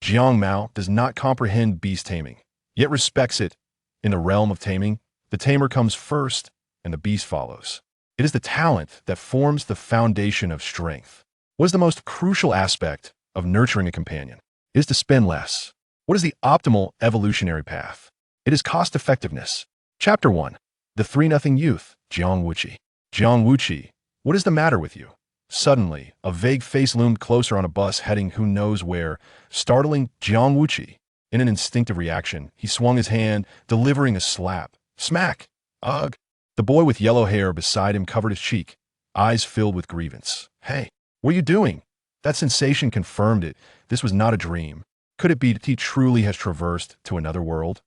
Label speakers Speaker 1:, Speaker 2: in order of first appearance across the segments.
Speaker 1: Jiang Mao does not comprehend beast taming, yet respects it. In the realm of taming, the tamer comes first, and the beast follows. It is the talent that forms the foundation of strength. What is the most crucial aspect of nurturing a companion? It is to spend less. What is the optimal evolutionary path? It is cost-effectiveness. Chapter 1. The 3-0 Youth, Jiang Wuqi. Jiang Wuqi, what is the matter with you? Suddenly, a vague face loomed closer on a bus heading who knows where, startling Jiang Wuqi. In an instinctive reaction, he swung his hand, delivering a slap. Smack! Ugh! The boy with yellow hair beside him covered his cheek, eyes filled with grievance. Hey, what are you doing? That sensation confirmed it. This was not a dream. Could it be that he truly has traversed to another world?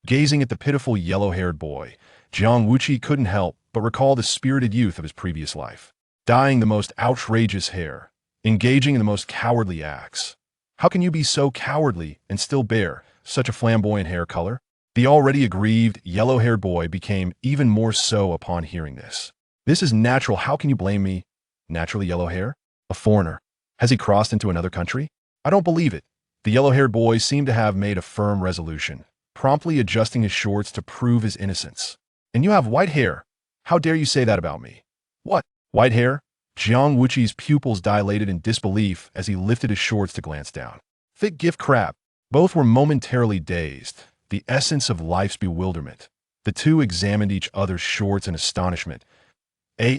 Speaker 1: Gazing at the pitiful yellow-haired boy, Jiang Wuqi couldn't help but recall the spirited youth of his previous life. Dyeing the most outrageous hair, engaging in the most cowardly acts. How can you be so cowardly and still bear such a flamboyant hair color? The already aggrieved, yellow-haired boy became even more so upon hearing this. This is natural. How can you blame me? Naturally yellow hair? A foreigner. Has he crossed into another country? I don't believe it. The yellow-haired boy seemed to have made a firm resolution, promptly adjusting his shorts to prove his innocence. And you have white hair. How dare you say that about me? What? White hair? Jiang Wuqi's pupils dilated in disbelief as he lifted his shorts to glance down. Thick gift crap. Both were momentarily dazed, the essence of life's bewilderment. The two examined each other's shorts in astonishment.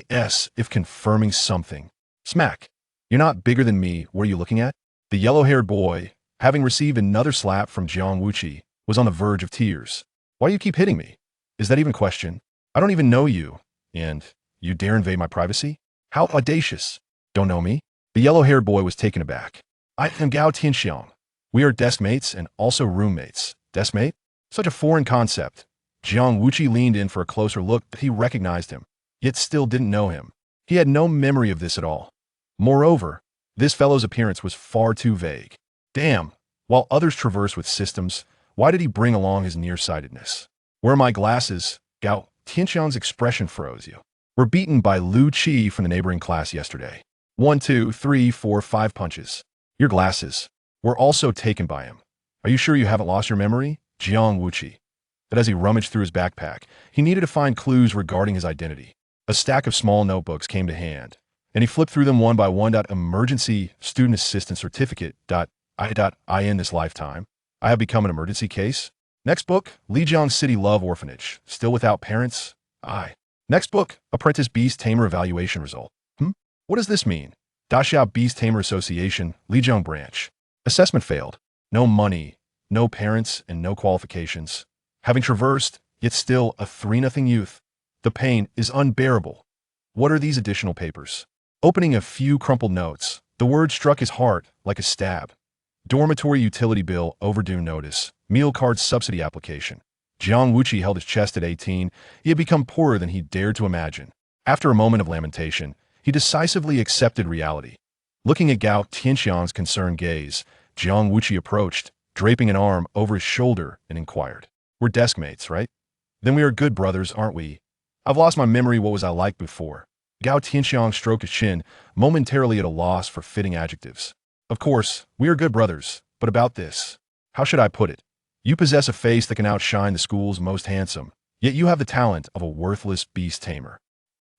Speaker 1: As if confirming something. Smack. You're not bigger than me. What are you looking at? The yellow-haired boy, having received another slap from Jiang Wuqi, was on the verge of tears. Why do you keep hitting me? Is that even a question? I don't even know you, and you dare invade my privacy? How audacious. Don't know me? The yellow-haired boy was taken aback. I am Gao Tianxiang. We are deskmates and also roommates. Deskmate? Such a foreign concept. Jiang Wuqi leaned in for a closer look, but he recognized him, yet still didn't know him. He had no memory of this at all. Moreover, this fellow's appearance was far too vague. Damn, while others traverse with systems, why did he bring along his nearsightedness? Where are my glasses? Gao Tianxiang's expression froze. You were beaten by Lu Qi from the neighboring class yesterday. 1, 2, 3, 4, 5 punches. Your glasses were also taken by him. Are you sure you haven't lost your memory? Jiang Wuqi. But as he rummaged through his backpack, he needed to find clues regarding his identity. A stack of small notebooks came to hand, and he flipped through them one by one. Emergency Student Assistant Certificate. I in this lifetime, I have become an emergency case. Next book, Lijiang City Love Orphanage. Still without parents? Next book, Apprentice Beast Tamer Evaluation Result. What does this mean? Daxia Beast Tamer Association, Lijiang Branch. Assessment failed. No money, no parents, and no qualifications. Having traversed, yet still a 3-0 youth. The pain is unbearable. What are these additional papers? Opening a few crumpled notes, the word struck his heart like a stab. Dormitory utility bill overdue notice. Meal card subsidy application. Jiang Wuqi held his chest at 18. He had become poorer than he dared to imagine. After a moment of lamentation, he decisively accepted reality. Looking at Gao Tianxiang's concerned gaze, Jiang Wuqi approached, draping an arm over his shoulder, and inquired. We're deskmates, right? Then we are good brothers, aren't we? I've lost my memory. What was I like before? Gao Tianxiang stroked his chin, momentarily at a loss for fitting adjectives. Of course, we are good brothers, but about this. How should I put it? You possess a face that can outshine the school's most handsome, yet you have the talent of a worthless beast tamer.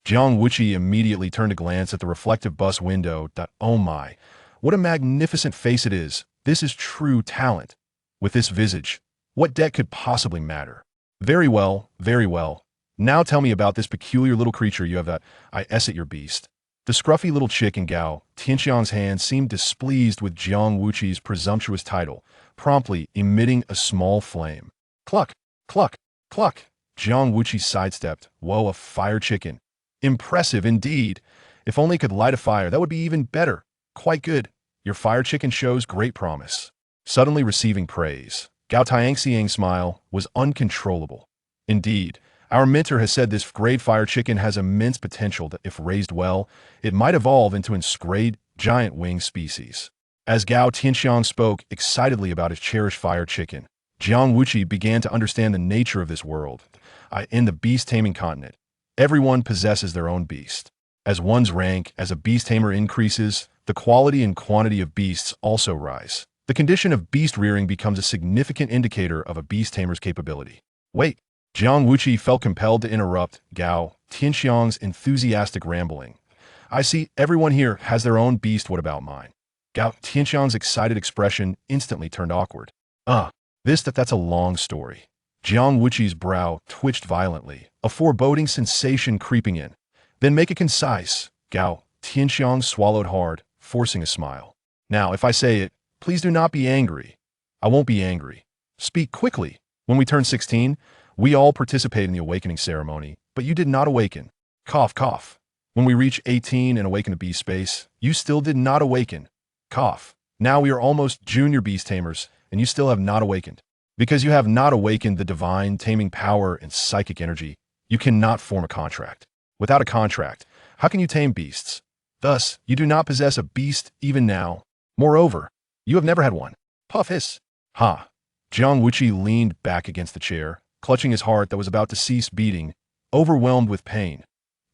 Speaker 1: Jiang Wuqi immediately turned to glance at the reflective bus window. Oh my, what a magnificent face it is. This is true talent. With this visage, what debt could possibly matter? Very well, very well. Now tell me about this peculiar little creature you have at your beast. The scruffy little chick in Gao Tianxiang's hand seemed displeased with Jiang Wuqi's presumptuous title, promptly emitting a small flame. Cluck, cluck, cluck. Jiang Wuqi sidestepped. Whoa, a fire chicken. Impressive indeed. If only it could light a fire, that would be even better. Quite good. Your fire chicken shows great promise. Suddenly receiving praise, Gao Tianxiang's smile was uncontrollable. Indeed, our mentor has said this great fire chicken has immense potential that, if raised well, it might evolve into an great giant wing species. As Gao Tianxiang spoke excitedly about his cherished fire chicken, Jiang Wuqi began to understand the nature of this world. In the beast taming continent, everyone possesses their own beast. As one's rank as a beast tamer increases, the quality and quantity of beasts also rise. The condition of beast rearing becomes a significant indicator of a beast tamer's capability. Wait, Jiang Wuqi felt compelled to interrupt Gao Tianxiang's enthusiastic rambling. I see everyone here has their own beast, what about mine? Gao Tianxiang's excited expression instantly turned awkward. That's a long story. Jiang Wuqi's brow twitched violently, a foreboding sensation creeping in. Then make it concise. Gao Tianxiang swallowed hard, forcing a smile. Now, if I say it, please do not be angry. I won't be angry. Speak quickly. When we turn 16, we all participate in the awakening ceremony, but you did not awaken. Cough, cough. When we reach 18 and awaken to beast space, you still did not awaken. Cough. Now we are almost junior beast tamers, and you still have not awakened. Because you have not awakened the divine taming power and psychic energy, you cannot form a contract. Without a contract, how can you tame beasts? Thus, you do not possess a beast even now. Moreover, you have never had one. Puff hiss. Ha. Jiang Wuqi leaned back against the chair, clutching his heart that was about to cease beating, overwhelmed with pain.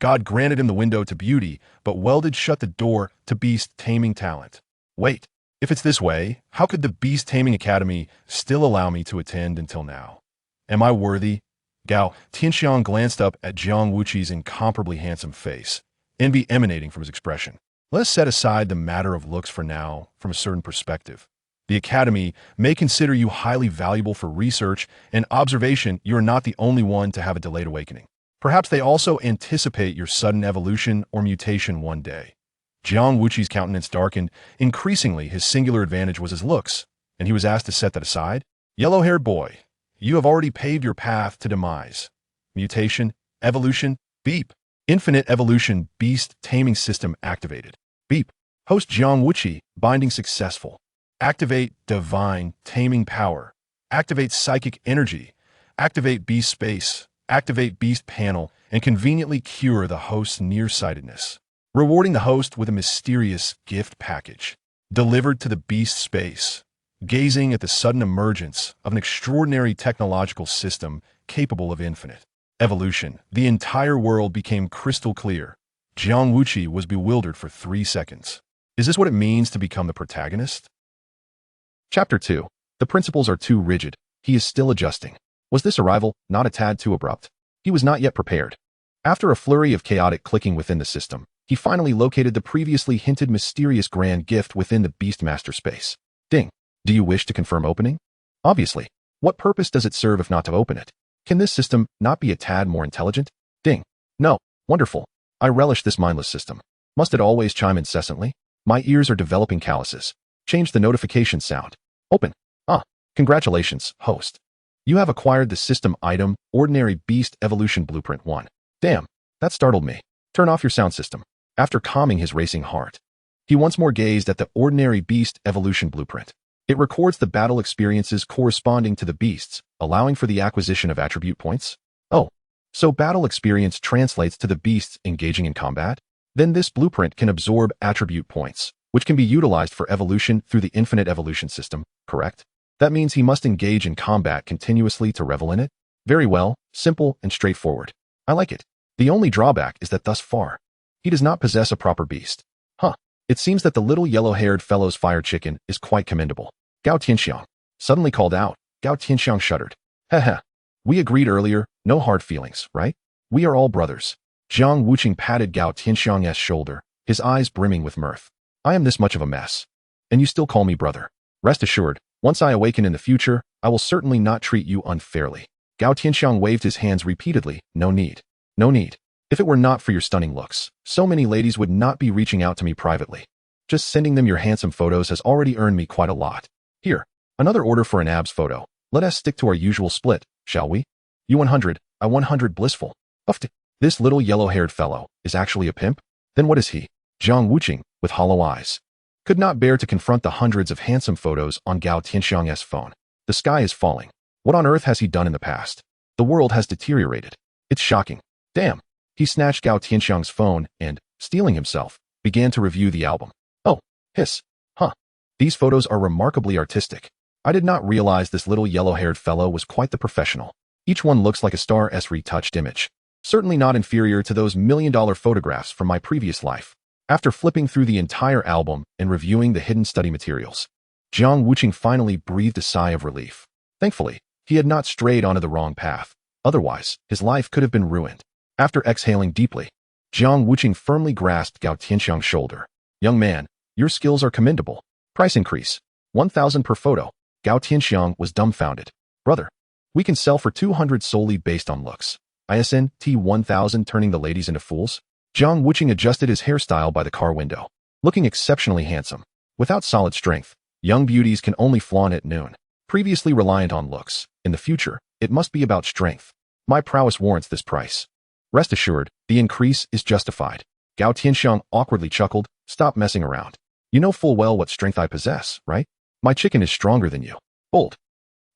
Speaker 1: God granted him the window to beauty, but welded shut the door to beast taming talent. Wait, if it's this way, how could the Beast Taming Academy still allow me to attend until now? Am I worthy? Gao Tianxiang glanced up at Jiang Wuqi's incomparably handsome face, envy emanating from his expression. Let us set aside the matter of looks for now from a certain perspective. The Academy may consider you highly valuable for research and observation. You are not the only one to have a delayed awakening. Perhaps they also anticipate your sudden evolution or mutation one day. Jiang Wuqi's countenance darkened. Increasingly, his singular advantage was his looks, and he was asked to set that aside. Yellow-haired boy, you have already paved your path to demise. Mutation, evolution, beep. Infinite Evolution Beast Taming System activated. Beep. Host Jiang Wuqi, binding successful. Activate divine taming power. Activate psychic energy. Activate beast space. Activate beast panel, and conveniently cure the host's nearsightedness. Rewarding the host with a mysterious gift package. Delivered to the beast space. Gazing at the sudden emergence of an extraordinary technological system capable of infinite evolution, the entire world became crystal clear. Jiang Wuqi was bewildered for 3 seconds. Is this what it means to become the protagonist? Chapter 2. The principles are too rigid. He is still adjusting. Was this arrival not a tad too abrupt? He was not yet prepared. After a flurry of chaotic clicking within the system, he finally located the previously hinted mysterious grand gift within the Beastmaster space. Ding. Do you wish to confirm opening? Obviously. What purpose does it serve if not to open it? Can this system not be a tad more intelligent? Ding. No. Wonderful. I relish this mindless system. Must it always chime incessantly? My ears are developing calluses. Change the notification sound. Open. Congratulations, host. You have acquired the system item, Ordinary Beast Evolution Blueprint 1. Damn, that startled me. Turn off your sound system. After calming his racing heart, he once more gazed at the Ordinary Beast Evolution Blueprint. It records the battle experiences corresponding to the beasts, allowing for the acquisition of attribute points. Oh, so battle experience translates to the beasts engaging in combat? Then this blueprint can absorb attribute points, which can be utilized for evolution through the Infinite Evolution System, correct? That means he must engage in combat continuously to revel in it? Very well, simple and straightforward. I like it. The only drawback is that thus far, he does not possess a proper beast. It seems that the little yellow-haired fellow's fire chicken is quite commendable. Gao Tianxiang suddenly called out. Gao Tianxiang shuddered. Heh. We agreed earlier, no hard feelings, right? We are all brothers. Jiang Wuqi patted Gao Tianxiang's shoulder, his eyes brimming with mirth. I am this much of a mess. And you still call me brother. Rest assured, once I awaken in the future, I will certainly not treat you unfairly. Gao Tianxiang waved his hands repeatedly. No need. No need. If it were not for your stunning looks, so many ladies would not be reaching out to me privately. Just sending them your handsome photos has already earned me quite a lot. Here, another order for an abs photo. Let us stick to our usual split, shall we? You 100, I 100 blissful. Uffed. This little yellow-haired fellow is actually a pimp? Then what is he? Jiang Wuqi, with hollow eyes, could not bear to confront the hundreds of handsome photos on Gao Tianxiang's phone. The sky is falling. What on earth has he done in the past? The world has deteriorated. It's shocking. Damn. He snatched Gao Tianxiang's phone and, stealing himself, began to review the album. Oh, hiss. These photos are remarkably artistic. I did not realize this little yellow-haired fellow was quite the professional. Each one looks like a Star-S retouched image. Certainly not inferior to those million-dollar photographs from my previous life. After flipping through the entire album and reviewing the hidden study materials, Jiang Wuqi finally breathed a sigh of relief. Thankfully, he had not strayed onto the wrong path. Otherwise, his life could have been ruined. After exhaling deeply, Jiang Wuqi firmly grasped Gao Tianxiang's shoulder. Young man, your skills are commendable. Price increase. 1,000 per photo. Gao Tianxiang was dumbfounded. Brother, we can sell for 200 solely based on looks. ISNT 1,000 turning the ladies into fools? Jiang Wuqi adjusted his hairstyle by the car window, looking exceptionally handsome. Without solid strength, young beauties can only flaunt at noon. Previously reliant on looks, in the future, it must be about strength. My prowess warrants this price. Rest assured, the increase is justified. Gao Tianxiang awkwardly chuckled. Stop messing around. You know full well what strength I possess, right? My chicken is stronger than you. Bold.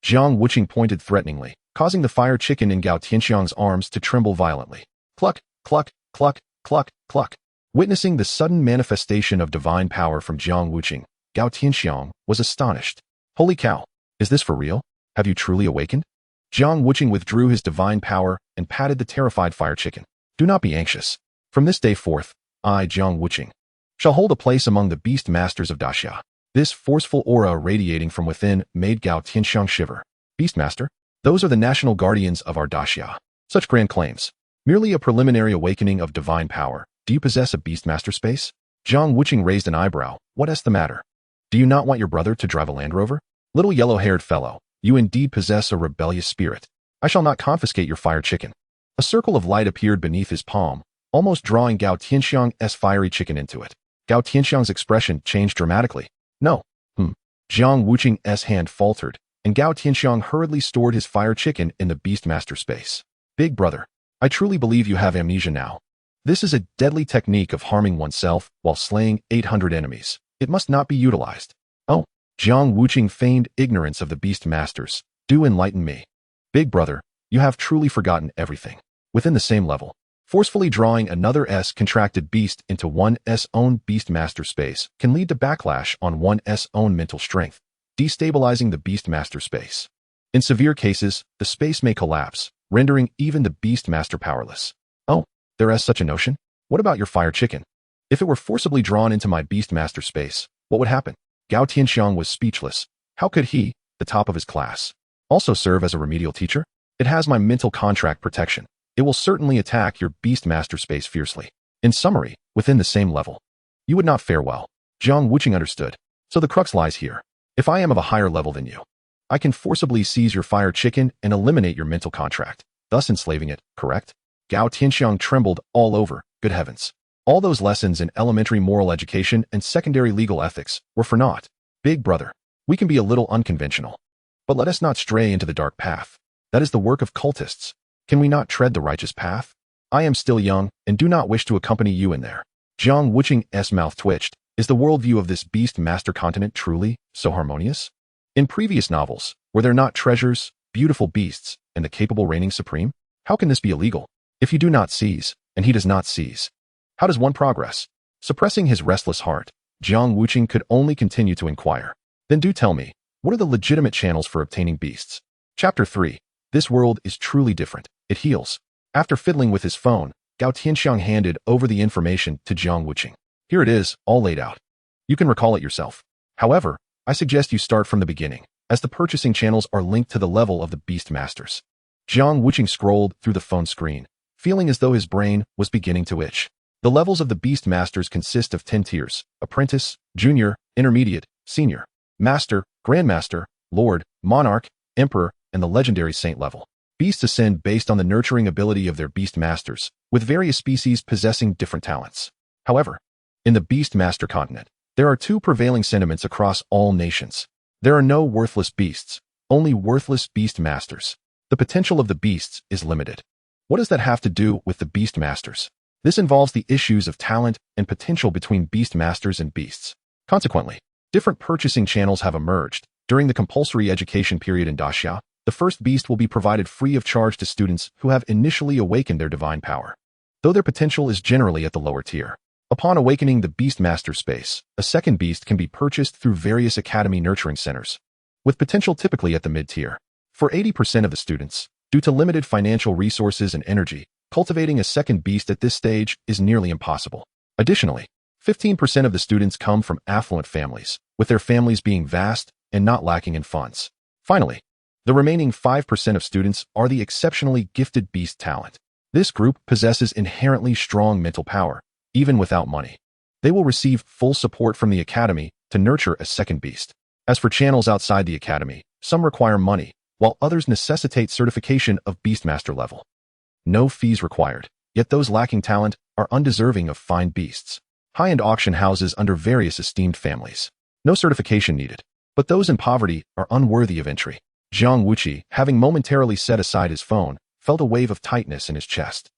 Speaker 1: Jiang Wuqi pointed threateningly, causing the fire chicken in Gao Tianxiang's arms to tremble violently. Cluck, cluck, cluck, cluck, cluck. Witnessing the sudden manifestation of divine power from Jiang Wuqi, Gao Tianxiang was astonished. Holy cow, is this for real? Have you truly awakened? Jiang Wuqi withdrew his divine power and patted the terrified fire chicken. Do not be anxious. From this day forth, I, Jiang Wuqi, shall hold a place among the beast masters of Daxia. This forceful aura radiating from within made Gao Tianxiang shiver. Beastmaster? Those are the national guardians of our Daxia. Such grand claims. Merely a preliminary awakening of divine power. Do you possess a Beastmaster space? Jiang Wuqi raised an eyebrow. What is the matter? Do you not want your brother to drive a Land Rover? Little yellow-haired fellow, you indeed possess a rebellious spirit. I shall not confiscate your fire chicken. A circle of light appeared beneath his palm, almost drawing Gao Tianxiang's fiery chicken into it. Gao Tianxiang's expression changed dramatically. No. Jiang Wuqi's hand faltered, and Gao Tianxiang hurriedly stored his fire chicken in the Beastmaster space. Big brother, I truly believe you have amnesia now. This is a deadly technique of harming oneself while slaying 800 enemies. It must not be utilized. Oh, Jiang Wuqi feigned ignorance of the Beastmasters. Do enlighten me. Big brother, you have truly forgotten everything. Within the same level, forcefully drawing another S-contracted beast into one's own Beastmaster space can lead to backlash on one's own mental strength, destabilizing the Beastmaster space. In severe cases, the space may collapse, rendering even the Beastmaster powerless. Oh, there is such a notion? What about your fire chicken? If it were forcibly drawn into my Beastmaster space, what would happen? Gao Tianxiang was speechless. How could he, the top of his class, also serve as a remedial teacher? It has my mental contract protection. It will certainly attack your Beastmaster space fiercely. In summary, within the same level, you would not fare well. Jiang Wuqi understood. So the crux lies here. If I am of a higher level than you, I can forcibly seize your fire chicken and eliminate your mental contract, thus enslaving it, correct? Gao Tianxiang trembled all over. Good heavens. All those lessons in elementary moral education and secondary legal ethics were for naught. Big brother, we can be a little unconventional, but let us not stray into the dark path. That is the work of cultists. Can we not tread the righteous path? I am still young and do not wish to accompany you in there. Jiang Wuqi's mouth twitched. Is the worldview of this Beastmaster continent truly so harmonious? In previous novels, were there not treasures, beautiful beasts, and the capable reigning supreme? How can this be illegal? If you do not seize, and he does not seize, how does one progress? Suppressing his restless heart, Jiang Wuqi could only continue to inquire. Then do tell me, what are the legitimate channels for obtaining beasts? Chapter 3. This world is truly different. It heals. After fiddling with his phone, Gao Tianxiang handed over the information to Jiang Wuqi. Here it is, all laid out. You can recall it yourself. However, I suggest you start from the beginning, as the purchasing channels are linked to the level of the Beastmasters. Jiang Wuqi scrolled through the phone screen, feeling as though his brain was beginning to itch. The levels of the Beastmasters consist of 10 tiers: Apprentice, Junior, Intermediate, Senior, Master, Grandmaster, Lord, Monarch, Emperor, and the Legendary Saint level. Beasts ascend based on the nurturing ability of their Beastmasters, with various species possessing different talents. However, in the Beastmaster continent, there are two prevailing sentiments across all nations. There are no worthless beasts, only worthless Beastmasters. The potential of the beasts is limited. What does that have to do with the Beastmasters? This involves the issues of talent and potential between Beastmasters and beasts. Consequently, different purchasing channels have emerged. During the compulsory education period in Daxia, the first beast will be provided free of charge to students who have initially awakened their divine power, though their potential is generally at the lower tier. Upon awakening the Beastmaster space, a second beast can be purchased through various academy nurturing centers, with potential typically at the mid-tier. For 80% of the students, due to limited financial resources and energy, cultivating a second beast at this stage is nearly impossible. Additionally, 15% of the students come from affluent families, with their families being vast and not lacking in funds. Finally, the remaining 5% of students are the exceptionally gifted beast talent. This group possesses inherently strong mental power, even without money. They will receive full support from the academy to nurture a second beast. As for channels outside the academy, some require money, while others necessitate certification of Beastmaster level. No fees required, yet those lacking talent are undeserving of fine beasts. High-end auction houses under various esteemed families. No certification needed, but those in poverty are unworthy of entry. Jiang Wuqi, having momentarily set aside his phone, felt a wave of tightness in his chest.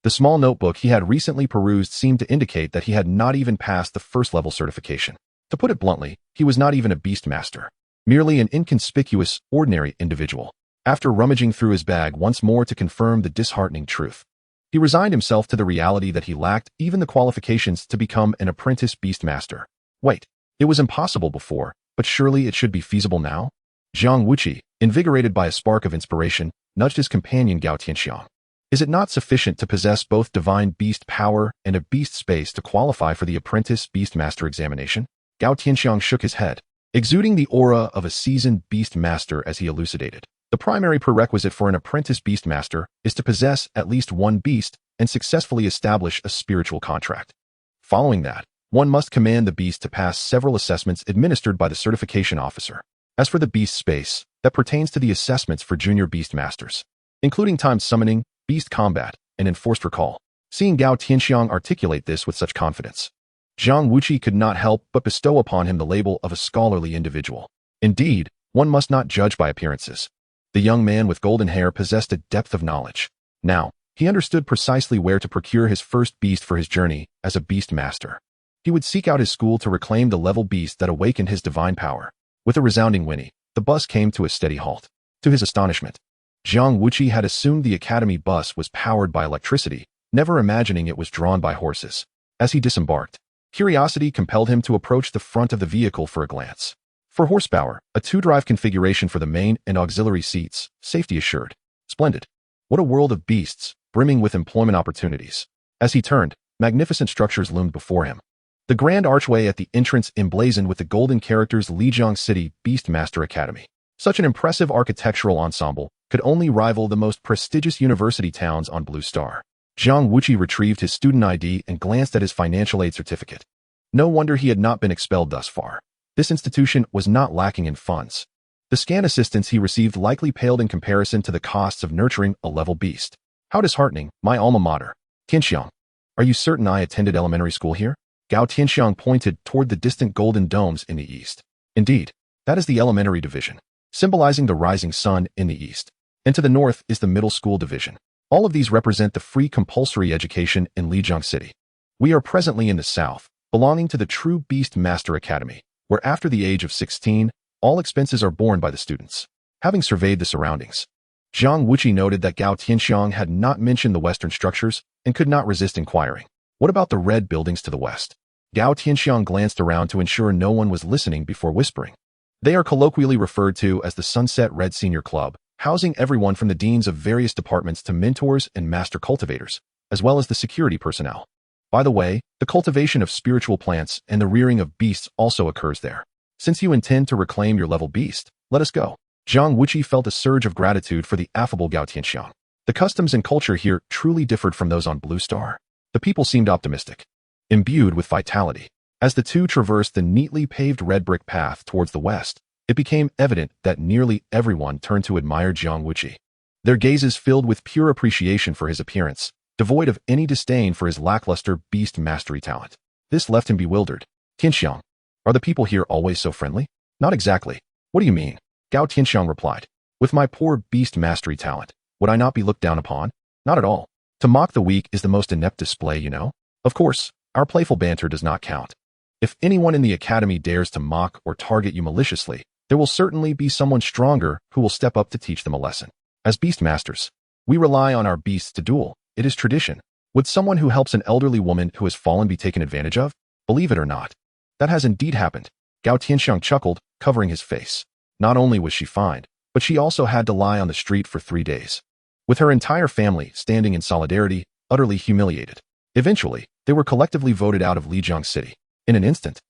Speaker 1: The small notebook he had recently perused seemed to indicate that he had not even passed the first-level certification. To put it bluntly, he was not even a Beastmaster, merely an inconspicuous, ordinary individual. After rummaging through his bag once more to confirm the disheartening truth, he resigned himself to the reality that he lacked even the qualifications to become an apprentice Beastmaster. Wait, it was impossible before, but surely it should be feasible now? Jiang Wuqi, invigorated by a spark of inspiration, nudged his companion Gao Tianxiang. Is it not sufficient to possess both divine beast power and a beast space to qualify for the apprentice Beastmaster examination? Gao Tianxiang shook his head, exuding the aura of a seasoned Beastmaster as he elucidated. The primary prerequisite for an apprentice Beastmaster is to possess at least one beast and successfully establish a spiritual contract. Following that, one must command the beast to pass several assessments administered by the certification officer. As for the beast space, that pertains to the assessments for junior Beastmasters, including timed summoning, beast combat, and enforced recall. Seeing Gao Tianxiang articulate this with such confidence, Jiang Wuqi could not help but bestow upon him the label of a scholarly individual. Indeed, one must not judge by appearances. The young man with golden hair possessed a depth of knowledge. Now, he understood precisely where to procure his first beast for his journey as a Beastmaster. He would seek out his school to reclaim the level beast that awakened his divine power. With a resounding whinny, the bus came to a steady halt. To his astonishment, Jiang Wuqi had assumed the academy bus was powered by electricity, never imagining it was drawn by horses. As he disembarked, curiosity compelled him to approach the front of the vehicle for a glance. For horsepower, a two-drive configuration for the main and auxiliary seats, safety assured. Splendid. What a world of beasts, brimming with employment opportunities. As he turned, magnificent structures loomed before him. The grand archway at the entrance emblazoned with the golden characters Lijiang City Beastmaster Academy. Such an impressive architectural ensemble could only rival the most prestigious university towns on Blue Star. Jiang Wuqi retrieved his student ID and glanced at his financial aid certificate. No wonder he had not been expelled thus far. This institution was not lacking in funds. The scan assistance he received likely paled in comparison to the costs of nurturing a level beast. How disheartening, my alma mater. Tianxiang, are you certain I attended elementary school here? Gao Tianxiang pointed toward the distant golden domes in the east. Indeed, that is the elementary division, symbolizing the rising sun in the east. And to the north is the middle school division. All of these represent the free compulsory education in Lijiang City. We are presently in the south, belonging to the true Beastmaster Academy, where after the age of 16, all expenses are borne by the students. Having surveyed the surroundings, Jiang Wuqi noted that Gao Tianxiang had not mentioned the western structures and could not resist inquiring. What about the red buildings to the west? Gao Tianxiang glanced around to ensure no one was listening before whispering. They are colloquially referred to as the Sunset Red Senior Club, housing everyone from the deans of various departments to mentors and master cultivators, as well as the security personnel. By the way, the cultivation of spiritual plants and the rearing of beasts also occurs there. Since you intend to reclaim your level beast, let us go. Jiang Wuqi felt a surge of gratitude for the affable Gao Tianxiang. The customs and culture here truly differed from those on Blue Star. The people seemed optimistic, imbued with vitality. As the two traversed the neatly paved red brick path towards the west, it became evident that nearly everyone turned to admire Jiang Wuqi. Their gazes filled with pure appreciation for his appearance, devoid of any disdain for his lackluster beast mastery talent. This left him bewildered. Tianxiang, are the people here always so friendly? Not exactly. What do you mean? Gao Tianxiang replied. With my poor beast mastery talent, would I not be looked down upon? Not at all. To mock the weak is the most inept display, you know. Of course, our playful banter does not count. If anyone in the academy dares to mock or target you maliciously, there will certainly be someone stronger who will step up to teach them a lesson. As Beastmasters, we rely on our beasts to duel. It is tradition. Would someone who helps an elderly woman who has fallen be taken advantage of? Believe it or not, that has indeed happened. Gao Tianxiang chuckled, covering his face. Not only was she fined, but she also had to lie on the street for 3 days, with her entire family standing in solidarity, utterly humiliated. Eventually, they were collectively voted out of Lijiang City. In an instant,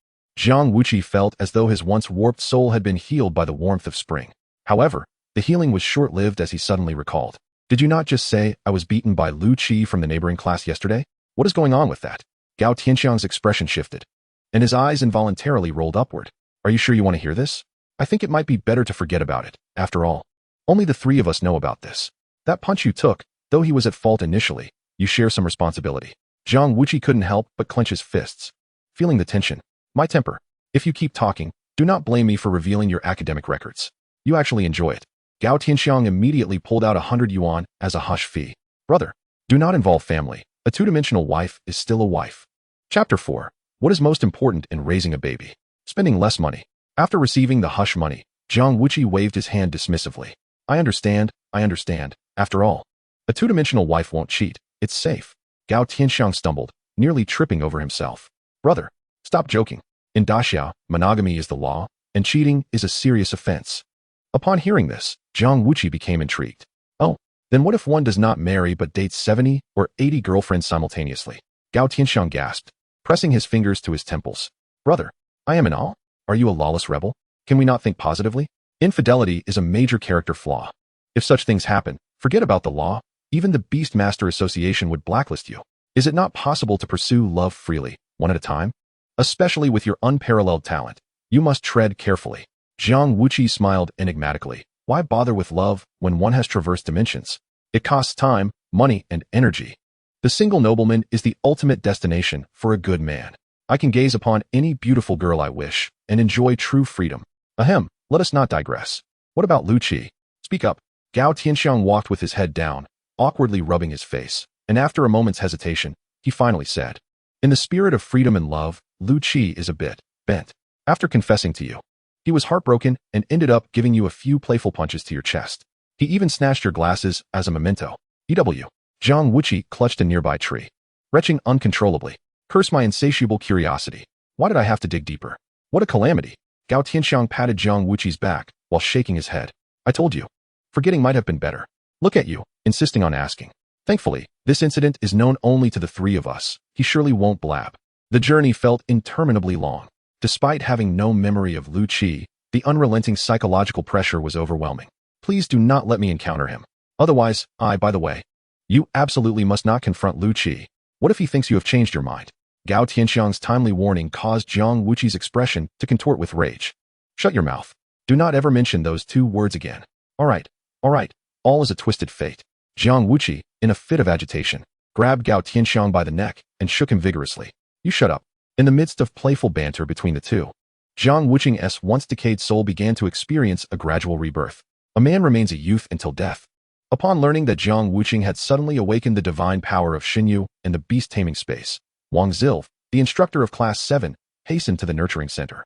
Speaker 1: Jiang Wuqi felt as though his once warped soul had been healed by the warmth of spring. However, the healing was short-lived as he suddenly recalled. Did you not just say I was beaten by Lu Qi from the neighboring class yesterday? What is going on with that? Gao Tianxiang's expression shifted, and his eyes involuntarily rolled upward. Are you sure you want to hear this? I think it might be better to forget about it. After all, only the three of us know about this. That punch you took, though he was at fault initially, you share some responsibility. Jiang Wuqi couldn't help but clench his fists, feeling the tension. My temper. If you keep talking, do not blame me for revealing your academic records. You actually enjoy it. Gao Tianxiang immediately pulled out 100 yuan as a hush fee. Brother, do not involve family. A two-dimensional wife is still a wife. Chapter 4. What is most important in raising a baby? Spending less money. After receiving the hush money, Jiang Wuqi waved his hand dismissively. I understand. After all, a two-dimensional wife won't cheat. It's safe. Gao Tianxiang stumbled, nearly tripping over himself. Brother, stop joking. In Daxiao, monogamy is the law, and cheating is a serious offense. Upon hearing this, Jiang Wuqi became intrigued. Oh, then what if one does not marry but dates 70 or 80 girlfriends simultaneously? Gao Tianxiang gasped, pressing his fingers to his temples. Brother, I am in awe. Are you a lawless rebel? Can we not think positively? Infidelity is a major character flaw. If such things happen, forget about the law. Even the Beastmaster Association would blacklist you. Is it not possible to pursue love freely, one at a time? Especially with your unparalleled talent, you must tread carefully. Jiang Wuqi smiled enigmatically. Why bother with love when one has traversed dimensions? It costs time, money, and energy. The single nobleman is the ultimate destination for a good man. I can gaze upon any beautiful girl I wish and enjoy true freedom. Ahem, let us not digress. What about Lu Qi? Speak up. Gao Tianxiang walked with his head down, awkwardly rubbing his face, and after a moment's hesitation, he finally said, in the spirit of freedom and love, Lu Qi is a bit bent. After confessing to you, he was heartbroken and ended up giving you a few playful punches to your chest. He even snatched your glasses as a memento. EW. Jiang Wuqi clutched a nearby tree, retching uncontrollably. Curse my insatiable curiosity. Why did I have to dig deeper? What a calamity. Gao Tianxiang patted Jiang Wuqi's back while shaking his head. I told you. Forgetting might have been better. Look at you, insisting on asking. Thankfully, this incident is known only to the three of us. He surely won't blab. The journey felt interminably long. Despite having no memory of Lu Qi, the unrelenting psychological pressure was overwhelming. Please do not let me encounter him. Otherwise, by the way, you absolutely must not confront Lu Qi. What if he thinks you have changed your mind? Gao Tianxiang's timely warning caused Jiang Wuqi's expression to contort with rage. Shut your mouth. Do not ever mention those two words again. All right. All is a twisted fate. Jiang Wuqi, in a fit of agitation, grabbed Gao Tianxiang by the neck and shook him vigorously. You shut up. In the midst of playful banter between the two, Jiang Wuqing's once decayed soul began to experience a gradual rebirth. A man remains a youth until death. Upon learning that Jiang Wuqi had suddenly awakened the divine power of Xinyu in the beast taming space, Wang Zilv, the instructor of Class 7, hastened to the nurturing center.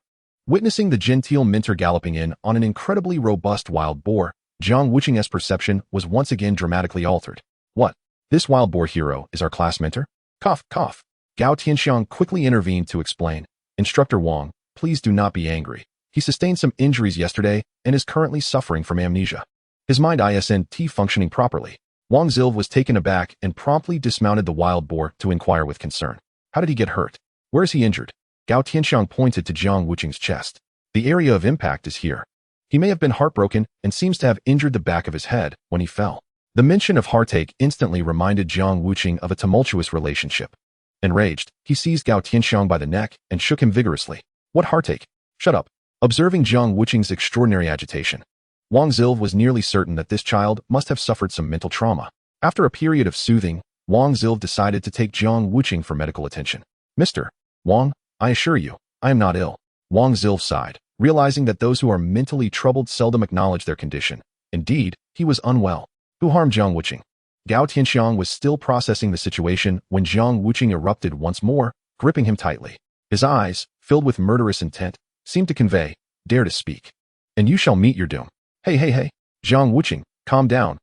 Speaker 1: Witnessing the genteel mentor galloping in on an incredibly robust wild boar, Jiang Wuqing's perception was once again dramatically altered. What? This wild boar hero is our class mentor? Cough, cough. Gao Tianxiang quickly intervened to explain. Instructor Wang, please do not be angry. He sustained some injuries yesterday and is currently suffering from amnesia. His mind isn't functioning properly. Wang Zilv was taken aback and promptly dismounted the wild boar to inquire with concern. How did he get hurt? Where is he injured? Gao Tianxiang pointed to Jiang Wuqing's chest. The area of impact is here. He may have been heartbroken and seems to have injured the back of his head when he fell. The mention of heartache instantly reminded Jiang Wuqi of a tumultuous relationship. Enraged, he seized Gao Tianxiang by the neck and shook him vigorously. What heartache? Shut up. Observing Jiang Wuqing's extraordinary agitation, Wang Zilv was nearly certain that this child must have suffered some mental trauma. After a period of soothing, Wang Zilv decided to take Jiang Wuqi for medical attention. Mr. Wang, I assure you, I am not ill. Wang Zilv sighed, realizing that those who are mentally troubled seldom acknowledge their condition. Indeed, he was unwell. Who harmed Jiang Wuqi? Gao Tianxiang was still processing the situation when Jiang Wuqi erupted once more, gripping him tightly. His eyes, filled with murderous intent, seemed to convey, dare to speak. And you shall meet your doom. Hey. Jiang Wuqi, calm down.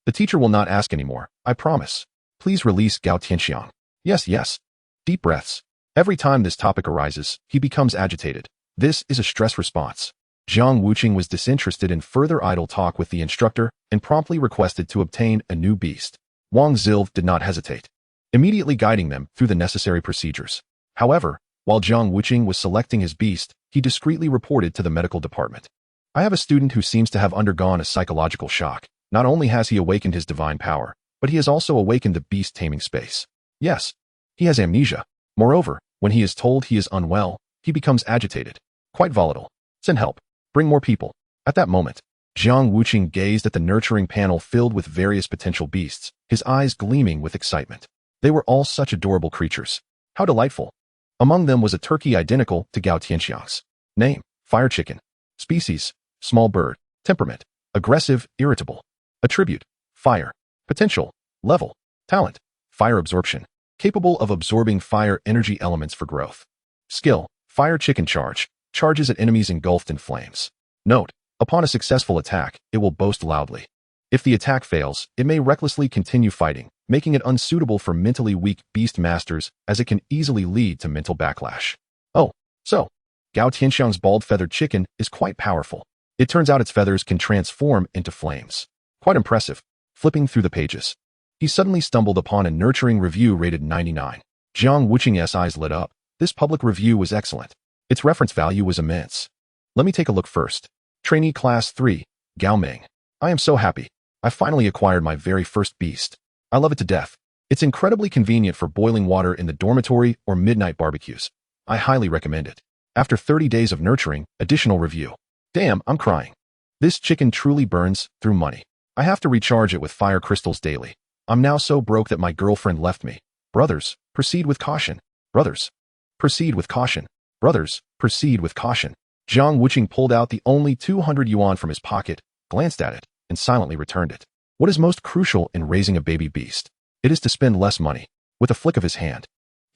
Speaker 1: The teacher will not ask anymore, I promise. Please release Gao Tianxiang. Yes. Deep breaths. Every time this topic arises, he becomes agitated. This is a stress response. Jiang Wuqi was disinterested in further idle talk with the instructor and promptly requested to obtain a new beast. Wang Zilv did not hesitate, immediately guiding them through the necessary procedures. However, While Jiang Wuqi was selecting his beast, he discreetly reported to the medical department. I have a student who seems to have undergone a psychological shock. Not only has he awakened his divine power, but he has also awakened the beast taming space. Yes, he has amnesia. Moreover, when he is told he is unwell, he becomes agitated, quite volatile. Send help. Bring more people. At that moment, Jiang Wuqi gazed at the nurturing panel filled with various potential beasts, his eyes gleaming with excitement. They were all such adorable creatures. How delightful. Among them was a turkey identical to Gao Tianxiang's. Name, fire chicken. Species, small bird. Temperament, aggressive, irritable. Attribute, fire. Potential, level. Talent, fire absorption. Capable of absorbing fire energy elements for growth. Skill, fire chicken charge. Charges at enemies engulfed in flames. Note, upon a successful attack, it will boast loudly. If the attack fails, it may recklessly continue fighting, making it unsuitable for mentally weak beast masters as it can easily lead to mental backlash. Oh, so, Gao Tianxiang's bald feathered chicken is quite powerful. It turns out its feathers can transform into flames. Quite impressive. Flipping through the pages, he suddenly stumbled upon a nurturing review rated 99. Jiang Wuqi's eyes lit up. This public review was excellent. Its reference value was immense. Let me take a look first. Trainee Class 3, Gao Ming. I am so happy. I finally acquired my very first beast. I love it to death. It's incredibly convenient for boiling water in the dormitory or midnight barbecues. I highly recommend it. After 30 days of nurturing, additional review. Damn, I'm crying. This chicken truly burns through money. I have to recharge it with fire crystals daily. I'm now so broke that my girlfriend left me. Brothers, proceed with caution. Brothers, proceed with caution. Brothers, proceed with caution. Jiang Wuqi pulled out the only 200 yuan from his pocket, glanced at it, and silently returned it. What is most crucial in raising a baby beast? It is to spend less money. With a flick of his hand,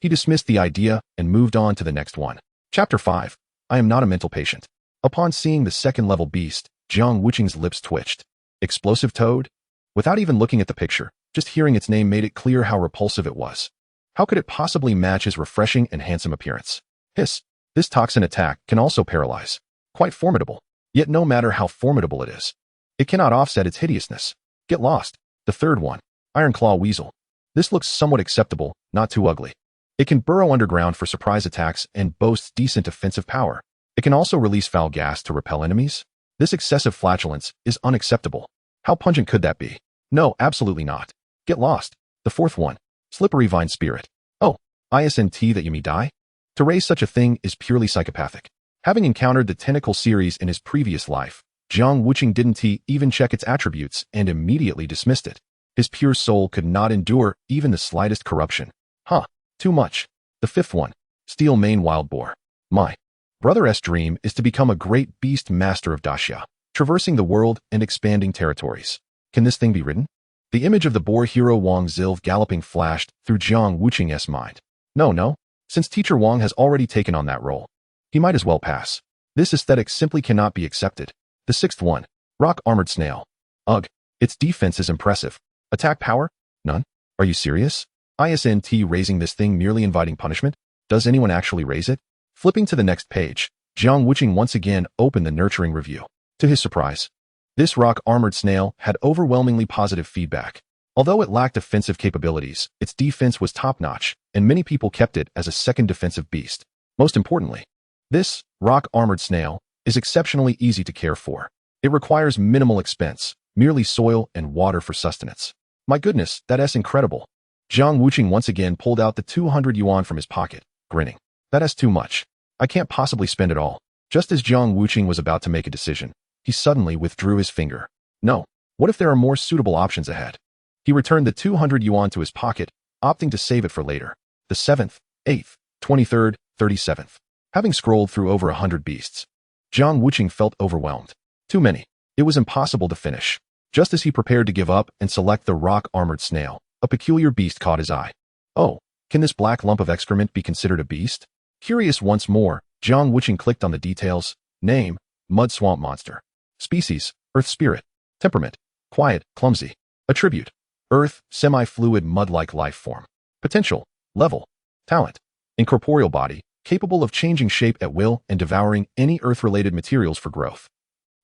Speaker 1: he dismissed the idea and moved on to the next one. Chapter 5. I am not a mental patient. Upon seeing the second-level beast, Jiang Wuqi's lips twitched. Explosive toad? Without even looking at the picture, just hearing its name made it clear how repulsive it was. How could it possibly match his refreshing and handsome appearance? Hiss. This toxin attack can also paralyze. Quite formidable. Yet no matter how formidable it is, it cannot offset its hideousness. Get lost. The third one. Iron Claw Weasel. This looks somewhat acceptable, not too ugly. It can burrow underground for surprise attacks and boasts decent offensive power. It can also release foul gas to repel enemies. This excessive flatulence is unacceptable. How pungent could that be? No, absolutely not. Get lost. The fourth one. Slippery Vine Spirit. Oh, isn't that you may die? To raise such a thing is purely psychopathic. Having encountered the tentacle series in his previous life, Jiang Wuqi didn't even check its attributes and immediately dismissed it. His pure soul could not endure even the slightest corruption. Huh, too much. The fifth one. Steel Mane Wild Boar. My brother's dream is to become a great beast master of Daxia, traversing the world and expanding territories. Can this thing be ridden? The image of the boar hero Wang Zilv galloping flashed through Jiang Wuqi's mind. No. Since Teacher Wang has already taken on that role, he might as well pass. This aesthetic simply cannot be accepted. The sixth one. Rock Armored Snail. Ugh, its defense is impressive. Attack power? None. Are you serious? Isn't raising this thing merely inviting punishment? Does anyone actually raise it? Flipping to the next page, Jiang Wuqi once again opened the nurturing review. To his surprise, this rock armored snail had overwhelmingly positive feedback. Although it lacked offensive capabilities, its defense was top-notch, and many people kept it as a second defensive beast. Most importantly, this rock armored snail is exceptionally easy to care for. It requires minimal expense, merely soil and water for sustenance. My goodness, that's incredible. Jiang Wuqi once again pulled out the 200 yuan from his pocket, grinning. That's too much. I can't possibly spend it all. Just as Jiang Wuqi was about to make a decision, he suddenly withdrew his finger. No, what if there are more suitable options ahead? He returned the 200 yuan to his pocket, opting to save it for later. The 7th, 8th, 23rd, 37th. Having scrolled through over 100 beasts, Jiang Wuqi felt overwhelmed. Too many. It was impossible to finish. Just as he prepared to give up and select the rock-armored snail, a peculiar beast caught his eye. Oh, can this black lump of excrement be considered a beast? Curious once more, Jiang Wuqi clicked on the details. Name, Mud Swamp Monster. Species, Earth Spirit. Temperament, quiet, clumsy. Attribute, Earth, semi-fluid mud-like life form. Potential, level. Talent, incorporeal body, capable of changing shape at will and devouring any earth-related materials for growth.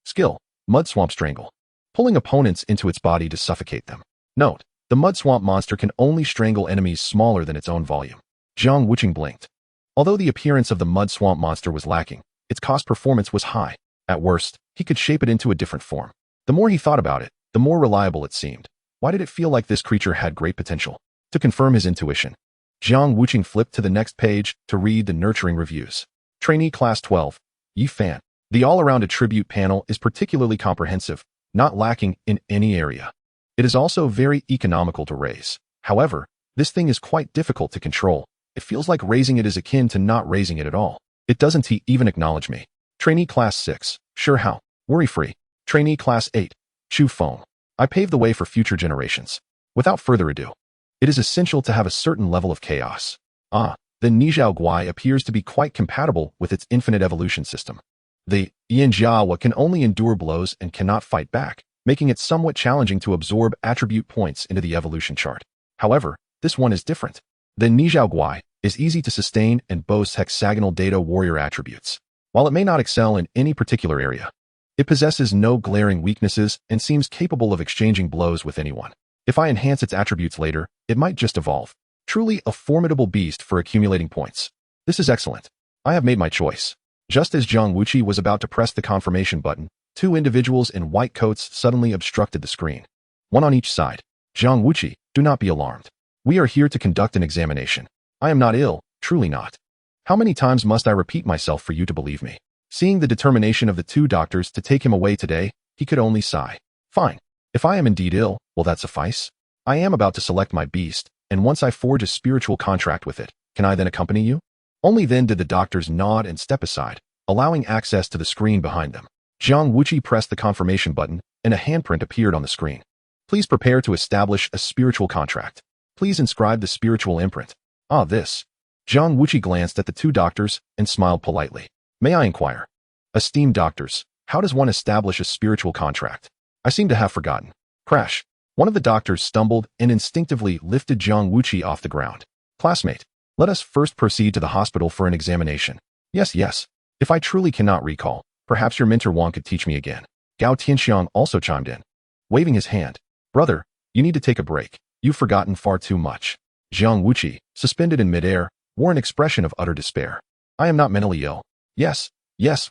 Speaker 1: Skill, Mud Swamp Strangle. Pulling opponents into its body to suffocate them. Note, the Mud Swamp monster can only strangle enemies smaller than its own volume. Jiang Wuqi blinked. Although the appearance of the mud swamp monster was lacking, its cost performance was high. At worst, he could shape it into a different form. The more he thought about it, the more reliable it seemed. Why did it feel like this creature had great potential? To confirm his intuition, Jiang Wuqi flipped to the next page to read the nurturing reviews. Trainee Class 12, Yi Fan. The all-around attribute panel is particularly comprehensive, not lacking in any area. It is also very economical to raise. However, this thing is quite difficult to control. It feels like raising it is akin to not raising it at all. It doesn't even acknowledge me. Trainee Class 6, Sure How. Worry-free. Trainee Class 8, Chu Feng. I pave the way for future generations. Without further ado, it is essential to have a certain level of chaos. The Nizhao Guai appears to be quite compatible with its Infinite Evolution System. The Jiawa can only endure blows and cannot fight back, making it somewhat challenging to absorb attribute points into the evolution chart. However, this one is different. The Nizhao Guai is easy to sustain and boasts hexagonal data warrior attributes. While it may not excel in any particular area, it possesses no glaring weaknesses and seems capable of exchanging blows with anyone. If I enhance its attributes later, it might just evolve. Truly a formidable beast for accumulating points. This is excellent. I have made my choice. Just as Jiang Wuqi was about to press the confirmation button, two individuals in white coats suddenly obstructed the screen. One on each side. Jiang Wuqi, do not be alarmed. We are here to conduct an examination. I am not ill, truly not. How many times must I repeat myself for you to believe me? Seeing the determination of the two doctors to take him away today, he could only sigh. Fine. If I am indeed ill, will that suffice? I am about to select my beast, and once I forge a spiritual contract with it, can I then accompany you? Only then did the doctors nod and step aside, allowing access to the screen behind them. Jiang Wuqi pressed the confirmation button, and a handprint appeared on the screen. Please prepare to establish a spiritual contract. Please inscribe the spiritual imprint. This. Jiang Wuqi glanced at the two doctors and smiled politely. May I inquire? Esteemed doctors, how does one establish a spiritual contract? I seem to have forgotten. Crash. One of the doctors stumbled and instinctively lifted Jiang Wuqi off the ground. Classmate, let us first proceed to the hospital for an examination. Yes. If I truly cannot recall, perhaps your mentor Wang could teach me again. Gao Tianxiang also chimed in, waving his hand. Brother, you need to take a break. You've forgotten far too much. Jiang Wuqi, suspended in midair, wore an expression of utter despair. I am not mentally ill. Yes,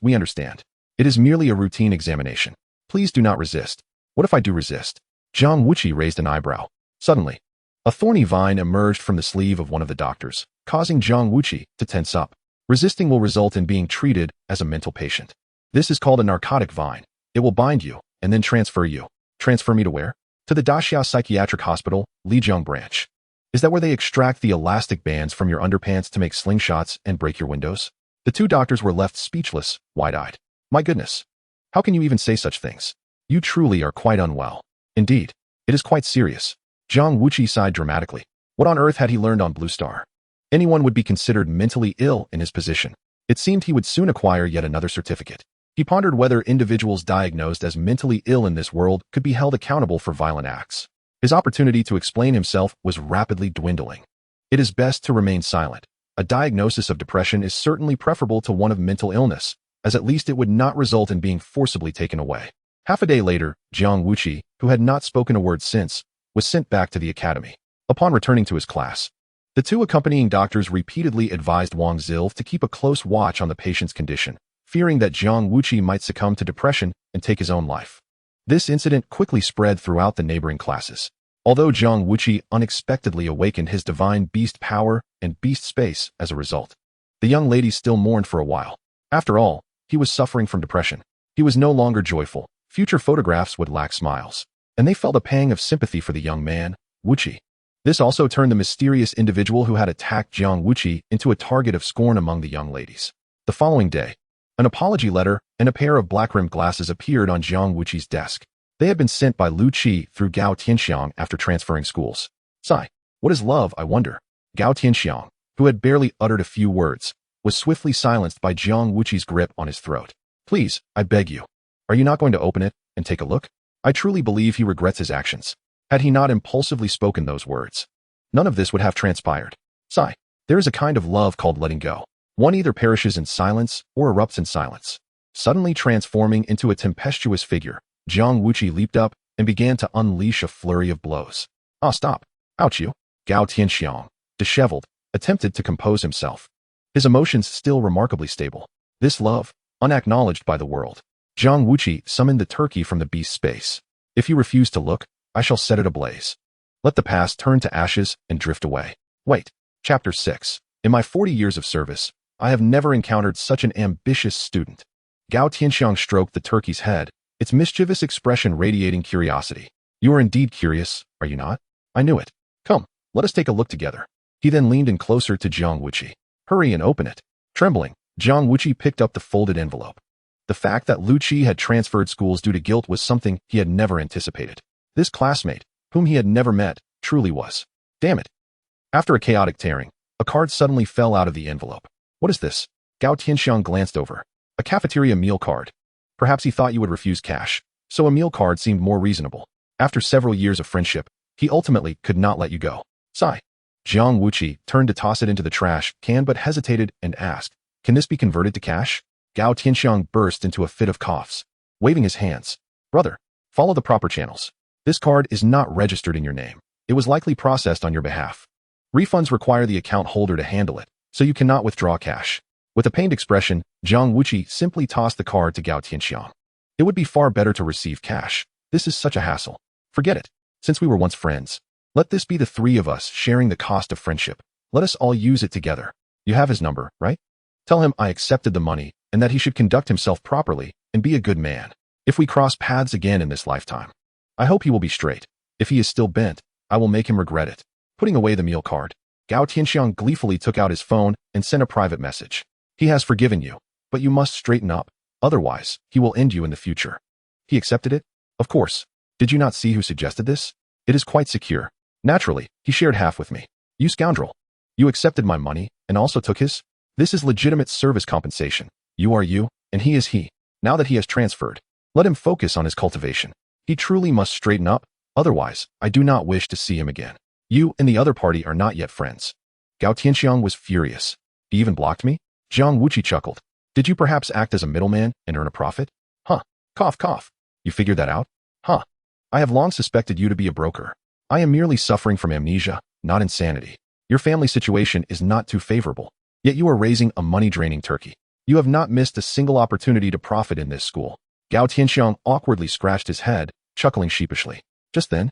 Speaker 1: we understand. It is merely a routine examination. Please do not resist. What if I do resist? Jiang Wuqi raised an eyebrow. Suddenly, a thorny vine emerged from the sleeve of one of the doctors, causing Jiang Wuqi to tense up. Resisting will result in being treated as a mental patient. This is called a narcotic vine. It will bind you, and then transfer you. Transfer me to where? To the Daxiao Psychiatric Hospital, Lijiang branch. Is that where they extract the elastic bands from your underpants to make slingshots and break your windows? The two doctors were left speechless, wide-eyed. My goodness. How can you even say such things? You truly are quite unwell. Indeed, it is quite serious. Jiang Wuqi sighed dramatically. What on earth had he learned on Blue Star? Anyone would be considered mentally ill in his position. It seemed he would soon acquire yet another certificate. He pondered whether individuals diagnosed as mentally ill in this world could be held accountable for violent acts. His opportunity to explain himself was rapidly dwindling. It is best to remain silent. A diagnosis of depression is certainly preferable to one of mental illness, as at least it would not result in being forcibly taken away. Half a day later, Jiang Wuqi, who had not spoken a word since, was sent back to the academy. Upon returning to his class, the two accompanying doctors repeatedly advised Wang Zilf to keep a close watch on the patient's condition, fearing that Jiang Wuqi might succumb to depression and take his own life. This incident quickly spread throughout the neighboring classes. Although Jiang Wuqi unexpectedly awakened his divine beast power and beast space as a result, the young lady still mourned for a while. After all, he was suffering from depression. He was no longer joyful. Future photographs would lack smiles, and they felt a pang of sympathy for the young man, Wuqi. This also turned the mysterious individual who had attacked Jiang Wuqi into a target of scorn among the young ladies. The following day, an apology letter and a pair of black-rimmed glasses appeared on Jiang Wuqi's desk. They had been sent by Lu Qi through Gao Tianxiang after transferring schools. Sigh. What is love, I wonder? Gao Tianxiang, who had barely uttered a few words, was swiftly silenced by Jiang Wuqi's grip on his throat. Please, I beg you. Are you not going to open it and take a look? I truly believe he regrets his actions. Had he not impulsively spoken those words, none of this would have transpired. Sigh. There is a kind of love called letting go. One either perishes in silence or erupts in silence. Suddenly transforming into a tempestuous figure, Jiang Wuqi leaped up and began to unleash a flurry of blows. Stop. Ouch you. Gao Tianxiang, disheveled, attempted to compose himself. his emotions still remarkably stable. This love, unacknowledged by the world. Jiang Wuqi summoned the turkey from the beast space. If you refuse to look, I shall set it ablaze. Let the past turn to ashes and drift away. Wait. Chapter 6. In my 40 years of service, I have never encountered such an ambitious student. Gao Tianxiang stroked the turkey's head, its mischievous expression radiating curiosity. You are indeed curious, are you not? I knew it. Come, let us take a look together. He then leaned in closer to Jiang Wuqi. Hurry and open it. Trembling, Jiang Wuqi picked up the folded envelope. The fact that Lu Qi had transferred schools due to guilt was something he had never anticipated. This classmate, whom he had never met, truly was. Damn it. After a chaotic tearing, a card suddenly fell out of the envelope. What is this? Gao Tianxiang glanced over. A cafeteria meal card. Perhaps he thought you would refuse cash, so a meal card seemed more reasonable. After several years of friendship, he ultimately could not let you go. Sigh. Jiang Wuqi turned to toss it into the trash can but hesitated and asked, can this be converted to cash? Gao Tianxiang burst into a fit of coughs, waving his hands. Brother, follow the proper channels. This card is not registered in your name. It was likely processed on your behalf. Refunds require the account holder to handle it, so you cannot withdraw cash. With a pained expression, Jiang Wuqi simply tossed the card to Gao Tianxiang. It would be far better to receive cash. This is such a hassle. Forget it. Since we were once friends, let this be the three of us sharing the cost of friendship. Let us all use it together. You have his number, right? Tell him I accepted the money and that he should conduct himself properly and be a good man. If we cross paths again in this lifetime, I hope he will be straight. If he is still bent, I will make him regret it. Putting away the meal card, Gao Tianxiang gleefully took out his phone and sent a private message. He has forgiven you, but you must straighten up. Otherwise, he will end you in the future. He accepted it? Of course. Did you not see who suggested this? It is quite secure. Naturally, he shared half with me. You scoundrel. You accepted my money and also took his? This is legitimate service compensation. You are you, and he is he. Now that he has transferred, let him focus on his cultivation. He truly must straighten up. Otherwise, I do not wish to see him again. You and the other party are not yet friends. Gao Tianxiang was furious. He even blocked me? Jiang Wuqi chuckled. Did you perhaps act as a middleman and earn a profit? Huh. Cough, cough. You figured that out? Huh. I have long suspected you to be a broker. I am merely suffering from amnesia, not insanity. Your family situation is not too favorable, yet you are raising a money-draining turkey. You have not missed a single opportunity to profit in this school. Gao Tianxiang awkwardly scratched his head, chuckling sheepishly. Just then,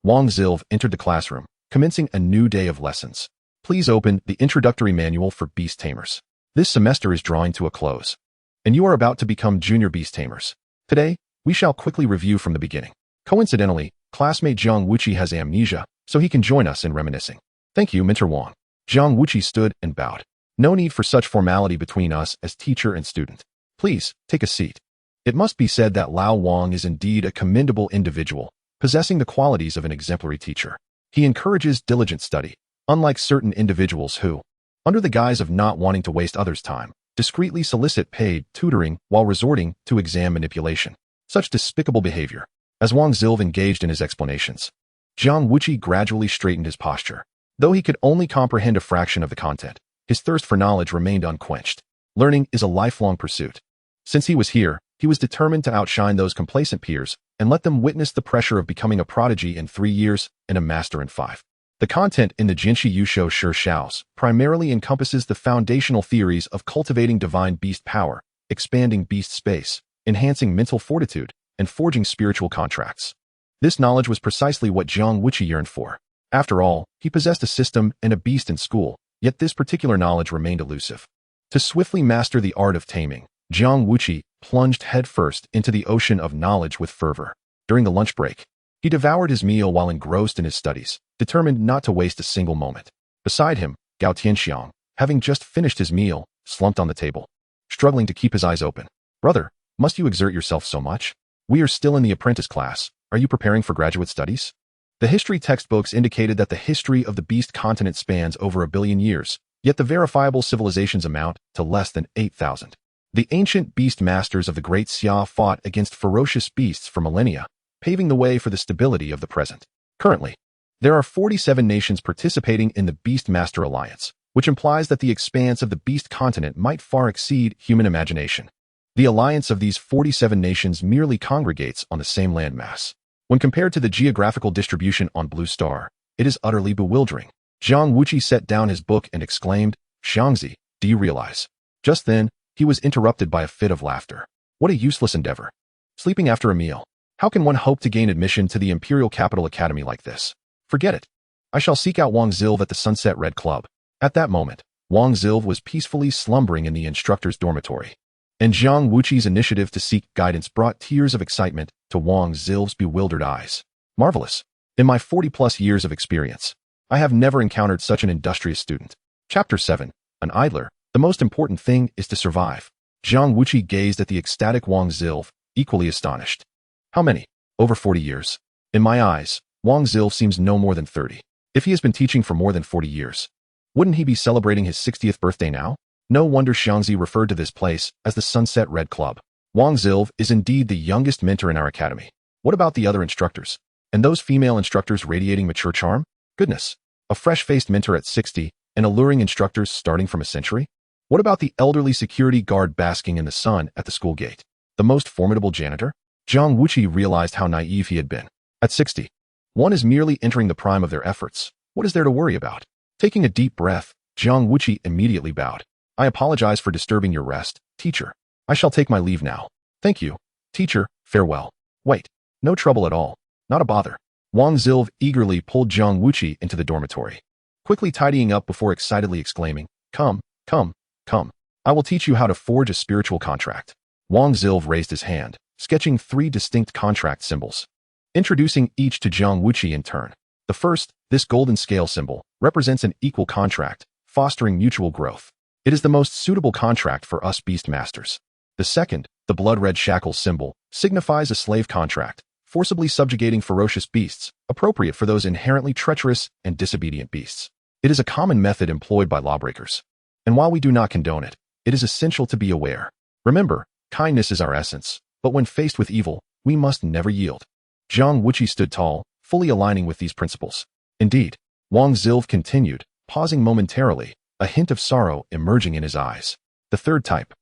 Speaker 1: Wang Zilv entered the classroom, commencing a new day of lessons. Please open the introductory manual for beast tamers. This semester is drawing to a close, and you are about to become junior beast tamers. Today, we shall quickly review from the beginning. Coincidentally, classmate Jiang Wuqi has amnesia, so he can join us in reminiscing. Thank you, Mentor Wang. Jiang Wuqi stood and bowed. No need for such formality between us as teacher and student. Please, take a seat. It must be said that Lao Wang is indeed a commendable individual, possessing the qualities of an exemplary teacher. He encourages diligent study, unlike certain individuals who, under the guise of not wanting to waste others' time, discreetly solicit paid tutoring while resorting to exam manipulation. Such despicable behavior. As Wang Zilv engaged in his explanations, Jiang Wuqi gradually straightened his posture. Though he could only comprehend a fraction of the content, his thirst for knowledge remained unquenched. Learning is a lifelong pursuit. Since he was here, he was determined to outshine those complacent peers and let them witness the pressure of becoming a prodigy in 3 years and a master in 5. The content in the Jinshi Yusho Shi Shaos primarily encompasses the foundational theories of cultivating divine beast power, expanding beast space, enhancing mental fortitude, and forging spiritual contracts. This knowledge was precisely what Jiang Wuqi yearned for. After all, he possessed a system and a beast in school, yet this particular knowledge remained elusive. To swiftly master the art of taming, Jiang Wuqi plunged headfirst into the ocean of knowledge with fervor. During the lunch break, he devoured his meal while engrossed in his studies, determined not to waste a single moment. Beside him, Gao Tianxiang, having just finished his meal, slumped on the table, struggling to keep his eyes open. Brother, must you exert yourself so much? We are still in the apprentice class. Are you preparing for graduate studies? The history textbooks indicated that the history of the beast continent spans over 1 billion years, yet the verifiable civilizations amount to less than 8,000. The ancient beast masters of the Great Xia fought against ferocious beasts for millennia, paving the way for the stability of the present. Currently, there are 47 nations participating in the Beastmaster Alliance, which implies that the expanse of the beast continent might far exceed human imagination. The alliance of these 47 nations merely congregates on the same landmass. When compared to the geographical distribution on Blue Star, it is utterly bewildering. Jiang Wuqi set down his book and exclaimed, Xiangzi, Do you realize? Just then, he was interrupted by a fit of laughter. What a useless endeavor. Sleeping after a meal. How can one hope to gain admission to the Imperial Capital Academy like this? Forget it. I shall seek out Wang Zilv at the Sunset Red Club. At that moment, Wang Zilv was peacefully slumbering in the instructor's dormitory. And Jiang Wuqi's initiative to seek guidance brought tears of excitement to Wang Zilv's bewildered eyes. Marvelous. In my 40-plus years of experience, I have never encountered such an industrious student. Chapter 7. An idler. The most important thing is to survive. Jiang Wuqi gazed at the ecstatic Wang Zilv, equally astonished. How many? Over 40 years. In my eyes, Wang Zilv seems no more than 30. If he has been teaching for more than 40 years, wouldn't he be celebrating his 60th birthday now? No wonder Xiangzi referred to this place as the Sunset Red Club. Wang Zilv is indeed the youngest mentor in our academy. What about the other instructors? And those female instructors radiating mature charm? Goodness. A fresh-faced mentor at 60 and alluring instructors starting from a century? What about the elderly security guard basking in the sun at the school gate? The most formidable janitor? Jiang Wuqi realized how naive he had been. At 60, one is merely entering the prime of their efforts. What is there to worry about? Taking a deep breath, Jiang Wuqi immediately bowed. I apologize for disturbing your rest, teacher. I shall take my leave now. Thank you, teacher, farewell. Wait, no trouble at all. Not a bother. Wang Zilv eagerly pulled Jiang Wuqi into the dormitory, quickly tidying up before excitedly exclaiming, Come, come, come. I will teach you how to forge a spiritual contract. Wang Zilv raised his hand, sketching 3 distinct contract symbols, introducing each to Jiang Wuqi in turn. The first, this golden scale symbol, represents an equal contract, fostering mutual growth. It is the most suitable contract for us Beastmasters. The second, the blood-red shackle symbol, signifies a slave contract, forcibly subjugating ferocious beasts, appropriate for those inherently treacherous and disobedient beasts. It is a common method employed by lawbreakers. And while we do not condone it, it is essential to be aware. Remember, kindness is our essence, but when faced with evil, we must never yield. Jiang Wuqi stood tall, fully aligning with these principles. Indeed, Wang Zilv continued, pausing momentarily, a hint of sorrow emerging in his eyes. The third type.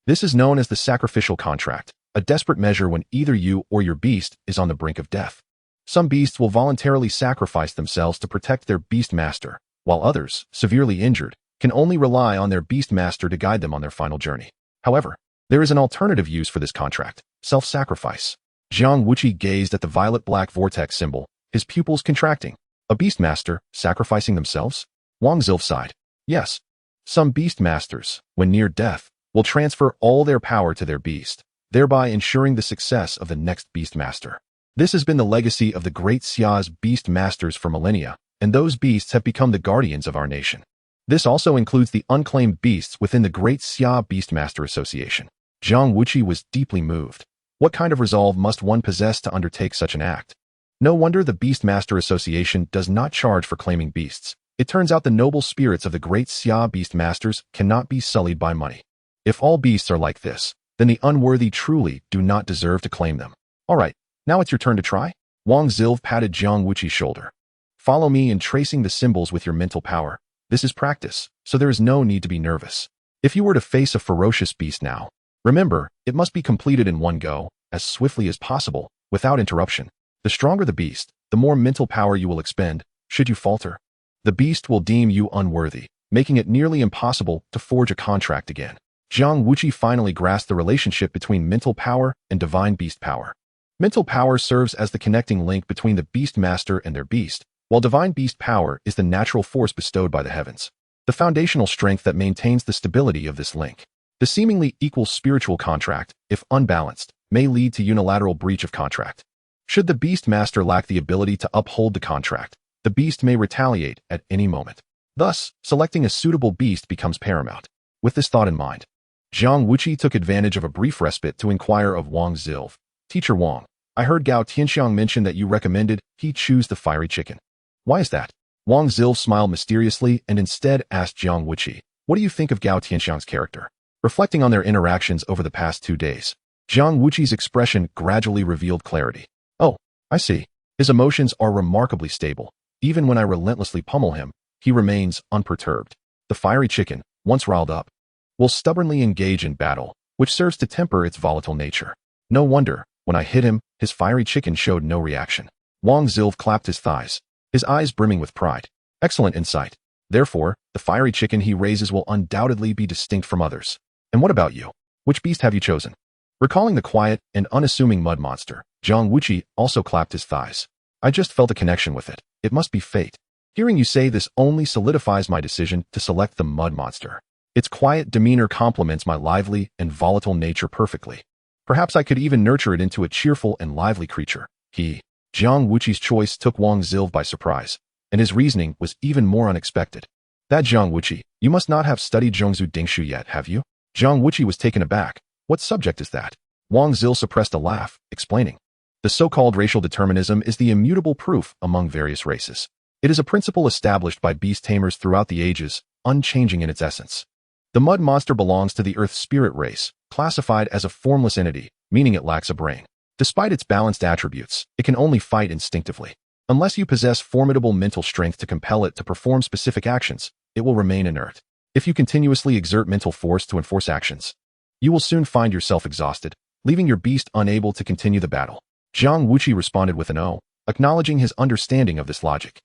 Speaker 1: This is known as the sacrificial contract, a desperate measure when either you or your beast is on the brink of death. Some beasts will voluntarily sacrifice themselves to protect their beast master, while others, severely injured, can only rely on their beast master to guide them on their final journey. However, there is an alternative use for this contract, self-sacrifice. Jiang Wuqi gazed at the violet-black vortex symbol, his pupils contracting. A beastmaster sacrificing themselves? Wang Zilv sighed. Yes. Some beastmasters, when near death, will transfer all their power to their beast, thereby ensuring the success of the next beastmaster. This has been the legacy of the great Xia's beastmasters for millennia, and those beasts have become the guardians of our nation. This also includes the unclaimed beasts within the Great Xia Beastmaster Association. Jiang Wuqi was deeply moved. What kind of resolve must one possess to undertake such an act? No wonder the Beastmaster Association does not charge for claiming beasts. It turns out the noble spirits of the Great Xia Beastmasters cannot be sullied by money. If all beasts are like this, then the unworthy truly do not deserve to claim them. All right, now it's your turn to try. Wang Zilv patted Jiang Wuqi's shoulder. Follow me in tracing the symbols with your mental power. This is practice, so there is no need to be nervous. If you were to face a ferocious beast now, remember, it must be completed in one go, as swiftly as possible, without interruption. The stronger the beast, the more mental power you will expend. Should you falter, the beast will deem you unworthy, making it nearly impossible to forge a contract again. Jiang Wuqi finally grasped the relationship between mental power and divine beast power. Mental power serves as the connecting link between the beast master and their beast, while divine beast power is the natural force bestowed by the heavens, the foundational strength that maintains the stability of this link. The seemingly equal spiritual contract, if unbalanced, may lead to unilateral breach of contract. Should the beast master lack the ability to uphold the contract, the beast may retaliate at any moment. Thus, selecting a suitable beast becomes paramount. With this thought in mind, Jiang Wuqi took advantage of a brief respite to inquire of Wang Zilv. Teacher Wang, I heard Gao Tianxiang mention that you recommended he choose the fiery chicken. Why is that? Wang Zilv smiled mysteriously and instead asked Jiang Wuqi, what do you think of Gao Tianxiang's character? Reflecting on their interactions over the past 2 days, Jiang Wuqi's expression gradually revealed clarity. Oh, I see. His emotions are remarkably stable. Even when I relentlessly pummel him, he remains unperturbed. The fiery chicken, once riled up, will stubbornly engage in battle, which serves to temper its volatile nature. No wonder, when I hit him, his fiery chicken showed no reaction. Wang Zilv clapped his thighs, his eyes brimming with pride. Excellent insight. Therefore, the fiery chicken he raises will undoubtedly be distinct from others. And what about you? Which beast have you chosen? Recalling the quiet and unassuming mud monster, Jiang Wuqi also clapped his thighs. I just felt a connection with it. It must be fate. Hearing you say this only solidifies my decision to select the mud monster. Its quiet demeanor complements my lively and volatile nature perfectly. Perhaps I could even nurture it into a cheerful and lively creature. Jiang Wuqi's choice took Wang Zil by surprise, and his reasoning was even more unexpected. That Jiang Wuqi, you must not have studied Zhongzhu Dingshu yet, have you? Jiang Wuqi was taken aback. What subject is that? Wang Zil suppressed a laugh, explaining. The so-called racial determinism is the immutable proof among various races. It is a principle established by beast tamers throughout the ages, unchanging in its essence. The mud monster belongs to the earth spirit race, classified as a formless entity, meaning it lacks a brain. Despite its balanced attributes, it can only fight instinctively. Unless you possess formidable mental strength to compel it to perform specific actions, it will remain inert. If you continuously exert mental force to enforce actions, you will soon find yourself exhausted, leaving your beast unable to continue the battle. Jiang Wuqi responded with an "oh," acknowledging his understanding of this logic.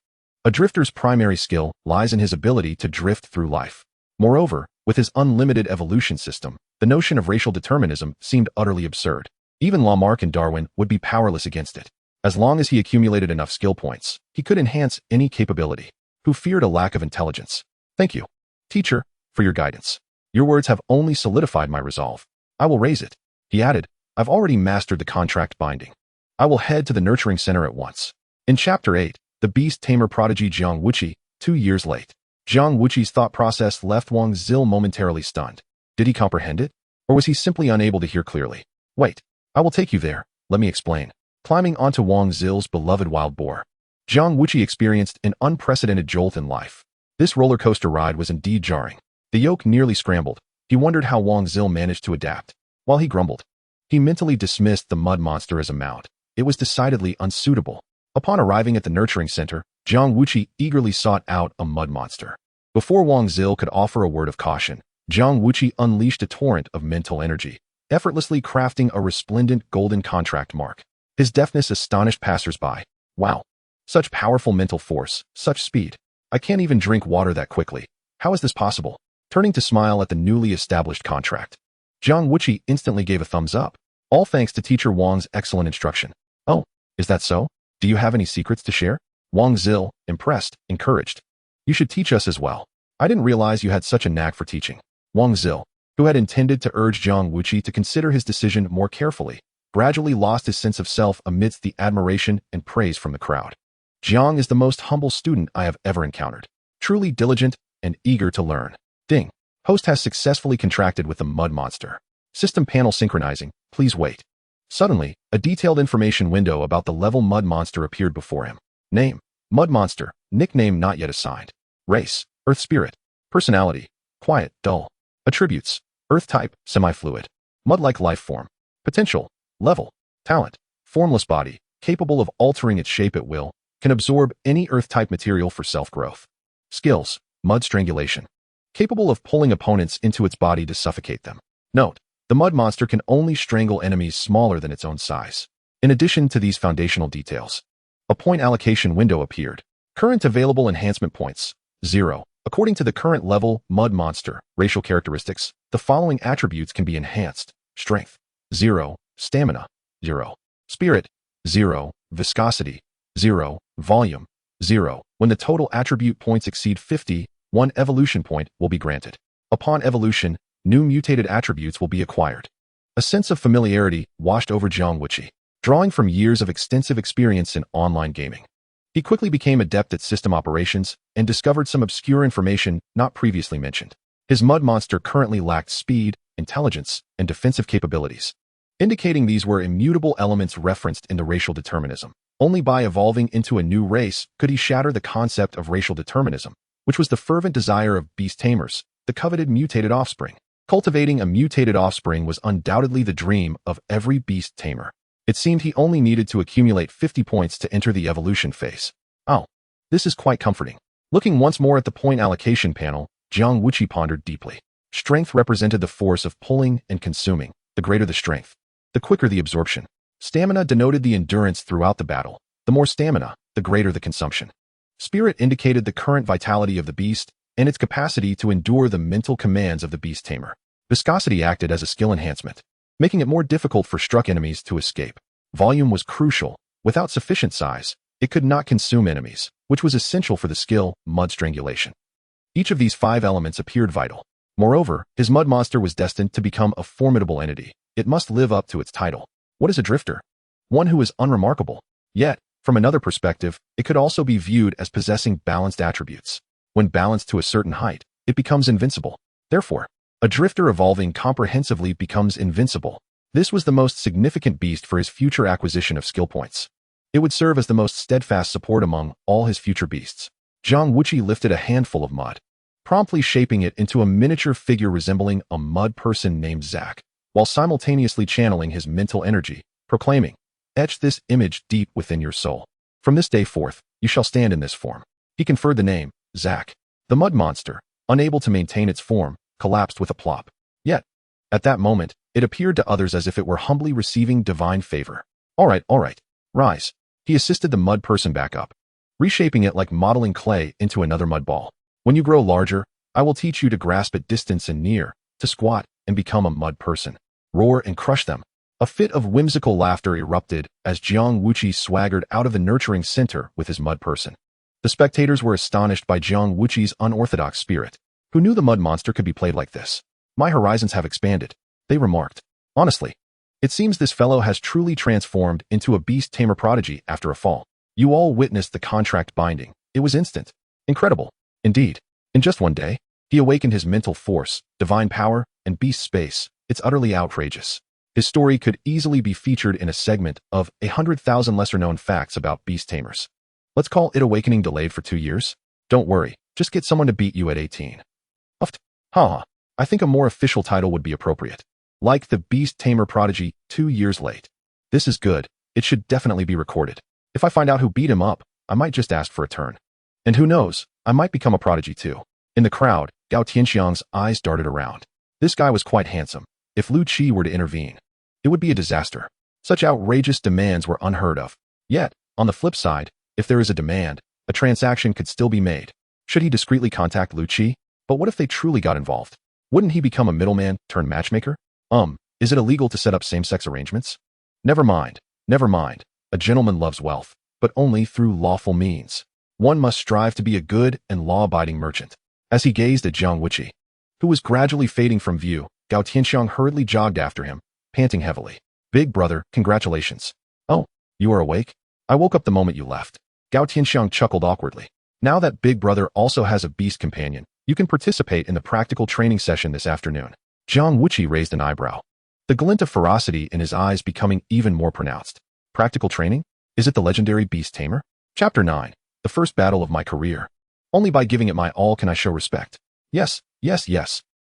Speaker 1: A drifter's primary skill lies in his ability to drift through life. Moreover, with his unlimited evolution system, the notion of racial determinism seemed utterly absurd. Even Lamarck and Darwin would be powerless against it. As long as he accumulated enough skill points, he could enhance any capability. Who feared a lack of intelligence? Thank you, teacher, for your guidance. Your words have only solidified my resolve. I will raise it. He added, I've already mastered the contract binding. I will head to the nurturing center at once. In Chapter 8, the beast tamer prodigy Jiang Wuqi, 2 years late. Jiang Wuqi's thought process left Wang Zil momentarily stunned. Did he comprehend it? Or was he simply unable to hear clearly? Wait, I will take you there. Let me explain. Climbing onto Wang Zil's beloved wild boar, Jiang Wuqi experienced an unprecedented jolt in life. This roller coaster ride was indeed jarring. The yoke nearly scrambled. He wondered how Wang Zil managed to adapt. While he grumbled, he mentally dismissed the mud monster as a mount. It was decidedly unsuitable. Upon arriving at the nurturing center, Jiang Wuqi eagerly sought out a mud monster. Before Wang Zil could offer a word of caution, Jiang Wuqi unleashed a torrent of mental energy, effortlessly crafting a resplendent golden contract mark. His deftness astonished passers-by. Wow! Such powerful mental force, such speed. I can't even drink water that quickly. How is this possible? Turning to smile at the newly established contract, Jiang Wuqi instantly gave a thumbs up, all thanks to teacher Wang's excellent instruction. Oh, is that so? Do you have any secrets to share? Wang Zil, impressed, encouraged. You should teach us as well. I didn't realize you had such a knack for teaching. Wang Zil, who had intended to urge Jiang Wuqi to consider his decision more carefully, gradually lost his sense of self amidst the admiration and praise from the crowd. Jiang is the most humble student I have ever encountered. Truly diligent and eager to learn. Ding. Host has successfully contracted with the mud monster. System panel synchronizing. Please wait. Suddenly, a detailed information window about the level mud monster appeared before him. Name: Mud Monster. Nickname not yet assigned. Race: Earth Spirit. Personality: quiet, dull. Attributes: Earth type, semi-fluid. Mud-like life form. Potential: level. Talent: formless body, capable of altering its shape at will, can absorb any Earth-type material for self-growth. Skills: Mud Strangulation. Capable of pulling opponents into its body to suffocate them. Note: the mud monster can only strangle enemies smaller than its own size. In addition to these foundational details, a point allocation window appeared. Current available enhancement points: 0. According to the current level mud monster racial characteristics, the following attributes can be enhanced: strength, 0, stamina, 0, spirit, 0, viscosity, 0, volume, 0. When the total attribute points exceed 50, 1 evolution point will be granted. Upon evolution, new mutated attributes will be acquired. A sense of familiarity washed over Jiang Wuqi, drawing from years of extensive experience in online gaming. He quickly became adept at system operations and discovered some obscure information not previously mentioned. His mud monster currently lacked speed, intelligence, and defensive capabilities, indicating these were immutable elements referenced in the racial determinism. Only by evolving into a new race could he shatter the concept of racial determinism, which was the fervent desire of beast tamers, the coveted mutated offspring. Cultivating a mutated offspring was undoubtedly the dream of every beast tamer. It seemed he only needed to accumulate 50 points to enter the evolution phase. Oh, this is quite comforting. Looking once more at the point allocation panel, Jiang Wuqi pondered deeply. Strength represented the force of pulling and consuming. The greater the strength, the quicker the absorption. Stamina denoted the endurance throughout the battle. The more stamina, the greater the consumption. Spirit indicated the current vitality of the beast, and its capacity to endure the mental commands of the beast tamer. Viscosity acted as a skill enhancement, making it more difficult for struck enemies to escape. Volume was crucial. Without sufficient size, it could not consume enemies, which was essential for the skill Mud Strangulation. Each of these 5 elements appeared vital. Moreover, his mud monster was destined to become a formidable entity. It must live up to its title. What is a drifter? One who is unremarkable. Yet, from another perspective, it could also be viewed as possessing balanced attributes. When balanced to a certain height, it becomes invincible. Therefore, a drifter evolving comprehensively becomes invincible. This was the most significant beast for his future acquisition of skill points. It would serve as the most steadfast support among all his future beasts. Jiang Wuqi lifted a handful of mud, promptly shaping it into a miniature figure resembling a mud person named Zack, while simultaneously channeling his mental energy, proclaiming, "Etch this image deep within your soul. From this day forth, you shall stand in this form." He conferred the name, Zack. The mud monster, unable to maintain its form, collapsed with a plop. Yet, at that moment, it appeared to others as if it were humbly receiving divine favor. All right, rise." He assisted the mud person back up, reshaping it like modeling clay into another mud ball. "When you grow larger, I will teach you to grasp at distance and near, to squat and become a mud person. Roar and crush them." A fit of whimsical laughter erupted as Jiang Wuqi swaggered out of the nurturing center with his mud person. The spectators were astonished by Jiang Wuqi's unorthodox spirit. Who knew the mud monster could be played like this? "My horizons have expanded," they remarked. "Honestly, it seems this fellow has truly transformed into a beast tamer prodigy after a fall." You all witnessed the contract binding. It was instant. Incredible. Indeed. In just one day, he awakened his mental force, divine power, and beast space. It's utterly outrageous. His story could easily be featured in a segment of 100,000 lesser-known facts about beast tamers. Let's call it Awakening delayed for 2 years. Don't worry, just get someone to beat you at 18. Uft. I think a more official title would be appropriate. Like the Beast Tamer Prodigy, 2 years late. This is good. It should definitely be recorded. If I find out who beat him up, I might just ask for a turn. And who knows, I might become a prodigy too. In the crowd, Gao Tianxiang's eyes darted around. This guy was quite handsome. If Lu Qi were to intervene, it would be a disaster. Such outrageous demands were unheard of. Yet, on the flip side, if there is a demand, a transaction could still be made. Should he discreetly contact Lu Qi? But what if they truly got involved? Wouldn't he become a middleman turned matchmaker? Is it illegal to set up same-sex arrangements? Never mind. A gentleman loves wealth, but only through lawful means. One must strive to be a good and law-abiding merchant. As he gazed at Jiang Wuqi, who was gradually fading from view, Gao Tianxiang hurriedly jogged after him, panting heavily. "Big brother, congratulations." "Oh, you are awake? I woke up the moment you left." Gao Tianxiang chuckled awkwardly. "Now that Big Brother also has a beast companion, you can participate in the practical training session this afternoon." Jiang Wuqi raised an eyebrow, the glint of ferocity in his eyes becoming even more pronounced. "Practical training? Is it the legendary Beast Tamer?" Chapter 9. The first battle of my career. Only by giving it my all can I show respect. Yes.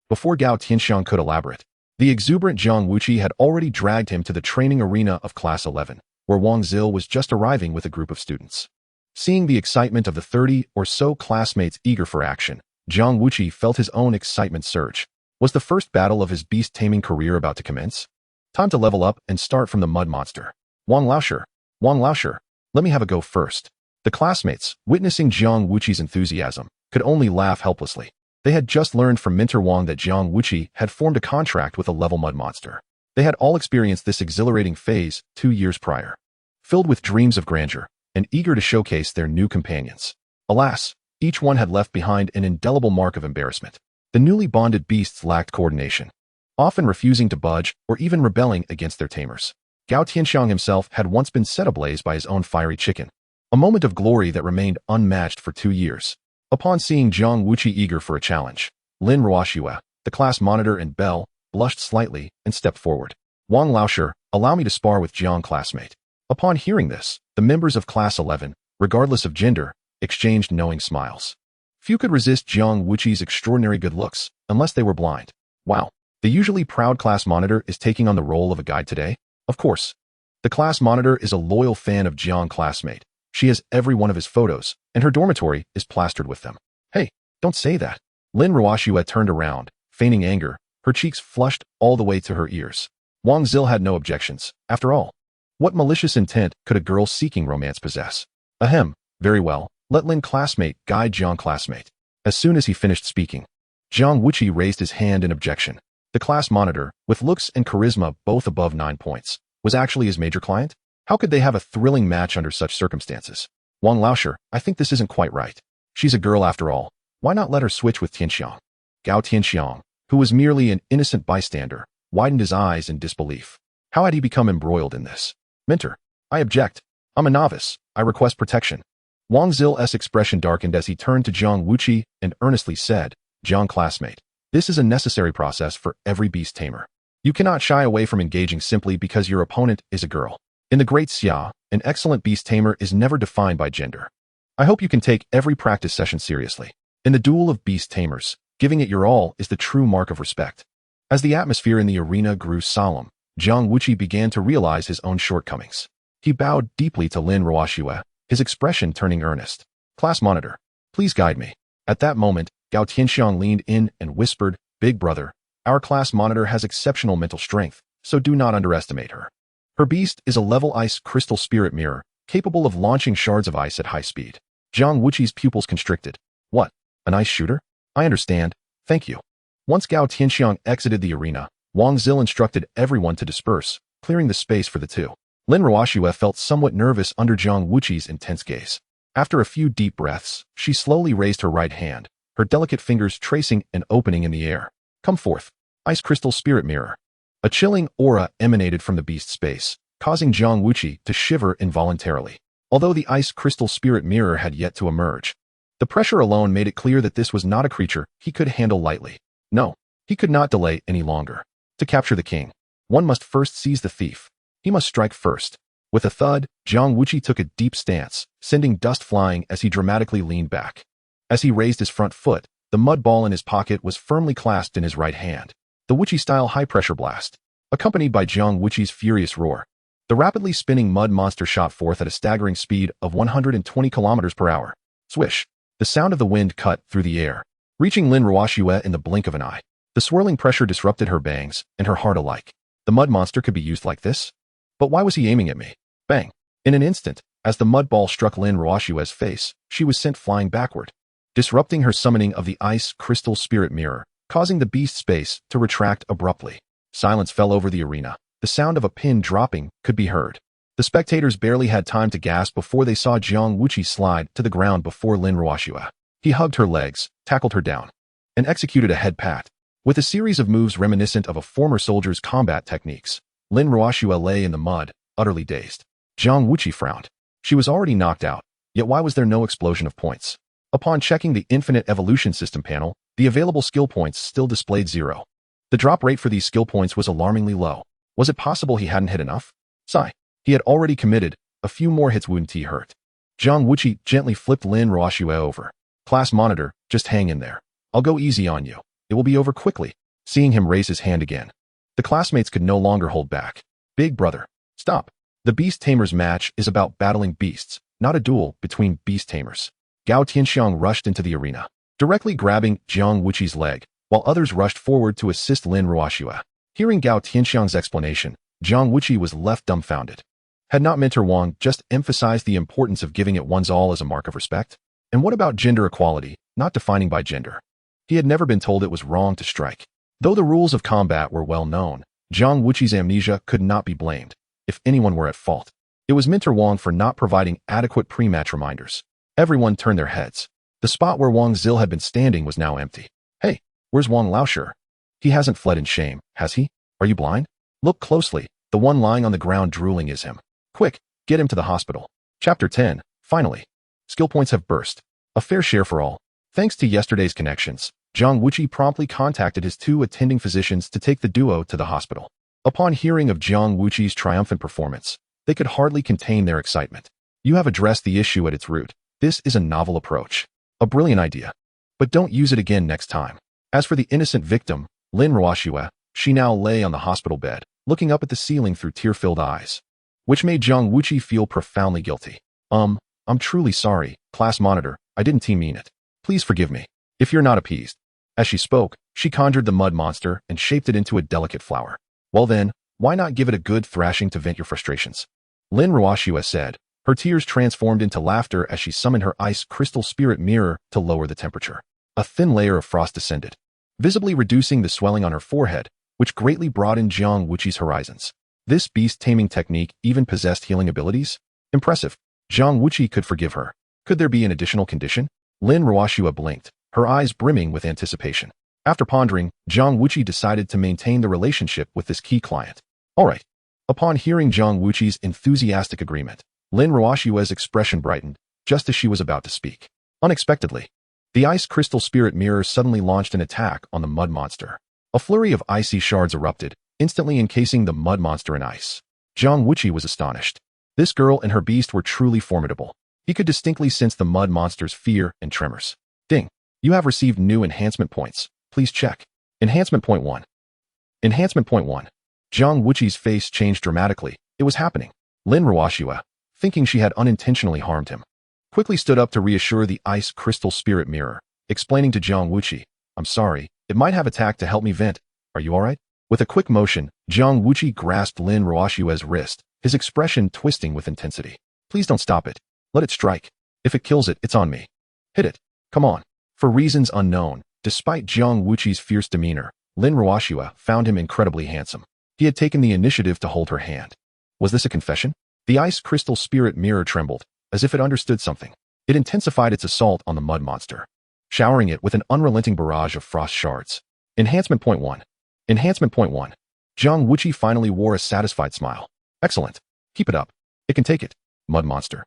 Speaker 1: Before Gao Tianxiang could elaborate, the exuberant Jiang Wuqi had already dragged him to the training arena of Class 11, where Wang Zil was just arriving with a group of students. Seeing the excitement of the 30 or so classmates eager for action, Jiang Wuqi felt his own excitement surge. Was the first battle of his beast-taming career about to commence? Time to level up and start from the mud monster. Wang Laosher, let me have a go first." The classmates, witnessing Jiang Wuqi's enthusiasm, could only laugh helplessly. They had just learned from Mentor Wang that Jiang Wuqi had formed a contract with a level mud monster. They had all experienced this exhilarating phase 2 years prior. Filled with dreams of grandeur, and eager to showcase their new companions. Alas, each one had left behind an indelible mark of embarrassment. The newly bonded beasts lacked coordination, often refusing to budge or even rebelling against their tamers. Gao Tianxiang himself had once been set ablaze by his own fiery chicken, a moment of glory that remained unmatched for 2 years. Upon seeing Jiang Wuqi eager for a challenge, Lin Ruoxue, the class monitor and Bell, blushed slightly and stepped forward. "Wang Laosher, allow me to spar with Jiang classmate." Upon hearing this, the members of Class 11, regardless of gender, exchanged knowing smiles. Few could resist Jiang Wuqi's extraordinary good looks, unless they were blind. Wow, the usually proud class monitor is taking on the role of a guide today? Of course. The class monitor is a loyal fan of Jiang classmate. She has every one of his photos, and her dormitory is plastered with them. "Hey, don't say that." Lin Ruoxue turned around, feigning anger, her cheeks flushed all the way to her ears. Wang Zil had no objections. After all, what malicious intent could a girl seeking romance possess? Ahem, very well, let Lin classmate guide Jiang classmate. As soon as he finished speaking, Jiang Wuqi raised his hand in objection. The class monitor, with looks and charisma both above 9 points, was actually his major client? How could they have a thrilling match under such circumstances? Wang Laosher, I think this isn't quite right. She's a girl after all. Why not let her switch with Tianxiang? Gao Tianxiang, who was merely an innocent bystander, widened his eyes in disbelief. How had he become embroiled in this? Mentor, I object. I'm a novice. I request protection. Wang Zil's expression darkened as he turned to Jiang Wuqi and earnestly said, Jiang classmate, this is a necessary process for every beast tamer. You cannot shy away from engaging simply because your opponent is a girl. In the Great Xia, an excellent beast tamer is never defined by gender. I hope you can take every practice session seriously. In the duel of beast tamers, giving it your all is the true mark of respect. As the atmosphere in the arena grew solemn, Jiang Wuqi began to realize his own shortcomings. He bowed deeply to Lin Ruoxue, his expression turning earnest. Class monitor, please guide me. At that moment, Gao Tianxiang leaned in and whispered, Big brother, our class monitor has exceptional mental strength, so do not underestimate her. Her beast is a level ice crystal spirit mirror, capable of launching shards of ice at high speed. Jiang Wuqi's pupils constricted. What? An ice shooter? I understand. Thank you. Once Gao Tianxiang exited the arena, Wang Zil instructed everyone to disperse, clearing the space for the two. Lin Ruoxue felt somewhat nervous under Jiang Wuqi's intense gaze. After a few deep breaths, she slowly raised her right hand, her delicate fingers tracing an opening in the air. Come forth. Ice crystal spirit mirror. A chilling aura emanated from the beast space, causing Jiang Wuqi to shiver involuntarily. Although the ice crystal spirit mirror had yet to emerge, the pressure alone made it clear that this was not a creature he could handle lightly. No, he could not delay any longer. To capture the king, one must first seize the thief. He must strike first. With a thud, Jiang Wuqi took a deep stance, sending dust flying as he dramatically leaned back. As he raised his front foot, the mud ball in his pocket was firmly clasped in his right hand. The Wuqi-style high-pressure blast, accompanied by Jiang Wuqi's furious roar. The rapidly spinning mud monster shot forth at a staggering speed of 120 kilometers per hour. Swish! The sound of the wind cut through the air, reaching Lin Ruoxue in the blink of an eye. The swirling pressure disrupted her bangs and her heart alike. The mud monster could be used like this? But why was he aiming at me? Bang! In an instant, as the mud ball struck Lin Ruoxue's face, she was sent flying backward, disrupting her summoning of the ice crystal spirit mirror, causing the beast space to retract abruptly. Silence fell over the arena. The sound of a pin dropping could be heard. The spectators barely had time to gasp before they saw Jiang Wuqi slide to the ground before Lin Ruoxue. He hugged her legs, tackled her down, and executed a head pat. With a series of moves reminiscent of a former soldier's combat techniques, Lin Ruoxue lay in the mud, utterly dazed. Jiang Wuqi frowned. She was already knocked out, yet why was there no explosion of points? Upon checking the Infinite Evolution System panel, the available skill points still displayed 0. The drop rate for these skill points was alarmingly low. Was it possible he hadn't hit enough? Sigh. He had already committed. A few more hits wouldn't hurt. Jiang Wuqi gently flipped Lin Ruoxue over. Class monitor, just hang in there. I'll go easy on you. It will be over quickly. Seeing him raise his hand again, the classmates could no longer hold back. Big brother, stop. The Beast Tamers match is about battling beasts, not a duel between beast tamers. Gao Tianxiang rushed into the arena, directly grabbing Jiang Wuqi's leg, while others rushed forward to assist Lin Ruoxue. Hearing Gao Tianxiang's explanation, Jiang Wuqi was left dumbfounded. Had not Mentor Wang just emphasized the importance of giving it one's all as a mark of respect? And what about gender equality, not defining by gender? He had never been told it was wrong to strike. Though the rules of combat were well known, Jiang Wuqi's amnesia could not be blamed. If anyone were at fault, it was Mentor Wang for not providing adequate pre-match reminders. Everyone turned their heads. The spot where Wang Zil had been standing was now empty. Hey, where's Wang Laosher? He hasn't fled in shame, has he? Are you blind? Look closely. The one lying on the ground drooling is him. Quick, get him to the hospital. Chapter 10. Finally. Skill points have burst. A fair share for all. Thanks to yesterday's connections, Jiang Wuqi promptly contacted his 2 attending physicians to take the duo to the hospital. Upon hearing of Jiang Wuqi's triumphant performance, they could hardly contain their excitement. You have addressed the issue at its root. This is a novel approach. A brilliant idea. But don't use it again next time. As for the innocent victim, Lin Ruoxue, she now lay on the hospital bed, looking up at the ceiling through tear-filled eyes, which made Jiang Wuqi feel profoundly guilty. I'm truly sorry, class monitor, I didn't mean it. Please forgive me, if you're not appeased. As she spoke, she conjured the mud monster and shaped it into a delicate flower. Well then, why not give it a good thrashing to vent your frustrations? Lin Ruoxue said, her tears transformed into laughter as she summoned her ice crystal spirit mirror to lower the temperature. A thin layer of frost descended, visibly reducing the swelling on her forehead, which greatly broadened Jiang Wuqi's horizons. This beast taming technique even possessed healing abilities? Impressive. Jiang Wuqi could forgive her. Could there be an additional condition? Lin Ruoxua blinked, her eyes brimming with anticipation. After pondering, Jiang Wuqi decided to maintain the relationship with this key client. All right. Upon hearing Jiang Wuqi's enthusiastic agreement, Lin Ruoxua's expression brightened, just as she was about to speak. Unexpectedly, the ice crystal spirit mirror suddenly launched an attack on the mud monster. A flurry of icy shards erupted, instantly encasing the mud monster in ice. Jiang Wuqi was astonished. This girl and her beast were truly formidable. He could distinctly sense the mud monster's fear and tremors. Ding. You have received new enhancement points. Please check. Enhancement point 1. Enhancement point 1. Jiang Wuqi's face changed dramatically. It was happening. Lin Ruoxua, thinking she had unintentionally harmed him, quickly stood up to reassure the ice crystal spirit mirror, explaining to Jiang Wuqi, I'm sorry, it might have attacked to help me vent. Are you alright? With a quick motion, Jiang Wuqi grasped Lin Ruoxua's wrist, his expression twisting with intensity. Please don't stop it. Let it strike. If it kills it, it's on me. Hit it. Come on. For reasons unknown, despite Jiang Wuqi's fierce demeanor, Lin Ruoxua found him incredibly handsome. He had taken the initiative to hold her hand. Was this a confession? The ice crystal spirit mirror trembled, as if it understood something. It intensified its assault on the mud monster, showering it with an unrelenting barrage of frost shards. Enhancement point 1. Enhancement point 1. Jiang Wuqi finally wore a satisfied smile. Excellent. Keep it up. It can take it. Mud monster.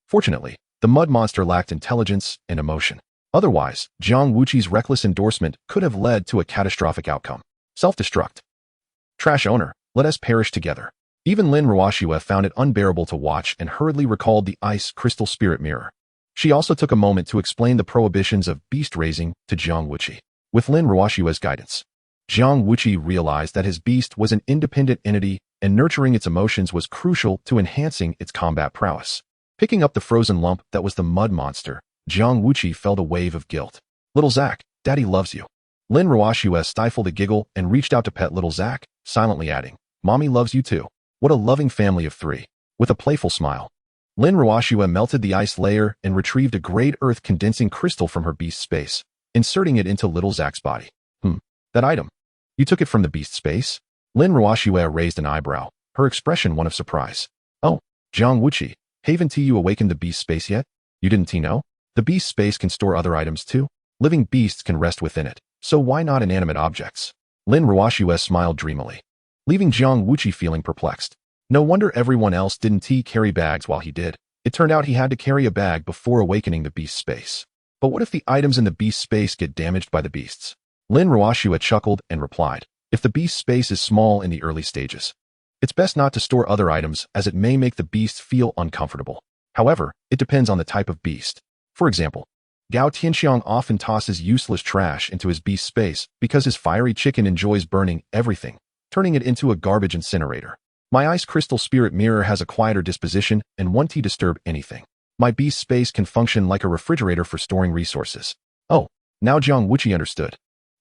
Speaker 1: Fortunately, the mud monster lacked intelligence and emotion. Otherwise, Jiang Wuqi's reckless endorsement could have led to a catastrophic outcome. Self-destruct. Trash owner, let us perish together. Even Lin Ruoxua found it unbearable to watch and hurriedly recalled the ice crystal spirit mirror. She also took a moment to explain the prohibitions of beast raising to Jiang Wuqi. With Lin Ruoxua's guidance, Jiang Wuqi realized that his beast was an independent entity and nurturing its emotions was crucial to enhancing its combat prowess. Picking up the frozen lump that was the mud monster, Jiang Wuqi felt a wave of guilt. Little Zack, Daddy loves you. Lin Ruoxua stifled a giggle and reached out to pet little Zack, silently adding, Mommy loves you too. What a loving family of 3. With a playful smile, Lin Ruoxua melted the ice layer and retrieved a great earth condensing crystal from her beast space, inserting it into little Zack's body. That item. You took it from the beast space? Lin Ruoxua raised an eyebrow, her expression one of surprise. Oh, Jiang Wuqi, haven't you awakened the beast space yet? You didn't know? The beast space can store other items too. Living beasts can rest within it, so why not inanimate objects? Lin Ruoxua smiled dreamily, leaving Jiang Wuqi feeling perplexed. No wonder everyone else didn't carry bags while he did. It turned out he had to carry a bag before awakening the beast space. But what if the items in the beast space get damaged by the beasts? Lin Ruoxua chuckled and replied, if the beast space is small in the early stages, it's best not to store other items as it may make the beast feel uncomfortable. However, it depends on the type of beast. For example, Gao Tianxiang often tosses useless trash into his beast space because his fiery chicken enjoys burning everything, turning it into a garbage incinerator. My ice crystal spirit mirror has a quieter disposition and won't disturb anything. My beast space can function like a refrigerator for storing resources. Oh, now Jiang Wuqi understood.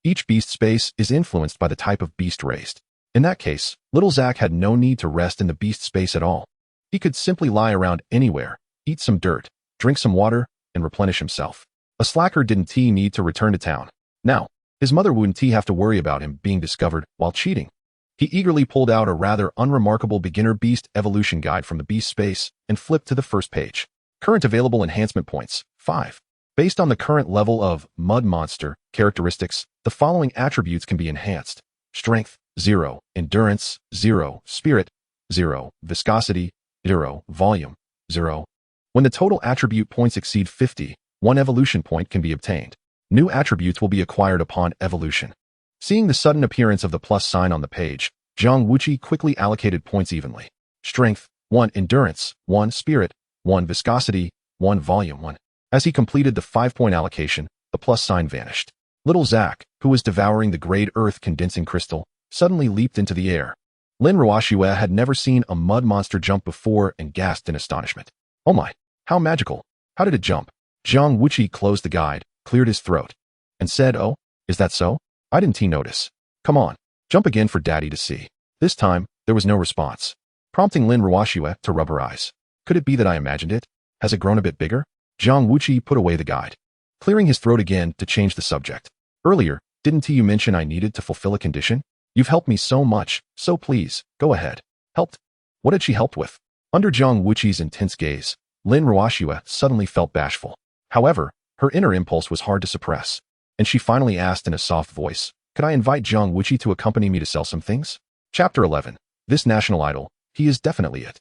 Speaker 1: Each beast space is influenced by the type of beast raised. In that case, little Zack had no need to rest in the beast space at all. He could simply lie around anywhere, eat some dirt, drink some water, and replenish himself. A slacker didn't need to return to town. Now, his mother wouldn't have to worry about him being discovered while cheating. He eagerly pulled out a rather unremarkable beginner beast evolution guide from the beast space and flipped to the first page. Current available enhancement points, 5. Based on the current level of mud monster characteristics, the following attributes can be enhanced. Strength, 0. Endurance, 0. Spirit, 0. Viscosity, 0. Volume, 0. When the total attribute points exceed 50, 1 evolution point can be obtained. New attributes will be acquired upon evolution. Seeing the sudden appearance of the plus sign on the page, Jiang Wuqi quickly allocated points evenly. Strength, 1. Endurance, 1. Spirit, 1. Viscosity, 1. Volume, 1. As he completed the 5-point allocation, the plus sign vanished. Little Zack, who was devouring the great earth condensing crystal, suddenly leaped into the air. Lin Ruoxua had never seen a mud monster jump before and gasped in astonishment. Oh my, how magical. How did it jump? Jiang Wuqi closed the guide, cleared his throat, and said, oh, is that so? I didn't notice. Come on, jump again for Daddy to see. This time, there was no response, prompting Lin Ruoxua to rub her eyes. Could it be that I imagined it? Has it grown a bit bigger? Jiang Wuqi put away the guide, clearing his throat again to change the subject. Earlier, didn't you mention I needed to fulfill a condition? You've helped me so much, so please, go ahead. Helped? What had she helped with? Under Jiang Wuqi's intense gaze, Lin Ruoxue suddenly felt bashful. However, her inner impulse was hard to suppress, and she finally asked in a soft voice, could I invite Jiang Wuqi to accompany me to sell some things? Chapter 11. This national idol, he is definitely it.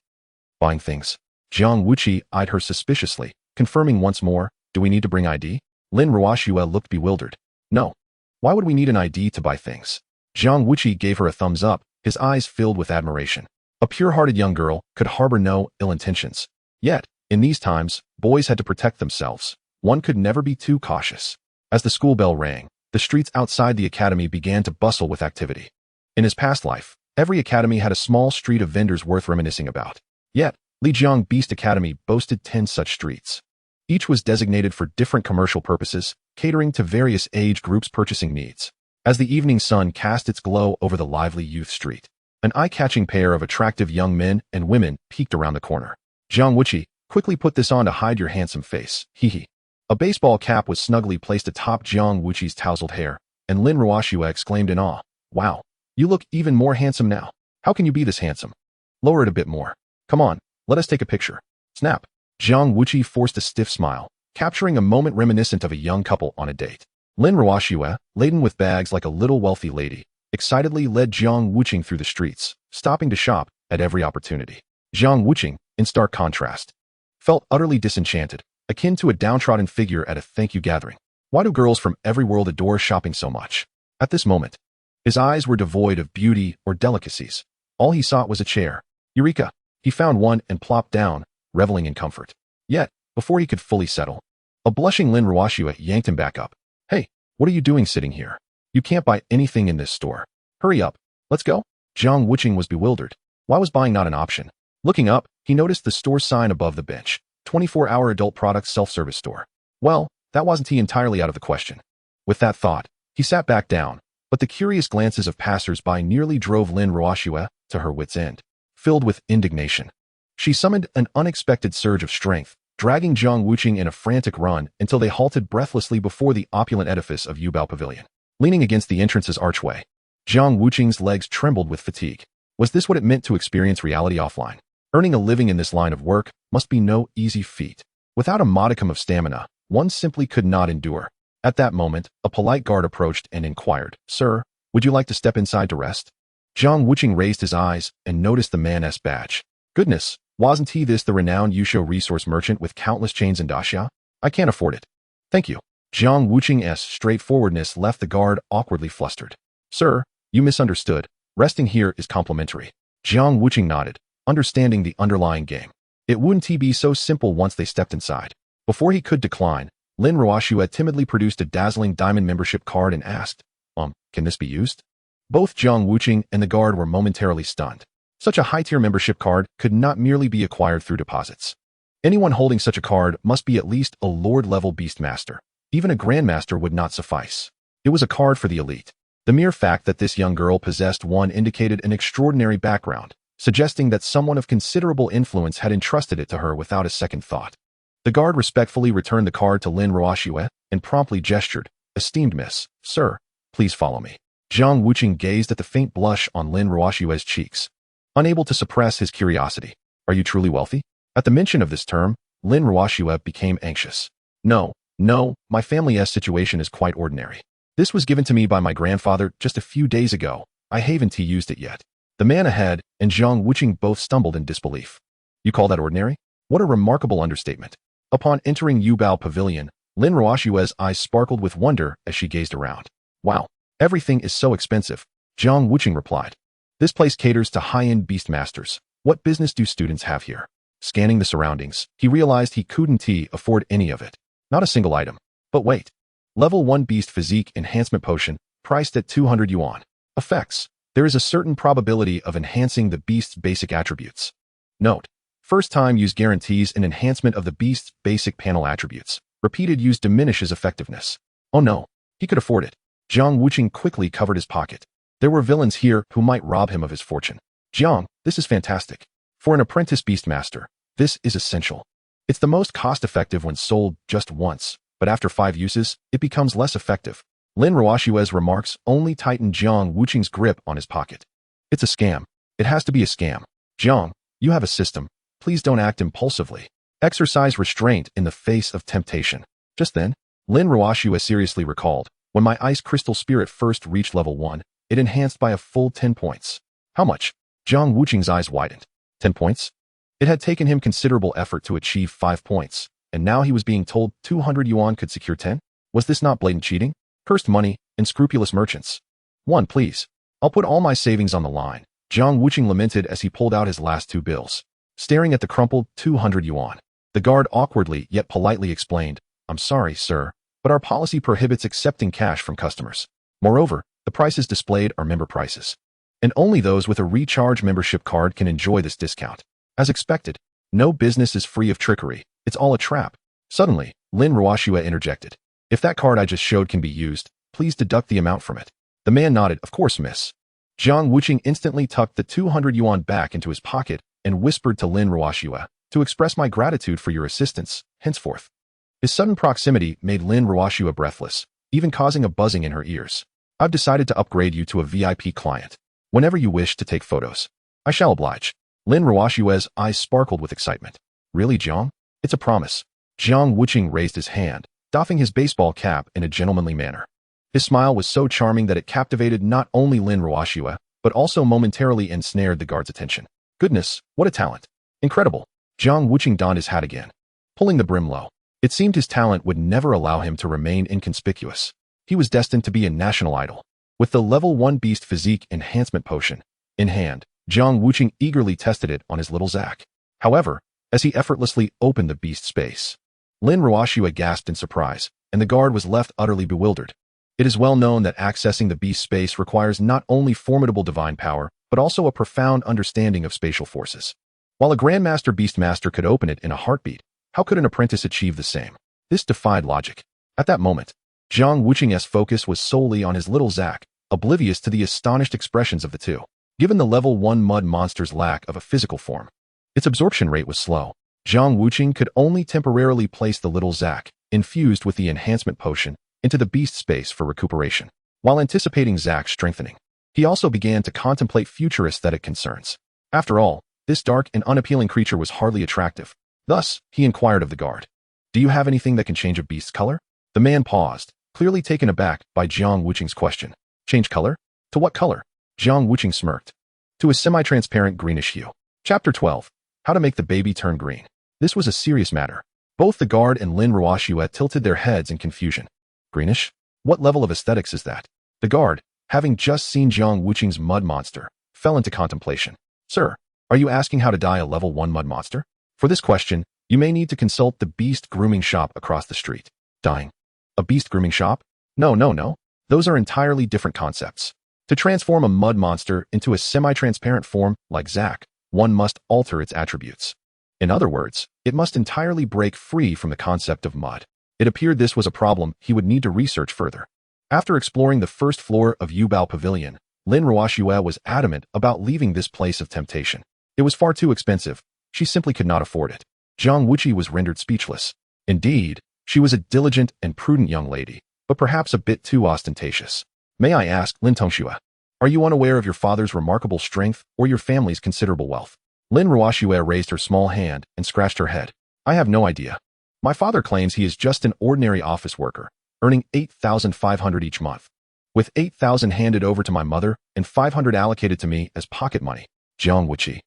Speaker 1: Buying things. Jiang Wuqi eyed her suspiciously, confirming once more, do we need to bring ID? Lin Ruoxue looked bewildered. No. Why would we need an ID to buy things? Jiang Wuqi gave her a thumbs up, his eyes filled with admiration. A pure-hearted young girl could harbor no ill intentions. Yet, in these times, boys had to protect themselves. One could never be too cautious. As the school bell rang, the streets outside the academy began to bustle with activity. In his past life, every academy had a small street of vendors worth reminiscing about. Yet, Lijiang Beast Academy boasted 10 such streets. Each was designated for different commercial purposes, catering to various age groups' purchasing needs. As the evening sun cast its glow over the lively youth street, an eye-catching pair of attractive young men and women peeked around the corner. Jiang Wuqi, quickly put this on to hide your handsome face, hee. A baseball cap was snugly placed atop Jiang Wuqi's tousled hair, and Lin Ruoxue exclaimed in awe, wow, you look even more handsome now. How can you be this handsome? Lower it a bit more. Come on, let us take a picture. Snap. Jiang Wuqi forced a stiff smile, capturing a moment reminiscent of a young couple on a date. Lin Ruoxue, laden with bags like a little wealthy lady, excitedly led Jiang Wuqi through the streets, stopping to shop at every opportunity. Jiang Wuqi, in stark contrast, felt utterly disenchanted, akin to a downtrodden figure at a thank-you gathering. Why do girls from every world adore shopping so much? At this moment, his eyes were devoid of beauty or delicacies. All he sought was a chair. Eureka! He found one and plopped down, reveling in comfort. Yet, before he could fully settle, a blushing Lin Ruoxue yanked him back up. Hey, what are you doing sitting here? You can't buy anything in this store. Hurry up, let's go. Jiang Wuqi was bewildered. Why was buying not an option? Looking up, he noticed the store sign above the bench. 24-hour adult products self-service store. Well, that wasn't entirely out of the question. With that thought, he sat back down, but the curious glances of passers-by nearly drove Lin Ruoxue to her wits' end. Filled with indignation, she summoned an unexpected surge of strength, dragging Jiang Wuqi in a frantic run until they halted breathlessly before the opulent edifice of Yubao Pavilion. Leaning against the entrance's archway, Jiang Wuqi's legs trembled with fatigue. Was this what it meant to experience reality offline? Earning a living in this line of work must be no easy feat. Without a modicum of stamina, one simply could not endure. At that moment, a polite guard approached and inquired, Sir, would you like to step inside to rest? Jiang Wuqi raised his eyes and noticed the man's badge. Goodness, wasn't he this the renowned Yusho resource merchant with countless chains in Daxia? I can't afford it. Thank you. Jiang Wuqi's straightforwardness left the guard awkwardly flustered. Sir, you misunderstood. Resting here is complimentary. Jiang Wuqi nodded, understanding the underlying game. It wouldn't be so simple once they stepped inside. Before he could decline, Lin Ruoxue timidly produced a dazzling diamond membership card and asked, can this be used? Both Jiang Wuqi and the guard were momentarily stunned. Such a high-tier membership card could not merely be acquired through deposits. Anyone holding such a card must be at least a Lord-level Beastmaster. Even a Grandmaster would not suffice. It was a card for the elite. The mere fact that this young girl possessed one indicated an extraordinary background, suggesting that someone of considerable influence had entrusted it to her without a second thought. The guard respectfully returned the card to Lin Ruoxue and promptly gestured, Esteemed Miss, Sir, please follow me. Jiang Wuqi gazed at the faint blush on Lin Ruoxue's cheeks, unable to suppress his curiosity. Are you truly wealthy? At the mention of this term, Lin Ruoxue became anxious. No, my family's situation is quite ordinary. This was given to me by my grandfather just a few days ago. I haven't used it yet. The man ahead and Jiang Wuqi both stumbled in disbelief. You call that ordinary? What a remarkable understatement. Upon entering Yubao Pavilion, Lin Ruoxue's eyes sparkled with wonder as she gazed around. Wow, everything is so expensive, Jiang Wuqi replied. This place caters to high-end beastmasters. What business do students have here? Scanning the surroundings, he realized he couldn't afford any of it. Not a single item. But wait. Level 1 Beast Physique Enhancement Potion, priced at 200 yuan. Effects. There is a certain probability of enhancing the beast's basic attributes. Note. First time use guarantees an enhancement of the beast's basic panel attributes. Repeated use diminishes effectiveness. Oh no. He could afford it. Jiang Wuqi quickly covered his pocket. There were villains here who might rob him of his fortune. Jiang, this is fantastic. For an apprentice beastmaster, this is essential. It's the most cost-effective when sold just once, but after 5 uses, it becomes less effective. Lin Ruoshue's remarks only tightened Jiang Wuqing's grip on his pocket. It's a scam. It has to be a scam. Jiang, you have a system. Please don't act impulsively. Exercise restraint in the face of temptation. Just then, Lin Ruoshue seriously recalled, when my ice crystal spirit first reached level 1, it enhanced by a full 10 points. How much? Jiang Wuqing's eyes widened. 10 points? It had taken him considerable effort to achieve 5 points, and now he was being told 200 yuan could secure 10? Was this not blatant cheating? Cursed money, unscrupulous merchants. 1, please. I'll put all my savings on the line, Jiang Wuqing lamented as he pulled out his last 2 bills. Staring at the crumpled 200 yuan, the guard awkwardly yet politely explained, I'm sorry, sir, but our policy prohibits accepting cash from customers. Moreover, the prices displayed are member prices, and only those with a recharge membership card can enjoy this discount. As expected, no business is free of trickery. It's all a trap. Suddenly, Lin Ruoshue interjected. If that card I just showed can be used, please deduct the amount from it. The man nodded, of course, miss. Jiang Wuqing instantly tucked the 200 yuan back into his pocket and whispered to Lin Ruoshue, to express my gratitude for your assistance, henceforth. His sudden proximity made Lin Ruoshue breathless, even causing a buzzing in her ears. I've decided to upgrade you to a VIP client. Whenever you wish to take photos, I shall oblige. Lin Ruoshue's eyes sparkled with excitement. Really, Jiang? It's a promise. Jiang Wuqing raised his hand, doffing his baseball cap in a gentlemanly manner. His smile was so charming that it captivated not only Lin Ruoshue, but also momentarily ensnared the guard's attention. Goodness, what a talent. Incredible. Jiang Wuqing donned his hat again, pulling the brim low. It seemed his talent would never allow him to remain inconspicuous. He was destined to be a national idol. With the level 1 beast physique enhancement potion in hand, Jiang Wuqing eagerly tested it on his little Zack. However, as he effortlessly opened the beast space, Lin Ruoshue gasped in surprise, and the guard was left utterly bewildered. It is well known that accessing the beast space requires not only formidable divine power, but also a profound understanding of spatial forces. While a Grandmaster Beastmaster could open it in a heartbeat, how could an apprentice achieve the same? This defied logic. At that moment, Jiang Wuqing's focus was solely on his little Zack, oblivious to the astonished expressions of the two. Given the level 1 mud monster's lack of a physical form, its absorption rate was slow. Jiang Wuqing could only temporarily place the little Zack, infused with the enhancement potion, into the beast space for recuperation. While anticipating Zack's strengthening, he also began to contemplate future aesthetic concerns. After all, this dark and unappealing creature was hardly attractive. Thus, he inquired of the guard, "Do you have anything that can change a beast's color?" The man paused, clearly taken aback by Jiang Wuqing's question. Change color? To what color? Jiang Wuqing smirked. To a semi-transparent greenish hue. Chapter 12. How to make the baby turn green. This was a serious matter. Both the guard and Lin Ruoshue tilted their heads in confusion. Greenish? What level of aesthetics is that? The guard, having just seen Jiang Wuqing's mud monster, fell into contemplation. Sir, are you asking how to dye a level 1 mud monster? For this question, you may need to consult the beast grooming shop across the street. Dyeing? A beast grooming shop? No. Those are entirely different concepts. To transform a mud monster into a semi-transparent form like Zack, one must alter its attributes. In other words, it must entirely break free from the concept of mud. It appeared this was a problem he would need to research further. After exploring the first floor of Yubao Pavilion, Lin Ruoshue was adamant about leaving this place of temptation. It was far too expensive. She simply could not afford it. Jiang Wuqi was rendered speechless. Indeed, she was a diligent and prudent young lady, but perhaps a bit too ostentatious. May I ask, Lin Tongxue, are you unaware of your father's remarkable strength or your family's considerable wealth? Lin Ruoshue raised her small hand and scratched her head. I have no idea. My father claims he is just an ordinary office worker, earning 8,500 each month, with 8,000 handed over to my mother and 500 allocated to me as pocket money. Jiang Wuqi,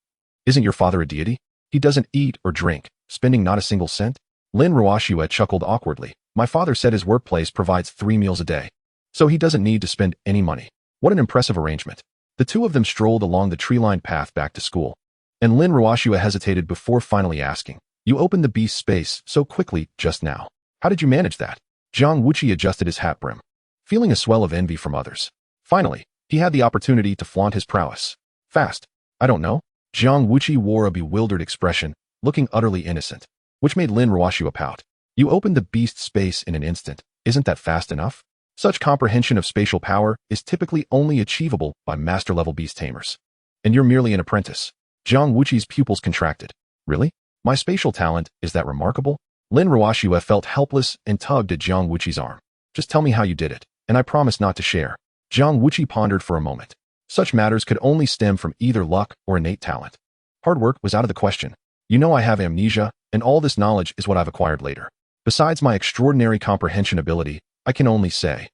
Speaker 1: isn't your father a deity? He doesn't eat or drink, spending not a single cent? Lin Ruoshue chuckled awkwardly. My father said his workplace provides 3 meals a day, so he doesn't need to spend any money. What an impressive arrangement. The two of them strolled along the tree-lined path back to school, and Lin Ruoshue hesitated before finally asking, You opened the beast space so quickly just now. How did you manage that? Jiang Wuqi adjusted his hat brim, feeling a swell of envy from others. Finally, he had the opportunity to flaunt his prowess. Fast. I don't know. Jiang Wuqi wore a bewildered expression, looking utterly innocent, which made Lin Ruoshue pout. You opened the beast space in an instant. Isn't that fast enough? Such comprehension of spatial power is typically only achievable by master-level beast tamers. And you're merely an apprentice. Jiang Wuqi's pupils contracted. Really? My spatial talent is that remarkable? Lin Ruoxue felt helpless and tugged at Jiang Wuqi's arm. Just tell me how you did it, and I promise not to share. Jiang Wuqi pondered for a moment. Such matters could only stem from either luck or innate talent. Hard work was out of the question. You know I have amnesia, and all this knowledge is what I've acquired later. Besides my extraordinary comprehension ability, I can only say.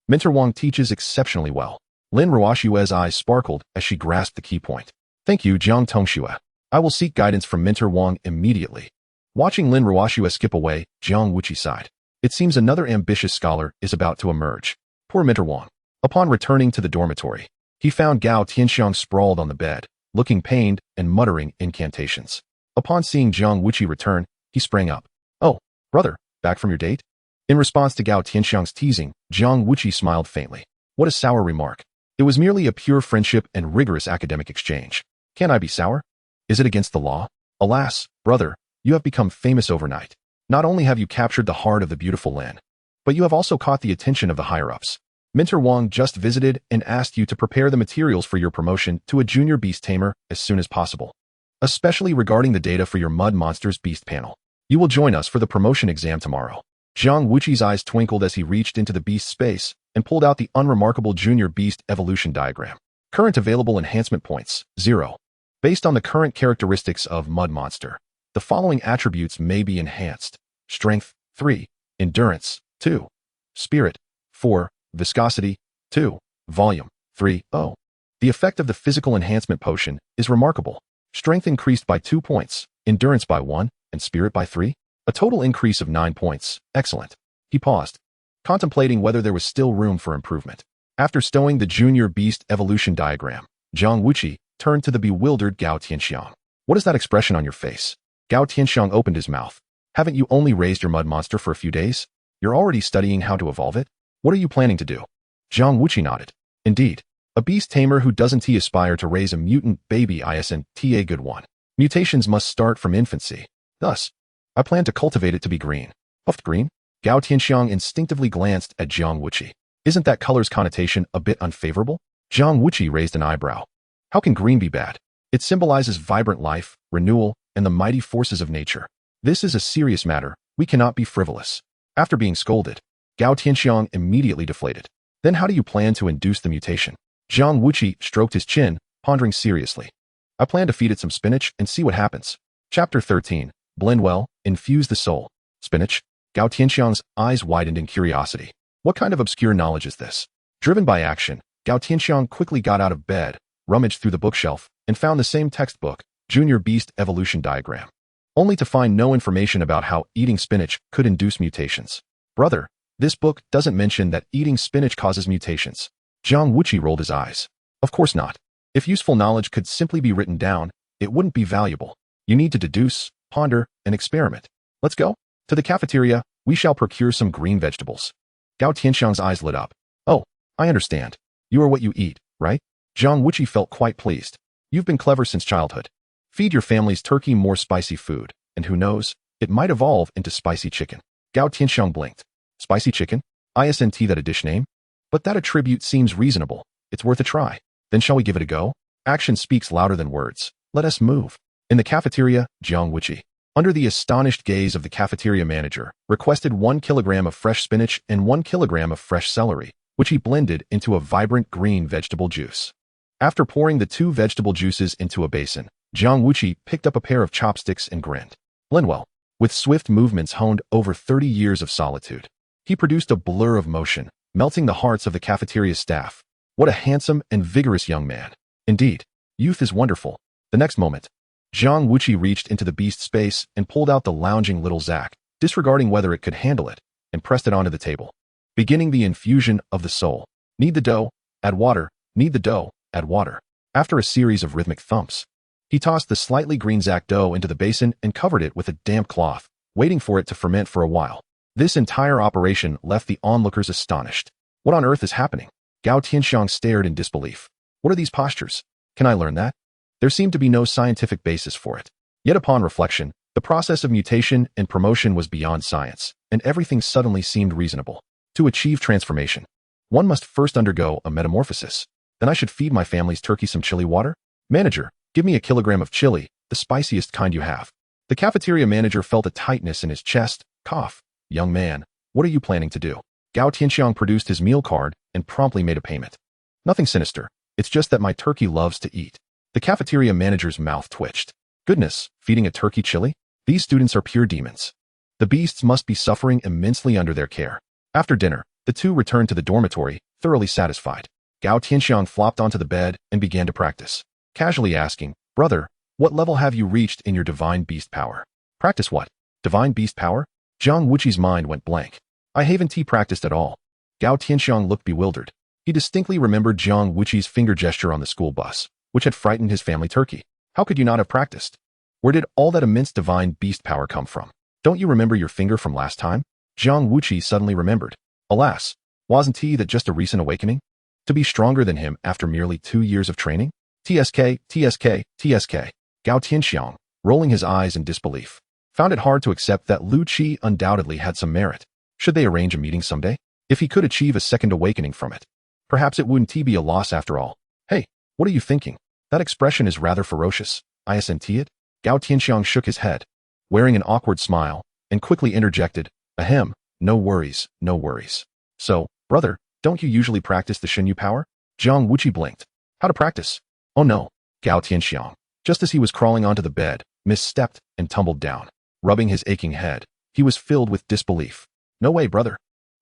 Speaker 1: Minter Wang teaches exceptionally well. Lin Ruoxue's eyes sparkled as she grasped the key point. Thank you, Jiang Tongxue. I will seek guidance from Minter Wang immediately. Watching Lin Ruoxue skip away, Jiang Wuqi sighed. It seems another ambitious scholar is about to emerge. Poor Minter Wang. Upon returning to the dormitory, he found Gao Tianxiang sprawled on the bed, looking pained and muttering incantations. Upon seeing Jiang Wuqi return, he sprang up. Oh, brother, back from your date? In response to Gao Tianxiang's teasing, Jiang Wuqi smiled faintly. What a sour remark. It was merely a pure friendship and rigorous academic exchange. Can I be sour? Is it against the law? Alas, brother, you have become famous overnight. Not only have you captured the heart of the beautiful Lin, but you have also caught the attention of the higher-ups. Minter Wang just visited and asked you to prepare the materials for your promotion to a junior beast tamer as soon as possible, especially regarding the data for your Mud Monsters Beast panel. You will join us for the promotion exam tomorrow. Jiang Wuqi's eyes twinkled as he reached into the beast space and pulled out the unremarkable junior beast evolution diagram. Current available enhancement points, 0. Based on the current characteristics of Mud Monster, the following attributes may be enhanced. Strength, 3. Endurance, 2. Spirit, 4. Viscosity, 2. Volume, 3. Oh. The effect of the physical enhancement potion is remarkable. Strength increased by 2 points, endurance by 1, and spirit by 3. A total increase of 9 points. Excellent. He paused, contemplating whether there was still room for improvement. After stowing the junior beast evolution diagram, Jiang Wuqi turned to the bewildered Gao Tianxiang. What is that expression on your face? Gao Tianxiang opened his mouth. Haven't you only raised your mud monster for a few days? You're already studying how to evolve it? What are you planning to do? Jiang Wuqi nodded. Indeed, a beast tamer who doesn't aspire to raise a mutant baby isn't a good one. Mutations must start from infancy. Thus, I plan to cultivate it to be green. Puffed green? Gao Tianxiang instinctively glanced at Jiang Wuqi. Isn't that color's connotation a bit unfavorable? Jiang Wuqi raised an eyebrow. How can green be bad? It symbolizes vibrant life, renewal, and the mighty forces of nature. This is a serious matter. We cannot be frivolous. After being scolded, Gao Tianxiang immediately deflated. Then how do you plan to induce the mutation? Jiang Wuqi stroked his chin, pondering seriously. I plan to feed it some spinach and see what happens. Chapter 13. Blend well, infuse the soul. Spinach? Gao Tianxiang's eyes widened in curiosity. What kind of obscure knowledge is this? Driven by action, Gao Tianxiang quickly got out of bed, rummaged through the bookshelf, and found the same textbook, Junior Beast Evolution Diagram, only to find no information about how eating spinach could induce mutations. Brother, this book doesn't mention that eating spinach causes mutations. Jiang Wuqi rolled his eyes. Of course not. If useful knowledge could simply be written down, it wouldn't be valuable. You need to deduce, ponder, and experiment. Let's go. To the cafeteria, we shall procure some green vegetables. Gao Tianxiang's eyes lit up. Oh, I understand. You are what you eat, right? Jiang Wuqi felt quite pleased. You've been clever since childhood. Feed your family's turkey more spicy food, and who knows, it might evolve into spicy chicken. Gao Tianxiang blinked. Spicy chicken? Isn't that a dish name? But that attribute seems reasonable. It's worth a try. Then shall we give it a go? Action speaks louder than words. Let us move. In the cafeteria, Jiang Wuqi, under the astonished gaze of the cafeteria manager, requested 1 kilogram of fresh spinach and 1 kilogram of fresh celery, which he blended into a vibrant green vegetable juice. After pouring the 2 vegetable juices into a basin, Jiang Wuqi picked up a pair of chopsticks and grinned. Blend well. With swift movements honed over 30 years of solitude, he produced a blur of motion, melting the hearts of the cafeteria staff. What a handsome and vigorous young man. Indeed, youth is wonderful. The next moment, Jiang Wuqi reached into the beast space and pulled out the lounging little Zack, disregarding whether it could handle it, and pressed it onto the table. Beginning the infusion of the soul. Knead the dough, add water, knead the dough, add water. After a series of rhythmic thumps, he tossed the slightly green Zack dough into the basin and covered it with a damp cloth, waiting for it to ferment for a while. This entire operation left the onlookers astonished. What on earth is happening? Gao Tianxiang stared in disbelief. What are these postures? Can I learn that? There seemed to be no scientific basis for it. Yet upon reflection, the process of mutation and promotion was beyond science, and everything suddenly seemed reasonable. To achieve transformation, one must first undergo a metamorphosis. Then I should feed my family's turkey some chili water? Manager, give me a kilogram of chili, the spiciest kind you have. The cafeteria manager felt a tightness in his chest. Cough. Young man, what are you planning to do? Gao Tianxiang produced his meal card and promptly made a payment. Nothing sinister. It's just that my turkey loves to eat. The cafeteria manager's mouth twitched. Goodness, feeding a turkey chili? These students are pure demons. The beasts must be suffering immensely under their care. After dinner, the two returned to the dormitory, thoroughly satisfied. Gao Tianxiang flopped onto the bed and began to practice, casually asking, Brother, what level have you reached in your divine beast power? Practice what? Divine beast power? Jiang Wuqi's mind went blank. I haven't practiced at all. Gao Tianxiang looked bewildered. He distinctly remembered Jiang Wuqi's finger gesture on the school bus, which had frightened his family turkey. How could you not have practiced? Where did all that immense divine beast power come from? Don't you remember your finger from last time? Jiang Wuqi suddenly remembered. Alas, wasn't he that just a recent awakening? To be stronger than him after merely 2 years of training? TSK, TSK, TSK. Gao Tianxiang, rolling his eyes in disbelief, found it hard to accept that Lu Qi undoubtedly had some merit. Should they arrange a meeting someday? If he could achieve a second awakening from it, perhaps it wouldn't be a loss after all. Hey, what are you thinking? That expression is rather ferocious. Isn't it? Gao Tianxiang shook his head, wearing an awkward smile, and quickly interjected, Ahem, no worries, no worries. So, brother, don't you usually practice the Xinyu power? Jiang Wuqi blinked. How to practice? Oh no. Gao Tianxiang, just as he was crawling onto the bed, misstepped and tumbled down. Rubbing his aching head, he was filled with disbelief. No way, brother.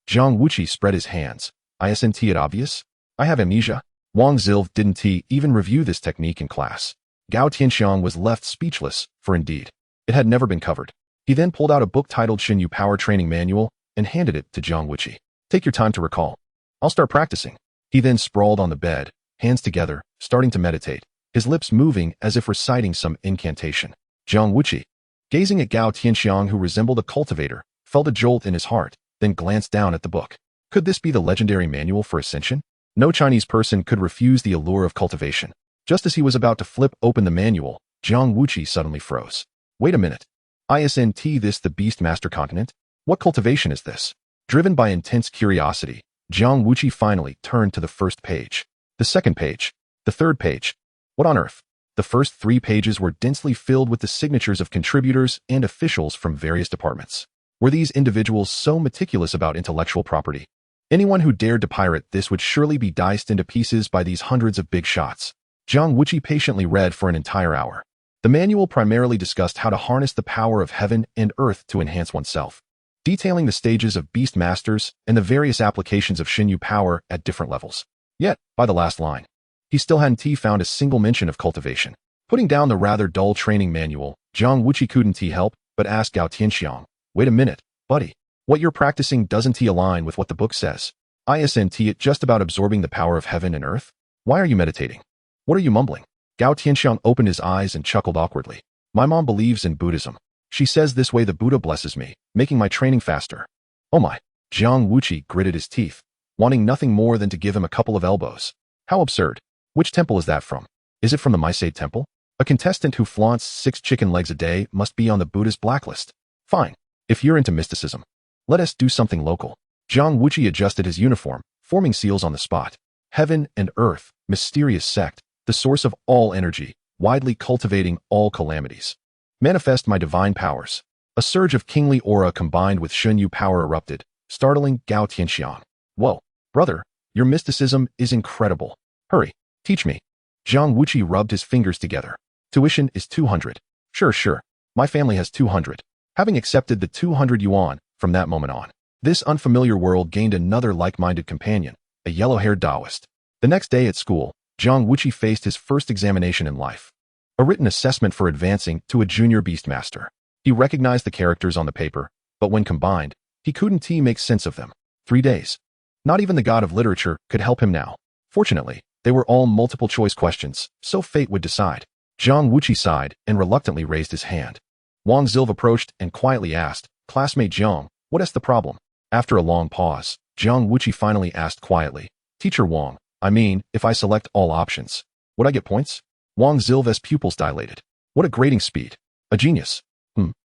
Speaker 1: Jiang Wuqi spread his hands. Isn't it obvious? I have amnesia. Wang Zilv didn't even review this technique in class. Gao Tianxiang was left speechless, for indeed, it had never been covered. He then pulled out a book titled Xinyu Power Training Manual and handed it to Jiang Wuqi. Take your time to recall. I'll start practicing. He then sprawled on the bed, hands together, starting to meditate, his lips moving as if reciting some incantation. Jiang Wuqi, gazing at Gao Tianxiang who resembled a cultivator, felt a jolt in his heart, then glanced down at the book. Could this be the legendary manual for Ascension? No Chinese person could refuse the allure of cultivation. Just as he was about to flip open the manual, Jiang Wuqi suddenly froze. Wait a minute. Isn't this the Beastmaster continent? What cultivation is this? Driven by intense curiosity, Jiang Wuqi finally turned to the first page. The second page. The third page. What on earth? The first 3 pages were densely filled with the signatures of contributors and officials from various departments. Were these individuals so meticulous about intellectual property? Anyone who dared to pirate this would surely be diced into pieces by these hundreds of big shots. Jiang Wuqi patiently read for an entire hour. The manual primarily discussed how to harness the power of heaven and earth to enhance oneself, detailing the stages of beast masters and the various applications of Xinyu power at different levels. Yet, by the last line, he still hadn't found a single mention of cultivation. Putting down the rather dull training manual, Jiang Wuqi couldn't help but ask Gao Tianxiang, wait a minute, buddy. What you're practicing doesn't align with what the book says? Isn't it just about absorbing the power of heaven and earth? Why are you meditating? What are you mumbling? Gao Tianxiang opened his eyes and chuckled awkwardly. My mom believes in Buddhism. She says this way the Buddha blesses me, making my training faster. Oh my. Jiang Wuqi gritted his teeth, wanting nothing more than to give him a couple of elbows. How absurd. Which temple is that from? Is it from the Maisei temple? A contestant who flaunts 6 chicken legs a day must be on the Buddha's blacklist. Fine. If you're into mysticism, let us do something local. Jiang Wuqi adjusted his uniform, forming seals on the spot. Heaven and earth, mysterious sect, the source of all energy, widely cultivating all calamities. Manifest my divine powers. A surge of kingly aura combined with Xinyu power erupted, startling Gao Tianxiang. Whoa, brother, your mysticism is incredible. Hurry, teach me. Jiang Wuqi rubbed his fingers together. Tuition is 200. Sure. My family has 200. Having accepted the 200 yuan, from that moment on, this unfamiliar world gained another like-minded companion, a yellow-haired Taoist. The next day at school, Jiang Wuqi faced his first examination in life. A written assessment for advancing to a junior beastmaster. He recognized the characters on the paper, but when combined, he couldn't make sense of them. 3 days. Not even the god of literature could help him now. Fortunately, they were all multiple-choice questions, so fate would decide. Jiang Wuqi sighed and reluctantly raised his hand. Wang Zilv approached and quietly asked, Classmate Jiang, what is the problem? After a long pause, Jiang Wuqi finally asked quietly, Teacher Wang, if I select all options, would I get points? Wang Zilv's pupils dilated. What a grading speed. A genius.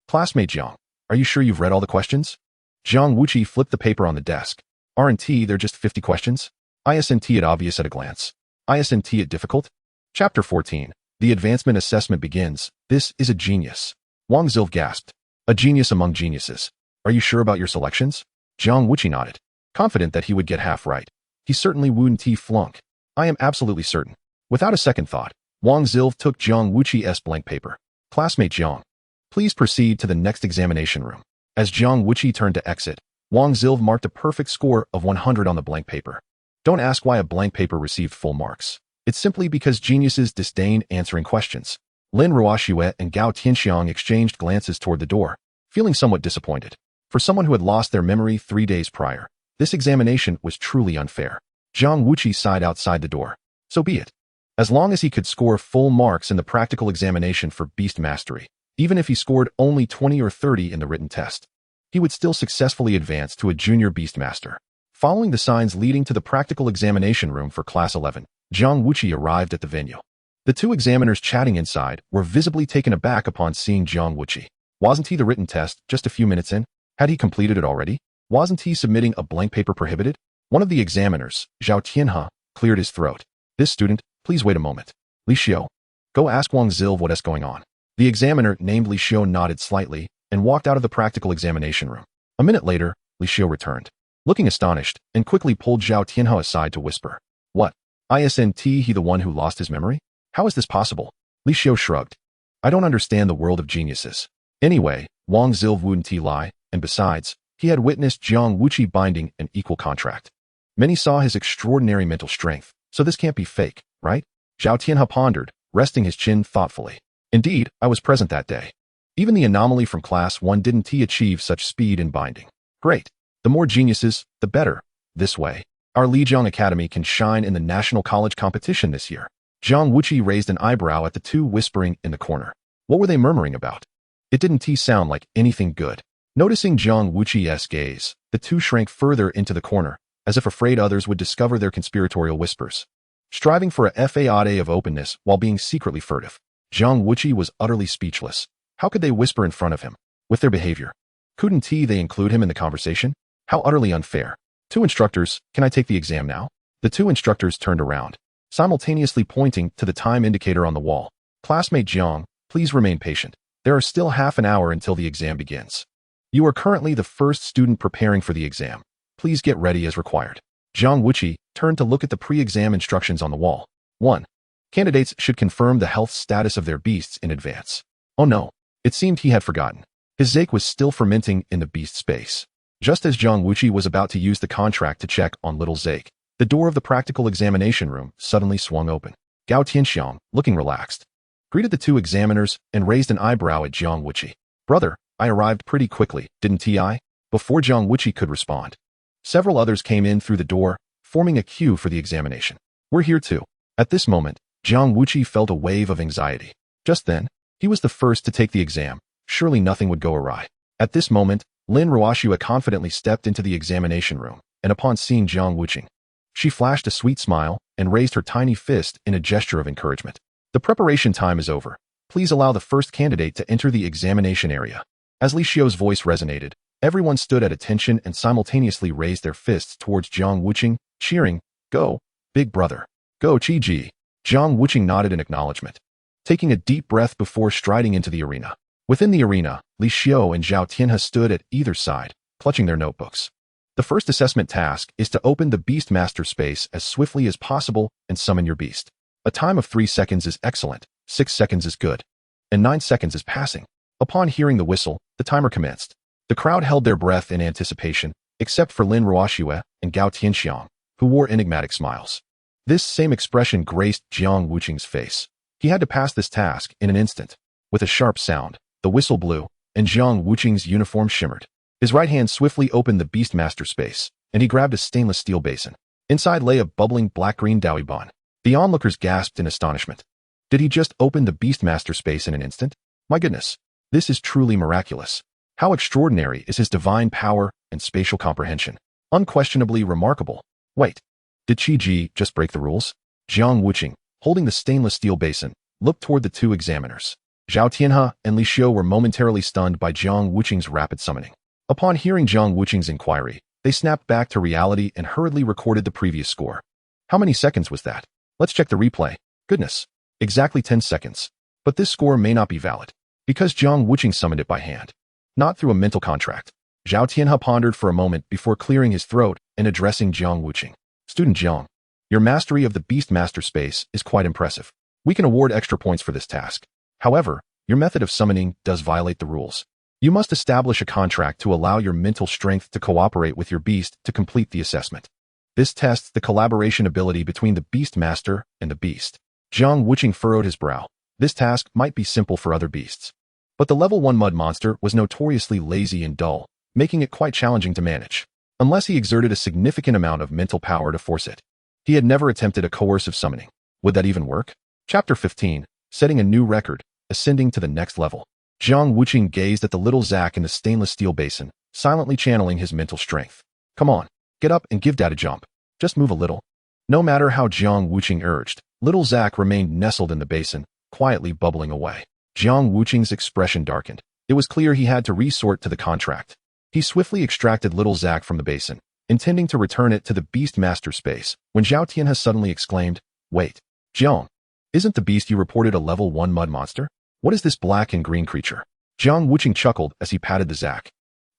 Speaker 1: Classmate Jiang, are you sure you've read all the questions? Jiang Wuqi flipped the paper on the desk. Aren't there just 50 questions? Isn't it obvious at a glance? Isn't it difficult? Chapter 14. The advancement assessment begins. This is a genius. Wang Zilv gasped. A genius among geniuses. Are you sure about your selections? Jiang Wuqi nodded, confident that he would get half right. He certainly wouldn't flunk. I am absolutely certain. Without a second thought, Wang Zilv took Jiang Wuqi's blank paper. Classmate Jiang, please proceed to the next examination room. As Jiang Wuqi turned to exit, Wang Zilv marked a perfect score of 100 on the blank paper. Don't ask why a blank paper received full marks. It's simply because geniuses disdain answering questions. Lin Ruoxue and Gao Tianxiang exchanged glances toward the door, feeling somewhat disappointed. For someone who had lost their memory 3 days prior, this examination was truly unfair. Jiang Wuqi sighed outside the door. So be it. As long as he could score full marks in the practical examination for beast mastery, even if he scored only 20 or 30 in the written test, he would still successfully advance to a junior beastmaster. Following the signs leading to the practical examination room for Class 11, Jiang Wuqi arrived at the venue. The two examiners chatting inside were visibly taken aback upon seeing Jiang Wuqi. Wasn't he the written test just a few minutes in? Had he completed it already? Wasn't he submitting a blank paper prohibited? One of the examiners, Zhao Tianhe, cleared his throat. This student, please wait a moment. Li Xiu, go ask Wang Zilv what's going on. The examiner named Li Xiu nodded slightly and walked out of the practical examination room. A minute later, Li Xiu returned, looking astonished, and quickly pulled Zhao Tianhe aside to whisper. What? Isn't he the one who lost his memory? How is this possible? Li Xiu shrugged. I don't understand the world of geniuses. Anyway, Wang Zilv wouldn't lie, and besides, he had witnessed Jiang Wuqi binding an equal contract. Many saw his extraordinary mental strength, so this can't be fake, right? Zhao Tianhe pondered, resting his chin thoughtfully. Indeed, I was present that day. Even the anomaly from Class 1 didn't achieve such speed in binding. Great. The more geniuses, the better. This way, our Lijiang Academy can shine in the National College competition this year. Jiang Wuqi raised an eyebrow at the two whispering in the corner. What were they murmuring about? It didn't sound like anything good. Noticing Jiang Wuqi's gaze, the two shrank further into the corner, as if afraid others would discover their conspiratorial whispers. Striving for a facade of openness while being secretly furtive, Jiang Wuqi was utterly speechless. How could they whisper in front of him? With their behavior, couldn't they include him in the conversation? How utterly unfair. Two instructors, can I take the exam now? The two instructors turned around, simultaneously pointing to the time indicator on the wall. Classmate Jiang, please remain patient. There are still half an hour until the exam begins. You are currently the first student preparing for the exam. Please get ready as required. Jiang Wuqi turned to look at the pre-exam instructions on the wall. 1. Candidates should confirm the health status of their beasts in advance. Oh no, it seemed he had forgotten. His Zake was still fermenting in the beast space. Just as Jiang Wuqi was about to use the contract to check on little Zake, the door of the practical examination room suddenly swung open. Gao Tianxiang, looking relaxed, greeted the two examiners and raised an eyebrow at Jiang Wuqi. Brother, I arrived pretty quickly, didn't I? Before Jiang Wuqi could respond, several others came in through the door, forming a queue for the examination. We're here too. At this moment, Jiang Wuqi felt a wave of anxiety. Just then, he was the first to take the exam. Surely nothing would go awry. At this moment, Lin Ruoxue confidently stepped into the examination room, and upon seeing Jiang Wuqi, she flashed a sweet smile and raised her tiny fist in a gesture of encouragement. The preparation time is over. Please allow the first candidate to enter the examination area. As Li Xiu's voice resonated, everyone stood at attention and simultaneously raised their fists towards Jiang Wuqi, cheering, Go, big brother. Go, Qi. Jiang Wuqi nodded in acknowledgement, taking a deep breath before striding into the arena. Within the arena, Li Xiu and Zhao Tianhe stood at either side, clutching their notebooks. The first assessment task is to open the Beastmaster space as swiftly as possible and summon your beast. A time of 3 seconds is excellent, 6 seconds is good, and 9 seconds is passing. Upon hearing the whistle, the timer commenced. The crowd held their breath in anticipation, except for Lin Ruoxue and Gao Tianxiang, who wore enigmatic smiles. This same expression graced Jiang Wuqi's face. He had to pass this task in an instant. With a sharp sound, the whistle blew, and Jiang Wuqi's uniform shimmered. His right hand swiftly opened the Beastmaster space, and he grabbed a stainless steel basin. Inside lay a bubbling black-green Daoibon. The onlookers gasped in astonishment. Did he just open the Beastmaster space in an instant? My goodness, this is truly miraculous. How extraordinary is his divine power and spatial comprehension. Unquestionably remarkable. Wait, did Qi just break the rules? Jiang Wuqi, holding the stainless steel basin, looked toward the two examiners. Zhao Tianhe and Li Xiu were momentarily stunned by Jiang Wuqi's rapid summoning. Upon hearing Jiang Wuqi's inquiry, they snapped back to reality and hurriedly recorded the previous score. How many seconds was that? Let's check the replay. Goodness, exactly 10 seconds. But this score may not be valid. Because Jiang Wuqi summoned it by hand, not through a mental contract. Zhao Tianhe pondered for a moment before clearing his throat and addressing Jiang Wuqi. Student Jiang, your mastery of the Beastmaster space is quite impressive. We can award extra points for this task. However, your method of summoning does violate the rules. You must establish a contract to allow your mental strength to cooperate with your beast to complete the assessment. This tests the collaboration ability between the Beastmaster and the beast. Jiang Wuqi furrowed his brow. This task might be simple for other beasts, but the level 1 mud monster was notoriously lazy and dull, making it quite challenging to manage, unless he exerted a significant amount of mental power to force it. He had never attempted a coercive summoning. Would that even work? Chapter 15, setting a new record, ascending to the next level. Jiang Wuqi gazed at the little Zack in the stainless steel basin, silently channeling his mental strength. Come on, get up and give Dad a jump. Just move a little. No matter how Jiang Wuqi urged, little Zack remained nestled in the basin, quietly bubbling away. Jiang Wuqi's expression darkened. It was clear he had to resort to the contract. He swiftly extracted little Zack from the basin, intending to return it to the Beastmaster space, when Zhao Tianhe suddenly exclaimed, "Wait, Jiang, isn't the beast you reported a level 1 mud monster? What is this black and green creature?" Jiang Wuqi chuckled as he patted the Zack.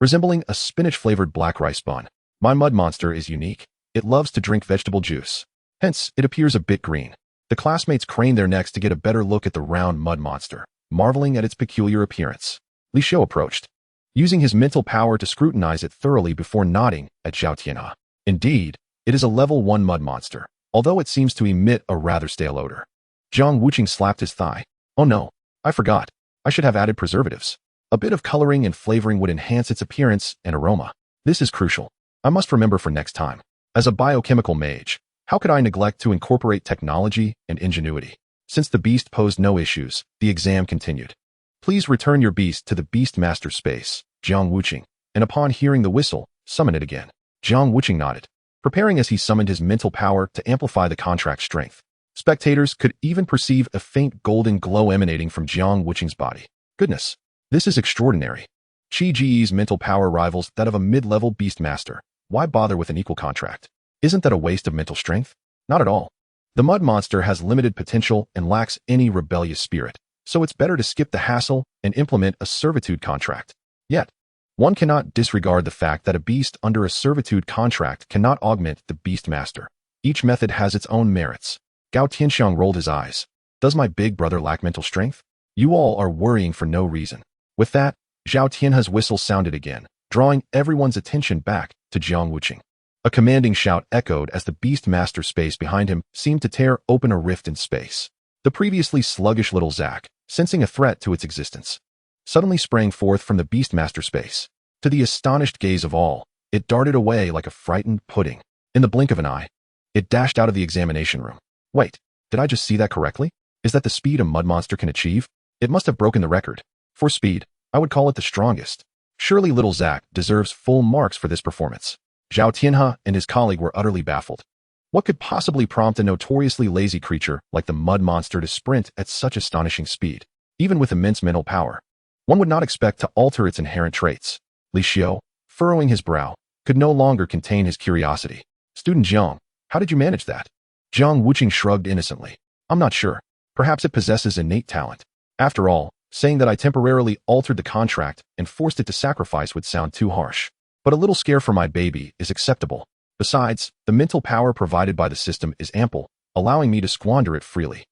Speaker 1: Resembling a spinach-flavored black rice bun, my mud monster is unique. It loves to drink vegetable juice. Hence, it appears a bit green. The classmates craned their necks to get a better look at the round mud monster, marveling at its peculiar appearance. Lijiang approached, using his mental power to scrutinize it thoroughly before nodding at Zhao Tianhe. Indeed, it is a level 1 mud monster, although it seems to emit a rather stale odor. Jiang Wuqi slapped his thigh. Oh no, I forgot. I should have added preservatives. A bit of coloring and flavoring would enhance its appearance and aroma. This is crucial. I must remember for next time. As a biochemical mage, how could I neglect to incorporate technology and ingenuity? Since the beast posed no issues, the exam continued. Please return your beast to the Beastmaster space, Jiang Wuqi, and upon hearing the whistle, summon it again. Jiang Wuqi nodded, preparing as he summoned his mental power to amplify the contract strength. Spectators could even perceive a faint golden glow emanating from Jiang Wuqi's body. Goodness, this is extraordinary. Qi Ji's mental power rivals that of a mid-level Beastmaster. Why bother with an equal contract? Isn't that a waste of mental strength? Not at all. The mud monster has limited potential and lacks any rebellious spirit, so it's better to skip the hassle and implement a servitude contract. Yet, one cannot disregard the fact that a beast under a servitude contract cannot augment the Beastmaster. Each method has its own merits. Gao Tianxiang rolled his eyes. Does my big brother lack mental strength? You all are worrying for no reason. With that, Zhao Tianhe's whistle sounded again, drawing everyone's attention back to Jiang Wuqi. A commanding shout echoed as the Beastmaster space behind him seemed to tear open a rift in space. The previously sluggish little Zack, sensing a threat to its existence, suddenly sprang forth from the Beastmaster space. To the astonished gaze of all, it darted away like a frightened pudding. In the blink of an eye, it dashed out of the examination room. Wait, did I just see that correctly? Is that the speed a mud monster can achieve? It must have broken the record. For speed, I would call it the strongest. Surely little Zack deserves full marks for this performance. Zhao Tianhe and his colleague were utterly baffled. What could possibly prompt a notoriously lazy creature like the mud monster to sprint at such astonishing speed? Even with immense mental power, one would not expect to alter its inherent traits. Lijiang, furrowing his brow, could no longer contain his curiosity. Student Jiang, how did you manage that? Jiang Wuqi shrugged innocently. I'm not sure. Perhaps it possesses innate talent. After all, saying that I temporarily altered the contract and forced it to sacrifice would sound too harsh. But a little scare for my baby is acceptable. Besides, the mental power provided by the system is ample, allowing me to squander it freely.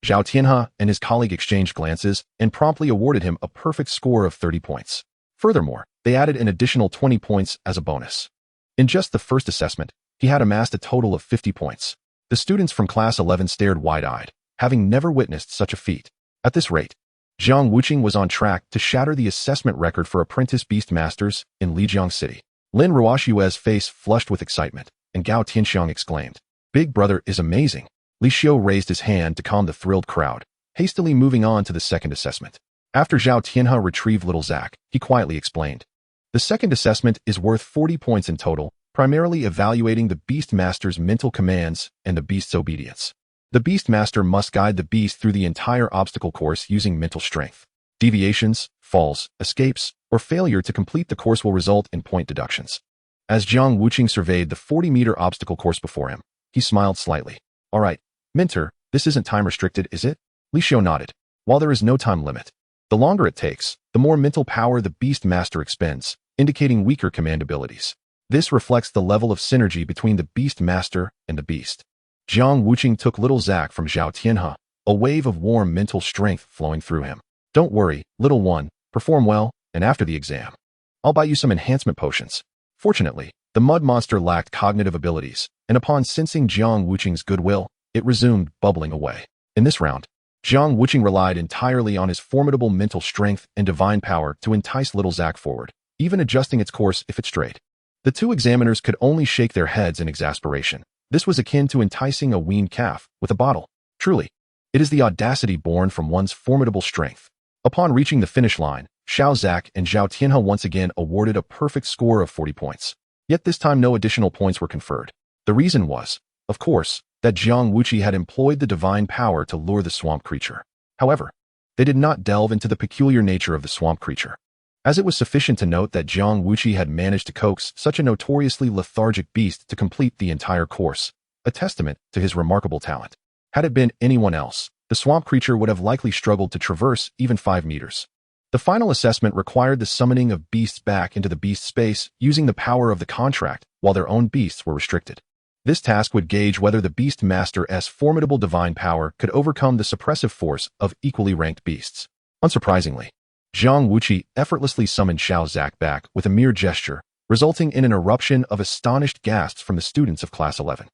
Speaker 1: Zhao Tianhe and his colleague exchanged glances and promptly awarded him a perfect score of 30 points. Furthermore, they added an additional 20 points as a bonus. In just the first assessment, he had amassed a total of 50 points. The students from Class 11 stared wide-eyed, having never witnessed such a feat. At this rate, Jiang Wuqi was on track to shatter the assessment record for apprentice beastmasters in Lijiang City. Lin Ruoshue's face flushed with excitement, and Gao Tianxiang exclaimed, "Big brother is amazing." Lijiang raised his hand to calm the thrilled crowd, hastily moving on to the second assessment. After Zhao Tianhe retrieved little Zack, he quietly explained, "The second assessment is worth 40 points in total, primarily evaluating the Beastmaster's mental commands and the beast's obedience. The Beastmaster must guide the beast through the entire obstacle course using mental strength. Deviations, falls, escapes, or failure to complete the course will result in point deductions." As Jiang Wuqi surveyed the 40-meter obstacle course before him, he smiled slightly. "All right, Mentor, this isn't time restricted, is it?" Lijiang nodded. "While there is no time limit, The longer it takes, the more mental power the Beastmaster expends, indicating weaker command abilities. This reflects the level of synergy between the Beastmaster and the Beast. Jiang Wuqi took little Zack from Zhao Tianhe, a wave of warm mental strength flowing through him. Don't worry, little one, perform well, and after the exam, I'll buy you some enhancement potions. Fortunately, the mud monster lacked cognitive abilities, and upon sensing Jiang Wuqi's goodwill, it resumed bubbling away. In this round, Jiang Wuqi relied entirely on his formidable mental strength and divine power to entice little Zack forward, even adjusting its course if it strayed. The two examiners could only shake their heads in exasperation. This was akin to enticing a weaned calf with a bottle. Truly, it is the audacity born from one's formidable strength. Upon reaching the finish line, Xiao Zack and Zhao Tianhe once again awarded a perfect score of 40 points. Yet this time no additional points were conferred. The reason was, of course, that Jiang Wuqi had employed the divine power to lure the swamp creature. However, they did not delve into the peculiar nature of the swamp creature, as it was sufficient to note that Jiang Wuqi had managed to coax such a notoriously lethargic beast to complete the entire course, a testament to his remarkable talent. Had it been anyone else, the swamp creature would have likely struggled to traverse even 5 meters. The final assessment required the summoning of beasts back into the beast space using the power of the contract while their own beasts were restricted. This task would gauge whether the Beastmaster's formidable divine power could overcome the suppressive force of equally ranked beasts. Unsurprisingly, Jiang Wuqi effortlessly summoned Xiao Zack back with a mere gesture, resulting in an eruption of astonished gasps from the students of Class 11.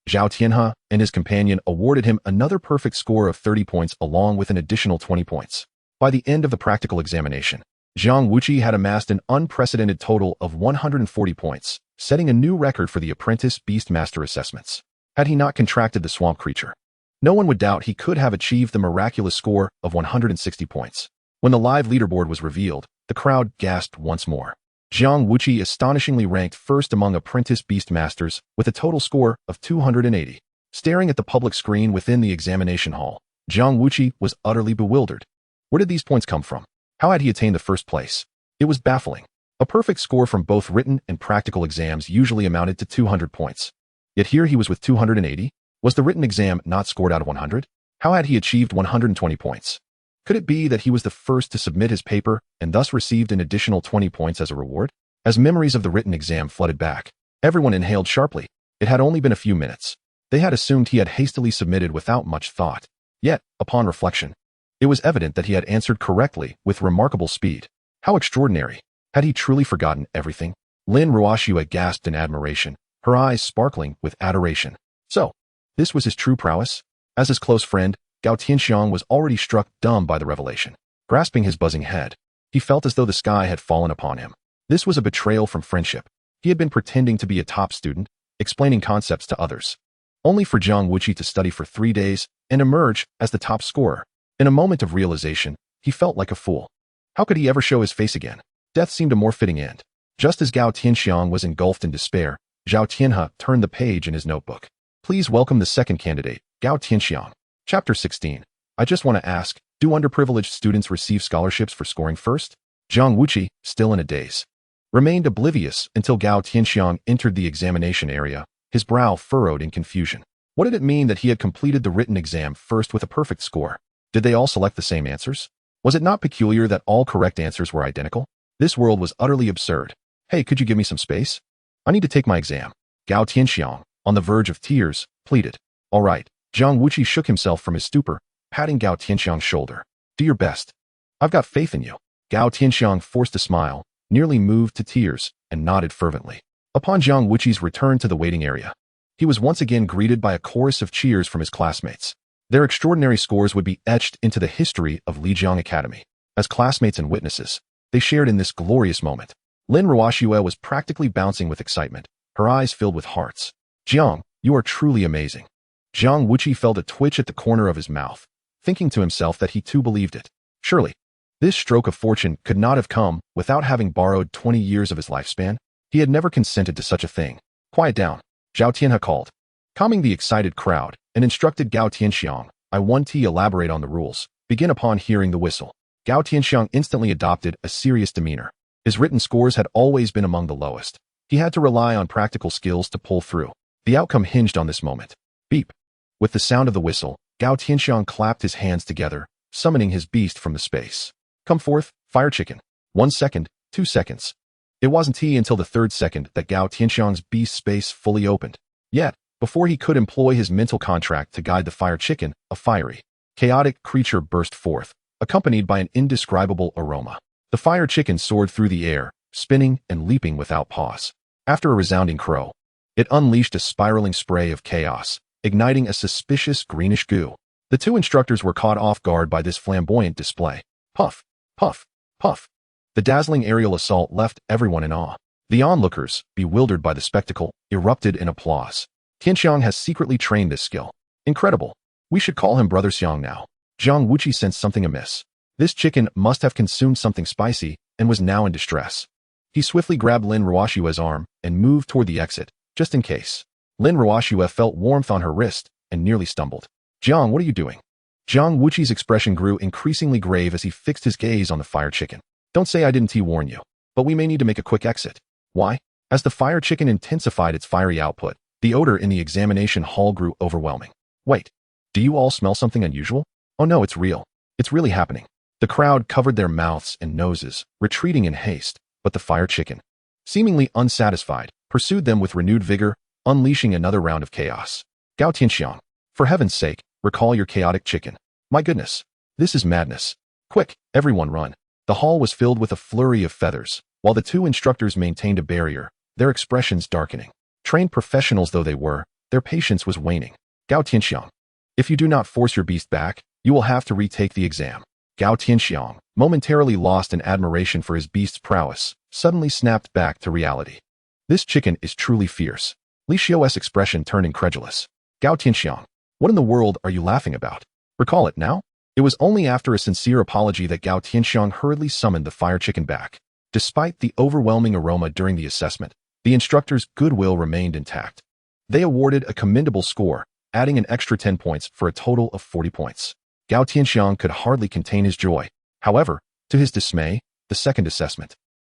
Speaker 1: Zhao Tianhe and his companion awarded him another perfect score of 30 points along with an additional 20 points. By the end of the practical examination, Jiang Wuqi had amassed an unprecedented total of 140 points, setting a new record for the apprentice Beastmaster assessments. Had he not contracted the swamp creature, no one would doubt he could have achieved the miraculous score of 160 points. When the live leaderboard was revealed, the crowd gasped once more. Jiang Wuqi astonishingly ranked first among apprentice Beastmasters with a total score of 280. Staring at the public screen within the examination hall, Jiang Wuqi was utterly bewildered. Where did these points come from? How had he attained the first place? It was baffling. A perfect score from both written and practical exams usually amounted to 200 points. Yet here he was with 280? Was the written exam not scored out of 100? How had he achieved 120 points? Could it be that he was the first to submit his paper and thus received an additional 20 points as a reward? As memories of the written exam flooded back, everyone inhaled sharply. It had only been a few minutes. They had assumed he had hastily submitted without much thought. Yet, upon reflection, it was evident that he had answered correctly with remarkable speed. How extraordinary! Had he truly forgotten everything? Lin Ruoxue gasped in admiration, her eyes sparkling with adoration. So, this was his true prowess? As his close friend, Gao Tianxiang was already struck dumb by the revelation. Grasping his buzzing head, he felt as though the sky had fallen upon him. This was a betrayal from friendship. He had been pretending to be a top student, explaining concepts to others, only for Jiang Wuqi to study for 3 days and emerge as the top scorer. In a moment of realization, he felt like a fool. How could he ever show his face again? Death seemed a more fitting end. Just as Gao Tianxiang was engulfed in despair, Zhao Tianhe turned the page in his notebook. Please welcome the second candidate, Gao Tianxiang. Chapter 16. I just want to ask, do underprivileged students receive scholarships for scoring first? Jiang Wuqi, still in a daze, remained oblivious until Gao Tianxiang entered the examination area, his brow furrowed in confusion. What did it mean that he had completed the written exam first with a perfect score? Did they all select the same answers? Was it not peculiar that all correct answers were identical? This world was utterly absurd. Hey, could you give me some space? I need to take my exam. Gao Tianxiang, on the verge of tears, pleaded. All right. Jiang Wuqi shook himself from his stupor, patting Gao Tianxiang's shoulder. Do your best. I've got faith in you. Gao Tianxiang forced a smile, nearly moved to tears, and nodded fervently. Upon Jiang Wuqi's return to the waiting area, he was once again greeted by a chorus of cheers from his classmates. Their extraordinary scores would be etched into the history of Lijiang Academy. As classmates and witnesses, they shared in this glorious moment. Lin Ruoxue was practically bouncing with excitement, her eyes filled with hearts. Jiang, you are truly amazing. Jiang Wuqi felt a twitch at the corner of his mouth, thinking to himself that he too believed it. Surely, this stroke of fortune could not have come without having borrowed 20 years of his lifespan. He had never consented to such a thing. Quiet down, Zhao Tianhe called, calming the excited crowd, and instructed Gao Tianxiang, I want to elaborate on the rules. Begin upon hearing the whistle. Gao Tianxiang instantly adopted a serious demeanor. His written scores had always been among the lowest. He had to rely on practical skills to pull through. The outcome hinged on this moment. Beep. With the sound of the whistle, Gao Tianxiang clapped his hands together, summoning his beast from the space. Come forth, fire chicken. 1 second, 2 seconds. It wasn't until the 3rd second that Gao Tianxiang's beast space fully opened. Yet, before he could employ his mental contract to guide the fire chicken, a fiery, chaotic creature burst forth, accompanied by an indescribable aroma. The fire chicken soared through the air, spinning and leaping without pause. After a resounding crow, it unleashed a spiraling spray of chaos, igniting a suspicious greenish goo. The 2 instructors were caught off guard by this flamboyant display. Puff, puff, puff. The dazzling aerial assault left everyone in awe. The onlookers, bewildered by the spectacle, erupted in applause. Tianxiang has secretly trained this skill. Incredible. We should call him Brother Xiang now. Jiang Wuqi sensed something amiss. This chicken must have consumed something spicy and was now in distress. He swiftly grabbed Lin Ruoshua's arm and moved toward the exit, just in case. Lin Ruoshua felt warmth on her wrist and nearly stumbled. Jiang, what are you doing? Jiang Wuqi's expression grew increasingly grave as he fixed his gaze on the fire chicken. Don't say I didn't warn you, but we may need to make a quick exit. Why? As the fire chicken intensified its fiery output, the odor in the examination hall grew overwhelming. Wait, do you all smell something unusual? Oh no, it's real. It's really happening. The crowd covered their mouths and noses, retreating in haste, but the fire chicken, seemingly unsatisfied, pursued them with renewed vigor, unleashing another round of chaos. Gao Tianxiang, for heaven's sake, recall your chaotic chicken. My goodness, this is madness. Quick, everyone run. The hall was filled with a flurry of feathers, while the 2 instructors maintained a barrier, their expressions darkening. Trained professionals though they were, their patience was waning. Gao Tianxiang, if you do not force your beast back, you will have to retake the exam. Gao Tianxiang, momentarily lost in admiration for his beast's prowess, suddenly snapped back to reality. This chicken is truly fierce. Li Xiao's expression turned incredulous. Gao Tianxiang, what in the world are you laughing about? Recall it now? It was only after a sincere apology that Gao Tianxiang hurriedly summoned the fire chicken back. Despite the overwhelming aroma during the assessment, the instructor's goodwill remained intact. They awarded a commendable score, adding an extra 10 points for a total of 40 points. Gao Tianxiang could hardly contain his joy. However, to his dismay, the second assessment,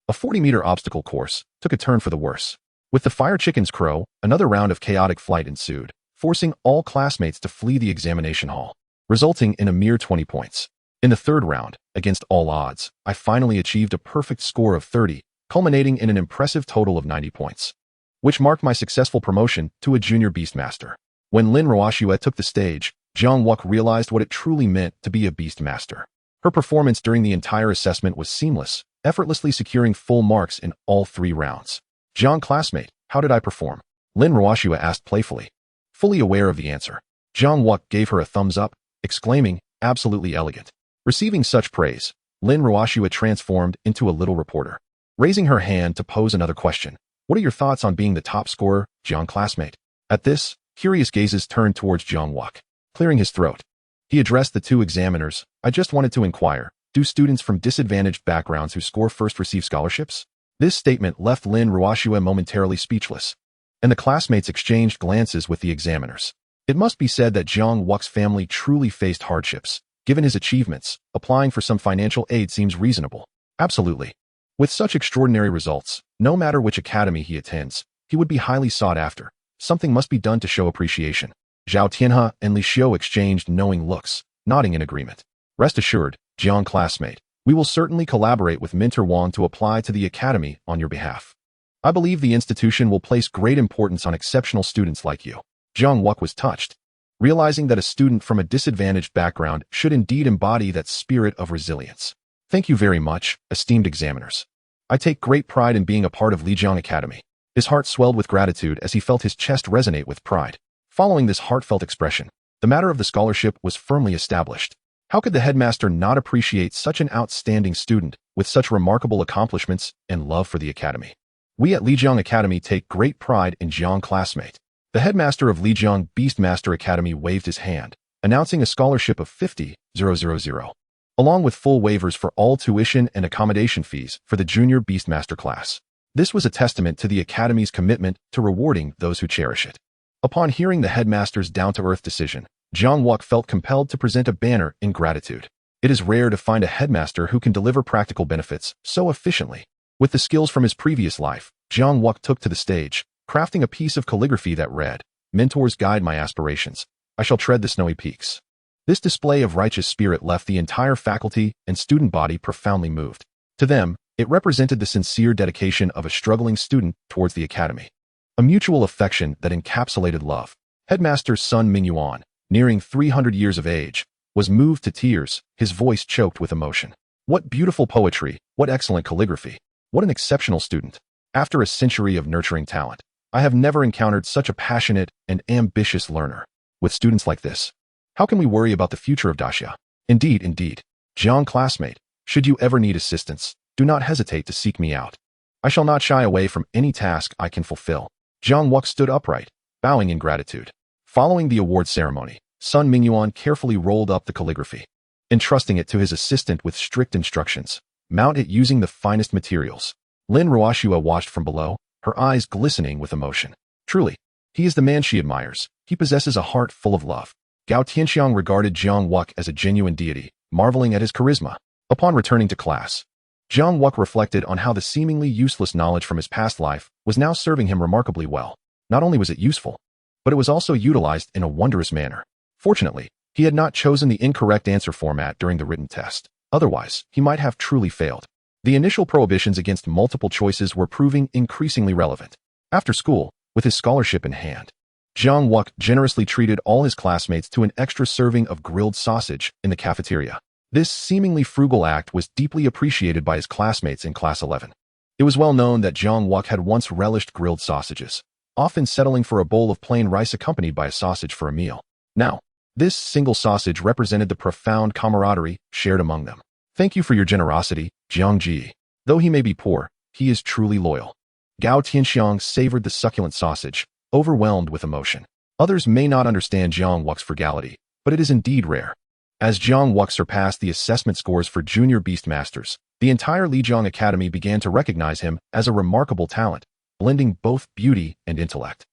Speaker 1: a 40-meter obstacle course, took a turn for the worse. With the fire chicken's crow, another round of chaotic flight ensued, forcing all classmates to flee the examination hall, resulting in a mere 20 points. In the 3rd round, against all odds, I finally achieved a perfect score of 30, culminating in an impressive total of 90 points, which marked my successful promotion to a junior beastmaster. When Lin Ruoshua took the stage, Jiang Wuqi realized what it truly meant to be a beastmaster. Her performance during the entire assessment was seamless, effortlessly securing full marks in all 3 rounds. Jiang classmate, how did I perform? Lin Ruoshua asked playfully. Fully aware of the answer, Jiang Wuqi gave her a thumbs up, exclaiming, absolutely elegant. Receiving such praise, Lin Ruoshua transformed into a little reporter. Raising her hand to pose another question, what are your thoughts on being the top scorer, Jiang classmate? At this, curious gazes turned towards Jiang Wuqi. Clearing his throat, he addressed the 2 examiners. I just wanted to inquire, do students from disadvantaged backgrounds who score first receive scholarships? This statement left Lin Ruoshua momentarily speechless, and the classmates exchanged glances with the examiners. It must be said that Jiang Wuqi's family truly faced hardships. Given his achievements, applying for some financial aid seems reasonable. Absolutely. With such extraordinary results, no matter which academy he attends, he would be highly sought after. Something must be done to show appreciation. Zhao Tianhe and Li Xiao exchanged knowing looks, nodding in agreement. Rest assured, Jiang classmate, we will certainly collaborate with Mentor Wang to apply to the academy on your behalf. I believe the institution will place great importance on exceptional students like you. Jiang Wuqi was touched, realizing that a student from a disadvantaged background should indeed embody that spirit of resilience. Thank you very much, esteemed examiners. I take great pride in being a part of Lijiang Academy. His heart swelled with gratitude as he felt his chest resonate with pride. Following this heartfelt expression, the matter of the scholarship was firmly established. How could the headmaster not appreciate such an outstanding student with such remarkable accomplishments and love for the academy? We at Lijiang Academy take great pride in Jiang classmate. The headmaster of Lijiang Beastmaster Academy waved his hand, announcing a scholarship of 50,000, along with full waivers for all tuition and accommodation fees for the junior Beastmaster class. This was a testament to the academy's commitment to rewarding those who cherish it. Upon hearing the headmaster's down-to-earth decision, Jiang Wuqi felt compelled to present a banner in gratitude. It is rare to find a headmaster who can deliver practical benefits so efficiently. With the skills from his previous life, Jiang Wuqi took to the stage, crafting a piece of calligraphy that read, "Mentors guide my aspirations. I shall tread the snowy peaks." This display of righteous spirit left the entire faculty and student body profoundly moved. To them, it represented the sincere dedication of a struggling student towards the academy. A mutual affection that encapsulated love. Headmaster Sun Mingyuan, nearing 300 years of age, was moved to tears, his voice choked with emotion. What beautiful poetry, what excellent calligraphy, what an exceptional student. After a century of nurturing talent, I have never encountered such a passionate and ambitious learner. With students like this, how can we worry about the future of Daxia? Indeed. Jiang classmate, should you ever need assistance, do not hesitate to seek me out. I shall not shy away from any task I can fulfill. Jiang Wuqi stood upright, bowing in gratitude. Following the award ceremony, Sun Mingyuan carefully rolled up the calligraphy, entrusting it to his assistant with strict instructions. Mount it using the finest materials. Lin Ruoxua watched from below, her eyes glistening with emotion. Truly, he is the man she admires. He possesses a heart full of love. Gao Tianxiang regarded Jiang Wuqi as a genuine deity, marveling at his charisma. Upon returning to class, Jiang Wuqi reflected on how the seemingly useless knowledge from his past life was now serving him remarkably well. Not only was it useful, but it was also utilized in a wondrous manner. Fortunately, he had not chosen the incorrect answer format during the written test. Otherwise, he might have truly failed. The initial prohibitions against multiple choices were proving increasingly relevant. After school, with his scholarship in hand, Jiang Wuqi generously treated all his classmates to an extra serving of grilled sausage in the cafeteria. This seemingly frugal act was deeply appreciated by his classmates in Class 11. It was well known that Jiang Wuqi had once relished grilled sausages, often settling for a bowl of plain rice accompanied by a sausage for a meal. Now, this single sausage represented the profound camaraderie shared among them. Thank you for your generosity, Jiang Ji. Though he may be poor, he is truly loyal. Gao Tianxiang savored the succulent sausage, overwhelmed with emotion. Others may not understand Jiang Wuqi's frugality, but it is indeed rare. As Jiang Wuqi surpassed the assessment scores for junior Beastmasters, the entire Lijiang Academy began to recognize him as a remarkable talent, blending both beauty and intellect.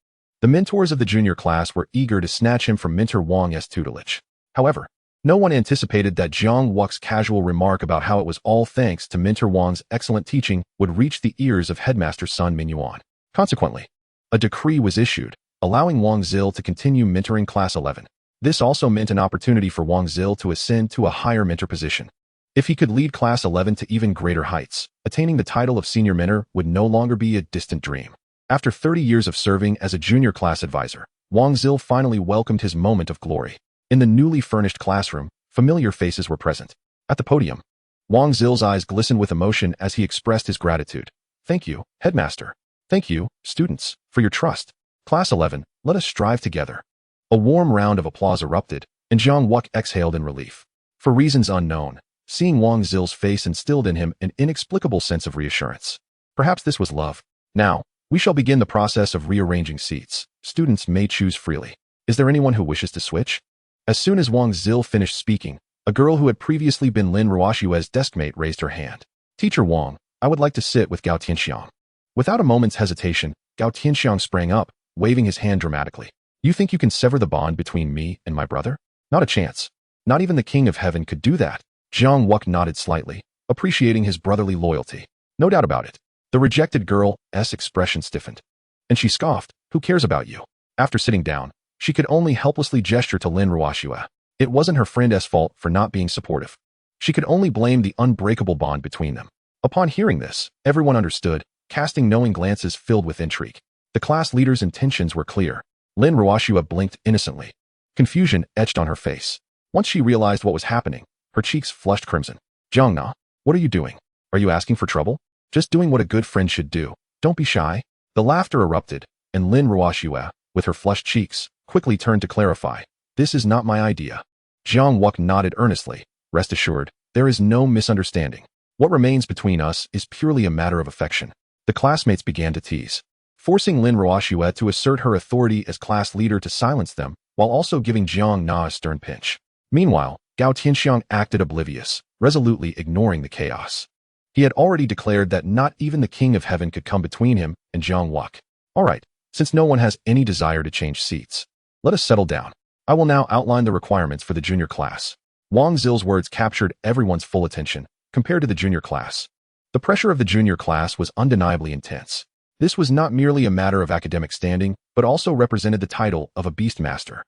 Speaker 1: The mentors of the junior class were eager to snatch him from Mentor Wang's tutelage. However, no one anticipated that Jiang Wuqi's casual remark about how it was all thanks to Mentor Wang's excellent teaching would reach the ears of Headmaster Sun Mingyuan. Consequently, a decree was issued, allowing Wang Zil to continue mentoring Class 11. This also meant an opportunity for Wang Zil to ascend to a higher mentor position. If he could lead Class 11 to even greater heights, attaining the title of senior mentor would no longer be a distant dream. After 30 years of serving as a junior class advisor, Wang Zil finally welcomed his moment of glory. In the newly furnished classroom, familiar faces were present. At the podium, Wang Zil's eyes glistened with emotion as he expressed his gratitude. Thank you, Headmaster. Thank you, students, for your trust. Class 11, let us strive together. A warm round of applause erupted, and Jiang Wuqi exhaled in relief. For reasons unknown, seeing Wang Zil's face instilled in him an inexplicable sense of reassurance. Perhaps this was love. Now, we shall begin the process of rearranging seats. Students may choose freely. Is there anyone who wishes to switch? As soon as Wang Zil finished speaking, a girl who had previously been Lin Ruoxua's deskmate raised her hand. Teacher Wang, I would like to sit with Gao Tianxiang. Without a moment's hesitation, Gao Tianxiang sprang up, waving his hand dramatically. You think you can sever the bond between me and my brother? Not a chance. Not even the King of Heaven could do that. Jiang Wuqi nodded slightly, appreciating his brotherly loyalty. No doubt about it. The rejected girl's expression stiffened. And she scoffed, who cares about you? After sitting down, she could only helplessly gesture to Lin Ruoxua. It wasn't her friend's fault for not being supportive. She could only blame the unbreakable bond between them. Upon hearing this, everyone understood, casting knowing glances filled with intrigue. The class leader's intentions were clear. Lin Ruoxua blinked innocently. Confusion etched on her face. Once she realized what was happening, her cheeks flushed crimson. Jiang Na, what are you doing? Are you asking for trouble? Just doing what a good friend should do. Don't be shy. The laughter erupted, and Lin Ruoxua, with her flushed cheeks, quickly turned to clarify. This is not my idea. Jiang Wuqi nodded earnestly. Rest assured, there is no misunderstanding. What remains between us is purely a matter of affection. The classmates began to tease, forcing Lin Ruoxua to assert her authority as class leader to silence them, while also giving Jiang Na a stern pinch. Meanwhile, Gao Tianxiang acted oblivious, resolutely ignoring the chaos. He had already declared that not even the King of Heaven could come between him and Jiang Wuqi. All right, since no one has any desire to change seats, let us settle down. I will now outline the requirements for the junior class. Wang Zil's words captured everyone's full attention, compared to the junior class. The pressure of the junior class was undeniably intense. This was not merely a matter of academic standing, but also represented the title of a Beastmaster.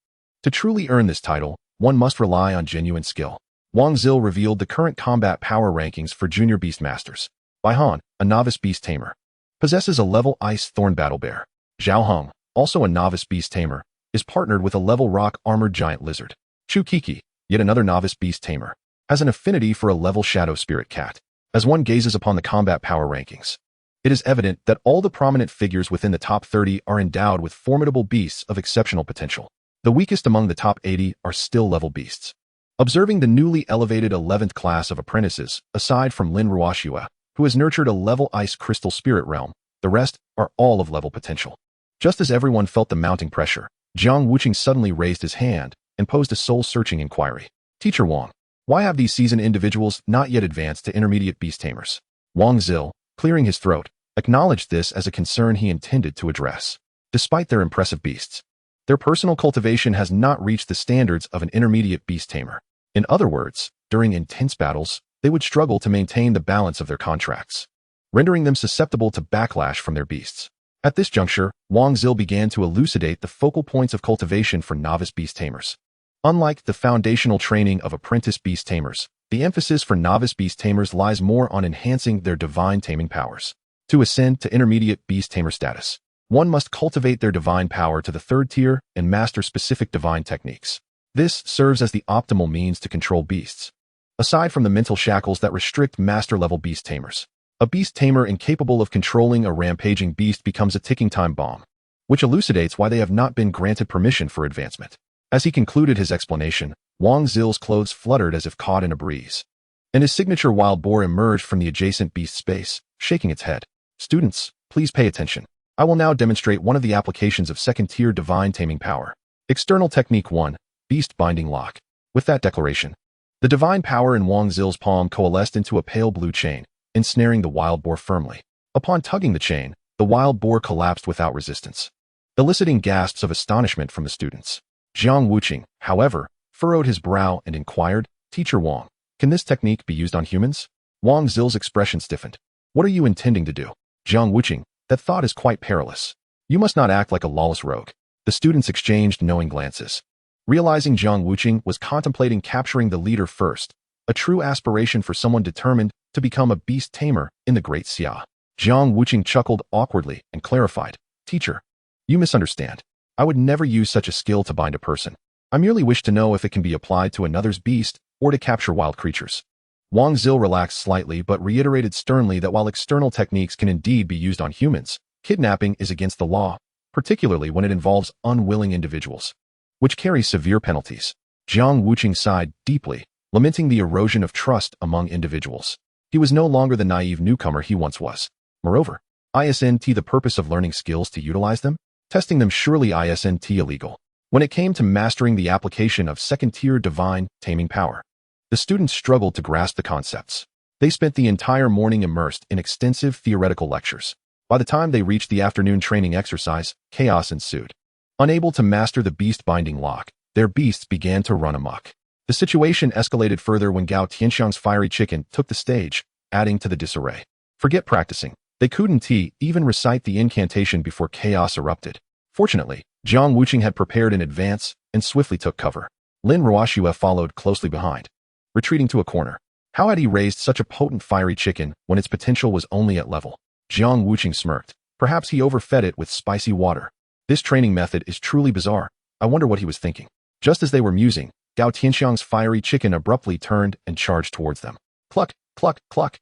Speaker 1: To truly earn this title, one must rely on genuine skill. Wang Zil revealed the current combat power rankings for junior Beastmasters. Bai Han, a novice beast tamer, possesses a level Ice Thorn Battle Bear. Zhao Hong, also a novice beast tamer, is partnered with a level Rock Armored Giant Lizard. Chu Kiki, yet another novice beast tamer, has an affinity for a level Shadow Spirit Cat. As one gazes upon the combat power rankings, it is evident that all the prominent figures within the top 30 are endowed with formidable beasts of exceptional potential. The weakest among the top 80 are still level beasts. Observing the newly elevated 11th class of apprentices, aside from Lin Ruoxue, who has nurtured a level Ice Crystal Spirit Realm, the rest are all of level potential. Just as everyone felt the mounting pressure, Jiang Wuqi suddenly raised his hand and posed a soul-searching inquiry. Teacher Wang, why have these seasoned individuals not yet advanced to intermediate beast tamers? Wang Zil, clearing his throat, acknowledged this as a concern he intended to address. Despite their impressive beasts, their personal cultivation has not reached the standards of an intermediate beast tamer. In other words, during intense battles, they would struggle to maintain the balance of their contracts, rendering them susceptible to backlash from their beasts. At this juncture, Wang Zil began to elucidate the focal points of cultivation for novice beast tamers. Unlike the foundational training of apprentice beast tamers, the emphasis for novice beast tamers lies more on enhancing their divine taming powers. To ascend to intermediate beast tamer status, one must cultivate their divine power to the 3rd tier and master specific divine techniques. This serves as the optimal means to control beasts. Aside from the mental shackles that restrict master-level beast tamers, a beast tamer incapable of controlling a rampaging beast becomes a ticking time bomb, which elucidates why they have not been granted permission for advancement. As he concluded his explanation, Wang Zil's clothes fluttered as if caught in a breeze, and his signature wild boar emerged from the adjacent beast space, shaking its head. Students, please pay attention. I will now demonstrate one of the applications of 2nd-tier divine taming power. External Technique 1, Beast Binding Lock. With that declaration, the divine power in Wang Zil's palm coalesced into a pale blue chain, ensnaring the wild boar firmly. Upon tugging the chain, the wild boar collapsed without resistance, eliciting gasps of astonishment from the students. Jiang Wuqi, however, furrowed his brow and inquired, Teacher Wang, can this technique be used on humans? Wang Zil's expression stiffened. What are you intending to do? Jiang Wuqi, that thought is quite perilous. You must not act like a lawless rogue. The students exchanged knowing glances. Realizing Jiang Wuqi was contemplating capturing the leader first, a true aspiration for someone determined to become a beast tamer in the Great Xia. Jiang Wuqi chuckled awkwardly and clarified, Teacher, you misunderstand. I would never use such a skill to bind a person. I merely wish to know if it can be applied to another's beast or to capture wild creatures. Wang Zil relaxed slightly but reiterated sternly that while external techniques can indeed be used on humans, kidnapping is against the law, particularly when it involves unwilling individuals, which carries severe penalties. Jiang Wuqi sighed deeply, lamenting the erosion of trust among individuals. He was no longer the naive newcomer he once was. Moreover, isn't the purpose of learning skills to utilize them? Testing them surely isn't illegal. When it came to mastering the application of 2nd-tier divine taming power, the students struggled to grasp the concepts. They spent the entire morning immersed in extensive theoretical lectures. By the time they reached the afternoon training exercise, chaos ensued. Unable to master the beast binding lock, their beasts began to run amok. The situation escalated further when Gao Tianxiang's fiery chicken took the stage, adding to the disarray. Forget practicing. They couldn't even recite the incantation before chaos erupted. Fortunately, Jiang Wuqi had prepared in advance and swiftly took cover. Lin Ruoxue followed closely behind, retreating to a corner. How had he raised such a potent fiery chicken when its potential was only at level? Jiang Wuqi smirked. Perhaps he overfed it with spicy water. This training method is truly bizarre. I wonder what he was thinking. Just as they were musing, Gao Tianxiang's fiery chicken abruptly turned and charged towards them. Cluck, cluck, cluck.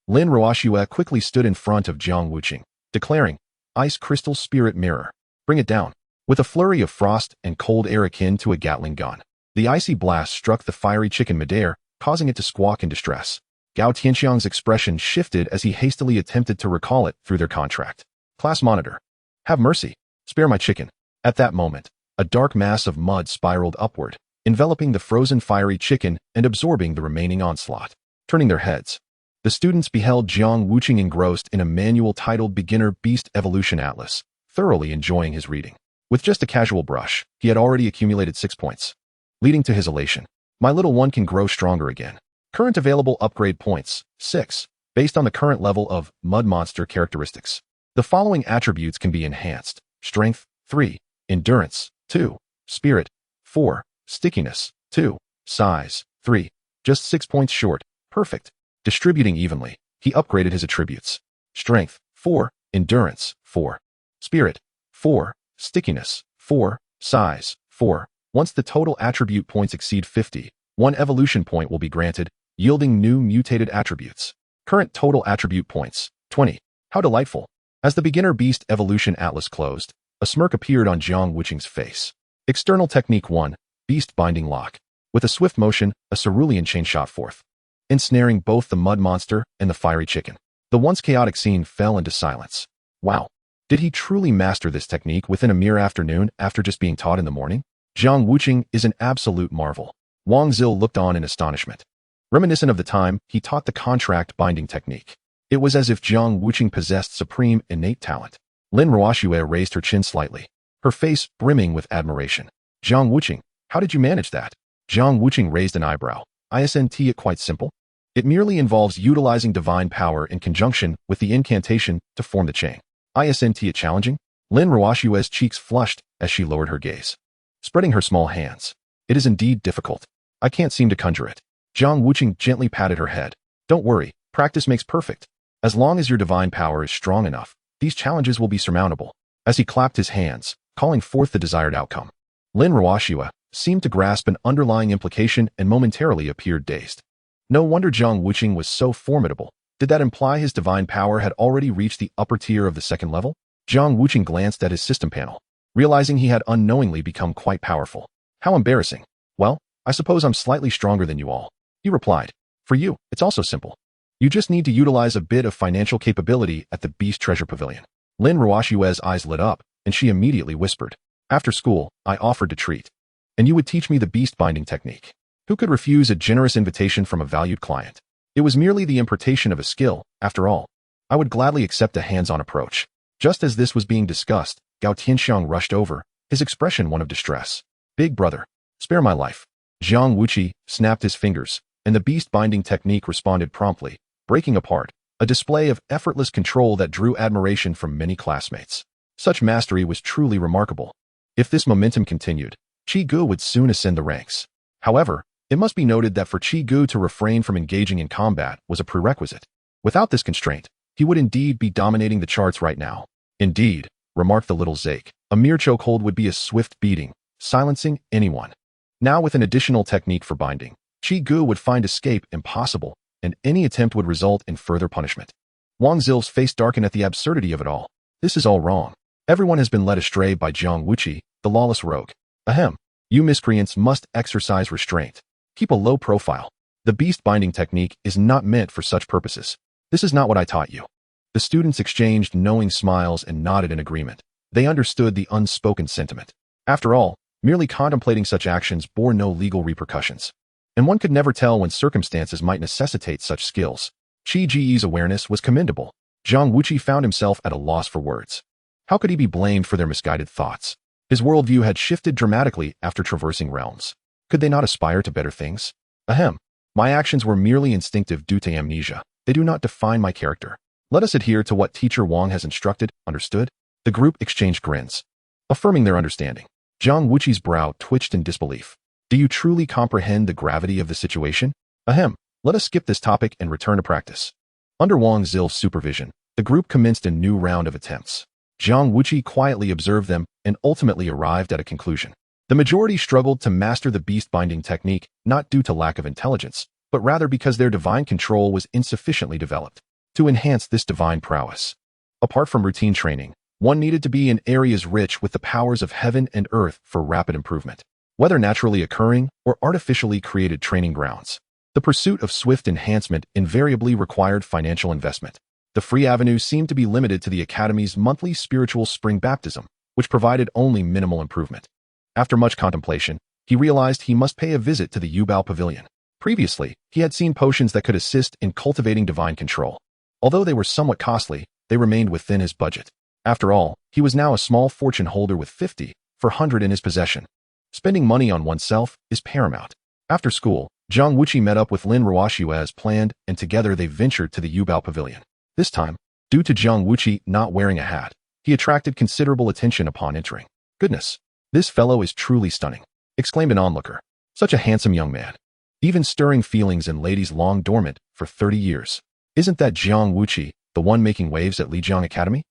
Speaker 1: Lin Ruoxue quickly stood in front of Jiang Wuqi, declaring, Ice Crystal Spirit Mirror. Bring it down. With a flurry of frost and cold air akin to a Gatling gun, the icy blast struck the fiery chicken midair, causing it to squawk in distress. Gao Tianxiang's expression shifted as he hastily attempted to recall it through their contract. Class monitor. Have mercy. Spare my chicken. At that moment, a dark mass of mud spiraled upward, enveloping the frozen fiery chicken and absorbing the remaining onslaught. Turning their heads, the students beheld Jiang Wuqi engrossed in a manual titled Beginner Beast Evolution Atlas, thoroughly enjoying his reading. With just a casual brush, he had already accumulated 6 points, leading to his elation. My little one can grow stronger again. Current available upgrade points, 6, based on the current level of Mud Monster characteristics. The following attributes can be enhanced. Strength, 3, Endurance, 2, Spirit, 4, Stickiness, 2. Size. 3. Just 6 points short. Perfect. Distributing evenly, he upgraded his attributes. Strength. 4. Endurance. 4. Spirit. 4. Stickiness. 4. Size. 4. Once the total attribute points exceed 50, 1 evolution point will be granted, yielding new mutated attributes. Current total attribute points. 20. How delightful. As the beginner Beast Evolution Atlas closed, a smirk appeared on Jiang Wuqi's face. External Technique 1. Beast Binding Lock. With a swift motion, a cerulean chain shot forth, ensnaring both the mud monster and the fiery chicken. The once chaotic scene fell into silence. Wow. Did he truly master this technique within a mere afternoon after just being taught in the morning? Jiang Wuqi is an absolute marvel. Wang Zil looked on in astonishment. Reminiscent of the time he taught the contract binding technique, it was as if Jiang Wuqi possessed supreme innate talent. Lin Ruoxue raised her chin slightly, her face brimming with admiration. Jiang Wuqi, how did you manage that? Jiang Wuqi raised an eyebrow. Isn't it quite simple? It merely involves utilizing divine power in conjunction with the incantation to form the chain. Isn't it challenging? Lin Ruoxue's cheeks flushed as she lowered her gaze, spreading her small hands. It is indeed difficult. I can't seem to conjure it. Jiang Wuqi gently patted her head. Don't worry, practice makes perfect. As long as your divine power is strong enough, these challenges will be surmountable. As he clapped his hands, calling forth the desired outcome, Lin Ruoxue seemed to grasp an underlying implication and momentarily appeared dazed. No wonder Jiang Wuqi was so formidable. Did that imply his divine power had already reached the upper tier of the second level? Jiang Wuqi glanced at his system panel, realizing he had unknowingly become quite powerful. How embarrassing. Well, I suppose I'm slightly stronger than you all. He replied. For you, it's also simple. You just need to utilize a bit of financial capability at the Beast Treasure Pavilion. Lin Ruoxue's eyes lit up, and she immediately whispered. After school, I offered to treat. And you would teach me the beast binding technique. Who could refuse a generous invitation from a valued client? It was merely the importation of a skill, after all. I would gladly accept a hands-on approach. Just as this was being discussed, Gao Tianxiang rushed over, his expression one of distress. Big brother, spare my life. Jiang Wuqi snapped his fingers, and the beast binding technique responded promptly, breaking apart, a display of effortless control that drew admiration from many classmates. Such mastery was truly remarkable. If this momentum continued, Qi Gu would soon ascend the ranks. However, it must be noted that for Qi Gu to refrain from engaging in combat was a prerequisite. Without this constraint, he would indeed be dominating the charts right now. Indeed, remarked the little Zake, a mere chokehold would be a swift beating, silencing anyone. Now with an additional technique for binding, Qi Gu would find escape impossible, and any attempt would result in further punishment. Wang Zil's face darkened at the absurdity of it all. This is all wrong. Everyone has been led astray by Jiang Wuqi, the lawless rogue. Ahem. You miscreants must exercise restraint. Keep a low profile. The beast binding technique is not meant for such purposes. This is not what I taught you. The students exchanged knowing smiles and nodded in agreement. They understood the unspoken sentiment. After all, merely contemplating such actions bore no legal repercussions. And one could never tell when circumstances might necessitate such skills. Qi Ji's awareness was commendable. Jiang Wuqi found himself at a loss for words. How could he be blamed for their misguided thoughts? His worldview had shifted dramatically after traversing realms. Could they not aspire to better things? Ahem. My actions were merely instinctive due to amnesia. They do not define my character. Let us adhere to what Teacher Wang has instructed, understood? The group exchanged grins, affirming their understanding. Jiang Wuqi's brow twitched in disbelief. Do you truly comprehend the gravity of the situation? Ahem. Let us skip this topic and return to practice. Under Wang Zil's supervision, the group commenced a new round of attempts. Jiang Wuqi quietly observed them and ultimately arrived at a conclusion. The majority struggled to master the beast binding technique, not due to lack of intelligence, but rather because their divine control was insufficiently developed. To enhance this divine prowess, apart from routine training, one needed to be in areas rich with the powers of heaven and earth for rapid improvement. Whether naturally occurring or artificially created training grounds, the pursuit of swift enhancement invariably required financial investment. The free avenue seemed to be limited to the Academy's monthly spiritual spring baptism, which provided only minimal improvement. After much contemplation, he realized he must pay a visit to the Yubao Pavilion. Previously, he had seen potions that could assist in cultivating divine control. Although they were somewhat costly, they remained within his budget. After all, he was now a small fortune holder with 50 for 100 in his possession. Spending money on oneself is paramount. After school, Jiang Wuqi met up with Lin Ruoxue as planned, and together they ventured to the Yubao Pavilion. This time, due to Jiang Wuqi not wearing a hat, he attracted considerable attention upon entering. Goodness, this fellow is truly stunning, exclaimed an onlooker. Such a handsome young man. Even stirring feelings in ladies long dormant for 30 years. Isn't that Jiang Wuqi, the one making waves at Lijiang Academy?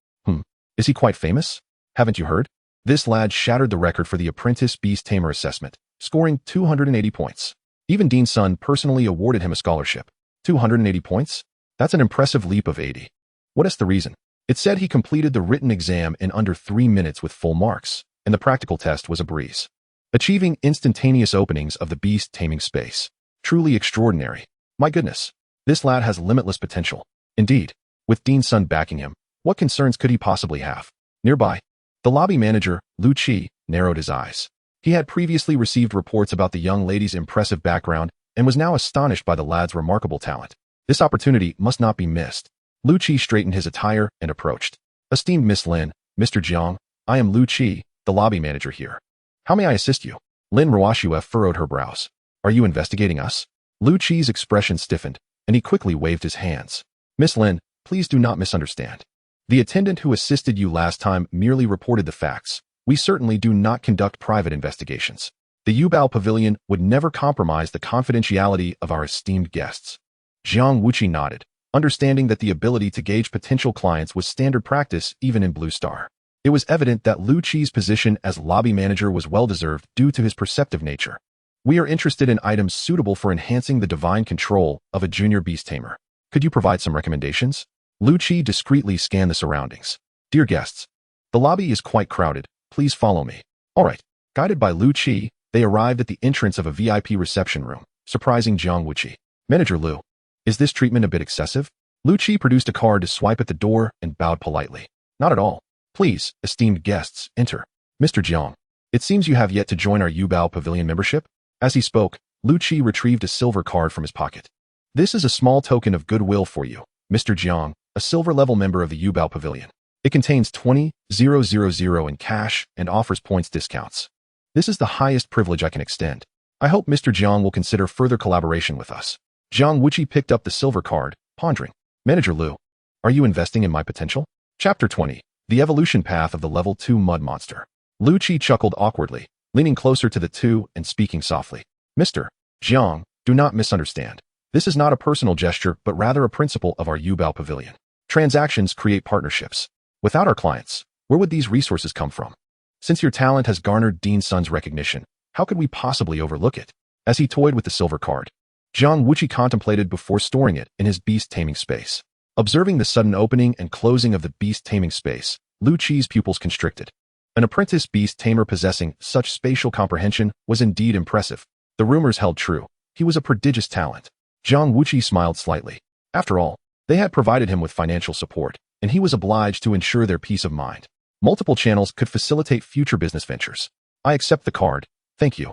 Speaker 1: Is he quite famous? Haven't you heard? This lad shattered the record for the Apprentice Beast Tamer assessment, scoring 280 points. Even Dean's son personally awarded him a scholarship. 280 points? That's an impressive leap of 80. What is the reason? It said he completed the written exam in under 3 minutes with full marks, and the practical test was a breeze. Achieving instantaneous openings of the beast taming space. Truly extraordinary. My goodness. This lad has limitless potential. Indeed. With Dean's son backing him, what concerns could he possibly have? Nearby, the lobby manager, Lu Qi, narrowed his eyes. He had previously received reports about the young lady's impressive background and was now astonished by the lad's remarkable talent. This opportunity must not be missed. Lu Qi straightened his attire and approached. Esteemed Miss Lin, Mr. Jiang, I am Lu Qi, the lobby manager here. How may I assist you? Lin Ruoxue furrowed her brows. Are you investigating us? Lu Qi's expression stiffened, and he quickly waved his hands. Miss Lin, please do not misunderstand. The attendant who assisted you last time merely reported the facts. We certainly do not conduct private investigations. The Yubao Pavilion would never compromise the confidentiality of our esteemed guests. Jiang Wuqi nodded, understanding that the ability to gauge potential clients was standard practice even in Blue Star. It was evident that Lu Qi's position as lobby manager was well-deserved due to his perceptive nature. We are interested in items suitable for enhancing the divine control of a junior beast tamer. Could you provide some recommendations? Lu Qi discreetly scanned the surroundings. Dear guests, the lobby is quite crowded. Please follow me. All right. Guided by Lu Qi, they arrived at the entrance of a VIP reception room, surprising Jiang Wuqi. Manager Lu, is this treatment a bit excessive? Lu Qi produced a card to swipe at the door and bowed politely. Not at all. Please, esteemed guests, enter. Mr. Jiang, it seems you have yet to join our Yubao Pavilion membership. As he spoke, Lu Qi retrieved a silver card from his pocket. This is a small token of goodwill for you, Mr. Jiang, a silver-level member of the Yubao Pavilion. It contains 20,000 in cash and offers points discounts. This is the highest privilege I can extend. I hope Mr. Jiang will consider further collaboration with us. Jiang Wuqi picked up the silver card, pondering. Manager Lu, are you investing in my potential? Chapter 20. The Evolution Path of the Level 2 Mud Monster. Lu Qi chuckled awkwardly, leaning closer to the two and speaking softly. Mr. Jiang, do not misunderstand. This is not a personal gesture, but rather a principle of our Yubao Pavilion. Transactions create partnerships. Without our clients, where would these resources come from? Since your talent has garnered Dean's son's recognition, how could we possibly overlook it? As he toyed with the silver card, Jiang Wuqi contemplated before storing it in his beast taming space. Observing the sudden opening and closing of the beast taming space, Lu Qi's pupils constricted. An apprentice beast tamer possessing such spatial comprehension was indeed impressive. The rumors held true. He was a prodigious talent. Jiang Wuqi smiled slightly. After all, they had provided him with financial support, and he was obliged to ensure their peace of mind. Multiple channels could facilitate future business ventures. I accept the card. Thank you.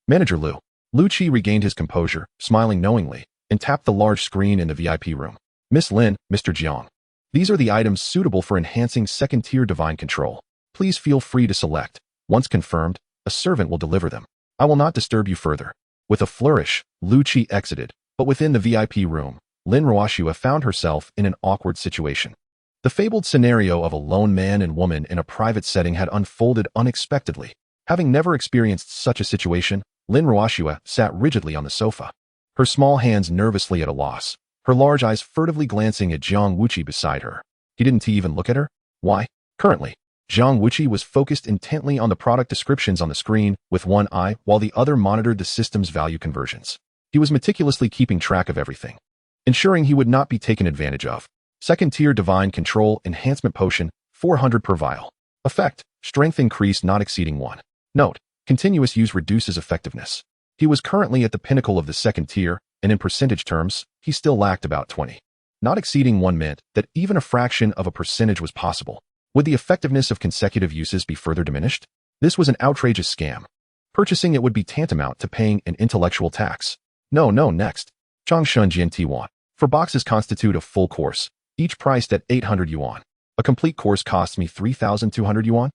Speaker 1: Manager Lu. Lu Qi regained his composure, smiling knowingly, and tapped the large screen in the VIP room. Miss Lin, Mr. Jiang. These are the items suitable for enhancing second-tier divine control. Please feel free to select. Once confirmed, a servant will deliver them. I will not disturb you further. With a flourish, Lu Qi exited, but within the VIP room, Lin Ruoxue found herself in an awkward situation. The fabled scenario of a lone man and woman in a private setting had unfolded unexpectedly. Having never experienced such a situation, Lin Ruoxue sat rigidly on the sofa, her small hands nervously at a loss, her large eyes furtively glancing at Jiang Wuqi beside her. Didn't he even look at her? Why? Currently, Jiang Wuqi was focused intently on the product descriptions on the screen with one eye while the other monitored the system's value conversions. He was meticulously keeping track of everything, ensuring he would not be taken advantage of. Second-tier divine control enhancement potion, 400 per vial. Effect, strength increase not exceeding 1. Note, continuous use reduces effectiveness. He was currently at the pinnacle of the second tier, and in percentage terms, he still lacked about 20. Not exceeding 1 meant that even a fraction of a percentage was possible. Would the effectiveness of consecutive uses be further diminished? This was an outrageous scam. Purchasing it would be tantamount to paying an intellectual tax. No, next. Changshun Jian Yuan. For boxes constitute a full course, each priced at 800 yuan. A complete course costs me 3,200 yuan.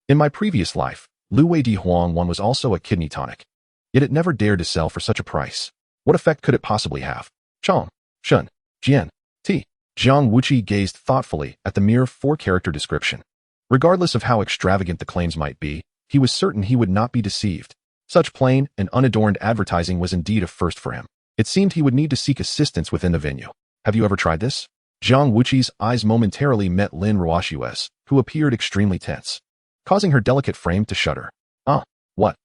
Speaker 1: In my previous life, Lu Wei Di Huang Wan was also a kidney tonic. Yet it never dared to sell for such a price. What effect could it possibly have? Chong, Shun, Jian, T. Jiang Wuqi gazed thoughtfully at the mere 4-character description. Regardless of how extravagant the claims might be, he was certain he would not be deceived. Such plain and unadorned advertising was indeed a first for him. It seemed he would need to seek assistance within the venue. Have you ever tried this? Jiang Wuqi's eyes momentarily met Lin Ruoshue's, who appeared extremely tense, causing her delicate frame to shudder. What?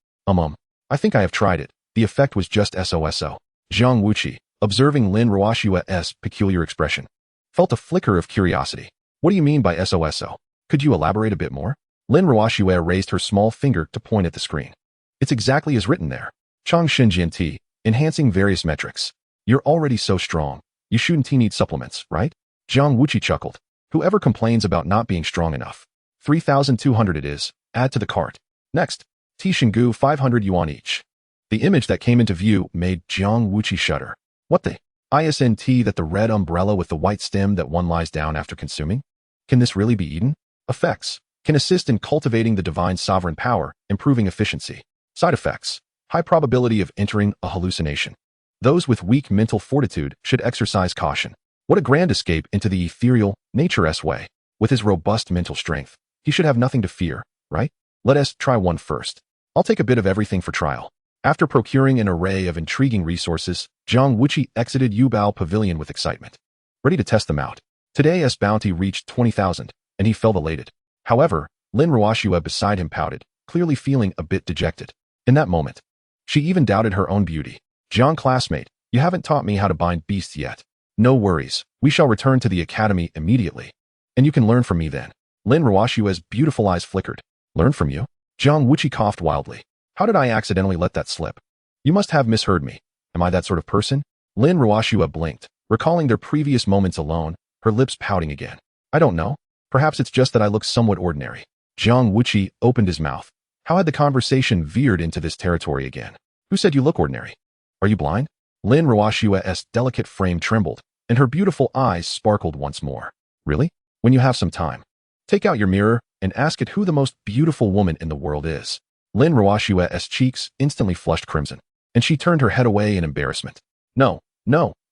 Speaker 1: I think I have tried it. The effect was just SOSO. Jiang Wuqi, observing Lin Ruoshue's peculiar expression, felt a flicker of curiosity. What do you mean by SOSO? Could you elaborate a bit more? Lin Ruoshue raised her small finger to point at the screen. It's exactly as written there. Chang Xinjian Ti, enhancing various metrics. You're already so strong. You shouldn't need supplements, right? Jiang Wuqi chuckled. Whoever complains about not being strong enough. 3,200 it is. Add to the cart. Next. Ti Xingu 500 yuan each. The image that came into view made Jiang Wuqi shudder. What the? ISNT that the red umbrella with the white stem that one lies down after consuming? Can this really be eaten? Effects. Can assist in cultivating the divine sovereign power, improving efficiency. Side effects. High probability of entering a hallucination. Those with weak mental fortitude should exercise caution. What a grand escape into the ethereal, nature-s way. With his robust mental strength, he should have nothing to fear, right? Let us try one first. I'll take a bit of everything for trial. After procuring an array of intriguing resources, Jiang Wuqi exited Yubao Pavilion with excitement, ready to test them out. Today's bounty reached 20,000, and he felt elated. However, Lin Ruoshue beside him pouted, clearly feeling a bit dejected. In that moment, she even doubted her own beauty. Jiang classmate, you haven't taught me how to bind beasts yet. No worries, we shall return to the academy immediately. And you can learn from me then. Lin Ruoshue's beautiful eyes flickered. Learn from you? Jiang Wuqi coughed wildly. How did I accidentally let that slip? You must have misheard me. Am I that sort of person? Lin Ruoshue blinked, recalling their previous moments alone, her lips pouting again. I don't know. Perhaps it's just that I look somewhat ordinary. Jiang Wuqi opened his mouth. How had the conversation veered into this territory again? Who said you look ordinary? Are you blind? Lin Ruoshue's delicate frame trembled, and her beautiful eyes sparkled once more. Really? When you have some time, take out your mirror and ask it who the most beautiful woman in the world is. Lin Ruoshue's cheeks instantly flushed crimson, and she turned her head away in embarrassment. No,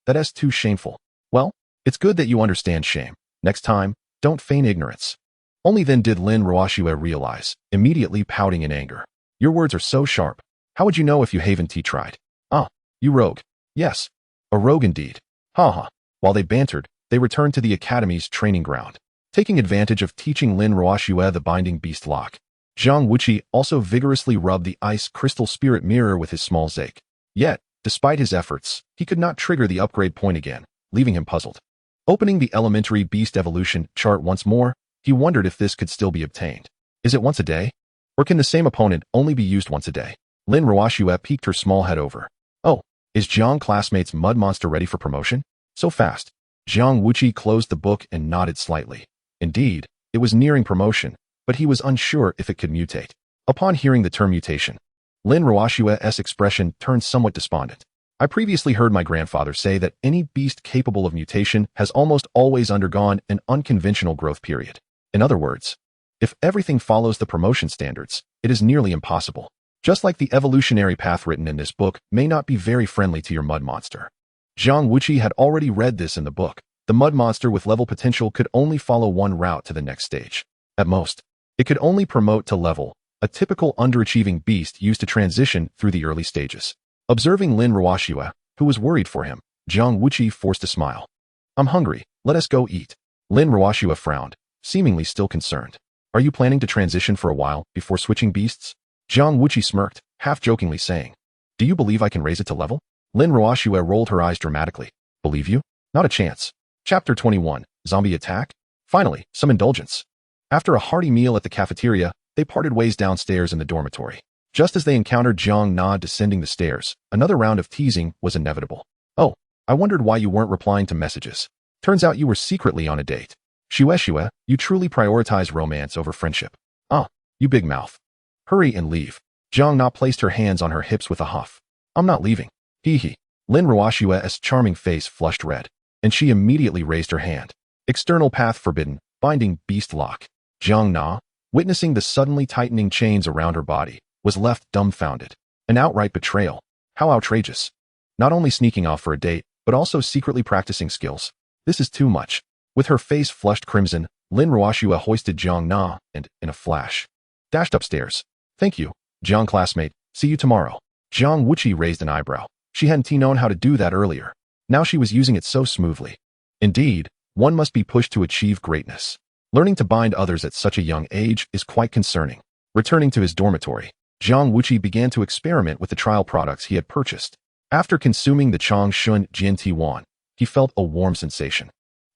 Speaker 1: that's too shameful. Well, it's good that you understand shame. Next time, don't feign ignorance. Only then did Lin Ruoshue realize, immediately pouting in anger. Your words are so sharp. How would you know if you haven't tried? You rogue. Yes, a rogue indeed. Ha. While they bantered, they returned to the academy's training ground, taking advantage of teaching Lin Ruoshue the binding beast lock. Jiang Wuqi also vigorously rubbed the ice crystal spirit mirror with his small zake. Yet, despite his efforts, he could not trigger the upgrade point again, leaving him puzzled. Opening the elementary beast evolution chart once more, he wondered if this could still be obtained. Is it once a day? Or can the same opponent only be used once a day? Lin Ruoshue peeked her small head over. Oh, is Jiang classmate's mud monster ready for promotion? So fast. Jiang Wuqi closed the book and nodded slightly. Indeed, it was nearing promotion, but he was unsure if it could mutate. Upon hearing the term mutation, Lin Ruoshue's expression turned somewhat despondent. I previously heard my grandfather say that any beast capable of mutation has almost always undergone an unconventional growth period. In other words, if everything follows the promotion standards, it is nearly impossible. Just like the evolutionary path written in this book may not be very friendly to your mud monster. Jiang Wuqi had already read this in the book. The mud monster with level potential could only follow one route to the next stage. At most, it could only promote to level, a typical underachieving beast used to transition through the early stages. Observing Lin Ruoshue, who was worried for him, Jiang Wuqi forced a smile. I'm hungry, let us go eat. Lin Ruoshue frowned, seemingly still concerned. Are you planning to transition for a while before switching beasts? Jiang Wuqi smirked, half-jokingly saying, Do you believe I can raise it to level? Lin Ruoshue rolled her eyes dramatically. Believe you? Not a chance. Chapter 21, Zombie Attack? Finally, some indulgence. After a hearty meal at the cafeteria, they parted ways downstairs in the dormitory. Just as they encountered Jiang Na descending the stairs, another round of teasing was inevitable. Oh, I wondered why you weren't replying to messages. Turns out you were secretly on a date. Shue, you truly prioritize romance over friendship. You big mouth. Hurry and leave. Jiang Na placed her hands on her hips with a huff. I'm not leaving. Hee. Lin Ruoshue's charming face flushed red, and she immediately raised her hand. External path forbidden, binding beast lock. Jiang Na, witnessing the suddenly tightening chains around her body, was left dumbfounded. An outright betrayal. How outrageous. Not only sneaking off for a date, but also secretly practicing skills. This is too much. With her face flushed crimson, Lin Ruoshue hoisted Jiang Na and, in a flash, dashed upstairs. Thank you, Jiang classmate, See you tomorrow. Jiang Wuqi raised an eyebrow. She hadn't known how to do that earlier. Now she was using it so smoothly. Indeed, one must be pushed to achieve greatness. Learning to bind others at such a young age is quite concerning. Returning to his dormitory, Jiang Wuqi began to experiment with the trial products he had purchased. After consuming the Changshun Jianti Wan, he felt a warm sensation,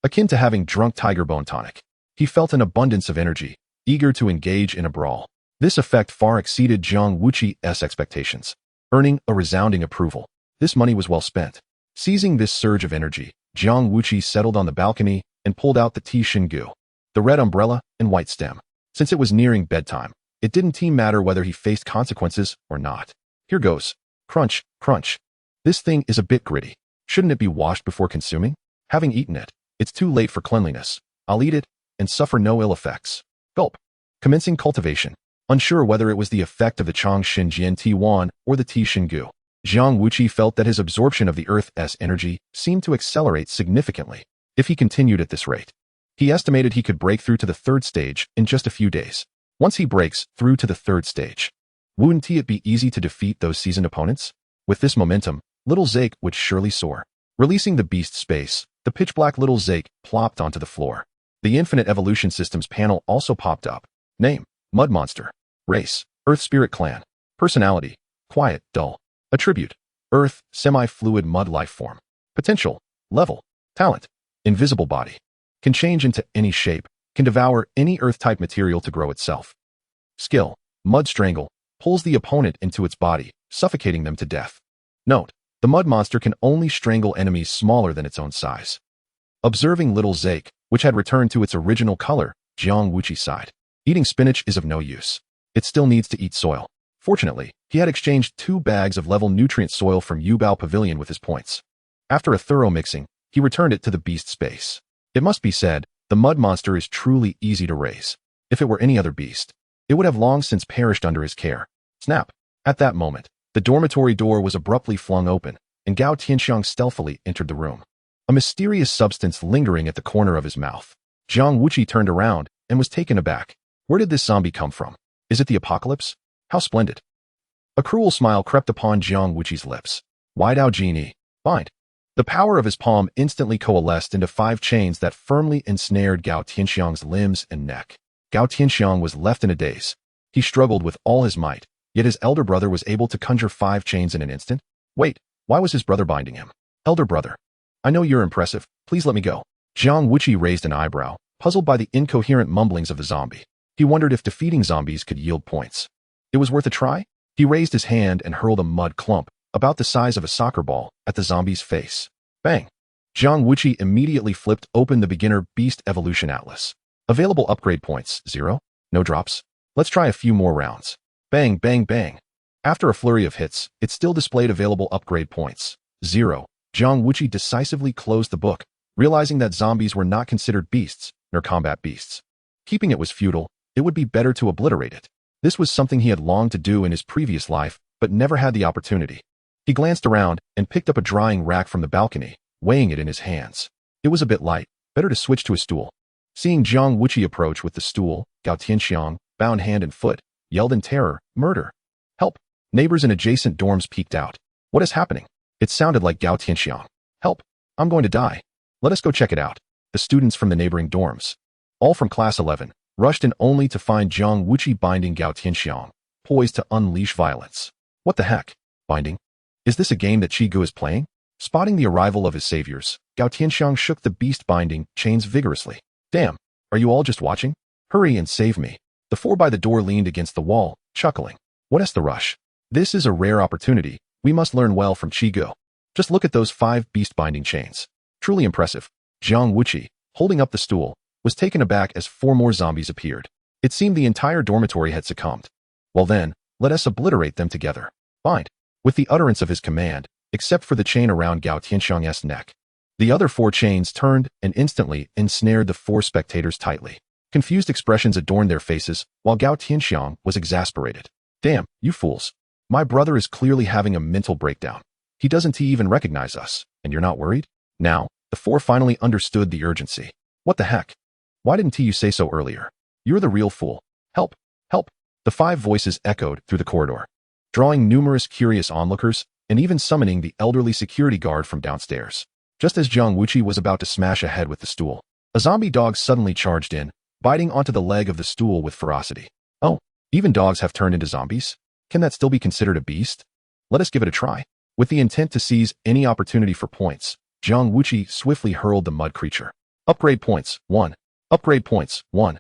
Speaker 1: akin to having drunk tiger bone tonic. He felt an abundance of energy, eager to engage in a brawl. This effect far exceeded Jiang Wuqi's expectations, earning a resounding approval. This money was well spent. Seizing this surge of energy, Jiang Wuqi settled on the balcony and pulled out the Ti Shingu, the red umbrella and white stem. Since it was nearing bedtime, it didn't matter whether he faced consequences or not. Here goes. Crunch, crunch. This thing is a bit gritty. Shouldn't it be washed before consuming? Having eaten it, it's too late for cleanliness. I'll eat it and suffer no ill effects. Gulp. Commencing cultivation. Unsure whether it was the effect of the Changshin Jian Wan or the Ti Shingu, Jiang Wuqi felt that his absorption of the Earth's energy seemed to accelerate significantly. If he continued at this rate, he estimated he could break through to the third stage in just a few days. Once he breaks through to the third stage, wouldn't it be easy to defeat those seasoned opponents? With this momentum, little Zake would surely soar. Releasing the beast space, the pitch-black little Zake plopped onto the floor. The Infinite Evolution Systems panel also popped up. Name: Mud Monster. Race: Earth Spirit Clan. Personality: quiet, dull. Attribute: Earth, semi-fluid mud life form. Potential: level. Talent: invisible body. Can change into any shape. Can devour any Earth-type material to grow itself. Skill: Mud Strangle. Pulls the opponent into its body, suffocating them to death. Note: the mud monster can only strangle enemies smaller than its own size. Observing little Zake, which had returned to its original color, Jiang Wuqi sighed. Eating spinach is of no use. It still needs to eat soil. Fortunately, he had exchanged 2 bags of level nutrient soil from Yubao Pavilion with his points. After a thorough mixing, he returned it to the beast space. It must be said, the mud monster is truly easy to raise. If it were any other beast, it would have long since perished under his care. Snap! At that moment, the dormitory door was abruptly flung open, and Gao Tianxiang stealthily entered the room. A mysterious substance lingering at the corner of his mouth. Jiang Wuqi turned around and was taken aback. Where did this zombie come from? Is it the apocalypse? How splendid. A cruel smile crept upon Jiang Wuqi's lips. Why Dao Genie? Bind. The power of his palm instantly coalesced into 5 chains that firmly ensnared Gao Tianxiang's limbs and neck. Gao Tianxiang was left in a daze. He struggled with all his might, yet his elder brother was able to conjure 5 chains in an instant. Wait, why was his brother binding him? Elder brother. I know you're impressive, please let me go. Jiang Wuqi raised an eyebrow, puzzled by the incoherent mumblings of the zombie. He wondered if defeating zombies could yield points. It was worth a try? He raised his hand and hurled a mud clump, about the size of a soccer ball, at the zombie's face. Bang! Jiang Wuqi immediately flipped open the beginner Beast Evolution Atlas. Available upgrade points, 0. No drops. Let's try a few more rounds. Bang, bang, bang. After a flurry of hits, it still displayed available upgrade points, 0. Jiang Wuqi decisively closed the book, realizing that zombies were not considered beasts, nor combat beasts. Keeping it was futile. It would be better to obliterate it. This was something he had longed to do in his previous life, but never had the opportunity. He glanced around and picked up a drying rack from the balcony, weighing it in his hands. It was a bit light. Better to switch to a stool. Seeing Jiang Wuqi approach with the stool, Gao Tianxiang, bound hand and foot, yelled in terror, "Murder! Help!" Neighbors in adjacent dorms peeked out. What is happening? It sounded like Gao Tianxiang. Help! I'm going to die. Let us go check it out. The students from the neighboring dorms, all from class 11, rushed in only to find Jiang Wuqi binding Gao Tianxiang, poised to unleash violence. What the heck? Binding? Is this a game that Gu is playing? Spotting the arrival of his saviors, Gao Tianxiang shook the beast binding chains vigorously. Damn, are you all just watching? Hurry and save me. The 4 by the door leaned against the wall, chuckling. What is the rush? This is a rare opportunity. We must learn well from Gu. Just look at those 5 beast binding chains. Truly impressive. Jiang Wuqi, holding up the stool, was taken aback as 4 more zombies appeared. It seemed the entire dormitory had succumbed. Well then, let us obliterate them together. Bind. With the utterance of his command, except for the chain around Gao Tianxiang's neck, the other 4 chains turned and instantly ensnared the 4 spectators tightly. Confused expressions adorned their faces, while Gao Tianxiang was exasperated. Damn, you fools. My brother is clearly having a mental breakdown. He doesn't even recognize us, and you're not worried? Now, the 4 finally understood the urgency. What the heck? Why didn't you say so earlier? You're the real fool. Help! Help! The 5 voices echoed through the corridor. drawing numerous curious onlookers and even summoning the elderly security guard from downstairs. Just as Jiang Wuqi was about to smash ahead with the stool, a zombie dog suddenly charged in, biting onto the leg of the stool with ferocity. Oh, even dogs have turned into zombies? Can that still be considered a beast? Let us give it a try. With the intent to seize any opportunity for points, Jiang Wuqi swiftly hurled the mud creature. Upgrade points, 1. Upgrade points, 1.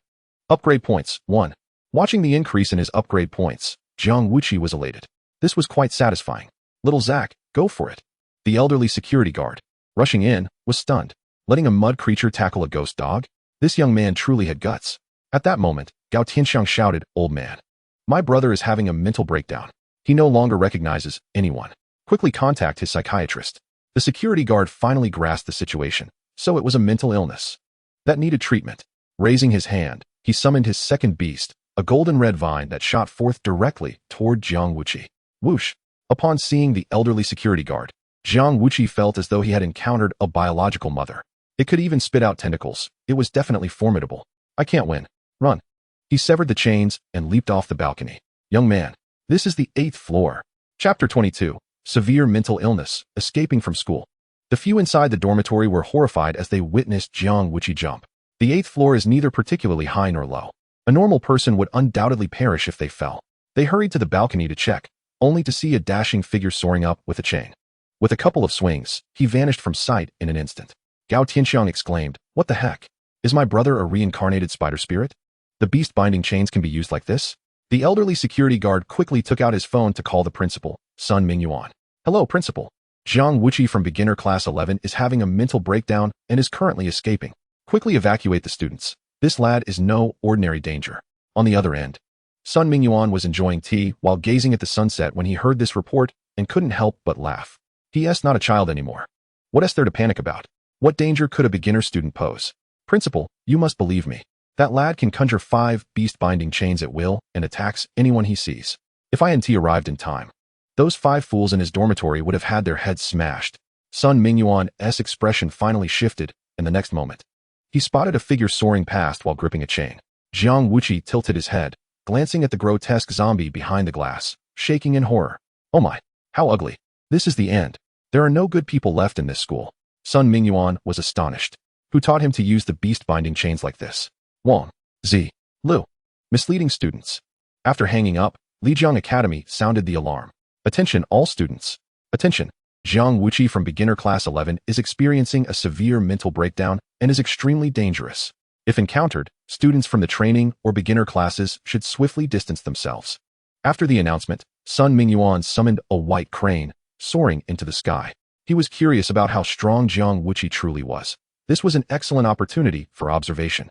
Speaker 1: Upgrade points, 1. Watching the increase in his upgrade points, Jiang Wuqi was elated. This was quite satisfying. Little Zack, go for it. The elderly security guard, rushing in, was stunned. Letting a mud creature tackle a ghost dog? This young man truly had guts. At that moment, Gao Tianxiang shouted, "Old man. My brother is having a mental breakdown. He no longer recognizes anyone. Quickly contact his psychiatrist." The security guard finally grasped the situation, so it was a mental illness that needed treatment. Raising his hand, he summoned his second beast, a golden red vine that shot forth directly toward Jiang Wuqi. Whoosh! Upon seeing the elderly security guard, Jiang Wuqi felt as though he had encountered a biological mother. It could even spit out tentacles. It was definitely formidable. I can't win. Run. He severed the chains and leaped off the balcony. Young man, this is the 8th floor. Chapter 22. Severe mental illness, escaping from school. The few inside the dormitory were horrified as they witnessed Jiang Wuqi jump. The 8th floor is neither particularly high nor low. A normal person would undoubtedly perish if they fell. They hurried to the balcony to check, only to see a dashing figure soaring up with a chain. With a couple of swings, he vanished from sight in an instant. Gao Tianxiang exclaimed, "What the heck? Is my brother a reincarnated spider spirit? The beast binding chains can be used like this?" The elderly security guard quickly took out his phone to call the principal, Sun Mingyuan. "Hello, principal. Jiang Wuqi from beginner class 11 is having a mental breakdown and is currently escaping. Quickly evacuate the students. This lad is no ordinary danger." On the other end, Sun Mingyuan was enjoying tea while gazing at the sunset when he heard this report and couldn't help but laugh. He is not a child anymore. What is there to panic about? What danger could a beginner student pose? Principal, you must believe me. That lad can conjure 5 beast-binding chains at will and attacks anyone he sees. If INT arrived in time, those 5 fools in his dormitory would have had their heads smashed. Sun Mingyuan's expression finally shifted, and the next moment, he spotted a figure soaring past while gripping a chain. Jiang Wuqi tilted his head, glancing at the grotesque zombie behind the glass, shaking in horror. Oh my, how ugly. This is the end. There are no good people left in this school. Sun Mingyuan was astonished. Who taught him to use the beast-binding chains like this? Wang, Zi, Lu. Misleading students. After hanging up, Lijiang Academy sounded the alarm. Attention all students. Attention. Jiang Wuqi from beginner class 11 is experiencing a severe mental breakdown and is extremely dangerous. If encountered, students from the training or beginner classes should swiftly distance themselves. After the announcement, Sun Mingyuan summoned a white crane, soaring into the sky. He was curious about how strong Jiang Wuqi truly was. This was an excellent opportunity for observation.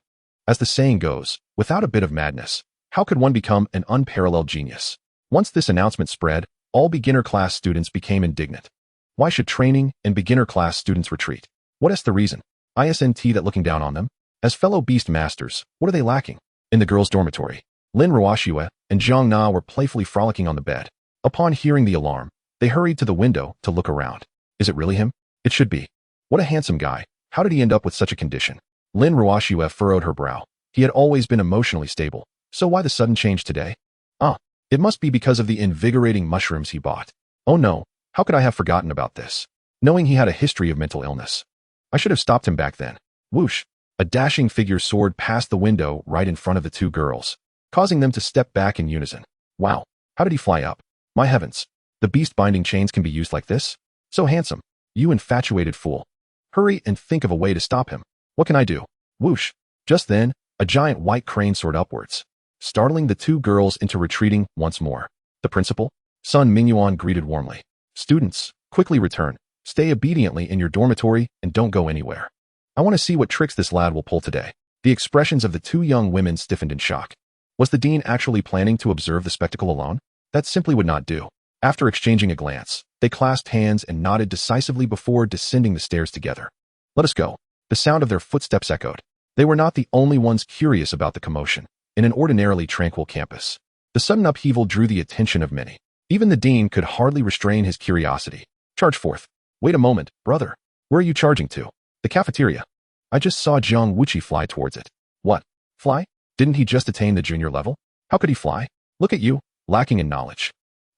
Speaker 1: As the saying goes, without a bit of madness, how could one become an unparalleled genius? Once this announcement spread, all beginner class students became indignant. Why should training and beginner class students retreat? What is the reason? Isn't that looking down on them? As fellow beast masters, what are they lacking? In the girls' dormitory, Lin Ruoxue and Zhang Na were playfully frolicking on the bed. Upon hearing the alarm, they hurried to the window to look around. Is it really him? It should be. What a handsome guy. How did he end up with such a condition? Lin Ruoxue furrowed her brow. He had always been emotionally stable, so why the sudden change today? It must be because of the invigorating mushrooms he bought. Oh no, how could I have forgotten about this? Knowing he had a history of mental illness. I should have stopped him back then. Whoosh! A dashing figure soared past the window right in front of the 2 girls, causing them to step back in unison. Wow, how did he fly up? My heavens, the beast-binding chains can be used like this? So handsome. You infatuated fool. Hurry and think of a way to stop him. What can I do? Whoosh! Just then, a giant white crane soared upwards, startling the 2 girls into retreating once more. The principal? Sun Mingyuan greeted warmly. Students, quickly return. Stay obediently in your dormitory and don't go anywhere. I want to see what tricks this lad will pull today. The expressions of the 2 young women stiffened in shock. Was the dean actually planning to observe the spectacle alone? That simply would not do. After exchanging a glance, they clasped hands and nodded decisively before descending the stairs together. Let us go. The sound of their footsteps echoed. They were not the only ones curious about the commotion in an ordinarily tranquil campus. The sudden upheaval drew the attention of many. Even the dean could hardly restrain his curiosity. Charge forth. Wait a moment, brother. Where are you charging to? The cafeteria. I just saw Jiang Wuqi fly towards it. What? Fly? Didn't he just attain the junior level? How could he fly? Look at you, lacking in knowledge.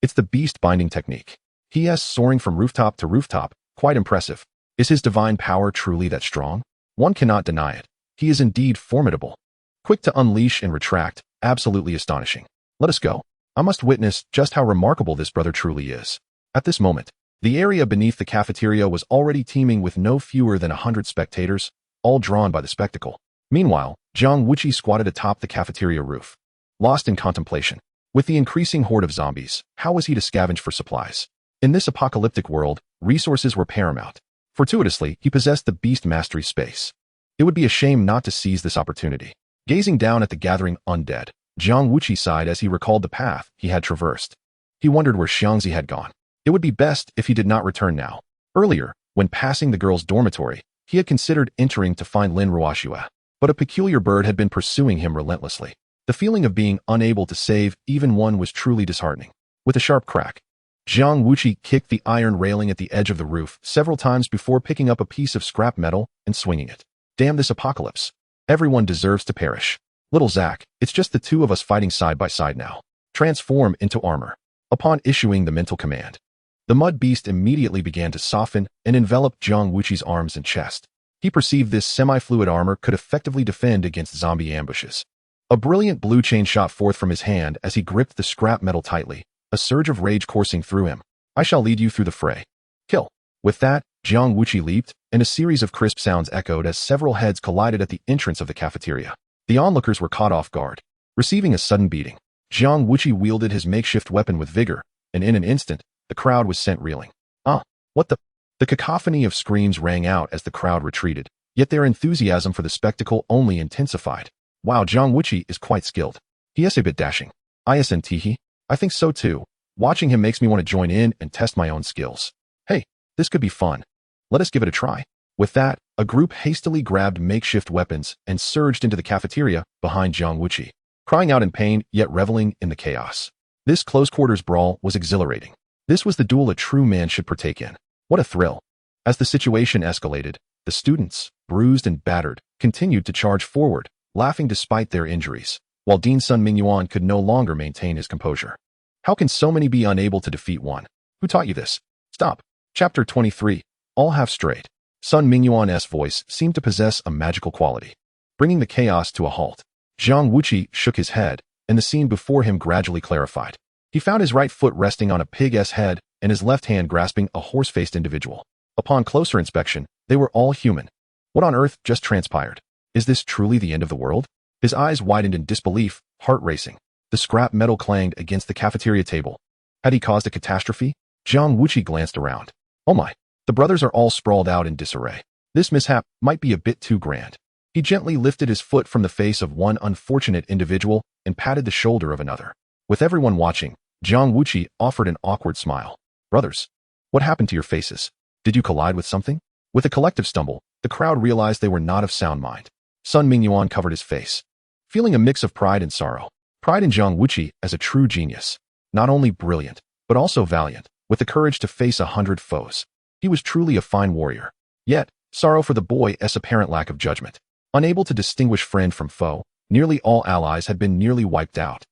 Speaker 1: It's the beast binding technique. He is soaring from rooftop to rooftop, quite impressive. Is his divine power truly that strong? One cannot deny it. He is indeed formidable. Quick to unleash and retract, absolutely astonishing. Let us go. I must witness just how remarkable this brother truly is. At this moment, the area beneath the cafeteria was already teeming with no fewer than 100 spectators, all drawn by the spectacle. Meanwhile, Jiang Wuqi squatted atop the cafeteria roof, lost in contemplation. With the increasing horde of zombies, how was he to scavenge for supplies? In this apocalyptic world, resources were paramount. Fortuitously, he possessed the beast mastery space. It would be a shame not to seize this opportunity. Gazing down at the gathering undead, Jiang Wuqi sighed as he recalled the path he had traversed. He wondered where Xiangzi had gone. It would be best if he did not return now. Earlier, when passing the girls' dormitory, he had considered entering to find Lin Ruoxue, but a peculiar bird had been pursuing him relentlessly. The feeling of being unable to save even one was truly disheartening. With a sharp crack, Jiang Wuqi kicked the iron railing at the edge of the roof several times before picking up a piece of scrap metal and swinging it. Damn this apocalypse. Everyone deserves to perish. Little Zack, it's just the two of us fighting side by side now. Transform into armor. Upon issuing the mental command, the mud beast immediately began to soften and envelop Jiang Wuqi's arms and chest. He perceived this semi-fluid armor could effectively defend against zombie ambushes. A brilliant blue chain shot forth from his hand as he gripped the scrap metal tightly, a surge of rage coursing through him. I shall lead you through the fray. Kill. With that, Jiang Wuqi leaped, and a series of crisp sounds echoed as several heads collided at the entrance of the cafeteria. The onlookers were caught off guard. Receiving a sudden beating, Jiang Wuqi wielded his makeshift weapon with vigor, and in an instant, the crowd was sent reeling. What the? The cacophony of screams rang out as the crowd retreated, yet their enthusiasm for the spectacle only intensified. Wow, Jiang Wuqi is quite skilled. He is a bit dashing. Isn't I think so too. Watching him makes me want to join in and test my own skills. Hey, this could be fun. Let us give it a try. With that, a group hastily grabbed makeshift weapons and surged into the cafeteria behind Jiang Wuqi, crying out in pain yet reveling in the chaos. This close-quarters brawl was exhilarating. This was the duel a true man should partake in. What a thrill. As the situation escalated, the students, bruised and battered, continued to charge forward, laughing despite their injuries, while Dean Sun Mingyuan could no longer maintain his composure. How can so many be unable to defeat one? Who taught you this? Stop. Chapter 23. All half straight. Sun Mingyuan's voice seemed to possess a magical quality, bringing the chaos to a halt. Jiang Wuqi shook his head, and the scene before him gradually clarified. He found his right foot resting on a pig's head and his left hand grasping a horse-faced individual. Upon closer inspection, they were all human. What on earth just transpired? Is this truly the end of the world? His eyes widened in disbelief, heart racing. The scrap metal clanged against the cafeteria table. Had he caused a catastrophe? Jiang Wuqi glanced around. Oh my, the brothers are all sprawled out in disarray. This mishap might be a bit too grand. He gently lifted his foot from the face of one unfortunate individual and patted the shoulder of another. With everyone watching, Jiang Wuqi offered an awkward smile. Brothers, what happened to your faces? Did you collide with something? With a collective stumble, the crowd realized they were not of sound mind. Sun Mingyuan covered his face, feeling a mix of pride and sorrow. Pride in Jiang Wuqi as a true genius. Not only brilliant, but also valiant, with the courage to face 100 foes. He was truly a fine warrior. Yet, sorrow for the boy's apparent lack of judgment. Unable to distinguish friend from foe, nearly all allies had been nearly wiped out.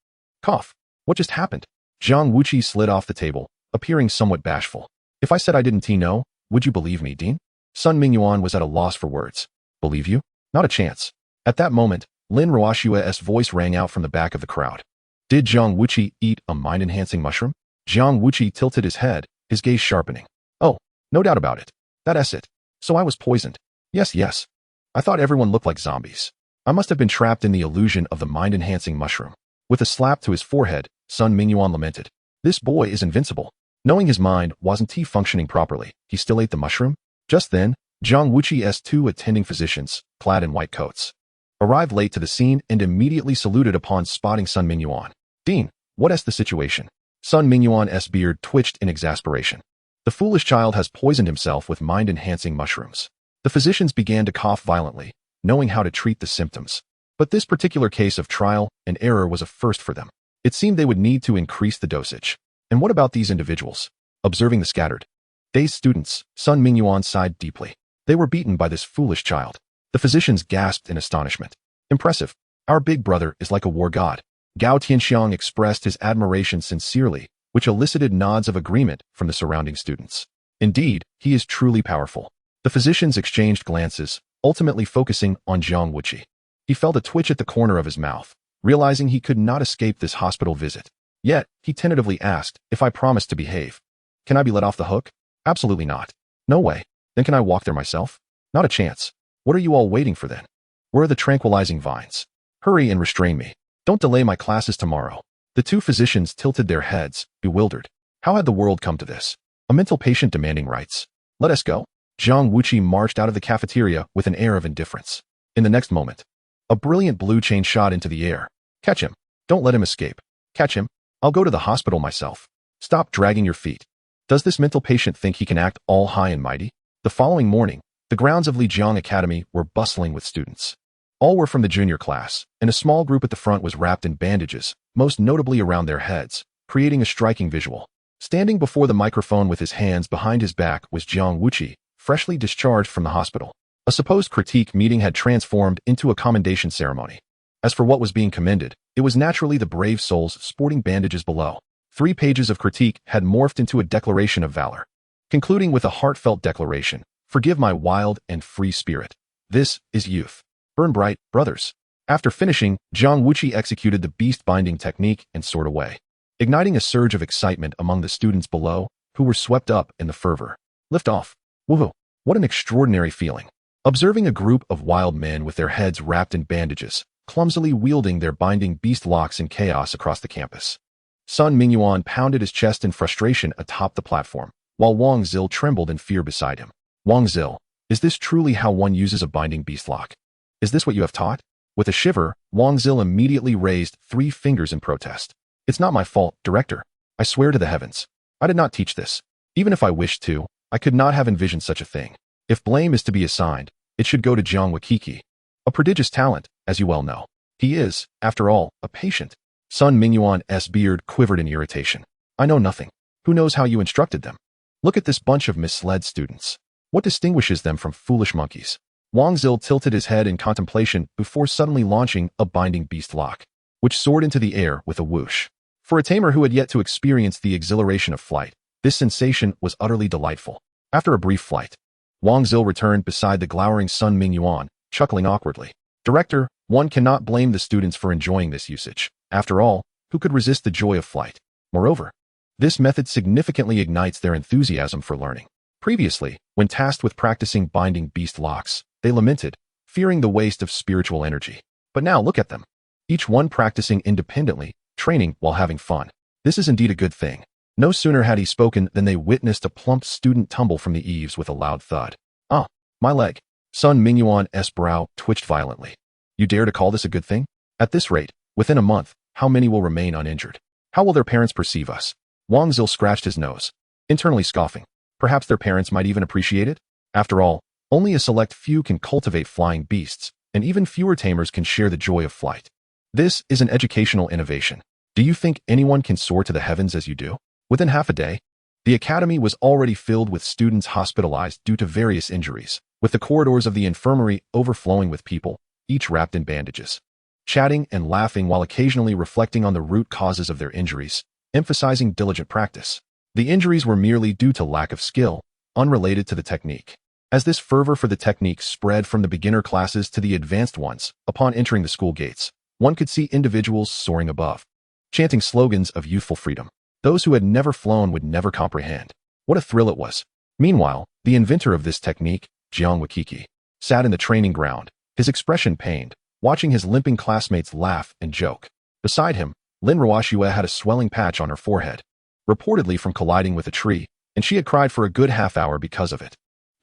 Speaker 1: Cough. What just happened? Jiang Wuqi slid off the table, appearing somewhat bashful. If I said I didn't know, would you believe me, Dean? Sun Mingyuan was at a loss for words. Believe you? Not a chance. At that moment, Lin Ruoxue's voice rang out from the back of the crowd. Did Jiang Wuqi eat a mind-enhancing mushroom? Jiang Wuqi tilted his head, his gaze sharpening. Oh, no doubt about it. That's it. So I was poisoned. Yes. I thought everyone looked like zombies. I must have been trapped in the illusion of the mind-enhancing mushroom. With a slap to his forehead, Sun Mingyuan lamented. This boy is invincible. Knowing his mind wasn't functioning properly, he still ate the mushroom? Just then, Jiang Wuqi's two attending physicians, clad in white coats, arrived late to the scene and immediately saluted upon spotting Sun Mingyuan. Dean, what's the situation? Sun Mingyuan's beard twitched in exasperation. The foolish child has poisoned himself with mind-enhancing mushrooms. The physicians began to cough violently, knowing how to treat the symptoms. But this particular case of trial and error was a first for them. It seemed they would need to increase the dosage. And what about these individuals? Observing the scattered, dazed students, Sun Mingyuan sighed deeply. They were beaten by this foolish child. The physicians gasped in astonishment. Impressive. Our big brother is like a war god. Gao Tianxiang expressed his admiration sincerely, which elicited nods of agreement from the surrounding students. Indeed, he is truly powerful. The physicians exchanged glances, ultimately focusing on Jiang Wuqi. He felt a twitch at the corner of his mouth, realizing he could not escape this hospital visit. Yet, he tentatively asked if I promised to behave. Can I be let off the hook? Absolutely not. No way. Then can I walk there myself? Not a chance. What are you all waiting for then? Where are the tranquilizing vines? Hurry and restrain me. Don't delay my classes tomorrow. The two physicians tilted their heads, bewildered. How had the world come to this? A mental patient demanding rights. Let us go. Jiang Wuqi marched out of the cafeteria with an air of indifference. In the next moment, a brilliant blue chain shot into the air. Catch him. Don't let him escape. Catch him. I'll go to the hospital myself. Stop dragging your feet. Does this mental patient think he can act all high and mighty? The following morning, the grounds of Lijiang Academy were bustling with students. All were from the junior class, and a small group at the front was wrapped in bandages, most notably around their heads, creating a striking visual. Standing before the microphone with his hands behind his back was Jiang Wuqi, freshly discharged from the hospital. A supposed critique meeting had transformed into a commendation ceremony. As for what was being commended, it was naturally the brave souls sporting bandages below. 3 pages of critique had morphed into a declaration of valor, concluding with a heartfelt declaration: "Forgive my wild and free spirit. This is youth. Burn bright, brothers." After finishing, Jiang Wuqi executed the beast binding technique and soared away, igniting a surge of excitement among the students below, who were swept up in the fervor. Lift off. Woohoo! What an extraordinary feeling. Observing a group of wild men with their heads wrapped in bandages, clumsily wielding their binding beast locks in chaos across the campus. Sun Mingyuan pounded his chest in frustration atop the platform, while Wang Zil trembled in fear beside him. Wang Zil, is this truly how one uses a binding beast lock? Is this what you have taught? With a shiver, Wang Zil immediately raised 3 fingers in protest. It's not my fault, director. I swear to the heavens. I did not teach this. Even if I wished to, I could not have envisioned such a thing. If blame is to be assigned, it should go to Jiang Wuqi. A prodigious talent, as you well know. He is, after all, a patient. Sun Mingyuan's beard quivered in irritation. I know nothing. Who knows how you instructed them? Look at this bunch of misled students. What distinguishes them from foolish monkeys? Wang Zil tilted his head in contemplation before suddenly launching a binding beast lock, which soared into the air with a whoosh. For a tamer who had yet to experience the exhilaration of flight, this sensation was utterly delightful. After a brief flight, Wang Zil returned beside the glowering Sun Mingyuan, chuckling awkwardly. Director, one cannot blame the students for enjoying this usage. After all, who could resist the joy of flight? Moreover, this method significantly ignites their enthusiasm for learning. Previously, when tasked with practicing binding beast locks, they lamented, fearing the waste of spiritual energy. But now look at them. Each one practicing independently, training while having fun. This is indeed a good thing. No sooner had he spoken than they witnessed a plump student tumble from the eaves with a loud thud. Ah, my leg. Sun Mingyuan's brow twitched violently. You dare to call this a good thing? At this rate, within a month, how many will remain uninjured? How will their parents perceive us? Wang Zil scratched his nose, internally scoffing. Perhaps their parents might even appreciate it? After all, only a select few can cultivate flying beasts, and even fewer tamers can share the joy of flight. This is an educational innovation. Do you think anyone can soar to the heavens as you do? Within half a day, the academy was already filled with students hospitalized due to various injuries, with the corridors of the infirmary overflowing with people, each wrapped in bandages, chatting and laughing while occasionally reflecting on the root causes of their injuries, emphasizing diligent practice. The injuries were merely due to lack of skill, unrelated to the technique. As this fervor for the technique spread from the beginner classes to the advanced ones, upon entering the school gates, one could see individuals soaring above, chanting slogans of youthful freedom. Those who had never flown would never comprehend what a thrill it was. Meanwhile, the inventor of this technique, Jiang Wuqi, sat in the training ground, his expression pained, watching his limping classmates laugh and joke. Beside him, Lin Ruoxue had a swelling patch on her forehead, reportedly from colliding with a tree, and she had cried for a good half-hour because of it.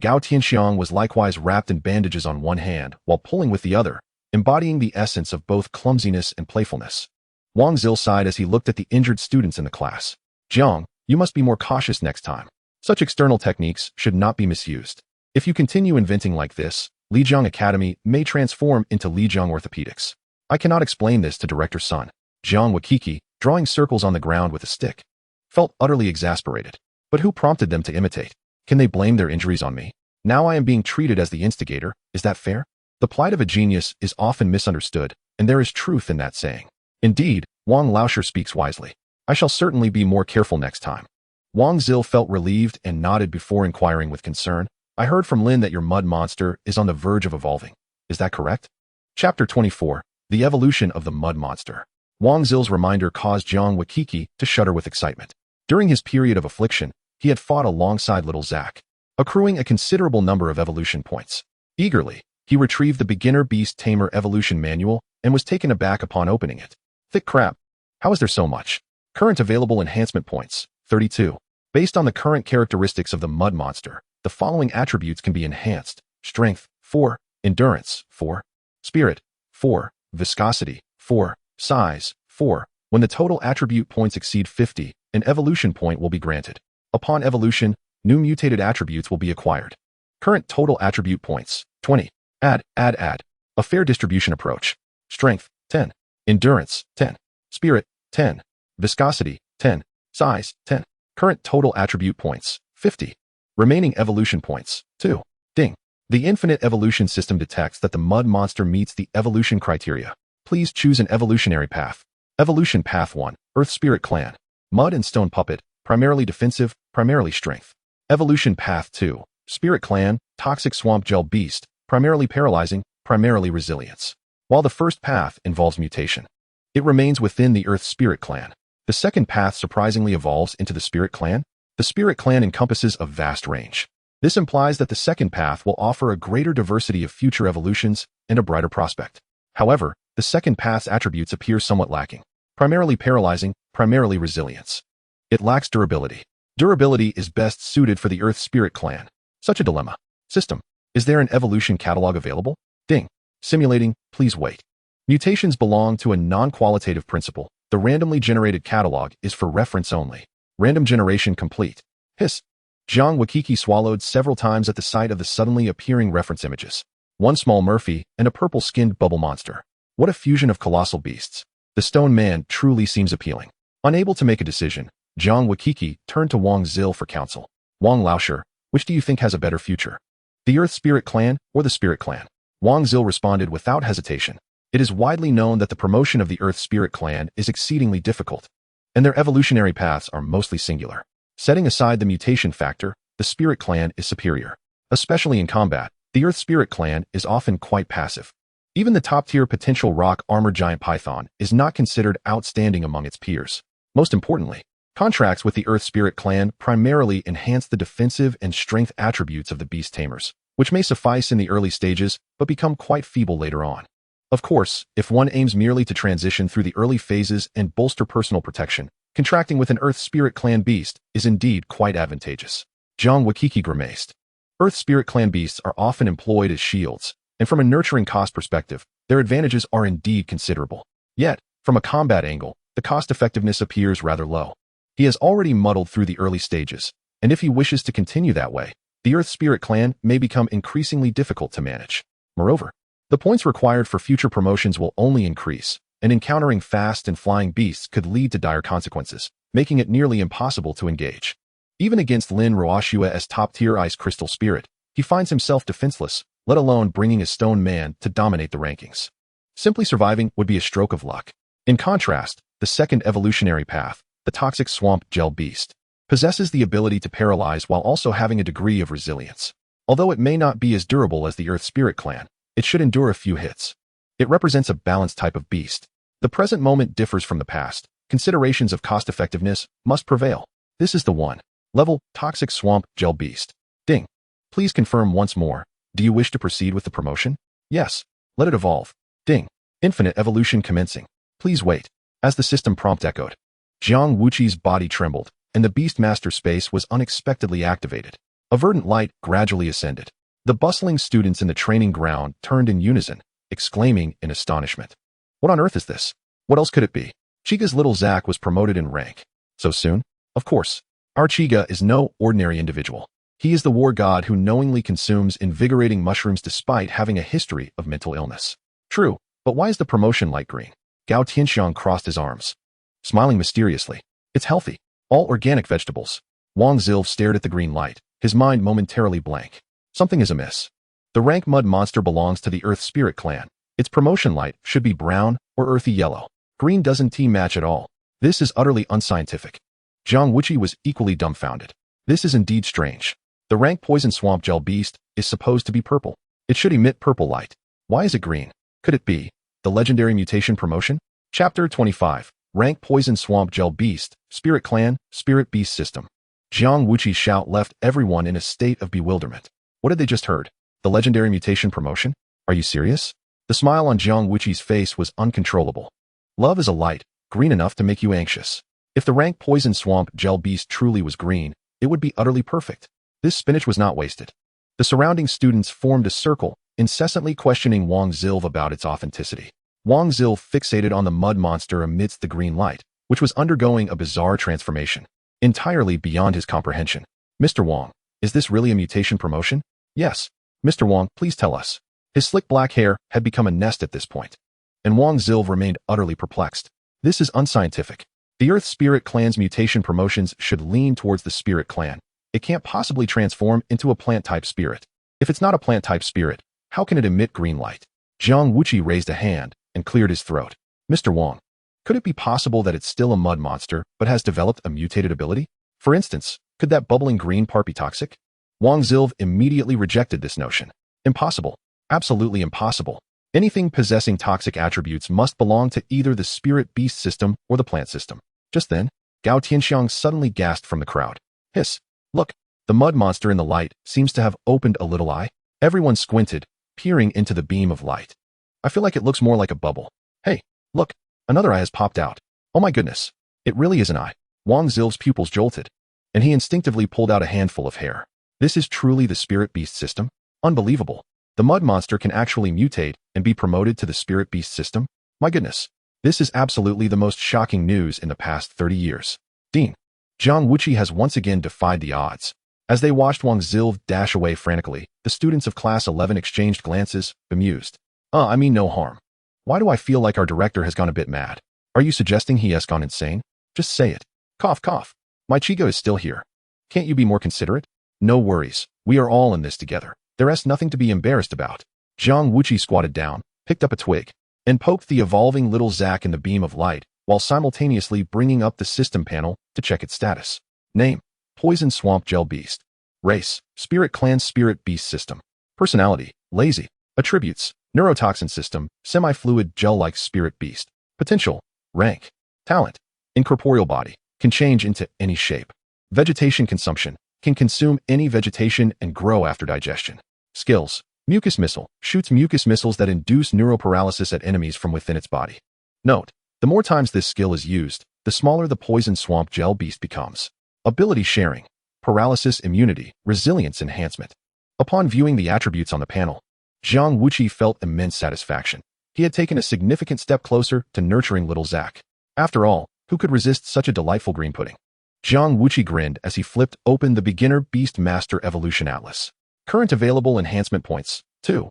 Speaker 1: Gao Tianxiang was likewise wrapped in bandages on one hand while pulling with the other, embodying the essence of both clumsiness and playfulness. Wang Zil sighed as he looked at the injured students in the class. Jiang, you must be more cautious next time. Such external techniques should not be misused. If you continue inventing like this, Lijiang Academy may transform into Lijiang Orthopedics. I cannot explain this to Director Sun. Jiang Wuqi, drawing circles on the ground with a stick, felt utterly exasperated. But who prompted them to imitate? Can they blame their injuries on me? Now I am being treated as the instigator, is that fair? The plight of a genius is often misunderstood, and there is truth in that saying. Indeed, Wang Laosher speaks wisely. I shall certainly be more careful next time. Wang Zil felt relieved and nodded before inquiring with concern. I heard from Lin that your mud monster is on the verge of evolving. Is that correct? Chapter 24. The Evolution of the Mud Monster. Wang Zil's reminder caused Jiang Wuqi to shudder with excitement. During his period of affliction, he had fought alongside little Zack, accruing a considerable number of evolution points. Eagerly, he retrieved the Beginner Beast Tamer Evolution Manual and was taken aback upon opening it. Thick crap. How is there so much? Current available enhancement points, 32. Based on the current characteristics of the mud monster, the following attributes can be enhanced. Strength, 4. Endurance, 4. Spirit, 4. Viscosity, 4. Size, 4. When the total attribute points exceed 50, an evolution point will be granted. Upon evolution, new mutated attributes will be acquired. Current total attribute points, 20. Add. A fair distribution approach. Strength, 10. Endurance, 10. Spirit, 10. Viscosity, 10. Size, 10. Current total attribute points, 50. Remaining evolution points, 2. Ding. The Infinite Evolution System detects that the mud monster meets the evolution criteria. Please choose an evolutionary path. Evolution Path 1, Earth Spirit Clan. Mud and Stone Puppet, primarily defensive, primarily strength. Evolution Path 2, Spirit Clan, Toxic Swamp Gel Beast, primarily paralyzing, primarily resilience. While the first path involves mutation, it remains within the Earth Spirit Clan. The second path surprisingly evolves into the Spirit Clan. The Spirit Clan encompasses a vast range. This implies that the second path will offer a greater diversity of future evolutions and a brighter prospect. However, the second path's attributes appear somewhat lacking. Primarily paralyzing, primarily resilience. It lacks durability. Durability is best suited for the Earth Spirit Clan. Such a dilemma. System. Is there an evolution catalog available? Ding. Simulating, please wait. Mutations belong to a non-qualitative principle. The randomly generated catalog is for reference only. Random generation complete. Hiss. Jiang Wuqi swallowed several times at the sight of the suddenly appearing reference images. One small Murphy and a purple-skinned bubble monster. What a fusion of colossal beasts. The stone man truly seems appealing. Unable to make a decision, Jiang Wuqi turned to Wang Zil for counsel. Wang Laosher, which do you think has a better future? The Earth Spirit Clan or the Spirit Clan? Wang Zil responded without hesitation. It is widely known that the promotion of the Earth Spirit Clan is exceedingly difficult, and their evolutionary paths are mostly singular. Setting aside the mutation factor, the Spirit Clan is superior. Especially in combat, the Earth Spirit Clan is often quite passive. Even the top-tier potential rock armor giant python is not considered outstanding among its peers. Most importantly, contracts with the Earth Spirit Clan primarily enhance the defensive and strength attributes of the beast tamers, which may suffice in the early stages but become quite feeble later on. Of course, if one aims merely to transition through the early phases and bolster personal protection, contracting with an Earth Spirit Clan beast is indeed quite advantageous. Jiang Wuqi grimaced. Earth Spirit Clan beasts are often employed as shields, and from a nurturing cost perspective, their advantages are indeed considerable. Yet, from a combat angle, the cost-effectiveness appears rather low. He has already muddled through the early stages, and if he wishes to continue that way, the Earth Spirit Clan may become increasingly difficult to manage. Moreover, the points required for future promotions will only increase, and encountering fast and flying beasts could lead to dire consequences, making it nearly impossible to engage. Even against Lin Ruoxua's top-tier Ice Crystal Spirit, he finds himself defenseless, let alone bringing a stone man to dominate the rankings. Simply surviving would be a stroke of luck. In contrast, the second evolutionary path, the Toxic Swamp Gel Beast, possesses the ability to paralyze while also having a degree of resilience. Although it may not be as durable as the Earth Spirit Clan, it should endure a few hits. It represents a balanced type of beast. The present moment differs from the past. Considerations of cost-effectiveness must prevail. This is the one. Level, Toxic Swamp Gel Beast. Ding. Please confirm once more. Do you wish to proceed with the promotion? Yes. Let it evolve. Ding. Infinite Evolution commencing. Please wait. As the system prompt echoed, Jiang Wuqi's body trembled, and the Beastmaster space was unexpectedly activated. A verdant light gradually ascended. The bustling students in the training ground turned in unison, exclaiming in astonishment. What on earth is this? What else could it be? Chiga's little Zack was promoted in rank. So soon? Of course. Our Chiga is no ordinary individual. He is the war god who knowingly consumes invigorating mushrooms despite having a history of mental illness. True, but why is the promotion light green? Gao Tianxiang crossed his arms, smiling mysteriously. It's healthy. All organic vegetables. Wang Zil stared at the green light, his mind momentarily blank. Something is amiss. The rank mud monster belongs to the Earth Spirit Clan. Its promotion light should be brown or earthy yellow. Green doesn't match at all. This is utterly unscientific. Jiang Wuqi was equally dumbfounded. This is indeed strange. The rank Poison Swamp Gel Beast is supposed to be purple. It should emit purple light. Why is it green? Could it be the legendary mutation promotion? Chapter 25. Rank Poison Swamp Gel Beast, Spirit Clan, Spirit Beast System. Jiang Wuqi's shout left everyone in a state of bewilderment. What had they just heard? The legendary mutation promotion? Are you serious? The smile on Jiang Wuqi's face was uncontrollable. Love is a light, green enough to make you anxious. If the rank Poison Swamp Gel Beast truly was green, it would be utterly perfect. This spinach was not wasted. The surrounding students formed a circle, incessantly questioning Wang Zilv about its authenticity. Wang Zilv fixated on the mud monster amidst the green light, which was undergoing a bizarre transformation, entirely beyond his comprehension. Mr. Wang, is this really a mutation promotion? Yes. Mr. Wang, please tell us. His slick black hair had become a nest at this point, and Wang Zilv remained utterly perplexed. This is unscientific. The Earth Spirit Clan's mutation promotions should lean towards the Spirit Clan. It can't possibly transform into a plant-type spirit. If it's not a plant-type spirit, how can it emit green light? Jiang Wuqi raised a hand and cleared his throat. Mr. Wang, could it be possible that it's still a mud monster but has developed a mutated ability? For instance, could that bubbling green part be toxic? Wang Zilv immediately rejected this notion. Impossible. Absolutely impossible. Anything possessing toxic attributes must belong to either the Spirit Beast system or the plant system. Just then, Gao Tianxiang suddenly gasped from the crowd. Hiss. Look, the mud monster in the light seems to have opened a little eye. Everyone squinted, peering into the beam of light. I feel like it looks more like a bubble. Hey, look, another eye has popped out. Oh my goodness, it really is an eye. Wang Zilv's pupils jolted, and he instinctively pulled out a handful of hair. This is truly the Spirit Beast system? Unbelievable. The mud monster can actually mutate and be promoted to the Spirit Beast system? My goodness, this is absolutely the most shocking news in the past 30 years. Dean, Jiang Wuqi has once again defied the odds. As they watched Wang Zilv dash away frantically, the students of Class 11 exchanged glances, bemused. I mean no harm. Why do I feel like our director has gone a bit mad? Are you suggesting he has gone insane? Just say it. Cough, cough. My Chiga is still here. Can't you be more considerate? No worries. We are all in this together. There is nothing to be embarrassed about. Jiang Wuqi squatted down, picked up a twig, and poked the evolving little Zack in the beam of light, while simultaneously bringing up the system panel to check its status. Name: Poison Swamp Gel Beast. Race: Spirit Clan Spirit Beast System. Personality: lazy. Attributes: neurotoxin system, semi-fluid gel-like spirit beast. Potential: rank. Talent: incorporeal body, can change into any shape. Vegetation consumption: can consume any vegetation and grow after digestion. Skills: mucus missile, shoots mucus missiles that induce neuroparalysis at enemies from within its body. Note: the more times this skill is used, the smaller the Poison Swamp Gel Beast becomes. Ability sharing: paralysis immunity, resilience enhancement. Upon viewing the attributes on the panel, Jiang Wuqi felt immense satisfaction. He had taken a significant step closer to nurturing little Zack. After all, who could resist such a delightful green pudding? Jiang Wuqi grinned as he flipped open the Beginner Beastmaster Evolution Atlas. Current available enhancement points, 2.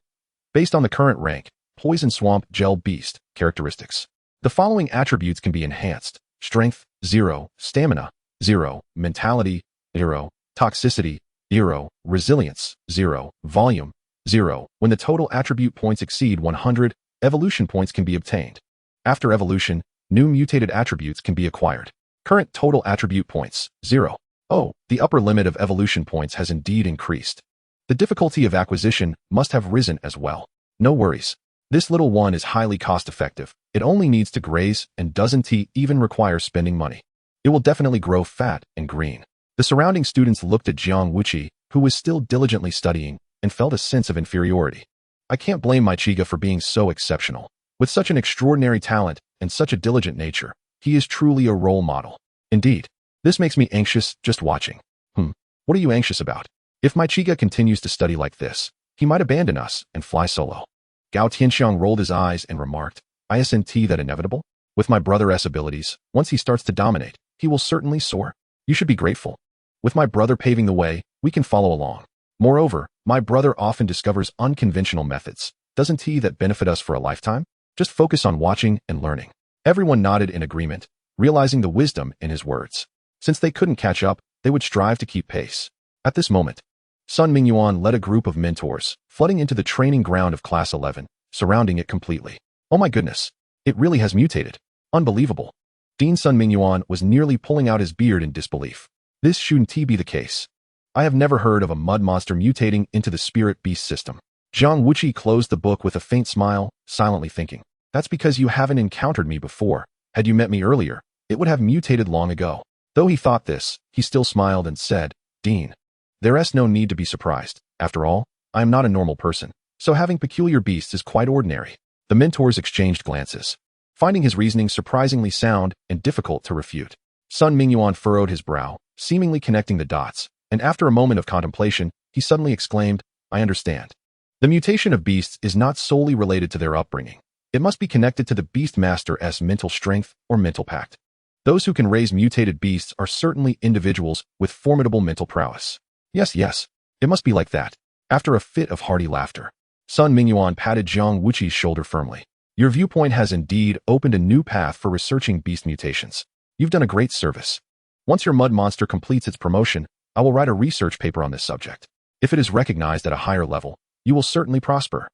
Speaker 1: Based on the current rank, Poison Swamp Gel Beast, characteristics. The following attributes can be enhanced: strength, 0, stamina, 0, mentality, 0, toxicity, 0, resilience, 0, volume, 0. When the total attribute points exceed 100, evolution points can be obtained. After evolution, new mutated attributes can be acquired. Current total attribute points, 0. Oh, the upper limit of evolution points has indeed increased. The difficulty of acquisition must have risen as well. No worries. This little one is highly cost-effective. It only needs to graze and doesn't even require spending money. It will definitely grow fat and green. The surrounding students looked at Jiang Wuqi, who was still diligently studying, and felt a sense of inferiority. I can't blame my Chiga for being so exceptional. With such an extraordinary talent and such a diligent nature, he is truly a role model. Indeed, this makes me anxious just watching. What are you anxious about? If my Chiga continues to study like this, he might abandon us and fly solo. Gao Tianxiang rolled his eyes and remarked, Isn't that inevitable? With my brother's abilities, once he starts to dominate, he will certainly soar. You should be grateful. With my brother paving the way, we can follow along. Moreover, my brother often discovers unconventional methods, doesn't he, that benefit us for a lifetime? Just focus on watching and learning. Everyone nodded in agreement, realizing the wisdom in his words. Since they couldn't catch up, they would strive to keep pace. At this moment, Sun Mingyuan led a group of mentors, flooding into the training ground of Class 11, surrounding it completely. Oh my goodness, it really has mutated. Unbelievable. Dean Sun Mingyuan was nearly pulling out his beard in disbelief. This shouldn't be the case. I have never heard of a mud monster mutating into the spirit beast system. Jiang Wuqi closed the book with a faint smile, silently thinking, that's because you haven't encountered me before. Had you met me earlier, it would have mutated long ago. Though he thought this, he still smiled and said, Dean, there's no need to be surprised. After all, I am not a normal person, so having peculiar beasts is quite ordinary. The mentors exchanged glances, finding his reasoning surprisingly sound and difficult to refute. Sun Mingyuan furrowed his brow, seemingly connecting the dots, and after a moment of contemplation, he suddenly exclaimed, I understand. The mutation of beasts is not solely related to their upbringing. It must be connected to the Beastmaster's mental strength or mental pact. Those who can raise mutated beasts are certainly individuals with formidable mental prowess. Yes, it must be like that. After a fit of hearty laughter, Sun Mingyuan patted Jiang Wuqi's shoulder firmly. Your viewpoint has indeed opened a new path for researching beast mutations. You've done a great service. Once your mud monster completes its promotion, I will write a research paper on this subject. If it is recognized at a higher level, you will certainly prosper.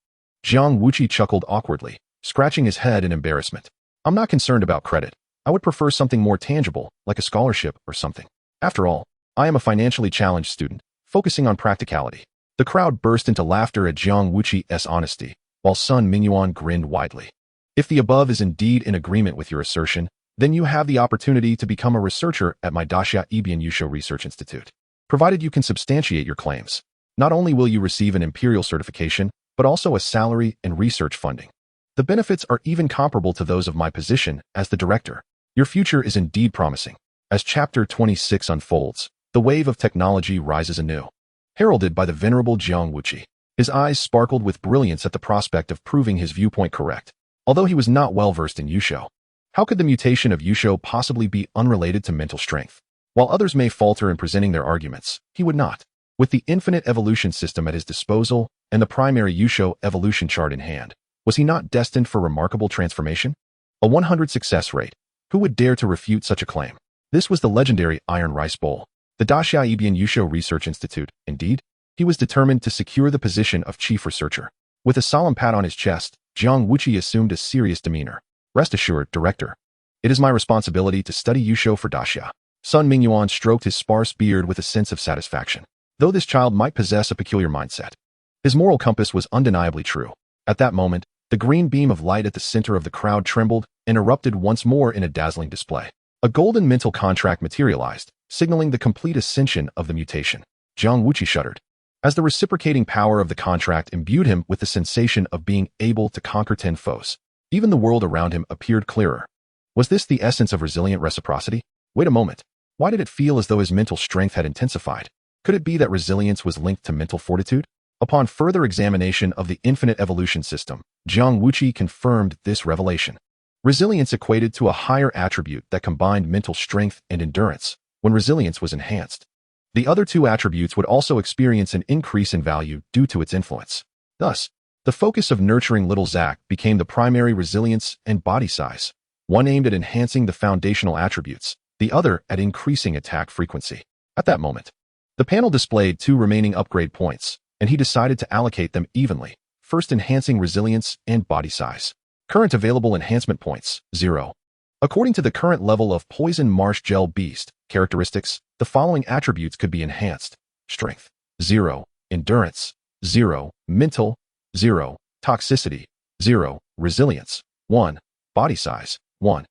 Speaker 1: Jiang Wuqi chuckled awkwardly, scratching his head in embarrassment. I'm not concerned about credit. I would prefer something more tangible, like a scholarship or something. After all, I am a financially challenged student, focusing on practicality. The crowd burst into laughter at Jiang Wuqi's honesty, while Sun Mingyuan grinned widely. If the above is indeed in agreement with your assertion, then you have the opportunity to become a researcher at my Daxia Ibian Yusho Research Institute. Provided you can substantiate your claims, not only will you receive an imperial certification, but also a salary and research funding. The benefits are even comparable to those of my position as the director. Your future is indeed promising. As Chapter 26 unfolds, the wave of technology rises anew. Heralded by the venerable Jiang Wuqi, his eyes sparkled with brilliance at the prospect of proving his viewpoint correct. Although he was not well versed in Yusho, how could the mutation of Yusho possibly be unrelated to mental strength? While others may falter in presenting their arguments, he would not. With the Infinite Evolution System at his disposal and the primary Yusho evolution chart in hand, was he not destined for remarkable transformation? A 100 success rate. Who would dare to refute such a claim? This was the legendary Iron Rice Bowl. The Daxia Ibian Yusho Research Institute, indeed, he was determined to secure the position of chief researcher. With a solemn pat on his chest, Jiang Wuqi assumed a serious demeanor. Rest assured, Director. It is my responsibility to study Yusho for Daxia. Sun Mingyuan stroked his sparse beard with a sense of satisfaction. Though this child might possess a peculiar mindset, his moral compass was undeniably true. At that moment, the green beam of light at the center of the crowd trembled and erupted once more in a dazzling display. A golden mental contract materialized, signaling the complete ascension of the mutation. Jiang Wuqi shuddered, as the reciprocating power of the contract imbued him with the sensation of being able to conquer 10 foes. Even the world around him appeared clearer. Was this the essence of resilient reciprocity? Wait a moment. Why did it feel as though his mental strength had intensified? Could it be that resilience was linked to mental fortitude? Upon further examination of the Infinite Evolution System, Jiang Wuqi confirmed this revelation. Resilience equated to a higher attribute that combined mental strength and endurance. When resilience was enhanced, the other two attributes would also experience an increase in value due to its influence. Thus, the focus of nurturing little Zack became the primary resilience and body size, one aimed at enhancing the foundational attributes, the other at increasing attack frequency. At that moment, the panel displayed 2 remaining upgrade points, and he decided to allocate them evenly, first enhancing resilience and body size. Current available enhancement points, 0. According to the current level of Poison Marsh Gel Beast characteristics, the following attributes could be enhanced. Strength, 0. Endurance, 0. Mental, 0. Toxicity, 0. Resilience, 1. Body size, 1.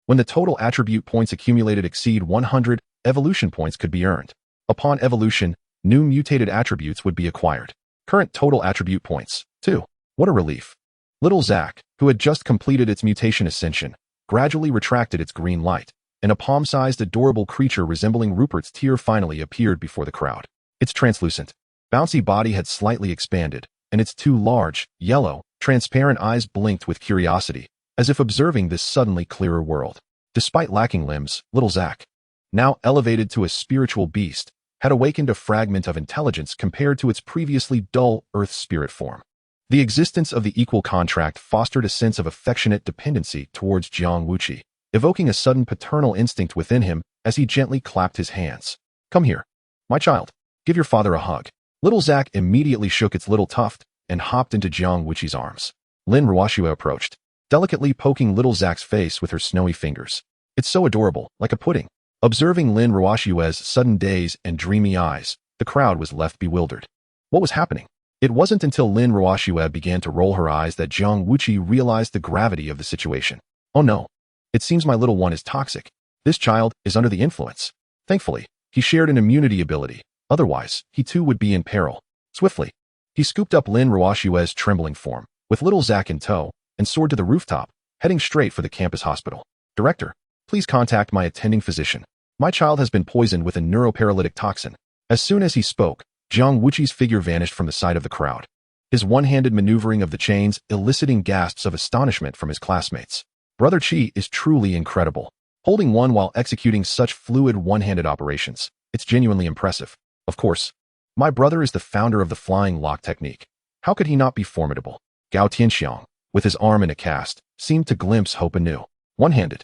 Speaker 1: When the total attribute points accumulated exceed 100, evolution points could be earned. Upon evolution, new mutated attributes would be acquired. Current total attribute points, 2. What a relief. Little Zack, who had just completed its mutation ascension, gradually retracted its green light, and a palm-sized adorable creature resembling Rupert's tear finally appeared before the crowd. Its translucent, bouncy body had slightly expanded, and its 2 large, yellow, transparent eyes blinked with curiosity, as if observing this suddenly clearer world. Despite lacking limbs, little Zack, now elevated to a spiritual beast, had awakened a fragment of intelligence compared to its previously dull earth spirit form. The existence of the equal contract fostered a sense of affectionate dependency towards Jiang Wuqi, evoking a sudden paternal instinct within him as he gently clapped his hands. Come here, my child. Give your father a hug. Little Zack immediately shook its little tuft and hopped into Jiang Wuqi's arms. Lin Ruoxue approached, delicately poking little Zack's face with her snowy fingers. It's so adorable, like a pudding. Observing Lin Ruoxue's sudden daze and dreamy eyes, the crowd was left bewildered. What was happening? It wasn't until Lin Ruoxue began to roll her eyes that Jiang Wuqi realized the gravity of the situation. Oh no. It seems my little one is toxic. This child is under the influence. Thankfully, he shared an immunity ability. Otherwise, he too would be in peril. Swiftly, he scooped up Lin Ruoxue's trembling form, with little Zack in tow, and soared to the rooftop, heading straight for the campus hospital. Director, please contact my attending physician. My child has been poisoned with a neuroparalytic toxin. As soon as he spoke, Jiang Wuqi's figure vanished from the sight of the crowd. His one-handed maneuvering of the chains eliciting gasps of astonishment from his classmates. Brother Qi is truly incredible. Holding one while executing such fluid one-handed operations, it's genuinely impressive. Of course, my brother is the founder of the flying lock technique. How could he not be formidable? Gao Tianxiang, with his arm in a cast, seemed to glimpse hope anew. One-handed.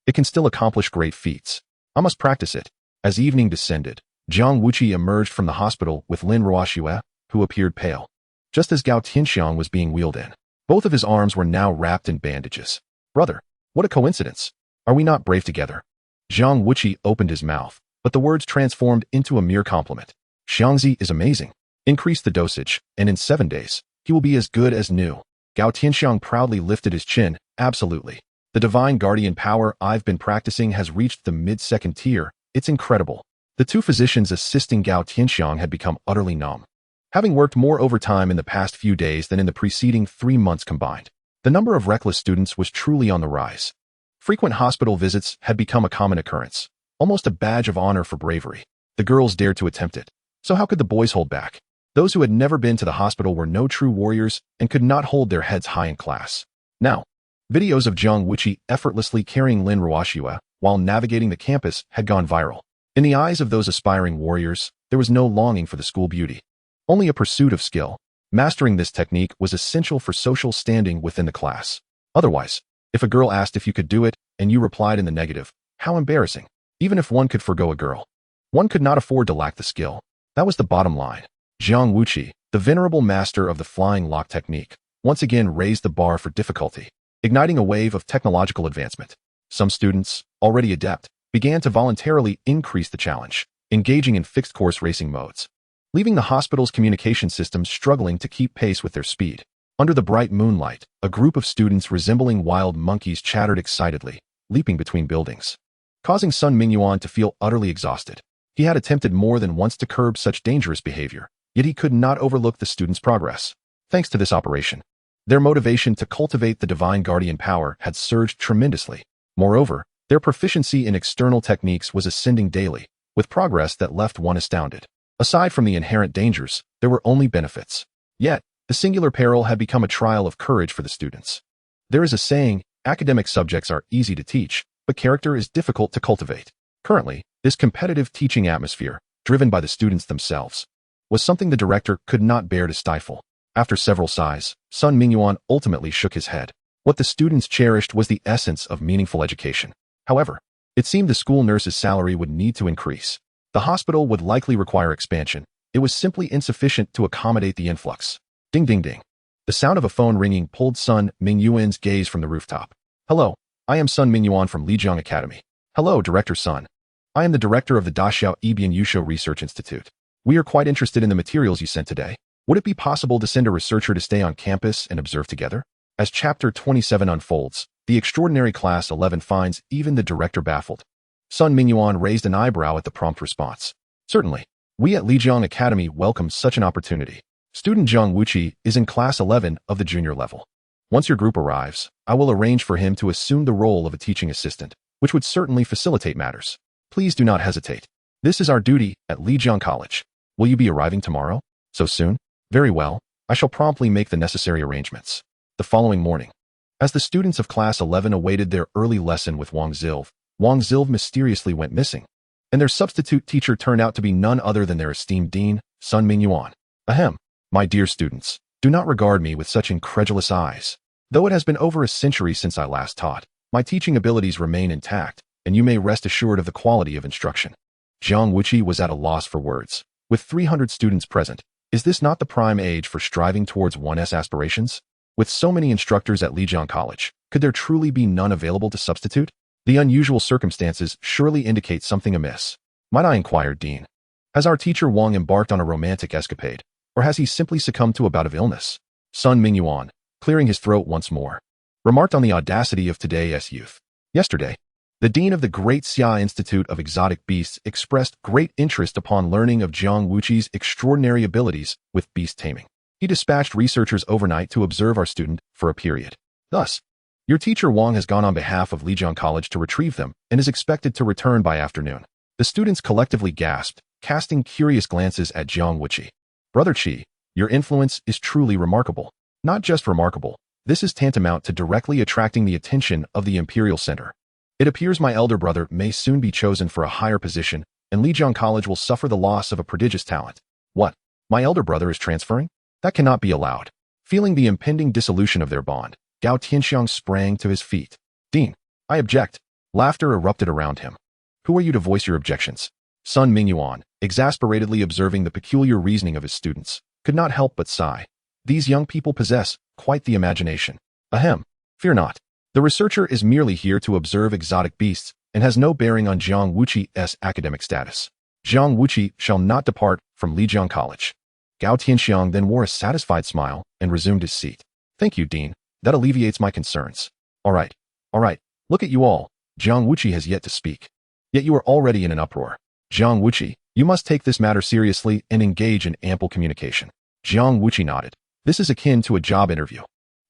Speaker 1: It can still accomplish great feats. I must practice it. As evening descended, Jiang Wuqi emerged from the hospital with Lin Ruoxue, who appeared pale. Just as Gao Tianxiang was being wheeled in, both of his arms were now wrapped in bandages. Brother, what a coincidence. Are we not brave together? Jiang Wuqi opened his mouth, but the words transformed into a mere compliment. Xiangzi is amazing. Increase the dosage, and in 7 days, he will be as good as new. Gao Tianxiang proudly lifted his chin. Absolutely. The divine guardian power I've been practicing has reached the mid-second tier. It's incredible. The two physicians assisting Gao Tianxiang had become utterly numb. Having worked more overtime in the past few days than in the preceding 3 months combined, the number of reckless students was truly on the rise. Frequent hospital visits had become a common occurrence, almost a badge of honor for bravery. The girls dared to attempt it. So how could the boys hold back? Those who had never been to the hospital were no true warriors and could not hold their heads high in class. Now, videos of Jiang Wuqi effortlessly carrying Lin Ruoxue while navigating the campus had gone viral. In the eyes of those aspiring warriors, there was no longing for the school beauty. Only a pursuit of skill. Mastering this technique was essential for social standing within the class. Otherwise, if a girl asked if you could do it and you replied in the negative, how embarrassing. Even if one could forgo a girl, one could not afford to lack the skill. That was the bottom line. Jiang Wuqi, the venerable master of the flying lock technique, once again raised the bar for difficulty, igniting a wave of technological advancement. Some students, already adept, began to voluntarily increase the challenge, engaging in fixed-course racing modes, leaving the hospital's communication systems struggling to keep pace with their speed. Under the bright moonlight, a group of students resembling wild monkeys chattered excitedly, leaping between buildings, causing Sun Mingyuan to feel utterly exhausted. He had attempted more than once to curb such dangerous behavior, yet he could not overlook the students' progress. Thanks to this operation, their motivation to cultivate the divine guardian power had surged tremendously. Moreover, their proficiency in external techniques was ascending daily, with progress that left one astounded. Aside from the inherent dangers, there were only benefits. Yet, the singular peril had become a trial of courage for the students. There is a saying, academic subjects are easy to teach, but character is difficult to cultivate. Currently, this competitive teaching atmosphere, driven by the students themselves, was something the director could not bear to stifle. After several sighs, Sun Mingyuan ultimately shook his head. What the students cherished was the essence of meaningful education. However, it seemed the school nurse's salary would need to increase. The hospital would likely require expansion. It was simply insufficient to accommodate the influx. Ding ding ding. The sound of a phone ringing pulled Sun Mingyuan's gaze from the rooftop. Hello, I am Sun Mingyuan from Lijiang Academy. Hello, Director Sun. I am the director of the Daxiao Ibian Yusho Research Institute. We are quite interested in the materials you sent today. Would it be possible to send a researcher to stay on campus and observe together? As Chapter 27 unfolds, the extraordinary Class 11 finds even the director baffled. Sun Mingyuan raised an eyebrow at the prompt response. Certainly, we at Lijiang Academy welcome such an opportunity. Student Jiang Wuqi is in Class 11 of the junior level. Once your group arrives, I will arrange for him to assume the role of a teaching assistant, which would certainly facilitate matters. Please do not hesitate. This is our duty at Lijiang College. Will you be arriving tomorrow? So soon? Very well. I shall promptly make the necessary arrangements. The following morning, as the students of Class 11 awaited their early lesson with Wang Zilv mysteriously went missing, and their substitute teacher turned out to be none other than their esteemed dean, Sun Mingyuan. Ahem. My dear students, do not regard me with such incredulous eyes. Though it has been over a century since I last taught, my teaching abilities remain intact, and you may rest assured of the quality of instruction. Jiang Wuqi was at a loss for words. With 300 students present, is this not the prime age for striving towards one's aspirations? With so many instructors at Lijiang College, could there truly be none available to substitute? The unusual circumstances surely indicate something amiss. Might I inquire, Dean? Has our teacher Wang embarked on a romantic escapade, or has he simply succumbed to a bout of illness? Sun Mingyuan, clearing his throat once more, remarked on the audacity of today's youth. Yesterday, the dean of the Great Xia Institute of Exotic Beasts expressed great interest upon learning of Jiang Wuqi's extraordinary abilities with beast taming. He dispatched researchers overnight to observe our student for a period. Thus, your teacher Wang has gone on behalf of Lijiang College to retrieve them and is expected to return by afternoon. The students collectively gasped, casting curious glances at Jiang Wuqi. Brother Qi, your influence is truly remarkable. Not just remarkable, this is tantamount to directly attracting the attention of the Imperial Center. It appears my elder brother may soon be chosen for a higher position, and Lijiang College will suffer the loss of a prodigious talent. What? My elder brother is transferring? That cannot be allowed. Feeling the impending dissolution of their bond, Gao Tianxiang sprang to his feet. Dean, I object. Laughter erupted around him. Who are you to voice your objections? Sun Mingyuan, exasperatedly observing the peculiar reasoning of his students, could not help but sigh. These young people possess quite the imagination. Ahem. Fear not. The researcher is merely here to observe exotic beasts and has no bearing on Jiang Wuqi's academic status. Jiang Wuqi shall not depart from Lijiang College. Gao Tianxiang then wore a satisfied smile and resumed his seat. Thank you, Dean. That alleviates my concerns. All right. Look at you all. Jiang Wuqi has yet to speak. Yet you are already in an uproar. Jiang Wuqi, you must take this matter seriously and engage in ample communication. Jiang Wuqi nodded. This is akin to a job interview.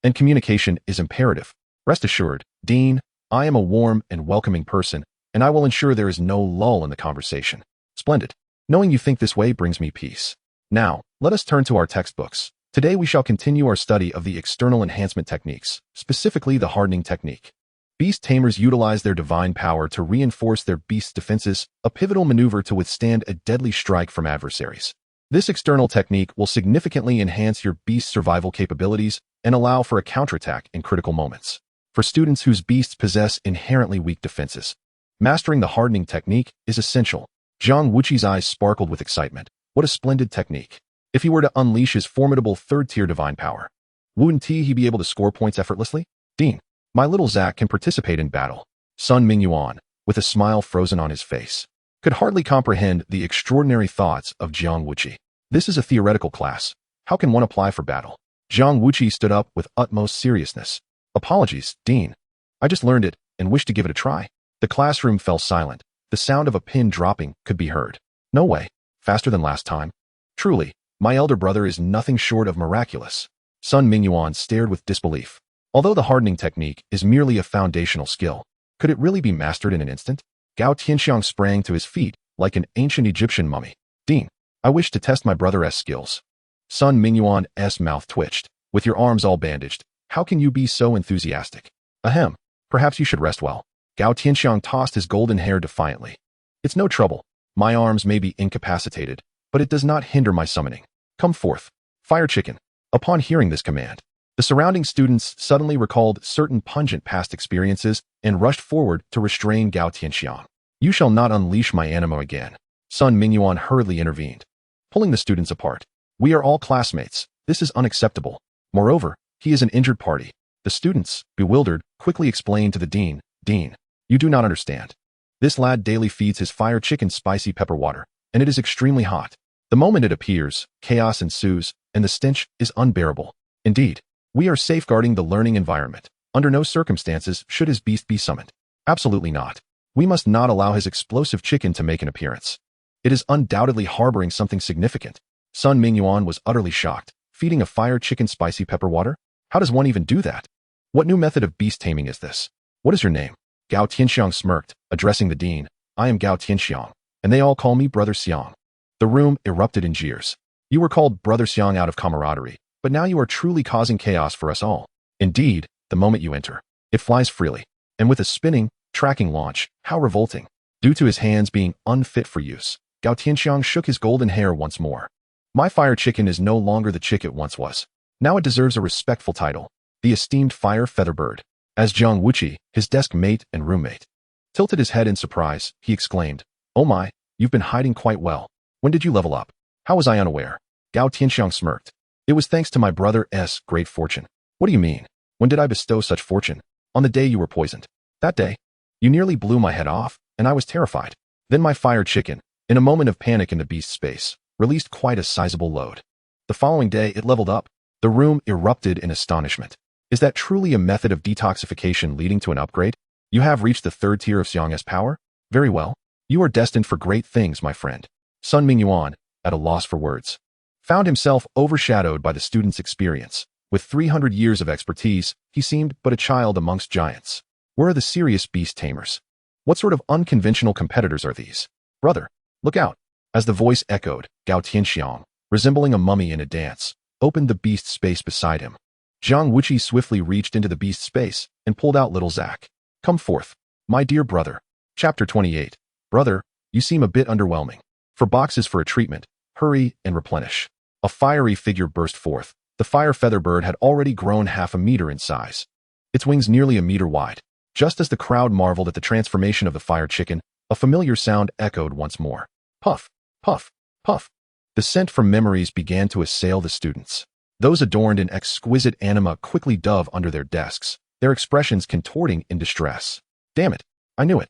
Speaker 1: And communication is imperative. Rest assured, Dean, I am a warm and welcoming person, and I will ensure there is no lull in the conversation. Splendid. Knowing you think this way brings me peace. Now, let us turn to our textbooks. Today we shall continue our study of the external enhancement techniques, specifically the hardening technique. Beast tamers utilize their divine power to reinforce their beast's defenses, a pivotal maneuver to withstand a deadly strike from adversaries. This external technique will significantly enhance your beast's survival capabilities and allow for a counterattack in critical moments. For students whose beasts possess inherently weak defenses, mastering the hardening technique is essential. Jiang Wuqi's eyes sparkled with excitement. What a splendid technique. If he were to unleash his formidable third-tier divine power, wouldn't he be able to score points effortlessly? Dean, my little Zack can participate in battle. Sun Mingyuan, with a smile frozen on his face, could hardly comprehend the extraordinary thoughts of Jiang Wuqi. This is a theoretical class. How can one apply for battle? Jiang Wuqi stood up with utmost seriousness. Apologies, Dean. I just learned it and wished to give it a try. The classroom fell silent. The sound of a pin dropping could be heard. No way. Faster than last time. Truly, my elder brother is nothing short of miraculous. Sun Mingyuan stared with disbelief. Although the hardening technique is merely a foundational skill, could it really be mastered in an instant? Gao Tianxiang sprang to his feet like an ancient Egyptian mummy. Dean, I wish to test my brother's skills. Sun Mingyuan's mouth twitched. With your arms all bandaged, how can you be so enthusiastic? Ahem. Perhaps you should rest well. Gao Tianxiang tossed his golden hair defiantly. It's no trouble. My arms may be incapacitated, but it does not hinder my summoning. Come forth. Fire chicken. Upon hearing this command, the surrounding students suddenly recalled certain pungent past experiences and rushed forward to restrain Gao Tianxiang. You shall not unleash my animo again. Sun Mingyuan hurriedly intervened, pulling the students apart. We are all classmates. This is unacceptable. Moreover, he is an injured party. The students, bewildered, quickly explained to the dean, Dean, you do not understand. This lad daily feeds his fire chicken spicy pepper water, and it is extremely hot. The moment it appears, chaos ensues, and the stench is unbearable. Indeed, we are safeguarding the learning environment. Under no circumstances should his beast be summoned. Absolutely not. We must not allow his explosive chicken to make an appearance. It is undoubtedly harboring something significant. Sun Mingyuan was utterly shocked. Feeding a fire chicken spicy pepper water? How does one even do that? What new method of beast taming is this? What is your name? Gao Tianxiang smirked, addressing the dean. I am Gao Tianxiang, and they all call me Brother Xiang. The room erupted in jeers. You were called Brother Xiang out of camaraderie, but now you are truly causing chaos for us all. Indeed, the moment you enter, it flies freely, and with a spinning, tracking launch, how revolting. Due to his hands being unfit for use, Gao Tianxiang shook his golden hair once more. My fire chicken is no longer the chick it once was. Now it deserves a respectful title, the esteemed fire feather bird. As Jiang Wuqi, his desk mate and roommate, tilted his head in surprise, he exclaimed, Oh my, you've been hiding quite well. When did you level up? How was I unaware? Gao Tianxiang smirked. It was thanks to my brother's great fortune. What do you mean? When did I bestow such fortune? On the day you were poisoned. That day? You nearly blew my head off, and I was terrified. Then my fire chicken, in a moment of panic in the beast space, released quite a sizable load. The following day, it leveled up. The room erupted in astonishment. Is that truly a method of detoxification leading to an upgrade? You have reached the 3rd tier of Xiang's power? Very well. You are destined for great things, my friend. Sun Mingyuan, at a loss for words, found himself overshadowed by the student's experience. With 300 years of expertise, he seemed but a child amongst giants. Where are the serious beast tamers? What sort of unconventional competitors are these? Brother, look out! As the voice echoed, Gao Tianxiang, resembling a mummy in a dance, opened the beast space beside him. Jiang Wuqi swiftly reached into the beast space and pulled out little Zack. Come forth, my dear brother. Chapter 28. Brother, you seem a bit underwhelming. For boxes for a treatment, hurry and replenish. A fiery figure burst forth. The fire feather bird had already grown half a meter in size. Its wings nearly a meter wide. Just as the crowd marveled at the transformation of the fire chicken, a familiar sound echoed once more. Puff, puff, puff. The scent from memories began to assail the students. Those adorned in exquisite anima quickly dove under their desks, their expressions contorting in distress. Damn it, I knew it.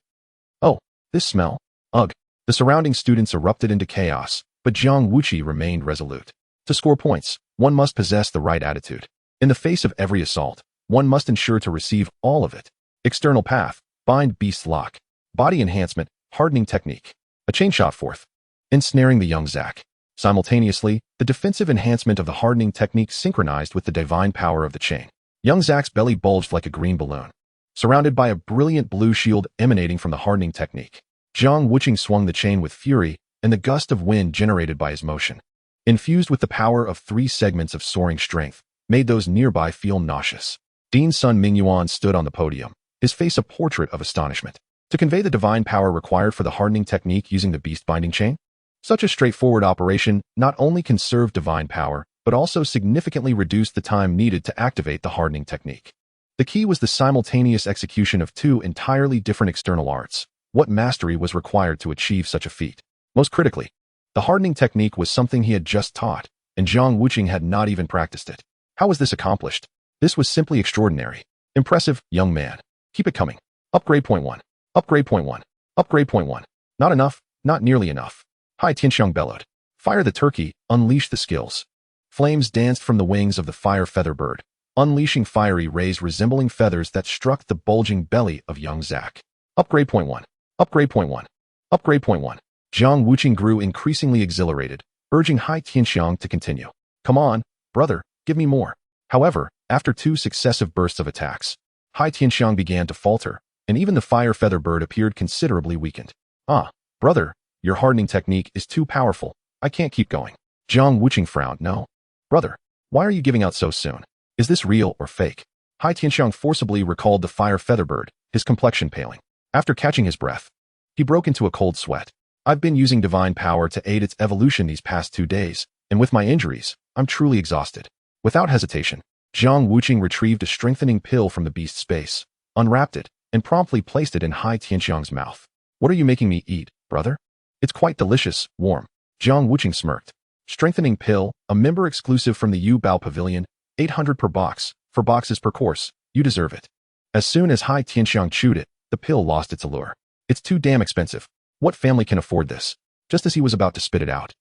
Speaker 1: Oh, this smell. Ugh. The surrounding students erupted into chaos, but Jiang Wuqi remained resolute. To score points, one must possess the right attitude. In the face of every assault, one must ensure to receive all of it. External path, bind beast lock. Body enhancement, hardening technique. A chain shot forth, ensnaring the young Zack. Simultaneously, the defensive enhancement of the hardening technique synchronized with the divine power of the chain. Young Zack's belly bulged like a green balloon, surrounded by a brilliant blue shield emanating from the hardening technique. Jiang Wuqi swung the chain with fury, and the gust of wind generated by his motion, infused with the power of 3 segments of soaring strength, made those nearby feel nauseous. Dean's son Mingyuan stood on the podium, his face a portrait of astonishment. To convey the divine power required for the hardening technique using the beast binding chain? Such a straightforward operation not only conserved divine power, but also significantly reduced the time needed to activate the hardening technique. The key was the simultaneous execution of 2 entirely different external arts. What mastery was required to achieve such a feat? Most critically, the hardening technique was something he had just taught, and Jiang Wuqi had not even practiced it. How was this accomplished? This was simply extraordinary. Impressive, young man. Keep it coming. Upgrade point 1. Upgrade point 1. Upgrade point 1. Not enough, not nearly enough. Hai Tianxiang bellowed. Fire the turkey, unleash the skills. Flames danced from the wings of the fire feather bird, unleashing fiery rays resembling feathers that struck the bulging belly of young Zack. Upgrade point 1. Upgrade point 1. Upgrade point 1. Jiang Wuqi grew increasingly exhilarated, urging Hai Tianxiang to continue. Come on, brother, give me more. However, after 2 successive bursts of attacks, Hai Tianxiang began to falter, and even the fire feather bird appeared considerably weakened. Ah, brother, your hardening technique is too powerful. I can't keep going. Jiang Wuqi frowned. No. Brother, why are you giving out so soon? Is this real or fake? Hai Tianxiang forcibly recalled the fire feather bird, his complexion paling. After catching his breath, he broke into a cold sweat. I've been using divine power to aid its evolution these past 2 days, and with my injuries, I'm truly exhausted. Without hesitation, Jiang Wuqi retrieved a strengthening pill from the beast space, unwrapped it, and promptly placed it in Hai Tianxiang's mouth. What are you making me eat, brother? It's quite delicious, warm. Jiang Wuqi smirked. Strengthening pill, a member exclusive from the Yu Bao Pavilion, 800 per box, 4 boxes per course. You deserve it. As soon as Hai Tianxiang chewed it, the pill lost its allure. It's too damn expensive. What family can afford this? Just as he was about to spit it out,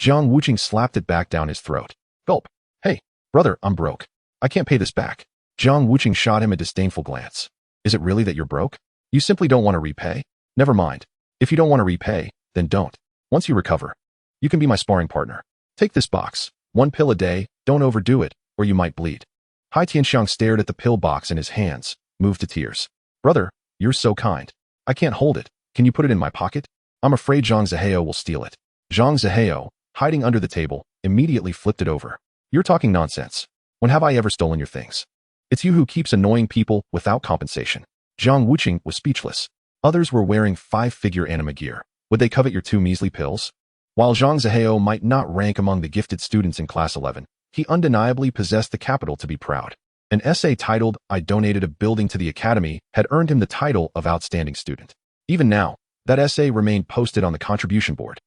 Speaker 1: Jiang Wuqi slapped it back down his throat. Gulp. Hey, brother, I'm broke. I can't pay this back. Jiang Wuqi shot him a disdainful glance. Is it really that you're broke? You simply don't want to repay? Never mind. If you don't want to repay, then don't. Once you recover, you can be my sparring partner. Take this box. 1 pill a day, don't overdo it, or you might bleed. Hai Tianxiang stared at the pill box in his hands, moved to tears. Brother, you're so kind. I can't hold it. Can you put it in my pocket? I'm afraid Zhang Zihao will steal it. Zhang Zihao, hiding under the table, immediately flipped it over. You're talking nonsense. When have I ever stolen your things? It's you who keeps annoying people without compensation. Jiang Wuqi was speechless. Others were wearing 5-figure anima gear. Would they covet your 2 measly pills? While Zhang Zihao might not rank among the gifted students in class 11, he undeniably possessed the capital to be proud. An essay titled, I Donated a Building to the Academy, had earned him the title of Outstanding Student. Even now, that essay remained posted on the contribution board.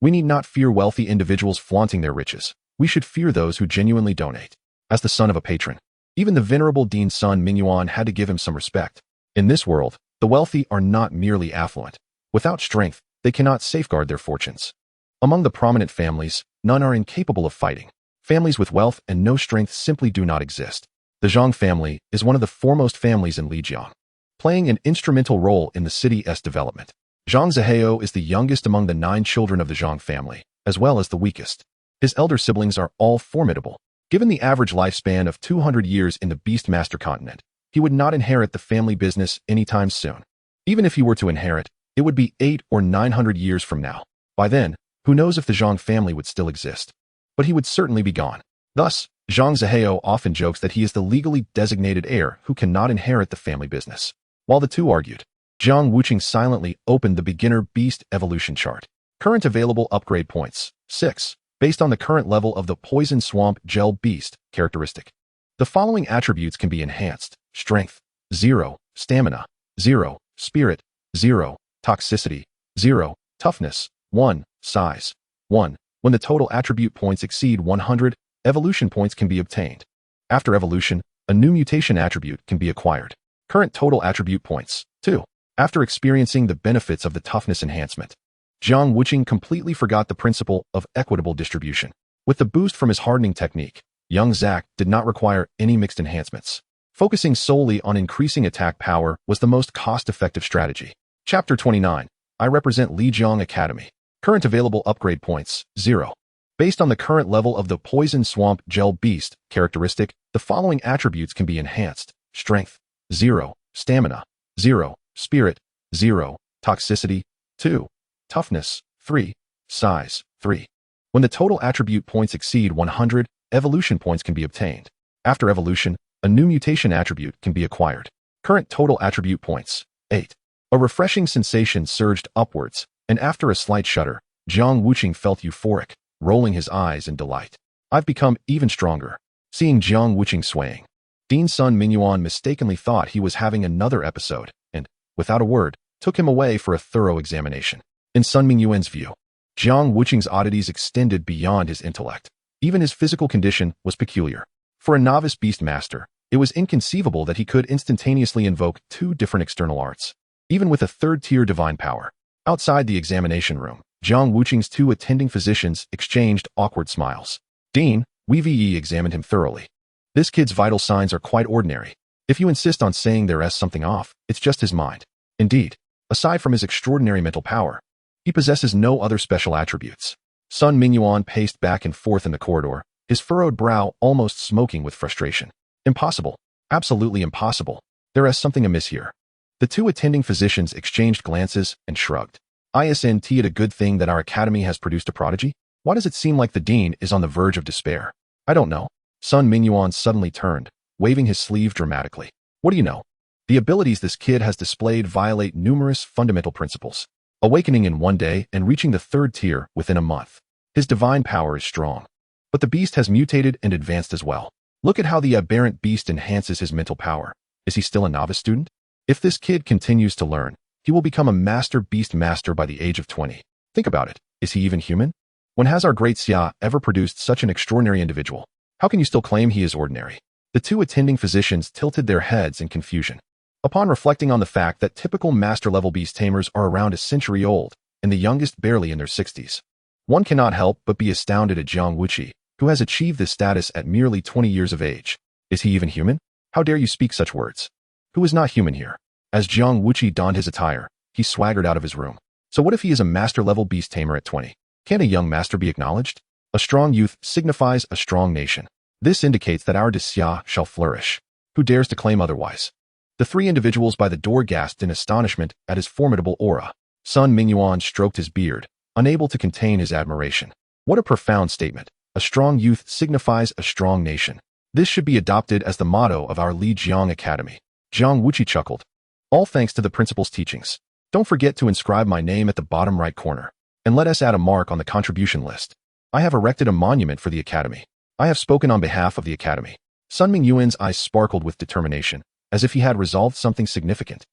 Speaker 1: We need not fear wealthy individuals flaunting their riches. We should fear those who genuinely donate. As the son of a patron, even the venerable Dean's son Mingyuan had to give him some respect. In this world, The wealthy are not merely affluent. Without strength, they cannot safeguard their fortunes. Among the prominent families, none are incapable of fighting. Families with wealth and no strength simply do not exist. The Jiang family is one of the foremost families in Lijiang, playing an instrumental role in the city's development. Jiang Wuqi is the youngest among the 9 children of the Jiang family, as well as the weakest. His elder siblings are all formidable. Given the average lifespan of 200 years in the Beastmaster continent, he would not inherit the family business anytime soon. Even if he were to inherit, it would be 800 or 900 years from now. By then, who knows if the Jiang family would still exist. But he would certainly be gone. Thus, Jiang Wuqi often jokes that he is the legally designated heir who cannot inherit the family business. While the two argued, Jiang Wuqi silently opened the beginner beast evolution chart. Current available upgrade points, 6, based on the current level of the poison swamp gel beast characteristic. The following attributes can be enhanced: strength, 0, stamina, 0, spirit, 0, toxicity, 0, toughness, 1, size, 1. When the total attribute points exceed 100, evolution points can be obtained. After evolution, a new mutation attribute can be acquired. Current total attribute points, 2. After experiencing the benefits of the toughness enhancement, Jiang Wuqi completely forgot the principle of equitable distribution. With the boost from his hardening technique, young Zach did not require any mixed enhancements. Focusing solely on increasing attack power was the most cost-effective strategy. Chapter 29. I represent Lijiang Academy. Current available upgrade points, 0. Based on the current level of the Poison Swamp Gel Beast characteristic, the following attributes can be enhanced: strength, 0, stamina, 0, spirit, 0, toxicity, 2, toughness, 3, size, 3. When the total attribute points exceed 100, evolution points can be obtained. After evolution, a new mutation attribute can be acquired. Current total attribute points, 8. A refreshing sensation surged upwards, and after a slight shudder, Jiang Wuqi felt euphoric, rolling his eyes in delight. I've become even stronger. Seeing Jiang Wuqi swaying, Dean Sun Mingyuan mistakenly thought he was having another episode, and, without a word, took him away for a thorough examination. In Sun Mingyuan's view, Jiang Wuqi's oddities extended beyond his intellect. Even his physical condition was peculiar. For a novice beastmaster, it was inconceivable that he could instantaneously invoke 2 different external arts, even with a 3rd-tier divine power. Outside the examination room, Jiang Wuqi's 2 attending physicians exchanged awkward smiles. Dean, Wei examined him thoroughly. This kid's vital signs are quite ordinary. If you insist on saying there's something off, it's just his mind. Indeed, aside from his extraordinary mental power, he possesses no other special attributes. Sun Mingyuan paced back and forth in the corridor, his furrowed brow almost smoking with frustration. Impossible. Absolutely impossible. There is something amiss here. The 2 attending physicians exchanged glances and shrugged. Isn't it a good thing that our academy has produced a prodigy? Why does it seem like the dean is on the verge of despair? I don't know. Sun Mingyuan suddenly turned, waving his sleeve dramatically. What do you know? The abilities this kid has displayed violate numerous fundamental principles. Awakening in 1 day and reaching the 3rd tier within a month. His divine power is strong. But the beast has mutated and advanced as well. Look at how the aberrant beast enhances his mental power. Is he still a novice student? If this kid continues to learn, he will become a master beast master by the age of 20. Think about it. Is he even human? When has our great Xia ever produced such an extraordinary individual? How can you still claim he is ordinary? The 2 attending physicians tilted their heads in confusion. Upon reflecting on the fact that typical master-level beast tamers are around a century old, and the youngest barely in their 60s, one cannot help but be astounded at Jiang Wuqi, who has achieved this status at merely 20 years of age. Is he even human? How dare you speak such words? Who is not human here? As Jiang Wuqi donned his attire, he swaggered out of his room. So what if he is a master-level beast tamer at 20? Can a young master be acknowledged? A strong youth signifies a strong nation. This indicates that our Xia shall flourish. Who dares to claim otherwise? The 3 individuals by the door gasped in astonishment at his formidable aura. Sun Mingyuan stroked his beard, unable to contain his admiration. What a profound statement. A strong youth signifies a strong nation. This should be adopted as the motto of our Lijiang Academy. Jiang Wuqi chuckled. All thanks to the principal's teachings. Don't forget to inscribe my name at the bottom right corner. And let us add a mark on the contribution list. I have erected a monument for the academy. I have spoken on behalf of the academy. Sun Mingyuan's eyes sparkled with determination, as if he had resolved something significant.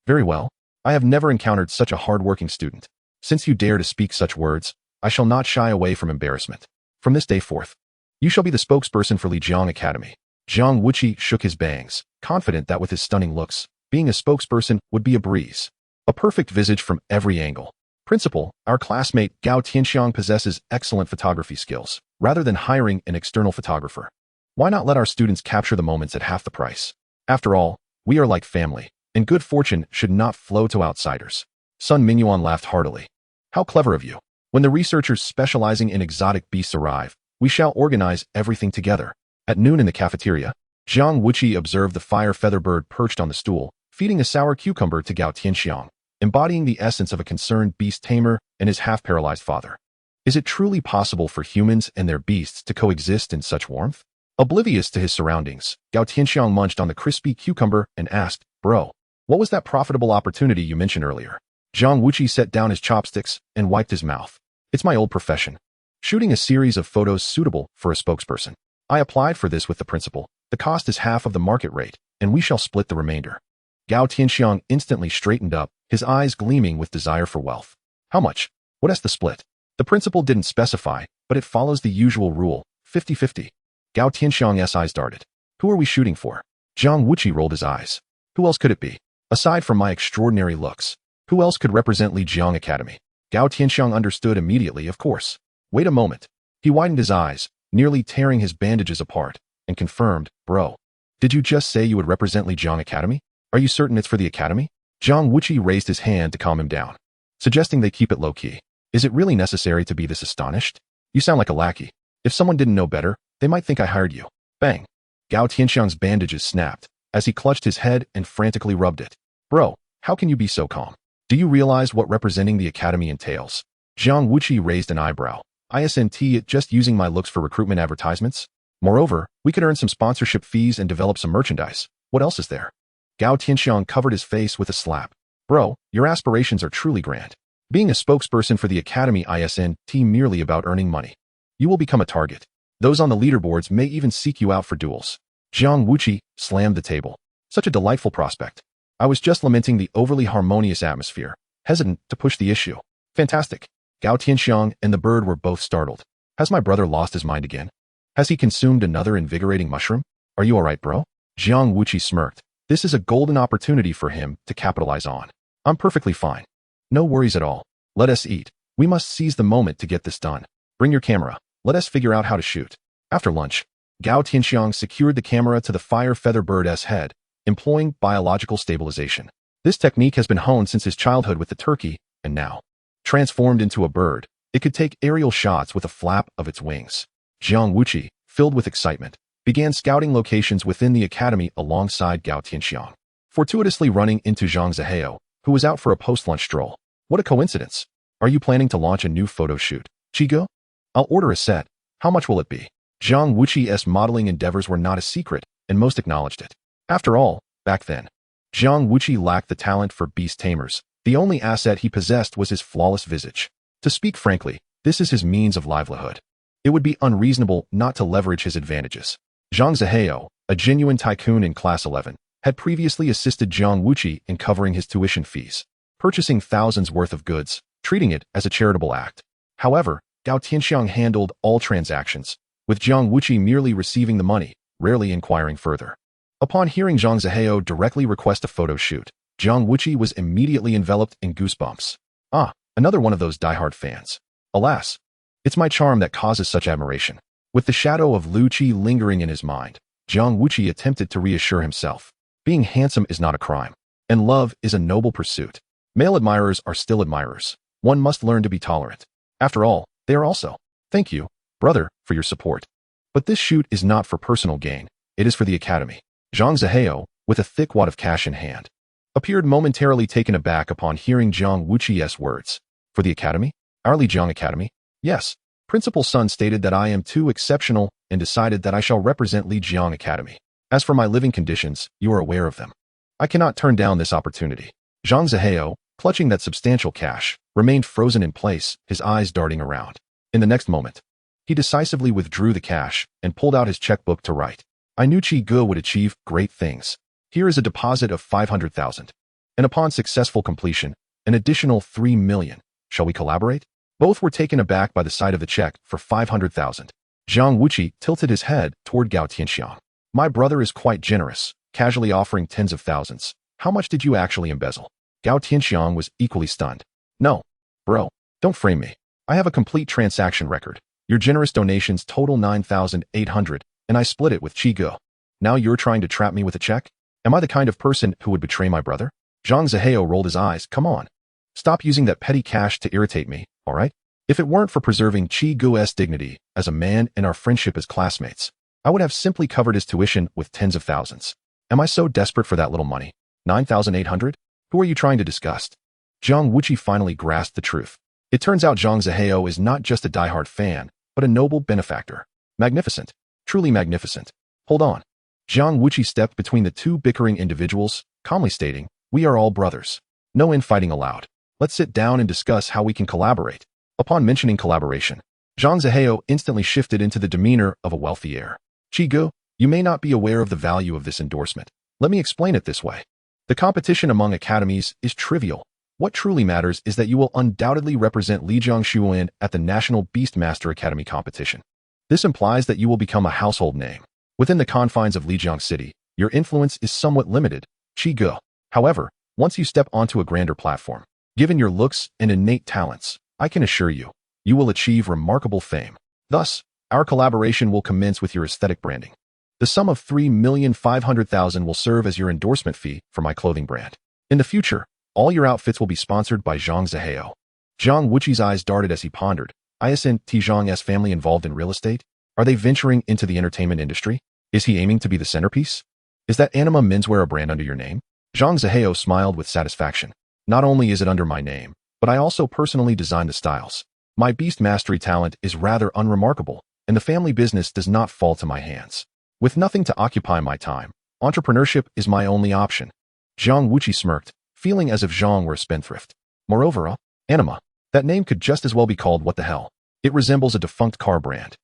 Speaker 1: Very well. I have never encountered such a hard-working student. Since you dare to speak such words, I shall not shy away from embarrassment. From this day forth, you shall be the spokesperson for Lijiang Academy. Jiang Wuqi shook his bangs, confident that with his stunning looks, Being a spokesperson would be a breeze. A perfect visage from every angle. Principal, our classmate Gao Tianxiang possesses excellent photography skills. Rather than hiring an external photographer, why not let our students capture the moments at half the price? After all, we are like family, and good fortune should not flow to outsiders. Sun Mingyuan laughed heartily. How clever of you. When the researchers specializing in exotic beasts arrive, we shall organize everything together. At noon in the cafeteria, Jiang Wuqi observed the fire feather bird perched on the stool, feeding a sour cucumber to Gao Tianxiang, embodying the essence of a concerned beast tamer and his half-paralyzed father. Is it truly possible for humans and their beasts to coexist in such warmth? Oblivious to his surroundings, Gao Tianxiang munched on the crispy cucumber and asked, Bro, what was that profitable opportunity you mentioned earlier? Jiang Wuqi set down his chopsticks and wiped his mouth. It's my old profession. Shooting a series of photos suitable for a spokesperson. I applied for this with the principal. The cost is half of the market rate, and we shall split the remainder. Gao Tianxiang instantly straightened up, his eyes gleaming with desire for wealth. How much? What is the split? The principal didn't specify, but it follows the usual rule, 50-50. Gao Tianxiang's eyes darted. Who are we shooting for? Jiang Wuqi rolled his eyes. Who else could it be? Aside from my extraordinary looks, who else could represent Lijiang Academy? Gao Tianxiang understood immediately, of course. Wait a moment. He widened his eyes, nearly tearing his bandages apart, and confirmed, Bro, did you just say you would represent Lijiang Academy? Are you certain it's for the academy? Jiang Wuqi raised his hand to calm him down, suggesting they keep it low-key. Is it really necessary to be this astonished? You sound like a lackey. If someone didn't know better, they might think I hired you. Bang! Gao Tianxiang's bandages snapped, as he clutched his head and frantically rubbed it. Bro, how can you be so calm? Do you realize what representing the academy entails? Jiang Wuqi raised an eyebrow. Isn't it just using my looks for recruitment advertisements? Moreover, we could earn some sponsorship fees and develop some merchandise. What else is there? Gao Tianxiang covered his face with a slap. Bro, your aspirations are truly grand. Being a spokesperson for the academy isn't merely about earning money. You will become a target. Those on the leaderboards may even seek you out for duels. Jiang Wuqi slammed the table. Such a delightful prospect. I was just lamenting the overly harmonious atmosphere, hesitant to push the issue. Fantastic. Gao Tianxiang and the bird were both startled. Has my brother lost his mind again? Has he consumed another invigorating mushroom? Are you alright, bro? Jiang Wuqi smirked. This is a golden opportunity for him to capitalize on. I'm perfectly fine. No worries at all. Let us eat. We must seize the moment to get this done. Bring your camera. Let us figure out how to shoot. After lunch, Gao Tianxiang secured the camera to the fire feather bird's head, employing biological stabilization. This technique has been honed since his childhood with the turkey, and now, transformed into a bird, it could take aerial shots with a flap of its wings. Jiang Wuqi, filled with excitement, began scouting locations within the academy alongside Gao Tianxiang, fortuitously running into Zhang Zihao, who was out for a post-lunch stroll. What a coincidence. Are you planning to launch a new photo shoot? Chigo? I'll order a set. How much will it be? Jiang Wuqi's modeling endeavors were not a secret, and most acknowledged it. After all, back then, Jiang Wuqi lacked the talent for beast tamers. The only asset he possessed was his flawless visage. To speak frankly, this is his means of livelihood. It would be unreasonable not to leverage his advantages. Zhang Zihao, a genuine tycoon in Class 11, had previously assisted Jiang Wuqi in covering his tuition fees, purchasing thousands worth of goods, treating it as a charitable act. However, Gao Tianxiang handled all transactions, with Jiang Wuqi merely receiving the money, rarely inquiring further. Upon hearing Zhang Zihao directly request a photo shoot, Jiang Wuqi was immediately enveloped in goosebumps. Ah, another one of those diehard fans. Alas, it's my charm that causes such admiration. With the shadow of Lu Qi lingering in his mind, Jiang Wuqi attempted to reassure himself. Being handsome is not a crime, and love is a noble pursuit. Male admirers are still admirers. One must learn to be tolerant. After all, they are also. Thank you, brother, for your support. But this shoot is not for personal gain. It is for the academy. Zhang Zihao, with a thick wad of cash in hand, appeared momentarily taken aback upon hearing Jiang Wuqi's words. For the academy? Our Lijiang Academy? Yes. Principal's son stated that I am too exceptional and decided that I shall represent Lijiang Academy. As for my living conditions, you are aware of them. I cannot turn down this opportunity. Zhang Zihao, clutching that substantial cash, remained frozen in place, his eyes darting around. In the next moment, he decisively withdrew the cash and pulled out his checkbook to write. I knew Chi would achieve great things. Here is a deposit of 500,000. And upon successful completion, an additional 3 million. Shall we collaborate? Both were taken aback by the sight of the check for 500,000. Jiang Wuqi tilted his head toward Gao Tianxiang. My brother is quite generous, casually offering tens of thousands. How much did you actually embezzle? Gao Tianxiang was equally stunned. No, bro, don't frame me. I have a complete transaction record. Your generous donations total 9,800, and I split it with Qi. Now you're trying to trap me with a check? Am I the kind of person who would betray my brother? Zhang Zihao rolled his eyes. Come on. Stop using that petty cash to irritate me, all right? If it weren't for preserving Qi dignity as a man and our friendship as classmates, I would have simply covered his tuition with tens of thousands. Am I so desperate for that little money? 9,800? Who are you trying to disgust? Jiang Wuqi finally grasped the truth. It turns out Zhang Zihao is not just a diehard fan, but a noble benefactor. Magnificent. Truly magnificent. Hold on. Jiang Wuqi stepped between the two bickering individuals, calmly stating, we are all brothers. No infighting allowed. Let's sit down and discuss how we can collaborate. Upon mentioning collaboration, Zhang Zihao instantly shifted into the demeanor of a wealthy heir. Qi, you may not be aware of the value of this endorsement. Let me explain it this way. The competition among academies is trivial. What truly matters is that you will undoubtedly represent Lijiang Shuoyan at the National Beastmaster Academy competition. This implies that you will become a household name. Within the confines of Lijiang City, your influence is somewhat limited, Qi. However, once you step onto a grander platform, given your looks and innate talents, I can assure you, you will achieve remarkable fame. Thus, our collaboration will commence with your aesthetic branding. The sum of 3,500,000 will serve as your endorsement fee for my clothing brand. In the future, all your outfits will be sponsored by Zhang Zihao. Jiang Wuqi's eyes darted as he pondered. Isn't Zhang's family involved in real estate? Are they venturing into the entertainment industry? Is he aiming to be the centerpiece? Is that Anima menswear a brand under your name? Zhang Zihao smiled with satisfaction. Not only is it under my name, but I also personally designed the styles. My beast mastery talent is rather unremarkable, and the family business does not fall to my hands. With nothing to occupy my time, entrepreneurship is my only option. Jiang Wuqi smirked, feeling as if Zhang were a spendthrift. Moreover, Anima, that name could just as well be called what the hell. It resembles a defunct car brand.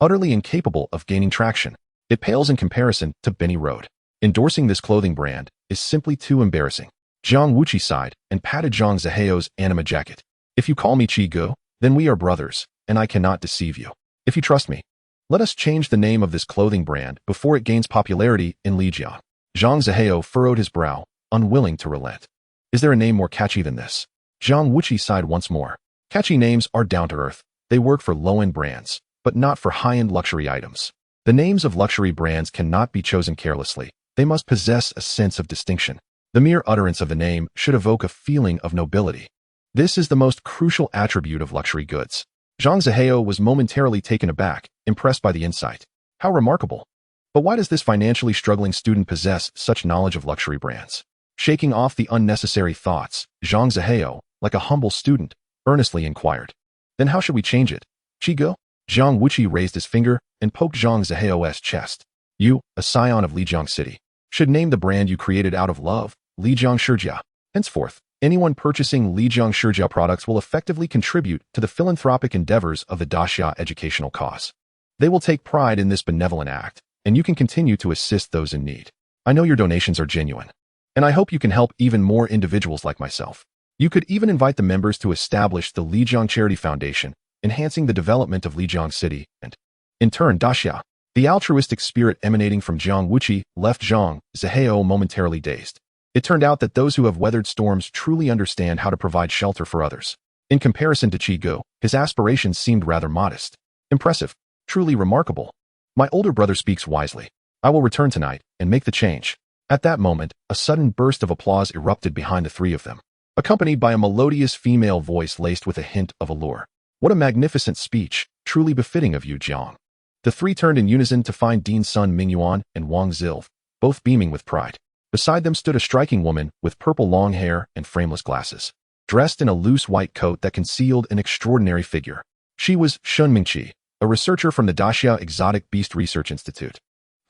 Speaker 1: Utterly incapable of gaining traction, it pales in comparison to Benny Road. Endorsing this clothing brand is simply too embarrassing. Jiang Wuqi sighed and patted Zhang Zihao's Anima jacket. If you call me Qi, then we are brothers, and I cannot deceive you. If you trust me, let us change the name of this clothing brand before it gains popularity in Lijiang. Zhang Zihao furrowed his brow, unwilling to relent. Is there a name more catchy than this? Jiang Wuqi sighed once more. Catchy names are down to earth. They work for low-end brands, but not for high-end luxury items. The names of luxury brands cannot be chosen carelessly. They must possess a sense of distinction. The mere utterance of the name should evoke a feeling of nobility. This is the most crucial attribute of luxury goods. Zhang Zihao was momentarily taken aback, impressed by the insight. How remarkable. But why does this financially struggling student possess such knowledge of luxury brands? Shaking off the unnecessary thoughts, Zhang Zihao, like a humble student, earnestly inquired. Then how should we change it? Qi? Jiang Wuqi raised his finger and poked Zhang Zihao's chest. You, a scion of Lijiang City, should name the brand you created out of love, Lijiang Shijia. Henceforth, anyone purchasing Lijiang Shijia products will effectively contribute to the philanthropic endeavors of the Daxia educational cause. They will take pride in this benevolent act, and you can continue to assist those in need. I know your donations are genuine, and I hope you can help even more individuals like myself. You could even invite the members to establish the Lijiang Charity Foundation, enhancing the development of Lijiang City, and, in turn, Daxia. The altruistic spirit emanating from Jiang Wuqi left Zhang Zihao momentarily dazed. It turned out that those who have weathered storms truly understand how to provide shelter for others. In comparison to Qi, his aspirations seemed rather modest. Impressive. Truly remarkable. My older brother speaks wisely. I will return tonight and make the change. At that moment, a sudden burst of applause erupted behind the three of them, accompanied by a melodious female voice laced with a hint of allure. What a magnificent speech, truly befitting of you, Jiang. The three turned in unison to find Dean's son Mingyuan and Wang Zilv, both beaming with pride. Beside them stood a striking woman with purple long hair and frameless glasses, dressed in a loose white coat that concealed an extraordinary figure. She was Shun Mingqi, a researcher from the Daxia Exotic Beast Research Institute,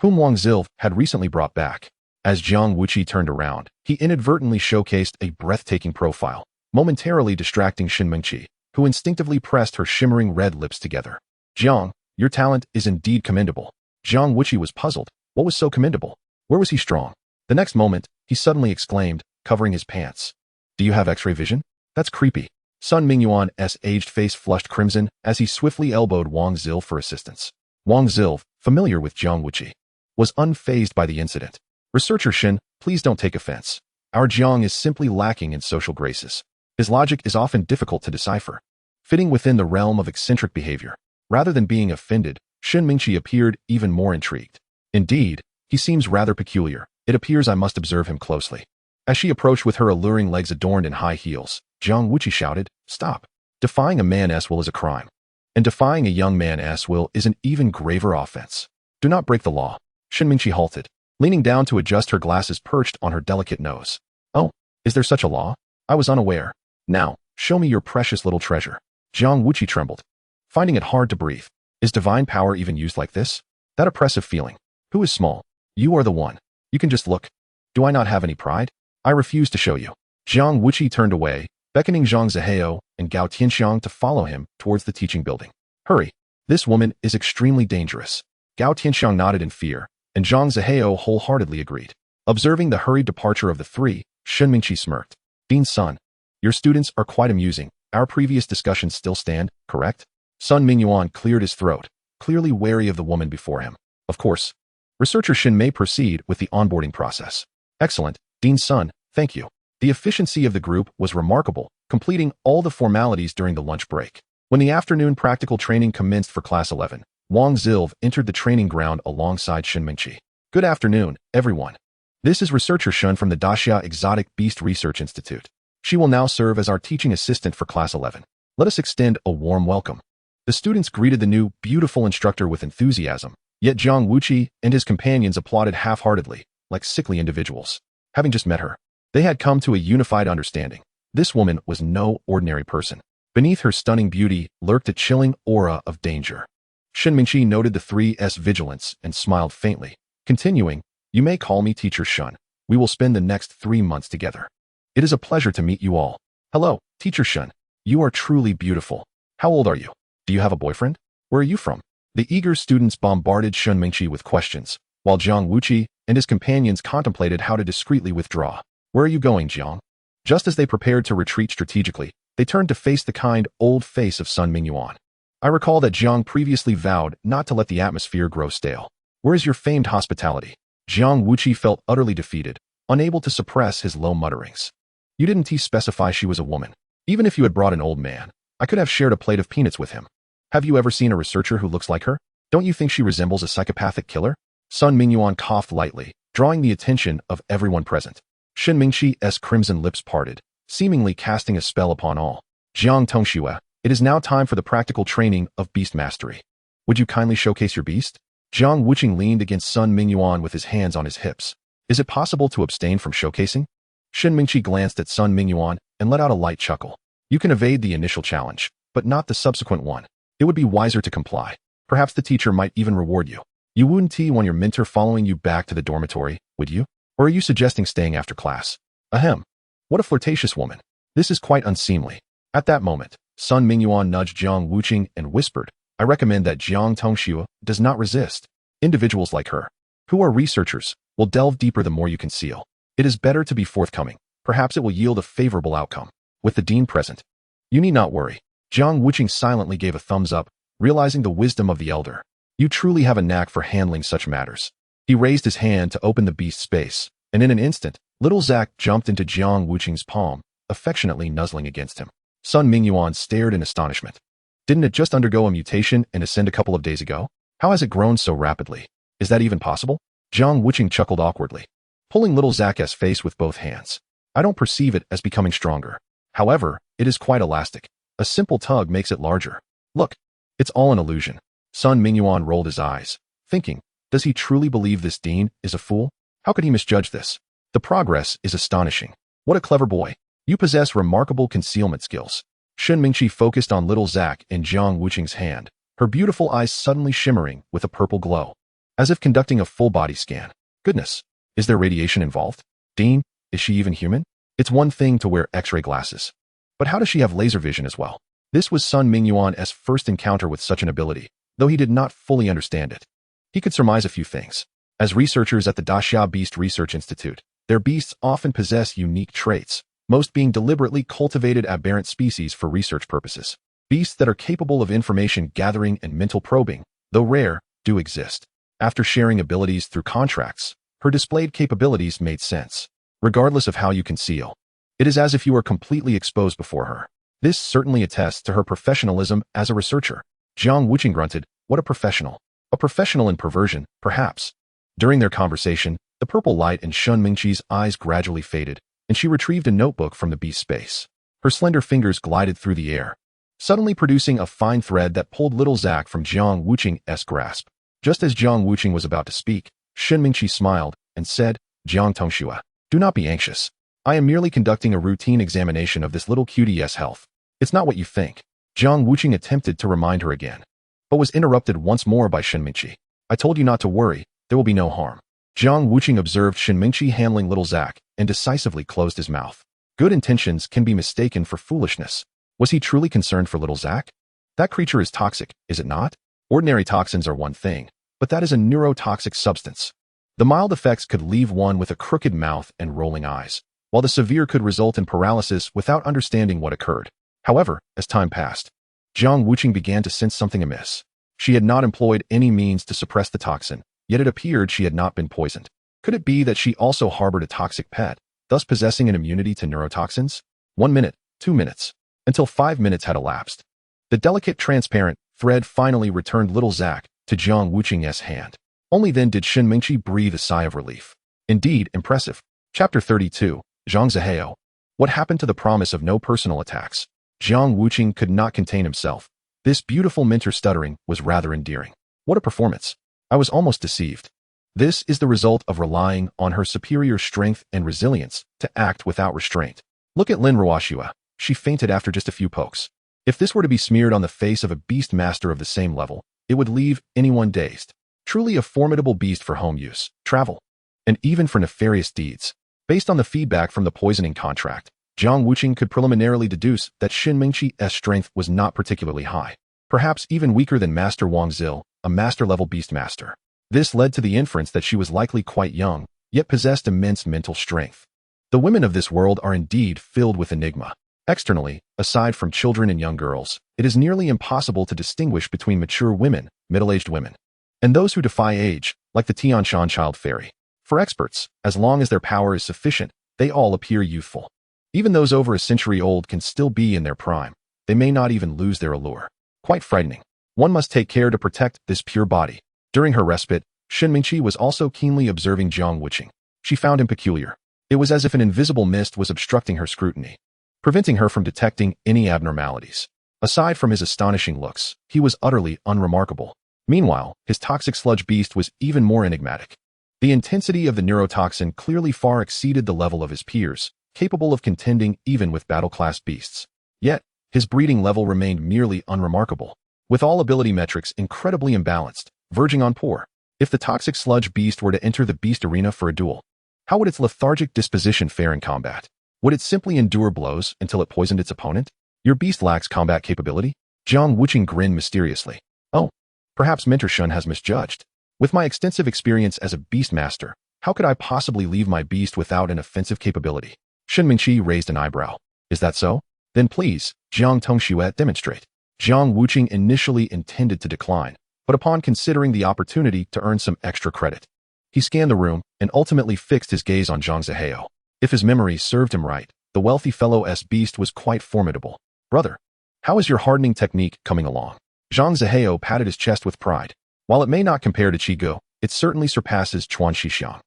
Speaker 1: whom Wang Zilv had recently brought back. As Jiang Wuqi turned around, he inadvertently showcased a breathtaking profile, momentarily distracting Shun Mingqi, who instinctively pressed her shimmering red lips together. Jiang, your talent is indeed commendable. Jiang Wuqi was puzzled. What was so commendable? Where was he strong? The next moment, he suddenly exclaimed, covering his pants. Do you have X-ray vision? That's creepy. Sun Mingyuan's aged face flushed crimson as he swiftly elbowed Wang Zilv for assistance. Wang Zilv, familiar with Jiang Wuqi, was unfazed by the incident. Researcher Shin, please don't take offense. Our Jiang is simply lacking in social graces. His logic is often difficult to decipher, fitting within the realm of eccentric behavior. Rather than being offended, Shen Mingqi appeared even more intrigued. Indeed, he seems rather peculiar. It appears I must observe him closely. As she approached with her alluring legs adorned in high heels, Jiang Wuqi shouted, "Stop! Defying a man's will is a crime. And defying a young man's will is an even graver offense. Do not break the law." Shen Mingqi halted, leaning down to adjust her glasses perched on her delicate nose. "Oh, is there such a law? I was unaware. Now, show me your precious little treasure." Jiang Wuqi trembled, finding it hard to breathe. Is divine power even used like this? That oppressive feeling. Who is small? You are the one. You can just look. Do I not have any pride? I refuse to show you. Jiang Wuqi turned away, beckoning Zhang Zihao and Gao Tianxiang to follow him towards the teaching building. Hurry. This woman is extremely dangerous. Gao Tianxiang nodded in fear, and Zhang Zihao wholeheartedly agreed. Observing the hurried departure of the three, Shen Mingqi smirked. Dean Sun, your students are quite amusing. Our previous discussions still stand, correct? Sun Mingyuan cleared his throat, clearly wary of the woman before him. Of course. Researcher Shin may proceed with the onboarding process. Excellent, Dean Sun, thank you. The efficiency of the group was remarkable, completing all the formalities during the lunch break. When the afternoon practical training commenced for Class 11, Wang Zilv entered the training ground alongside Shen Mingqi. Good afternoon, everyone. This is Researcher Shun from the Daxia Exotic Beast Research Institute. She will now serve as our teaching assistant for Class 11. Let us extend a warm welcome. The students greeted the new, beautiful instructor with enthusiasm, yet Jiang Wuqi and his companions applauded half-heartedly, like sickly individuals. Having just met her, they had come to a unified understanding. This woman was no ordinary person. Beneath her stunning beauty lurked a chilling aura of danger. Shen Mingqi noted the three's vigilance and smiled faintly, continuing, "You may call me Teacher Shun. We will spend the next 3 months together. It is a pleasure to meet you all. Hello, Teacher Shun. You are truly beautiful. How old are you? Do you have a boyfriend? Where are you from?" The eager students bombarded Shen Mingqi with questions, while Jiang Wuqi and his companions contemplated how to discreetly withdraw. "Where are you going, Jiang?" Just as they prepared to retreat strategically, they turned to face the kind, old face of Sun Mingyuan. I recall that Jiang previously vowed not to let the atmosphere grow stale. Where is your famed hospitality? Jiang Wuqi felt utterly defeated, unable to suppress his low mutterings. You didn't specify she was a woman. Even if you had brought an old man, I could have shared a plate of peanuts with him. Have you ever seen a researcher who looks like her? Don't you think she resembles a psychopathic killer? Sun Mingyuan coughed lightly, drawing the attention of everyone present. Shen Mingqi's crimson lips parted, seemingly casting a spell upon all. Jiang Tongxue, it is now time for the practical training of beast mastery. Would you kindly showcase your beast? Jiang Wuqi leaned against Sun Mingyuan with his hands on his hips. Is it possible to abstain from showcasing? Shen Mingqi glanced at Sun Mingyuan and let out a light chuckle. You can evade the initial challenge, but not the subsequent one. It would be wiser to comply. Perhaps the teacher might even reward you. You wouldn't want your mentor following you back to the dormitory, would you? Or are you suggesting staying after class? Ahem. What a flirtatious woman. This is quite unseemly. At that moment, Sun Mingyuan nudged Jiang Wuqi and whispered, I recommend that Jiang Tongxue does not resist. Individuals like her, who are researchers, will delve deeper the more you conceal. It is better to be forthcoming. Perhaps it will yield a favorable outcome. With the dean present, you need not worry. Jiang Wuqi silently gave a thumbs up, realizing the wisdom of the elder. You truly have a knack for handling such matters. He raised his hand to open the beast's space, and in an instant, little Zack jumped into Jiang Wuqi's palm, affectionately nuzzling against him. Sun Mingyuan stared in astonishment. Didn't it just undergo a mutation and ascend a couple of days ago? How has it grown so rapidly? Is that even possible? Jiang Wuqi chuckled awkwardly, pulling little Zack's face with both hands. I don't perceive it as becoming stronger. However, it is quite elastic. A simple tug makes it larger. Look, it's all an illusion. Sun Mingyuan rolled his eyes, thinking, does he truly believe this dean is a fool? How could he misjudge this? The progress is astonishing. What a clever boy. You possess remarkable concealment skills. Shen Mingqi focused on little Zack in Jiang Wuqi's hand, her beautiful eyes suddenly shimmering with a purple glow, as if conducting a full-body scan. Goodness, is there radiation involved? Dean, is she even human? It's one thing to wear X-ray glasses, but how does she have laser vision as well? This was Sun Mingyuan's first encounter with such an ability, though he did not fully understand it. He could surmise a few things. As researchers at the Daxia Beast Research Institute, their beasts often possess unique traits, most being deliberately cultivated aberrant species for research purposes. Beasts that are capable of information gathering and mental probing, though rare, do exist. After sharing abilities through contracts, her displayed capabilities made sense. regardless of how you conceal. It is as if you are completely exposed before her. This certainly attests to her professionalism as a researcher. Jiang Wuqi grunted, what a professional. A professional in perversion, perhaps. During their conversation, the purple light in Shun Mingqi's eyes gradually faded, and she retrieved a notebook from the beast space. Her slender fingers glided through the air, suddenly producing a fine thread that pulled little Zack from Jiang Wuqing's grasp. Just as Jiang Wuqi was about to speak, Shun Mingqi smiled and said, Jiang Tongxue, do not be anxious. I am merely conducting a routine examination of this little cutie's health. It's not what you think. Jiang Wuqi attempted to remind her again, but was interrupted once more by Shun Mingqi. I told you not to worry, there will be no harm. Jiang Wuqi observed Shun Mingqi handling little Zack and decisively closed his mouth. Good intentions can be mistaken for foolishness. Was he truly concerned for little Zack? That creature is toxic, is it not? Ordinary toxins are one thing, but that is a neurotoxic substance. The mild effects could leave one with a crooked mouth and rolling eyes, while the severe could result in paralysis without understanding what occurred. However, as time passed, Jiang Wuqi began to sense something amiss. She had not employed any means to suppress the toxin, yet it appeared she had not been poisoned. Could it be that she also harbored a toxic pet, thus possessing an immunity to neurotoxins? 1 minute, 2 minutes, until 5 minutes had elapsed. The delicate, transparent thread finally returned little Zack to Jiang Wuqing's hand. Only then did Shun Mingqi breathe a sigh of relief. Indeed, impressive. Chapter 32, Zhang Zihao. What happened to the promise of no personal attacks? Jiang Wuqi could not contain himself. This beautiful mentor stuttering was rather endearing. What a performance. I was almost deceived. This is the result of relying on her superior strength and resilience to act without restraint. Look at Lin Ruoxue. She fainted after just a few pokes. If this were to be smeared on the face of a beast master of the same level, it would leave anyone dazed. Truly a formidable beast for home use, travel, and even for nefarious deeds. Based on the feedback from the poisoning contract, Jiang Wuqi could preliminarily deduce that Shun Mingqi's strength was not particularly high, perhaps even weaker than Master Wang Zil, a master-level beastmaster. This led to the inference that she was likely quite young, yet possessed immense mental strength. The women of this world are indeed filled with enigma. Externally, aside from children and young girls, it is nearly impossible to distinguish between mature women, middle-aged women, and those who defy age, like the Tianshan child fairy. For experts, as long as their power is sufficient, they all appear youthful. Even those over a century old can still be in their prime. They may not even lose their allure. Quite frightening. One must take care to protect this pure body. During her respite, Shun Mingqi was also keenly observing Jiang Wuqi. She found him peculiar. It was as if an invisible mist was obstructing her scrutiny, preventing her from detecting any abnormalities. Aside from his astonishing looks, he was utterly unremarkable. Meanwhile, his toxic sludge beast was even more enigmatic. The intensity of the neurotoxin clearly far exceeded the level of his peers, capable of contending even with battle-class beasts. Yet, his breeding level remained merely unremarkable, with all ability metrics incredibly imbalanced, verging on poor. If the toxic sludge beast were to enter the beast arena for a duel, how would its lethargic disposition fare in combat? Would it simply endure blows until it poisoned its opponent? Your beast lacks combat capability? Jiang Wuqi grinned mysteriously. Oh, perhaps Mentor Shun has misjudged. With my extensive experience as a beastmaster, how could I possibly leave my beast without an offensive capability? Shun Mingqi raised an eyebrow. Is that so? Then please, Jiang Tongxue, demonstrate. Jiang Wuqi initially intended to decline, but upon considering the opportunity to earn some extra credit, he scanned the room and ultimately fixed his gaze on Zhang Zihao. If his memory served him right, the wealthy fellow's beast was quite formidable. Brother, how is your hardening technique coming along? Zhang Zihao patted his chest with pride. While it may not compare to Qigong, it certainly surpasses Chuan Xixiang.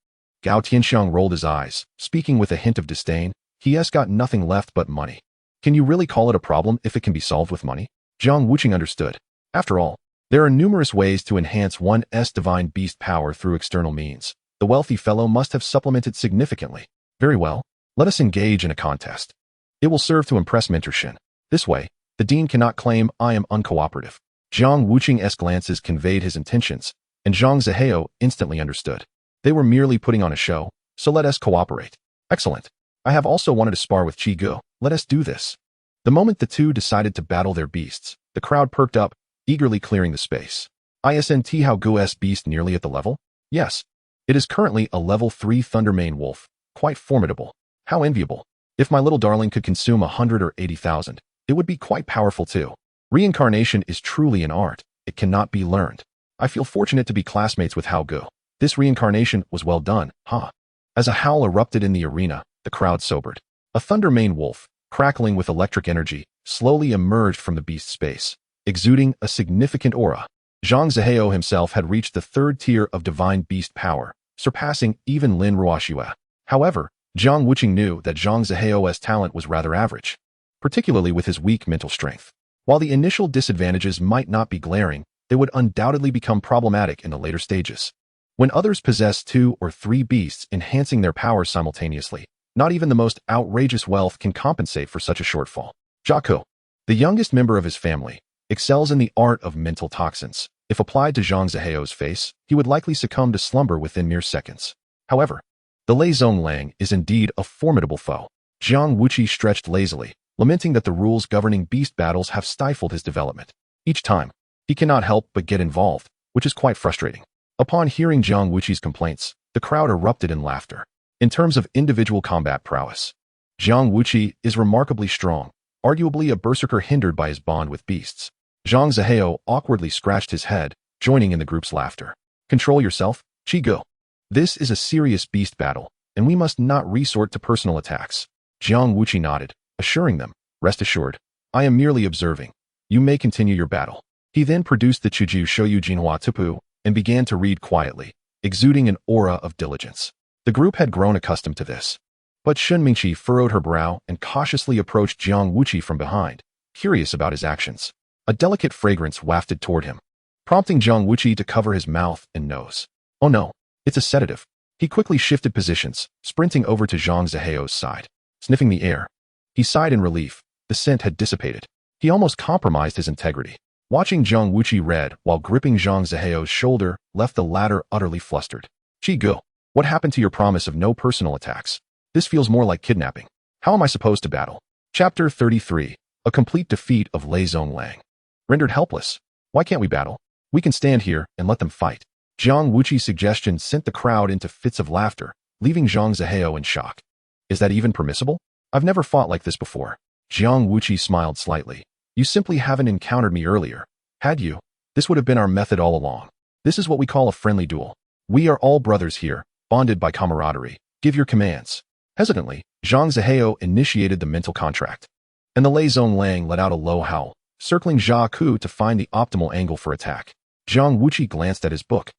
Speaker 1: Gao Tianxiang rolled his eyes, speaking with a hint of disdain. He's got nothing left but money. Can you really call it a problem if it can be solved with money? Jiang Wuqi understood. After all, there are numerous ways to enhance one's divine beast power through external means. The wealthy fellow must have supplemented significantly. Very well, let us engage in a contest. It will serve to impress Mentor Shun. This way, the dean cannot claim I am uncooperative. Jiang Wuqi's glances conveyed his intentions, and Zhang Zihao instantly understood. They were merely putting on a show, so let us cooperate. Excellent. I have also wanted to spar with Qigong. Let us do this. The moment the two decided to battle their beasts, the crowd perked up, eagerly clearing the space. Isn't Hao Gu's beast nearly at the level? Yes. It is currently a level 3 Thundermane wolf. Quite formidable. How enviable. If my little darling could consume 100 or 80,000, it would be quite powerful too. Reincarnation is truly an art. It cannot be learned. I feel fortunate to be classmates with Hao Gu. This reincarnation was well done, huh? As a howl erupted in the arena, the crowd sobered. A thunder-mane wolf, crackling with electric energy, slowly emerged from the beast's space, exuding a significant aura. Jiang Wuqi himself had reached the third tier of divine beast power, surpassing even Lin Ruoxue. However, Jiang Wuqi knew that Jiang Wuqi's talent was rather average, particularly with his weak mental strength. While the initial disadvantages might not be glaring, they would undoubtedly become problematic in the later stages. When others possess 2 or 3 beasts enhancing their power simultaneously, not even the most outrageous wealth can compensate for such a shortfall. Jiaku, the youngest member of his family, excels in the art of mental toxins. If applied to Jiang Wuqi's face, he would likely succumb to slumber within mere seconds. However, the Lei Zhonglang is indeed a formidable foe. Jiang Wuqi stretched lazily, lamenting that the rules governing beast battles have stifled his development. Each time, he cannot help but get involved, which is quite frustrating. Upon hearing Jiang Wuqi's complaints, the crowd erupted in laughter. In terms of individual combat prowess, Jiang Wuqi is remarkably strong, arguably a berserker hindered by his bond with beasts. Jiang Wuqi awkwardly scratched his head, joining in the group's laughter. Control yourself, Qi. This is a serious beast battle, and we must not resort to personal attacks. Jiang Wuqi nodded, assuring them, rest assured, I am merely observing. You may continue your battle. He then produced the Chuju Shoyu Jinhua Tupu and began to read quietly, exuding an aura of diligence. The group had grown accustomed to this. But Shun Mingqi furrowed her brow and cautiously approached Jiang Wuqi from behind, curious about his actions. A delicate fragrance wafted toward him, prompting Jiang Wuqi to cover his mouth and nose. Oh no, it's a sedative. He quickly shifted positions, sprinting over to Jiang Wuqi's side. Sniffing the air, he sighed in relief. The scent had dissipated. He almost compromised his integrity. Watching Jiang Wuqi red while gripping Jiang Wuqi's shoulder left the latter utterly flustered. Qi, what happened to your promise of no personal attacks? This feels more like kidnapping. How am I supposed to battle? Chapter 33. A complete defeat of Lei Zhonglang. Rendered helpless. Why can't we battle? We can stand here and let them fight. Jiang Wuqi's suggestion sent the crowd into fits of laughter, leaving Jiang Wuqi in shock. Is that even permissible? I've never fought like this before. Jiang Wuqi smiled slightly. You simply haven't encountered me earlier. Had you, this would have been our method all along. This is what we call a friendly duel. We are all brothers here, bonded by camaraderie. Give your commands. Hesitantly, Jiang Wuqi initiated the mental contract, and the Lei Zhonglang let out a low howl, circling Jiaku to find the optimal angle for attack. Jiang Wuqi glanced at his book,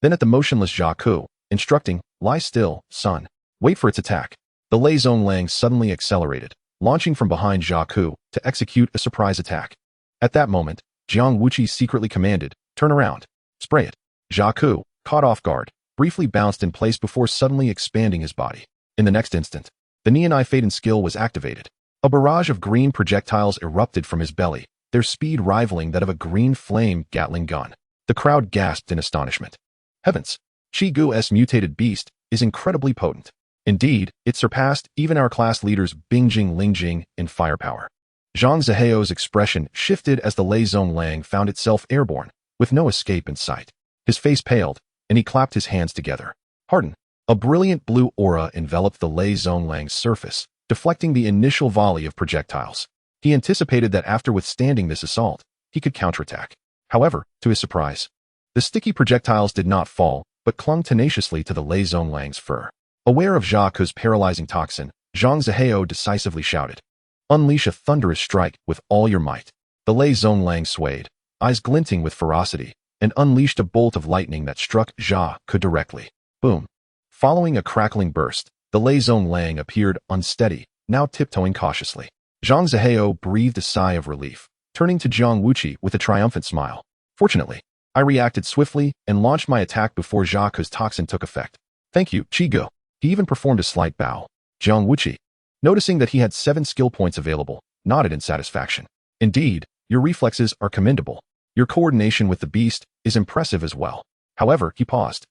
Speaker 1: then at the motionless Jiaku, instructing, lie still, son. Wait for its attack. The Lei Zhonglang suddenly accelerated, launching from behind Jiaku to execute a surprise attack. At that moment, Jiang Wuqi secretly commanded, turn around. Spray it. Jiaku, caught off guard, briefly bounced in place before suddenly expanding his body. In the next instant, the Neonai Faden skill was activated. A barrage of green projectiles erupted from his belly, their speed rivaling that of a green flame Gatling gun. The crowd gasped in astonishment. Heavens! Qi-Gu's mutated beast is incredibly potent. Indeed, it surpassed even our class leaders Bingjing Lingjing in firepower. Jiang Wuqi's expression shifted as the Lei Zhonglang found itself airborne, with no escape in sight. His face paled, and he clapped his hands together. Harden. A brilliant blue aura enveloped the Lei Zhonglang's surface, deflecting the initial volley of projectiles. He anticipated that after withstanding this assault, he could counterattack. However, to his surprise, the sticky projectiles did not fall, but clung tenaciously to the Lei Zhonglang's fur. Aware of Jiaku's paralyzing toxin, Jiang Wuqi decisively shouted, unleash a thunderous strike with all your might. The Lei Zhonglang swayed, eyes glinting with ferocity, and unleashed a bolt of lightning that struck Jiaku directly. Boom. Following a crackling burst, the Lei Zhonglang appeared unsteady, now tiptoeing cautiously. Jiang Wuqi breathed a sigh of relief, turning to Jiang Wuqi with a triumphant smile. Fortunately, I reacted swiftly and launched my attack before Jiaku's toxin took effect. Thank you, Qi. He even performed a slight bow. Jiang Wuqi, noticing that he had 7 skill points available, nodded in satisfaction. Indeed, your reflexes are commendable. Your coordination with the beast is impressive as well. However, he paused,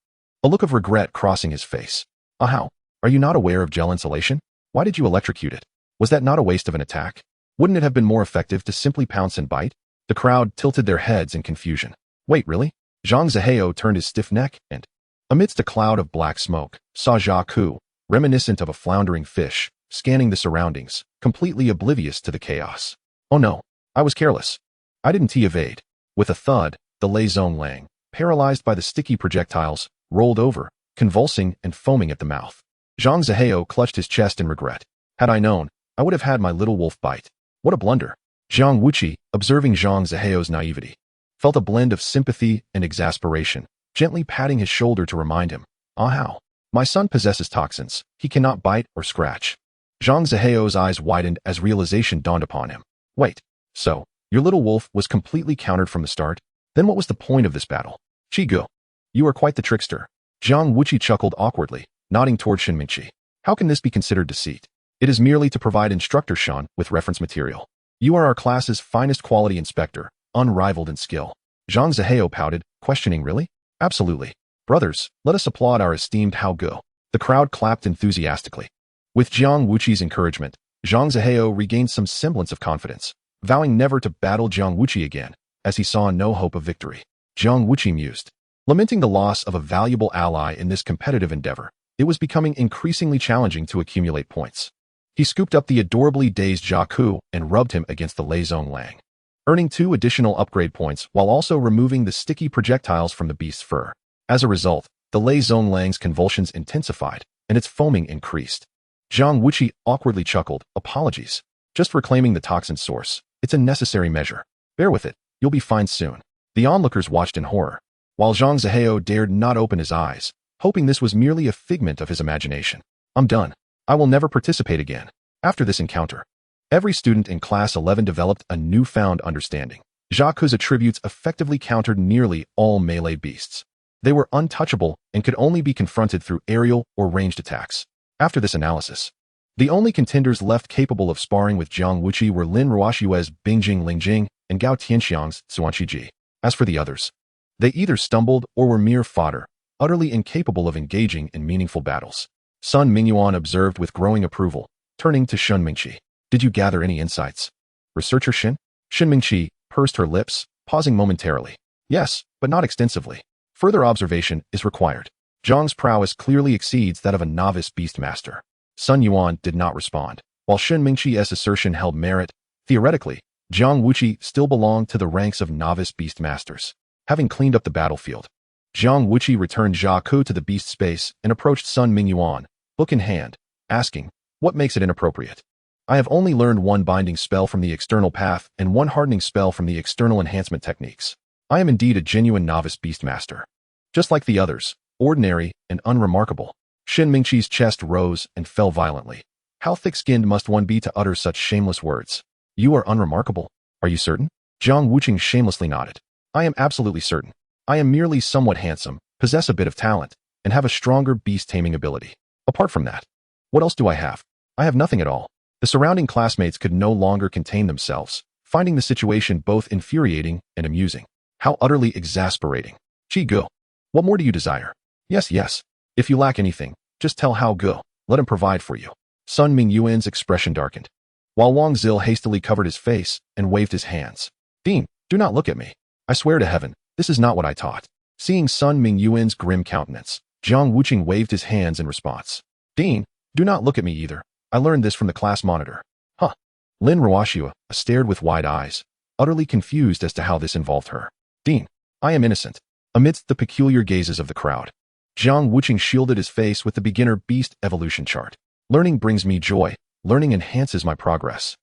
Speaker 1: a look of regret crossing his face. How? Are you not aware of gel insulation? Why did you electrocute it? Was that not a waste of an attack? Wouldn't it have been more effective to simply pounce and bite? The crowd tilted their heads in confusion. Wait, really? Jiang Wuqi turned his stiff neck and, amidst a cloud of black smoke, saw Jiaku, reminiscent of a floundering fish, scanning the surroundings, completely oblivious to the chaos. Oh no, I was careless. I didn't evade. With a thud, the Lei Zhonglang, paralyzed by the sticky projectiles, rolled over, convulsing and foaming at the mouth. Zhang Zihao clutched his chest in regret. Had I known, I would have had my little wolf bite. What a blunder. Jiang Wuqi, observing Zhang Zihao's naivety, felt a blend of sympathy and exasperation, gently patting his shoulder to remind him, how? My son possesses toxins. He cannot bite or scratch. Zhang Zihao's eyes widened as realization dawned upon him. Wait, so, your little wolf was completely countered from the start? Then what was the point of this battle? Gu, you are quite the trickster. Jiang Wuqi chuckled awkwardly, nodding toward Shinmingqi. How can this be considered deceit? It is merely to provide Instructor Shan with reference material. You are our class's finest quality inspector, unrivaled in skill. Zhang Zihao pouted, questioning really? Absolutely. Brothers, let us applaud our esteemed Hao Gu. The crowd clapped enthusiastically. With Jiang Wuqi's encouragement, Zhang Zihao regained some semblance of confidence, vowing never to battle Jiang Wuqi again, as he saw no hope of victory. Jiang Wuqi mused. Lamenting the loss of a valuable ally in this competitive endeavor, it was becoming increasingly challenging to accumulate points. He scooped up the adorably dazed Jiaku and rubbed him against the Lijiang Lang, earning 2 additional upgrade points while also removing the sticky projectiles from the beast's fur. As a result, the Lijiang Lang's convulsions intensified, and its foaming increased. Jiang Wuqi awkwardly chuckled, apologies. Just reclaiming the toxin source. It's a necessary measure. Bear with it, you'll be fine soon. The onlookers watched in horror, while Zhang Zihao dared not open his eyes, hoping this was merely a figment of his imagination. I'm done. I will never participate again. After this encounter, every student in Class 11 developed a newfound understanding. Jiaku's attributes effectively countered nearly all melee beasts. They were untouchable and could only be confronted through aerial or ranged attacks. After this analysis, the only contenders left capable of sparring with Jiang Wuqi were Lin Ruoxue's Bingjing Lingjing and Gao Tianxiang's Suanqiji. As for the others, they either stumbled or were mere fodder, utterly incapable of engaging in meaningful battles. Sun Mingyuan observed with growing approval, turning to Shinmingqi. Did you gather any insights? Researcher Shin? Shinmingqi pursed her lips, pausing momentarily. Yes, but not extensively. Further observation is required. Zhang's prowess clearly exceeds that of a novice beastmaster. Sun Yuan did not respond. While Shinmingqi's assertion held merit, theoretically, Jiang Wuqi still belonged to the ranks of novice beastmasters. Having cleaned up the battlefield, Jiang Wuqi returned Jiaku to the beast space and approached Sun Mingyuan, book in hand, asking, what makes it inappropriate? I have only learned 1 binding spell from the external path and 1 hardening spell from the external enhancement techniques. I am indeed a genuine novice beastmaster. Just like the others, ordinary and unremarkable. Shinmingqi's chest rose and fell violently. How thick-skinned must one be to utter such shameless words? You are unremarkable. Are you certain? Jiang Wuqi shamelessly nodded. I am absolutely certain. I am merely somewhat handsome, possess a bit of talent, and have a stronger beast-taming ability. Apart from that, what else do I have? I have nothing at all. The surrounding classmates could no longer contain themselves, finding the situation both infuriating and amusing. How utterly exasperating. Gu, what more do you desire? Yes. If you lack anything, just tell Hao Gu. Let him provide for you. Sun Mingyuan's expression darkened, while Wang Zil hastily covered his face and waved his hands. Dean, do not look at me. I swear to heaven, this is not what I taught. Seeing Sun Mingyuan's grim countenance, Jiang Wuqi waved his hands in response. Dean, do not look at me either. I learned this from the class monitor. Huh. Lin Ruoxue stared with wide eyes, utterly confused as to how this involved her. Dean, I am innocent. Amidst the peculiar gazes of the crowd, Jiang Wuqi shielded his face with the beginner beast evolution chart. Learning brings me joy. Learning enhances my progress.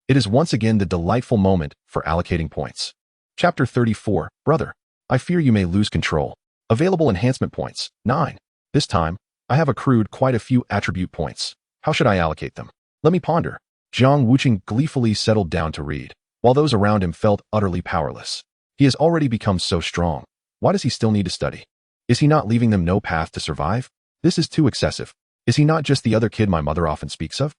Speaker 1: It is once again the delightful moment for allocating points. Chapter 34, Brother. I fear you may lose control. Available enhancement points, 9. This time, I have accrued quite a few attribute points. How should I allocate them? Let me ponder. Jiang Wuqi gleefully settled down to read, while those around him felt utterly powerless. He has already become so strong. Why does he still need to study? Is he not leaving them no path to survive? This is too excessive. Is he not just the other kid my mother often speaks of?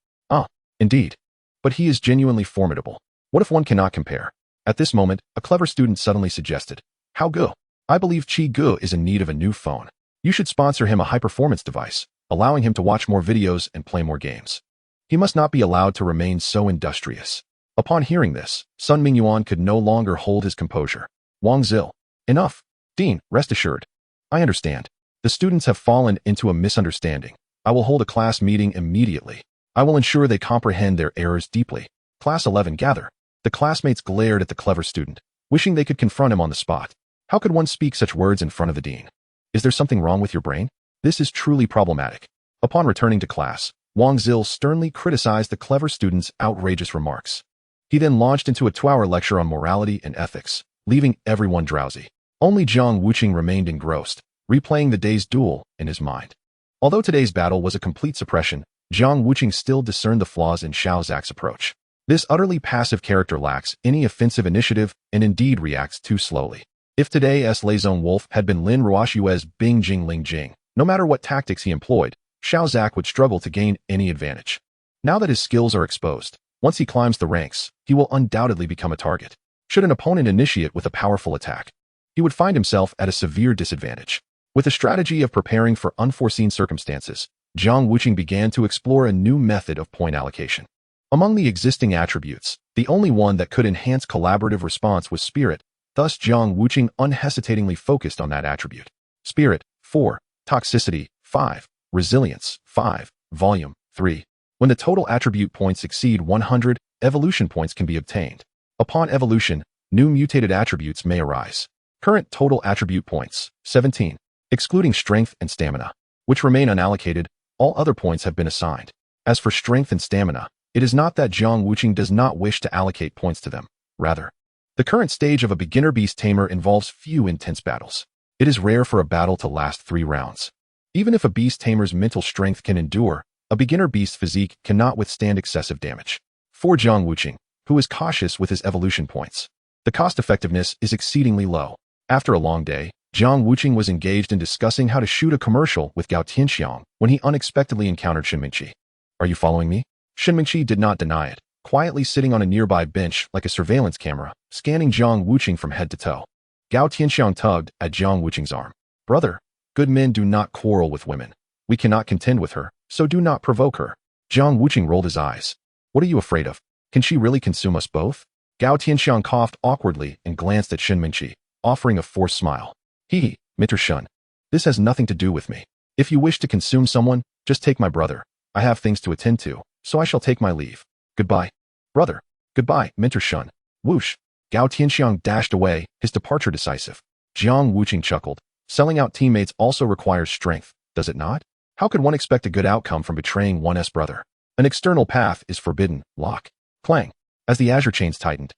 Speaker 1: Indeed. But he is genuinely formidable. What if one cannot compare? At this moment, a clever student suddenly suggested, Hao Gu, I believe Gu is in need of a new phone. You should sponsor him a high-performance device, allowing him to watch more videos and play more games. He must not be allowed to remain so industrious. Upon hearing this, Sun Mingyuan could no longer hold his composure. Wang Zil, enough. Dean, rest assured. I understand. The students have fallen into a misunderstanding. I will hold a class meeting immediately. I will ensure they comprehend their errors deeply. Class 11 gather. The classmates glared at the clever student, wishing they could confront him on the spot. How could one speak such words in front of the dean? Is there something wrong with your brain? This is truly problematic. Upon returning to class, Wang Zil sternly criticized the clever student's outrageous remarks. He then launched into a 2-hour lecture on morality and ethics, leaving everyone drowsy. Only Jiang Wuqi remained engrossed, replaying the day's duel in his mind. Although today's battle was a complete suppression, Jiang Wuqi still discerned the flaws in Xiao Zhao's approach. This utterly passive character lacks any offensive initiative and indeed reacts too slowly. If today's Lezone Wolf had been Lin Ruoshue's Bing Jing Ling Jing, no matter what tactics he employed, Xiao Zhao would struggle to gain any advantage. Now that his skills are exposed, once he climbs the ranks, he will undoubtedly become a target. Should an opponent initiate with a powerful attack, he would find himself at a severe disadvantage. With a strategy of preparing for unforeseen circumstances, Jiang Wuqi began to explore a new method of point allocation. Among the existing attributes, the only one that could enhance collaborative response was Spirit, thus Jiang Wuqi unhesitatingly focused on that attribute. Spirit, 4, Toxicity, 5, Resilience, 5, Volume, 3. When the total attribute points exceed 100, evolution points can be obtained. Upon evolution, new mutated attributes may arise. Current total attribute points, 17, excluding strength and stamina, which remain unallocated. All other points have been assigned. As for strength and stamina, it is not that Jiang Wuqi does not wish to allocate points to them. Rather, the current stage of a beginner beast tamer involves few intense battles. It is rare for a battle to last 3 rounds. Even if a beast tamer's mental strength can endure, a beginner beast physique cannot withstand excessive damage. For Jiang Wuqi, who is cautious with his evolution points, the cost-effectiveness is exceedingly low. After a long day, Jiang Wuqi was engaged in discussing how to shoot a commercial with Gao Tianxiang when he unexpectedly encountered Shinmingqi. Are you following me? Shinmingqi did not deny it, quietly sitting on a nearby bench like a surveillance camera, scanning Jiang Wuqi from head to toe. Gao Tianxiang tugged at Jiang Wuqi's arm. Brother, good men do not quarrel with women. We cannot contend with her, so do not provoke her. Jiang Wuqi rolled his eyes. What are you afraid of? Can she really consume us both? Gao Tianxiang coughed awkwardly and glanced at Shinmingqi, offering a forced smile. Mr. Shun. This has nothing to do with me. If you wish to consume someone, just take my brother. I have things to attend to, so I shall take my leave. Goodbye. Brother. Goodbye, Mentor Shun. Whoosh. Gao Tianxiang dashed away, his departure decisive. Jiang Wuqi chuckled. Selling out teammates also requires strength, does it not? How could one expect a good outcome from betraying one's brother? An external path is forbidden. Lock. Clang. As the azure chains tightened,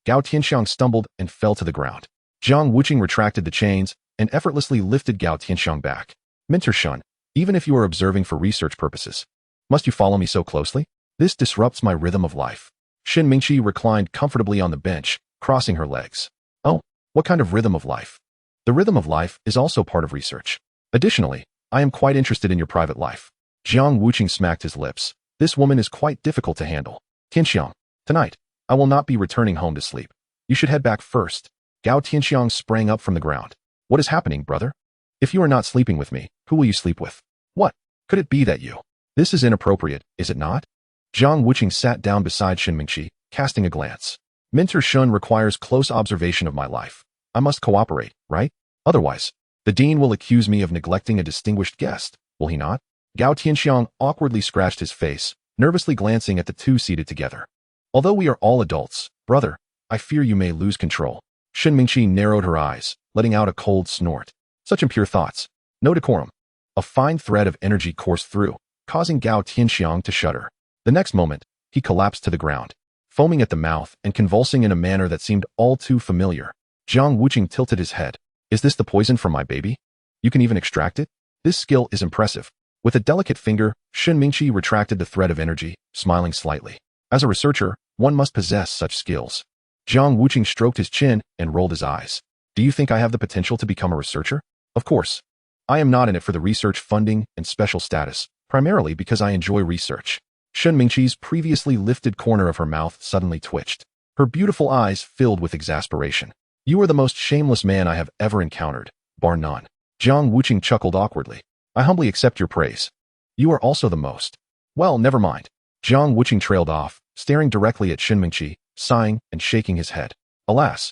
Speaker 1: Gao Tianxiang stumbled and fell to the ground. Jiang Wuqi retracted the chains and effortlessly lifted Gao Tianxiang back. Mentor Shun, even if you are observing for research purposes, must you follow me so closely? This disrupts my rhythm of life. Shinmingqi reclined comfortably on the bench, crossing her legs. Oh, what kind of rhythm of life? The rhythm of life is also part of research. Additionally, I am quite interested in your private life. Jiang Wuqi smacked his lips. This woman is quite difficult to handle. Tianxiang, tonight, I will not be returning home to sleep. You should head back first. Gao Tianxiang sprang up from the ground. What is happening, brother? If you are not sleeping with me, who will you sleep with? What? Could it be that you? This is inappropriate, is it not? Jiang Wuqi sat down beside Shinmingqi, casting a glance. Mentor Shun requires close observation of my life. I must cooperate, right? Otherwise, the dean will accuse me of neglecting a distinguished guest, will he not? Gao Tianxiang awkwardly scratched his face, nervously glancing at the two seated together. Although we are all adults, brother, I fear you may lose control. Shinmingqi narrowed her eyes, letting out a cold snort. Such impure thoughts. No decorum. A fine thread of energy coursed through, causing Gao Tianxiang to shudder. The next moment, he collapsed to the ground, foaming at the mouth and convulsing in a manner that seemed all too familiar. Jiang Wuqi tilted his head. Is this the poison from my baby? You can even extract it? This skill is impressive. With a delicate finger, Shinmingqi retracted the thread of energy, smiling slightly. As a researcher, one must possess such skills. Jiang Wuqi stroked his chin and rolled his eyes. Do you think I have the potential to become a researcher? Of course. I am not in it for the research funding and special status, primarily because I enjoy research. Shinmingqi's previously lifted corner of her mouth suddenly twitched. Her beautiful eyes filled with exasperation. You are the most shameless man I have ever encountered, bar none. Jiang Wuqi chuckled awkwardly. I humbly accept your praise. You are also the most. Well, never mind. Jiang Wuqi trailed off, staring directly at Shinmingqi, sighing and shaking his head. Alas.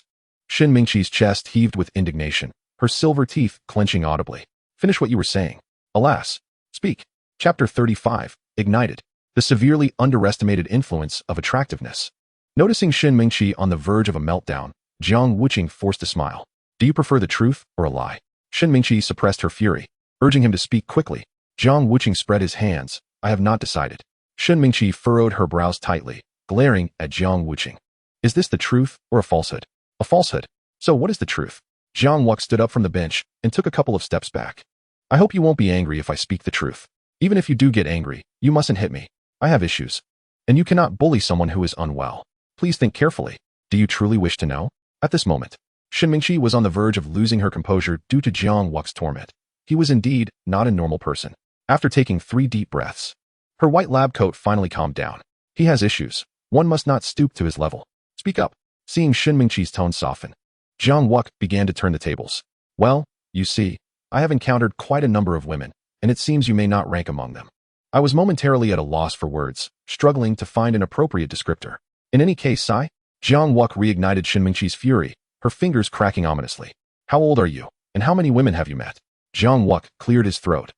Speaker 1: Shinmingqi's chest heaved with indignation, her silver teeth clenching audibly. Finish what you were saying. Alas. Speak. Chapter 35, Ignited. The severely underestimated influence of attractiveness. Noticing Shinmingqi on the verge of a meltdown, Jiang Wuqi forced a smile. Do you prefer the truth or a lie? Shinmingqi suppressed her fury, urging him to speak quickly. Jiang Wuqi spread his hands. I have not decided. Shen Mingqi furrowed her brows tightly, glaring at Jiang Wuqi. Is this the truth or a falsehood? A falsehood. So what is the truth? Jiang Wuqi stood up from the bench and took a couple of steps back. I hope you won't be angry if I speak the truth. Even if you do get angry, you mustn't hit me. I have issues. And you cannot bully someone who is unwell. Please think carefully. Do you truly wish to know? At this moment, Shen Mingqi was on the verge of losing her composure due to Jiang Wuqi's torment. He was indeed not a normal person. After taking 3 deep breaths, her white lab coat finally calmed down. He has issues. One must not stoop to his level. Speak up. Seeing Shen Mingqi's tone soften, Jiang Wuqi began to turn the tables. Well, you see, I have encountered quite a number of women, and it seems you may not rank among them. I was momentarily at a loss for words, struggling to find an appropriate descriptor. In any case, Sai? Jiang Wuqi reignited Shen Mingqi's fury, her fingers cracking ominously. How old are you, and how many women have you met? Jiang Wuqi cleared his throat.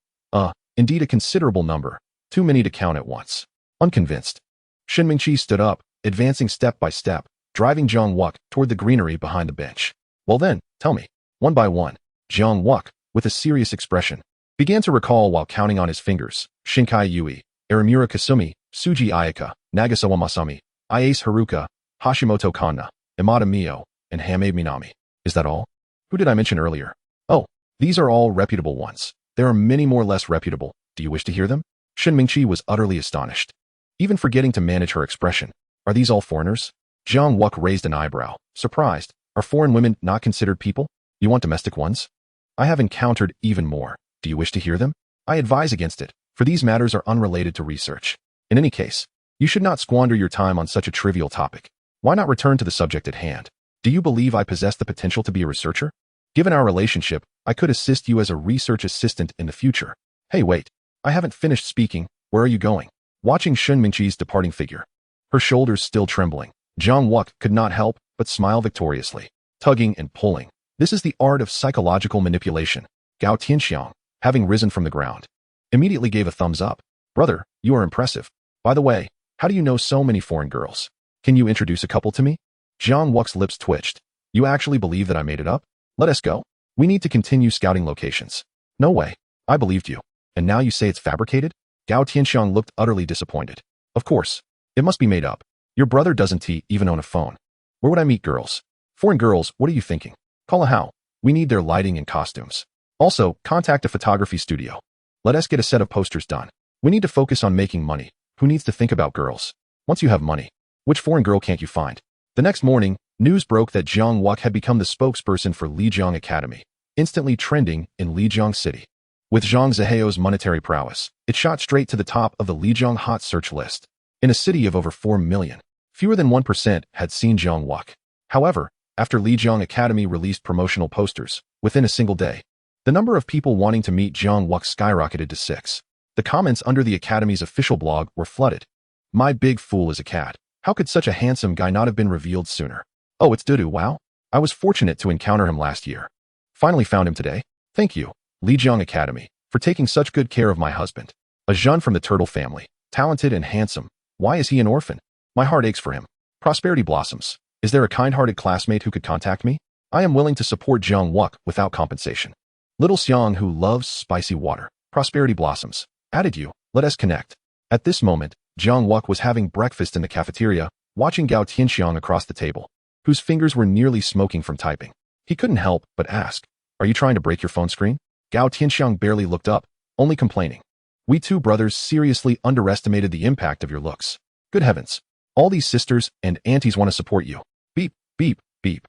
Speaker 1: Indeed a considerable number, too many to count at once. Unconvinced, Shen Mingqi stood up, advancing step by step, driving Jiang Wuqi toward the greenery behind the bench. Well then, tell me. One by one, Jiang Wuqi, with a serious expression, began to recall while counting on his fingers. Shinkai Yui, Aramura Kasumi, Suji Ayaka, Nagasawa Masami, Iase Haruka, Hashimoto Kanna, Imada Mio, and Hamae Minami. Is that all? Who did I mention earlier? Oh, these are all reputable ones. There are many more less reputable. Do you wish to hear them? Shen Mingqi was utterly astonished, even forgetting to manage her expression. Are these all foreigners? Jiang Wuqi raised an eyebrow, surprised. Are foreign women not considered people? You want domestic ones? I have encountered even more. Do you wish to hear them? I advise against it, for these matters are unrelated to research. In any case, you should not squander your time on such a trivial topic. Why not return to the subject at hand? Do you believe I possess the potential to be a researcher? Given our relationship, I could assist you as a research assistant in the future. Hey, wait. I haven't finished speaking. Where are you going? Watching Shen Mingqi's departing figure, her shoulders still trembling, Jiang Wuqi could not help but smile victoriously. Tugging and pulling. This is the art of psychological manipulation. Gao Tianxiang, having risen from the ground, immediately gave a thumbs up. Brother, you are impressive. By the way, how do you know so many foreign girls? Can you introduce a couple to me? Jiang Wuqi's lips twitched. You actually believe that I made it up? Let us go. We need to continue scouting locations. No way. I believed you. And now you say it's fabricated? Gao Tianxiang looked utterly disappointed. Of course. It must be made up. Your brother doesn't even own a phone. Where would I meet girls? Foreign girls, what are you thinking? Call a how. We need their lighting and costumes. Also, contact a photography studio. Let us get a set of posters done. We need to focus on making money. Who needs to think about girls? Once you have money, which foreign girl can't you find? The next morning, news broke that Jiang Wuqi had become the spokesperson for Lijiang Academy, instantly trending in Lijiang City. With Zhang Zihao's monetary prowess, it shot straight to the top of the Lijiang hot search list. In a city of over 4 million, fewer than 1% had seen Jiang Wuqi. However, after Lijiang Academy released promotional posters, within a single day, the number of people wanting to meet Jiang Wuqi skyrocketed to 6. The comments under the Academy's official blog were flooded. My big fool is a cat. How could such a handsome guy not have been revealed sooner? Oh, it's Dudu, wow. I was fortunate to encounter him last year. Finally found him today. Thank you, Lijiang Academy, for taking such good care of my husband. A Zhen from the turtle family, talented and handsome. Why is he an orphan? My heart aches for him. Prosperity blossoms. Is there a kind-hearted classmate who could contact me? I am willing to support Jiang Wuqi without compensation. Little Xiang who loves spicy water. Prosperity blossoms. Added you. Let us connect. At this moment, Jiang Wuqi was having breakfast in the cafeteria, watching Gao Tianxiang across the table, whose fingers were nearly smoking from typing. He couldn't help but ask, are you trying to break your phone screen? Gao Tianxiang barely looked up, only complaining. We two brothers seriously underestimated the impact of your looks. Good heavens. All these sisters and aunties want to support you. Beep, beep, beep.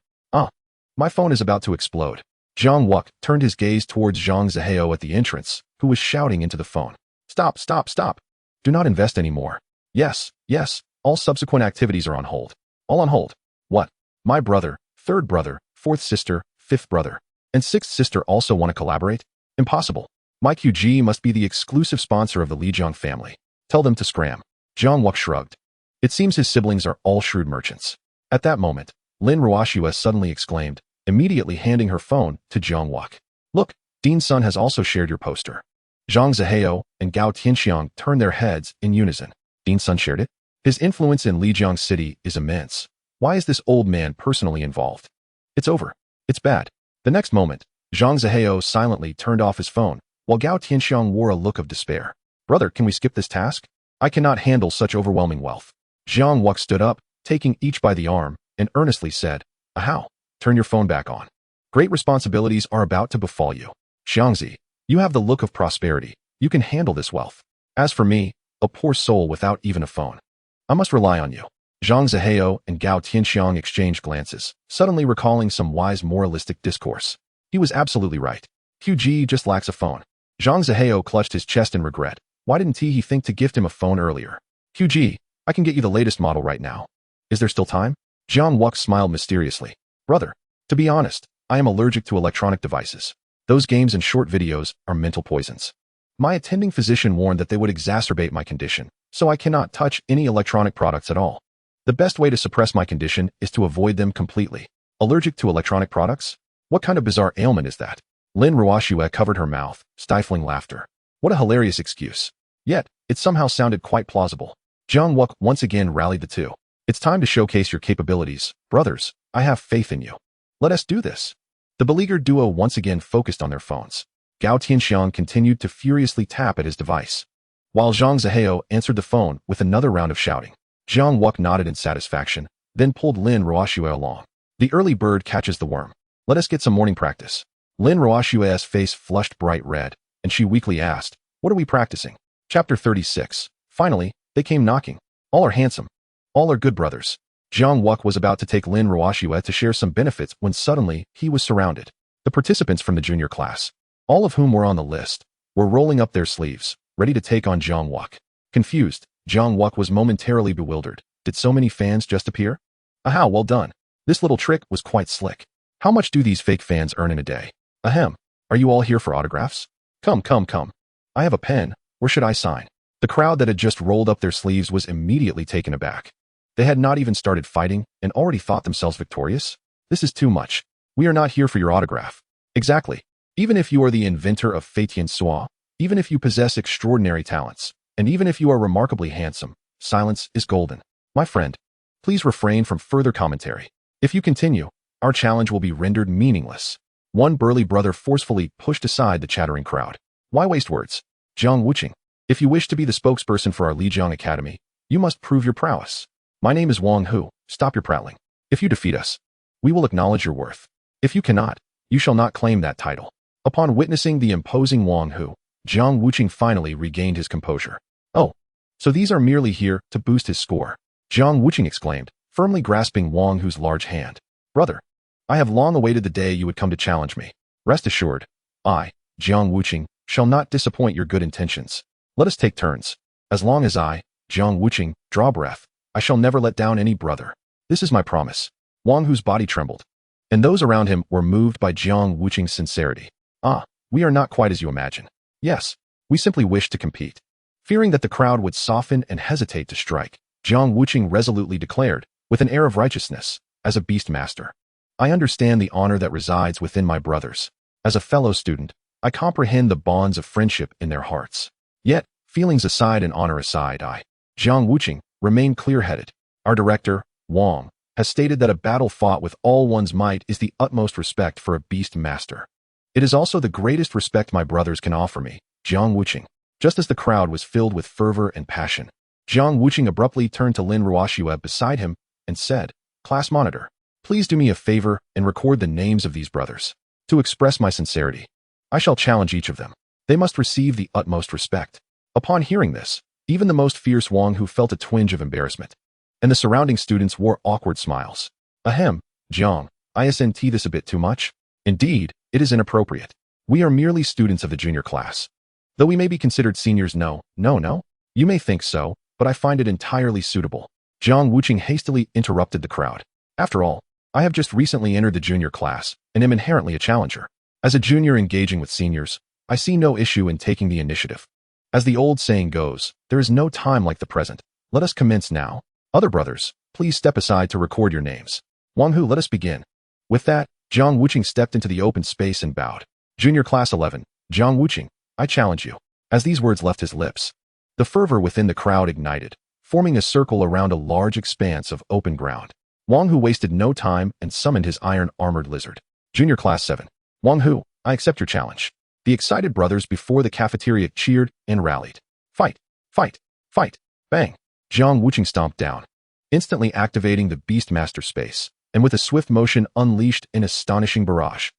Speaker 1: My phone is about to explode. Jiang Wuqi turned his gaze towards Zhang Zihao at the entrance, who was shouting into the phone. Stop, stop, stop. Do not invest anymore. Yes, yes, all subsequent activities are on hold. All on hold. What? My brother, third brother, fourth sister, fifth brother, and sixth sister also want to collaborate? Impossible. My QG must be the exclusive sponsor of the Lijiang family. Tell them to scram. Jiang Wuqi shrugged. It seems his siblings are all shrewd merchants. At that moment, Lin Ruoxue suddenly exclaimed, immediately handing her phone to Jiang Wuqi. Look, Dean's son has also shared your poster. Zhang Zihao and Gao Tianxiang turned their heads in unison. Dean's son shared it? His influence in Lijiang City is immense. Why is this old man personally involved? It's over. It's bad. The next moment, Zhang Zihao silently turned off his phone, while Gao Tianxiang wore a look of despair. Brother, can we skip this task? I cannot handle such overwhelming wealth. Jiang Wuqi stood up, taking each by the arm, and earnestly said, How? Turn your phone back on. Great responsibilities are about to befall you. Xiangzi, you have the look of prosperity. You can handle this wealth. As for me, a poor soul without even a phone, I must rely on you. Zhang Zihao and Gao Tianxiang exchanged glances, suddenly recalling some wise moralistic discourse. He was absolutely right. QG just lacks a phone. Zhang Zihao clutched his chest in regret. Why didn't he think to gift him a phone earlier? QG, I can get you the latest model right now. Is there still time? Jiang Wuqi smiled mysteriously. Brother, to be honest, I am allergic to electronic devices. Those games and short videos are mental poisons. My attending physician warned that they would exacerbate my condition, so I cannot touch any electronic products at all. The best way to suppress my condition is to avoid them completely. Allergic to electronic products? What kind of bizarre ailment is that? Lin Ruoxue covered her mouth, stifling laughter. What a hilarious excuse. Yet, it somehow sounded quite plausible. Jiang Wuqi once again rallied the two. It's time to showcase your capabilities. Brothers, I have faith in you. Let us do this. The beleaguered duo once again focused on their phones. Gao Tianxiang continued to furiously tap at his device, while Zhang Zihao answered the phone with another round of shouting. Jiang Wuqi nodded in satisfaction, then pulled Lin Ruoxue along. The early bird catches the worm. Let us get some morning practice. Lin Ruoxue's face flushed bright red, and she weakly asked, What are we practicing? Chapter 36. Finally, they came knocking. All are handsome. All are good brothers. Jiang Wuqi was about to take Lin Ruoxue to share some benefits when suddenly he was surrounded. The participants from the junior class, all of whom were on the list, were rolling up their sleeves, ready to take on Jiang Wuqi. Confused, Jiang Wuqi was momentarily bewildered. Did so many fans just appear? Aha, well done. This little trick was quite slick. How much do these fake fans earn in a day? Ahem. Are you all here for autographs? Come, come, come. I have a pen. Where should I sign? The crowd that had just rolled up their sleeves was immediately taken aback. They had not even started fighting and already thought themselves victorious? This is too much. We are not here for your autograph. Exactly. Even if you are the inventor of Feitian Sua, even if you possess extraordinary talents, and even if you are remarkably handsome, silence is golden. My friend, please refrain from further commentary. If you continue, our challenge will be rendered meaningless. One burly brother forcefully pushed aside the chattering crowd. Why waste words? Jiang Wuqi, if you wish to be the spokesperson for our Lijiang Academy, you must prove your prowess. My name is Wang Hu. Stop your prattling. If you defeat us, we will acknowledge your worth. If you cannot, you shall not claim that title. Upon witnessing the imposing Wang Hu, Jiang Wuqi finally regained his composure. Oh, so these are merely here to boost his score. Jiang Wuqi exclaimed, firmly grasping Wang Hu's large hand. Brother, I have long awaited the day you would come to challenge me. Rest assured, I, Jiang Wuqi, shall not disappoint your good intentions. Let us take turns. As long as I, Jiang Wuqi, draw breath, I shall never let down any brother. This is my promise. Wang Hu's body trembled, and those around him were moved by Jiang Wuqi's sincerity. Ah, we are not quite as you imagine. Yes, we simply wish to compete. Fearing that the crowd would soften and hesitate to strike, Jiang Wuqi resolutely declared, with an air of righteousness, as a beastmaster, I understand the honor that resides within my brothers. As a fellow student, I comprehend the bonds of friendship in their hearts. Yet, feelings aside and honor aside, I, Jiang Wuqi, remain clear-headed. Our director, Wang, has stated that a battle fought with all one's might is the utmost respect for a beast master. It is also the greatest respect my brothers can offer me, Jiang Wuqi. Just as the crowd was filled with fervor and passion, Jiang Wuqi abruptly turned to Lin Ruoxue beside him and said, Class monitor, please do me a favor and record the names of these brothers. To express my sincerity, I shall challenge each of them. They must receive the utmost respect. Upon hearing this, even the most fierce Wang Hu felt a twinge of embarrassment, and the surrounding students wore awkward smiles. Ahem, Jiang, isn't this a bit too much? Indeed, it is inappropriate. We are merely students of the junior class. Though we may be considered seniors, no. You may think so, but I find it entirely suitable. Jiang Wuqi hastily interrupted the crowd. After all, I have just recently entered the junior class and am inherently a challenger. As a junior engaging with seniors, I see no issue in taking the initiative. As the old saying goes, there is no time like the present. Let us commence now. Other brothers, please step aside to record your names. Wang Hu, let us begin. With that, Jiang Wuqi stepped into the open space and bowed. Junior Class 11, Jiang Wuqi, I challenge you. As these words left his lips, the fervor within the crowd ignited, forming a circle around a large expanse of open ground. Wang Hu wasted no time and summoned his iron-armored lizard. Junior Class 7, Wang Hu, I accept your challenge. The excited brothers before the cafeteria cheered and rallied. Fight! Fight! Fight! Bang! Jiang Wuqi stomped down, instantly activating the Beastmaster space, and with a swift motion unleashed an astonishing barrage.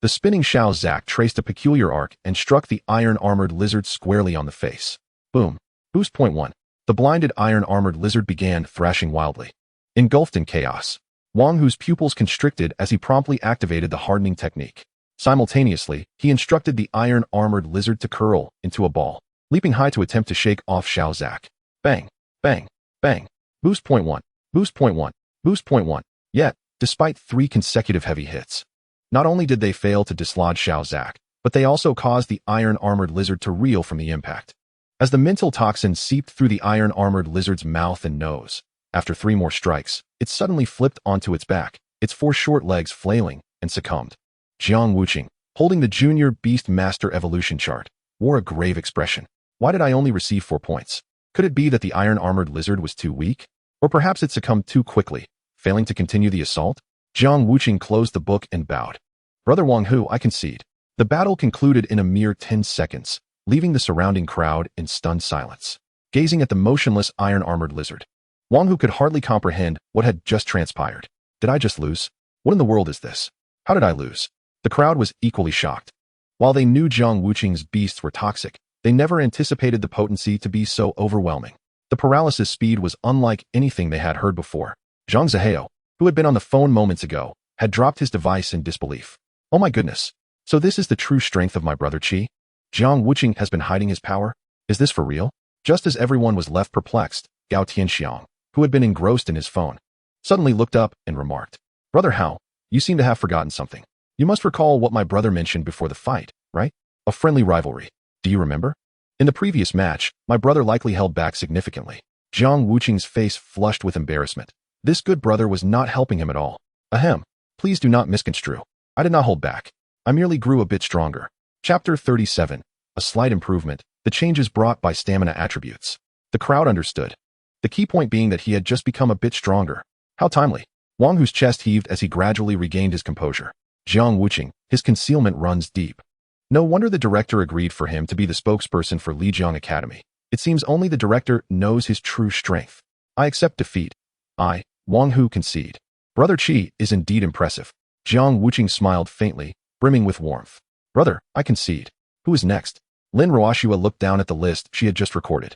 Speaker 1: The spinning Xiao Zak traced a peculiar arc and struck the iron-armored lizard squarely on the face. Boom. Boost point 1. The blinded iron-armored lizard began thrashing wildly. Engulfed in chaos, Wang Hu's pupils constricted as he promptly activated the hardening technique. Simultaneously, he instructed the iron-armored lizard to curl into a ball, leaping high to attempt to shake off Xiao Zak. Bang! Bang! Bang! Boost point 1. Boost point 1. Boost point 1. Yet, despite 3 consecutive heavy hits, not only did they fail to dislodge Xiao Zak, but they also caused the iron-armored lizard to reel from the impact. As the mental toxin seeped through the iron-armored lizard's mouth and nose, after 3 more strikes, it suddenly flipped onto its back, its 4 short legs flailing, and succumbed. Jiang Wuqi, holding the Junior Beastmaster Evolution chart, wore a grave expression. Why did I only receive 4 points? Could it be that the iron-armored lizard was too weak? Or perhaps it succumbed too quickly, failing to continue the assault? Jiang Wuqi closed the book and bowed. Brother Wang Hu, I concede. The battle concluded in a mere 10 seconds, leaving the surrounding crowd in stunned silence, gazing at the motionless iron-armored lizard. Wang Hu could hardly comprehend what had just transpired. Did I just lose? What in the world is this? How did I lose? The crowd was equally shocked. While they knew Jiang Wuqi's beasts were toxic, they never anticipated the potency to be so overwhelming. The paralysis speed was unlike anything they had heard before. Zhang Zihao, who had been on the phone moments ago, had dropped his device in disbelief. Oh my goodness. So this is the true strength of my brother Qi? Jiang Wuqi has been hiding his power? Is this for real? Just as everyone was left perplexed, Gao Tianxiang, who had been engrossed in his phone, suddenly looked up and remarked, Brother Hao, you seem to have forgotten something. You must recall what my brother mentioned before the fight, right? A friendly rivalry. Do you remember? In the previous match, my brother likely held back significantly. Jiang Wuqi's face flushed with embarrassment. This good brother was not helping him at all. Ahem. Please do not misconstrue. I did not hold back. I merely grew a bit stronger. Chapter 37. A slight improvement. The changes brought by stamina attributes. The crowd understood. The key point being that he had just become a bit stronger. How timely. Wang Hu's chest heaved as he gradually regained his composure. Jiang Wuqi, his concealment runs deep. No wonder the director agreed for him to be the spokesperson for Lijiang Academy. It seems only the director knows his true strength. I accept defeat. I, Wang Hu, concede. Brother Qi is indeed impressive. Jiang Wuqi smiled faintly, brimming with warmth. Brother, I concede. Who is next? Lin Ruoxua looked down at the list she had just recorded.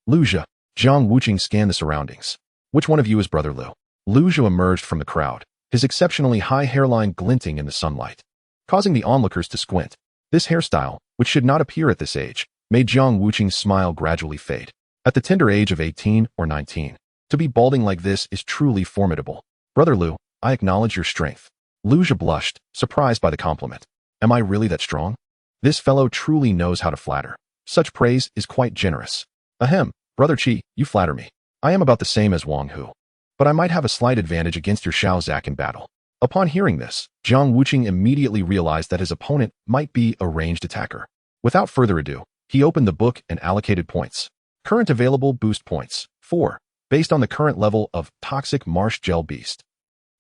Speaker 1: Lu Zhe. Jiang Wuqi scanned the surroundings. Which one of you is Brother Lu? Lu Zhe emerged from the crowd, his exceptionally high hairline glinting in the sunlight, causing the onlookers to squint. This hairstyle, which should not appear at this age, made Jiang Wuqi's smile gradually fade. At the tender age of 18 or 19, to be balding like this is truly formidable. Brother Lu, I acknowledge your strength. Lu Zhe blushed, surprised by the compliment. Am I really that strong? This fellow truly knows how to flatter. Such praise is quite generous. Ahem, Brother Qi, you flatter me. I am about the same as Wang Hu, but I might have a slight advantage against your Xiao Zak in battle. Upon hearing this, Jiang Wuqi immediately realized that his opponent might be a ranged attacker. Without further ado, he opened the book and allocated points. Current available boost points, 4, based on the current level of Toxic Marsh Gel Beast.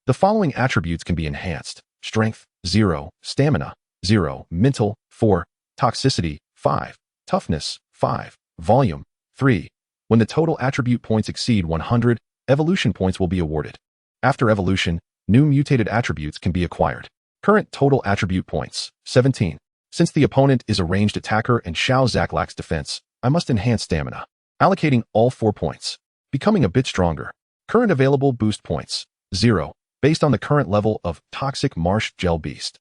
Speaker 1: The following attributes can be enhanced. Strength, 0, Stamina, 0, Mental, 4, Toxicity, 5, Toughness, 5, Volume, 3. When the total attribute points exceed 100, evolution points will be awarded. After evolution, new mutated attributes can be acquired. Current total attribute points, 17. Since the opponent is a ranged attacker and Xiao Zak lacks defense, I must enhance stamina, allocating all 4 points. Becoming a bit stronger. Current available boost points, 0, based on the current level of Toxic Marsh Gel Beast.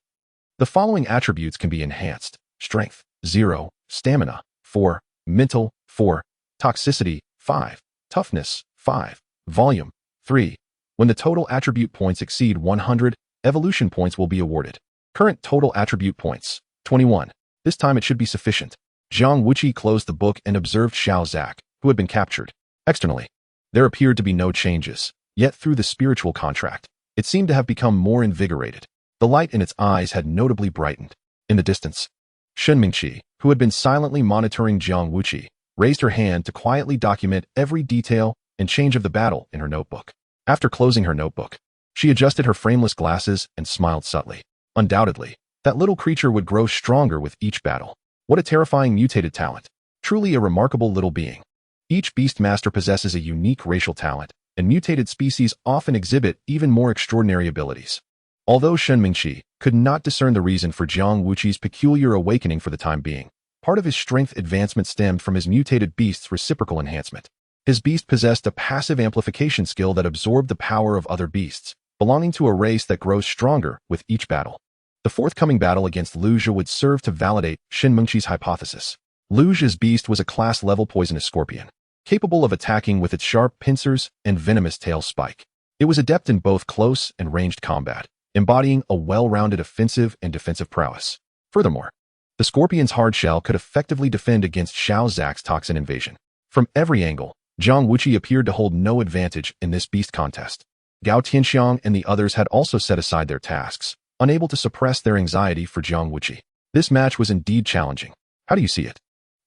Speaker 1: The following attributes can be enhanced. Strength, 0, Stamina, 4, Mental, 4, Toxicity, 5, Toughness, 5, Volume, 3. When the total attribute points exceed 100, evolution points will be awarded. Current total attribute points, 21. This time it should be sufficient. Jiang Wuqi closed the book and observed Xiao Zak, who had been captured. Externally, there appeared to be no changes, yet through the spiritual contract, it seemed to have become more invigorated. The light in its eyes had notably brightened. In the distance, Shen Mingqi, who had been silently monitoring Jiang Wuqi, raised her hand to quietly document every detail and change of the battle in her notebook. After closing her notebook, she adjusted her frameless glasses and smiled subtly. Undoubtedly, That little creature would grow stronger with each battle. What a terrifying mutated talent. Truly a remarkable little being. Each Beastmaster possesses a unique racial talent, and mutated species often exhibit even more extraordinary abilities. Although Shen Mingqi could not discern the reason for Jiang Wuqi's peculiar awakening for the time being, part of his strength advancement stemmed from his mutated beast's reciprocal enhancement. His beast possessed a passive amplification skill that absorbed the power of other beasts, belonging to a race that grows stronger with each battle. The forthcoming battle against Lujia would serve to validate Shen Mingqi's hypothesis. Lujia's beast was a class-level poisonous scorpion, capable of attacking with its sharp pincers and venomous tail spike. It was adept in both close and ranged combat, embodying a well-rounded offensive and defensive prowess. Furthermore, the scorpion's hard shell could effectively defend against Xiao Zhak's toxin invasion. From every angle, Jiang Wuqi appeared to hold no advantage in this beast contest. Gao Tianxiang and the others had also set aside their tasks, unable to suppress their anxiety for Jiang Wuqi. This match was indeed challenging. How do you see it?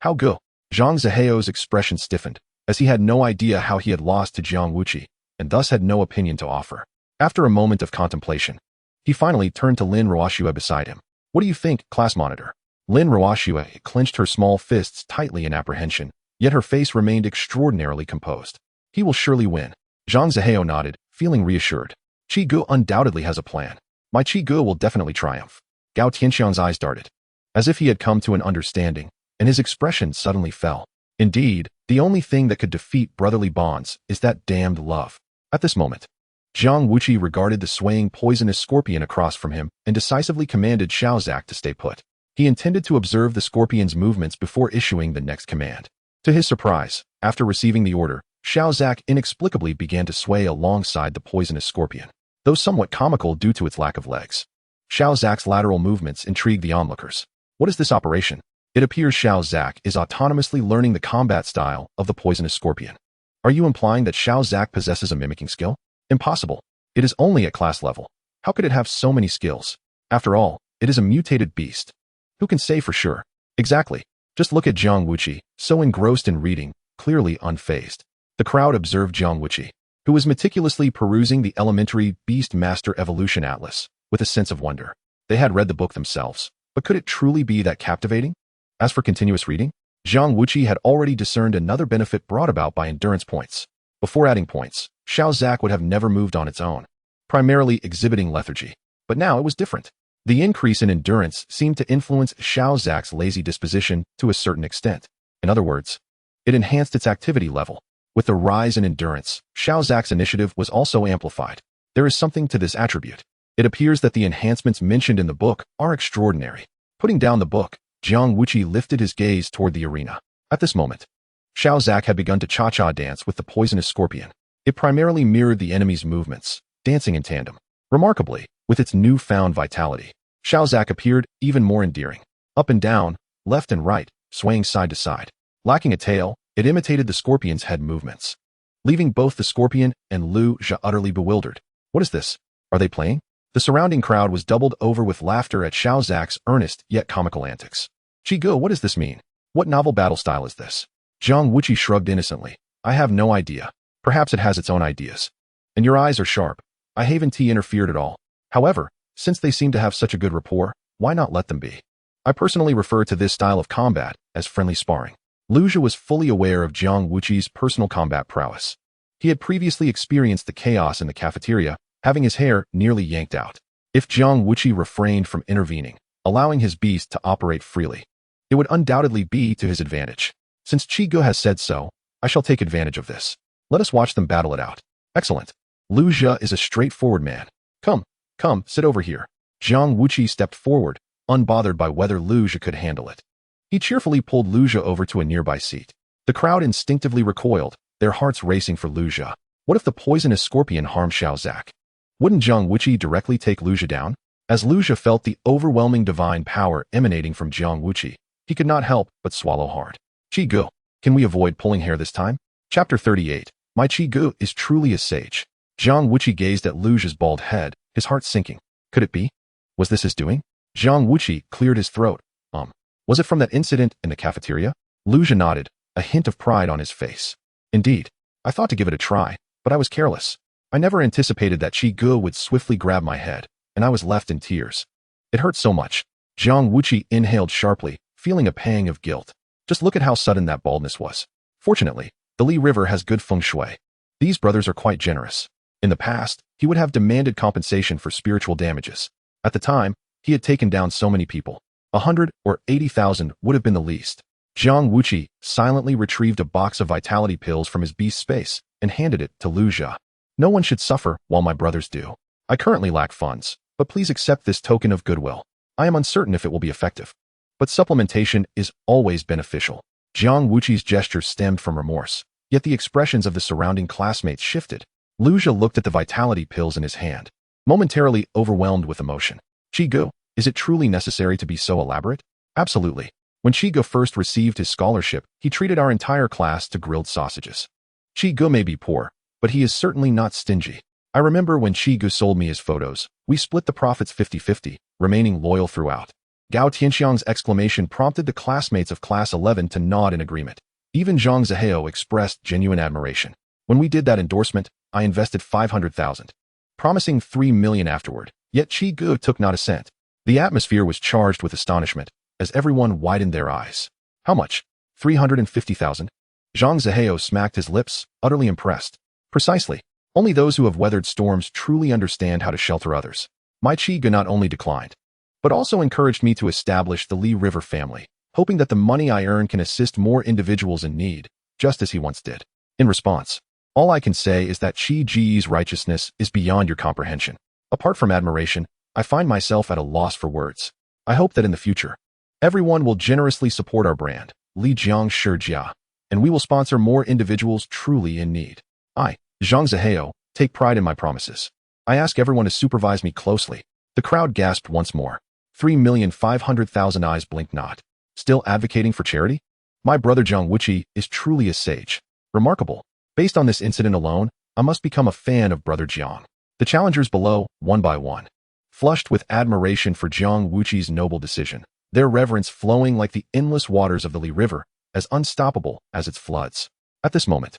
Speaker 1: How go? Zhang Zihao's expression stiffened, as he had no idea how he had lost to Jiang Wuqi, and thus had no opinion to offer. After a moment of contemplation, he finally turned to Lin Ruoxue beside him. What do you think, class monitor? Lin Ruoxue clenched her small fists tightly in apprehension, yet her face remained extraordinarily composed. He will surely win. Zhang Zihao nodded, feeling reassured. Qi Gu undoubtedly has a plan. My Qi Gu will definitely triumph. Gao Tianxiang's eyes darted, as if he had come to an understanding, and his expression suddenly fell. Indeed, the only thing that could defeat brotherly bonds is that damned love. At this moment, Jiang Wuqi regarded the swaying poisonous scorpion across from him and decisively commanded Xiao Zhak to stay put. He intended to observe the scorpion's movements before issuing the next command. To his surprise, after receiving the order, Xiao Zhak inexplicably began to sway alongside the poisonous scorpion, though somewhat comical due to its lack of legs. Xiao Zhak's lateral movements intrigued the onlookers. What is this operation? It appears Xiao Zhak is autonomously learning the combat style of the poisonous scorpion. Are you implying that Xiao Zhak possesses a mimicking skill? Impossible. It is only at class level. How could it have so many skills? After all, it is a mutated beast. Who can say for sure? Exactly. Just look at Jiang Wuqi, so engrossed in reading, clearly unfazed. The crowd observed Jiang Wuqi, who was meticulously perusing the elementary Beastmaster Evolution Atlas, with a sense of wonder. They had read the book themselves, but could it truly be that captivating? As for continuous reading, Jiang Wuqi had already discerned another benefit brought about by endurance points. Before adding points, Xiao Zhak would have never moved on its own, primarily exhibiting lethargy. But now it was different. The increase in endurance seemed to influence Xiao Zhak's lazy disposition to a certain extent. In other words, it enhanced its activity level. With the rise in endurance, Xiao Zhak's initiative was also amplified. There is something to this attribute. It appears that the enhancements mentioned in the book are extraordinary. Putting down the book, Jiang Wuqi lifted his gaze toward the arena. At this moment, Xiao Zhak had begun to cha-cha dance with the poisonous scorpion. It primarily mirrored the enemy's movements, dancing in tandem. Remarkably, with its newfound vitality, Xiao Zhak appeared even more endearing. Up and down, left and right, swaying side to side. Lacking a tail, it imitated the scorpion's head movements, leaving both the scorpion and Lu Jia utterly bewildered. What is this? Are they playing? The surrounding crowd was doubled over with laughter at Xiao Zhak's earnest yet comical antics. Qi Gu, what does this mean? What novel battle style is this? Jiang Wuqi shrugged innocently. I have no idea. Perhaps it has its own ideas. And your eyes are sharp. I haven't interfered at all. However, since they seem to have such a good rapport, why not let them be? I personally refer to this style of combat as friendly sparring. Lu Jia was fully aware of Jiang Wuqi's personal combat prowess. He had previously experienced the chaos in the cafeteria, having his hair nearly yanked out. If Jiang Wuqi refrained from intervening, allowing his beast to operate freely, it would undoubtedly be to his advantage. Since Qi Gu has said so, I shall take advantage of this. Let us watch them battle it out. Excellent. Lu Jia is a straightforward man. Come, sit over here. Jiang Wuqi stepped forward, unbothered by whether Lu Jia could handle it. He cheerfully pulled Lu Jia over to a nearby seat. The crowd instinctively recoiled, their hearts racing for Lu Jia. What if the poisonous scorpion harmed Xiao Zhak? Wouldn't Jiang Wuqi directly take Lu Jia down? As Lu Jia felt the overwhelming divine power emanating from Jiang Wuqi, he could not help but swallow hard. Qi Gu, can we avoid pulling hair this time? Chapter 38. My Qi Gu is truly a sage. Jiang Wuqi gazed at Lu Jia's bald head, his heart sinking. Could it be? Was this his doing? Jiang Wuqi cleared his throat. Was it from that incident in the cafeteria? Lu Jia nodded, a hint of pride on his face. Indeed. I thought to give it a try, but I was careless. I never anticipated that Qi Gu would swiftly grab my head, and I was left in tears. It hurt so much. Jiang Wuqi inhaled sharply, feeling a pang of guilt. Just look at how sudden that baldness was. Fortunately, the Li River has good feng shui. These brothers are quite generous. In the past, he would have demanded compensation for spiritual damages. At the time, he had taken down so many people. 100 or 80,000 would have been the least. Jiang Wuqi silently retrieved a box of vitality pills from his beast space and handed it to Lijiang. No one should suffer while my brothers do. I currently lack funds, but please accept this token of goodwill. I am uncertain if it will be effective. But supplementation is always beneficial. Jiang Wuqi's gesture stemmed from remorse, yet the expressions of the surrounding classmates shifted. Lijiang looked at the vitality pills in his hand, momentarily overwhelmed with emotion. Shigu, is it truly necessary to be so elaborate? Absolutely. When Shigu first received his scholarship, he treated our entire class to grilled sausages. Shigu may be poor, but he is certainly not stingy. I remember when Shigu sold me his photos, we split the profits 50-50, remaining loyal throughout. Gao Tianxiang's exclamation prompted the classmates of Class 11 to nod in agreement. Even Zhang Zihao expressed genuine admiration. When we did that endorsement, I invested 500,000, promising 3 million afterward, yet Shigu took not a cent. The atmosphere was charged with astonishment, as everyone widened their eyes. How much? 350,000? Zhang Zihao smacked his lips, utterly impressed. Precisely. Only those who have weathered storms truly understand how to shelter others. My Shigu not only declined, but also encouraged me to establish the Li River family, hoping that the money I earn can assist more individuals in need, just as he once did. In response, all I can say is that Shiji's righteousness is beyond your comprehension. Apart from admiration, I find myself at a loss for words. I hope that in the future, everyone will generously support our brand, Lijiang Shijia, and we will sponsor more individuals truly in need. I, Zhang Zihao, take pride in my promises. I ask everyone to supervise me closely. The crowd gasped once more. 3,500,000 eyes blinked not. Still advocating for charity? My brother Jiang Wuqi is truly a sage. Remarkable. Based on this incident alone, I must become a fan of brother Jiang. The challengers below, one by one, flushed with admiration for Jiang Wuqi's noble decision, their reverence flowing like the endless waters of the Li River, as unstoppable as its floods. At this moment,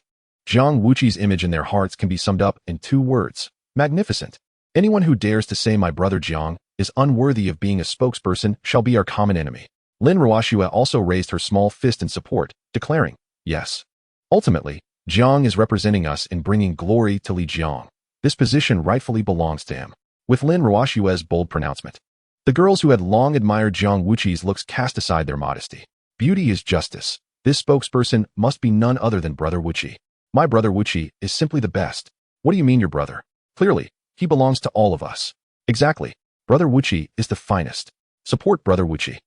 Speaker 1: Jiang Wuqi's image in their hearts can be summed up in 2 words: magnificent. Anyone who dares to say my brother Jiang is unworthy of being a spokesperson shall be our common enemy. Lin Ruoxue also raised her small fist in support, declaring, yes. Ultimately, Jiang is representing us in bringing glory to Lijiang. This position rightfully belongs to him. With Lin Ruoxue's bold pronouncement, the girls who had long admired Jiang Wuqi's looks cast aside their modesty. Beauty is justice. This spokesperson must be none other than Brother Wuqi. My brother Wuqi is simply the best. What do you mean your brother? Clearly, he belongs to all of us. Exactly. Brother Wuqi is the finest. Support Brother Wuqi.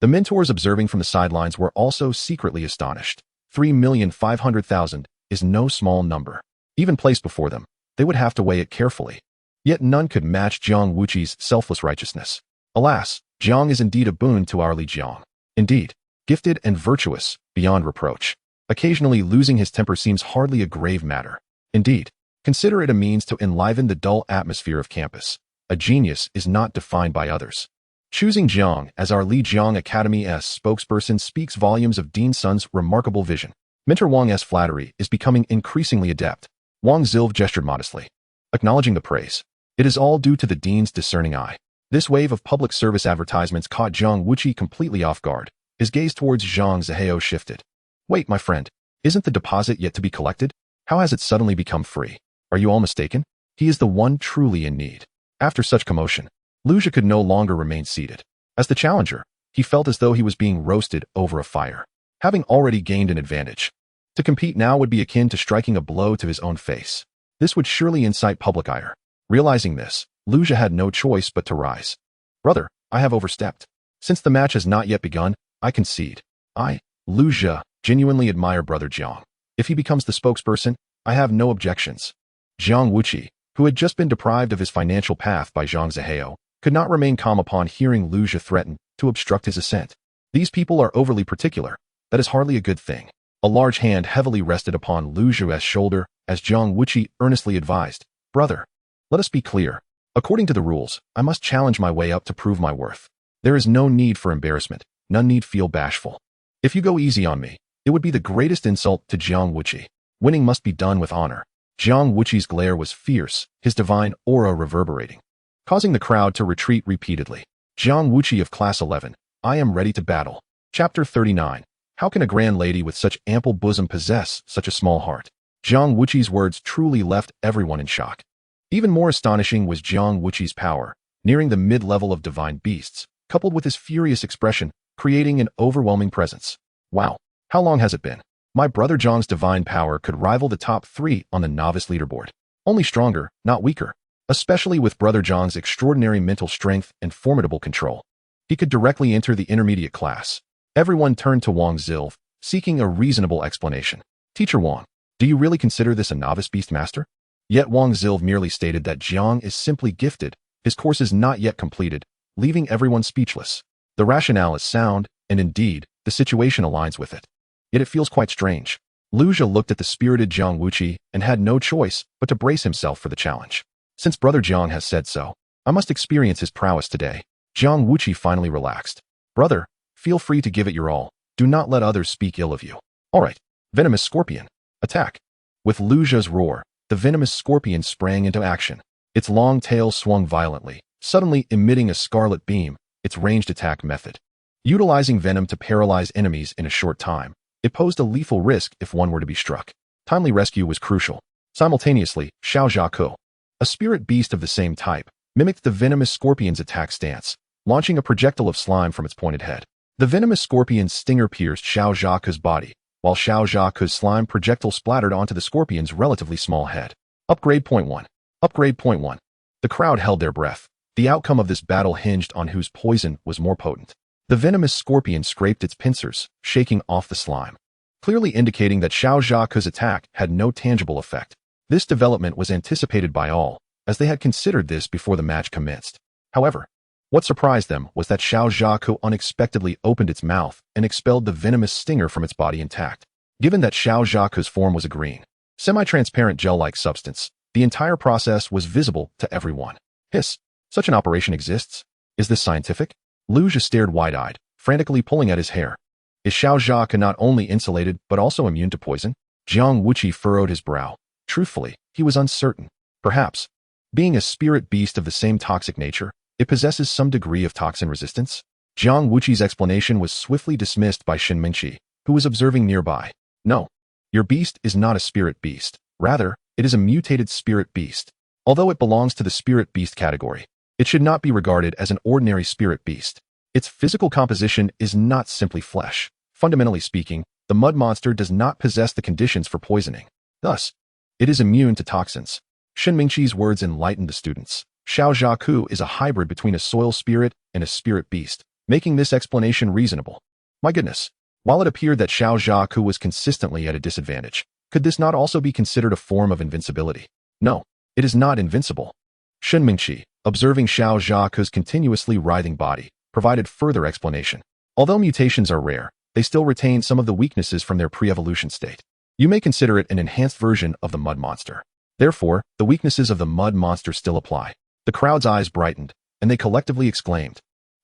Speaker 1: The mentors observing from the sidelines were also secretly astonished. 3,500,000 is no small number. Even placed before them, they would have to weigh it carefully. Yet none could match Jiang Wuqi's selfless righteousness. Alas, Jiang is indeed a boon to our Lijiang. Indeed, gifted and virtuous, beyond reproach. Occasionally losing his temper seems hardly a grave matter. Indeed, consider it a means to enliven the dull atmosphere of campus. A genius is not defined by others. Choosing Jiang as our Lijiang Academy's spokesperson speaks volumes of Dean Sun's remarkable vision. Mentor Wang's flattery is becoming increasingly adept. Wang Zilv gestured modestly, acknowledging the praise. It is all due to the dean's discerning eye. This wave of public service advertisements caught Jiang Wuqi completely off guard. His gaze towards Zhang Zihao shifted. Wait, my friend, isn't the deposit yet to be collected? How has it suddenly become free? Are you all mistaken? He is the one truly in need. After such commotion, Lijiang could no longer remain seated. As the challenger, he felt as though he was being roasted over a fire, having already gained an advantage. To compete now would be akin to striking a blow to his own face. This would surely incite public ire. Realizing this, Lijiang had no choice but to rise. Brother, I have overstepped. Since the match has not yet begun, I concede. I, Lijiang, genuinely admire Brother Jiang. If he becomes the spokesperson, I have no objections. Jiang Wuqi, who had just been deprived of his financial path by Zhang Zihao, could not remain calm upon hearing Lijiang threaten to obstruct his ascent. These people are overly particular. That is hardly a good thing. A large hand heavily rested upon Lijiang's shoulder as Jiang Wuqi earnestly advised, Brother, let us be clear. According to the rules, I must challenge my way up to prove my worth. There is no need for embarrassment. None need feel bashful. If you go easy on me, it would be the greatest insult to Jiang Wuqi. Winning must be done with honor. Jiang Wuqi's glare was fierce, his divine aura reverberating, causing the crowd to retreat repeatedly. Jiang Wuqi of Class 11, I am ready to battle. Chapter 39. How can a grand lady with such ample bosom possess such a small heart? Jiang Wuqi's words truly left everyone in shock. Even more astonishing was Jiang Wuqi's power, nearing the mid-level of divine beasts, coupled with his furious expression, creating an overwhelming presence. Wow, how long has it been? My brother Jiang's divine power could rival the top 3 on the novice leaderboard. Only stronger, not weaker. Especially with brother Jiang's extraordinary mental strength and formidable control. He could directly enter the intermediate class. Everyone turned to Wang Zilv, seeking a reasonable explanation. Teacher Wang, do you really consider this a novice beastmaster? Yet Wang Zilv merely stated that Jiang is simply gifted, his course is not yet completed, leaving everyone speechless. The rationale is sound, and indeed, the situation aligns with it. Yet it feels quite strange. Lijiang looked at the spirited Jiang Wuqi and had no choice but to brace himself for the challenge. Since brother Jiang has said so, I must experience his prowess today. Jiang Wuqi finally relaxed. Brother, feel free to give it your all. Do not let others speak ill of you. All right, venomous scorpion, attack. With Lijiang's roar, the venomous scorpion sprang into action. Its long tail swung violently, suddenly emitting a scarlet beam, its ranged attack method. Utilizing venom to paralyze enemies in a short time, it posed a lethal risk if one were to be struck. Timely rescue was crucial. Simultaneously, Xiaozhaku, a spirit beast of the same type, mimicked the venomous scorpion's attack stance, launching a projectile of slime from its pointed head. The venomous scorpion's stinger pierced Xiaozhaku's body, while Xiaozhaku's slime projectile splattered onto the scorpion's relatively small head. Upgrade point 1. Upgrade point 1. The crowd held their breath. The outcome of this battle hinged on whose poison was more potent. The venomous scorpion scraped its pincers, shaking off the slime, clearly indicating that Xiaozhaku's attack had no tangible effect. This development was anticipated by all, as they had considered this before the match commenced. However, what surprised them was that Xiaozhaku unexpectedly opened its mouth and expelled the venomous stinger from its body intact. Given that Xiaozhaku's form was a green, semi-transparent gel-like substance, the entire process was visible to everyone. Hiss, such an operation exists? Is this scientific? Lijiang stared wide-eyed, frantically pulling at his hair. Is Xiaozhaku not only insulated but also immune to poison? Jiang Wuqi furrowed his brow. Truthfully, he was uncertain. Perhaps, being a spirit beast of the same toxic nature, it possesses some degree of toxin resistance? Jiang Wuqi's explanation was swiftly dismissed by Shen Mingqi, who was observing nearby. No, your beast is not a spirit beast. Rather, it is a mutated spirit beast. Although it belongs to the spirit beast category, it should not be regarded as an ordinary spirit beast. Its physical composition is not simply flesh. Fundamentally speaking, the mud monster does not possess the conditions for poisoning. Thus, it is immune to toxins. Shen Mingqi's words enlightened the students. Xiaozhaku is a hybrid between a soil spirit and a spirit beast, making this explanation reasonable. My goodness, while it appeared that Xiaozhaku was consistently at a disadvantage, could this not also be considered a form of invincibility? No, it is not invincible. Shen Mingqi, observing Xiaozhaku's continuously writhing body, provided further explanation. Although mutations are rare, they still retain some of the weaknesses from their pre-evolution state. You may consider it an enhanced version of the mud monster. Therefore, the weaknesses of the mud monster still apply. The crowd's eyes brightened, and they collectively exclaimed.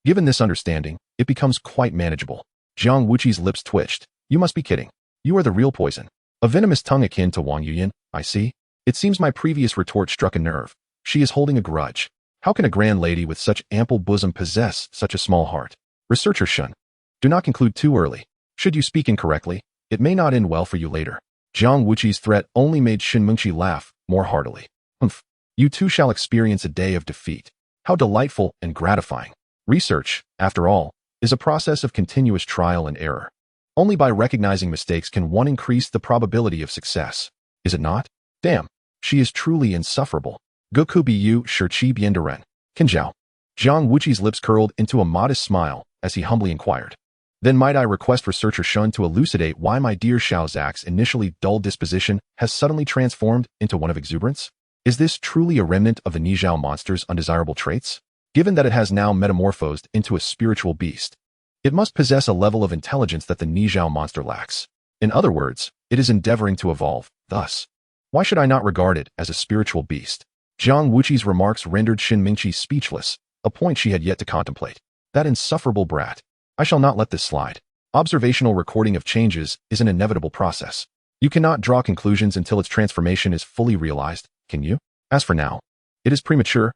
Speaker 1: Given this understanding, it becomes quite manageable. Jiang Wuqi's lips twitched. You must be kidding. You are the real poison. A venomous tongue akin to Wang Yuyan, I see. It seems my previous retort struck a nerve. She is holding a grudge. How can a grand lady with such ample bosom possess such a small heart? Researcher Shun. Do not conclude too early. Should you speak incorrectly, it may not end well for you later. Jiang Wuqi's threat only made Shen Mingqi laugh more heartily. Humph. You too shall experience a day of defeat. How delightful and gratifying. Research, after all, is a process of continuous trial and error. Only by recognizing mistakes can one increase the probability of success. Is it not? Damn, she is truly insufferable. Goku bu Shichi Bienderen. Kinjiao. Jiang Wuqi's lips curled into a modest smile as he humbly inquired. Then might I request researcher Shun to elucidate why my dear Xiaozak's initially dull disposition has suddenly transformed into one of exuberance? Is this truly a remnant of the Nizhao monster's undesirable traits? Given that it has now metamorphosed into a spiritual beast, it must possess a level of intelligence that the Nizhao monster lacks. In other words, it is endeavoring to evolve. Thus, why should I not regard it as a spiritual beast? Jiang Wuqi's remarks rendered Shen Mingqi speechless, a point she had yet to contemplate. That insufferable brat. I shall not let this slide. Observational recording of changes is an inevitable process. You cannot draw conclusions until its transformation is fully realized, can you? As for now, it is premature,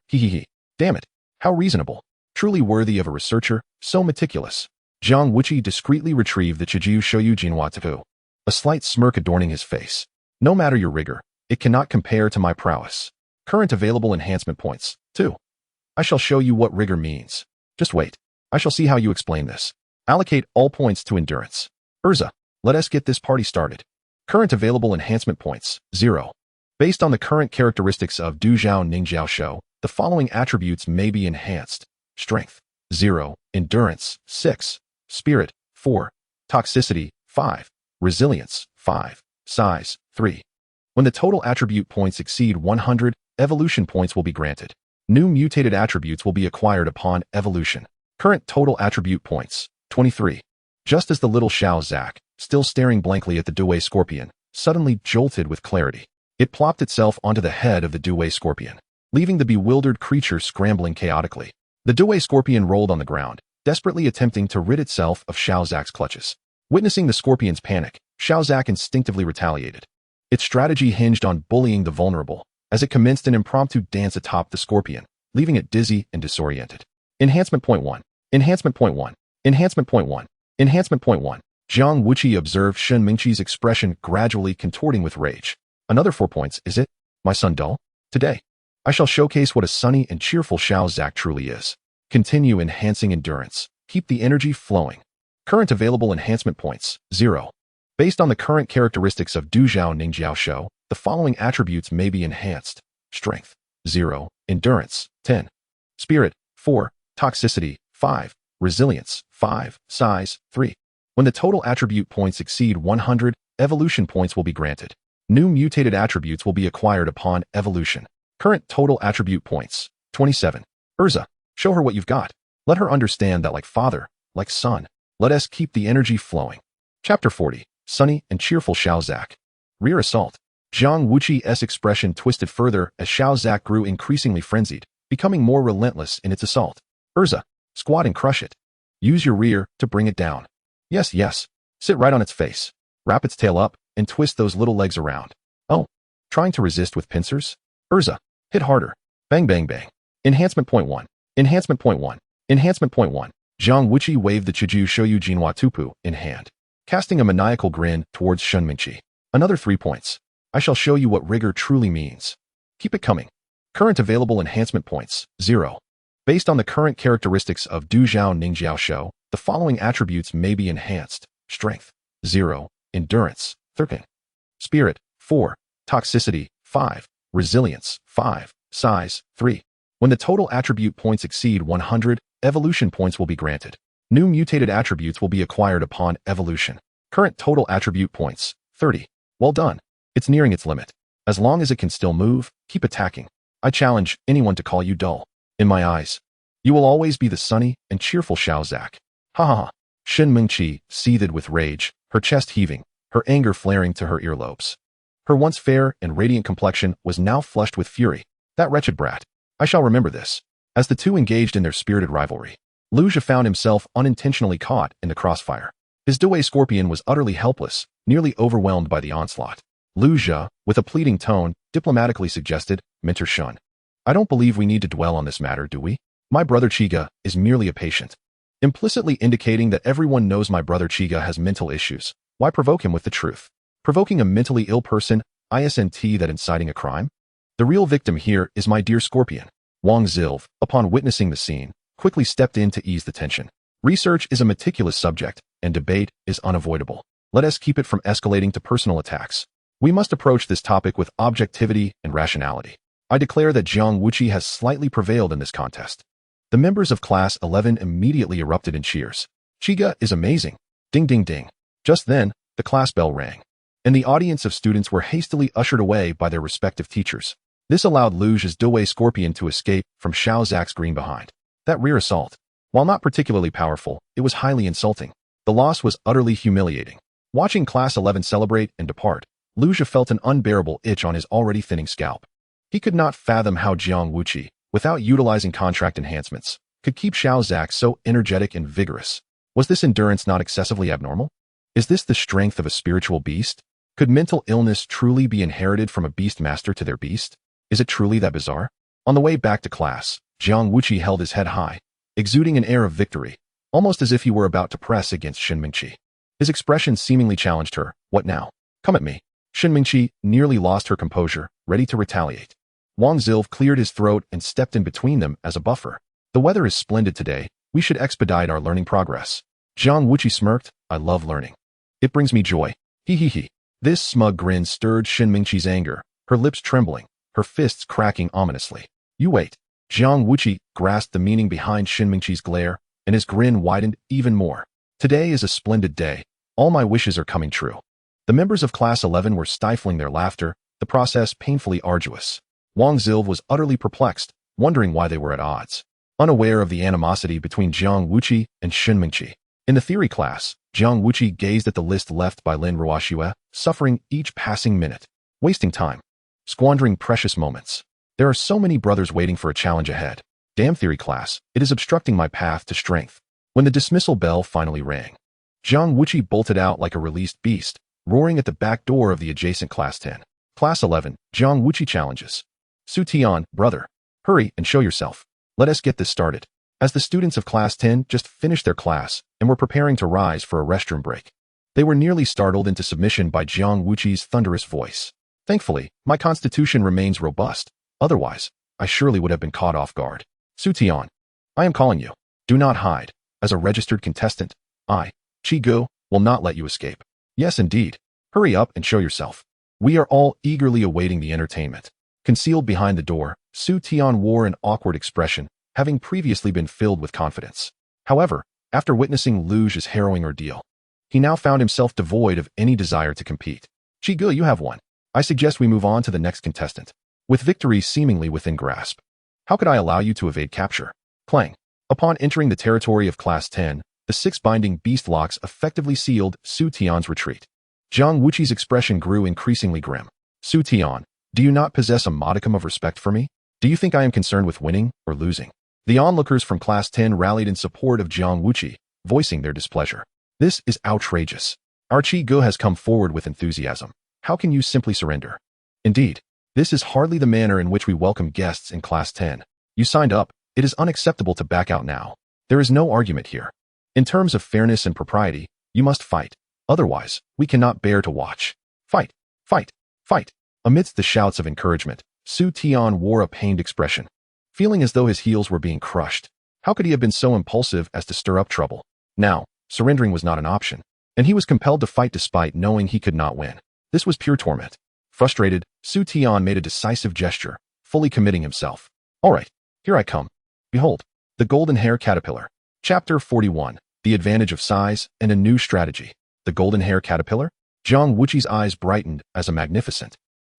Speaker 1: Damn it, how reasonable. truly worthy of a researcher, so meticulous. Jiang Wuqi discreetly retrieved the Chiju Shoyu Jinhua, a slight smirk adorning his face. No matter your rigor, it cannot compare to my prowess. Current available enhancement points, 2. I shall show you what rigor means. Just wait. I shall see how you explain this. Allocate all points to endurance. Urza, let us get this party started. Current available enhancement points, 0. Based on the current characteristics of Du Zhao Ningjiao Shou, the following attributes may be enhanced. Strength, 0. Endurance, 6. Spirit, 4. Toxicity, 5. Resilience, 5. Size, 3. When the total attribute points exceed 100, evolution points will be granted. New mutated attributes will be acquired upon evolution. Current total attribute points, 23. Just as the little Xiao Zak, still staring blankly at the Duwei scorpion, suddenly jolted with clarity, it plopped itself onto the head of the Duwei scorpion, leaving the bewildered creature scrambling chaotically. The Duwei scorpion rolled on the ground, desperately attempting to rid itself of Xiao Zak's clutches. Witnessing the scorpion's panic, Xiao Zak instinctively retaliated. Its strategy hinged on bullying the vulnerable, as it commenced an impromptu dance atop the scorpion, leaving it dizzy and disoriented. Enhancement point 1. Enhancement point 1. Enhancement point 1. Enhancement point 1. Jiang Wuqi observed Shen Mingqi's expression gradually contorting with rage. Another 4 points, is it? My son dull? Today, I shall showcase what a sunny and cheerful Xiao Zak truly is. Continue enhancing endurance. Keep the energy flowing. Current available enhancement points, 0. Based on the current characteristics of Du Zhao Ningjiao Shou, the following attributes may be enhanced. Strength, 0. Endurance, 10. Spirit, 4. Toxicity, 5. Resilience, 5. Size, 3. When the total attribute points exceed 100, evolution points will be granted. New mutated attributes will be acquired upon evolution. Current total attribute points, 27. Urza, show her what you've got. Let her understand that like father, like son, let us keep the energy flowing. Chapter 40. Sunny and cheerful Xiao Zak. Rear assault. Jiang Wuqi's expression twisted further as Xiao Zak grew increasingly frenzied, becoming more relentless in its assault. Urza, squat and crush it. Use your rear to bring it down. Yes, yes. Sit right on its face. Wrap its tail up and twist those little legs around. Oh, trying to resist with pincers? Urza, hit harder. Bang, bang, bang. Enhancement point 1. Enhancement point 1. Enhancement point 1. Jiang Wuqi waved the Chiju Shoyu Jinhua in hand, casting a maniacal grin towards Shen Mingqi. Another 3 points. I shall show you what rigor truly means. Keep it coming. Current available enhancement points, 0. Based on the current characteristics of Du Zhao Ningjiao Shou, the following attributes may be enhanced. Strength, 0. Endurance, 13. Spirit, 4. Toxicity, 5. Resilience, 5. Size, 3. When the total attribute points exceed 100, evolution points will be granted. New mutated attributes will be acquired upon evolution. Current total attribute points, 30. Well done. It's nearing its limit. As long as it can still move, keep attacking. I challenge anyone to call you dull. In my eyes, you will always be the sunny and cheerful Xiao Zak. Ha ha ha. Shen Mingqi seethed with rage, her chest heaving, her anger flaring to her earlobes. Her once fair and radiant complexion was now flushed with fury. That wretched brat. I shall remember this. As the two engaged in their spirited rivalry, Lijiang found himself unintentionally caught in the crossfire. His Duwei scorpion was utterly helpless, nearly overwhelmed by the onslaught. Lijiang, with a pleading tone, diplomatically suggested, Mentor Shun, I don't believe we need to dwell on this matter, do we? My brother Chiga is merely a patient. Implicitly indicating that everyone knows my brother Chiga has mental issues. Why provoke him with the truth? Provoking a mentally ill person, isn't that inciting a crime? The real victim here is my dear scorpion. Wang Zilv, upon witnessing the scene, quickly stepped in to ease the tension. Research is a meticulous subject, and debate is unavoidable. Let us keep it from escalating to personal attacks. We must approach this topic with objectivity and rationality. I declare that Jiang Wuqi has slightly prevailed in this contest. The members of Class 11 immediately erupted in cheers. Chiga is amazing. Ding ding ding. Just then, the class bell rang, and the audience of students were hastily ushered away by their respective teachers. This allowed Lijiang's Duwei scorpion to escape from Xiao Zak's green behind. That rear assault, while not particularly powerful, it was highly insulting. The loss was utterly humiliating. Watching Class 11 celebrate and depart, Lijiang felt an unbearable itch on his already thinning scalp. He could not fathom how Jiang Wuqi, without utilizing contract enhancements, could keep Xiao Zak so energetic and vigorous. Was this endurance not excessively abnormal? Is this the strength of a spiritual beast? Could mental illness truly be inherited from a beastmaster to their beast? Is it truly that bizarre? On the way back to class, Jiang Wuqi held his head high, exuding an air of victory, almost as if he were about to press against Shinmingqi. His expression seemingly challenged her. What now? Come at me. Shinmingqi nearly lost her composure, ready to retaliate. Wang Zilv cleared his throat and stepped in between them as a buffer. The weather is splendid today. We should expedite our learning progress. Jiang Wuqi smirked. I love learning. It brings me joy. He. This smug grin stirred Shinmingqi's anger, her lips trembling, her fists cracking ominously. You wait. Jiang Wuqi grasped the meaning behind Shinmingqi's glare, and his grin widened even more. Today is a splendid day. All my wishes are coming true. The members of Class 11 were stifling their laughter, the process painfully arduous. Wang Zilv was utterly perplexed, wondering why they were at odds, unaware of the animosity between Jiang Wuqi and Shinmingqi. In the theory class, Jiang Wuqi gazed at the list left by Lin Ruoxue, suffering each passing minute, wasting time, squandering precious moments. There are so many brothers waiting for a challenge ahead. Damn theory class, it is obstructing my path to strength. When the dismissal bell finally rang, Jiang Wuqi bolted out like a released beast, roaring at the back door of the adjacent Class 10. Class 11, Jiang Wuqi challenges. Su Tian, brother, hurry and show yourself. Let us get this started. As the students of Class 10 just finished their class and were preparing to rise for a restroom break, they were nearly startled into submission by Jiang Wuqi's thunderous voice. Thankfully, my constitution remains robust. Otherwise, I surely would have been caught off guard. Su Tian, I am calling you. Do not hide. As a registered contestant, I, Qi Gu, will not let you escape. Yes, indeed. Hurry up and show yourself. We are all eagerly awaiting the entertainment. Concealed behind the door, Su Tian wore an awkward expression, having previously been filled with confidence. However, after witnessing Luge's harrowing ordeal, he now found himself devoid of any desire to compete. Qi Gu, you have won. I suggest we move on to the next contestant. With victory seemingly within grasp, how could I allow you to evade capture? Clang. Upon entering the territory of Class 10, the 6 binding beast locks effectively sealed Su Tian's retreat. Jiang Wuqi's expression grew increasingly grim. Su Tian, do you not possess a modicum of respect for me? Do you think I am concerned with winning or losing? The onlookers from Class 10 rallied in support of Jiang Wuqi, voicing their displeasure. This is outrageous. Our Qi Gu has come forward with enthusiasm. How can you simply surrender? Indeed, this is hardly the manner in which we welcome guests in Class 10. You signed up. It is unacceptable to back out now. There is no argument here. In terms of fairness and propriety, you must fight. Otherwise, we cannot bear to watch. Fight! Fight! Fight! Amidst the shouts of encouragement, Su Tian wore a pained expression, feeling as though his heels were being crushed. How could he have been so impulsive as to stir up trouble? Now, surrendering was not an option, and he was compelled to fight despite knowing he could not win. This was pure torment. Frustrated, Su Tian made a decisive gesture, fully committing himself. All right, here I come. Behold, the golden hair caterpillar. Chapter 41. The advantage of size and a new strategy. The golden hair caterpillar? Jiang Wuqi's eyes brightened as a magnificent,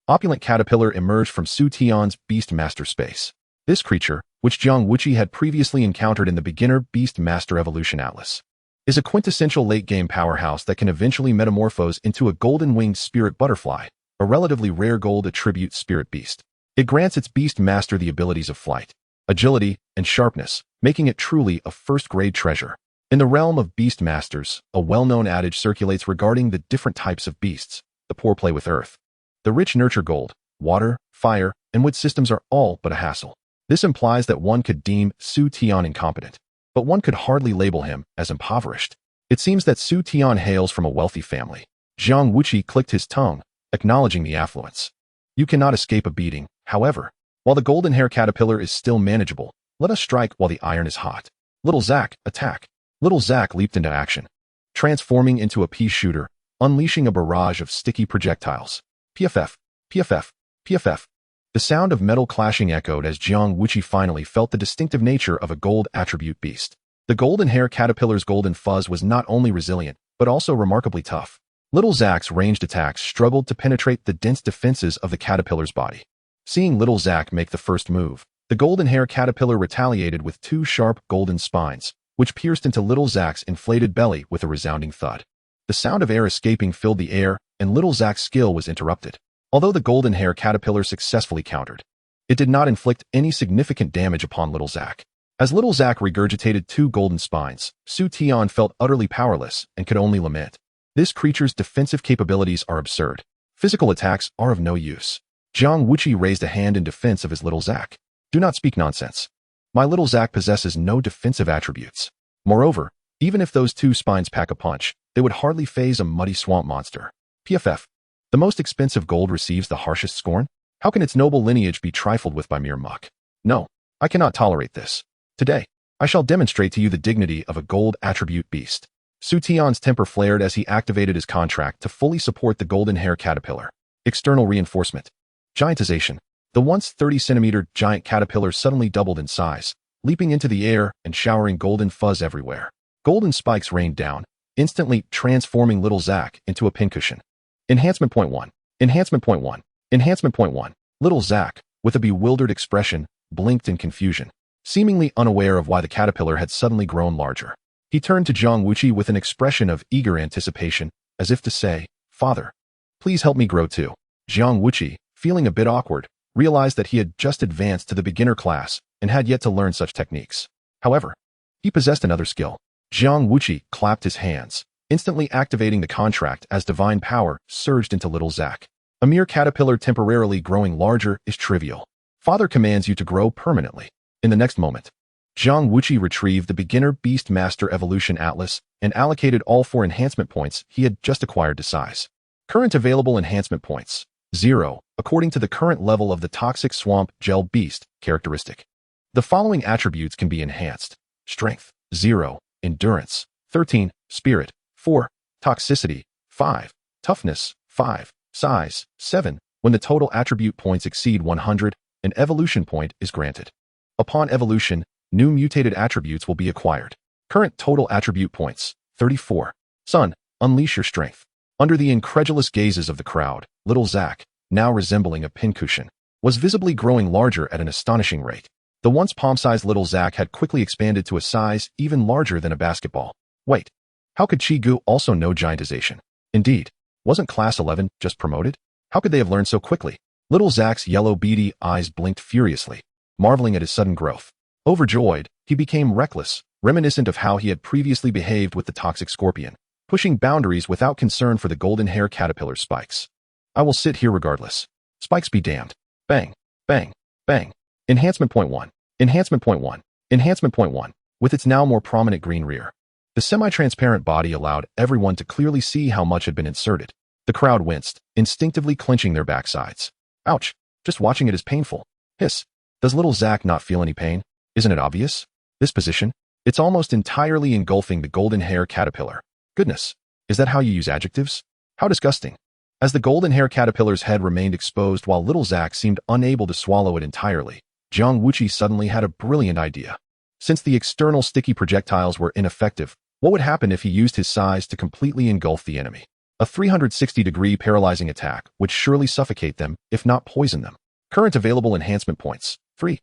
Speaker 1: opulent caterpillar emerged from Su Tian's Beastmaster space. This creature, which Jiang Wuqi had previously encountered in the beginner Beastmaster Evolution Atlas, is a quintessential late-game powerhouse that can eventually metamorphose into a golden-winged spirit butterfly, a relatively rare gold attribute spirit beast. It grants its Beastmaster the abilities of flight, agility, and sharpness, making it truly a first-grade treasure. In the realm of Beastmasters, a well-known adage circulates regarding the different types of beasts. The poor play with earth. The rich nurture gold, water, fire, and wood systems are all but a hassle. This implies that one could deem Su Tian incompetent, but one could hardly label him as impoverished. It seems that Su Tian hails from a wealthy family. Jiang Wuqi clicked his tongue, acknowledging the affluence. You cannot escape a beating, however. While the golden hair caterpillar is still manageable, let us strike while the iron is hot. Little Zack, attack. Little Zack leaped into action, transforming into a pea shooter, unleashing a barrage of sticky projectiles. PFF, PFF, PFF. The sound of metal clashing echoed as Jiang Wuqi finally felt the distinctive nature of a gold attribute beast. The golden hair caterpillar's golden fuzz was not only resilient, but also remarkably tough. Little Zack's ranged attacks struggled to penetrate the dense defenses of the caterpillar's body. Seeing Little Zack make the first move, the golden hair caterpillar retaliated with 2 sharp golden spines, which pierced into Little Zack's inflated belly with a resounding thud. The sound of air escaping filled the air, and Little Zack's skill was interrupted. Although the golden hair caterpillar successfully countered, it did not inflict any significant damage upon Little Zack. As Little Zack regurgitated 2 golden spines, Su Tian felt utterly powerless and could only lament. This creature's defensive capabilities are absurd. Physical attacks are of no use. Jiang Wuqi raised a hand in defense of his Little Zack. Do not speak nonsense. My little Zack possesses no defensive attributes. Moreover, even if those two spines pack a punch, they would hardly faze a muddy swamp monster. PFF. The most expensive gold receives the harshest scorn? How can its noble lineage be trifled with by mere muck? No, I cannot tolerate this. Today, I shall demonstrate to you the dignity of a gold attribute beast. Su Tian's temper flared as he activated his contract to fully support the golden hair caterpillar. External reinforcement. Giantization. The once 30-centimeter giant caterpillar suddenly doubled in size, leaping into the air and showering golden fuzz everywhere. Golden spikes rained down, instantly transforming little Zack into a pincushion. Enhancement point 1. Enhancement point 1. Enhancement point 1. Little Zack, with a bewildered expression, blinked in confusion, seemingly unaware of why the caterpillar had suddenly grown larger. He turned to Jiang Wuqi with an expression of eager anticipation, as if to say, "Father, please help me grow too." Jiang Wuqi, feeling a bit awkward, realized that he had just advanced to the beginner class and had yet to learn such techniques. However, he possessed another skill. Jiang Wuqi clapped his hands, instantly activating the contract as divine power surged into little Zack. A mere caterpillar temporarily growing larger is trivial. Father commands you to grow permanently. In the next moment, Jiang Wuqi retrieved the beginner Beastmaster Evolution Atlas and allocated all 4 enhancement points he had just acquired to size. Current available enhancement points, 0, according to the current level of the Toxic Swamp Gel Beast characteristic. The following attributes can be enhanced. Strength, 0, Endurance, 13, Spirit, 4, Toxicity, 5, Toughness, 5, Size, 7. When the total attribute points exceed 100, an evolution point is granted. Upon evolution, new mutated attributes will be acquired. Current total attribute points, 34. Son, unleash your strength. Under the incredulous gazes of the crowd, little Zack, now resembling a pincushion, was visibly growing larger at an astonishing rate. The once palm-sized little Zack had quickly expanded to a size even larger than a basketball. Wait, how could Chi-Gu also know giantization? Indeed, wasn't Class 11 just promoted? How could they have learned so quickly? Little Zack's yellow beady eyes blinked furiously, marveling at his sudden growth. Overjoyed, he became reckless, reminiscent of how he had previously behaved with the toxic scorpion, pushing boundaries without concern for the golden hair caterpillar's spikes. I will sit here regardless. Spikes be damned. Bang, bang, bang. Enhancement point 1. Enhancement point 1. Enhancement point 1. With its now more prominent green rear, the semi-transparent body allowed everyone to clearly see how much had been inserted. The crowd winced, instinctively clenching their backsides. Ouch, just watching it is painful. Hiss. Does little Zack not feel any pain? Isn't it obvious? This position? It's almost entirely engulfing the golden hair caterpillar. Goodness, is that how you use adjectives? How disgusting. As the golden hair caterpillar's head remained exposed while little Zack seemed unable to swallow it entirely, Jiang Wuqi suddenly had a brilliant idea. Since the external sticky projectiles were ineffective, what would happen if he used his size to completely engulf the enemy? A 360-degree paralyzing attack would surely suffocate them, if not poison them. Current available enhancement points, 3.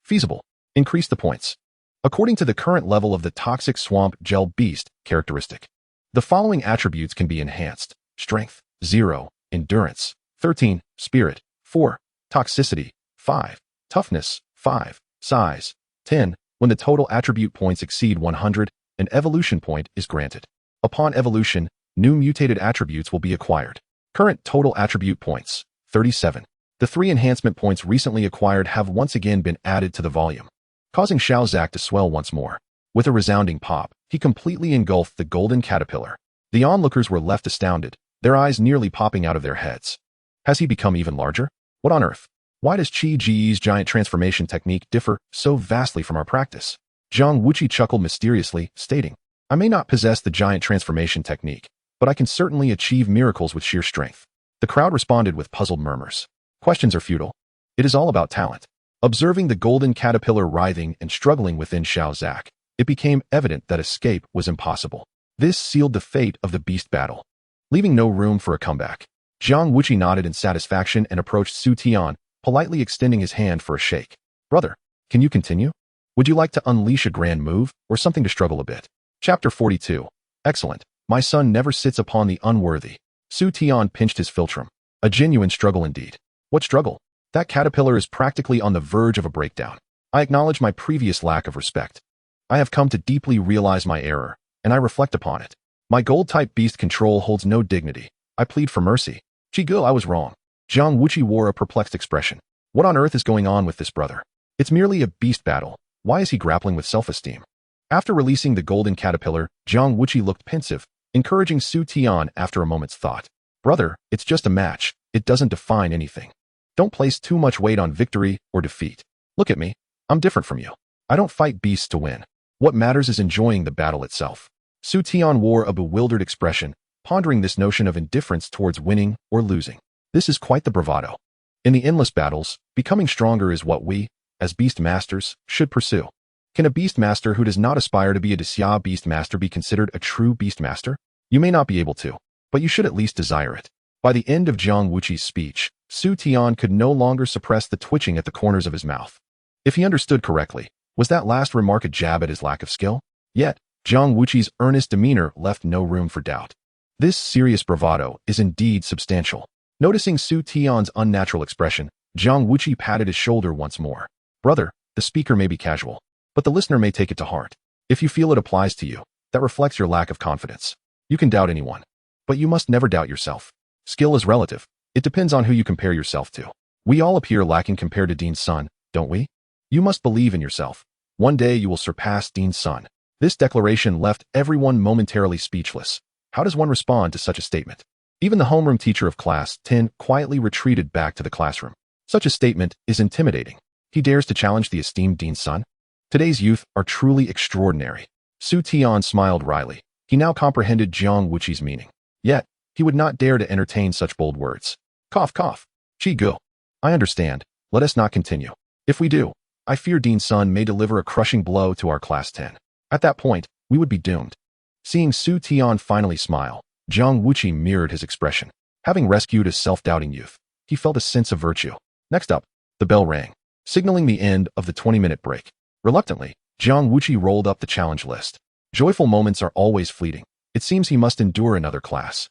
Speaker 1: Feasible. Increase the points. According to the current level of the Toxic Swamp Gel Beast characteristic, the following attributes can be enhanced. Strength, 0. Endurance, 13. Spirit, 4. Toxicity, 5. Toughness, 5. Size, 10. When the total attribute points exceed 100, an evolution point is granted. Upon evolution, new mutated attributes will be acquired. Current total attribute points, 37. The 3 enhancement points recently acquired have once again been added to the volume, causing Xiao Zack to swell once more. With a resounding pop, he completely engulfed the golden caterpillar. The onlookers were left astounded, their eyes nearly popping out of their heads. Has he become even larger? What on earth? Why does Chi-Ji's giant transformation technique differ so vastly from our practice? Jiang Wuqi chuckled mysteriously, stating, I may not possess the giant transformation technique, but I can certainly achieve miracles with sheer strength. The crowd responded with puzzled murmurs. Questions are futile. It is all about talent. Observing the golden caterpillar writhing and struggling within Xiao Zack, it became evident that escape was impossible. This sealed the fate of the beast battle, leaving no room for a comeback. Jiang Wuqi nodded in satisfaction and approached Su Tian, politely extending his hand for a shake. Brother, can you continue? Would you like to unleash a grand move, or something to struggle a bit? Chapter 42. Excellent. My son never sits upon the unworthy. Su Tian pinched his philtrum. A genuine struggle indeed. What struggle? That caterpillar is practically on the verge of a breakdown. I acknowledge my previous lack of respect. I have come to deeply realize my error, and I reflect upon it. My gold-type beast control holds no dignity. I plead for mercy. Chi-Gu, I was wrong. Jiang Wuqi wore a perplexed expression. What on earth is going on with this brother? It's merely a beast battle. Why is he grappling with self-esteem? After releasing the golden caterpillar, Jiang Wuqi looked pensive, encouraging Su Tian after a moment's thought. Brother, it's just a match. It doesn't define anything. Don't place too much weight on victory or defeat. Look at me. I'm different from you. I don't fight beasts to win. What matters is enjoying the battle itself. Su Tian wore a bewildered expression, pondering this notion of indifference towards winning or losing. This is quite the bravado. In the endless battles, becoming stronger is what we, as beast masters, should pursue. Can a beast master who does not aspire to be a Defy beast master be considered a true beast master? You may not be able to, but you should at least desire it. By the end of Jiang Wuqi's speech, Su Tian could no longer suppress the twitching at the corners of his mouth. If he understood correctly, was that last remark a jab at his lack of skill? Yet, Jiang Wuqi's earnest demeanor left no room for doubt. This serious bravado is indeed substantial. Noticing Su Tian's unnatural expression, Jiang Wuqi patted his shoulder once more. Brother, the speaker may be casual, but the listener may take it to heart. If you feel it applies to you, that reflects your lack of confidence. You can doubt anyone, but you must never doubt yourself. Skill is relative. It depends on who you compare yourself to. We all appear lacking compared to Dean's son, don't we? You must believe in yourself. One day you will surpass Dean's son. This declaration left everyone momentarily speechless. How does one respond to such a statement? Even the homeroom teacher of class 10 quietly retreated back to the classroom. Such a statement is intimidating. He dares to challenge the esteemed Dean's son? Today's youth are truly extraordinary. Su Tian smiled wryly. He now comprehended Jiang Wuqi's meaning. Yet, he would not dare to entertain such bold words. Cough, cough. Chi Gu. I understand. Let us not continue. If we do, I fear Dean's son may deliver a crushing blow to our class 10. At that point, we would be doomed. Seeing Su Tian finally smile, Jiang Wuqi mirrored his expression. Having rescued a self-doubting youth, he felt a sense of virtue. Next up, the bell rang, signaling the end of the 20-minute break. Reluctantly, Jiang Wuqi rolled up the challenge list. Joyful moments are always fleeting. It seems he must endure another class.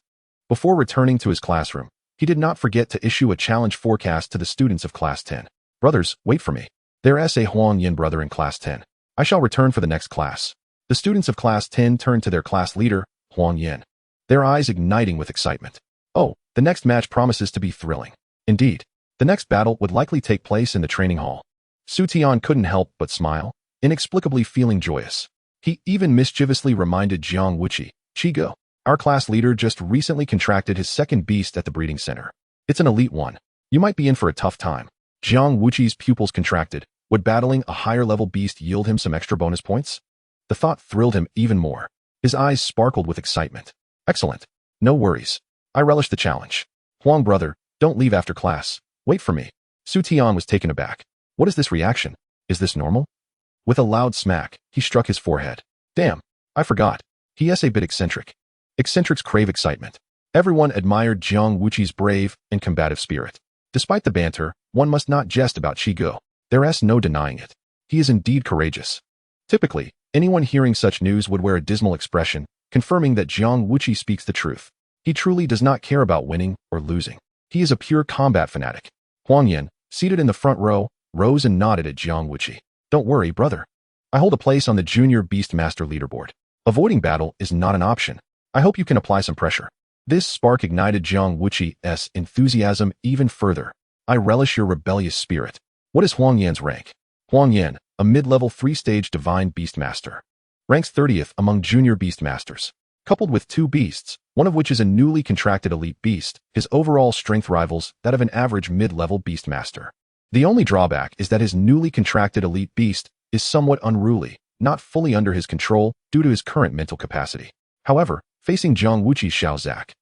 Speaker 1: Before returning to his classroom, he did not forget to issue a challenge forecast to the students of Class 10. Brothers, wait for me. There is a Huang Yin brother in Class 10. I shall return for the next class. The students of Class 10 turned to their class leader, Huang Yin, their eyes igniting with excitement. Oh, the next match promises to be thrilling. Indeed, the next battle would likely take place in the training hall. Su Tian couldn't help but smile, inexplicably feeling joyous. He even mischievously reminded Jiang Wuqi, Chi Gu, our class leader just recently contracted his second beast at the breeding center. It's an elite one. You might be in for a tough time. Jiang Wuqi's pupils contracted. Would battling a higher-level beast yield him some extra bonus points? The thought thrilled him even more. His eyes sparkled with excitement. Excellent. No worries. I relish the challenge. Huang brother, don't leave after class. Wait for me. Su Tian was taken aback. What is this reaction? Is this normal? With a loud smack, he struck his forehead. Damn, I forgot. He is a bit eccentric. Eccentrics crave excitement. Everyone admired Jiang Wuqi's brave and combative spirit. Despite the banter, one must not jest about Chi Gu. There is no denying it. He is indeed courageous. Typically, anyone hearing such news would wear a dismal expression, confirming that Jiang Wuqi speaks the truth. He truly does not care about winning or losing. He is a pure combat fanatic. Huang Yin, seated in the front row, rose and nodded at Jiang Wuqi. Don't worry, brother. I hold a place on the Junior Beastmaster leaderboard. Avoiding battle is not an option. I hope you can apply some pressure. This spark ignited Jiang Wuqi's enthusiasm even further. I relish your rebellious spirit. What is Huang Yan's rank? Huang Yan, a mid-level 3-stage divine beastmaster. Ranks 30th among junior beastmasters. Coupled with 2 beasts, one of which is a newly contracted elite beast, his overall strength rivals that of an average mid-level beastmaster. The only drawback is that his newly contracted elite beast is somewhat unruly, not fully under his control due to his current mental capacity. However, facing Jiang Wuqi's Xiao Zak,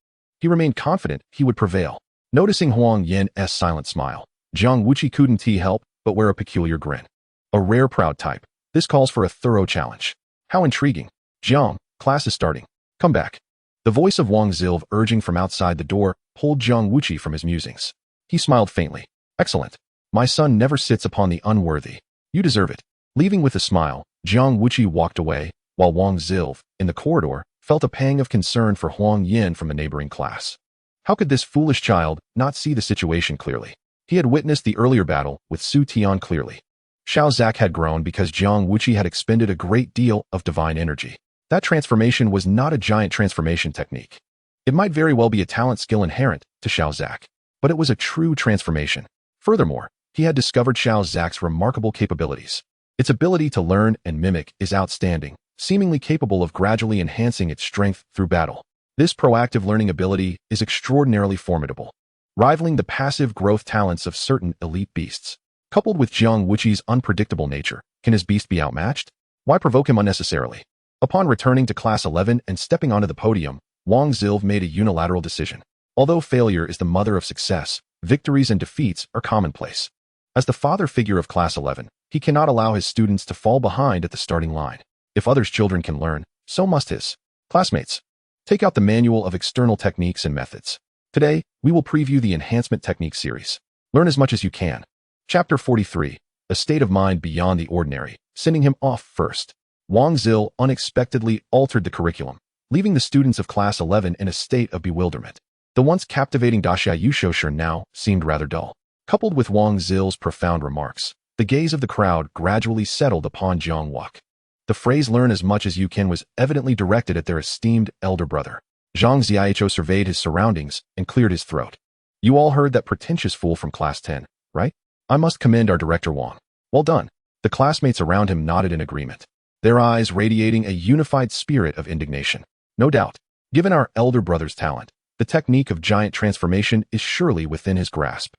Speaker 1: he remained confident he would prevail. Noticing Huang Yan's silent smile, Jiang Wuqi couldn't help but wear a peculiar grin. A rare proud type. This calls for a thorough challenge. How intriguing. Jiang, class is starting. Come back. The voice of Wang Zilv urging from outside the door pulled Jiang Wuqi from his musings. He smiled faintly. Excellent. My son never sits upon the unworthy. You deserve it. Leaving with a smile, Jiang Wuqi walked away, while Wang Zilv, in the corridor, felt a pang of concern for Huang Yin from the neighboring class. How could this foolish child not see the situation clearly? He had witnessed the earlier battle with Su Tian clearly. Xiao Zak had grown because Jiang Wuqi had expended a great deal of divine energy. That transformation was not a giant transformation technique. It might very well be a talent skill inherent to Xiao Zak, but it was a true transformation. Furthermore, he had discovered Xiao Zak's remarkable capabilities. Its ability to learn and mimic is outstanding, seemingly capable of gradually enhancing its strength through battle. This proactive learning ability is extraordinarily formidable, rivaling the passive growth talents of certain elite beasts. Coupled with Jiang Wuqi's unpredictable nature, can his beast be outmatched? Why provoke him unnecessarily? Upon returning to Class 11 and stepping onto the podium, Wang Zilv made a unilateral decision. Although failure is the mother of success, victories and defeats are commonplace. As the father figure of Class 11, he cannot allow his students to fall behind at the starting line. If others' children can learn, so must his. Classmates, take out the Manual of External Techniques and Methods. Today, we will preview the Enhancement Technique series. Learn as much as you can. Chapter 43, A State of Mind Beyond the Ordinary, sending him off first. Wang Zil unexpectedly altered the curriculum, leaving the students of Class 11 in a state of bewilderment. The once captivating Daxia Yushoushi now seemed rather dull. Coupled with Wang Zil's profound remarks, the gaze of the crowd gradually settled upon Jiang Wuqi. The phrase "learn as much as you can" was evidently directed at their esteemed elder brother. Zhang Xiaocho surveyed his surroundings and cleared his throat. You all heard that pretentious fool from Class 10, right? I must commend our director Wang. Well done. The classmates around him nodded in agreement, their eyes radiating a unified spirit of indignation. No doubt, given our elder brother's talent, the technique of giant transformation is surely within his grasp.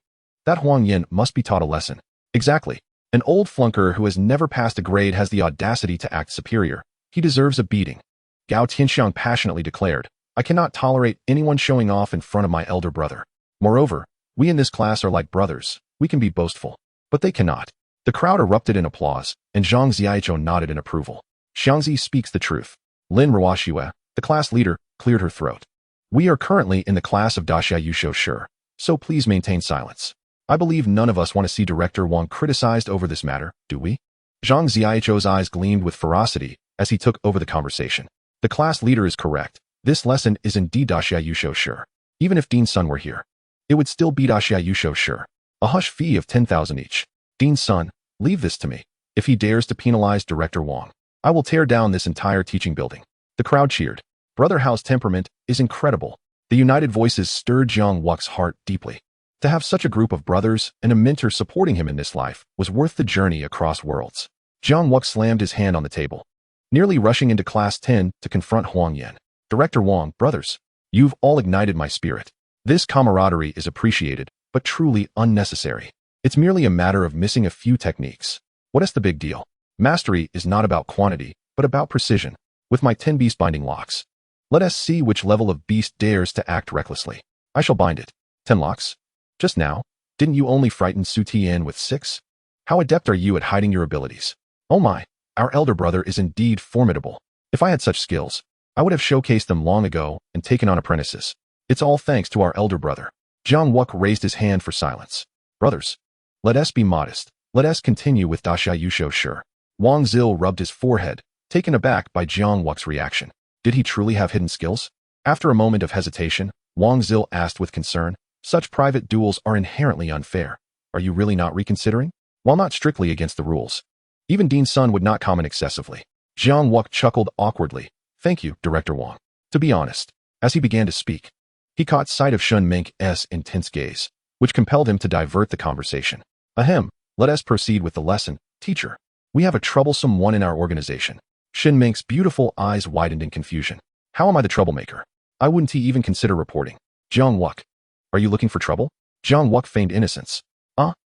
Speaker 1: That Huang Yin must be taught a lesson. Exactly. An old flunker who has never passed a grade has the audacity to act superior. He deserves a beating. Gao Tianxiang passionately declared, I cannot tolerate anyone showing off in front of my elder brother. Moreover, we in this class are like brothers. We can be boastful. But they cannot. The crowd erupted in applause, and Zhang Xiaocho nodded in approval. Xiangzi speaks the truth. Lin Ruoxue, the class leader, cleared her throat. We are currently in the class of Daxia Yushoushi, so please maintain silence. I believe none of us want to see Director Wang criticized over this matter, do we? Zhang Xiaocho's eyes gleamed with ferocity as he took over the conversation. The class leader is correct. This lesson is indeed Daxia Yushoushi. Even if Dean Sun were here, it would still be Daxia Yushoushi. A hush fee of 10,000 each. Dean Sun, leave this to me. If he dares to penalize Director Wang, I will tear down this entire teaching building. The crowd cheered. Brother Hao's temperament is incredible. The united voices stirred Jiang Wuqi's heart deeply. To have such a group of brothers and a mentor supporting him in this life was worth the journey across worlds. Jiang Wuqi slammed his hand on the table, nearly rushing into Class 10 to confront Huang Yin. Director Wang, brothers, you've all ignited my spirit. This camaraderie is appreciated, but truly unnecessary. It's merely a matter of missing a few techniques. What is the big deal? Mastery is not about quantity, but about precision. With my 10 beast binding locks, let us see which level of beast dares to act recklessly. I shall bind it. 10 locks? Just now, didn't you only frighten Su Tian with 6? How adept are you at hiding your abilities? Oh my, our elder brother is indeed formidable. If I had such skills, I would have showcased them long ago and taken on apprentices. It's all thanks to our elder brother. Jiang Wuqi raised his hand for silence. Brothers, let us be modest. Let us continue with Daxia Yushoushi. Wang Zil rubbed his forehead, taken aback by Jiang Wuqi's reaction. Did he truly have hidden skills? After a moment of hesitation, Wang Zil asked with concern, such private duels are inherently unfair. Are you really not reconsidering? While not strictly against the rules, even Dean Sun would not comment excessively. Jiang Wuqi chuckled awkwardly. Thank you, Director Wang. To be honest, as he began to speak, he caught sight of Shun Meng's intense gaze, which compelled him to divert the conversation. Ahem, let us proceed with the lesson, teacher. We have a troublesome one in our organization. Shin Meng's beautiful eyes widened in confusion. How am I the troublemaker? I wouldn't even consider reporting. Jiang Wuqi, are you looking for trouble? Jiang Wuqi feigned innocence.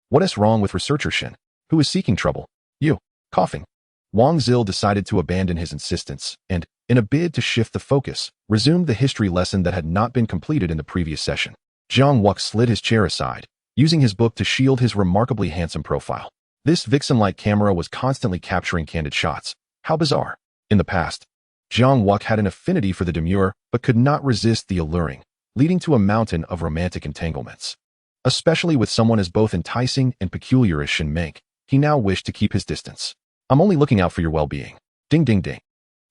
Speaker 1: What is wrong with researcher Shin? Who is seeking trouble? You. Coughing. Wang Zil decided to abandon his insistence and, in a bid to shift the focus, resumed the history lesson that had not been completed in the previous session. Jiang Wuqi slid his chair aside, using his book to shield his remarkably handsome profile. This vixen-like camera was constantly capturing candid shots. How bizarre. In the past, Jiang Wuqi had an affinity for the demure, but could not resist the alluring, leading to a mountain of romantic entanglements. Especially with someone as both enticing and peculiar as Shin Meng, he now wished to keep his distance. I'm only looking out for your well-being. Ding ding ding.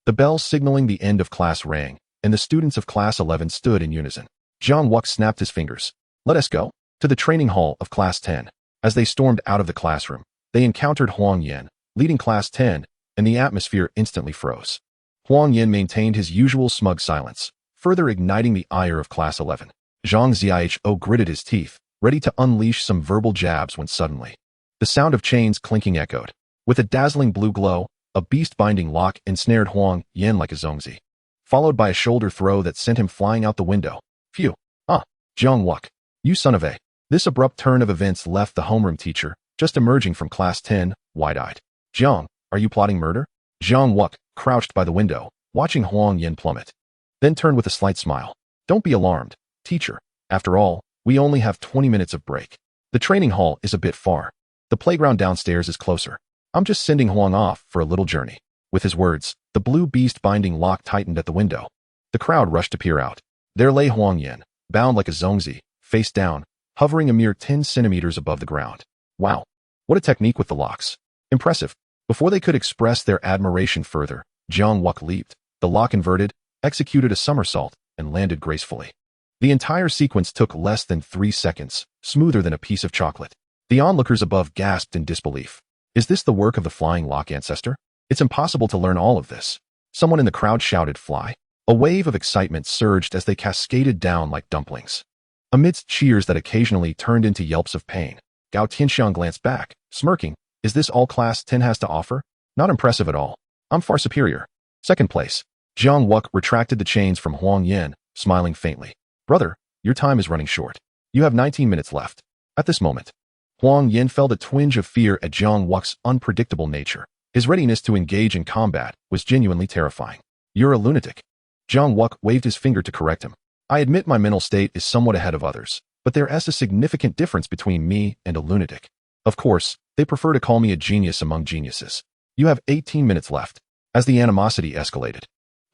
Speaker 1: The bell signaling the end of class rang, and the students of Class 11 stood in unison. Jiang Wuqi snapped his fingers. Let us go. To the training hall of Class 10. As they stormed out of the classroom, they encountered Huang Yin, leading Class 10, and the atmosphere instantly froze. Huang Yin maintained his usual smug silence, further igniting the ire of Class 11. Zhang Xiaocho gritted his teeth, ready to unleash some verbal jabs when suddenly, the sound of chains clinking echoed. With a dazzling blue glow, a beast-binding lock ensnared Huang Yan like a zongzi, followed by a shoulder throw that sent him flying out the window. Phew. Jiang Wuqi, you son of a. This abrupt turn of events left the homeroom teacher, just emerging from class 10, wide-eyed. Jiang, are you plotting murder? Jiang Wuqi crouched by the window, watching Huang Yan plummet. Then turned with a slight smile. Don't be alarmed, teacher. After all, we only have 20 minutes of break. The training hall is a bit far. The playground downstairs is closer. I'm just sending Huang off for a little journey. With his words, the blue beast-binding lock tightened at the window. The crowd rushed to peer out. There lay Huang Yan, bound like a zongzi, face down, hovering a mere 10 centimeters above the ground. Wow. What a technique with the locks. Impressive. Before they could express their admiration further, Jiang Wuqi leaped. The lock inverted, executed a somersault, and landed gracefully. The entire sequence took less than 3 seconds, smoother than a piece of chocolate. The onlookers above gasped in disbelief. Is this the work of the flying lock ancestor? It's impossible to learn all of this. Someone in the crowd shouted, "Fly." A wave of excitement surged as they cascaded down like dumplings. Amidst cheers that occasionally turned into yelps of pain, Gao Tianxiang glanced back, smirking. Is this all Class 10 has to offer? Not impressive at all. I'm far superior. Second place. Jiang Wuqi retracted the chains from Huang Yan, smiling faintly. Brother, your time is running short. You have 19 minutes left. At this moment, Huang Yan felt a twinge of fear at Jiang Wuqi's unpredictable nature. His readiness to engage in combat was genuinely terrifying. You're a lunatic. Jiang Wuqi waved his finger to correct him. I admit my mental state is somewhat ahead of others, but there is a significant difference between me and a lunatic. Of course, they prefer to call me a genius among geniuses. You have 18 minutes left. As the animosity escalated,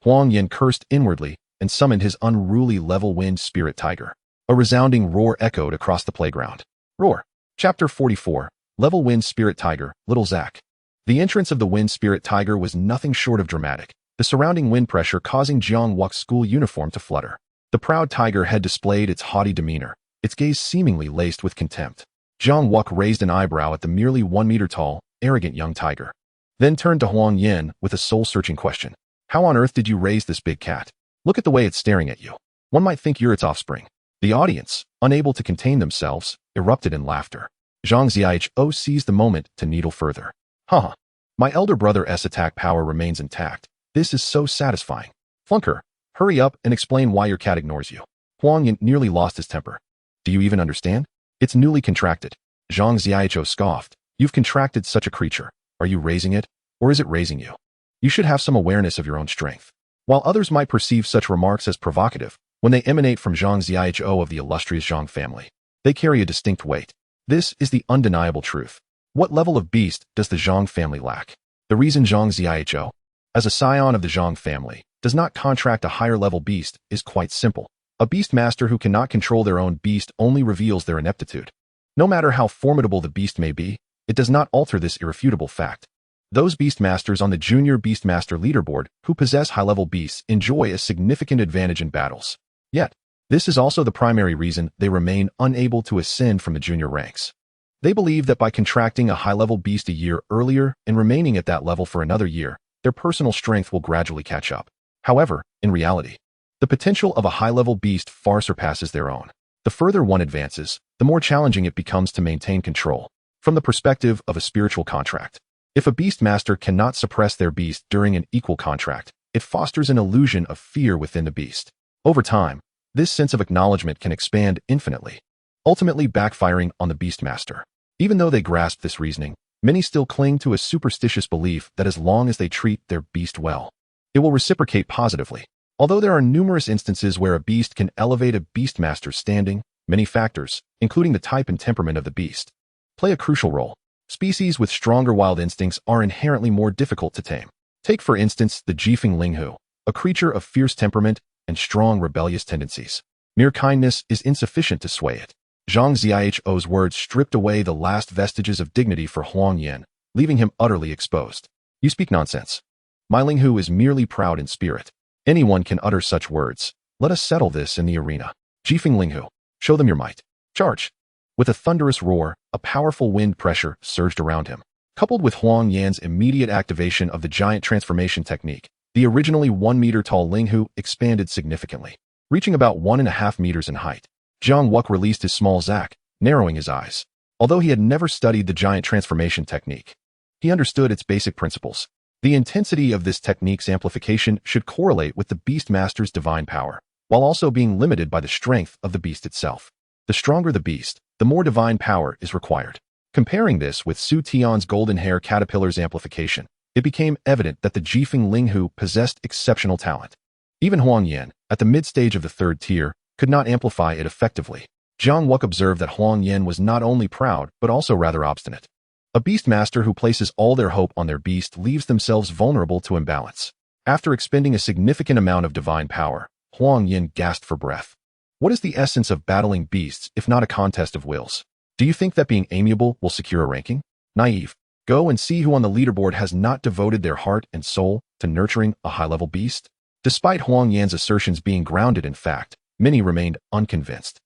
Speaker 1: Huang Yan cursed inwardly and summoned his unruly level-wind spirit tiger. A resounding roar echoed across the playground. Roar. Chapter 44, Level Wind Spirit Tiger, Little Zack. The entrance of the wind spirit tiger was nothing short of dramatic, the surrounding wind pressure causing Jiang Wuqi's school uniform to flutter. The proud tiger had displayed its haughty demeanor, its gaze seemingly laced with contempt. Jiang Wuqi raised an eyebrow at the merely 1 meter tall, arrogant young tiger, then turned to Huang Yan with a soul-searching question. How on earth did you raise this big cat? Look at the way it's staring at you. One might think you're its offspring. The audience, unable to contain themselves, erupted in laughter. Zhang Xiaochuo seized the moment to needle further. Haha. My elder brother's attack power remains intact. This is so satisfying. Flunker, hurry up and explain why your cat ignores you. Huang Yan nearly lost his temper. Do you even understand? It's newly contracted. Zhang Xiaochuo scoffed. You've contracted such a creature. Are you raising it, or is it raising you? You should have some awareness of your own strength. While others might perceive such remarks as provocative, when they emanate from Zhang Xiaochuo of the illustrious Zhang family, they carry a distinct weight. This is the undeniable truth. What level of beast does the Zhang family lack? The reason Zhang Xiaochuo, as a scion of the Zhang family, does not contract a higher-level beast is quite simple. A beastmaster who cannot control their own beast only reveals their ineptitude. No matter how formidable the beast may be, it does not alter this irrefutable fact. Those beastmasters on the junior beastmaster leaderboard who possess high-level beasts enjoy a significant advantage in battles. Yet, this is also the primary reason they remain unable to ascend from the junior ranks. They believe that by contracting a high-level beast a year earlier and remaining at that level for another year, their personal strength will gradually catch up. However, in reality, the potential of a high-level beast far surpasses their own. The further one advances, the more challenging it becomes to maintain control. From the perspective of a spiritual contract, if a beastmaster cannot suppress their beast during an equal contract, it fosters an illusion of fear within the beast. Over time, this sense of acknowledgement can expand infinitely, ultimately backfiring on the beastmaster. Even though they grasp this reasoning, many still cling to a superstitious belief that as long as they treat their beast well, it will reciprocate positively. Although there are numerous instances where a beast can elevate a beastmaster's standing, many factors, including the type and temperament of the beast, play a crucial role. Species with stronger wild instincts are inherently more difficult to tame. Take for instance the Jifeng Linghu, a creature of fierce temperament and strong rebellious tendencies. Mere kindness is insufficient to sway it. Zhang Xiaochuo's words stripped away the last vestiges of dignity for Huang Yan, leaving him utterly exposed. You speak nonsense. My Linghu is merely proud in spirit. Anyone can utter such words. Let us settle this in the arena. Jifeng Linghu, show them your might. Charge. With a thunderous roar, a powerful wind pressure surged around him. Coupled with Huang Yan's immediate activation of the giant transformation technique, the originally 1 meter tall Linghu expanded significantly, reaching about 1.5 meters in height. Jiang Wuqi released his small zack, narrowing his eyes. Although he had never studied the giant transformation technique, He understood its basic principles. The intensity of this technique's amplification should correlate with the Beastmaster's divine power, while also being limited by the strength of the beast itself. The stronger the beast, the more divine power is required. Comparing this with Su Tian's golden hair caterpillar's amplification, it became evident that the Jifeng Linghu possessed exceptional talent. Even Huang Yan, at the mid-stage of the third tier, could not amplify it effectively. Jiang Wuqi observed that Huang Yan was not only proud, but also rather obstinate. A beastmaster who places all their hope on their beast leaves themselves vulnerable to imbalance. After expending a significant amount of divine power, Huang Yan gasped for breath. What is the essence of battling beasts if not a contest of wills? Do you think that being amiable will secure a ranking? Naive. Go and see who on the leaderboard has not devoted their heart and soul to nurturing a high-level beast. Despite Huang Yan's assertions being grounded in fact, many remained unconvinced.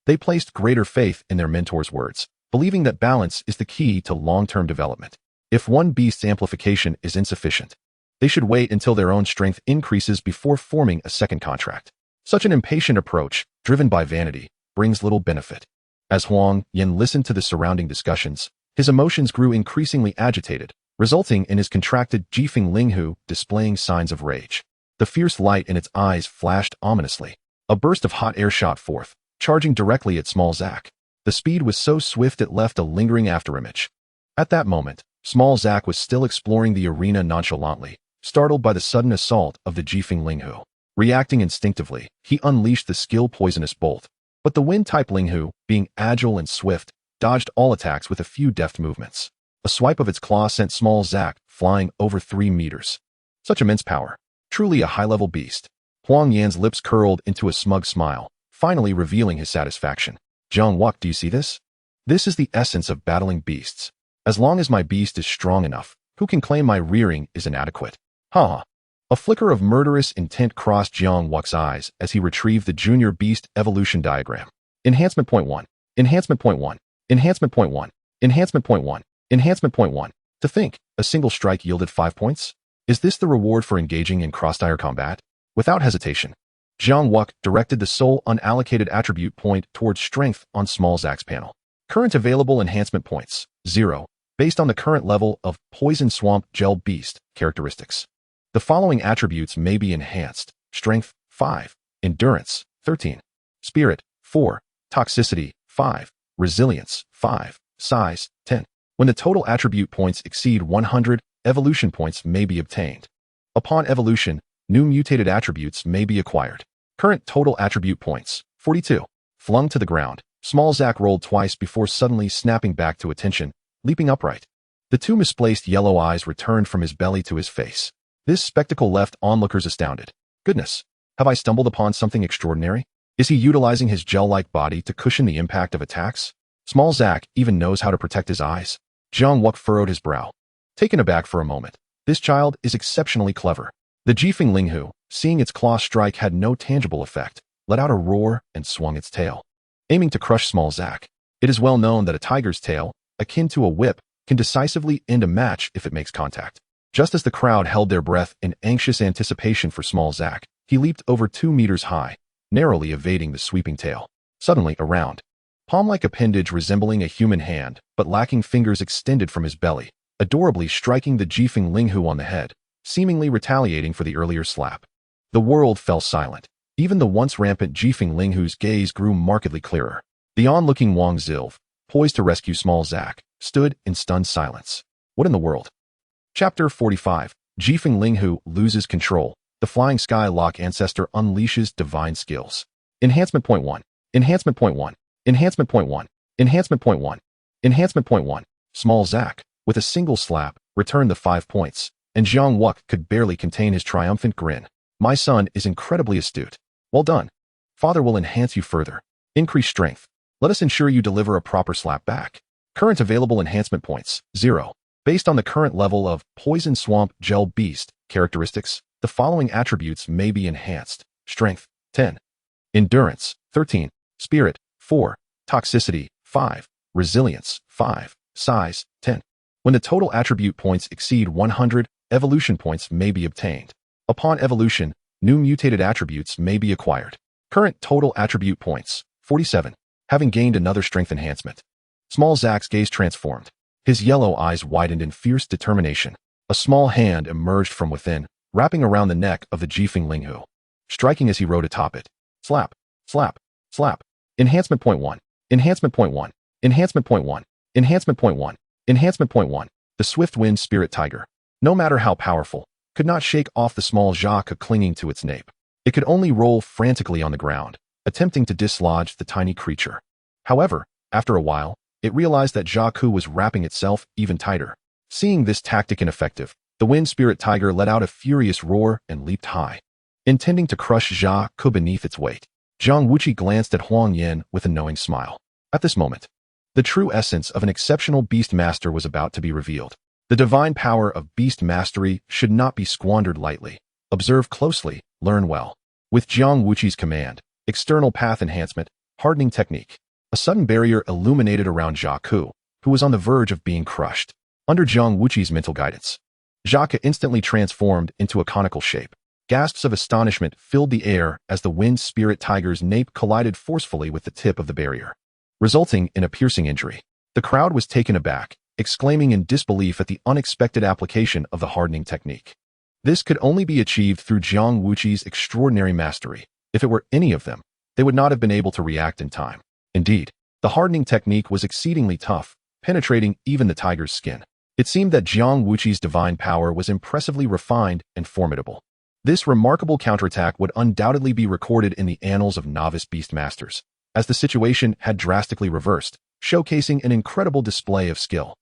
Speaker 1: They placed greater faith in their mentor's words, believing that balance is the key to long-term development. If one beast's amplification is insufficient, they should wait until their own strength increases before forming a second contract. Such an impatient approach, driven by vanity, brings little benefit. As Huang Yan listened to the surrounding discussions, his emotions grew increasingly agitated, resulting in his contracted Jifeng Linghu displaying signs of rage. The fierce light in its eyes flashed ominously. A burst of hot air shot forth, charging directly at Small Zack. The speed was so swift it left a lingering afterimage. At that moment, Small Zack was still exploring the arena nonchalantly, startled by the sudden assault of the Jifeng Linghu. Reacting instinctively, he unleashed the skill Poisonous Bolt. But the Wind-type Linghu, being agile and swift, dodged all attacks with a few deft movements. A swipe of its claw sent Small Zack flying over 3 meters. Such immense power. Truly a high-level beast. Huang Yan's lips curled into a smug smile, finally revealing his satisfaction. Jiang Wuqi, do you see this? This is the essence of battling beasts. As long as my beast is strong enough, who can claim my rearing is inadequate? Ha! A flicker of murderous intent crossed Jiang Wuqi's eyes as he retrieved the Junior Beast Evolution Diagram. Enhancement Point 1. Enhancement Point 1. Enhancement Point 1. Enhancement Point 1. Enhancement Point 1. To think, a single strike yielded 5 points? Is this the reward for engaging in cross-tier combat? Without hesitation, Jiang Wuqi directed the sole unallocated attribute point towards strength on Small Zack's panel. Current available enhancement points, 0, based on the current level of Poison Swamp Gel Beast characteristics. The following attributes may be enhanced: Strength, 5, Endurance, 13, Spirit, 4, Toxicity, 5, Resilience, 5, Size, 10. When the total attribute points exceed 100, evolution points may be obtained. Upon evolution, new mutated attributes may be acquired. Current total attribute points, 42. Flung to the ground, Small Zack rolled twice before suddenly snapping back to attention, leaping upright. The 2 misplaced yellow eyes returned from his belly to his face. This spectacle left onlookers astounded. Goodness, have I stumbled upon something extraordinary? Is he utilizing his gel-like body to cushion the impact of attacks? Small Zack even knows how to protect his eyes. Jiang Wuqi furrowed his brow. Taken aback for a moment, this child is exceptionally clever. The Jifeng Linghu, seeing its claw strike had no tangible effect, let out a roar and swung its tail, aiming to crush Small Zack. It is well known that a tiger's tail, akin to a whip, can decisively end a match if it makes contact. Just as the crowd held their breath in anxious anticipation for Small Zack, he leaped over 2 meters high, narrowly evading the sweeping tail. Suddenly, a round, palm-like appendage resembling a human hand, but lacking fingers extended from his belly, adorably striking the Jifeng Linghu on the head, seemingly retaliating for the earlier slap. The world fell silent. Even the once rampant Jifeng Linghu's gaze grew markedly clearer. The onlooking Wang Zilv, poised to rescue Small Zack, stood in stunned silence. What in the world? Chapter 45. Jifeng Linghu loses control. The Flying Sky Lock Ancestor unleashes divine skills. Enhancement Point 1. Enhancement Point 1. Enhancement Point 1. Enhancement Point 1. Enhancement Point 1. Small Zack, with a single slap, returned the 5 points, and Jiang Wuqi could barely contain his triumphant grin. My son is incredibly astute. Well done. Father will enhance you further. Increase strength. Let us ensure you deliver a proper slap back. Current available enhancement points, 0. Based on the current level of Poison Swamp Gel Beast characteristics, the following attributes may be enhanced: Strength, 10. Endurance, 13. Spirit, 4. Toxicity, 5. Resilience, 5. Size, 10. When the total attribute points exceed 100, evolution points may be obtained. Upon evolution, new mutated attributes may be acquired. Current total attribute points, 47. Having gained another strength enhancement. Small Zack's gaze transformed. His yellow eyes widened in fierce determination. A small hand emerged from within, wrapping around the neck of the Jifeng Linghu, striking as he rode atop it. Slap, slap, slap. Enhancement point 1. Enhancement point 1. Enhancement point 1. Enhancement point 1. Enhancement point 1. The swift wind spirit tiger, no matter how powerful, could not shake off the small Jiang clinging to its nape. It could only roll frantically on the ground, attempting to dislodge the tiny creature. However, after a while, it realized that Jiang was wrapping itself even tighter. Seeing this tactic ineffective, the wind spirit tiger let out a furious roar and leaped high, intending to crush Jiang beneath its weight. Jiang Wuqi glanced at Huang Yan with a knowing smile. At this moment, the true essence of an exceptional beast master was about to be revealed. The divine power of beast mastery should not be squandered lightly. Observe closely, learn well. With Jiang Wuqi's command, external path enhancement, hardening technique, a sudden barrier illuminated around Jiang, who was on the verge of being crushed. Under Jiang Wuqi's mental guidance, Jiang instantly transformed into a conical shape. Gasps of astonishment filled the air as the wind spirit tiger's nape collided forcefully with the tip of the barrier, resulting in a piercing injury. The crowd was taken aback, exclaiming in disbelief at the unexpected application of the hardening technique. This could only be achieved through Jiang Wuqi's extraordinary mastery. If it were any of them, they would not have been able to react in time. Indeed, the hardening technique was exceedingly tough, penetrating even the tiger's skin. It seemed that Jiang Wuqi's divine power was impressively refined and formidable. This remarkable counterattack would undoubtedly be recorded in the annals of novice beastmasters, as the situation had drastically reversed, showcasing an incredible display of skill.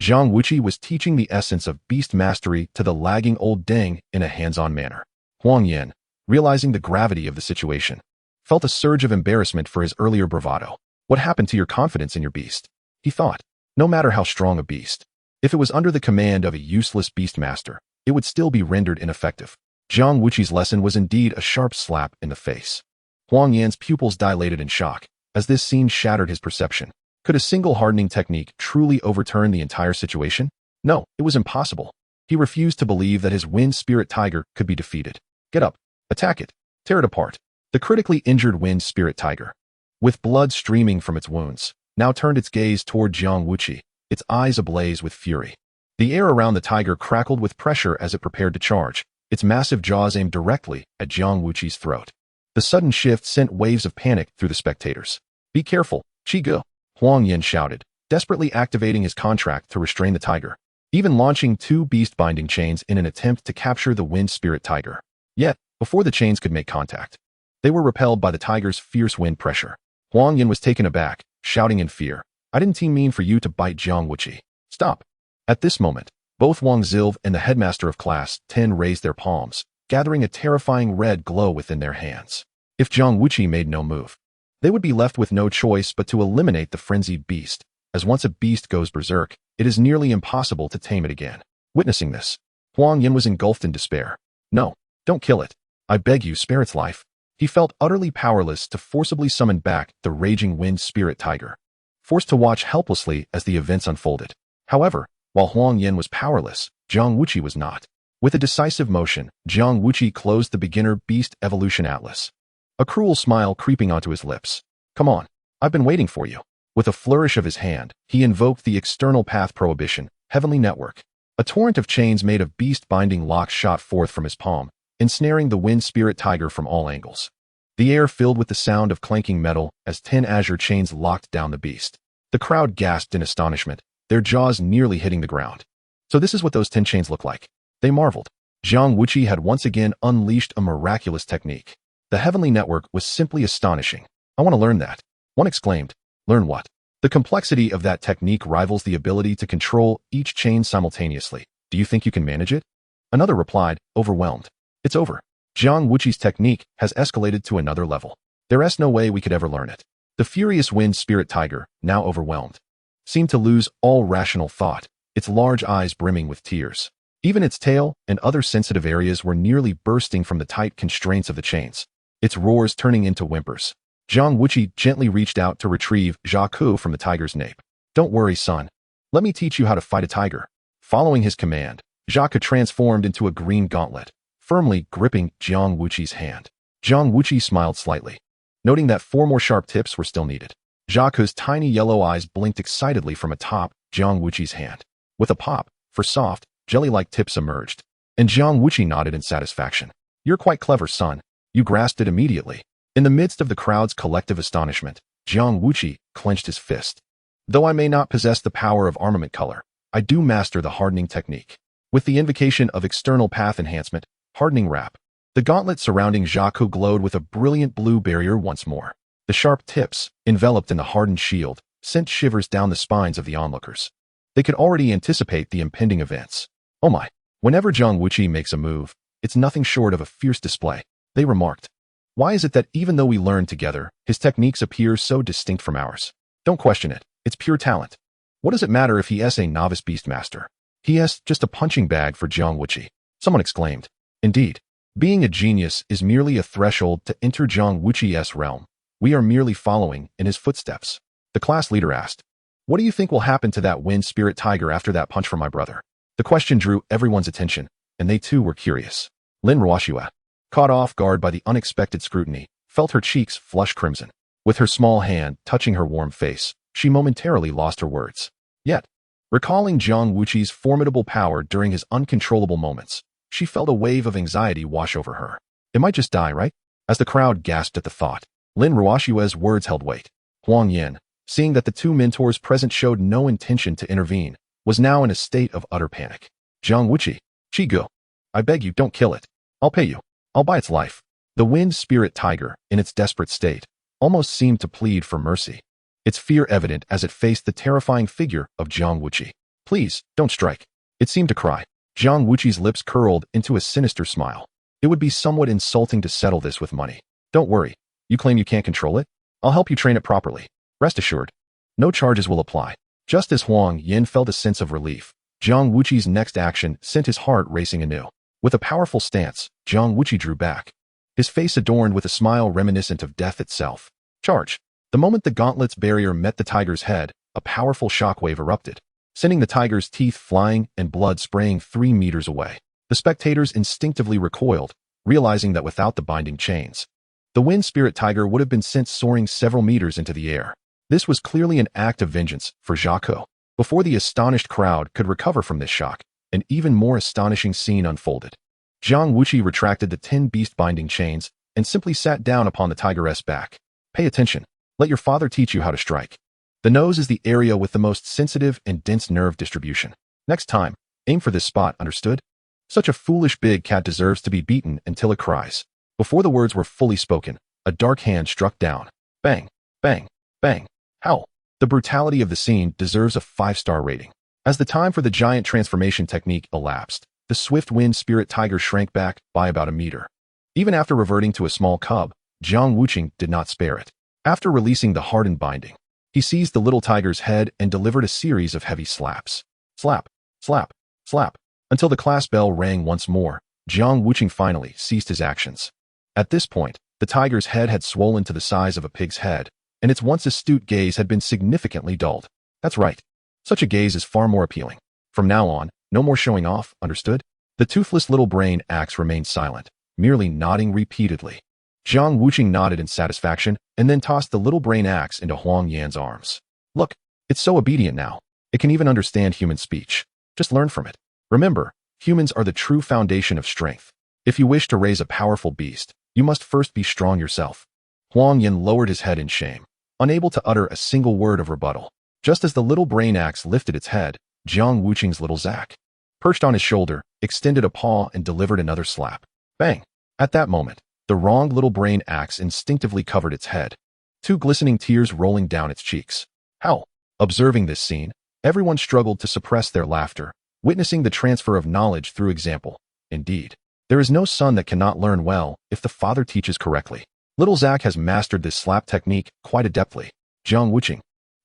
Speaker 1: Jiang Wuqi was teaching the essence of beast mastery to the lagging old Deng in a hands-on manner. Huang Yan, realizing the gravity of the situation, felt a surge of embarrassment for his earlier bravado. What happened to your confidence in your beast? He thought. No matter how strong a beast, if it was under the command of a useless beastmaster, it would still be rendered ineffective. Jiang Wuqi's lesson was indeed a sharp slap in the face. Huang Yan's pupils dilated in shock, as this scene shattered his perception. Could a single hardening technique truly overturn the entire situation? No, it was impossible. He refused to believe that his wind spirit tiger could be defeated. Get up, attack it, tear it apart. The critically injured wind spirit tiger, with blood streaming from its wounds, now turned its gaze toward Jiang Wuqi, its eyes ablaze with fury. The air around the tiger crackled with pressure as it prepared to charge, its massive jaws aimed directly at Jiang Wuqi's throat. The sudden shift sent waves of panic through the spectators. Be careful, Chigu, Huang Yan shouted, desperately activating his contract to restrain the tiger, even launching 2 beast binding chains in an attempt to capture the wind spirit tiger. Yet, before the chains could make contact, they were repelled by the tiger's fierce wind pressure. Huang Yan was taken aback, shouting in fear, I didn't mean for you to bite Jiang Wuqi. Stop. At this moment, both Wang Zilv and the headmaster of Class 10 raised their palms, gathering a terrifying red glow within their hands. If Jiang Wuqi made no move, they would be left with no choice but to eliminate the frenzied beast, as once a beast goes berserk, it is nearly impossible to tame it again. Witnessing this, Huang Yan was engulfed in despair. No, don't kill it. I beg you, spare its life. He felt utterly powerless to forcibly summon back the raging wind spirit tiger, forced to watch helplessly as the events unfolded. However, while Huang Yan was powerless, Jiang Wuqi was not. With a decisive motion, Jiang Wuqi closed the beginner Beast Evolution Atlas, a cruel smile creeping onto his lips. Come on, I've been waiting for you. With a flourish of his hand, he invoked the external path prohibition, heavenly network. A torrent of chains made of beast binding locks shot forth from his palm, ensnaring the wind spirit tiger from all angles. The air filled with the sound of clanking metal as 10 azure chains locked down the beast. The crowd gasped in astonishment, their jaws nearly hitting the ground. So this is what those 10 chains look like. They marveled. Jiang Wuqi had once again unleashed a miraculous technique. The heavenly network was simply astonishing. I want to learn that. One exclaimed. Learn what? The complexity of that technique rivals the ability to control each chain simultaneously. Do you think you can manage it? Another replied, overwhelmed. It's over. Jiang Wuqi's technique has escalated to another level. There is no way we could ever learn it. The furious wind spirit tiger, now overwhelmed, seemed to lose all rational thought, its large eyes brimming with tears. Even its tail and other sensitive areas were nearly bursting from the tight constraints of the chains, its roars turning into whimpers. Jiang Wuqi gently reached out to retrieve Jiang from the tiger's nape. Don't worry, son. Let me teach you how to fight a tiger. Following his command, Jiang transformed into a green gauntlet, firmly gripping Jiang Wuqi's hand. Jiang Wuqi smiled slightly, noting that 4 more sharp tips were still needed. Zhaku's tiny yellow eyes blinked excitedly from atop Jiang Wuqi's hand. With a pop, for soft, jelly-like tips emerged, and Jiang Wuqi nodded in satisfaction. You're quite clever, son. You grasped it immediately. In the midst of the crowd's collective astonishment, Jiang Wuqi clenched his fist. Though I may not possess the power of armament color, I do master the hardening technique. With the invocation of external path enhancement, hardening wrap, the gauntlet surrounding Zhaku glowed with a brilliant blue barrier once more. The sharp tips, enveloped in the hardened shield, sent shivers down the spines of the onlookers. They could already anticipate the impending events. Oh my! Whenever Jiang Wuqi makes a move, it's nothing short of a fierce display, they remarked. Why is it that even though we learn together, his techniques appear so distinct from ours? Don't question it, it's pure talent. What does it matter if he is a novice beastmaster? He is just a punching bag for Jiang Wuqi, someone exclaimed. Indeed, being a genius is merely a threshold to enter Jiang Wuqi's realm. We are merely following in his footsteps. The class leader asked, what do you think will happen to that wind spirit tiger after that punch from my brother? The question drew everyone's attention, and they too were curious. Lin Ruoxue, caught off guard by the unexpected scrutiny, felt her cheeks flush crimson. With her small hand touching her warm face, she momentarily lost her words. Yet, recalling Jiang Wuqi's formidable power during his uncontrollable moments, she felt a wave of anxiety wash over her. It might just die, right? As the crowd gasped at the thought, Lin Ruoxue's words held weight. Huang Yin, seeing that the two mentors present showed no intention to intervene, was now in a state of utter panic. Jiang Wuqi, Chigu, I beg you, don't kill it. I'll pay you. I'll buy its life. The wind spirit tiger, in its desperate state, almost seemed to plead for mercy. Its fear evident as it faced the terrifying figure of Jiang Wuqi. Please, don't strike. It seemed to cry. Jiang Wuqi's lips curled into a sinister smile. It would be somewhat insulting to settle this with money. Don't worry. You claim you can't control it? I'll help you train it properly. Rest assured. No charges will apply. Just as Huang Yin felt a sense of relief, Jiang Wuqi's next action sent his heart racing anew. With a powerful stance, Jiang Wuqi drew back, his face adorned with a smile reminiscent of death itself. Charge! The moment the gauntlet's barrier met the tiger's head, a powerful shockwave erupted, sending the tiger's teeth flying and blood spraying 3 meters away. The spectators instinctively recoiled, realizing that without the binding chains, the wind spirit tiger would have been sent soaring several meters into the air. This was clearly an act of vengeance for Zhaku. Before the astonished crowd could recover from this shock, an even more astonishing scene unfolded. Jiang Wuqi retracted the 10 beast binding chains and simply sat down upon the tigeress back. Pay attention. Let your father teach you how to strike. The nose is the area with the most sensitive and dense nerve distribution. Next time, aim for this spot, understood? Such a foolish big cat deserves to be beaten until it cries. Before the words were fully spoken, a dark hand struck down. Bang, bang, bang. Howl. The brutality of the scene deserves a 5-star rating. As the time for the giant transformation technique elapsed, the swift wind spirit tiger shrank back by about a meter. Even after reverting to a small cub, Jiang Wuqi did not spare it. After releasing the hardened binding, he seized the little tiger's head and delivered a series of heavy slaps. Slap, slap, slap, until the class bell rang once more. Jiang Wuqi finally ceased his actions. At this point, the tiger's head had swollen to the size of a pig's head, and its once astute gaze had been significantly dulled. That's right. Such a gaze is far more appealing. From now on, no more showing off, understood? The toothless little brain axe remained silent, merely nodding repeatedly. Jiang Wuqi nodded in satisfaction and then tossed the little brain axe into Huang Yan's arms. Look, it's so obedient now. It can even understand human speech. Just learn from it. Remember, humans are the true foundation of strength. If you wish to raise a powerful beast, you must first be strong yourself. Huang Yan lowered his head in shame, unable to utter a single word of rebuttal. Just as the little brain axe lifted its head, Jiang Wuqi's little Zack, perched on his shoulder, extended a paw and delivered another slap. Bang! At that moment, the wronged little brain axe instinctively covered its head, 2 glistening tears rolling down its cheeks. Howl! Observing this scene, everyone struggled to suppress their laughter, witnessing the transfer of knowledge through example. Indeed, there is no son that cannot learn well if the father teaches correctly. Little Zack has mastered this slap technique quite adeptly. Jiang Wuqi,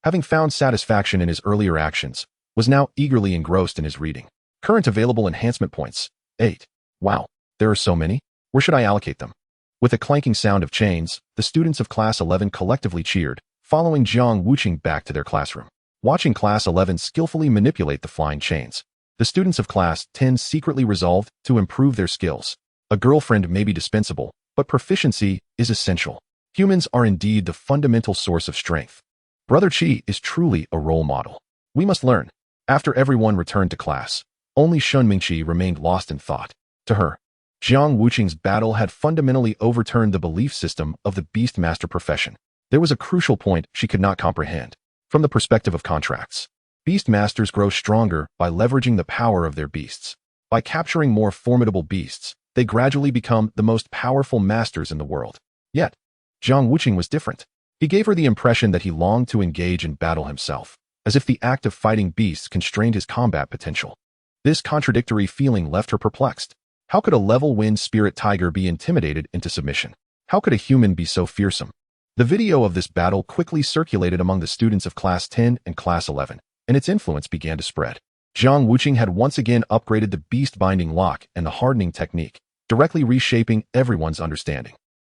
Speaker 1: having found satisfaction in his earlier actions, was now eagerly engrossed in his reading. Current available enhancement points, 8. Wow, there are so many. Where should I allocate them? With a clanking sound of chains, the students of Class 11 collectively cheered, following Jiang Wuqi back to their classroom. Watching Class 11 skillfully manipulate the flying chains, the students of Class 10 secretly resolved to improve their skills. A girlfriend may be dispensable, but proficiency is essential. Humans are indeed the fundamental source of strength. Brother Qi is truly a role model. We must learn. After everyone returned to class, only Shun Mingqi remained lost in thought. To her, Jiang Wuqi's battle had fundamentally overturned the belief system of the Beastmaster profession. There was a crucial point she could not comprehend. From the perspective of contracts, Beastmasters grow stronger by leveraging the power of their beasts. By capturing more formidable beasts, they gradually become the most powerful masters in the world. Yet, Jiang Wuqi was different. He gave her the impression that he longed to engage in battle himself, as if the act of fighting beasts constrained his combat potential. This contradictory feeling left her perplexed. How could a level-wind spirit tiger be intimidated into submission? How could a human be so fearsome? The video of this battle quickly circulated among the students of Class 10 and Class 11, and its influence began to spread. Jiang Wuqi had once again upgraded the beast binding lock and the hardening technique, directly reshaping everyone's understanding.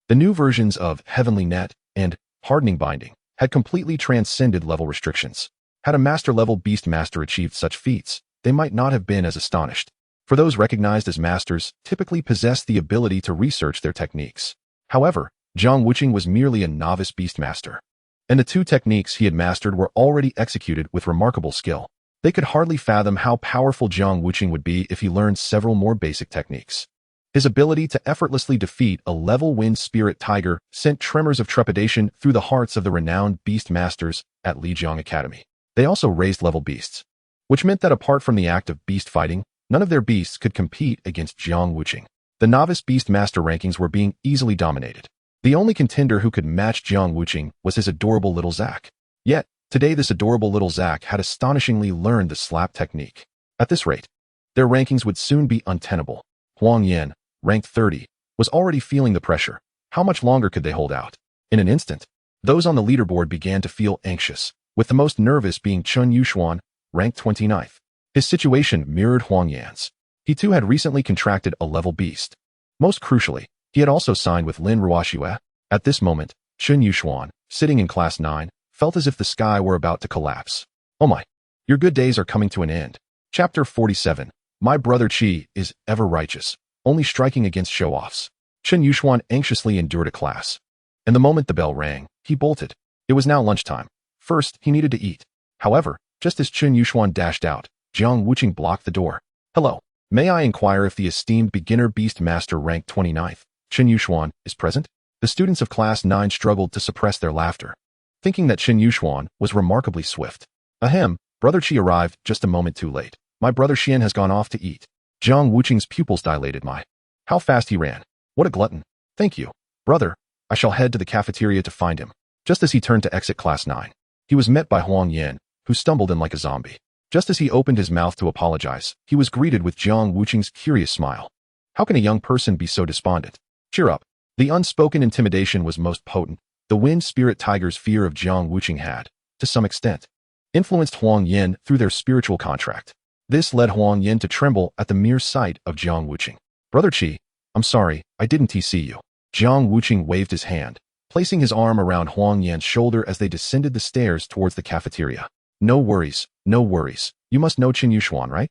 Speaker 1: The new versions of Heavenly Net and Hardening Binding had completely transcended level restrictions. Had a master-level Beastmaster achieved such feats, they might not have been as astonished. For those recognized as masters typically possess the ability to research their techniques. However, Jiang Wuqi was merely a novice Beastmaster, and the two techniques he had mastered were already executed with remarkable skill. They could hardly fathom how powerful Jiang Wuqi would be if he learned several more basic techniques. His ability to effortlessly defeat a level-wind spirit tiger sent tremors of trepidation through the hearts of the renowned Beastmasters at Lijiang Academy. They also raised level beasts, which meant that apart from the act of beast fighting, none of their beasts could compete against Jiang Wuqi. The novice Beastmaster rankings were being easily dominated. The only contender who could match Jiang Wuqi was his adorable little Zack. Yet, today this adorable little Zack had astonishingly learned the slap technique. At this rate, their rankings would soon be untenable. Huang Yan, ranked 30, was already feeling the pressure. How much longer could they hold out? In an instant, those on the leaderboard began to feel anxious, with the most nervous being Chun Yuxuan, ranked 29th. His situation mirrored Huang Yan's. He too had recently contracted a level beast. Most crucially, he had also signed with Lin Ruoxue. At this moment, Chun Yuxuan, sitting in Class 9, felt as if the sky were about to collapse. Oh my, your good days are coming to an end. Chapter 47. My brother Qi is ever righteous, only striking against show-offs. Chun Yuxuan anxiously endured a class. And the moment the bell rang, he bolted. It was now lunchtime. First, he needed to eat. However, just as Chun Yuxuan dashed out, Jiang Wuqi blocked the door. Hello, may I inquire if the esteemed beginner Beastmaster ranked 29th, Chun Yuxuan, is present? The students of Class 9 struggled to suppress their laughter, thinking that Chun Yuxuan was remarkably swift. Ahem, Brother Qi arrived just a moment too late. My brother Xian has gone off to eat. Jiang Wuqi's pupils dilated. How fast he ran. What a glutton. Thank you, brother. I shall head to the cafeteria to find him. Just as he turned to exit Class 9, he was met by Huang Yan, who stumbled in like a zombie. Just as he opened his mouth to apologize, he was greeted with Jiang Wuqi's curious smile. How can a young person be so despondent? Cheer up. The unspoken intimidation was most potent. The wind spirit tiger's fear of Jiang Wuqi had, to some extent, influenced Huang Yan through their spiritual contract. This led Huang Yan to tremble at the mere sight of Jiang Wuqi. Brother Qi, I'm sorry, I didn't see you. Jiang Wuqi waved his hand, placing his arm around Huang Yan's shoulder as they descended the stairs towards the cafeteria. No worries, no worries. You must know Chun Yuxuan, right?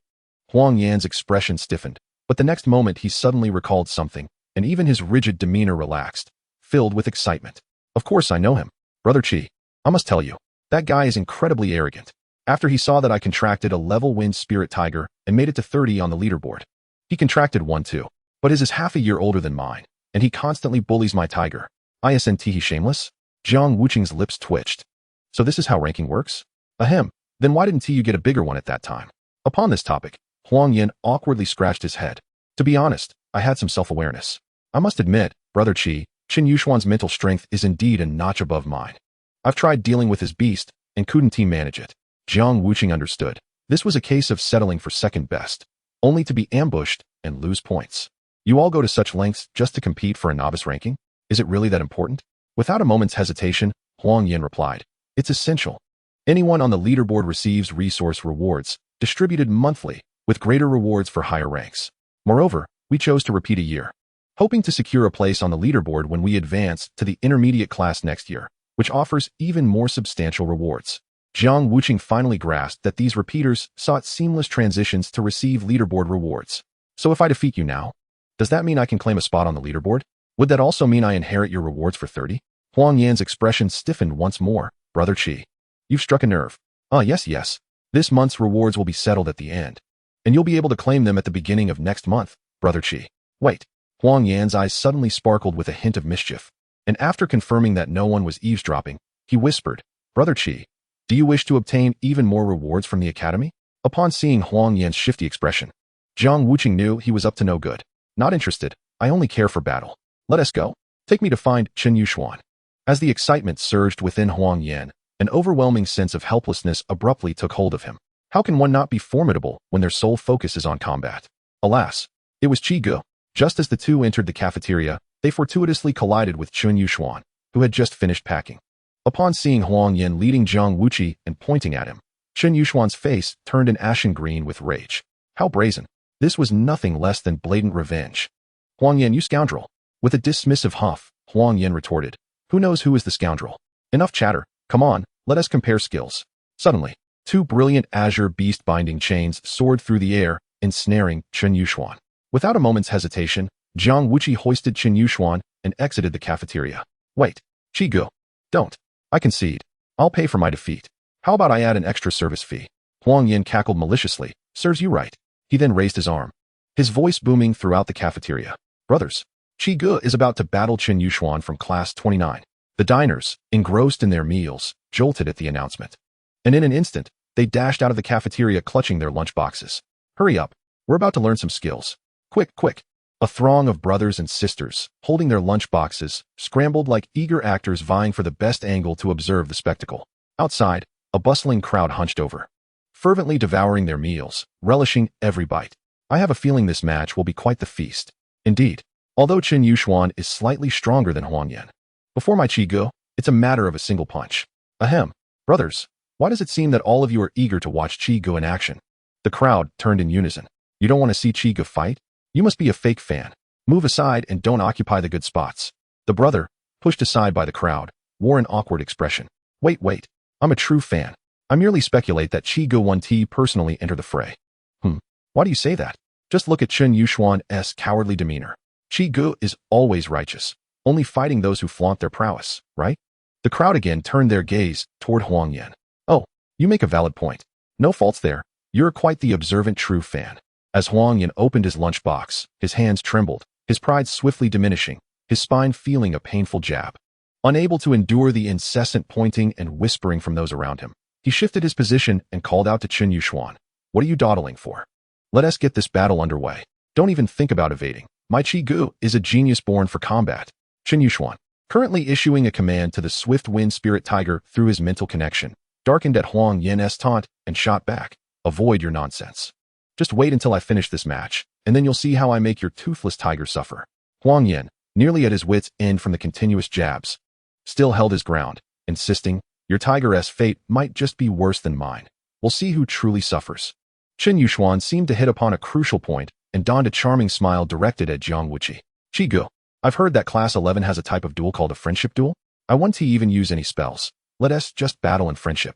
Speaker 1: Huang Yan's expression stiffened, but the next moment he suddenly recalled something, and even his rigid demeanor relaxed, filled with excitement. Of course I know him. Brother Qi, I must tell you, that guy is incredibly arrogant. After he saw that I contracted a level wind spirit tiger and made it to 30 on the leaderboard. He contracted one too, but his is half a year older than mine, and he constantly bullies my tiger. Isn't he shameless? Jiang Wuqi's lips twitched. So this is how ranking works? Ahem, then why didn't you get a bigger one at that time? Upon this topic, Huang Yan awkwardly scratched his head. To be honest, I had some self-awareness. I must admit, Brother Qi, Chun Yuxuan's mental strength is indeed a notch above mine. I've tried dealing with his beast, and couldn't manage it. Jiang Wuqi understood. This was a case of settling for second best, only to be ambushed and lose points. You all go to such lengths just to compete for a novice ranking? Is it really that important? Without a moment's hesitation, Huang Yan replied, it's essential. Anyone on the leaderboard receives resource rewards, distributed monthly, with greater rewards for higher ranks. Moreover, we chose to repeat a year, hoping to secure a place on the leaderboard when we advance to the intermediate class next year, which offers even more substantial rewards. Jiang Wuqi finally grasped that these repeaters sought seamless transitions to receive leaderboard rewards. So if I defeat you now, does that mean I can claim a spot on the leaderboard? Would that also mean I inherit your rewards for 30? Huang Yan's expression stiffened once more. Brother Qi, You've struck a nerve. Ah, yes. This month's rewards will be settled at the end, and you'll be able to claim them at the beginning of next month, Brother Qi. Wait. Huang Yan's eyes suddenly sparkled with a hint of mischief, and after confirming that no one was eavesdropping, he whispered, Brother Qi, do you wish to obtain even more rewards from the academy? Upon seeing Huang Yan's shifty expression, Jiang Wuqi knew he was up to no good. Not interested. I only care for battle. Let us go. Take me to find Chen Yuxuan. As the excitement surged within Huang Yan, an overwhelming sense of helplessness abruptly took hold of him. How can one not be formidable when their sole focus is on combat? Alas, it was Qi Ge. Just as the two entered the cafeteria, they fortuitously collided with Chen Yuxuan, who had just finished packing. Upon seeing Huang Yan leading Jiang Wuqi and pointing at him, Chen Yuxuan's face turned an ashen green with rage. How brazen. This was nothing less than blatant revenge. Huang Yan, you scoundrel. With a dismissive huff, Huang Yan retorted, who knows who is the scoundrel? Enough chatter. Come on, let us compare skills. Suddenly, two brilliant azure beast-binding chains soared through the air, ensnaring Chen Yuxuan. Without a moment's hesitation, Jiang Wuqi hoisted Chen Yuxuan and exited the cafeteria. Wait, Qi Ge. Don't. I concede. I'll pay for my defeat. How about I add an extra service fee? Huang Yan cackled maliciously. Serves you right. He then raised his arm, his voice booming throughout the cafeteria. Brothers, Qi Ge is about to battle Chen Yuxuan from Class 29. The diners, engrossed in their meals, jolted at the announcement. And in an instant, they dashed out of the cafeteria clutching their lunchboxes. Hurry up. We're about to learn some skills. Quick. A throng of brothers and sisters, holding their lunchboxes, scrambled like eager actors vying for the best angle to observe the spectacle. Outside, a bustling crowd hunched over, fervently devouring their meals, relishing every bite. I have a feeling this match will be quite the feast. Indeed, although Chen Yuxuan is slightly stronger than Huang Yan. Before my Qi Ge, it's a matter of a single punch. Ahem. Brothers, why does it seem that all of you are eager to watch Qi Ge in action? The crowd turned in unison. You don't want to see Qi Ge fight? You must be a fake fan. Move aside and don't occupy the good spots. The brother, pushed aside by the crowd, wore an awkward expression. Wait. I'm a true fan. I merely speculate that Qi Ge 1T personally enter the fray. Why do you say that? Just look at Chen Yuxuan's cowardly demeanor. Qi Ge is always righteous, only fighting those who flaunt their prowess, right? The crowd again turned their gaze toward Huang Yan. Oh, you make a valid point. No faults there. You're quite the observant true fan. As Huang Yan opened his lunchbox, his hands trembled, his pride swiftly diminishing, his spine feeling a painful jab. Unable to endure the incessant pointing and whispering from those around him, he shifted his position and called out to Chen Yuxuan. What are you dawdling for? Let us get this battle underway. Don't even think about evading. My Qi Ge is a genius born for combat. Chen Yuxuan, currently issuing a command to the swift wind spirit tiger through his mental connection, darkened at Huang Yan's taunt and shot back. Avoid your nonsense. Just wait until I finish this match, and then you'll see how I make your toothless tiger suffer. Huang Yan, nearly at his wit's end from the continuous jabs, still held his ground, insisting, your tigeress fate might just be worse than mine. We'll see who truly suffers. Chen Yuxuan seemed to hit upon a crucial point and donned a charming smile directed at Jiang Wuqi. Qi Ge, I've heard that Class 11 has a type of duel called a friendship duel. I won't even use any spells. Let us just battle in friendship.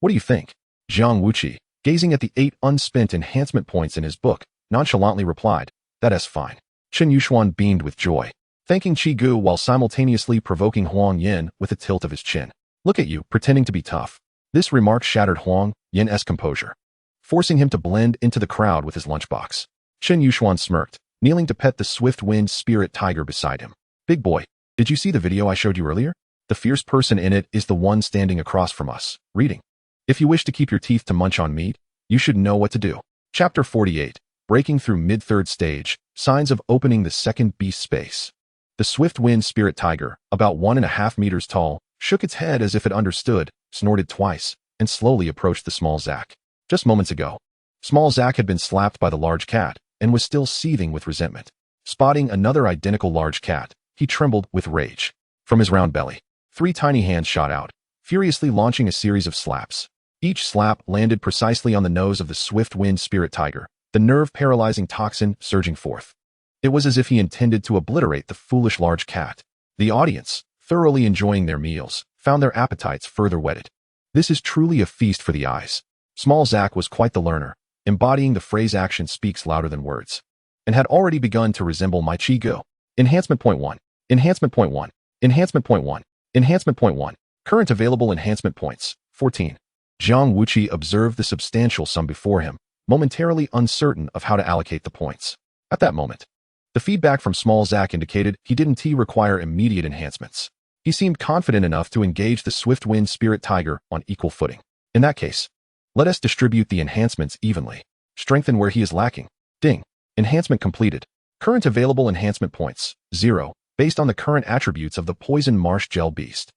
Speaker 1: What do you think? Jiang Wuqi, gazing at the 8 unspent enhancement points in his book, nonchalantly replied, that's fine. Chen Yuxuan beamed with joy, thanking Qi Ge while simultaneously provoking Huang Yan with a tilt of his chin. Look at you, pretending to be tough. This remark shattered Huang Yan's composure, forcing him to blend into the crowd with his lunchbox. Chen Yuxuan smirked, kneeling to pet the swift wind spirit tiger beside him. Big boy, did you see the video I showed you earlier? The fierce person in it is the one standing across from us, reading. If you wish to keep your teeth to munch on meat, you should know what to do. Chapter 48, Breaking Through Mid-Third Stage, Signs of Opening the Second Beast Space. The swift wind spirit tiger, about 1.5 meters tall, shook its head as if it understood, snorted twice, and slowly approached the small Zack. Just moments ago, small Zack had been slapped by the large cat and was still seething with resentment. Spotting another identical large cat, he trembled with rage. From his round belly, 3 tiny hands shot out, furiously launching a series of slaps. Each slap landed precisely on the nose of the swift wind spirit tiger, the nerve-paralyzing toxin surging forth. It was as if he intended to obliterate the foolish large cat. The audience, thoroughly enjoying their meals, found their appetites further whetted. This is truly a feast for the eyes. Small Zack was quite the learner, embodying the phrase action speaks louder than words, and had already begun to resemble my Qi Ge. Enhancement point 1. Enhancement point 1. Enhancement point 1. Enhancement point 1. Current available enhancement points, 14. Jiang Wuqi observed the substantial sum before him, momentarily uncertain of how to allocate the points. At that moment, the feedback from Small Zack indicated he didn't require immediate enhancements. He seemed confident enough to engage the Swift-Wind Spirit Tiger on equal footing. In that case, let us distribute the enhancements evenly. Strengthen where he is lacking. Ding. Enhancement completed. Current available enhancement points, 0, based on the current attributes of the Poison Marsh Gel Beast.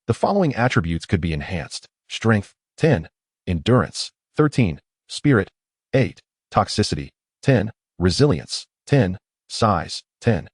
Speaker 1: The following attributes could be enhanced. Strength, 10. Endurance, 13. Spirit, 8. Toxicity, 10. Resilience, 10. Size, 10.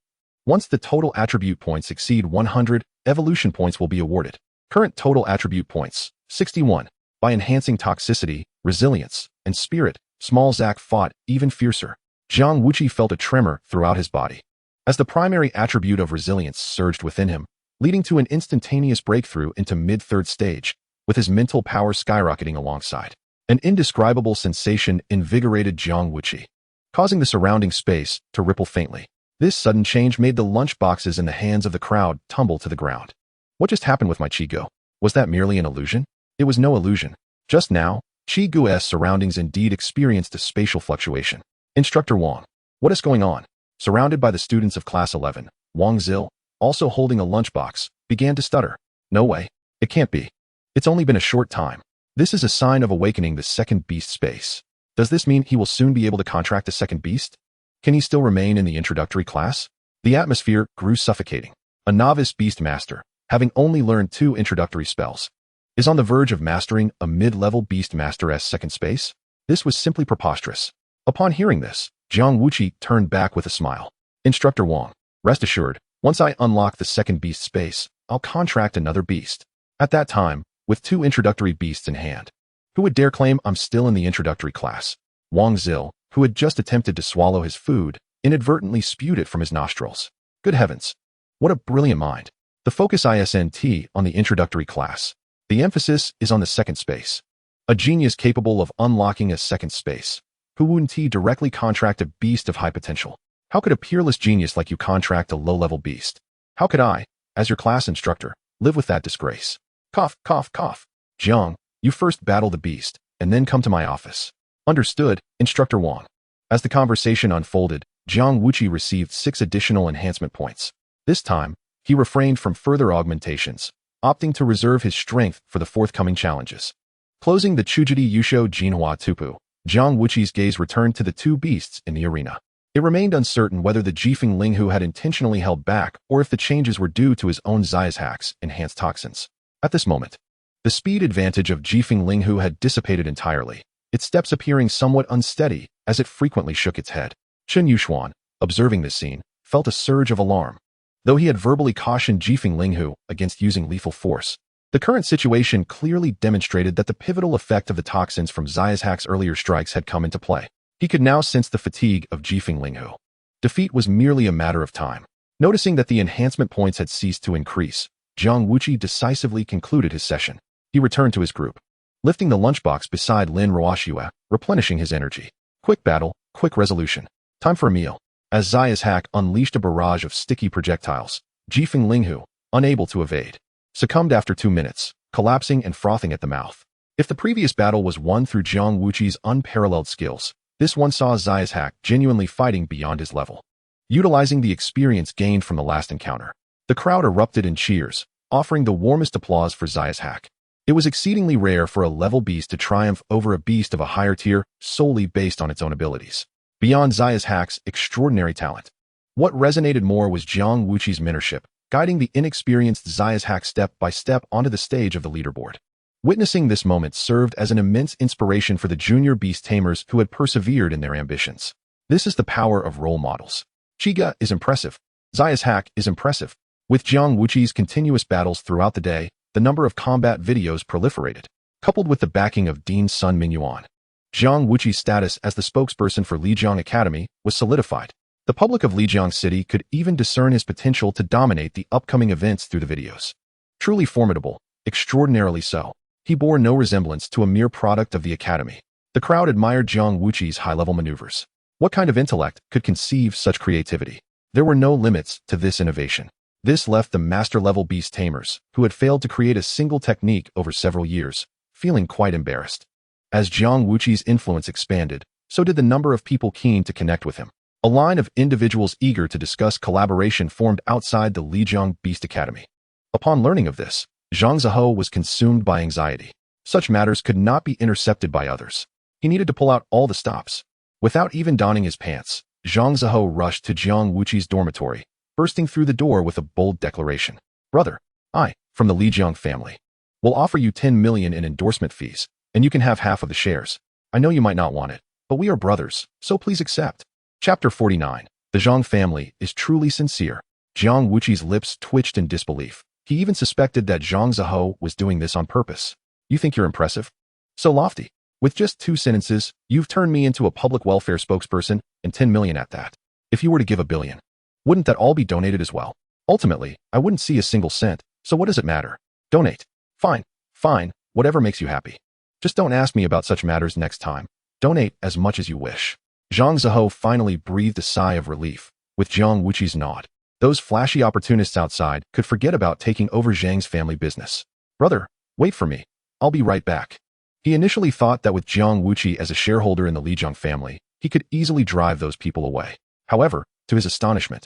Speaker 1: Once the total attribute points exceed 100, evolution points will be awarded. Current total attribute points, 61. By enhancing toxicity, resilience, and spirit, Small Zack fought even fiercer. Jiang Wuqi felt a tremor throughout his body, as the primary attribute of resilience surged within him, leading to an instantaneous breakthrough into mid-third stage, with his mental power skyrocketing alongside. An indescribable sensation invigorated Jiang Wuqi, causing the surrounding space to ripple faintly. This sudden change made the lunch boxes in the hands of the crowd tumble to the ground. What just happened with my Chi-Go? Was that merely an illusion? It was no illusion. Just now, Chi-Go's surroundings indeed experienced a spatial fluctuation. Instructor Wang. What is going on? Surrounded by the students of Class 11, Wang Zil, also holding a lunchbox, began to stutter. No way. It can't be. It's only been a short time. This is a sign of awakening the second beast space. Does this mean he will soon be able to contract a second beast? Can he still remain in the introductory class? The atmosphere grew suffocating. A novice beastmaster, having only learned 2 introductory spells, is on the verge of mastering a mid-level beastmaster as second space? This was simply preposterous. Upon hearing this, Jiang Wuqi turned back with a smile. Instructor Wang, rest assured, once I unlock the second beast space, I'll contract another beast. At that time, with 2 introductory beasts in hand, who would dare claim I'm still in the introductory class? Wang Zil, who had just attempted to swallow his food, inadvertently spewed it from his nostrils. Good heavens! What a brilliant mind. The focus isn't on the introductory class. The emphasis is on the second space. A genius capable of unlocking a second space. Who wouldn't directly contract a beast of high potential? How could a peerless genius like you contract a low-level beast? How could I, as your class instructor, live with that disgrace? Cough, cough, cough. Jiang, you first battle the beast, and then come to my office. Understood, Instructor Wang. As the conversation unfolded, Jiang Wuqi received 6 additional enhancement points. This time, he refrained from further augmentations, opting to reserve his strength for the forthcoming challenges. Closing the Chujidi Yusho Jinhua Tupu, Jiang Wuqi's gaze returned to the 2 beasts in the arena. It remained uncertain whether the Jifeng Linghu had intentionally held back or if the changes were due to his own Xiaohack's enhanced toxins. At this moment, the speed advantage of Jifeng Linghu had dissipated entirely, its steps appearing somewhat unsteady as it frequently shook its head. Chen Yuxuan, observing this scene, felt a surge of alarm. Though he had verbally cautioned Jifeng Linghu against using lethal force, the current situation clearly demonstrated that the pivotal effect of the toxins from Xiaohack's earlier strikes had come into play. He could now sense the fatigue of Jifeng Linghu. Defeat was merely a matter of time. Noticing that the enhancement points had ceased to increase, Jiang Wuqi decisively concluded his session. He returned to his group, lifting the lunchbox beside Lin Ruoxue, replenishing his energy. Quick battle, quick resolution. Time for a meal. As Xiaohack unleashed a barrage of sticky projectiles, Jifeng Linghu, unable to evade, succumbed after 2 minutes, collapsing and frothing at the mouth. If the previous battle was won through Jiang Wuqi's unparalleled skills, this one saw Xiaohack genuinely fighting beyond his level. Utilizing the experience gained from the last encounter, the crowd erupted in cheers, offering the warmest applause for Xiaohack. It was exceedingly rare for a level beast to triumph over a beast of a higher tier solely based on its own abilities, beyond Xiaohack's extraordinary talent. What resonated more was Jiang Wuqi's mentorship, guiding the inexperienced Xiaohack step by step onto the stage of the leaderboard. Witnessing this moment served as an immense inspiration for the junior beast tamers who had persevered in their ambitions. This is the power of role models. Chiga is impressive. Xiaohack is impressive. With Jiang Wuqi's continuous battles throughout the day, the number of combat videos proliferated. Coupled with the backing of Dean's son Minuan, Jiang Wuqi's status as the spokesperson for Lijiang Academy was solidified. The public of Lijiang City could even discern his potential to dominate the upcoming events through the videos. Truly formidable, extraordinarily so. He bore no resemblance to a mere product of the academy. The crowd admired Jiang Wuqi's high-level maneuvers. What kind of intellect could conceive such creativity? There were no limits to this innovation. This left the master-level beast tamers, who had failed to create a single technique over several years, feeling quite embarrassed. As Jiang Wuqi's influence expanded, so did the number of people keen to connect with him. A line of individuals eager to discuss collaboration formed outside the Lijiang Beast Academy. Upon learning of this, Zhang Ziho was consumed by anxiety. Such matters could not be intercepted by others. He needed to pull out all the stops. Without even donning his pants, Zhang Ziho rushed to Jiang Wuqi's dormitory, bursting through the door with a bold declaration. Brother, I, from the Lijiang family, will offer you 10 million in endorsement fees, and you can have half of the shares. I know you might not want it, but we are brothers, so please accept. Chapter 49. The Zhang family is truly sincere. Jiang Wuqi's lips twitched in disbelief. He even suspected that Zhang Ziho was doing this on purpose. You think you're impressive? So lofty. With just 2 sentences, you've turned me into a public welfare spokesperson, and 10 million at that. If you were to give 1 billion, wouldn't that all be donated as well? Ultimately, I wouldn't see a single cent, so what does it matter? Donate. Fine, whatever makes you happy. Just don't ask me about such matters next time. Donate as much as you wish. Zhang Ziho finally breathed a sigh of relief, with Jiang Wuqi's nod. Those flashy opportunists outside could forget about taking over Zhang's family business. Brother, wait for me. I'll be right back. He initially thought that with Jiang Wuqi as a shareholder in the Lijiang family, he could easily drive those people away. However, to his astonishment,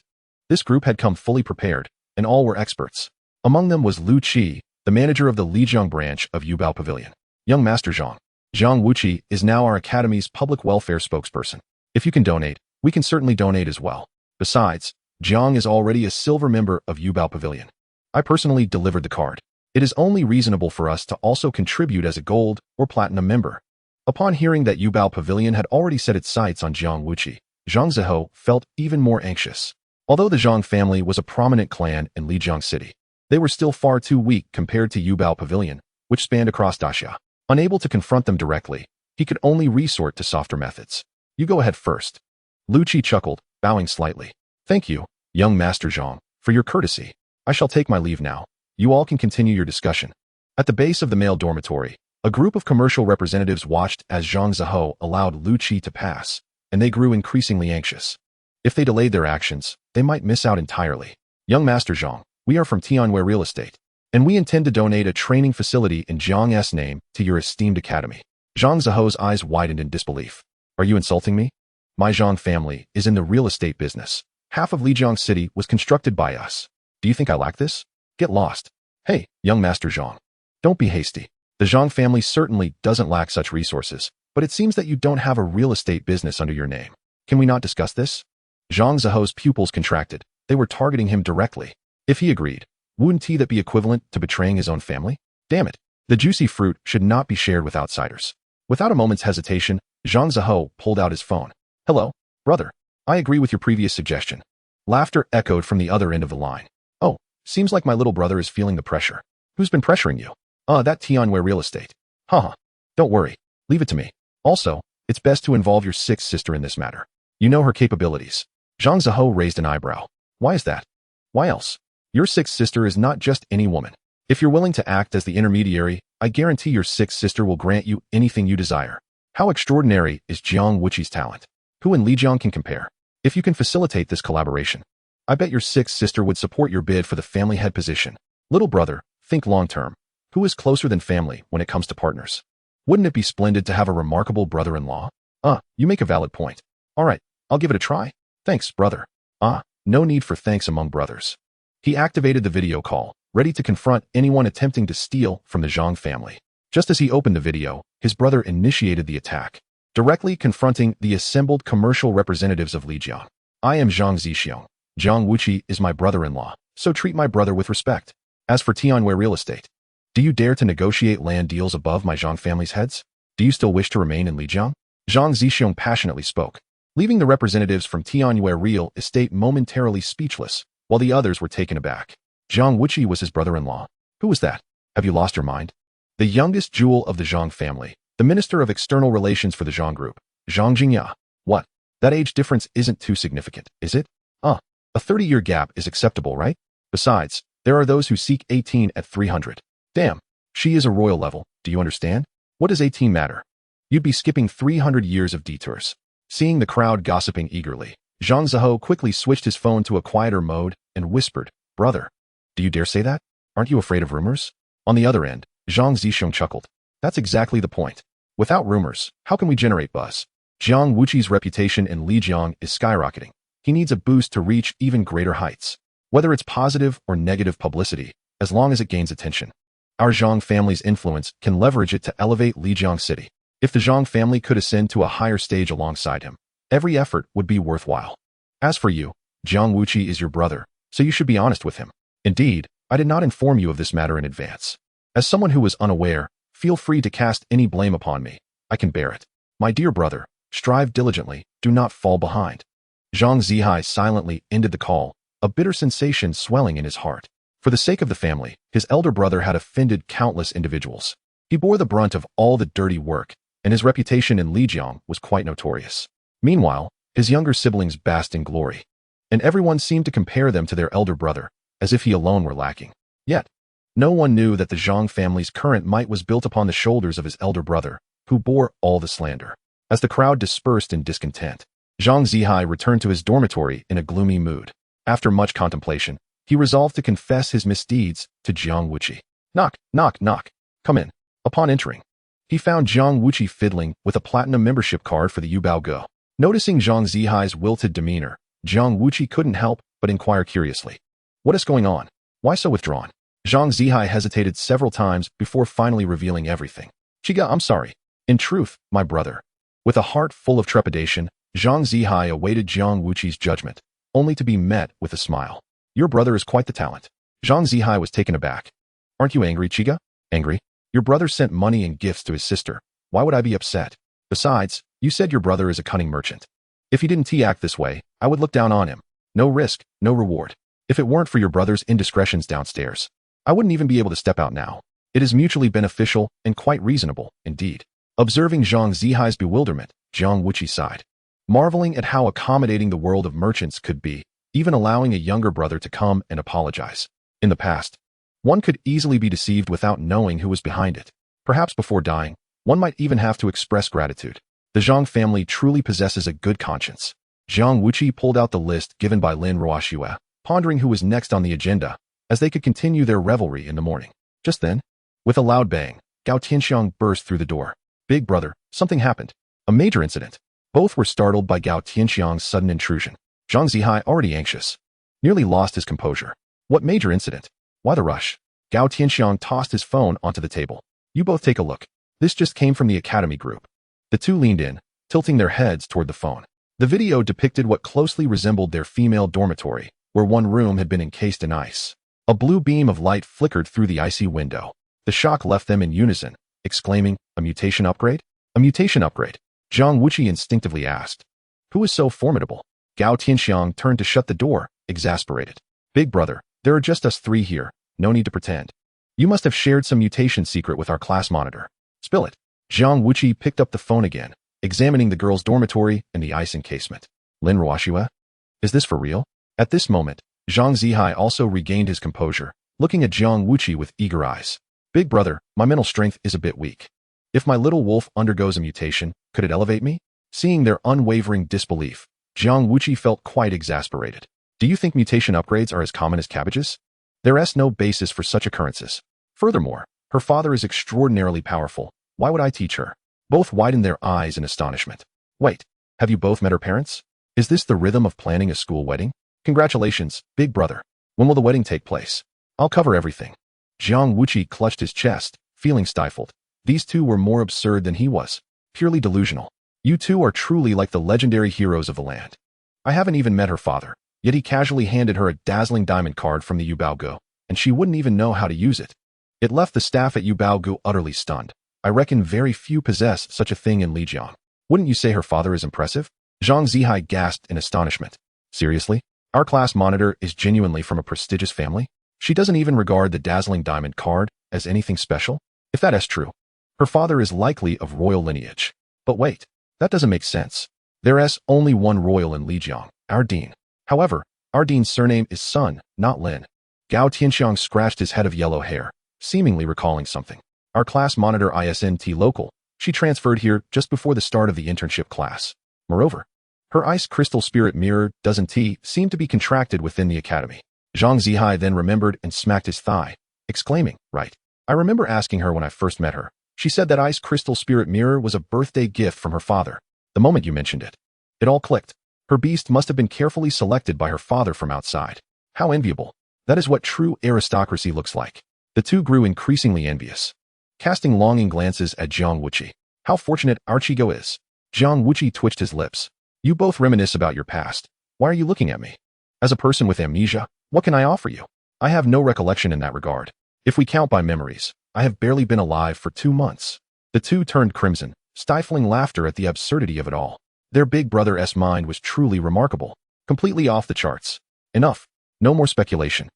Speaker 1: this group had come fully prepared, and all were experts. Among them was Lu Qi, the manager of the Lijiang branch of Yubao Pavilion. Young Master Jiang Wuqi is now our academy's public welfare spokesperson. If you can donate, we can certainly donate as well. Besides, Jiang is already a silver member of Yubao Pavilion. I personally delivered the card. It is only reasonable for us to also contribute as a gold or platinum member. Upon hearing that Yubao Pavilion had already set its sights on Jiang Wuqi, Zhang Ziho felt even more anxious. Although the Zhang family was a prominent clan in Lijiang City, they were still far too weak compared to Yubao Pavilion, which spanned across Daxia. Unable to confront them directly, he could only resort to softer methods. You go ahead first. Lu Qi chuckled, bowing slightly. Thank you, young Master Jiang, for your courtesy. I shall take my leave now. You all can continue your discussion. At the base of the male dormitory, a group of commercial representatives watched as Zhang Ziho allowed Lu Qi to pass, and they grew increasingly anxious. If they delayed their actions, they might miss out entirely. Young Master Jiang, we are from Tianwei Real Estate, and we intend to donate a training facility in Jiang's name to your esteemed academy. Zhang Ziho's eyes widened in disbelief. Are you insulting me? My Jiang family is in the real estate business. Half of Lijiang City was constructed by us. Do you think I lack this? Get lost. Hey, young Master Jiang. Don't be hasty. The Jiang family certainly doesn't lack such resources, but it seems that you don't have a real estate business under your name. Can we not discuss this? Zhang Ziho's pupils contracted. They were targeting him directly. If he agreed, wouldn't that be equivalent to betraying his own family? Damn it. The juicy fruit should not be shared with outsiders. Without a moment's hesitation, Zhang Ziho pulled out his phone. Hello, brother. I agree with your previous suggestion. Laughter echoed from the other end of the line. Oh, seems like my little brother is feeling the pressure. Who's been pressuring you? That Tianwei Real Estate. Haha. Don't worry. Leave it to me. Also, it's best to involve your 6th sister in this matter. You know her capabilities. Zhang Ziho raised an eyebrow. Why is that? Why else? Your 6th sister is not just any woman. If you're willing to act as the intermediary, I guarantee your 6th sister will grant you anything you desire. How extraordinary is Jiang Wuqi's talent? Who in Lijiang can compare? If you can facilitate this collaboration, I bet your 6th sister would support your bid for the family head position. Little brother, think long-term. Who is closer than family when it comes to partners? Wouldn't it be splendid to have a remarkable brother-in-law? You make a valid point. All right, I'll give it a try. Thanks, brother. No need for thanks among brothers. He activated the video call, ready to confront anyone attempting to steal from the Zhang family. Just as he opened the video, his brother initiated the attack, directly confronting the assembled commercial representatives of Lijiang. I am Zhang Zixiong. Jiang Wuqi is my brother-in-law, so treat my brother with respect. As for Tianwei Real Estate, do you dare to negotiate land deals above my Zhang family's heads? Do you still wish to remain in Lijiang? Zhang Zixiong passionately spoke, leaving the representatives from Tianwei Real Estate momentarily speechless, while the others were taken aback. Jiang Wuqi was his brother-in-law. Who was that? Have you lost your mind? The youngest jewel of the Zhang family, the Minister of External Relations for the Zhang Group, Zhang Jingya. What? That age difference isn't too significant, is it? A 30-year gap is acceptable, right? Besides, there are those who seek 18 at 300. Damn, she is a royal level, do you understand? What does 18 matter? You'd be skipping 300 years of detours. Seeing the crowd gossiping eagerly, Zhang Ziho quickly switched his phone to a quieter mode and whispered, Brother, do you dare say that? Aren't you afraid of rumors? On the other end, Zhang Zixiong chuckled. That's exactly the point. Without rumors, how can we generate buzz? Jiang Wuqi's reputation in Lijiang is skyrocketing. He needs a boost to reach even greater heights. Whether it's positive or negative publicity, as long as it gains attention. Our Zhang family's influence can leverage it to elevate Lijiang City. If the Zhang family could ascend to a higher stage alongside him, every effort would be worthwhile. As for you, Jiang Wuqi is your brother, so you should be honest with him. Indeed, I did not inform you of this matter in advance. As someone who was unaware, feel free to cast any blame upon me. I can bear it. My dear brother, strive diligently, do not fall behind. Zhang Zihai silently ended the call, a bitter sensation swelling in his heart. For the sake of the family, his elder brother had offended countless individuals. He bore the brunt of all the dirty work, and his reputation in Lijiang was quite notorious. Meanwhile, his younger siblings basked in glory, and everyone seemed to compare them to their elder brother, as if he alone were lacking. Yet, no one knew that the Zhang family's current might was built upon the shoulders of his elder brother, who bore all the slander. As the crowd dispersed in discontent, Zhang Zihai returned to his dormitory in a gloomy mood. After much contemplation, he resolved to confess his misdeeds to Jiang Wuqi. Knock, knock, knock. Come in. Upon entering, he found Jiang Wuqi fiddling with a platinum membership card for the Yubao Go. Noticing Zhang Zihai's wilted demeanor, Jiang Wuqi couldn't help but inquire curiously. What is going on? Why so withdrawn? Zhang Zihai hesitated several times before finally revealing everything. Chiga, I'm sorry. In truth, my brother. With a heart full of trepidation, Zhang Zihai awaited Jiang Wuqi's judgment, only to be met with a smile. Your brother is quite the talent. Zhang Zihai was taken aback. Aren't you angry, Chiga? Angry? Your brother sent money and gifts to his sister. Why would I be upset? Besides, you said your brother is a cunning merchant. If he didn't act this way, I would look down on him. No risk, no reward. If it weren't for your brother's indiscretions downstairs, I wouldn't even be able to step out now. It is mutually beneficial and quite reasonable, indeed. Observing Zhang Zihai's bewilderment, Jiang Wuqi sighed, marveling at how accommodating the world of merchants could be, even allowing a younger brother to come and apologize. In the past, one could easily be deceived without knowing who was behind it. Perhaps before dying, one might even have to express gratitude. The Zhang family truly possesses a good conscience. Jiang Wuqi pulled out the list given by Lin Ruoxue, pondering who was next on the agenda, as they could continue their revelry in the morning. Just then, with a loud bang, Gao Tianxiang burst through the door. Big brother, something happened. A major incident. Both were startled by Gao Tianxiang's sudden intrusion. Zhang Zihai, already anxious, nearly lost his composure. What major incident? Why the rush? Gao Tianxiang tossed his phone onto the table. You both take a look. This just came from the academy group. The two leaned in, tilting their heads toward the phone. The video depicted what closely resembled their female dormitory, where one room had been encased in ice. A blue beam of light flickered through the icy window. The shock left them in unison, exclaiming, a mutation upgrade? A mutation upgrade? Jiang Wuqi instinctively asked. Who is so formidable? Gao Tianxiang turned to shut the door, exasperated. Big brother, there are just us three here, no need to pretend. You must have shared some mutation secret with our class monitor. Spill it. Jiang Wuqi picked up the phone again, examining the girls' dormitory and the ice encasement. Lin Ruoxue? Is this for real? At this moment, Zhang Zihai also regained his composure, looking at Jiang Wuqi with eager eyes. Big brother, my mental strength is a bit weak. If my little wolf undergoes a mutation, could it elevate me? Seeing their unwavering disbelief, Jiang Wuqi felt quite exasperated. Do you think mutation upgrades are as common as cabbages? There is no basis for such occurrences. Furthermore, her father is extraordinarily powerful. Why would I teach her? Both widened their eyes in astonishment. Wait, have you both met her parents? Is this the rhythm of planning a school wedding? Congratulations, big brother. When will the wedding take place? I'll cover everything. Jiang Wuqi clutched his chest, feeling stifled. These two were more absurd than he was. Purely delusional. You two are truly like the legendary heroes of the land. I haven't even met her father, yet he casually handed her a dazzling diamond card from the Yubao Go, and she wouldn't even know how to use it. It left the staff at Yubao Go utterly stunned. I reckon very few possess such a thing in Lijiang. Wouldn't you say her father is impressive? Zhang Zihai gasped in astonishment. Seriously? Our class monitor is genuinely from a prestigious family? She doesn't even regard the dazzling diamond card as anything special? If that is true, her father is likely of royal lineage. But wait, that doesn't make sense. There is only one royal in Lijiang, our dean. However, our dean's surname is Sun, not Lin. Gao Tianxiang scratched his head of yellow hair, seemingly recalling something. Our class monitor isn't local. She transferred here just before the start of the internship class. Moreover, her ice crystal spirit mirror doesn't seem to be contracted within the academy. Zhang Zihai then remembered and smacked his thigh, exclaiming, right. I remember asking her when I first met her, She said that ice crystal spirit mirror was a birthday gift from her father. The moment you mentioned it, it all clicked. Her beast must have been carefully selected by her father from outside. How enviable. That is what true aristocracy looks like. The two grew increasingly envious, casting longing glances at Jiang Wuqi. How fortunate our Chigo is. Jiang Wuqi twitched his lips. You both reminisce about your past. Why are you looking at me? As a person with amnesia, what can I offer you? I have no recollection in that regard. If we count by memories, I have barely been alive for 2 months. The two turned crimson, stifling laughter at the absurdity of it all. Their big brother's mind was truly remarkable, completely off the charts. Enough. No more speculation.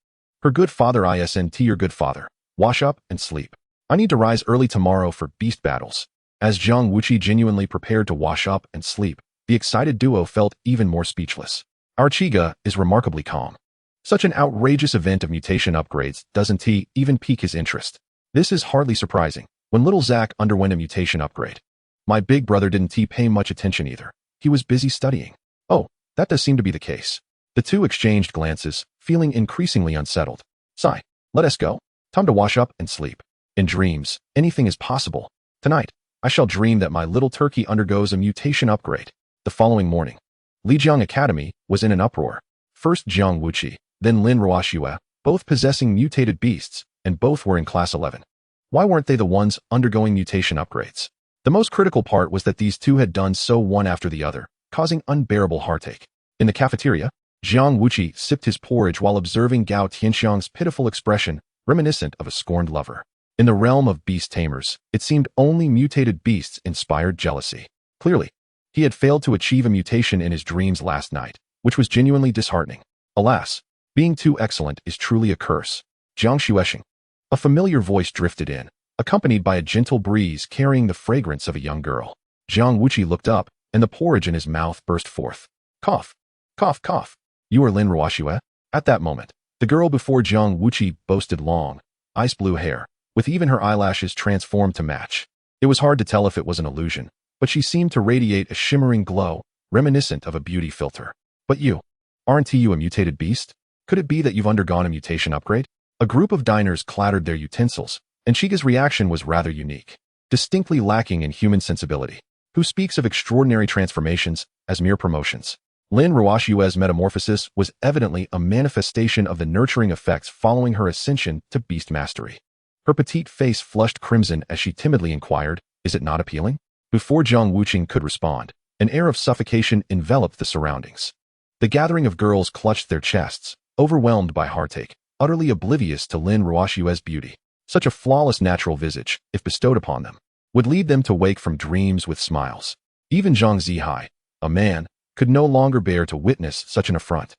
Speaker 1: Her good father isn't your good father. Wash up and sleep. I need to rise early tomorrow for beast battles. As Jiang Wuqi genuinely prepared to wash up and sleep, the excited duo felt even more speechless. Our Chiga is remarkably calm. Such an outrageous event of mutation upgrades doesn't even pique his interest. This is hardly surprising, when little Zack underwent a mutation upgrade. My big brother didn't pay much attention either. He was busy studying. Oh, that does seem to be the case. The two exchanged glances, feeling increasingly unsettled. Sigh, let us go. Time to wash up and sleep. In dreams, anything is possible. Tonight, I shall dream that my little turkey undergoes a mutation upgrade. The following morning, Lijiang Academy was in an uproar. First Jiang Wuqi, then Lin Ruoxue, both possessing mutated beasts, and both were in class 11. Why weren't they the ones undergoing mutation upgrades? The most critical part was that these two had done so one after the other, causing unbearable heartache. In the cafeteria, Jiang Wuqi sipped his porridge while observing Gao Tianxiang's pitiful expression, reminiscent of a scorned lover. In the realm of beast tamers, it seemed only mutated beasts inspired jealousy. Clearly, he had failed to achieve a mutation in his dreams last night, which was genuinely disheartening. Alas, being too excellent is truly a curse. Jiang Xuesheng. A familiar voice drifted in, accompanied by a gentle breeze carrying the fragrance of a young girl. Jiang Wuqi looked up, and the porridge in his mouth burst forth. Cough. Cough, cough. You are Lin Ruoxue? At that moment, the girl before Jiang Wuqi boasted long, ice blue hair, with even her eyelashes transformed to match. It was hard to tell if it was an illusion, but she seemed to radiate a shimmering glow, reminiscent of a beauty filter. But you, aren't you a mutated beast? Could it be that you've undergone a mutation upgrade? A group of diners clattered their utensils, and Chiga's reaction was rather unique, distinctly lacking in human sensibility. Who speaks of extraordinary transformations as mere promotions? Lin Ruoxue's metamorphosis was evidently a manifestation of the nurturing effects following her ascension to beast mastery. Her petite face flushed crimson as she timidly inquired, is it not appealing? Before Jiang Wuqi could respond, an air of suffocation enveloped the surroundings. The gathering of girls clutched their chests, overwhelmed by heartache, utterly oblivious to Lin Ruoxue's beauty. Such a flawless natural visage, if bestowed upon them, would lead them to wake from dreams with smiles. Even Zhang Zihai, a man, could no longer bear to witness such an affront.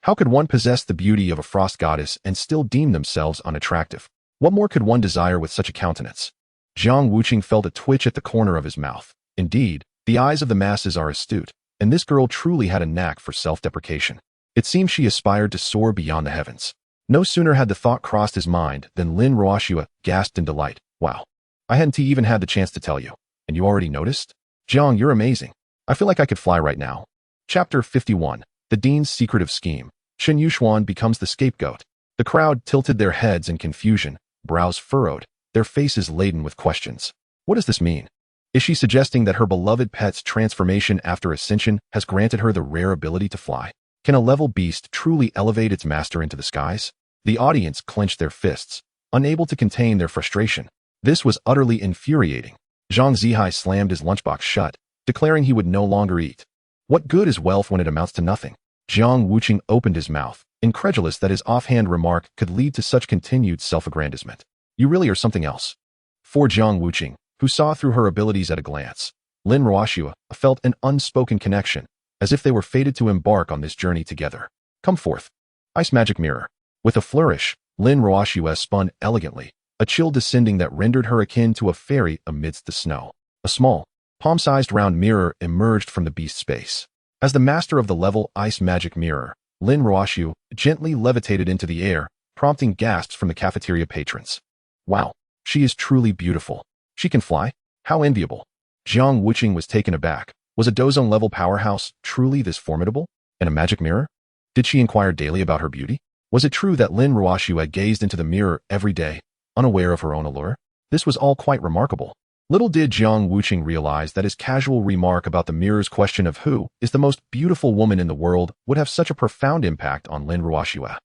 Speaker 1: How could one possess the beauty of a frost goddess and still deem themselves unattractive? What more could one desire with such a countenance? Jiang Wuqi felt a twitch at the corner of his mouth. Indeed, the eyes of the masses are astute, and this girl truly had a knack for self-deprecation. It seemed she aspired to soar beyond the heavens. No sooner had the thought crossed his mind than Lin Ruoxue gasped in delight. Wow. I hadn't even had the chance to tell you. And you already noticed? Jiang, you're amazing. I feel like I could fly right now. Chapter 51. The Dean's Secretive Scheme. Chen Yuxuan becomes the scapegoat. The crowd tilted their heads in confusion, brows furrowed, their faces laden with questions. What does this mean? Is she suggesting that her beloved pet's transformation after Ascension has granted her the rare ability to fly? Can a level beast truly elevate its master into the skies? The audience clenched their fists, unable to contain their frustration. This was utterly infuriating. Zhang Zihai slammed his lunchbox shut, declaring he would no longer eat. What good is wealth when it amounts to nothing? Jiang Wuqi opened his mouth, incredulous that his offhand remark could lead to such continued self-aggrandizement. You really are something else. For Jiang Wuqi, who saw through her abilities at a glance, Lin Ruoxue felt an unspoken connection, as if they were fated to embark on this journey together. Come forth. Ice magic mirror. With a flourish, Lin Ruoxue spun elegantly, a chill descending that rendered her akin to a fairy amidst the snow. A small, palm-sized round mirror emerged from the beast space. As the master of the level ice magic mirror, Lin Ruoxue gently levitated into the air, prompting gasps from the cafeteria patrons. Wow, she is truly beautiful. She can fly? How enviable. Jiang Wuqi was taken aback. Was a Dozone-level powerhouse truly this formidable? And a magic mirror? Did she inquire daily about her beauty? Was it true that Lin Ruoxue gazed into the mirror every day, unaware of her own allure? This was all quite remarkable. Little did Jiang Wuqi realize that his casual remark about the mirror's question of who is the most beautiful woman in the world would have such a profound impact on Lin Ruoxue,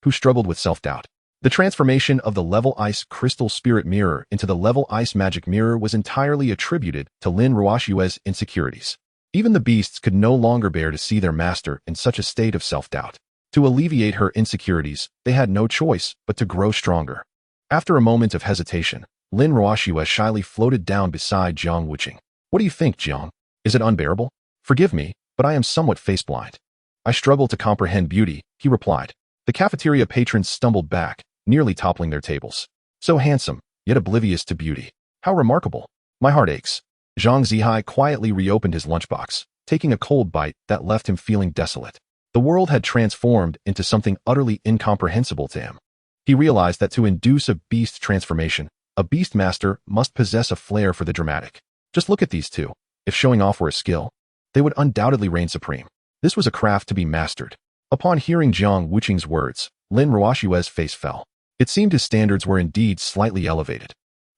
Speaker 1: who struggled with self-doubt. The transformation of the level Ice Crystal Spirit Mirror into the level Ice Magic Mirror was entirely attributed to Lin Ruoxue's insecurities. Even the beasts could no longer bear to see their master in such a state of self-doubt. To alleviate her insecurities, they had no choice but to grow stronger. After a moment of hesitation, Lin Ruoxue shyly floated down beside Jiang Wuqi. What do you think, Jiang? Is it unbearable? Forgive me, but I am somewhat face-blind. I struggle to comprehend beauty, he replied. The cafeteria patrons stumbled back, nearly toppling their tables. So handsome, yet oblivious to beauty. How remarkable. My heart aches. Zhang Zihai quietly reopened his lunchbox, taking a cold bite that left him feeling desolate. The world had transformed into something utterly incomprehensible to him. He realized that to induce a beast transformation, a beastmaster must possess a flair for the dramatic. Just look at these two. If showing off were a skill, they would undoubtedly reign supreme. This was a craft to be mastered. Upon hearing Jiang Wuqi's words, Lin Ruoxue's face fell. It seemed his standards were indeed slightly elevated.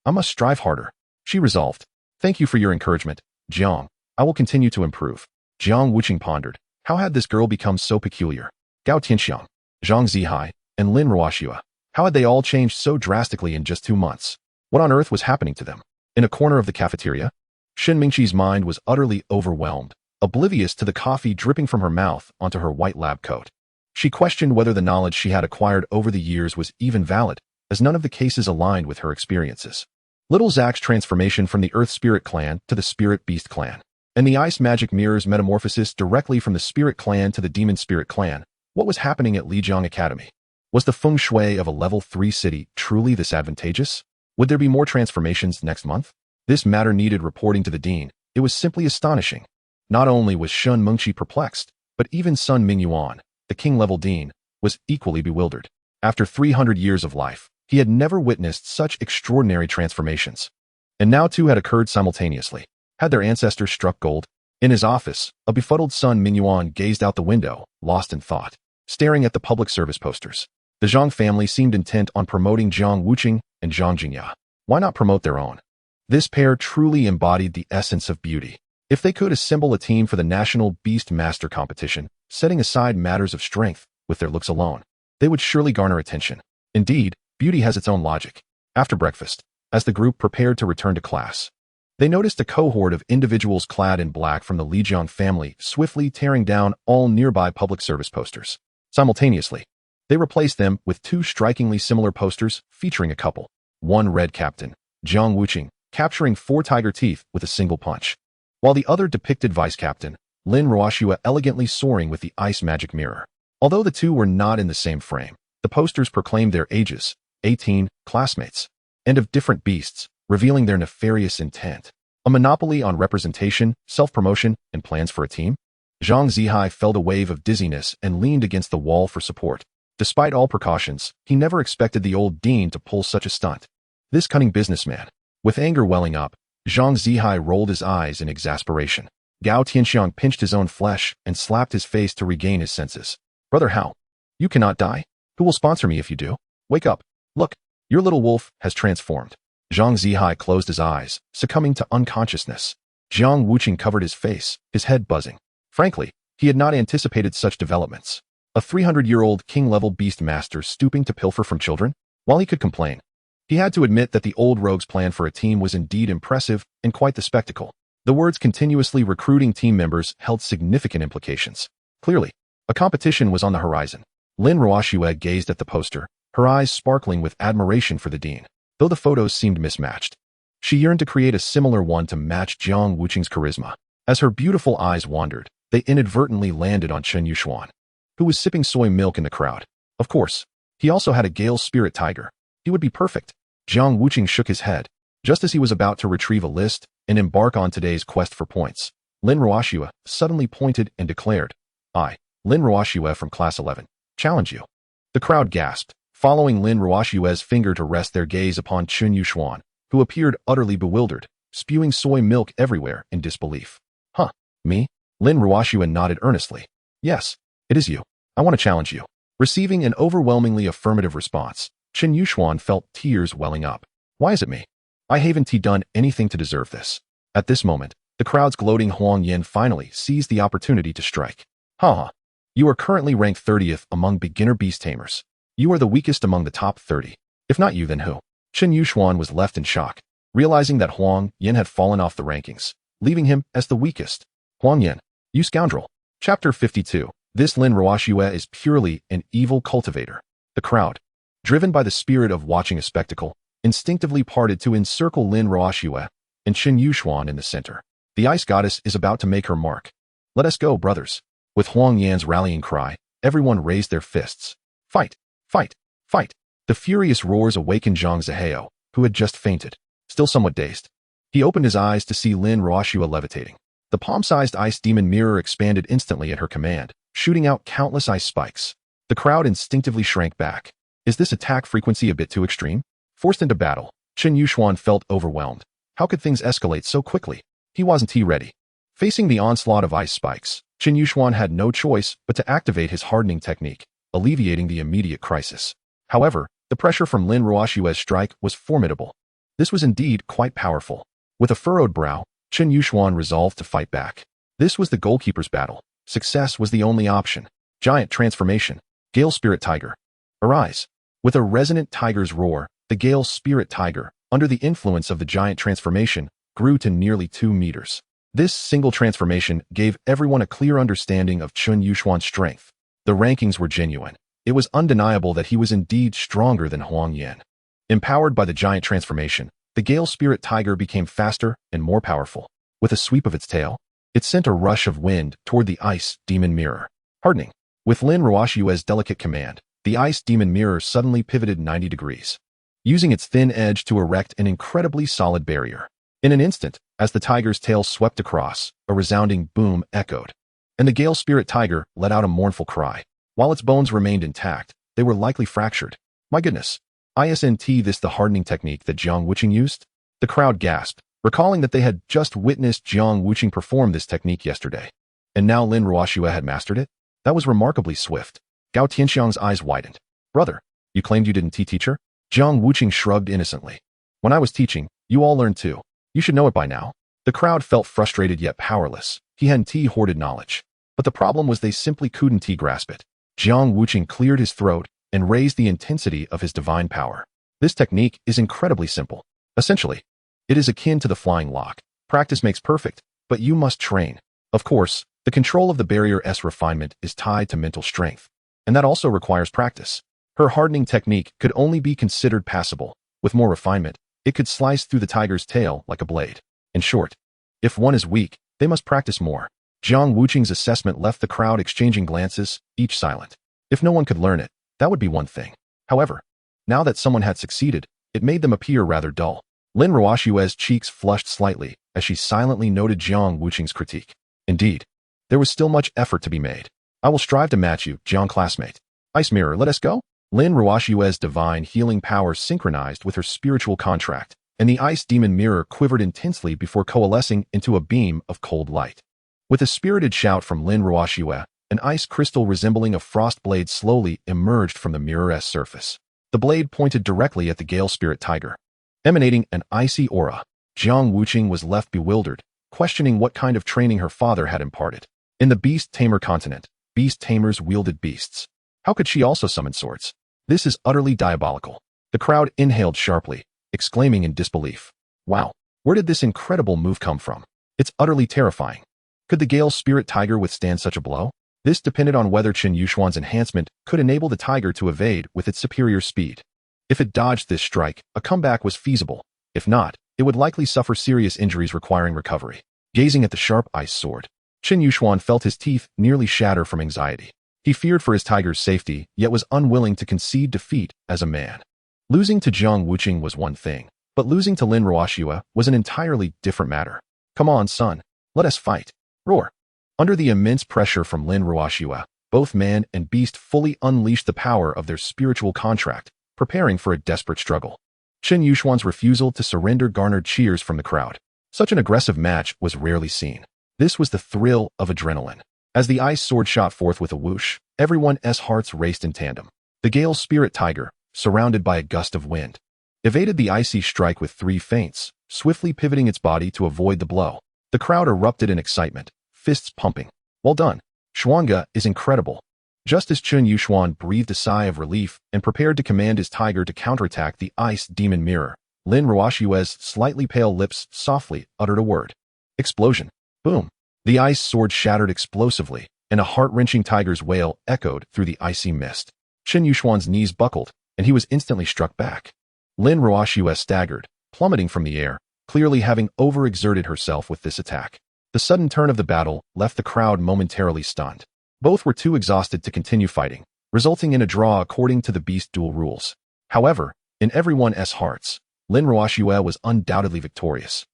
Speaker 1: I must strive harder, she resolved. Thank you for your encouragement, Jiang. I will continue to improve. Jiang Wuqi pondered. How had this girl become so peculiar? Gao Tianxiang, Zhang Zihai, and Lin Ruoxue. How had they all changed so drastically in just 2 months? What on earth was happening to them? In a corner of the cafeteria, Shen Mingqi's mind was utterly overwhelmed, oblivious to the coffee dripping from her mouth onto her white lab coat. She questioned whether the knowledge she had acquired over the years was even valid, as none of the cases aligned with her experiences. Little Zack's transformation from the Earth Spirit Clan to the Spirit Beast Clan, and the Ice Magic Mirror's metamorphosis directly from the Spirit Clan to the Demon Spirit Clan. What was happening at Lijiang Academy? Was the feng shui of a level 3 city truly this advantageous? Would there be more transformations next month? This matter needed reporting to the dean. It was simply astonishing. Not only was Shen Mingqi perplexed, but even Sun Mingyuan, the king-level dean, was equally bewildered. After 300 years of life, he had never witnessed such extraordinary transformations. And now 2 had occurred simultaneously. Had their ancestors struck gold? In his office, a befuddled Sun Mingyuan gazed out the window, lost in thought, staring at the public service posters. The Zhang family seemed intent on promoting Jiang Wuqi and Zhang Jingya. Why not promote their own? This pair truly embodied the essence of beauty. If they could assemble a team for the National Beast Master competition, setting aside matters of strength, with their looks alone, they would surely garner attention. Indeed, beauty has its own logic. After breakfast, as the group prepared to return to class, they noticed a cohort of individuals clad in black from the Lijiang family swiftly tearing down all nearby public service posters. Simultaneously, they replaced them with 2 strikingly similar posters featuring a couple. One red captain, Jiang Wuqi, capturing 4 tiger teeth with a single punch, while the other depicted vice captain, Lin Ruoxue, elegantly soaring with the ice magic mirror. Although the 2 were not in the same frame, the posters proclaimed their ages, 18, classmates, and of different beasts, revealing their nefarious intent. A monopoly on representation, self-promotion, and plans for a team? Zhang Zihai felt a wave of dizziness and leaned against the wall for support. Despite all precautions, he never expected the old dean to pull such a stunt. This cunning businessman. With anger welling up, Zhang Zihai rolled his eyes in exasperation. Gao Tianxiang pinched his own flesh and slapped his face to regain his senses. Brother Hao, you cannot die. Who will sponsor me if you do? Wake up. Look, your little wolf has transformed. Zhang Zihai closed his eyes, succumbing to unconsciousness. Jiang Wuqi covered his face, his head buzzing. Frankly, he had not anticipated such developments. A 300-year-old king-level beast master stooping to pilfer from children? While he could complain, he had to admit that the old rogue's plan for a team was indeed impressive and quite the spectacle. The words continuously recruiting team members held significant implications. Clearly, a competition was on the horizon. Lin Ruoxue gazed at the poster, her eyes sparkling with admiration for the dean, though the photos seemed mismatched. She yearned to create a similar one to match Jiang Wuqi's charisma. As her beautiful eyes wandered, they inadvertently landed on Chen Yuxuan, who was sipping soy milk in the crowd. Of course, he also had a Gale Spirit Tiger. He would be perfect. Jiang Wuqi shook his head. Just as he was about to retrieve a list and embark on today's quest for points, Lin Ruoxue suddenly pointed and declared, I, Lin Ruoxue from Class 11, challenge you. The crowd gasped, following Lin Ruoxue's finger to rest their gaze upon Chen Yuxuan, who appeared utterly bewildered, spewing soy milk everywhere in disbelief. Huh, me? Lin Ruoxue nodded earnestly. Yes, it is you. I want to challenge you. Receiving an overwhelmingly affirmative response, Chen Yuxuan felt tears welling up. Why is it me? I haven't done anything to deserve this. At this moment, the crowd's gloating Huang Yin finally seized the opportunity to strike. Haha. You are currently ranked 30th among beginner beast tamers. You are the weakest among the top 30. If not you, then who? Chen Yuxuan was left in shock, realizing that Huang Yin had fallen off the rankings, leaving him as the weakest. Huang Yin, you scoundrel. Chapter 52. This Lin Ruoxue is purely an evil cultivator. The crowd, driven by the spirit of watching a spectacle, instinctively parted to encircle Lin Ruoxue and Chen Yuxuan in the center. The ice goddess is about to make her mark. Let us go, brothers. With Huang Yan's rallying cry, everyone raised their fists. Fight! Fight! Fight! The furious roars awakened Zhang Zihao, who had just fainted, still somewhat dazed. He opened his eyes to see Lin Ruoxue levitating. The palm-sized ice demon mirror expanded instantly at her command, shooting out countless ice spikes. The crowd instinctively shrank back. Is this attack frequency a bit too extreme? Forced into battle, Chen Yuxuan felt overwhelmed. How could things escalate so quickly? He wasn't ready. Facing the onslaught of ice spikes, Chen Yuxuan had no choice but to activate his hardening technique, alleviating the immediate crisis. However, the pressure from Lin Ruoxue's strike was formidable. This was indeed quite powerful. With a furrowed brow, Chen Yuxuan resolved to fight back. This was the goalkeeper's battle. Success was the only option. Giant transformation. Gale Spirit Tiger. Arise. With a resonant tiger's roar, the Gale Spirit Tiger, under the influence of the giant transformation, grew to nearly 2 meters. This single transformation gave everyone a clear understanding of Chen Yuxuan's strength. The rankings were genuine. It was undeniable that he was indeed stronger than Huang Yin. Empowered by the giant transformation, the Gale Spirit Tiger became faster and more powerful. With a sweep of its tail, it sent a rush of wind toward the ice demon mirror. Hardening. With Lin Ruoxue's delicate command, the ice demon mirror suddenly pivoted 90 degrees, using its thin edge to erect an incredibly solid barrier. In an instant, as the tiger's tail swept across, a resounding boom echoed, and the Gale Spirit Tiger let out a mournful cry. While its bones remained intact, they were likely fractured. My goodness. Isn't this the hardening technique that Jiang Wuqi used? The crowd gasped, recalling that they had just witnessed Jiang Wuqi perform this technique yesterday. And now Lin Ruoxue had mastered it? That was remarkably swift. Gao Tianxiang's eyes widened. Brother, you claimed you didn't teach her? Jiang Wuqi shrugged innocently. When I was teaching, you all learned too. You should know it by now. The crowd felt frustrated yet powerless. He hadn't hoarded knowledge. But the problem was they simply couldn't grasp it. Jiang Wuqi cleared his throat and raised the intensity of his divine power. This technique is incredibly simple. Essentially, it is akin to the flying lock. Practice makes perfect, but you must train. Of course, the control of the barrier's refinement is tied to mental strength, and that also requires practice. Her hardening technique could only be considered passable. With more refinement, it could slice through the tiger's tail like a blade. In short, if one is weak, they must practice more. Jiang Wuqi's assessment left the crowd exchanging glances, each silent. If no one could learn it, that would be one thing. However, now that someone had succeeded, it made them appear rather dull. Lin Ruoxue's cheeks flushed slightly as she silently noted Jiang Wuqi's critique. Indeed, there was still much effort to be made. I will strive to match you, Jiang classmate. Ice Mirror, let us go? Lin Ruoxue's divine healing power synchronized with her spiritual contract, and the ice demon mirror quivered intensely before coalescing into a beam of cold light. With a spirited shout from Lin Ruoxue, an ice crystal resembling a frost blade slowly emerged from the mirror's surface. The blade pointed directly at the Gale Spirit Tiger. Emanating an icy aura, Jiang Wuqi was left bewildered, questioning what kind of training her father had imparted. In the Beast Tamer continent, beast tamers wielded beasts. How could she also summon swords? This is utterly diabolical. The crowd inhaled sharply, exclaiming in disbelief. Wow, where did this incredible move come from? It's utterly terrifying. Could the Gale Spirit Tiger withstand such a blow? This depended on whether Chen Yuxuan's enhancement could enable the tiger to evade with its superior speed. If it dodged this strike, a comeback was feasible. If not, it would likely suffer serious injuries requiring recovery. Gazing at the sharp ice sword, Chen Yuxuan felt his teeth nearly shatter from anxiety. He feared for his tiger's safety, yet was unwilling to concede defeat as a man. Losing to Jiang Wuqi was one thing, but losing to Lin Ruoxue was an entirely different matter. Come on, son. Let us fight. Roar. Under the immense pressure from Lin Ruoxue, both man and beast fully unleashed the power of their spiritual contract, preparing for a desperate struggle. Chen Yuxuan's refusal to surrender garnered cheers from the crowd. Such an aggressive match was rarely seen. This was the thrill of adrenaline. As the ice sword shot forth with a whoosh, everyone's hearts raced in tandem. The Gale Spirit Tiger, surrounded by a gust of wind, evaded the icy strike with 3 feints, swiftly pivoting its body to avoid the blow. The crowd erupted in excitement, fists pumping. Well done. Xuanga is incredible. Just as Chun Yuxuan breathed a sigh of relief and prepared to command his tiger to counterattack the ice demon mirror, Lin Ruoxue's slightly pale lips softly uttered a word. Explosion. Boom. The ice sword shattered explosively, and a heart-wrenching tiger's wail echoed through the icy mist. Chun Yuxuan's knees buckled, and he was instantly struck back. Lin Ruoxue staggered, plummeting from the air, clearly having overexerted herself with this attack. The sudden turn of the battle left the crowd momentarily stunned. Both were too exhausted to continue fighting, resulting in a draw according to the Beast duel rules. However, in everyone's hearts, Lin Ruoxue was undoubtedly victorious,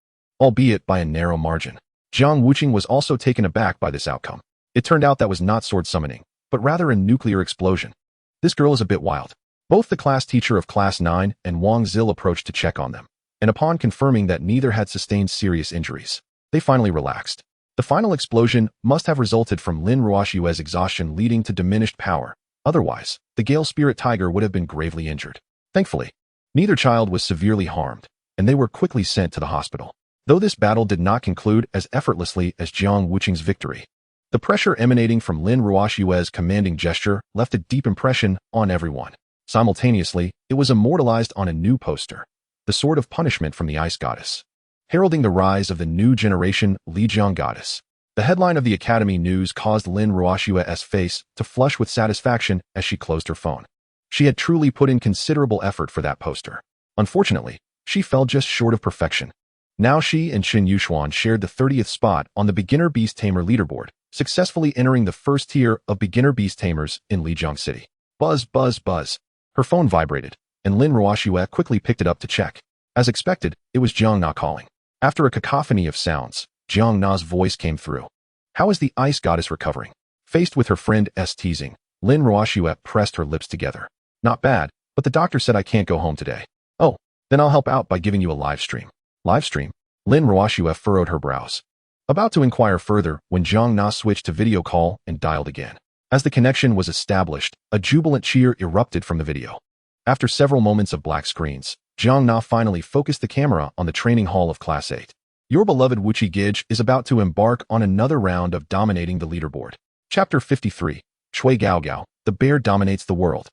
Speaker 1: albeit by a narrow margin. Jiang Wuqi was also taken aback by this outcome. It turned out that was not sword summoning, but rather a nuclear explosion. This girl is a bit wild. Both the class teacher of Class 9 and Wang Zil approached to check on them, and upon confirming that neither had sustained serious injuries, they finally relaxed. The final explosion must have resulted from Lin Ruoxue's exhaustion leading to diminished power. Otherwise, the Gale Spirit Tiger would have been gravely injured. Thankfully, neither child was severely harmed, and they were quickly sent to the hospital. Though this battle did not conclude as effortlessly as Jiang Wuqi's victory, the pressure emanating from Lin Ruoxue's commanding gesture left a deep impression on everyone. Simultaneously, it was immortalized on a new poster, the Sword of Punishment from the Ice Goddess, heralding the rise of the new generation Lijiang goddess. The headline of the Academy news caused Lin Ruoxue's face to flush with satisfaction as she closed her phone. She had truly put in considerable effort for that poster. Unfortunately, she fell just short of perfection. Now she and Chun Yuxuan shared the 30th spot on the Beginner Beast Tamer leaderboard, successfully entering the first tier of Beginner Beast Tamers in Lijiang City. Buzz, buzz, buzz. Her phone vibrated, and Lin Ruoxue quickly picked it up to check. As expected, it was Jiang Na calling. After a cacophony of sounds, Jiang Na's voice came through. How is the ice goddess recovering? Faced with her friend's teasing, Lin Ruoxue pressed her lips together. Not bad, but the doctor said I can't go home today. Oh, then I'll help out by giving you a live stream. Live stream? Lin Ruoxue furrowed her brows, about to inquire further when Jiang Na switched to video call and dialed again. As the connection was established, a jubilant cheer erupted from the video. After several moments of black screens, Jiang Na finally focused the camera on the training hall of Class 8. Your beloved Wuqi Gige is about to embark on another round of dominating the leaderboard. Chapter 53. Chui Gao Gao, the bear dominates the world.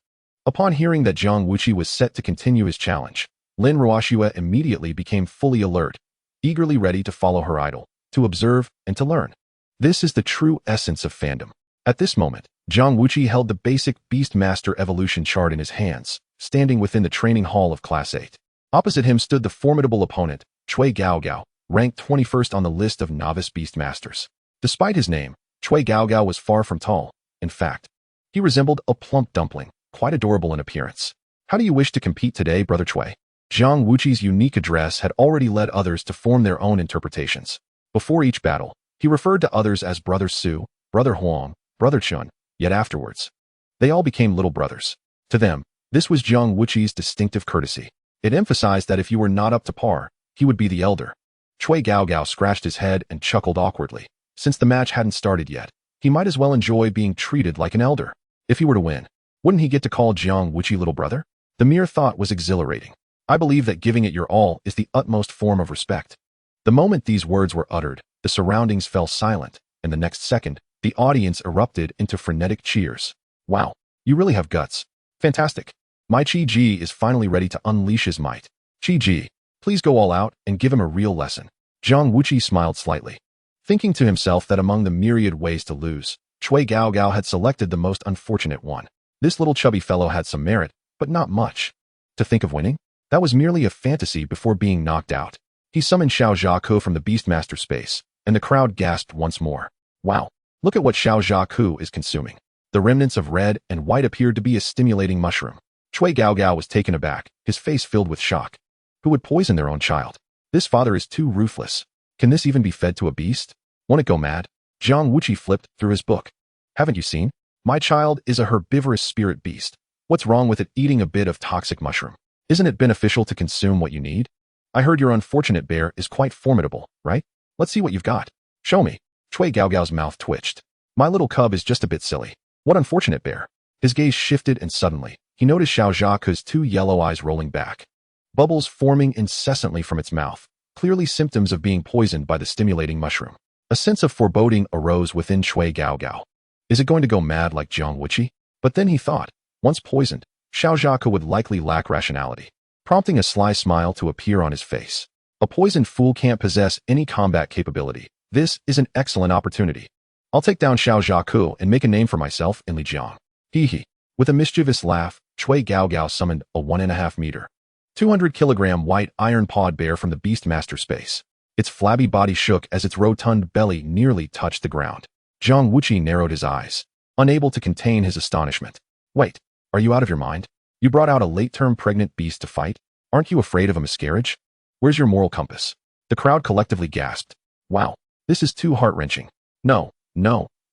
Speaker 1: Upon hearing that Jiang Wuqi was set to continue his challenge, Lin Ruoxue immediately became fully alert, eagerly ready to follow her idol, to observe and to learn. This is the true essence of fandom. At this moment, Jiang Wuqi held the basic Beastmaster evolution chart in his hands, standing within the training hall of Class 8. Opposite him stood the formidable opponent, Chui Gao Gao, ranked 21st on the list of novice Beastmasters. Despite his name, Chui Gao Gao was far from tall. In fact, he resembled a plump dumpling, quite adorable in appearance. How do you wish to compete today, Brother Chui? Jiang Wuqi's unique address had already led others to form their own interpretations. Before each battle, he referred to others as Brother Su, Brother Huang, Brother Chun, yet afterwards, they all became little brothers. To them, this was Jiang Wuqi's distinctive courtesy. It emphasized that if you were not up to par, he would be the elder. Chui Gao Gao scratched his head and chuckled awkwardly. Since the match hadn't started yet, he might as well enjoy being treated like an elder. If he were to win, wouldn't he get to call Jiang Wuqi little brother? The mere thought was exhilarating. I believe that giving it your all is the utmost form of respect. The moment these words were uttered, the surroundings fell silent, and the next second, the audience erupted into frenetic cheers. Wow, you really have guts. Fantastic. My Chi Ji is finally ready to unleash his might. Chi Ji, please go all out and give him a real lesson. Jiang Wuqi smiled slightly, thinking to himself that among the myriad ways to lose, Chui Gao Gao had selected the most unfortunate one. This little chubby fellow had some merit, but not much. To think of winning? That was merely a fantasy before being knocked out. He summoned Xiao Zhaku from the Beastmaster space, and the crowd gasped once more. Wow, look at what Xiao Zhaku is consuming. The remnants of red and white appeared to be a stimulating mushroom. Chui Gao Gao was taken aback, his face filled with shock. Who would poison their own child? This father is too ruthless. Can this even be fed to a beast? Won't it go mad? Jiang Wuqi flipped through his book. Haven't you seen? My child is a herbivorous spirit beast. What's wrong with it eating a bit of toxic mushroom? Isn't it beneficial to consume what you need? I heard your unfortunate bear is quite formidable, right? Let's see what you've got. Show me. Chui Gao Gao's mouth twitched. My little cub is just a bit silly. What unfortunate bear? His gaze shifted and suddenly, he noticed Xiao Zhaku's two yellow eyes rolling back. bubbles forming incessantly from its mouth, clearly symptoms of being poisoned by the stimulating mushroom. A sense of foreboding arose within Chui Gaogao. Is it going to go mad like Jiang Wuqi? But then he thought, once poisoned, Xiao Zhaku would likely lack rationality, prompting a sly smile to appear on his face. A poisoned fool can't possess any combat capability. This is an excellent opportunity. I'll take down Xiao Zhaku and make a name for myself in Lijiang. Hee. With a mischievous laugh, Chui Gaogao summoned a 1.5 meter, 200-kilogram white iron-pawed bear from the Beastmaster space. Its flabby body shook as its rotund belly nearly touched the ground. Jiang Wuqi narrowed his eyes, unable to contain his astonishment. Wait, are you out of your mind? You brought out a late-term pregnant beast to fight? Aren't you afraid of a miscarriage? Where's your moral compass? The crowd collectively gasped. Wow, this is too heart-wrenching. No,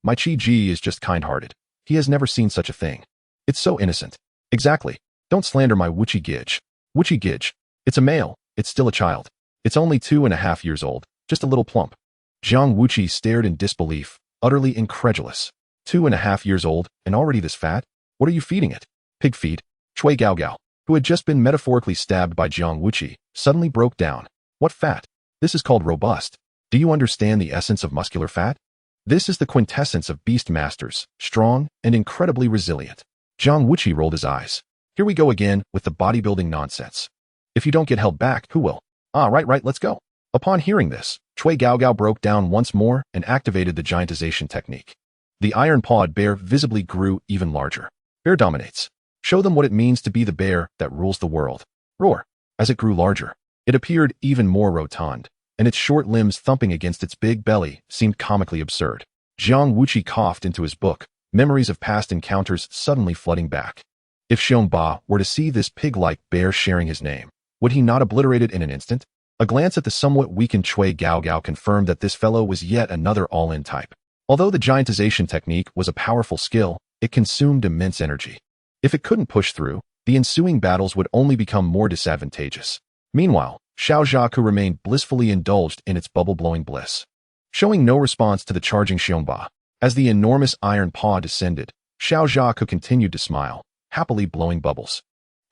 Speaker 1: my Chi-Ji is just kind-hearted. He has never seen such a thing. It's so innocent. Exactly. Don't slander my Wuqi Gij. Wuqi Gij. It's a male. It's still a child. It's only 2.5 years old. Just a little plump. Jiang Wuqi stared in disbelief, utterly incredulous. 2.5 years old, and already this fat? What are you feeding it? Pig feed. Chui Gaogao, who had just been metaphorically stabbed by Jiang Wuqi, suddenly broke down. What fat? This is called robust. Do you understand the essence of muscular fat? This is the quintessence of beastmasters, strong and incredibly resilient. Jiang Wuqi rolled his eyes. Here we go again with the bodybuilding nonsense. If you don't get held back, who will? Right, let's go. Upon hearing this, Chui Gaogao broke down once more and activated the giantization technique. The iron-pawed bear visibly grew even larger. Bear dominates. Show them what it means to be the bear that rules the world. Roar. As it grew larger, it appeared even more rotund, and its short limbs thumping against its big belly seemed comically absurd. Jiang Wuqi coughed into his book, memories of past encounters suddenly flooding back. If Xiongba were to see this pig-like bear sharing his name, would he not obliterate it in an instant? A glance at the somewhat weakened Chui Gaogao confirmed that this fellow was yet another all-in type. Although the giantization technique was a powerful skill, it consumed immense energy. If it couldn't push through, the ensuing battles would only become more disadvantageous. Meanwhile, Xiao Zhaku remained blissfully indulged in its bubble-blowing bliss, showing no response to the charging Xiongba. As the enormous iron paw descended, Xiao Zhaku continued to smile, happily blowing bubbles.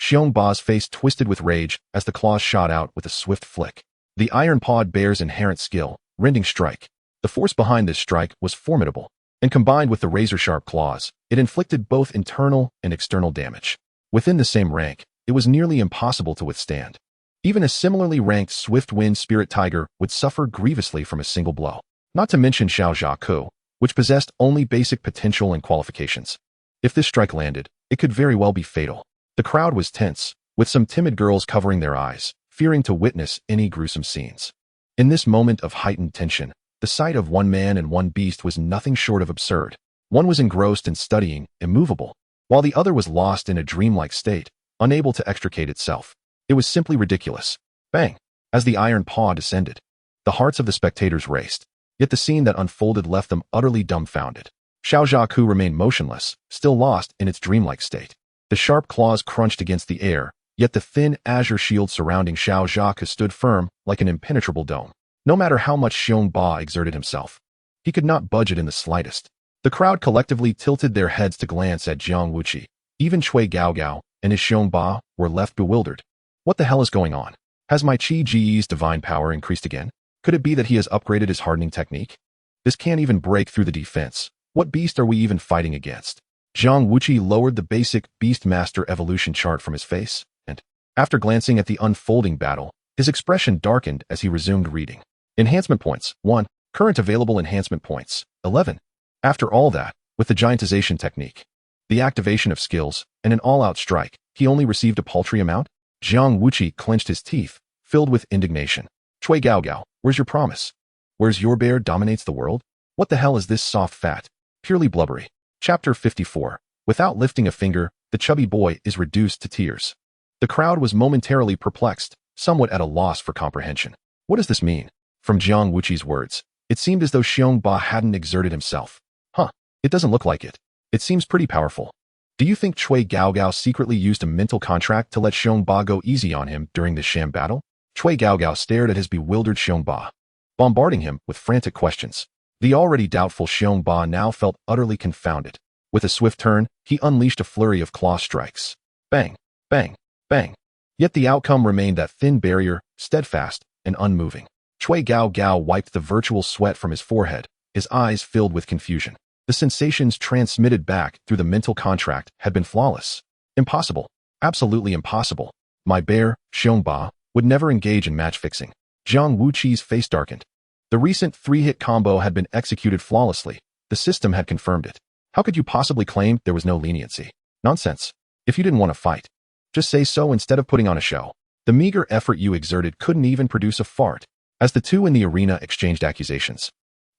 Speaker 1: Xiongba's face twisted with rage as the claws shot out with a swift flick. The iron-pawed bear's inherent skill, rending strike. The force behind this strike was formidable, and combined with the razor-sharp claws, it inflicted both internal and external damage. Within the same rank, it was nearly impossible to withstand. Even a similarly ranked swift-wind spirit tiger would suffer grievously from a single blow. Not to mention Xiao Zhaku, which possessed only basic potential and qualifications. If this strike landed, it could very well be fatal. The crowd was tense, with some timid girls covering their eyes, fearing to witness any gruesome scenes. In this moment of heightened tension, the sight of one man and one beast was nothing short of absurd. One was engrossed in studying, immovable, while the other was lost in a dreamlike state, unable to extricate itself. It was simply ridiculous. Bang! As the iron paw descended, the hearts of the spectators raced, yet the scene that unfolded left them utterly dumbfounded. Xiao Zhaku remained motionless, still lost in its dreamlike state. The sharp claws crunched against the air, yet the thin azure shield surrounding Xiao Zhaku stood firm like an impenetrable dome. No matter how much Xiongba exerted himself, he could not budge it in the slightest. The crowd collectively tilted their heads to glance at Jiang Wuqi. Even Chui Gaogao and his Xiongba were left bewildered. What the hell is going on? Has my Chi-Ji's divine power increased again? Could it be that he has upgraded his hardening technique? This can't even break through the defense. What beast are we even fighting against? Jiang Wuqi lowered the basic Beastmaster evolution chart from his face, and, after glancing at the unfolding battle, his expression darkened as he resumed reading. Enhancement points, 1. Current available enhancement points, 11. After all that, with the giantization technique, the activation of skills, and an all-out strike, he only received a paltry amount? Jiang Wuqi clenched his teeth, filled with indignation. Chui Gaogao, where's your promise? Where's your bear dominates the world? What the hell is this soft fat? Purely blubbery. Chapter 54. Without lifting a finger, the chubby boy is reduced to tears. The crowd was momentarily perplexed, somewhat at a loss for comprehension. What does this mean? From Jiang Wuqi's words, it seemed as though Xiongba hadn't exerted himself. It doesn't look like it. It seems pretty powerful. Do you think Chui Gaogao secretly used a mental contract to let Xiongba go easy on him during this sham battle? Chui Gaogao stared at his bewildered Xiongba, bombarding him with frantic questions. The already doubtful Xiongba now felt utterly confounded. With a swift turn, he unleashed a flurry of claw strikes. Bang! Bang! Bang! Yet the outcome remained that thin barrier, steadfast and unmoving. Chui Gao Gao wiped the virtual sweat from his forehead, his eyes filled with confusion. The sensations transmitted back through the mental contract had been flawless. Impossible. Absolutely impossible. My bear, Xiongba, would never engage in match fixing. Jiang Wuqi's face darkened. The recent 3-hit combo had been executed flawlessly. The system had confirmed it. How could you possibly claim there was no leniency? Nonsense. If you didn't want to fight, just say so instead of putting on a show. The meager effort you exerted couldn't even produce a fart. As the two in the arena exchanged accusations,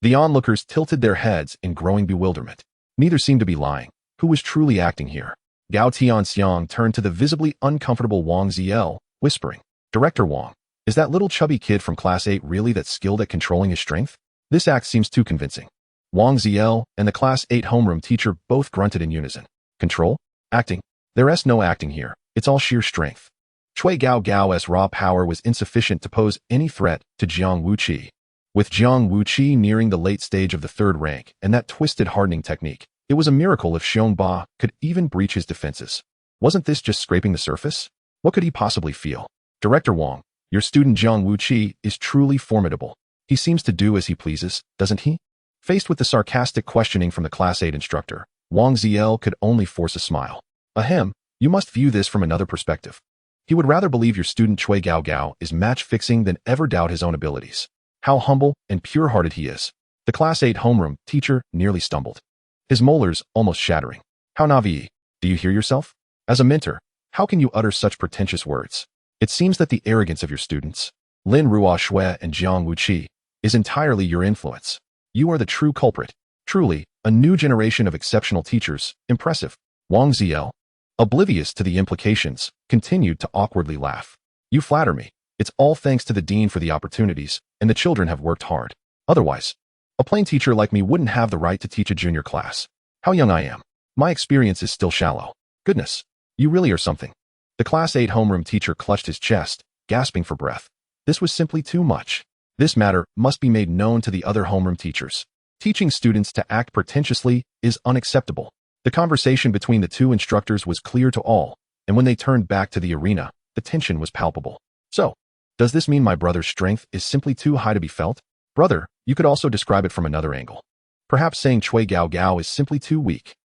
Speaker 1: the onlookers tilted their heads in growing bewilderment. Neither seemed to be lying. Who was truly acting here? Gao Tianxiang turned to the visibly uncomfortable Wang Ziel, whispering, "Director Wang, is that little chubby kid from Class 8 really that skilled at controlling his strength? This act seems too convincing." Wang Ziel and the Class 8 homeroom teacher both grunted in unison. Control? Acting? There's no acting here. It's all sheer strength. Chui Gao Gao's raw power was insufficient to pose any threat to Jiang Wuqi. With Jiang Wuqi nearing the late stage of the 3rd rank and that twisted hardening technique, it was a miracle if Xiongba could even breach his defenses. Wasn't this just scraping the surface? What could he possibly feel? Director Wang, your student Jiang Wuqi is truly formidable. He seems to do as he pleases, doesn't he? Faced with the sarcastic questioning from the Class 8 instructor, Wang Ziel could only force a smile. Ahem, you must view this from another perspective. He would rather believe your student Chui Gao Gao is match-fixing than ever doubt his own abilities. How humble and pure-hearted he is. The Class 8 homeroom teacher nearly stumbled, his molars almost shattering. How naive. Do you hear yourself? As a mentor, how can you utter such pretentious words? It seems that the arrogance of your students, Lin Ruoshui and Jiang Wuqi, is entirely your influence. You are the true culprit. Truly, a new generation of exceptional teachers. Impressive. Wang Ziel, oblivious to the implications, continued to awkwardly laugh. You flatter me. It's all thanks to the dean for the opportunities, and the children have worked hard. Otherwise, a plain teacher like me wouldn't have the right to teach a junior class. How young I am. My experience is still shallow. Goodness, you really are something. The Class 8 homeroom teacher clutched his chest, gasping for breath. This was simply too much. This matter must be made known to the other homeroom teachers. Teaching students to act pretentiously is unacceptable. The conversation between the two instructors was clear to all, and when they turned back to the arena, the tension was palpable. So, does this mean my brother's strength is simply too high to be felt? Brother, you could also describe it from another angle. Perhaps saying Chui Gao Gao is simply too weak.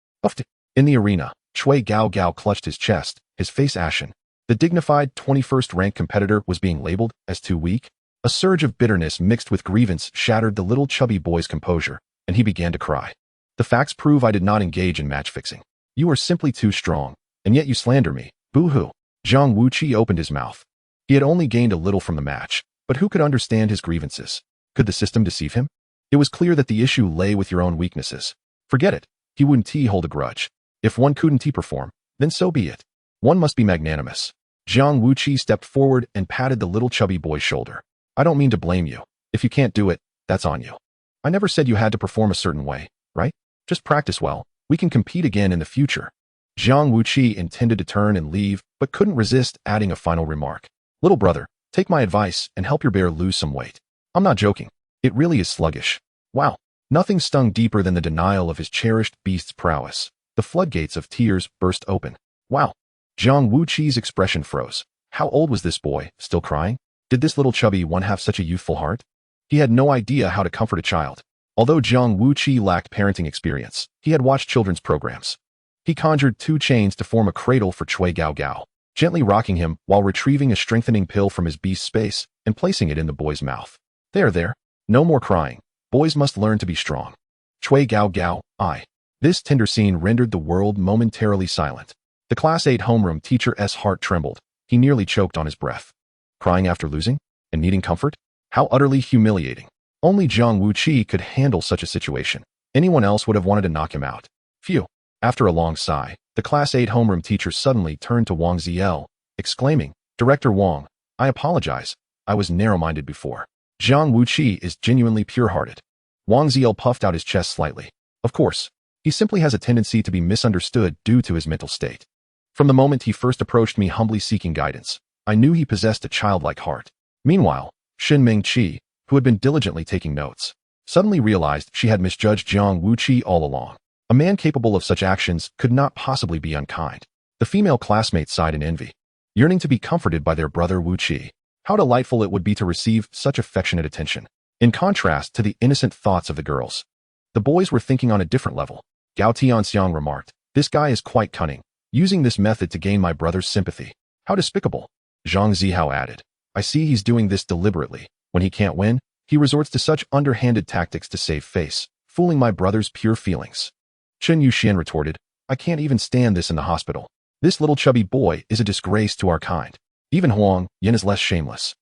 Speaker 1: In the arena, Chui Gao Gao clutched his chest, his face ashen. The dignified 21st rank competitor was being labeled as too weak. A surge of bitterness mixed with grievance shattered the little chubby boy's composure, and he began to cry. The facts prove I did not engage in match fixing. You are simply too strong, and yet you slander me. Boo-hoo. Jiang Wuqi opened his mouth. He had only gained a little from the match, but who could understand his grievances? Could the system deceive him? It was clear that the issue lay with your own weaknesses. Forget it. He wouldn't hold a grudge. If one couldn't perform, then so be it. One must be magnanimous. Jiang Wuqi stepped forward and patted the little chubby boy's shoulder. I don't mean to blame you. If you can't do it, that's on you. I never said you had to perform a certain way, right? Just practice well. We can compete again in the future. Jiang Wuqi intended to turn and leave, but couldn't resist adding a final remark. Little brother, take my advice and help your bear lose some weight. I'm not joking. It really is sluggish. Wow. Nothing stung deeper than the denial of his cherished beast's prowess. The floodgates of tears burst open. Wow. Jiang Wuqi's expression froze. How old was this boy, still crying? Did this little chubby one have such a youthful heart? He had no idea how to comfort a child. Although Jiang Wuqi lacked parenting experience, he had watched children's programs. He conjured 2 chains to form a cradle for Chui Gao Gao, gently rocking him while retrieving a strengthening pill from his beast's space and placing it in the boy's mouth. There. No more crying. Boys must learn to be strong. Chui Gao Gao, This tender scene rendered the world momentarily silent. The Class 8 homeroom teacher's heart trembled. He nearly choked on his breath. Crying after losing? And needing comfort? How utterly humiliating. Only Jiang Wuqi could handle such a situation. Anyone else would have wanted to knock him out. Phew. After a long sigh, the Class 8 homeroom teacher suddenly turned to Wang Ziel, exclaiming, Director Wang, I apologize. I was narrow-minded before. Jiang Wuqi is genuinely pure-hearted. Wang Ziel puffed out his chest slightly. Of course. He simply has a tendency to be misunderstood due to his mental state. From the moment he first approached me humbly seeking guidance, I knew he possessed a childlike heart. Meanwhile, Shinming Qi, who had been diligently taking notes, suddenly realized she had misjudged Jiang Wuqi all along. A man capable of such actions could not possibly be unkind. The female classmate sighed in envy. yearning to be comforted by their brother Wu Qi. How delightful it would be to receive such affectionate attention. In contrast to the innocent thoughts of the girls, the boys were thinking on a different level. Gao Tianxiang remarked, "This guy is quite cunning, using this method to gain my brother's sympathy. How despicable." Zhang Zihao added, "I see he's doing this deliberately. When he can't win, he resorts to such underhanded tactics to save face, fooling my brother's pure feelings." Chen Yuxian retorted, "I can't even stand this in the hospital. This little chubby boy is a disgrace to our kind. Even Huang Yin is less shameless."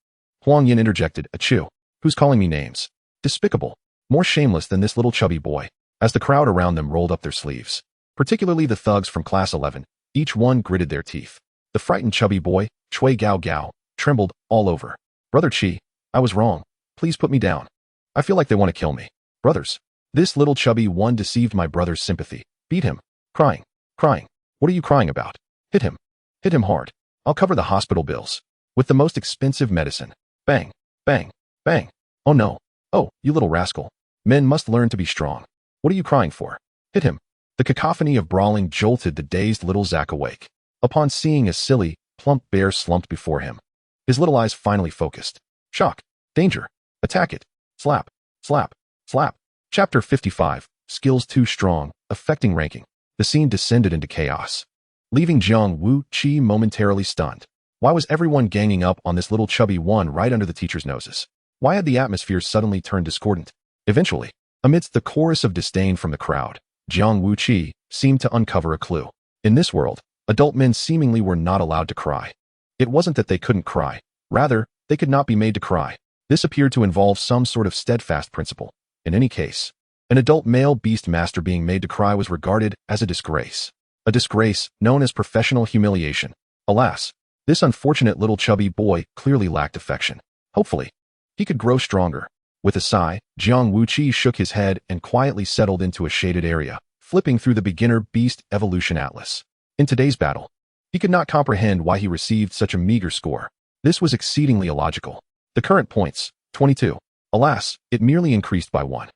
Speaker 1: Huang Yin interjected, "Achoo, who's calling me names? Despicable. More shameless than this little chubby boy." As the crowd around them rolled up their sleeves, particularly the thugs from Class 11, each one gritted their teeth. The frightened chubby boy, Chui Gao Gao, trembled all over. "Brother Qi, I was wrong. Please put me down. I feel like they want to kill me. Brothers, this little chubby one deceived my brother's sympathy. Beat him. Crying. Crying. What are you crying about? Hit him. Hit him hard. I'll cover the hospital bills. With the most expensive medicine. Bang. Bang. Bang. Oh no. Oh, you little rascal. Men must learn to be strong. What are you crying for? Hit him." The cacophony of brawling jolted the dazed little Zack awake. Upon seeing a silly, plump bear slumped before him, his little eyes finally focused. Shock. Danger. Attack it. Slap. Slap. Slap. Chapter 55, Skills Too Strong, Affecting Ranking. The scene descended into chaos, leaving Jiang Wuqi momentarily stunned. Why was everyone ganging up on this little chubby one right under the teacher's noses? Why had the atmosphere suddenly turned discordant? Eventually, amidst the chorus of disdain from the crowd, Jiang Wuqi seemed to uncover a clue. In this world, adult men seemingly were not allowed to cry. It wasn't that they couldn't cry. Rather, they could not be made to cry. This appeared to involve some sort of steadfast principle. In any case, an adult male beastmaster being made to cry was regarded as a disgrace. A disgrace known as professional humiliation. Alas, this unfortunate little chubby boy clearly lacked affection. Hopefully, he could grow stronger. With a sigh, Jiang Wuqi shook his head and quietly settled into a shaded area, flipping through the beginner Beast Evolution Atlas. In today's battle, he could not comprehend why he received such a meager score. This was exceedingly illogical. The current points, 22. Alas, it merely increased by 1.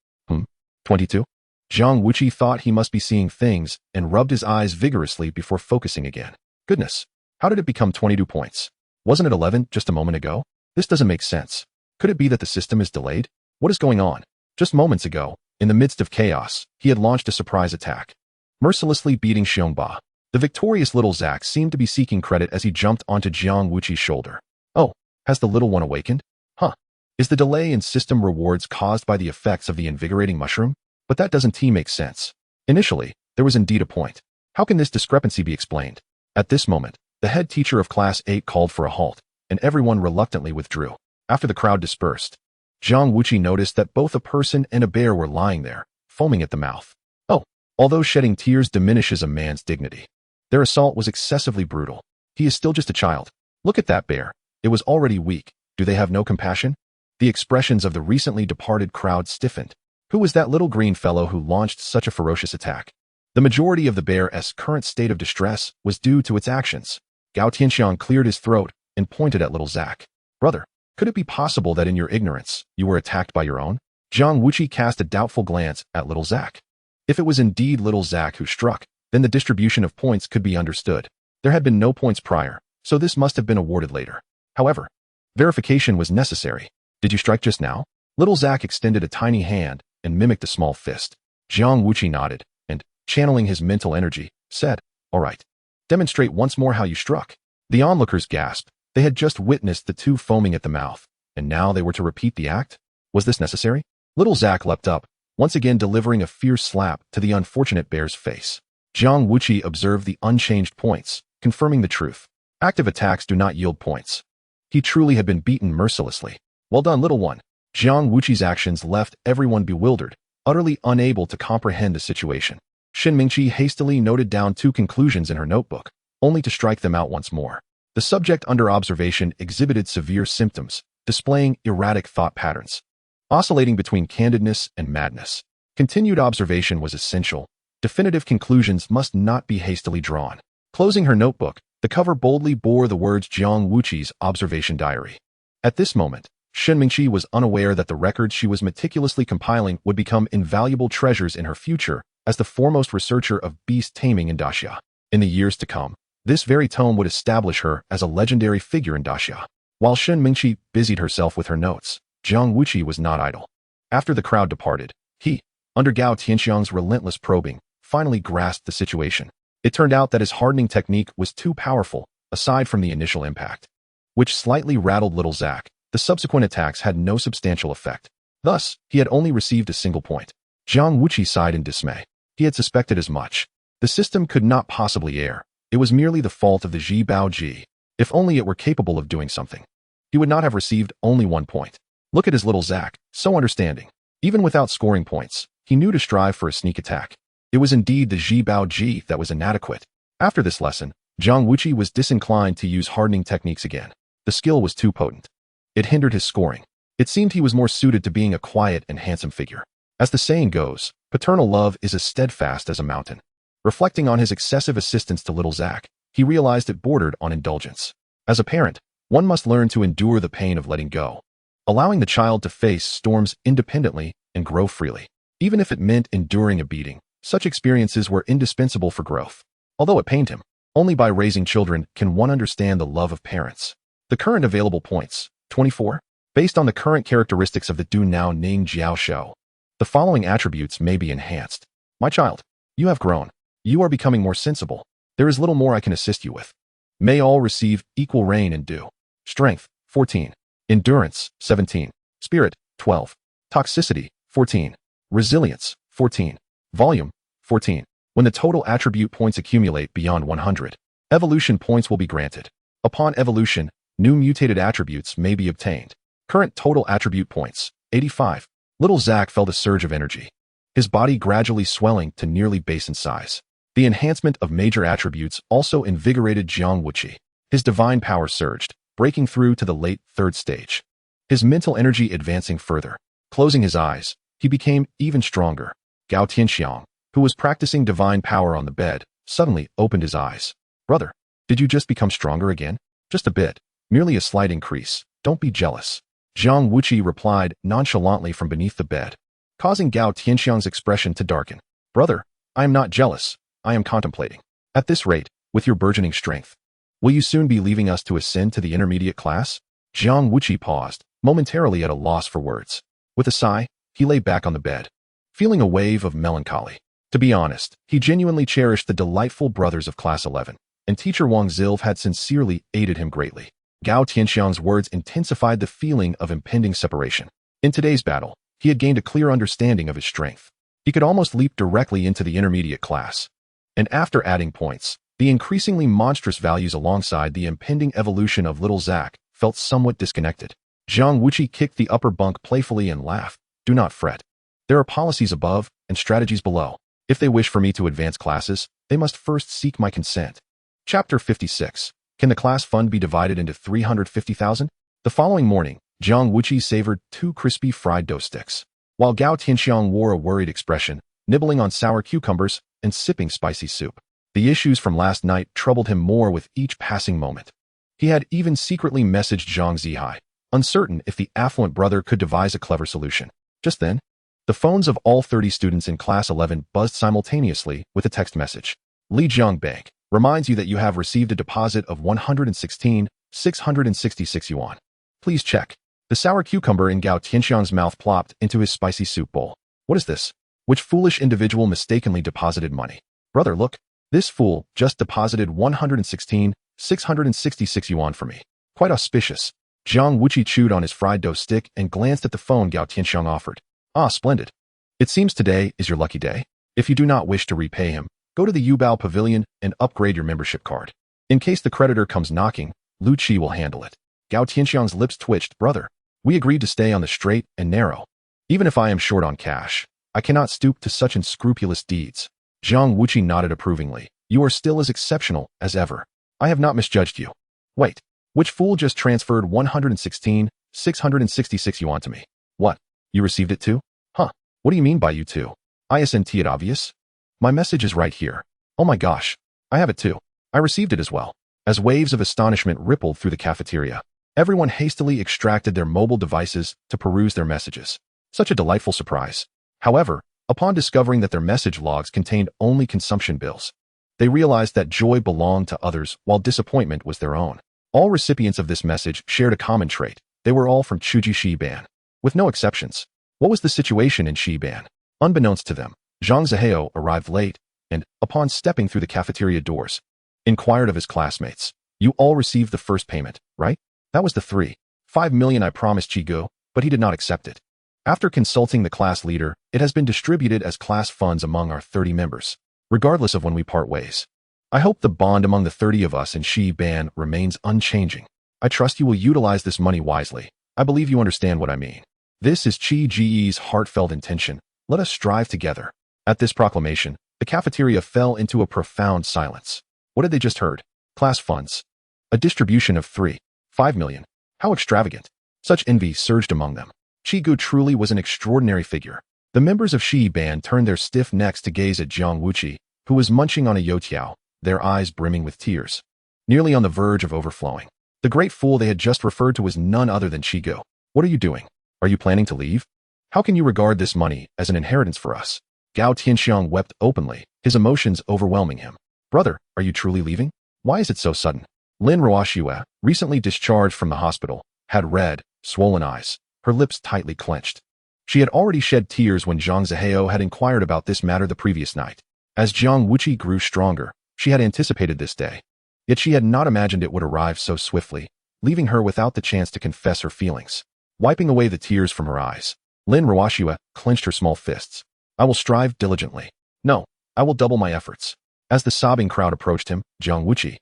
Speaker 1: 22? Jiang Wuqi thought he must be seeing things and rubbed his eyes vigorously before focusing again. Goodness, how did it become 22 points? Wasn't it 11 just a moment ago? This doesn't make sense. Could it be that the system is delayed? What is going on? Just moments ago, in the midst of chaos, he had launched a surprise attack, mercilessly beating Xiongba. The victorious little Zack seemed to be seeking credit as he jumped onto Jiang Wuqi's shoulder. Oh, has the little one awakened? Huh. Is the delay in system rewards caused by the effects of the invigorating mushroom? But that doesn't make sense. Initially, there was indeed a point. How can this discrepancy be explained? At this moment, the head teacher of Class 8 called for a halt, and everyone reluctantly withdrew. After the crowd dispersed, Jiang Wuqi noticed that both a person and a bear were lying there, foaming at the mouth. Oh, although shedding tears diminishes a man's dignity, their assault was excessively brutal. He is still just a child. Look at that bear. It was already weak. Do they have no compassion? The expressions of the recently departed crowd stiffened. Who was that little green fellow who launched such a ferocious attack? The majority of the bear's current state of distress was due to its actions. Gao Tianxiang cleared his throat and pointed at little Zack. Brother, could it be possible that in your ignorance, you were attacked by your own? Jiang Wuqi cast a doubtful glance at little Zack. If it was indeed little Zack who struck, then the distribution of points could be understood. There had been no points prior, so this must have been awarded later. However, verification was necessary. Did you strike just now? Little Zack extended a tiny hand and mimicked a small fist. Jiang Wuqi nodded and, channeling his mental energy, said, "All right. Demonstrate once more how you struck." The onlookers gasped. They had just witnessed the two foaming at the mouth, and now they were to repeat the act? Was this necessary? Little Zack leapt up, once again delivering a fierce slap to the unfortunate bear's face. Jiang Wuqi observed the unchanged points, confirming the truth. Active attacks do not yield points. He truly had been beaten mercilessly. Well done, little one. Jiang Wuqi's actions left everyone bewildered, utterly unable to comprehend the situation. Shen Mingqi hastily noted down 2 conclusions in her notebook, only to strike them out once more. The subject under observation exhibited severe symptoms, displaying erratic thought patterns, oscillating between candidness and madness. Continued observation was essential. Definitive conclusions must not be hastily drawn. Closing her notebook, the cover boldly bore the words Jiang Wuqi's observation diary. At this moment, Shen Mingqi was unaware that the records she was meticulously compiling would become invaluable treasures in her future as the foremost researcher of beast taming in Daxia. In the years to come, This very tone would establish her as a legendary figure in Daxia. While Shen Mingqi busied herself with her notes, Jiang Wuqi was not idle. After the crowd departed, he, under Gao Tianxiang's relentless probing, finally grasped the situation. It turned out that his hardening technique was too powerful, aside from the initial impact, which slightly rattled little Zack. The subsequent attacks had no substantial effect. Thus, he had only received a single point. Jiang Wuqi sighed in dismay. He had suspected as much. The system could not possibly err. It was merely the fault of the Ji Bao Ji. If only it were capable of doing something, he would not have received only 1 point. Look at his little Zack, so understanding. Even without scoring points, he knew to strive for a sneak attack. It was indeed the Ji Bao Ji that was inadequate. After this lesson, Jiang Wuqi was disinclined to use hardening techniques again. The skill was too potent. It hindered his scoring. It seemed he was more suited to being a quiet and handsome figure. As the saying goes, paternal love is as steadfast as a mountain. Reflecting on his excessive assistance to little Zack, he realized it bordered on indulgence. As a parent, one must learn to endure the pain of letting go, allowing the child to face storms independently and grow freely. Even if it meant enduring a beating, such experiences were indispensable for growth. Although it pained him, only by raising children can one understand the love of parents. The current available points, 24. Based on the current characteristics of the Du Nao Ning Jiao Shou, the following attributes may be enhanced. My child, you have grown. You are becoming more sensible. There is little more I can assist you with. May all receive equal reign and due. Strength, 14. Endurance, 17. Spirit, 12. Toxicity, 14. Resilience, 14. Volume, 14. When the total attribute points accumulate beyond 100, evolution points will be granted. Upon evolution, new mutated attributes may be obtained. Current total attribute points, 85. Little Zack felt a surge of energy, his body gradually swelling to nearly basin size. The enhancement of major attributes also invigorated Jiang Wuqi. His divine power surged, breaking through to the late 3rd stage. His mental energy advancing further. Closing his eyes, he became even stronger. Gao Tianxiang, who was practicing divine power on the bed, suddenly opened his eyes. Brother, did you just become stronger again? Just a bit. Merely a slight increase. Don't be jealous. Jiang Wuqi replied nonchalantly from beneath the bed, causing Gao Tianxiang's expression to darken. Brother, I am not jealous. I am contemplating. At this rate, with your burgeoning strength, will you soon be leaving us to ascend to the intermediate class? Jiang Wuqi paused, momentarily at a loss for words. With a sigh, he lay back on the bed, feeling a wave of melancholy. To be honest, he genuinely cherished the delightful brothers of Class 11, and teacher Wang Zilv had sincerely aided him greatly. Gao Tianxiang's words intensified the feeling of impending separation. In today's battle, he had gained a clear understanding of his strength. He could almost leap directly into the intermediate class. And after adding points, the increasingly monstrous values alongside the impending evolution of little Zack felt somewhat disconnected. Jiang Wuqi kicked the upper bunk playfully and laughed. Do not fret. There are policies above and strategies below. If they wish for me to advance classes, they must first seek my consent. Chapter 56. Can the class fund be divided into 350,000? The following morning, Jiang Wuqi savored 2 crispy fried dough sticks, while Gao Tianxiang wore a worried expression, nibbling on sour cucumbers and sipping spicy soup. The issues from last night troubled him more with each passing moment. He had even secretly messaged Zhang Zihai, uncertain if the affluent brother could devise a clever solution. Just then, the phones of all 30 students in Class 11 buzzed simultaneously with a text message. Lijiang Bank reminds you that you have received a deposit of 116,666 yuan. Please check. The sour cucumber in Gao Tianxiang's mouth plopped into his spicy soup bowl. What is this? Which foolish individual mistakenly deposited money? Brother, look. This fool just deposited 116,666 yuan for me. Quite auspicious. Jiang Wuqi chewed on his fried dough stick and glanced at the phone Gao Tianxiang offered. Ah, splendid. It seems today is your lucky day. If you do not wish to repay him, go to the Yubao Pavilion and upgrade your membership card. In case the creditor comes knocking, Lu Qi will handle it. Gao Tianxiang's lips twitched. Brother, we agreed to stay on the straight and narrow. Even if I am short on cash, I cannot stoop to such unscrupulous deeds. Jiang Wuqi nodded approvingly. You are still as exceptional as ever. I have not misjudged you. Wait, which fool just transferred 116,666 yuan to me? What? You received it too? Huh. What do you mean by you too? Isn't it obvious? My message is right here. Oh my gosh. I have it too. I received it as well. As waves of astonishment rippled through the cafeteria, everyone hastily extracted their mobile devices to peruse their messages. Such a delightful surprise. However, upon discovering that their message logs contained only consumption bills, They realized that joy belonged to others while disappointment was their own. All recipients of this message shared a common trait. They were all from Chuji Shiban. With no exceptions. What was the situation in Shiban? Unbeknownst to them, Zhang Zihao arrived late and, upon stepping through the cafeteria doors, inquired of his classmates. You all received the first payment, right? That was the 3.5 million I promised Chigo, but he did not accept it. After consulting the class leader, it has been distributed as class funds among our 30 members, regardless of when we part ways. I hope the bond among the 30 of us in Shiban remains unchanging. I trust you will utilize this money wisely. I believe you understand what I mean. This is Chi Ji's heartfelt intention. Let us strive together. At this proclamation, the cafeteria fell into a profound silence. What had they just heard? Class funds. A distribution of 3.5 million. How extravagant. Such envy surged among them. Chigu truly was an extraordinary figure. The members of Shiban turned their stiff necks to gaze at Jiang Wuqi, who was munching on a youtiao, their eyes brimming with tears, nearly on the verge of overflowing. The great fool they had just referred to was none other than Chigo. What are you doing? Are you planning to leave? How can you regard this money as an inheritance for us? Gao Tianxiang wept openly, his emotions overwhelming him. Brother, are you truly leaving? Why is it so sudden? Lin Ruoxue, recently discharged from the hospital, had red, swollen eyes, her lips tightly clenched. She had already shed tears when Zhang Zihao had inquired about this matter the previous night. As Jiang Wuqi grew stronger, she had anticipated this day. Yet she had not imagined it would arrive so swiftly, leaving her without the chance to confess her feelings. Wiping away the tears from her eyes, Lin Ruoxue clenched her small fists. I will strive diligently. No, I will double my efforts. As the sobbing crowd approached him, Jiang Wuqi,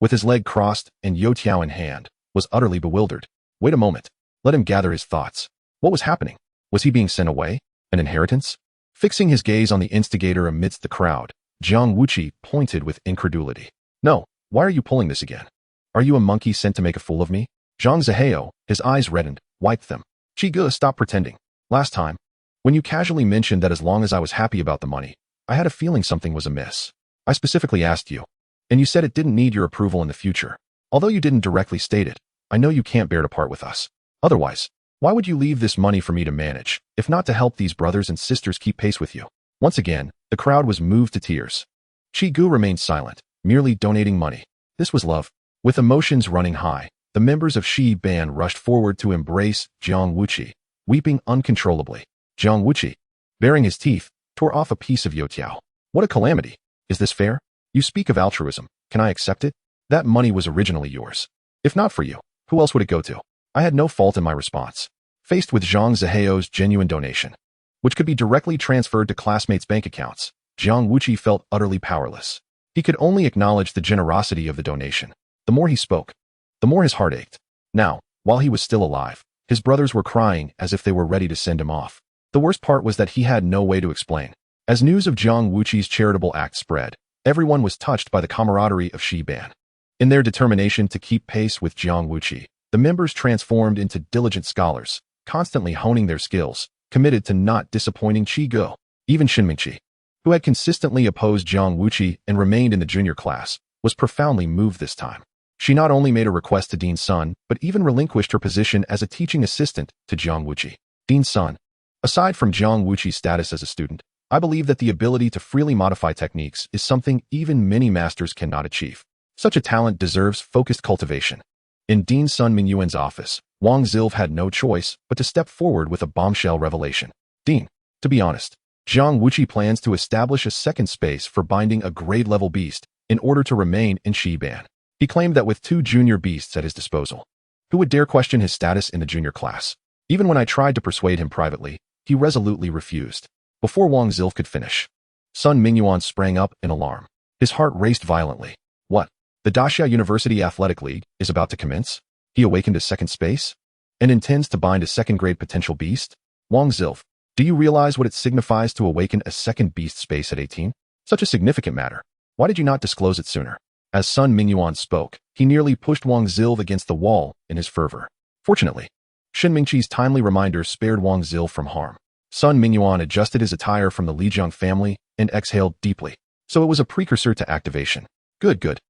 Speaker 1: with his leg crossed and youtiao in hand, was utterly bewildered. Wait a moment. Let him gather his thoughts. What was happening? Was he being sent away? An inheritance? Fixing his gaze on the instigator amidst the crowd, Jiang Wuqi pointed with incredulity. No, why are you pulling this again? Are you a monkey sent to make a fool of me? Zhang Zihao, his eyes reddened, wiped them. Chigu, stop pretending. Last time, when you casually mentioned that as long as I was happy about the money, I had a feeling something was amiss. I specifically asked you, and you said it didn't need your approval in the future. Although you didn't directly state it, I know you can't bear to part with us. Otherwise, why would you leave this money for me to manage, if not to help these brothers and sisters keep pace with you? Once again, the crowd was moved to tears. Chigu remained silent, merely donating money. This was love. With emotions running high, the members of Shiban rushed forward to embrace Jiang Wuqi, weeping uncontrollably. Jiang Wuqi, baring his teeth, tore off a piece of youtiao. What a calamity. Is this fair? You speak of altruism. Can I accept it? That money was originally yours. If not for you, who else would it go to? I had no fault in my response. Faced with Zhang Zihao's genuine donation, which could be directly transferred to classmates' bank accounts, Jiang Wuqi felt utterly powerless. He could only acknowledge the generosity of the donation. The more he spoke, the more his heart ached. Now, while he was still alive, his brothers were crying as if they were ready to send him off. The worst part was that he had no way to explain. As news of Jiang Wuqi's charitable act spread, everyone was touched by the camaraderie of Shiban. In their determination to keep pace with Jiang Wuqi, the members transformed into diligent scholars, constantly honing their skills, committed to not disappointing Chigo. Even Shinmingqi, who had consistently opposed Jiang Wuqi and remained in the junior class, was profoundly moved this time. She not only made a request to Dean Sun, but even relinquished her position as a teaching assistant to Jiang Wuqi. Dean Sun, aside from Jiang Wuqi's status as a student, I believe that the ability to freely modify techniques is something even many masters cannot achieve. Such a talent deserves focused cultivation. In Dean Sun Mingyuan's office, Wang Zilv had no choice but to step forward with a bombshell revelation. Dean, to be honest, Jiang Wuqi plans to establish a second space for binding a grade-level beast in order to remain in Shiban. He claimed that with 2 junior beasts at his disposal, who would dare question his status in the junior class? Even when I tried to persuade him privately, he resolutely refused. Before Wang Zilv could finish, Sun Mingyuan sprang up in alarm. His heart raced violently. What? The Daxia University Athletic League is about to commence? He awakened a second space? And intends to bind a second-grade potential beast? Wang Zilv, do you realize what it signifies to awaken a second beast space at 18? Such a significant matter. Why did you not disclose it sooner? As Sun Mingyuan spoke, he nearly pushed Wang Zilv against the wall in his fervor. Fortunately, Shinmingqi's timely reminder spared Wang Zilv from harm. Sun Mingyuan adjusted his attire from the Lijiang family and exhaled deeply. So it was a precursor to activation. Good.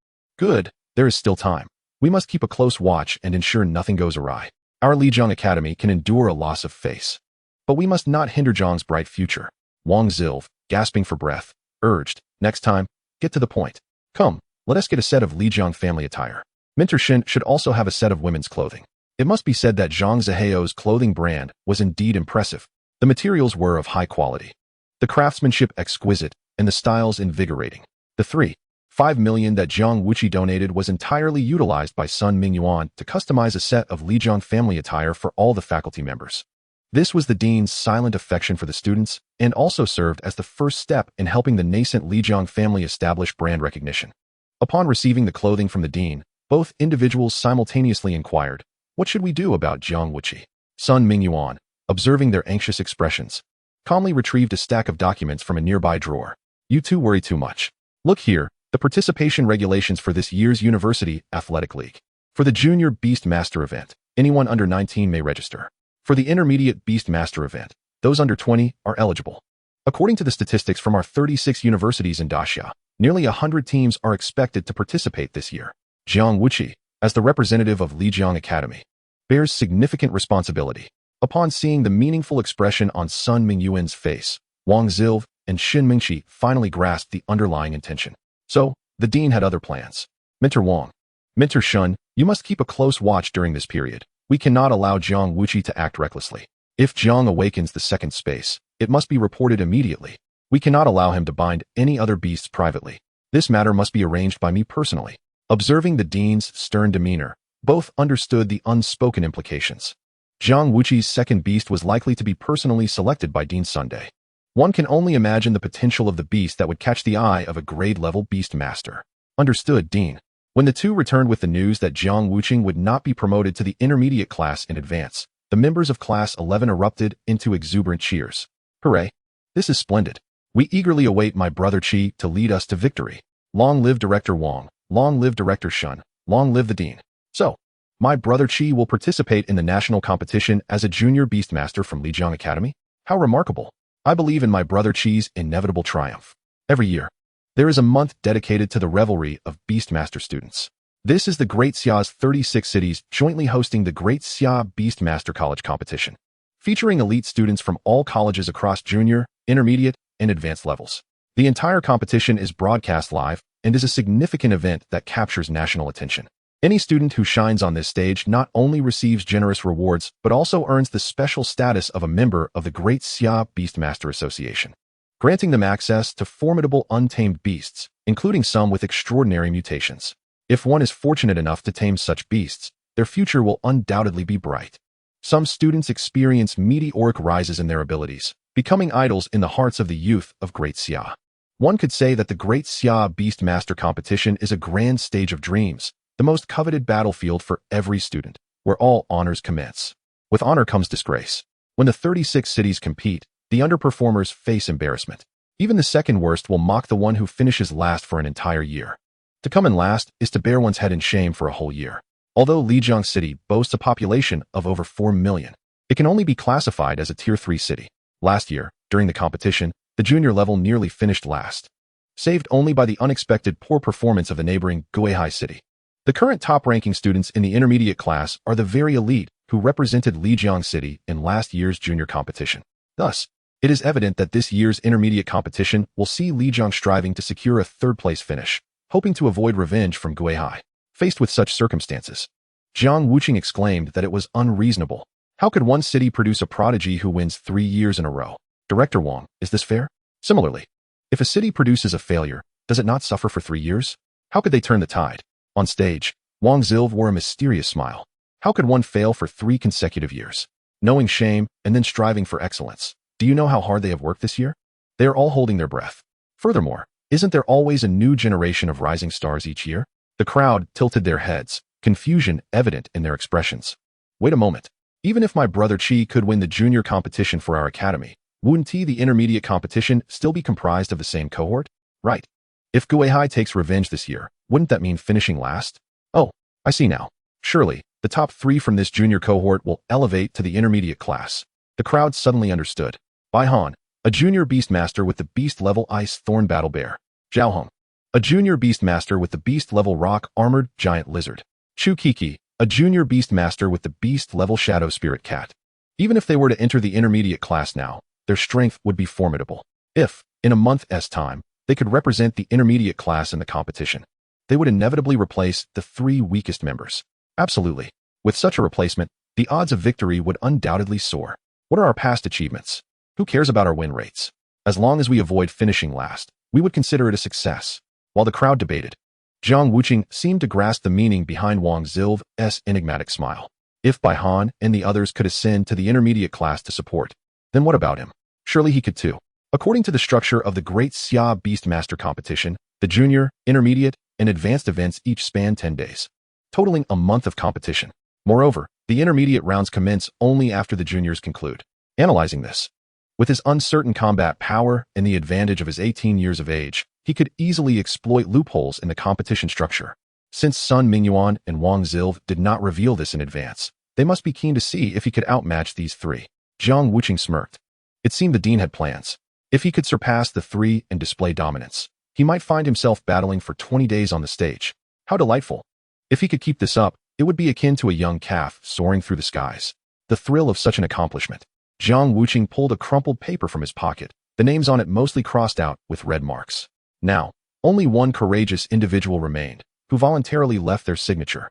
Speaker 1: There is still time. We must keep a close watch and ensure nothing goes awry. Our Lijiang Academy can endure a loss of face. But we must not hinder Zhang's bright future. Wang Zilv, gasping for breath, urged, next time, get to the point. Come, let us get a set of Lijiang family attire. Minter Shin should also have a set of women's clothing. It must be said that Zhang Ziheo's clothing brand was indeed impressive. The materials were of high quality, the craftsmanship exquisite, and the styles invigorating. The 3.5 million that Jiang Wuqi donated was entirely utilized by Sun Mingyuan to customize a set of Lijiang family attire for all the faculty members. This was the dean's silent affection for the students and also served as the first step in helping the nascent Lijiang family establish brand recognition. Upon receiving the clothing from the dean, both individuals simultaneously inquired, "What should we do about Jiang Wuqi?" Sun Mingyuan, observing their anxious expressions, calmly retrieved a stack of documents from a nearby drawer. "You two worry too much. Look here, the participation regulations for this year's University Athletic League. For the Junior Beastmaster event, anyone under 19 may register. For the Intermediate Beastmaster event, those under 20 are eligible. According to the statistics from our 36 universities in Daxia, nearly 100 teams are expected to participate this year. Jiang Wuqi, as the representative of Lijiang Academy, bears significant responsibility." Upon seeing the meaningful expression on Sun Mingyuan's face, Wang Zilv and Xin Mingqi finally grasped the underlying intention. So, the dean had other plans. "Minter Wang, Minter Shun, you must keep a close watch during this period. We cannot allow Jiang Wuqi to act recklessly. If Jiang awakens the second space, it must be reported immediately. We cannot allow him to bind any other beasts privately. This matter must be arranged by me personally." Observing the dean's stern demeanor, both understood the unspoken implications. Jiang Wuqi's second beast was likely to be personally selected by Dean Sunday. One can only imagine the potential of the beast that would catch the eye of a grade-level beastmaster. Understood, Dean. When the two returned with the news that Jiang Wuqi would not be promoted to the intermediate class in advance, the members of Class 11 erupted into exuberant cheers. "Hooray! This is splendid. We eagerly await my brother Qi to lead us to victory. Long live Director Wang, long live Director Shun, long live the Dean. So, my brother Qi will participate in the national competition as a junior beastmaster from Lijiang Academy? How remarkable! I believe in my brother Qi's inevitable triumph." Every year, there is a month dedicated to the rivalry of beastmaster students. This is the Great Xia's 36 cities jointly hosting the Great Xia Beastmaster College competition, featuring elite students from all colleges across junior, intermediate, and advanced levels. The entire competition is broadcast live and is a significant event that captures national attention. Any student who shines on this stage not only receives generous rewards, but also earns the special status of a member of the Great Xia Beastmaster Association, granting them access to formidable untamed beasts, including some with extraordinary mutations. If one is fortunate enough to tame such beasts, their future will undoubtedly be bright. Some students experience meteoric rises in their abilities, becoming idols in the hearts of the youth of Great Xia. One could say that the Great Xia Beastmaster competition is a grand stage of dreams, the most coveted battlefield for every student, where all honors commence. With honor comes disgrace. When the 36 cities compete, the underperformers face embarrassment. Even the second worst will mock the one who finishes last for an entire year. To come in last is to bear one's head in shame for a whole year. Although Lijiang City boasts a population of over 4 million, it can only be classified as a Tier 3 city. Last year, during the competition, the junior level nearly finished last, saved only by the unexpected poor performance of the neighboring Guihai city. The current top-ranking students in the intermediate class are the very elite who represented Lijiang City in last year's junior competition. Thus, it is evident that this year's intermediate competition will see Lijiang striving to secure a third-place finish, hoping to avoid revenge from Guihai. Faced with such circumstances, Jiang Wuqi exclaimed that it was unreasonable. How could one city produce a prodigy who wins 3 years in a row? Director Wang, is this fair? Similarly, if a city produces a failure, does it not suffer for 3 years? How could they turn the tide? On stage, Wang Zilv wore a mysterious smile. How could one fail for 3 consecutive years? Knowing shame and then striving for excellence. Do you know how hard they have worked this year? They are all holding their breath. Furthermore, isn't there always a new generation of rising stars each year? The crowd tilted their heads, confusion evident in their expressions. Wait a moment. Even if my brother Qi could win the junior competition for our academy, wouldn't the intermediate competition still be comprised of the same cohort? Right. If Guihai takes revenge this year, wouldn't that mean finishing last? Oh, I see now. Surely, the top 3 from this junior cohort will elevate to the intermediate class. The crowd suddenly understood. Bai Han, a junior beastmaster with the beast-level ice thorn battle bear. Zhao Hong, a junior beastmaster with the beast-level rock armored giant lizard. Chu Kiki, a junior beastmaster with the beast-level shadow spirit cat. Even if they were to enter the intermediate class now, their strength would be formidable. If, in a month's time, They could represent the intermediate class in the competition. They would inevitably replace the 3 weakest members. Absolutely. With such a replacement, the odds of victory would undoubtedly soar. What are our past achievements? Who cares about our win rates? As long as we avoid finishing last, we would consider it a success. While the crowd debated, Jiang Wuqi seemed to grasp the meaning behind Wang Zil's enigmatic smile. If Bai Han and the others could ascend to the intermediate class to support, then what about him? Surely he could too. According to the structure of the Great Xia Beastmaster competition, the junior, intermediate, and advanced events each span 10 days, totaling a month of competition. Moreover, the intermediate rounds commence only after the juniors conclude. Analyzing this, with his uncertain combat power and the advantage of his 18 years of age, he could easily exploit loopholes in the competition structure. Since Sun Mingyuan and Wang Zil did not reveal this in advance, they must be keen to see if he could outmatch these 3. Jiang Wuqi smirked. It seemed the dean had plans. If he could surpass the 3 and display dominance, he might find himself battling for 20 days on the stage. How delightful. If he could keep this up, it would be akin to a young calf soaring through the skies. The thrill of such an accomplishment. Jiang Wuqi pulled a crumpled paper from his pocket, the names on it mostly crossed out with red marks. Now, only one courageous individual remained, who voluntarily left their signature.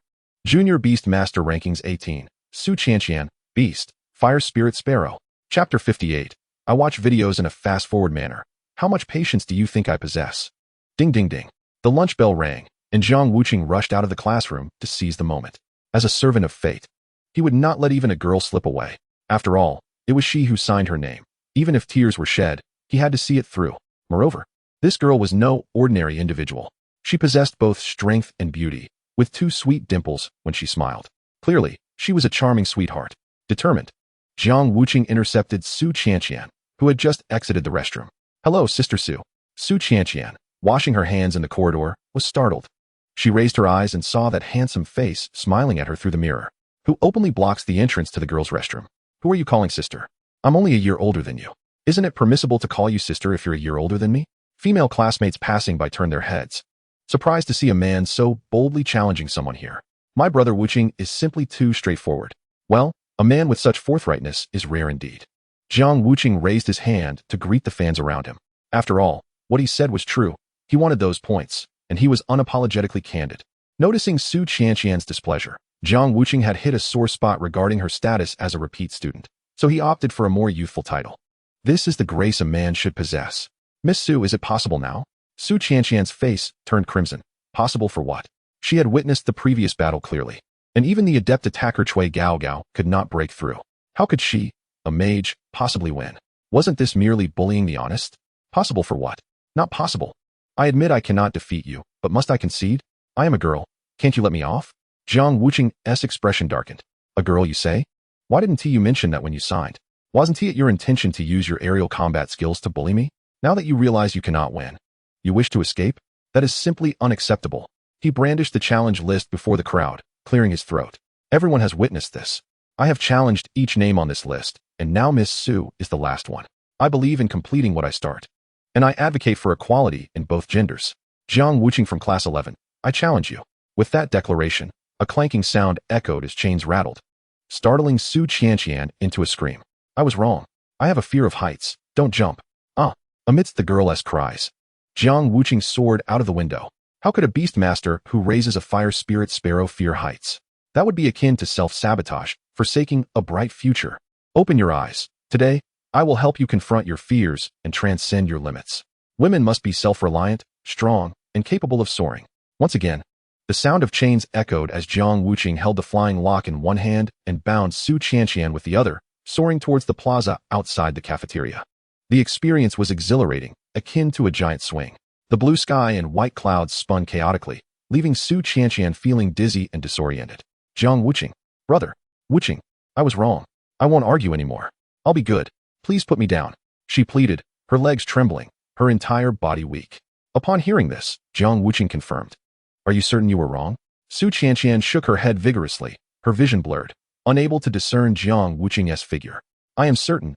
Speaker 1: Junior Beastmaster Rankings 18, Su Qianqian, Beast, Fire Spirit Sparrow. Chapter 58. I watch videos in a fast-forward manner. How much patience do you think I possess? Ding ding ding. The lunch bell rang, and Jiang Wuqi rushed out of the classroom to seize the moment. As a servant of fate, he would not let even a girl slip away. After all, it was she who signed her name. Even if tears were shed, he had to see it through. Moreover, this girl was no ordinary individual. She possessed both strength and beauty, with 2 sweet dimples when she smiled. Clearly, she was a charming sweetheart. Determined, Jiang Wuqi intercepted Su Qianqian, who had just exited the restroom. Hello, Sister Su. Su Qianqian, washing her hands in the corridor, was startled. She raised her eyes and saw that handsome face smiling at her through the mirror. Who openly blocks the entrance to the girls' restroom? Who are you calling sister? I'm only a year older than you. Isn't it permissible to call you sister if you're a year older than me? Female classmates passing by turned their heads, surprised to see a man so boldly challenging someone here. My brother Wuqi is simply too straightforward. Well, a man with such forthrightness is rare indeed. Jiang Wuqi raised his hand to greet the fans around him. After all, what he said was true. He wanted those points, and he was unapologetically candid. Noticing Su Qianqian's displeasure, Jiang Wuqi had hit a sore spot regarding her status as a repeat student, so he opted for a more youthful title. This is the grace a man should possess. Miss Su, is it possible now? Su Qianqian's face turned crimson. Possible for what? She had witnessed the previous battle clearly, and even the adept attacker Cui Gao Gao could not break through. How could she, a mage, possibly win? Wasn't this merely bullying the honest? Possible for what? Not possible. I admit I cannot defeat you, but must I concede? I am a girl. Can't you let me off? Jiang Wuqi's expression darkened. A girl, you say? Why didn't you mention that when you signed? Wasn't it your intention to use your aerial combat skills to bully me? Now that you realize you cannot win, you wish to escape? That is simply unacceptable. He brandished the challenge list before the crowd, clearing his throat. Everyone has witnessed this. I have challenged each name on this list, and now Miss Su is the last one. I believe in completing what I start, and I advocate for equality in both genders. Jiang Wuqi from Class 11, I challenge you. With that declaration, a clanking sound echoed as chains rattled, startling Su Qianqian into a scream. I was wrong. I have a fear of heights. Don't jump. Amidst the girl's cries, Jiang Wuqi soared out of the window. How could a beastmaster who raises a fire spirit sparrow fear heights? That would be akin to self-sabotage, forsaking a bright future. Open your eyes. Today, I will help you confront your fears and transcend your limits. Women must be self-reliant, strong, and capable of soaring. Once again, the sound of chains echoed as Jiang Wuqi held the flying lock in one hand and bound Su Qianqian with the other, soaring towards the plaza outside the cafeteria. The experience was exhilarating, akin to a giant swing. The blue sky and white clouds spun chaotically, leaving Su Qianqian feeling dizzy and disoriented. Jiang Wuqi, brother, Wuqi, I was wrong. I won't argue anymore. I'll be good. Please put me down. She pleaded, her legs trembling, her entire body weak. Upon hearing this, Jiang Wuqi confirmed. Are you certain you were wrong? Su Qianqian shook her head vigorously, her vision blurred, unable to discern Jiang Wuqi's figure. I am certain.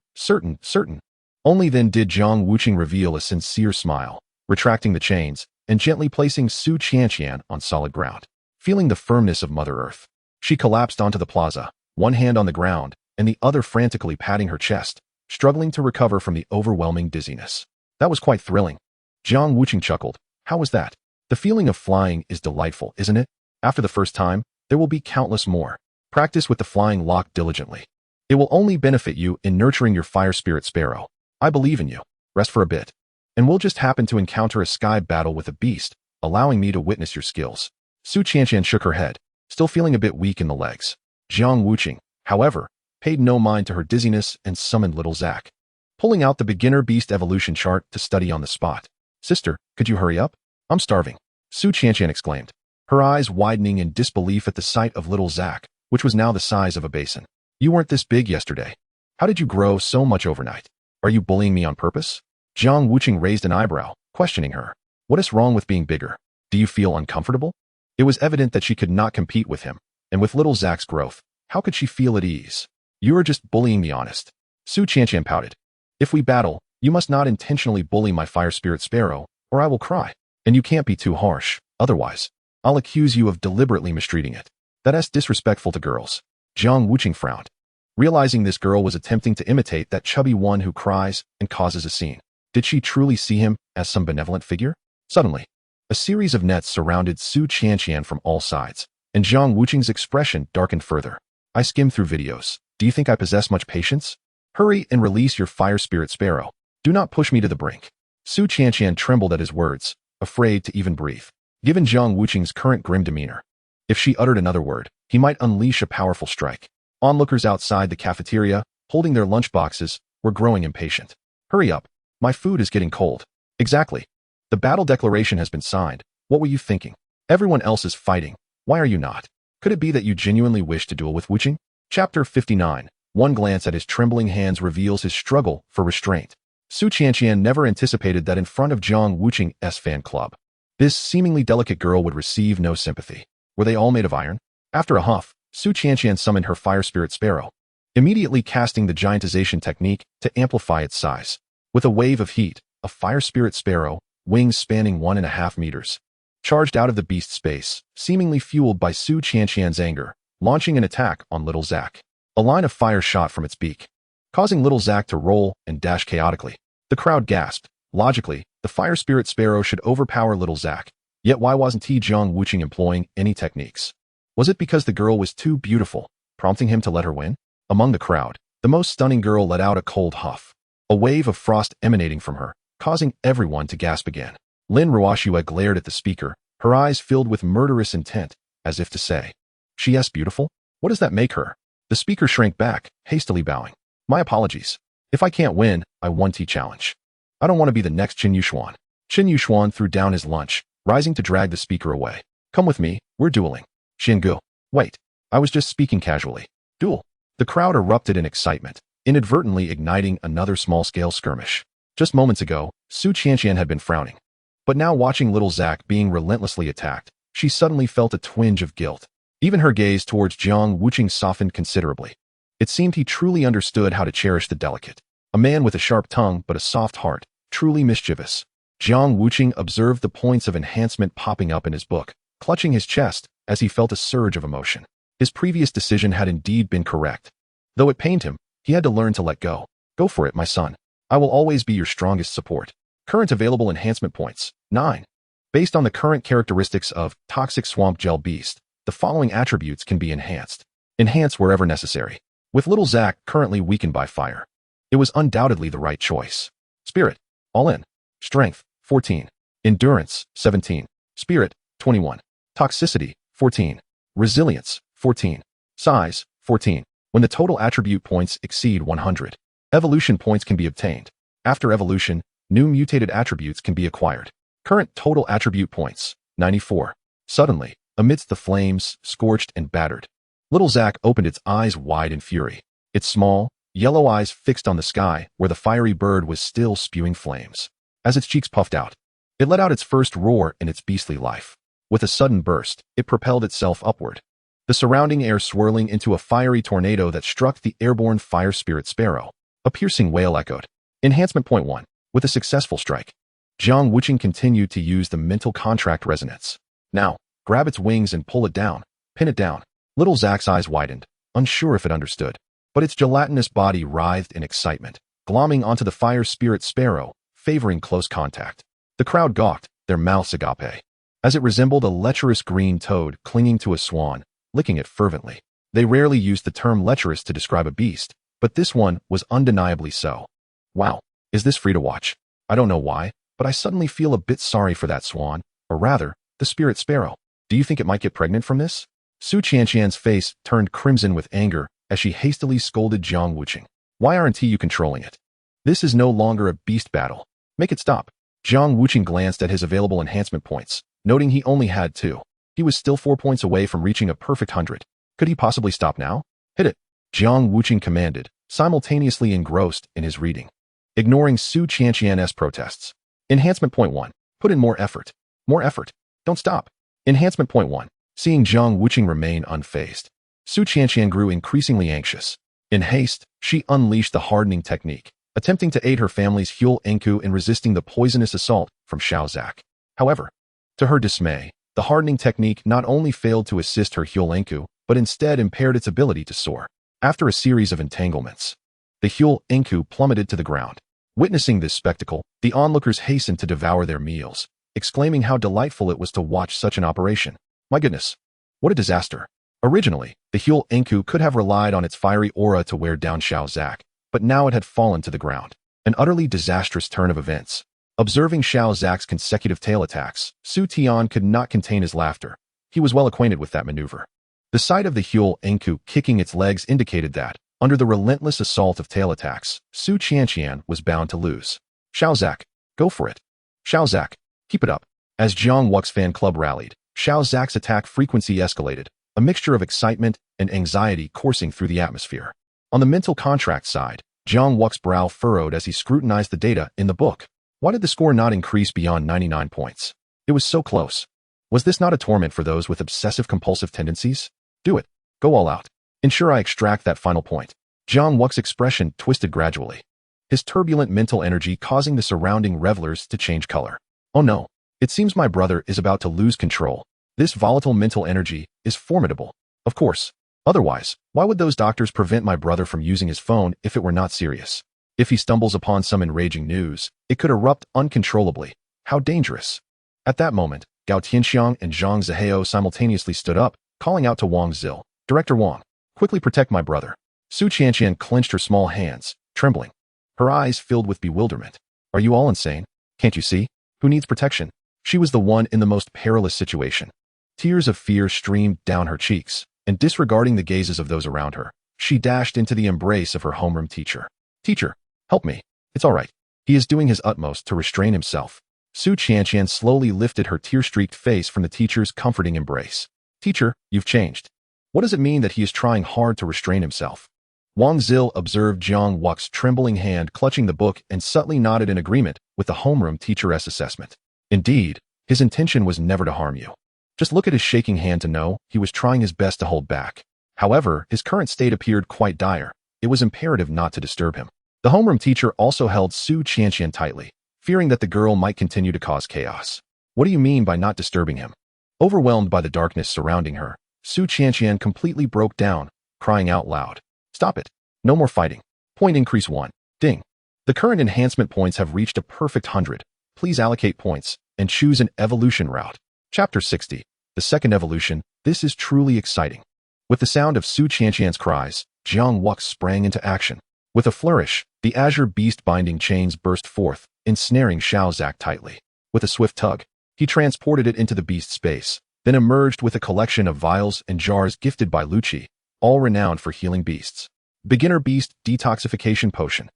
Speaker 1: Only then did Jiang Wuqi reveal a sincere smile, retracting the chains and gently placing Su Qianqian on solid ground. Feeling the firmness of Mother Earth, she collapsed onto the plaza, one hand on the ground and the other frantically patting her chest, struggling to recover from the overwhelming dizziness. That was quite thrilling. Jiang Wuqi chuckled. How was that? The feeling of flying is delightful, isn't it? After the first time, there will be countless more. Practice with the flying lock diligently. It will only benefit you in nurturing your fire spirit sparrow. I believe in you. Rest for a bit. And we'll just happen to encounter a sky battle with a beast, allowing me to witness your skills. Su Qianqian shook her head, still feeling a bit weak in the legs. Jiang Wuqi, however, paid no mind to her dizziness and summoned little Zack, pulling out the beginner beast evolution chart to study on the spot. Sister, could you hurry up? I'm starving. Su Qianqian exclaimed, her eyes widening in disbelief at the sight of little Zack, which was now the size of a basin. You weren't this big yesterday. How did you grow so much overnight? Are you bullying me on purpose? Jiang Wuqi raised an eyebrow, questioning her. What is wrong with being bigger? Do you feel uncomfortable? It was evident that she could not compete with him, and with little Zack's growth, how could she feel at ease? You are just bullying me, honest. Su Qianqian pouted. If we battle, you must not intentionally bully my fire spirit sparrow, or I will cry. And you can't be too harsh, otherwise, I'll accuse you of deliberately mistreating it. That's disrespectful to girls. Jiang Wuqi frowned, realizing this girl was attempting to imitate that chubby one who cries and causes a scene. Did she truly see him as some benevolent figure? Suddenly, a series of nets surrounded Su Qianqian from all sides, and Jiang Wuqi's expression darkened further. I skimmed through videos. Do you think I possess much patience? Hurry and release your fire spirit sparrow. Do not push me to the brink. Su Qianqian trembled at his words, afraid to even breathe, given Jiang Wuqi's current grim demeanor. If she uttered another word, he might unleash a powerful strike. Onlookers outside the cafeteria, holding their lunchboxes, were growing impatient. Hurry up. My food is getting cold. Exactly. The battle declaration has been signed. What were you thinking? Everyone else is fighting. Why are you not? Could it be that you genuinely wish to duel with Wuqi? Chapter 59. One glance at his trembling hands reveals his struggle for restraint. Su Qianqian never anticipated that in front of Jiang Wuqi's fan club, this seemingly delicate girl would receive no sympathy. Were they all made of iron? After a huff, Su Qianqian summoned her fire spirit sparrow, immediately casting the giantization technique to amplify its size. With a wave of heat, a fire spirit sparrow, wings spanning 1.5 meters, charged out of the beast space, seemingly fueled by Su Qianqian's anger, launching an attack on little Zack. A line of fire shot from its beak, causing little Zack to roll and dash chaotically. The crowd gasped. Logically, the fire spirit sparrow should overpower little Zack. Yet why wasn't Jiang Wuqi employing any techniques? Was it because the girl was too beautiful, prompting him to let her win? Among the crowd, the most stunning girl let out a cold huff, a wave of frost emanating from her, causing everyone to gasp again. Lin Ruoxue glared at the speaker, her eyes filled with murderous intent, as if to say, "She's beautiful? What does that make her?" The speaker shrank back, hastily bowing. "My apologies. If I can't win, I won challenge. I don't want to be the next Qin Yushuan." Qin Yushuan threw down his lunch, rising to drag the speaker away. "Come with me, we're dueling." Xingu. "Wait, I was just speaking casually." "Duel." The crowd erupted in excitement, inadvertently igniting another small-scale skirmish. Just moments ago, Su Qianqian had been frowning. But now watching little Zack being relentlessly attacked, she suddenly felt a twinge of guilt. Even her gaze towards Jiang Wuqi softened considerably. It seemed he truly understood how to cherish the delicate. A man with a sharp tongue but a soft heart, truly mischievous. Jiang Wuqi observed the points of enhancement popping up in his book, clutching his chest as he felt a surge of emotion. His previous decision had indeed been correct. Though it pained him, he had to learn to let go. Go for it, my son. I will always be your strongest support. Current available enhancement points, 9. Based on the current characteristics of Toxic Swamp Gel Beast, the following attributes can be enhanced. Enhance wherever necessary. With little Zack currently weakened by fire, it was undoubtedly the right choice. Spirit, all in. Strength, 14. Endurance, 17. Spirit, 21. Toxicity, 14. Resilience, 14. Size, 14. When the total attribute points exceed 100, evolution points can be obtained. After evolution, new mutated attributes can be acquired. Current total attribute points, 94. Suddenly, amidst the flames, scorched and battered, little Zack opened its eyes wide in fury. Its small, yellow eyes fixed on the sky where the fiery bird was still spewing flames. As its cheeks puffed out, it let out its first roar in its beastly life. With a sudden burst, it propelled itself upward, the surrounding air swirling into a fiery tornado that struck the airborne fire spirit sparrow. A piercing wail echoed. Enhancement point 1. With a successful strike, Jiang Wuqi continued to use the mental contract resonance. Now, grab its wings and pull it down, pin it down. Little Zack's eyes widened, unsure if it understood, but its gelatinous body writhed in excitement, glomming onto the fire spirit sparrow, favoring close contact. The crowd gawked, their mouths agape, as it resembled a lecherous green toad clinging to a swan, licking it fervently. They rarely used the term lecherous to describe a beast, but this one was undeniably so. Wow, is this free to watch? I don't know why, but I suddenly feel a bit sorry for that swan, or rather, the spirit sparrow. Do you think it might get pregnant from this? Su Qianqian's face turned crimson with anger as she hastily scolded Jiang Wuqi. Why aren't you controlling it? This is no longer a beast battle. Make it stop. Jiang Wuqi glanced at his available enhancement points, noting he only had 2. He was still 4 points away from reaching a perfect 100. Could he possibly stop now? Hit it. Jiang Wuqi commanded, simultaneously engrossed in his reading, ignoring Su Qianqian's protests. Enhancement point 1. Put in more effort. More effort. Don't stop. Enhancement point 1. Seeing Jiang Wuqi remain unfazed, Su Qianqian grew increasingly anxious. In haste, she unleashed the hardening technique, attempting to aid her family's Huel Enku in resisting the poisonous assault from Xiaozak. However, to her dismay, the hardening technique not only failed to assist her Huel Enku, but instead impaired its ability to soar. After a series of entanglements, the Huel Enku plummeted to the ground. Witnessing this spectacle, the onlookers hastened to devour their meals, exclaiming how delightful it was to watch such an operation. My goodness, what a disaster. Originally, the Huel Enku could have relied on its fiery aura to wear down Xiaozak, but now it had fallen to the ground. An utterly disastrous turn of events. Observing Xiaozak's consecutive tail attacks, Su Tian could not contain his laughter. He was well acquainted with that maneuver. The sight of the Huel Enku kicking its legs indicated that, under the relentless assault of tail attacks, Su Qianqian was bound to lose. Xiaozak, go for it. Xiaozak, keep it up. As Jiang Wuqi's fan club rallied, Xiaozak's attack frequency escalated, a mixture of excitement and anxiety coursing through the atmosphere. On the mental contract side, Jiang Wuqi's brow furrowed as he scrutinized the data in the book. Why did the score not increase beyond 99 points? It was so close. Was this not a torment for those with obsessive-compulsive tendencies? Do it. Go all out. Ensure I extract that final point. Jiang Wuqi's expression twisted gradually, his turbulent mental energy causing the surrounding revelers to change color. Oh no, it seems my brother is about to lose control. This volatile mental energy is formidable. Of course. Otherwise, why would those doctors prevent my brother from using his phone if it were not serious? If he stumbles upon some enraging news, it could erupt uncontrollably. How dangerous. At that moment, Gao Tianxiang and Zhang Zihao simultaneously stood up, calling out to Wang Zil. Director Wang, quickly protect my brother. Su Qianqian clenched her small hands, trembling. Her eyes filled with bewilderment. Are you all insane? Can't you see? Who needs protection? She was the one in the most perilous situation. Tears of fear streamed down her cheeks, and disregarding the gazes of those around her, she dashed into the embrace of her homeroom teacher. Teacher, help me. It's all right. He is doing his utmost to restrain himself. Su Qianqian slowly lifted her tear-streaked face from the teacher's comforting embrace. Teacher, you've changed. What does it mean that he is trying hard to restrain himself? Wang Zil observed Jiang Wuqi's trembling hand clutching the book and subtly nodded in agreement with the homeroom teacher's assessment. Indeed, his intention was never to harm you. Just look at his shaking hand to know he was trying his best to hold back. However, his current state appeared quite dire. It was imperative not to disturb him. The homeroom teacher also held Su Qianqian tightly, fearing that the girl might continue to cause chaos. What do you mean by not disturbing him? Overwhelmed by the darkness surrounding her, Su Qianqian completely broke down, crying out loud. Stop it. No more fighting. Point increase 1. Ding. The current enhancement points have reached a perfect 100. Please allocate points and choose an evolution route. Chapter 60. The second evolution. This is truly exciting. With the sound of Su Qianqian's cries, Jiang Wuqi sprang into action. With a flourish, the azure beast binding chains burst forth, ensnaring Xiaozak tightly. With a swift tug, he transported it into the beast space, then emerged with a collection of vials and jars gifted by Luqi, all renowned for healing beasts. Beginner Beast Detoxification Potion.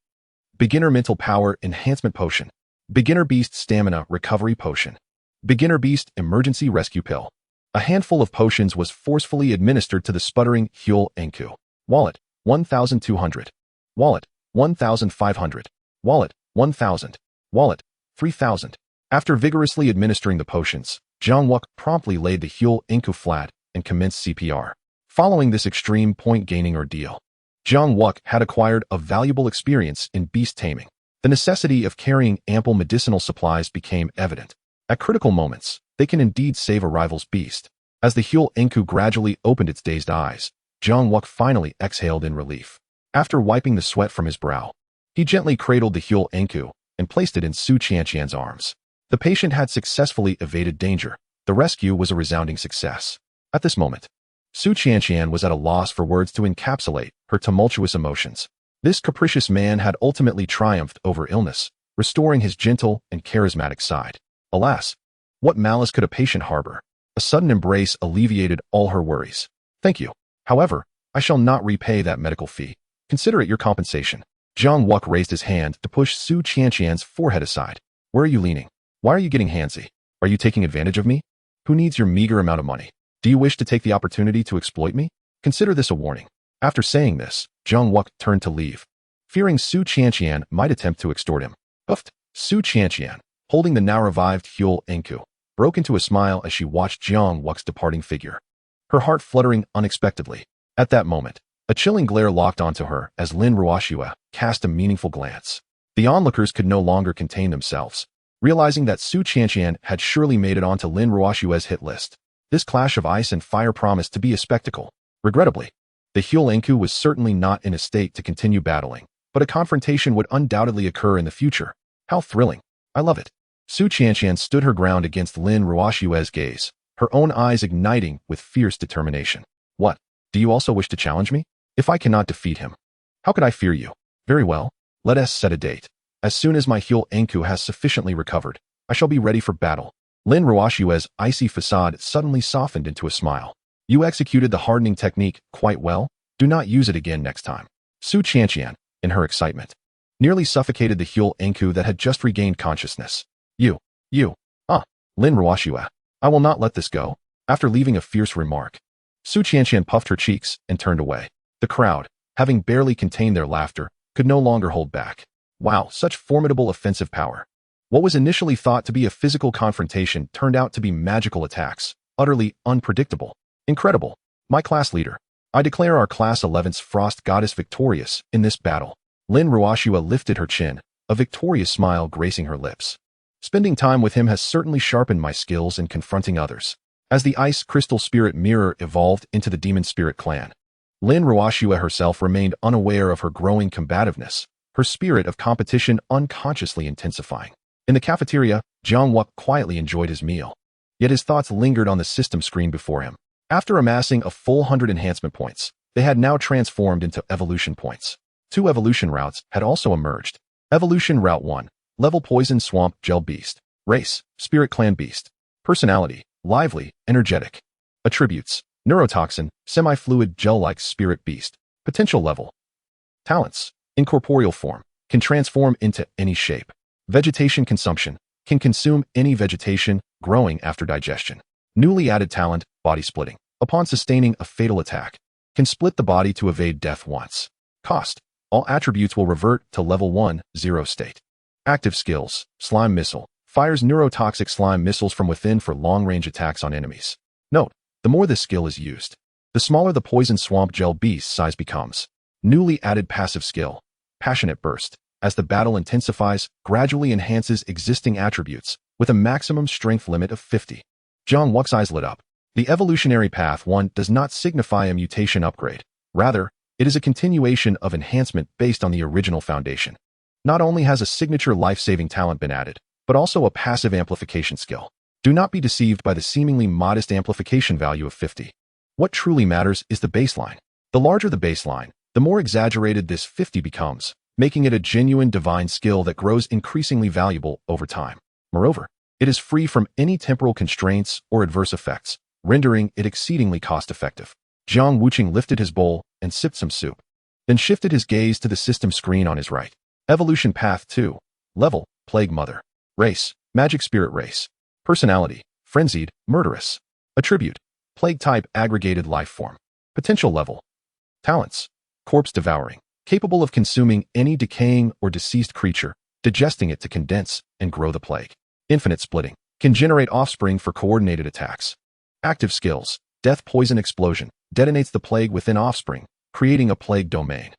Speaker 1: Beginner Mental Power Enhancement Potion. Beginner Beast Stamina Recovery Potion. Beginner Beast Emergency Rescue Pill. A handful of potions was forcefully administered to the sputtering Huel Enku. Wallet, 1,200. Wallet, 1,500. Wallet, 1,000. Wallet, 3,000. After vigorously administering the potions, Jiang Wuqi promptly laid the Huel Enku flat and commenced CPR. Following this extreme point-gaining ordeal, Jiang Wuqi had acquired a valuable experience in beast taming. The necessity of carrying ample medicinal supplies became evident. At critical moments, they can indeed save a rival's beast. As the Huel Enku gradually opened its dazed eyes, Jiang Wuqi finally exhaled in relief. After wiping the sweat from his brow, he gently cradled the Huel Enku and placed it in Su Qianqian's arms. The patient had successfully evaded danger. The rescue was a resounding success. At this moment, Su Qianqian was at a loss for words to encapsulate her tumultuous emotions. This capricious man had ultimately triumphed over illness, restoring his gentle and charismatic side. Alas, what malice could a patient harbor? A sudden embrace alleviated all her worries. Thank you. However, I shall not repay that medical fee. Consider it your compensation. Jiang Wuqi raised his hand to push Su Qianqian's forehead aside. Where are you leaning? Why are you getting handsy? Are you taking advantage of me? Who needs your meager amount of money? Do you wish to take the opportunity to exploit me? Consider this a warning. After saying this, Jiang Wuqi turned to leave, fearing Su Qianqian might attempt to extort him. Oofed. Su Qianqian, holding the now-revived Huel Enku, broke into a smile as she watched Jiang Wuqi's departing figure, her heart fluttering unexpectedly. At that moment, a chilling glare locked onto her as Lin Ruoxue cast a meaningful glance. The onlookers could no longer contain themselves, realizing that Su Qianqian had surely made it onto Lin Ruoxue's hit list. This clash of ice and fire promised to be a spectacle. Regrettably, the Huel Enku was certainly not in a state to continue battling, but a confrontation would undoubtedly occur in the future. How thrilling. I love it. Su Qianqian stood her ground against Lin Ruoxue's gaze, her own eyes igniting with fierce determination. What? Do you also wish to challenge me? If I cannot defeat him, how could I fear you? Very well. Let us set a date. As soon as my Huel Enku has sufficiently recovered, I shall be ready for battle. Lin Ruoxue's icy facade suddenly softened into a smile. You executed the hardening technique quite well. Do not use it again next time. Su Qianqian, in her excitement, nearly suffocated the Huel Enku that had just regained consciousness. Lin Ruoxue, I will not let this go. After leaving a fierce remark, Su Qianqian puffed her cheeks and turned away. The crowd, having barely contained their laughter, could no longer hold back. Wow, such formidable offensive power. What was initially thought to be a physical confrontation turned out to be magical attacks, utterly unpredictable. Incredible. My class leader, I declare our class 11's Frost Goddess victorious in this battle. Lin Ruoxue lifted her chin, a victorious smile gracing her lips. Spending time with him has certainly sharpened my skills in confronting others. As the Ice Crystal Spirit Mirror evolved into the Demon Spirit clan, Lin Ruoxue herself remained unaware of her growing combativeness, her spirit of competition unconsciously intensifying. In the cafeteria, Jiang Wuqi quietly enjoyed his meal, yet his thoughts lingered on the system screen before him. After amassing a full 100 enhancement points, they had now transformed into evolution points. 2 evolution routes had also emerged. Evolution Route 1, Level Poison Swamp Gel Beast. Race, Spirit Clan Beast. Personality, lively, energetic. Attributes, Neurotoxin, Semi-Fluid Gel-like Spirit Beast. Potential level. Talents, incorporeal form, can transform into any shape. Vegetation consumption, can consume any vegetation growing after digestion. Newly added talent, body splitting. Upon sustaining a fatal attack, can split the body to evade death once. Cost, all attributes will revert to level 1, 0 state. Active skills, Slime Missile, fires neurotoxic slime missiles from within for long-range attacks on enemies. Note, the more this skill is used, the smaller the Poison Swamp Gel Beast size becomes. Newly added passive skill, Passionate Burst, as the battle intensifies, gradually enhances existing attributes, with a maximum strength limit of 50. Jiang Wuqi's eyes lit up. The evolutionary path 1 does not signify a mutation upgrade. Rather, it is a continuation of enhancement based on the original foundation. Not only has a signature life-saving talent been added, but also a passive amplification skill. Do not be deceived by the seemingly modest amplification value of 50. What truly matters is the baseline. The larger the baseline, the more exaggerated this 50 becomes, making it a genuine divine skill that grows increasingly valuable over time. Moreover, it is free from any temporal constraints or adverse effects, rendering it exceedingly cost-effective. Jiang Wuqi lifted his bowl and sipped some soup, then shifted his gaze to the system screen on his right. Evolution Path 2. Level, Plague Mother. Race, Magic Spirit Race. Personality, Frenzied, Murderous. Attribute, Plague Type Aggregated Life Form. Potential level. Talents, Corpse Devouring. Capable of consuming any decaying or deceased creature, digesting it to condense and grow the plague. Infinite Splitting. Can generate offspring for coordinated attacks. Active skills, Death Poison Explosion. Detonates the plague within offspring, creating a plague domain.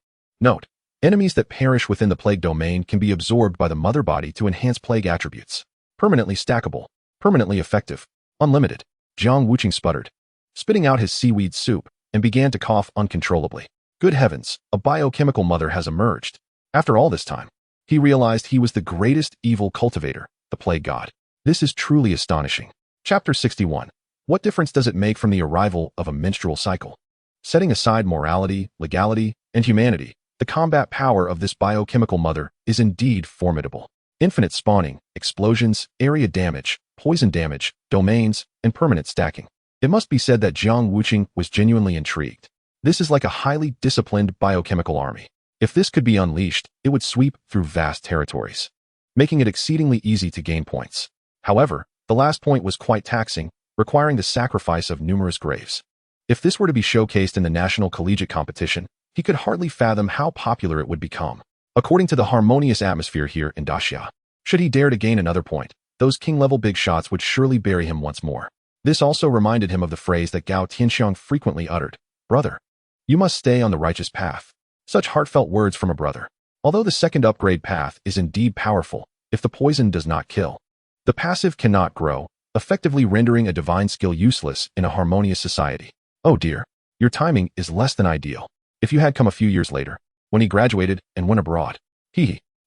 Speaker 1: Note, enemies that perish within the plague domain can be absorbed by the mother body to enhance plague attributes. Permanently stackable. Permanently effective. Unlimited. Jiang Wuqi sputtered, spitting out his seaweed soup, and began to cough uncontrollably. Good heavens, a biochemical mother has emerged. After all this time, he realized he was the greatest evil cultivator, the plague god. This is truly astonishing. Chapter 61. What difference does it make from the arrival of a menstrual cycle? Setting aside morality, legality, and humanity, the combat power of this biochemical mother is indeed formidable. Infinite spawning, explosions, area damage, poison damage, domains, and permanent stacking. It must be said that Jiang Wuqi was genuinely intrigued. This is like a highly disciplined biochemical army. If this could be unleashed, it would sweep through vast territories, making it exceedingly easy to gain points. However, the last point was quite taxing, requiring the sacrifice of numerous graves. If this were to be showcased in the national collegiate competition, he could hardly fathom how popular it would become. According to the harmonious atmosphere here in Daxia, should he dare to gain another point, those king-level big shots would surely bury him once more. This also reminded him of the phrase that Gao Tianxiang frequently uttered, "Brother, you must stay on the righteous path." Such heartfelt words from a brother. Although the second upgrade path is indeed powerful, if the poison does not kill, the passive cannot grow, effectively rendering a divine skill useless in a harmonious society. Oh dear, your timing is less than ideal. If you had come a few years later, when he graduated and went abroad.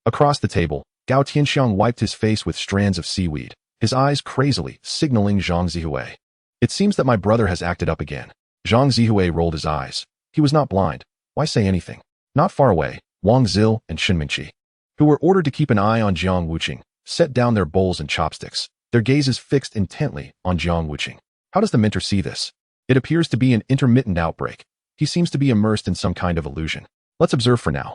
Speaker 1: Across the table, Gao Tianxiang wiped his face with strands of seaweed, his eyes crazily signaling Jiang Wuqi. It seems that my brother has acted up again. Jiang Wuqi rolled his eyes. He was not blind. Why say anything? Not far away, Wang Zil and Shen Mingqi, who were ordered to keep an eye on Jiang Wuqi, set down their bowls and chopsticks, their gazes fixed intently on Jiang Wuqi. How does the mentor see this? It appears to be an intermittent outbreak. He seems to be immersed in some kind of illusion. Let's observe for now.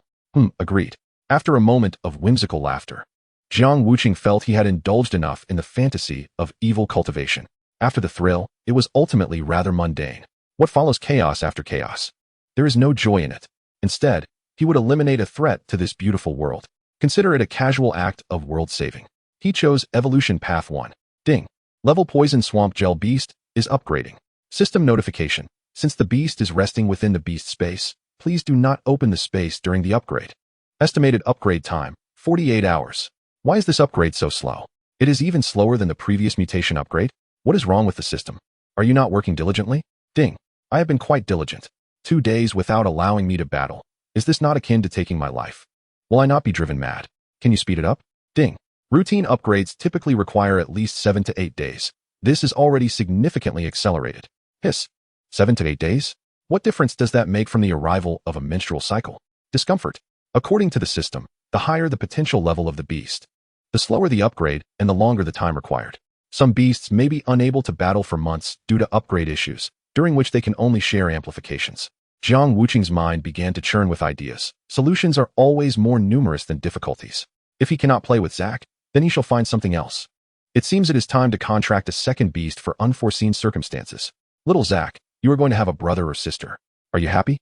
Speaker 1: Agreed. After a moment of whimsical laughter, Jiang Wuqi felt he had indulged enough in the fantasy of evil cultivation. After the thrill, it was ultimately rather mundane. What follows chaos after chaos? There is no joy in it. Instead, he would eliminate a threat to this beautiful world. Consider it a casual act of world saving. He chose Evolution Path 1. Ding. Level Poison Swamp Gel Beast is upgrading. System notification. Since the beast is resting within the beast space, please do not open the space during the upgrade. Estimated upgrade time, 48 hours. Why is this upgrade so slow? It is even slower than the previous mutation upgrade. What is wrong with the system? Are you not working diligently? Ding. I have been quite diligent. 2 days without allowing me to battle. Is this not akin to taking my life? Will I not be driven mad? Can you speed it up? Ding. Routine upgrades typically require at least 7 to 8 days. This is already significantly accelerated. Hiss. 7 to 8 days? What difference does that make from the arrival of a menstrual cycle? Discomfort. According to the system, the higher the potential level of the beast, the slower the upgrade and the longer the time required. Some beasts may be unable to battle for months due to upgrade issues, during which they can only share amplifications. Jiang Wuqi's mind began to churn with ideas. Solutions are always more numerous than difficulties. If he cannot play with Zack, then he shall find something else. It seems it is time to contract a second beast for unforeseen circumstances. Little Zack, you are going to have a brother or sister. Are you happy?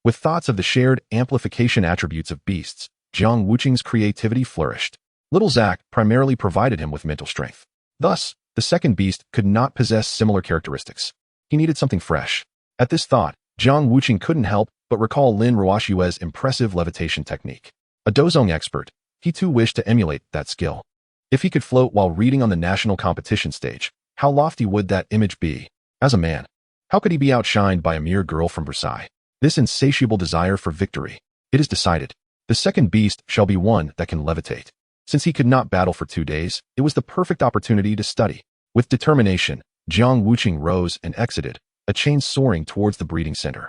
Speaker 1: With thoughts of the shared amplification attributes of beasts, Jiang Wuqi's creativity flourished. Little Zack primarily provided him with mental strength. Thus, the second beast could not possess similar characteristics. He needed something fresh. At this thought, Jiang Wuqi couldn't help but recall Lin Ruoshue's impressive levitation technique. A dozong expert, he too wished to emulate that skill. If he could float while reading on the national competition stage, how lofty would that image be? As a man, how could he be outshined by a mere girl from Versailles? This insatiable desire for victory. It is decided. The second beast shall be one that can levitate. Since he could not battle for 2 days, it was the perfect opportunity to study. With determination, Jiang Wuqi rose and exited, a chain soaring towards the breeding center.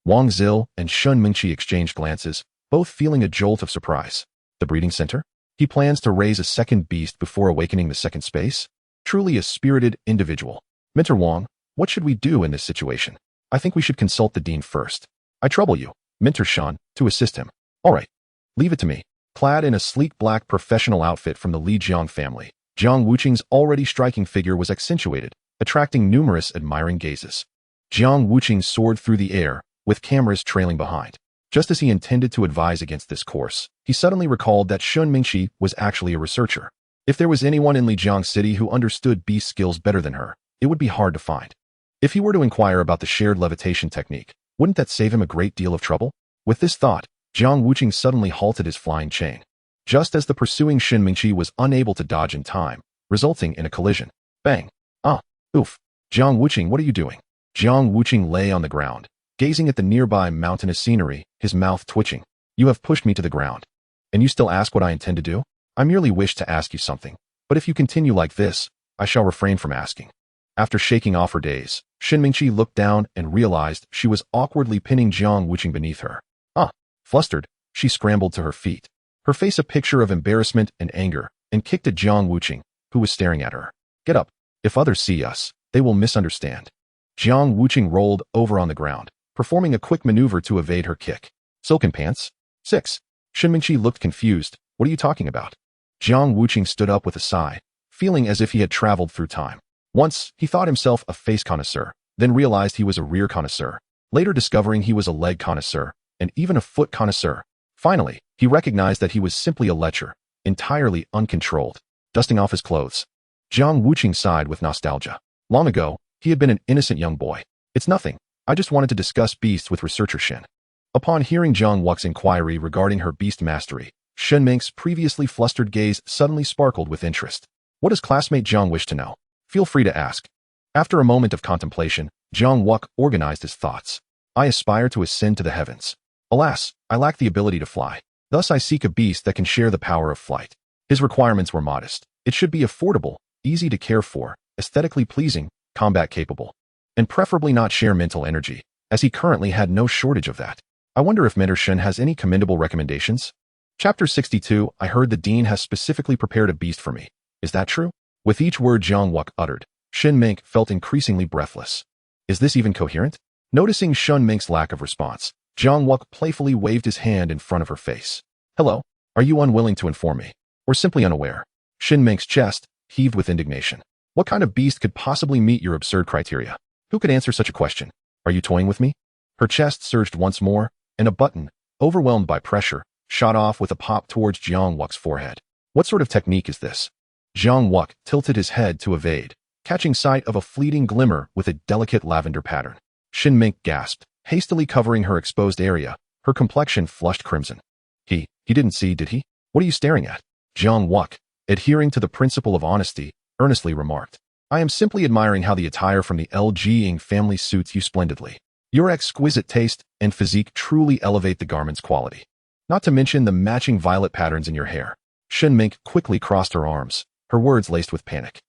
Speaker 1: Wang Zil and Shen Mingqi exchanged glances, both feeling a jolt of surprise. The breeding center? He plans to raise a second beast before awakening the second space? Truly a spirited individual. Mentor Wang, what should we do in this situation? I think we should consult the dean first. I trouble you, Mentor Shan, to assist him. All right. Leave it to me. Clad in a sleek black professional outfit from the Lijiang family, Jiang Wuqi's already striking figure was accentuated, attracting numerous admiring gazes. Jiang Wuqi soared through the air, with cameras trailing behind. Just as he intended to advise against this course, he suddenly recalled that Shen Mingqi was actually a researcher. If there was anyone in Lijiang City who understood beast skills better than her, it would be hard to find. If he were to inquire about the shared levitation technique, wouldn't that save him a great deal of trouble? With this thought, Jiang Wuqi suddenly halted his flying chain, just as the pursuing Shen Mingqi was unable to dodge in time, resulting in a collision. Bang! Oof! Jiang Wuqi, what are you doing? Jiang Wuqi lay on the ground, gazing at the nearby mountainous scenery, his mouth twitching. You have pushed me to the ground. And you still ask what I intend to do? I merely wish to ask you something. But if you continue like this, I shall refrain from asking. After shaking off her daze, Shinmingqi looked down and realized she was awkwardly pinning Jiang Wuqi beneath her. Flustered, she scrambled to her feet, her face a picture of embarrassment and anger, and kicked at Jiang Wuqi, who was staring at her. Get up. If others see us, they will misunderstand. Jiang Wuqi rolled over on the ground, performing a quick maneuver to evade her kick. Silken pants? 6. Shinmingqi looked confused. What are you talking about? Jiang Wuqi stood up with a sigh, feeling as if he had traveled through time. Once, he thought himself a face connoisseur, then realized he was a rear connoisseur, later discovering he was a leg connoisseur, and even a foot connoisseur. Finally, he recognized that he was simply a lecher, entirely uncontrolled, dusting off his clothes. Jiang Wuqi sighed with nostalgia. Long ago, he had been an innocent young boy. It's nothing. I just wanted to discuss beasts with researcher Shin. Upon hearing Jiang Wuqi's inquiry regarding her beast mastery, Shinming's previously flustered gaze suddenly sparkled with interest. What does classmate Jiang wish to know? Feel free to ask. After a moment of contemplation, Jiang Wuqi organized his thoughts. I aspire to ascend to the heavens. Alas, I lack the ability to fly. Thus I seek a beast that can share the power of flight. His requirements were modest. It should be affordable, easy to care for, aesthetically pleasing, combat capable, and preferably not share mental energy, as he currently had no shortage of that. I wonder if Mentor Shin has any commendable recommendations? Chapter 62. I heard the dean has specifically prepared a beast for me. Is that true? With each word Jiang Wuqi uttered, Shinming felt increasingly breathless. Is this even coherent? Noticing Shinming's lack of response, Jiang Wuqi playfully waved his hand in front of her face. Hello? Are you unwilling to inform me? Or simply unaware? Shinming's chest heaved with indignation. What kind of beast could possibly meet your absurd criteria? Who could answer such a question? Are you toying with me? Her chest surged once more, and a button, overwhelmed by pressure, shot off with a pop towards Jiang Wuqi's forehead. What sort of technique is this? Jiang Wuqi tilted his head to evade, catching sight of a fleeting glimmer with a delicate lavender pattern. Shinming gasped, hastily covering her exposed area, her complexion flushed crimson. He didn't see, did he? What are you staring at? Jiang Wuqi, adhering to the principle of honesty, earnestly remarked. I am simply admiring how the attire from the Lijiang family suits you splendidly. Your exquisite taste and physique truly elevate the garment's quality. Not to mention the matching violet patterns in your hair. Shinming quickly crossed her arms, her words laced with panic.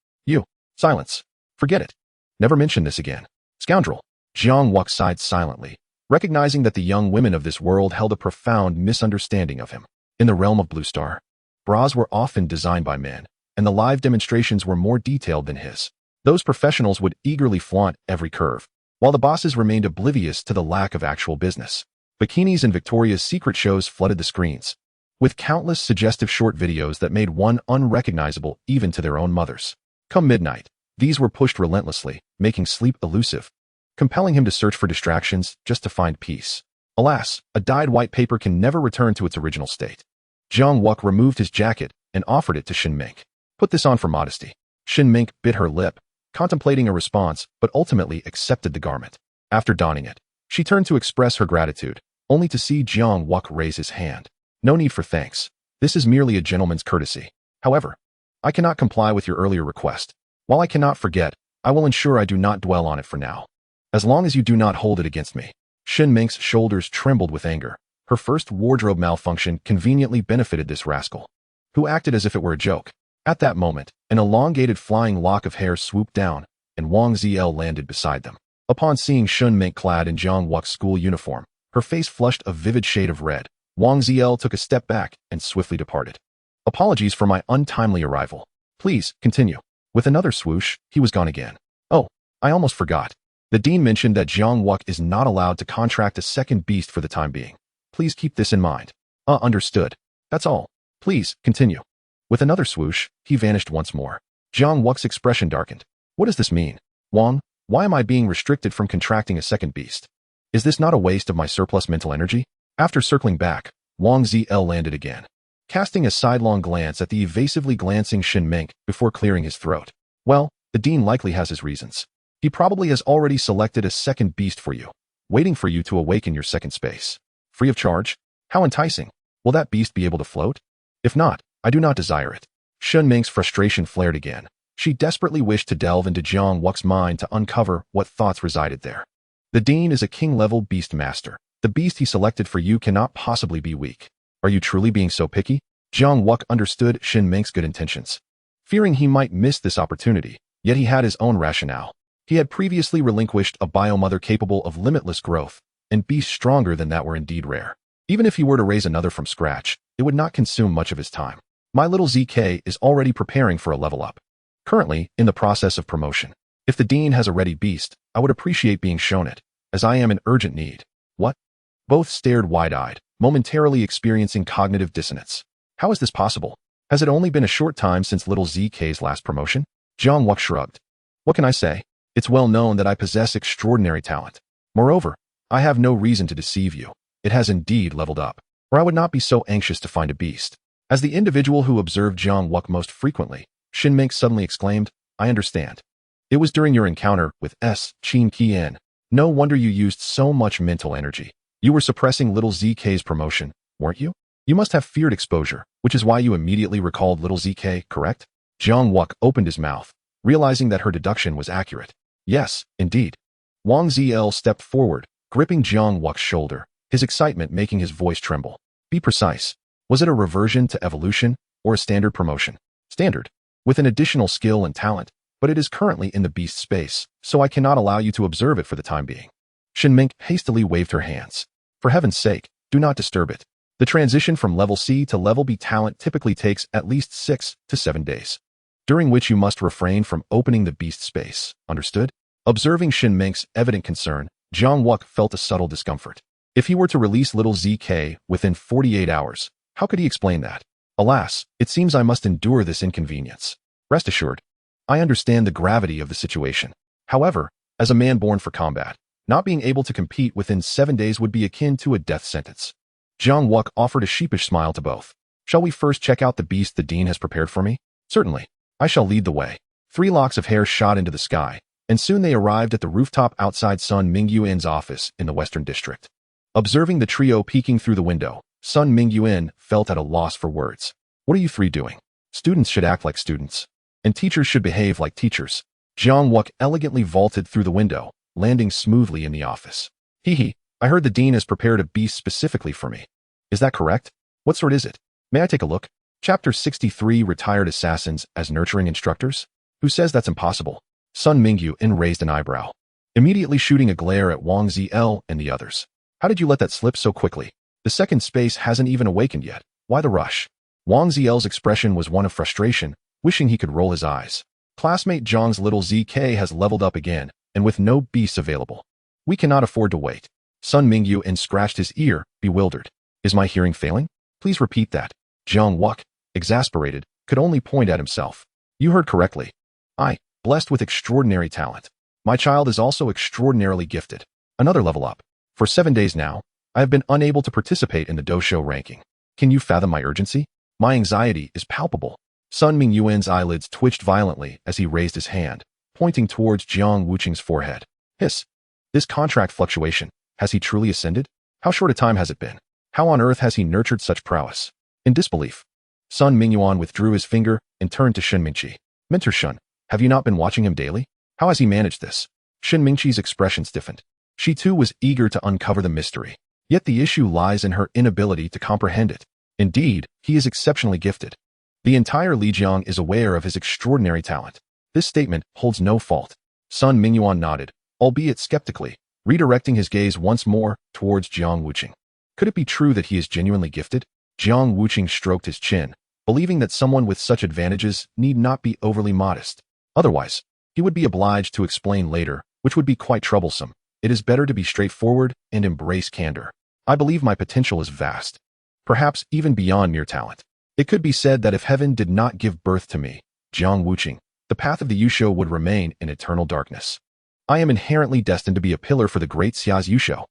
Speaker 1: Silence. Forget it. Never mention this again. Scoundrel. Jiang Wuqi sighed silently, recognizing that the young women of this world held a profound misunderstanding of him. In the realm of Blue Star, bras were often designed by men, and the live demonstrations were more detailed than his. Those professionals would eagerly flaunt every curve, while the bosses remained oblivious to the lack of actual business. Bikinis and Victoria's Secret shows flooded the screens, with countless suggestive short videos that made one unrecognizable even to their own mothers. Come midnight, these were pushed relentlessly, making sleep elusive, compelling him to search for distractions just to find peace. Alas, a dyed white paper can never return to its original state. Jiang Wuqi removed his jacket and offered it to Shinming. Put this on for modesty. Shinming bit her lip, contemplating a response, but ultimately accepted the garment. After donning it, she turned to express her gratitude, only to see Jiang Wuqi raise his hand. No need for thanks. This is merely a gentleman's courtesy. However, I cannot comply with your earlier request. While I cannot forget, I will ensure I do not dwell on it for now. As long as you do not hold it against me. Shinming's shoulders trembled with anger. Her first wardrobe malfunction conveniently benefited this rascal, who acted as if it were a joke. At that moment, an elongated flying lock of hair swooped down, and Wang Zl landed beside them. Upon seeing Shinming clad in Jiang Wuqi's school uniform, her face flushed a vivid shade of red. Wang Zl took a step back and swiftly departed. Apologies for my untimely arrival. Please, continue. With another swoosh, he was gone again. Oh, I almost forgot. The dean mentioned that Jiang Wuqi is not allowed to contract a second beast for the time being. Please keep this in mind. Understood. That's all. Please, continue. With another swoosh, he vanished once more. Jiang Wuqi's expression darkened. What does this mean? Wang, why am I being restricted from contracting a second beast? Is this not a waste of my surplus mental energy? After circling back, Wang Zl landed again, casting a sidelong glance at the evasively glancing Shinming before clearing his throat. Well, the dean likely has his reasons. He probably has already selected a second beast for you, waiting for you to awaken your second space. Free of charge? How enticing. Will that beast be able to float? If not, I do not desire it. Shinming's frustration flared again. She desperately wished to delve into Jiang Wuqi's mind to uncover what thoughts resided there. The dean is a king-level beast master. The beast he selected for you cannot possibly be weak. Are you truly being so picky? Jiang Wuqi understood Shinming's good intentions. fearing he might miss this opportunity, yet he had his own rationale. He had previously relinquished a biomother capable of limitless growth, and beasts stronger than that were indeed rare. Even if he were to raise another from scratch, it would not consume much of his time. My little ZK is already preparing for a level up. Currently, in the process of promotion. If the dean has a ready beast, I would appreciate being shown it, as I am in urgent need. What? Both stared wide-eyed, momentarily experiencing cognitive dissonance. How is this possible? Has it only been a short time since little ZK's last promotion? Jiang Wuqi shrugged. What can I say? It's well known that I possess extraordinary talent. Moreover, I have no reason to deceive you. It has indeed leveled up, or I would not be so anxious to find a beast. As the individual who observed Jiang Wuqi most frequently, Shinming suddenly exclaimed, I understand. It was during your encounter with Qin Qian. No wonder you used so much mental energy. You were suppressing little ZK's promotion, weren't you? You must have feared exposure, which is why you immediately recalled little ZK, correct? Jiang Wuqi opened his mouth, realizing that her deduction was accurate. Yes, indeed. Wang Zl stepped forward, gripping Jiang Wuqi's shoulder, his excitement making his voice tremble. Be precise. Was it a reversion to evolution, or a standard promotion? Standard. With an additional skill and talent, but it is currently in the beast space, so I cannot allow you to observe it for the time being. Shinming hastily waved her hands. For heaven's sake, do not disturb it. The transition from level C to level B talent typically takes at least 6 to 7 days, during which you must refrain from opening the beast space. Understood? Observing Shinming's evident concern, Jiang Wuqi felt a subtle discomfort. If he were to release little ZK within 48 hours, how could he explain that? Alas, it seems I must endure this inconvenience. Rest assured, I understand the gravity of the situation. However, as a man born for combat, not being able to compete within 7 days would be akin to a death sentence. Jiang Wuqi offered a sheepish smile to both. Shall we first check out the beast the dean has prepared for me? Certainly. I shall lead the way. 3 locks of hair shot into the sky, and soon they arrived at the rooftop outside Sun Mingyuan's office in the Western District. Observing the trio peeking through the window, Sun Mingyuan felt at a loss for words. What are you 3 doing? Students should act like students, and teachers should behave like teachers. Jiang Wuqi elegantly vaulted through the window, landing smoothly in the office. Hee, I heard the dean has prepared a beast specifically for me. Is that correct? What sort is it? May I take a look? Chapter 63 Retired Assassins as Nurturing Instructors? Who says that's impossible? Sun Mingyuan raised an eyebrow, immediately shooting a glare at Wang Zl and the others. How did you let that slip so quickly? The second space hasn't even awakened yet. Why the rush? Wang Zl's expression was one of frustration, wishing he could roll his eyes. Classmate Zhang's little ZK has leveled up again, and with no beasts available. We cannot afford to wait. Sun Mingyuan scratched his ear, bewildered. Is my hearing failing? Please repeat that. Jiang Wuqi, exasperated, could only point at himself. You heard correctly. I, blessed with extraordinary talent. My child is also extraordinarily gifted. Another level up. For 7 days now, I have been unable to participate in the dojo ranking. Can you fathom my urgency? My anxiety is palpable. Sun Mingyuan's eyelids twitched violently as he raised his hand, pointing towards Jiang Wuqing's forehead. Hiss. This contract fluctuation, has he truly ascended? How short a time has it been? How on earth has he nurtured such prowess? In disbelief, Sun Mingyuan withdrew his finger and turned to Shinmingqi. Mentor Shun, have you not been watching him daily? How has he managed this? Shinmingqi's expression stiffened. She too was eager to uncover the mystery. Yet the issue lies in her inability to comprehend it. Indeed, he is exceptionally gifted. The entire Lijiang is aware of his extraordinary talent. This statement holds no fault. Sun Mingyuan nodded, albeit skeptically, redirecting his gaze once more towards Jiang Wuqing. Could it be true that he is genuinely gifted? Jiang Wuqing stroked his chin, believing that someone with such advantages need not be overly modest. Otherwise, he would be obliged to explain later, which would be quite troublesome. It is better to be straightforward and embrace candor. I believe my potential is vast, perhaps even beyond mere talent. It could be said that if heaven did not give birth to me, Jiang Wuqing, the path of the Yusho would remain in eternal darkness. I am inherently destined to be a pillar for the great Xia's Yusho.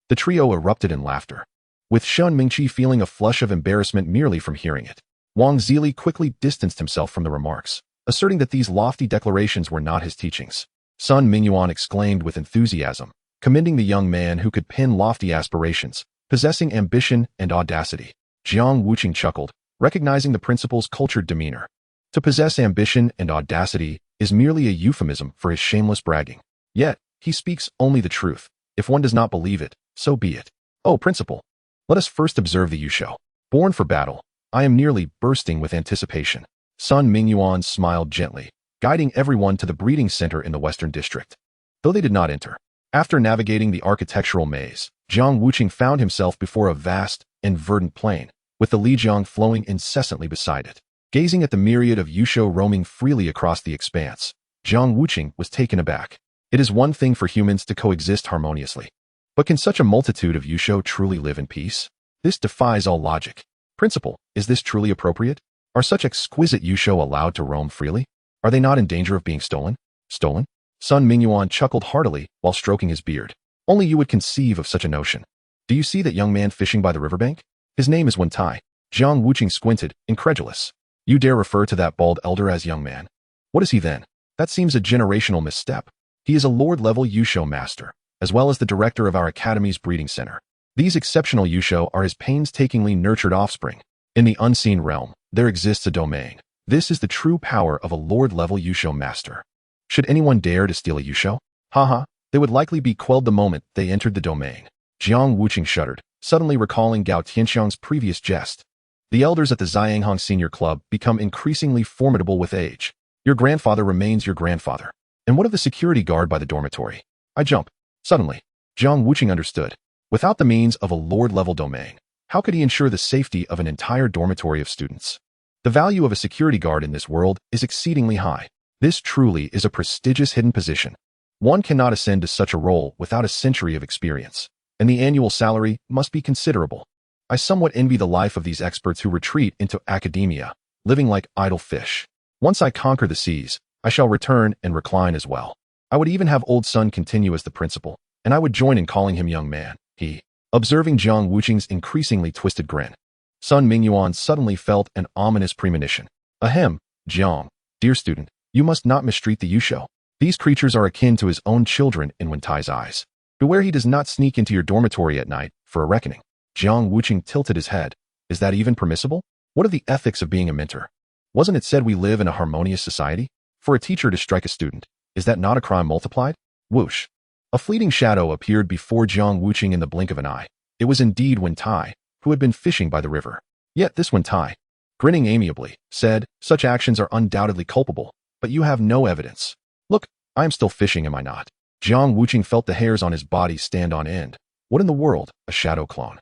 Speaker 1: The trio erupted in laughter, with Shun Mingqi feeling a flush of embarrassment merely from hearing it. Wang Zili quickly distanced himself from the remarks, asserting that these lofty declarations were not his teachings. Sun Mingyuan exclaimed with enthusiasm, commending the young man who could pen lofty aspirations, possessing ambition and audacity. Jiang Wuqing chuckled, recognizing the principal's cultured demeanor. To possess ambition and audacity is merely a euphemism for his shameless bragging. Yet, he speaks only the truth. If one does not believe it, so be it. Oh, principal, let us first observe the Yusho. Born for battle, I am nearly bursting with anticipation. Sun Mingyuan smiled gently, guiding everyone to the breeding center in the Western District. Though they did not enter. After navigating the architectural maze, Jiang Wuqi found himself before a vast and verdant plain, with the Lijiang flowing incessantly beside it. Gazing at the myriad of Yusho roaming freely across the expanse, Jiang Wuqi was taken aback. It is one thing for humans to coexist harmoniously. But can such a multitude of Yusho truly live in peace? This defies all logic. Principle, is this truly appropriate? Are such exquisite Yusho allowed to roam freely? Are they not in danger of being stolen? Stolen? Sun Mingyuan chuckled heartily while stroking his beard. Only you would conceive of such a notion. Do you see that young man fishing by the riverbank? His name is Wentai. Jiang Wuqi squinted, incredulous. You dare refer to that bald elder as young man? What is he then? That seems a generational misstep. He is a Lord-level Yusho master, as well as the director of our academy's breeding center. These exceptional Yusho are his painstakingly nurtured offspring. In the unseen realm, there exists a domain. This is the true power of a Lord-level Yusho master. Should anyone dare to steal a Yusho? Haha, they would likely be quelled the moment they entered the domain. Jiang Wuqi shuddered, suddenly recalling Gao Tianxiang's previous jest. The elders at the Xianghang Senior Club become increasingly formidable with age. Your grandfather remains your grandfather. And what of the security guard by the dormitory? I jump. Suddenly, Jiang Wuqi understood. Without the means of a Lord-level domain, how could he ensure the safety of an entire dormitory of students? The value of a security guard in this world is exceedingly high. This truly is a prestigious hidden position. One cannot ascend to such a role without a century of experience, and the annual salary must be considerable. I somewhat envy the life of these experts who retreat into academia, living like idle fish. Once I conquer the seas, I shall return and recline as well. I would even have old Sun continue as the principal, and I would join in calling him young man, he. Observing Jiang Wuqi's increasingly twisted grin, Sun Mingyuan suddenly felt an ominous premonition. Ahem, Jiang, dear student, you must not mistreat the Yusho. These creatures are akin to his own children in Wentai's eyes. Beware he does not sneak into your dormitory at night for a reckoning. Jiang Wuqi tilted his head. Is that even permissible? What are the ethics of being a mentor? Wasn't it said we live in a harmonious society? For a teacher to strike a student, is that not a crime multiplied? Whoosh. A fleeting shadow appeared before Jiang Wuqi in the blink of an eye. It was indeed Wentai, who had been fishing by the river. Yet this Wentai, grinning amiably, said, such actions are undoubtedly culpable, but you have no evidence. Look, I am still fishing, am I not? Jiang Wuqi felt the hairs on his body stand on end. What in the world, a shadow clone?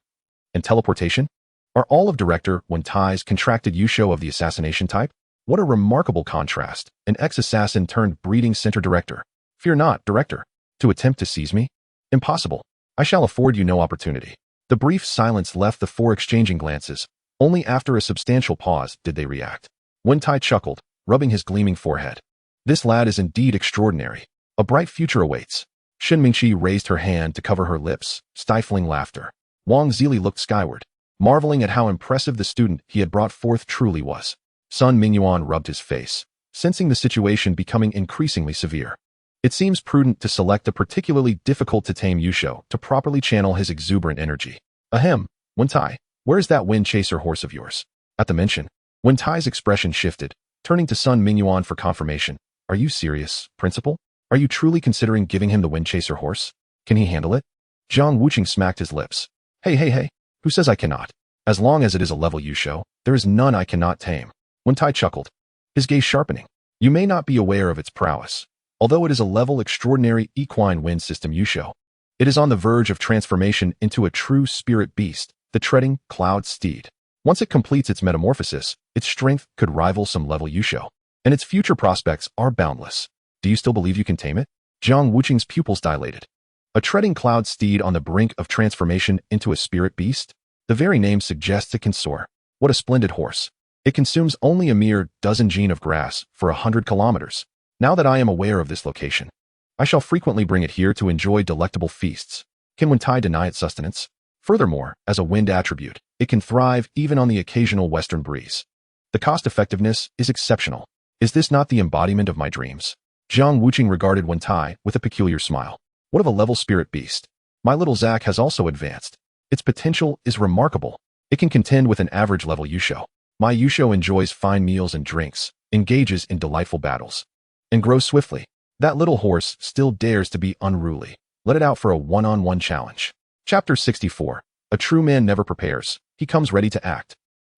Speaker 1: And teleportation? Are all of Director Wentai's contracted Yusho of the assassination type? What a remarkable contrast, an ex-assassin turned breeding center director. Fear not, Director. To attempt to seize me? Impossible. I shall afford you no opportunity. The brief silence left the four exchanging glances. Only after a substantial pause did they react. Wentai chuckled, rubbing his gleaming forehead. This lad is indeed extraordinary. A bright future awaits. Shin Mingqi raised her hand to cover her lips, stifling laughter. Wang Zili looked skyward, marveling at how impressive the student he had brought forth truly was. Sun Mingyuan rubbed his face, sensing the situation becoming increasingly severe. It seems prudent to select a particularly difficult-to-tame Yusho to properly channel his exuberant energy. Ahem, Wentai, where is that wind chaser horse of yours? At the mention, Wentai's expression shifted, turning to Sun Mingyuan for confirmation. Are you serious, Principal? Are you truly considering giving him the wind chaser horse? Can he handle it? Jiang Wuqi smacked his lips. Hey, who says I cannot? As long as it is a level Yusho, there is none I cannot tame. Wentai chuckled, his gaze sharpening. You may not be aware of its prowess. Although it is a level extraordinary equine wind system Yusho, it is on the verge of transformation into a true spirit beast, the treading cloud steed. Once it completes its metamorphosis, its strength could rival some level Yusho, and its future prospects are boundless. Do you still believe you can tame it? Jiang Wuqi's pupils dilated. A treading cloud steed on the brink of transformation into a spirit beast? The very name suggests it can soar. What a splendid horse. It consumes only a mere dozen jin of grass for 100 kilometers. Now that I am aware of this location, I shall frequently bring it here to enjoy delectable feasts. Can Wentai deny its sustenance? Furthermore, as a wind attribute, it can thrive even on the occasional western breeze. The cost-effectiveness is exceptional. Is this not the embodiment of my dreams? Jiang Wuqi regarded Wentai with a peculiar smile. What of a level spirit beast? My little Zack has also advanced. Its potential is remarkable. It can contend with an average level Yusho. My Yusho enjoys fine meals and drinks, engages in delightful battles, and grows swiftly. That little horse still dares to be unruly. Let it out for a one-on-one challenge. Chapter 64. A true man never prepares. He comes ready to act.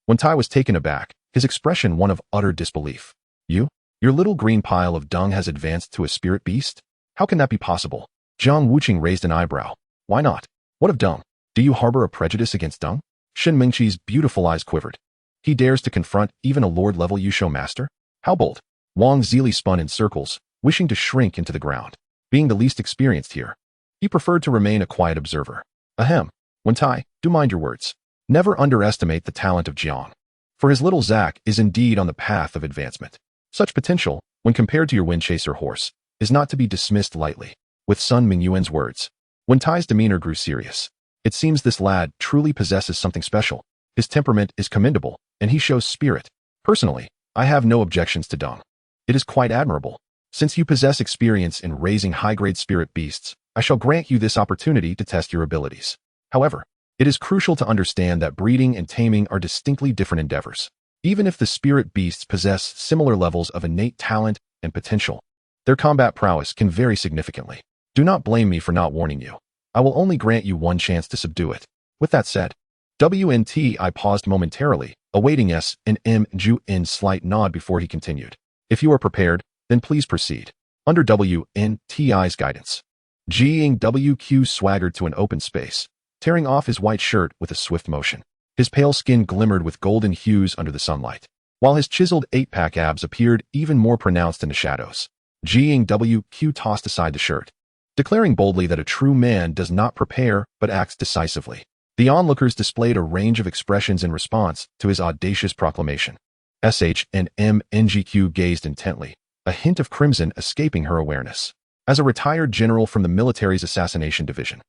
Speaker 1: Wentai was taken aback, his expression one of utter disbelief. Your little green pile of dung has advanced to a spirit beast? How can that be possible? Jiang Wuqi raised an eyebrow. Why not? What of dung? Do you harbor a prejudice against dung? Shen Mingqi's beautiful eyes quivered. He dares to confront even a lord-level Yusho master? How bold! Wang Zili spun in circles, wishing to shrink into the ground. Being the least experienced here, he preferred to remain a quiet observer. Ahem. Wentai, do mind your words. Never underestimate the talent of Jiang. For his little Zack is indeed on the path of advancement. Such potential, when compared to your wind chaser horse, is not to be dismissed lightly. With Sun Mingyuan's words, Wentai's demeanor grew serious. It seems this lad truly possesses something special. His temperament is commendable, and he shows spirit. Personally, I have no objections to dung. It is quite admirable. Since you possess experience in raising high-grade spirit beasts, I shall grant you this opportunity to test your abilities. However, it is crucial to understand that breeding and taming are distinctly different endeavors. Even if the spirit beasts possess similar levels of innate talent and potential, their combat prowess can vary significantly. Do not blame me for not warning you. I will only grant you one chance to subdue it. With that said, I paused momentarily, awaiting S&M's slight nod before he continued. If you are prepared, then please proceed. Under WNTI's guidance, Jiang Wuqi swaggered to an open space, tearing off his white shirt with a swift motion. His pale skin glimmered with golden hues under the sunlight, while his chiseled eight-pack abs appeared even more pronounced in the shadows. Jiang Wuqi tossed aside the shirt, declaring boldly that a true man does not prepare but acts decisively. The onlookers displayed a range of expressions in response to his audacious proclamation. SHNMNGQ gazed intently, a hint of crimson escaping her awareness. As a retired general from the military's assassination division,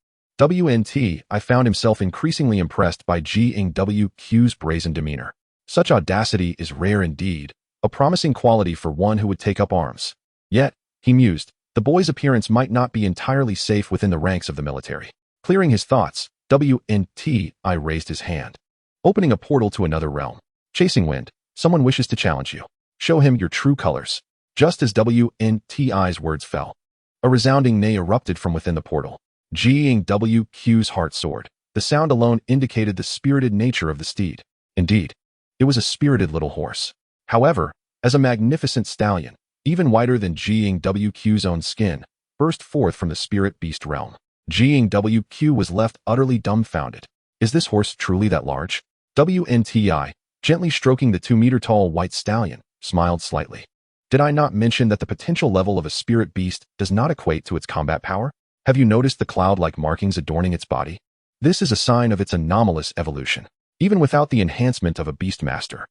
Speaker 1: I found himself increasingly impressed by Jiang Wuqi's brazen demeanor. Such audacity is rare indeed, a promising quality for one who would take up arms. Yet, he mused, the boy's appearance might not be entirely safe within the ranks of the military. Clearing his thoughts, I raised his hand, opening a portal to another realm. Chasing Wind, someone wishes to challenge you. Show him your true colors. Just as WNTI's words fell, a resounding neigh erupted from within the portal. Jiang Wuqi's heart soared. The sound alone indicated the spirited nature of the steed. Indeed, it was a spirited little horse. However, as a magnificent stallion, even whiter than Jiang Wuqi's own skin, burst forth from the spirit beast realm. Jiang Wuqi was left utterly dumbfounded. Is this horse truly that large? WNTI, gently stroking the 2-meter-tall white stallion, smiled slightly. Did I not mention that the potential level of a spirit beast does not equate to its combat power? Have you noticed the cloud-like markings adorning its body? This is a sign of its anomalous evolution. Even without the enhancement of a beastmaster,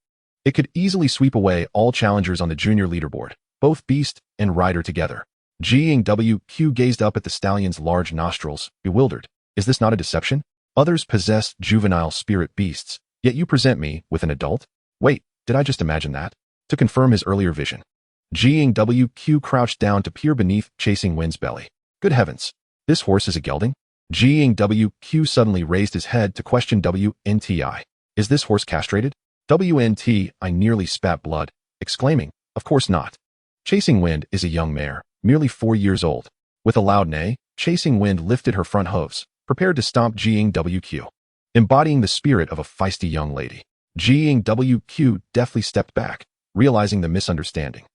Speaker 1: it could easily sweep away all challengers on the junior leaderboard, both beast and rider together. Jiang Wuqi gazed up at the stallion's large nostrils, bewildered. Is this not a deception? Others possess juvenile spirit beasts, yet you present me with an adult? Wait, did I just imagine that? To confirm his earlier vision, Jiang Wuqi crouched down to peer beneath Chasing Wind's belly. Good heavens, this horse is a gelding? Jiang Wuqi suddenly raised his head to question WNTI. Is this horse castrated? WNTI nearly spat blood, exclaiming, of course not. Chasing Wind is a young mare, merely 4 years old. With a loud neigh, Chasing Wind lifted her front hooves, prepared to stomp Jiang Wuqi. Embodying the spirit of a feisty young lady, Jiang Wuqi deftly stepped back, realizing the misunderstanding.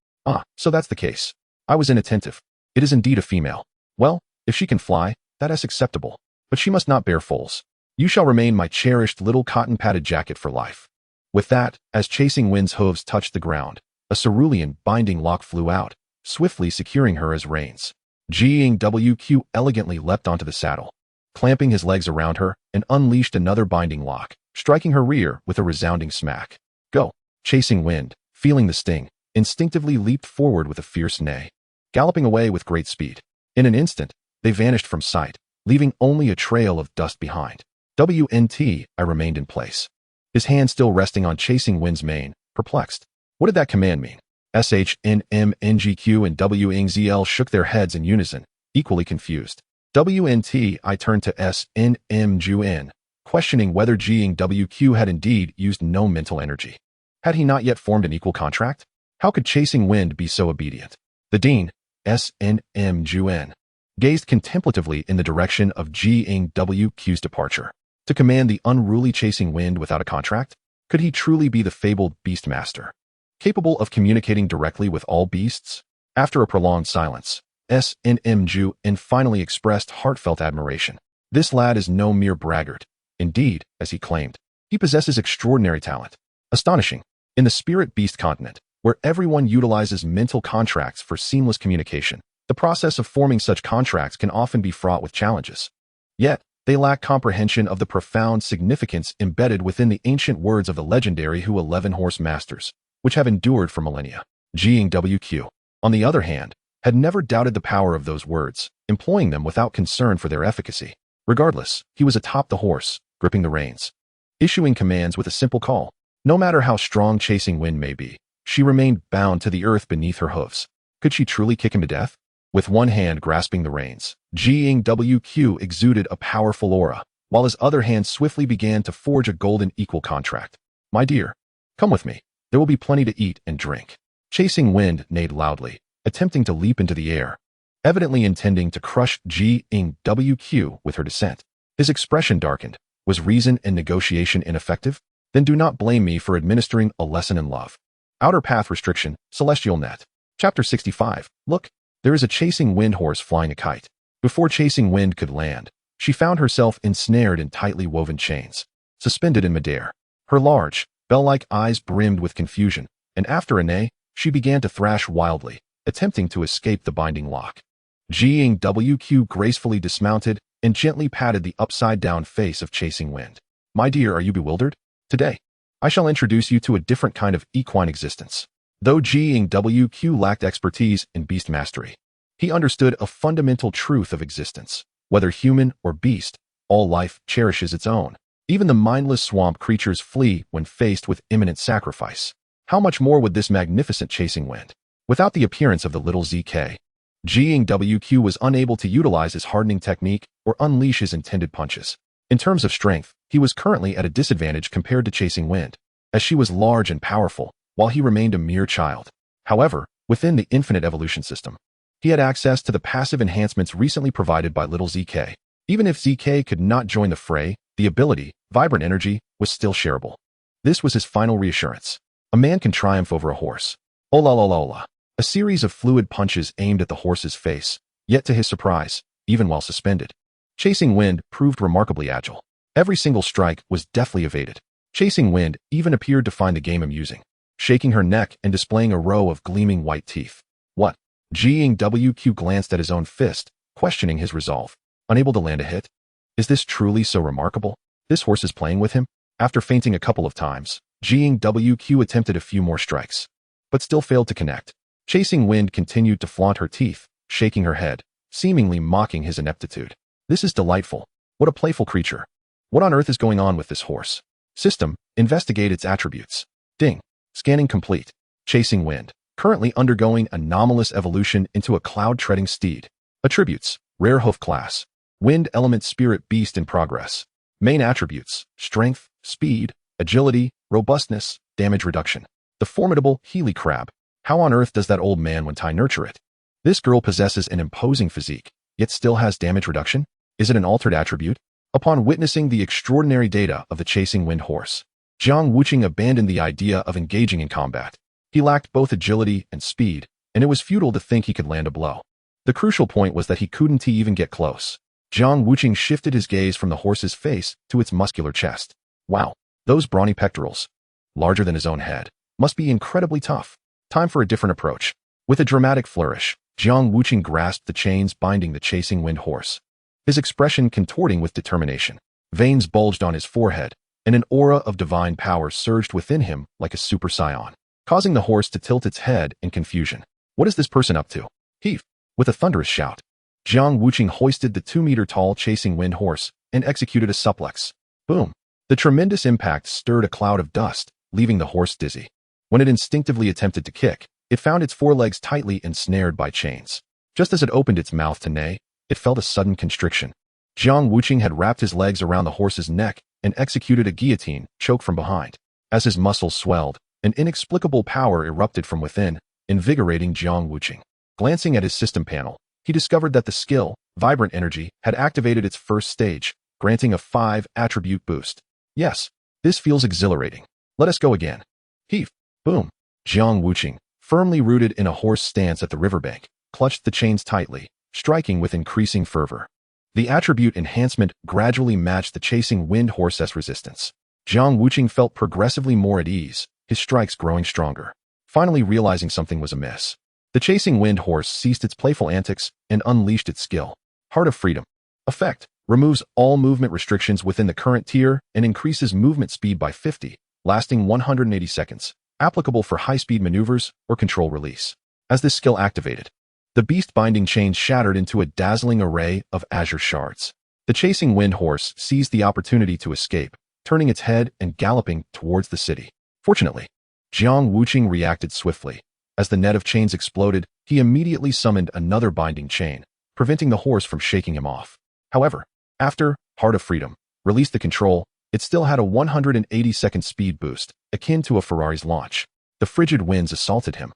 Speaker 1: So that's the case. I was inattentive. It is indeed a female. Well, if she can fly, that is acceptable. But she must not bear foals. You shall remain my cherished little cotton-padded jacket for life. With that, as Chasing Wind's hooves touched the ground, a cerulean binding lock flew out, swiftly securing her as reins. Jiang Wuqi elegantly leapt onto the saddle, clamping his legs around her, and unleashed another binding lock, striking her rear with a resounding smack. Go! Chasing Wind, feeling the sting, instinctively leaped forward with a fierce neigh, galloping away with great speed. In an instant, they vanished from sight, leaving only a trail of dust behind. I remained in place, his hand still resting on Chasing Wind's mane, perplexed. What did that command mean? SHNMNGQ and WNZL shook their heads in unison, equally confused. I turned to SNMGN, questioning whether Jiang Wuqi had indeed used no mental energy. Had he not yet formed an equal contract? How could Chasing Wind be so obedient? The Dean, SNMGN, gazed contemplatively in the direction of Jiang Wuqi's departure. To command the unruly Chasing Wind without a contract? Could he truly be the fabled Beastmaster, capable of communicating directly with all beasts? After a prolonged silence, SNM finally expressed heartfelt admiration. This lad is no mere braggart. Indeed, as he claimed, he possesses extraordinary talent. Astonishing. In the spirit beast continent, where everyone utilizes mental contracts for seamless communication, the process of forming such contracts can often be fraught with challenges. Yet, they lack comprehension of the profound significance embedded within the ancient words of the legendary 11 horse masters, which have endured for millennia. Jiang Wuqi, on the other hand, had never doubted the power of those words, employing them without concern for their efficacy. Regardless, he was atop the horse, gripping the reins, issuing commands with a simple call. No matter how strong chasing wind may be, she remained bound to the earth beneath her hooves. Could she truly kick him to death? With one hand grasping the reins, Jiang Wuqi exuded a powerful aura, while his other hand swiftly began to forge a golden equal contract. My dear, come with me. There will be plenty to eat and drink. Chasing wind neighed loudly, attempting to leap into the air, evidently intending to crush Jiang Wuqi with her descent. His expression darkened. Was reason and negotiation ineffective? Then do not blame me for administering a lesson in love. Outer Path Restriction, Celestial Net. Chapter 65. Look, there is a chasing wind horse flying a kite. Before chasing wind could land, she found herself ensnared in tightly woven chains, suspended in midair. Her large, bell-like eyes brimmed with confusion, and after a neigh, she began to thrash wildly, attempting to escape the binding lock. Jiang Wuqi gracefully dismounted and gently patted the upside-down face of chasing wind. My dear, are you bewildered? Today, I shall introduce you to a different kind of equine existence. Though Jiang Wuqi lacked expertise in beast mastery, he understood a fundamental truth of existence. Whether human or beast, all life cherishes its own. Even the mindless swamp creatures flee when faced with imminent sacrifice. How much more would this magnificent chasing wind? Without the appearance of the little ZK, Jiang Wuqi was unable to utilize his hardening technique or unleash his intended punches. In terms of strength, he was currently at a disadvantage compared to chasing wind, as she was large and powerful, while he remained a mere child. However, within the Infinite Evolution System, he had access to the passive enhancements recently provided by little ZK. Even if ZK could not join the fray, the ability, Vibrant Energy, was still shareable. This was his final reassurance. A man can triumph over a horse. Ola la la la. A series of fluid punches aimed at the horse's face, yet to his surprise, even while suspended, chasing wind proved remarkably agile. Every single strike was deftly evaded. Chasing wind even appeared to find the game amusing, shaking her neck and displaying a row of gleaming white teeth. What? Jiang Wuqi glanced at his own fist, questioning his resolve. Unable to land a hit? Is this truly so remarkable? This horse is playing with him? After feinting a couple of times, Jiang Wuqi attempted a few more strikes, but still failed to connect. Chasing wind continued to flaunt her teeth, shaking her head, seemingly mocking his ineptitude. This is delightful. What a playful creature. What on earth is going on with this horse? System, investigate its attributes. Ding. Scanning complete. Chasing wind, currently undergoing anomalous evolution into a cloud-treading steed. Attributes, rare hoof class. Wind element spirit beast in progress. Main attributes, strength, speed, agility, robustness, damage reduction. The formidable Healy crab. How on earth does that old man when Tai nurture it? This girl possesses an imposing physique, yet still has damage reduction? Is it an altered attribute? Upon witnessing the extraordinary data of the chasing wind horse, Jiang Wuqi abandoned the idea of engaging in combat. He lacked both agility and speed, and it was futile to think he could land a blow. The crucial point was that he couldn't even get close. Jiang Wuqi shifted his gaze from the horse's face to its muscular chest. Wow, those brawny pectorals, larger than his own head, must be incredibly tough. Time for a different approach. With a dramatic flourish, Jiang Wuqi grasped the chains binding the chasing wind horse, his expression contorting with determination. Veins bulged on his forehead, and an aura of divine power surged within him like a super scion, causing the horse to tilt its head in confusion. What is this person up to? Heave! With a thunderous shout, Jiang Wuqi hoisted the 2-meter-tall chasing wind horse and executed a suplex. Boom! The tremendous impact stirred a cloud of dust, leaving the horse dizzy. When it instinctively attempted to kick, it found its forelegs tightly ensnared by chains. Just as it opened its mouth to neigh, it felt a sudden constriction. Jiang Wuqi had wrapped his legs around the horse's neck and executed a guillotine choke from behind. As his muscles swelled, an inexplicable power erupted from within, invigorating Jiang Wuqi. Glancing at his system panel, he discovered that the skill, Vibrant Energy, had activated its first stage, granting a 5-attribute boost. Yes, this feels exhilarating. Let us go again. Heave. Boom. Jiang Wuqi, firmly rooted in a horse stance at the riverbank, clutched the chains tightly, striking with increasing fervor. The attribute enhancement gradually matched the chasing wind horse's resistance. Jiang Wuqi felt progressively more at ease, his strikes growing stronger. Finally realizing something was amiss, the chasing wind horse ceased its playful antics and unleashed its skill. Heart of Freedom. Effect. Removes all movement restrictions within the current tier and increases movement speed by 50, lasting 180 seconds. Applicable for high-speed maneuvers or control release. As this skill activated, the beast binding chain shattered into a dazzling array of azure shards. The chasing wind horse seized the opportunity to escape, turning its head and galloping towards the city. Fortunately, Jiang Wuqi reacted swiftly. As the net of chains exploded, he immediately summoned another binding chain, preventing the horse from shaking him off. However, after Heart of Freedom released the control, it still had a 180-second speed boost, akin to a Ferrari's launch. The frigid winds assaulted him.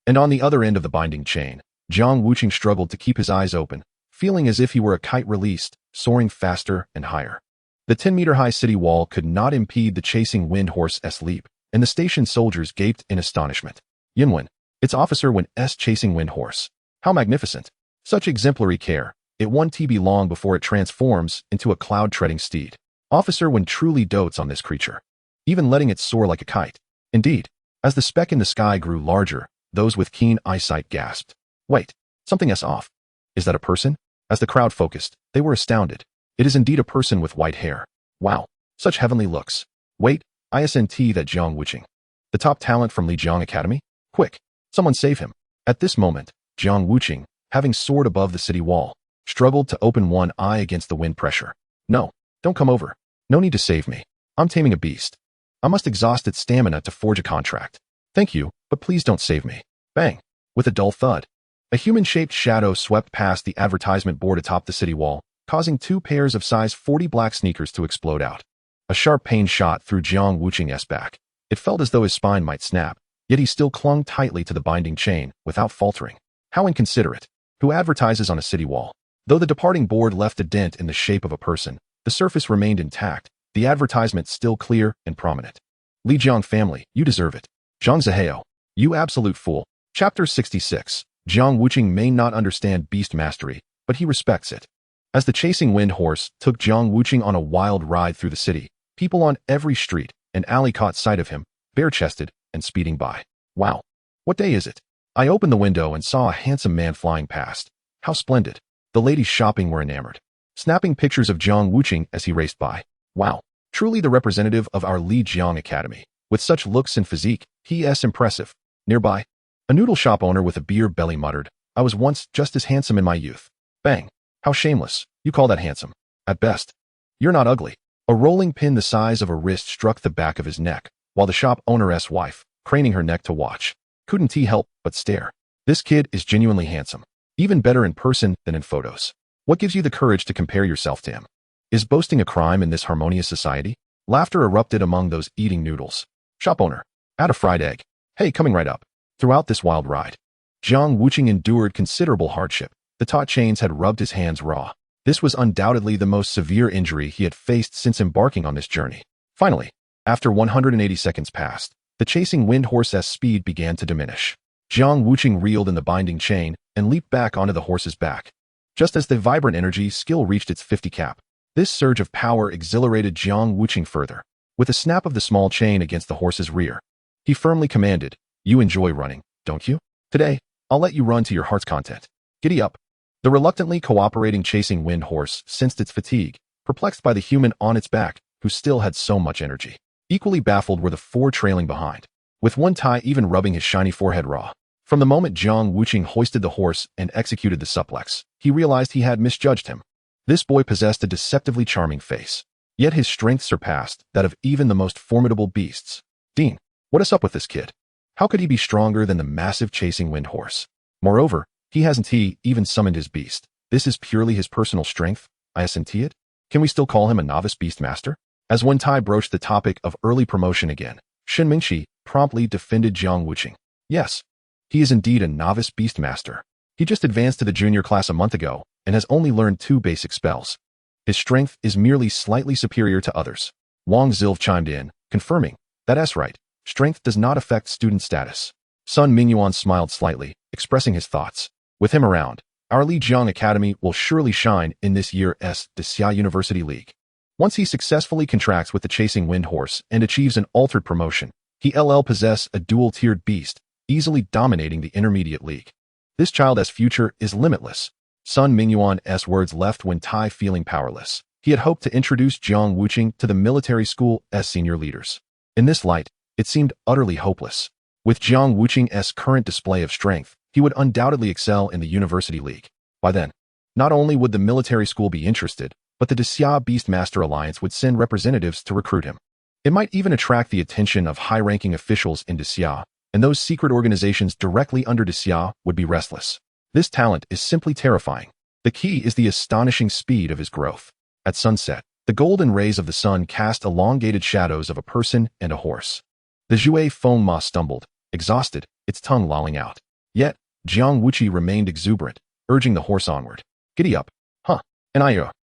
Speaker 1: And on the other end of the binding chain, Jiang Wuqi struggled to keep his eyes open, feeling as if he were a kite released, soaring faster and higher. The 10-meter-high city wall could not impede the chasing wind horse's leap, and the station soldiers gaped in astonishment. Yinwen, its officer Wen's chasing wind horse. How magnificent! Such exemplary care. It won't be long before it transforms into a cloud-treading steed. Officer Wen truly dotes on this creature, even letting it soar like a kite. Indeed, as the speck in the sky grew larger, those with keen eyesight gasped. Wait, something's off. Is that a person? As the crowd focused, they were astounded. It is indeed a person with white hair. Wow, such heavenly looks. Wait, isn't that Jiang Wuqi? The top talent from Lijiang Academy? Quick, someone save him. At this moment, Jiang Wuqi, having soared above the city wall, struggled to open one eye against the wind pressure. No, don't come over. No need to save me. I'm taming a beast. I must exhaust its stamina to forge a contract. Thank you, but please don't save me. Bang! With a dull thud, a human-shaped shadow swept past the advertisement board atop the city wall, causing 2 pairs of size 40 black sneakers to explode out. A sharp pain shot through Jiang Wuqi's back. It felt as though his spine might snap, yet he still clung tightly to the binding chain, without faltering. How inconsiderate. Who advertises on a city wall? Though the departing board left a dent in the shape of a person, the surface remained intact, the advertisement still clear and prominent. Lijiang family, you deserve it. Zhang Zihao, you absolute fool. Chapter 66. Jiang Wuqi may not understand beast mastery, but he respects it. As the chasing wind horse took Jiang Wuqi on a wild ride through the city, people on every street and alley caught sight of him, bare-chested and speeding by. Wow, what day is it? I opened the window and saw a handsome man flying past. How splendid. The ladies shopping were enamored, snapping pictures of Jiang Wuqi as he raced by. Wow, truly the representative of our Lijiang Academy. With such looks and physique, he is impressive. Nearby, a noodle shop owner with a beer belly muttered, I was once just as handsome in my youth. Bang. How shameless. You call that handsome. At best. You're not ugly. A rolling pin the size of a wrist struck the back of his neck, while the shop owner's wife, craning her neck to watch, couldn't help but stare. This kid is genuinely handsome. Even better in person than in photos. What gives you the courage to compare yourself to him? Is boasting a crime in this harmonious society? Laughter erupted among those eating noodles. Shop owner. Add a fried egg. Hey, coming right up. Throughout this wild ride, Jiang Wuqi endured considerable hardship. The taut chains had rubbed his hands raw. This was undoubtedly the most severe injury he had faced since embarking on this journey. Finally, after 180 seconds passed, the chasing wind horse's speed began to diminish. Jiang Wuqi reeled in the binding chain and leaped back onto the horse's back. Just as the vibrant energy skill reached its 50 cap, this surge of power exhilarated Jiang Wuqi further. With a snap of the small chain against the horse's rear, he firmly commanded, You enjoy running, don't you? Today, I'll let you run to your heart's content. Giddy up. The reluctantly cooperating chasing wind horse sensed its fatigue, perplexed by the human on its back, who still had so much energy. Equally baffled were the 4 trailing behind, with one tie even rubbing his shiny forehead raw. From the moment Jiang Wuqi hoisted the horse and executed the suplex, he realized he had misjudged him. This boy possessed a deceptively charming face, yet his strength surpassed that of even the most formidable beasts. Dean, what is up with this kid? How could he be stronger than the massive chasing wind horse? Moreover, he hasn't even summoned his beast. This is purely his personal strength. Isn't it? Can we still call him a novice beastmaster? As Wen Tai broached the topic of early promotion again, Shen Mingxi promptly defended Jiang Wuqi. Yes, he is indeed a novice beastmaster. He just advanced to the junior class a month ago and has only learned 2 basic spells. His strength is merely slightly superior to others. Wang Zilv chimed in, confirming That's right. Strength does not affect student status. Sun Mingyuan smiled slightly, expressing his thoughts. With him around, our Lijiang Academy will surely shine in this year's Defy University League. Once he successfully contracts with the Chasing Wind Horse and achieves an altered promotion, he'll possess a dual-tiered beast, easily dominating the intermediate league. This child's future is limitless. Sun Mingyuan's words left when Tai feeling powerless. He had hoped to introduce Jiang Wuqi to the military school's senior leaders. In this light, it seemed utterly hopeless. With Jiang Wuqi's current display of strength, he would undoubtedly excel in the University League. By then, not only would the military school be interested, but the Defy Beastmaster Alliance would send representatives to recruit him. It might even attract the attention of high-ranking officials in Defy, and those secret organizations directly under Defy would be restless. This talent is simply terrifying. The key is the astonishing speed of his growth. At sunset, the golden rays of the sun cast elongated shadows of a person and a horse. The Zhui Feng Ma stumbled, exhausted, its tongue lolling out. Yet, Jiang Wuqi remained exuberant, urging the horse onward. Giddy up. Huh. And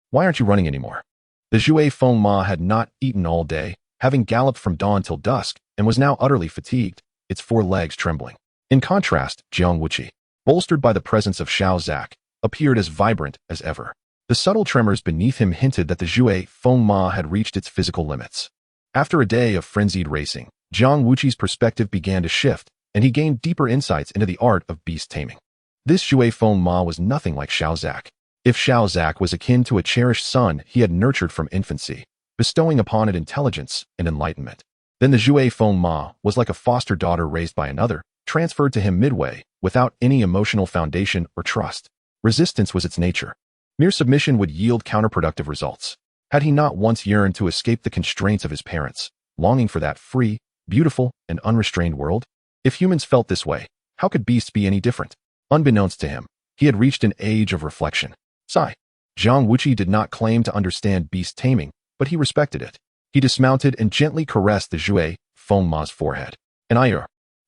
Speaker 1: why aren't you running anymore? The Zhui Feng Ma had not eaten all day, having galloped from dawn till dusk, and was now utterly fatigued, its four legs trembling. In contrast, Jiang Wuqi, bolstered by the presence of Xiao Zak, appeared as vibrant as ever. The subtle tremors beneath him hinted that the Zhui Feng Ma had reached its physical limits. After a day of frenzied racing, Jiang Wuqi's perspective began to shift, and he gained deeper insights into the art of beast taming. This Zhui Feng Ma was nothing like Xiao Zak. If Xiao Zak was akin to a cherished son he had nurtured from infancy, bestowing upon it intelligence and enlightenment, then the Zhui Feng Ma was like a foster daughter raised by another, transferred to him midway, without any emotional foundation or trust. Resistance was its nature. Mere submission would yield counterproductive results. Had he not once yearned to escape the constraints of his parents, longing for that free, beautiful, and unrestrained world? If humans felt this way, how could beasts be any different? Unbeknownst to him, he had reached an age of reflection. Sigh. Jiang Wuqi did not claim to understand beast taming, but he respected it. He dismounted and gently caressed the Zhui Feng Ma's forehead.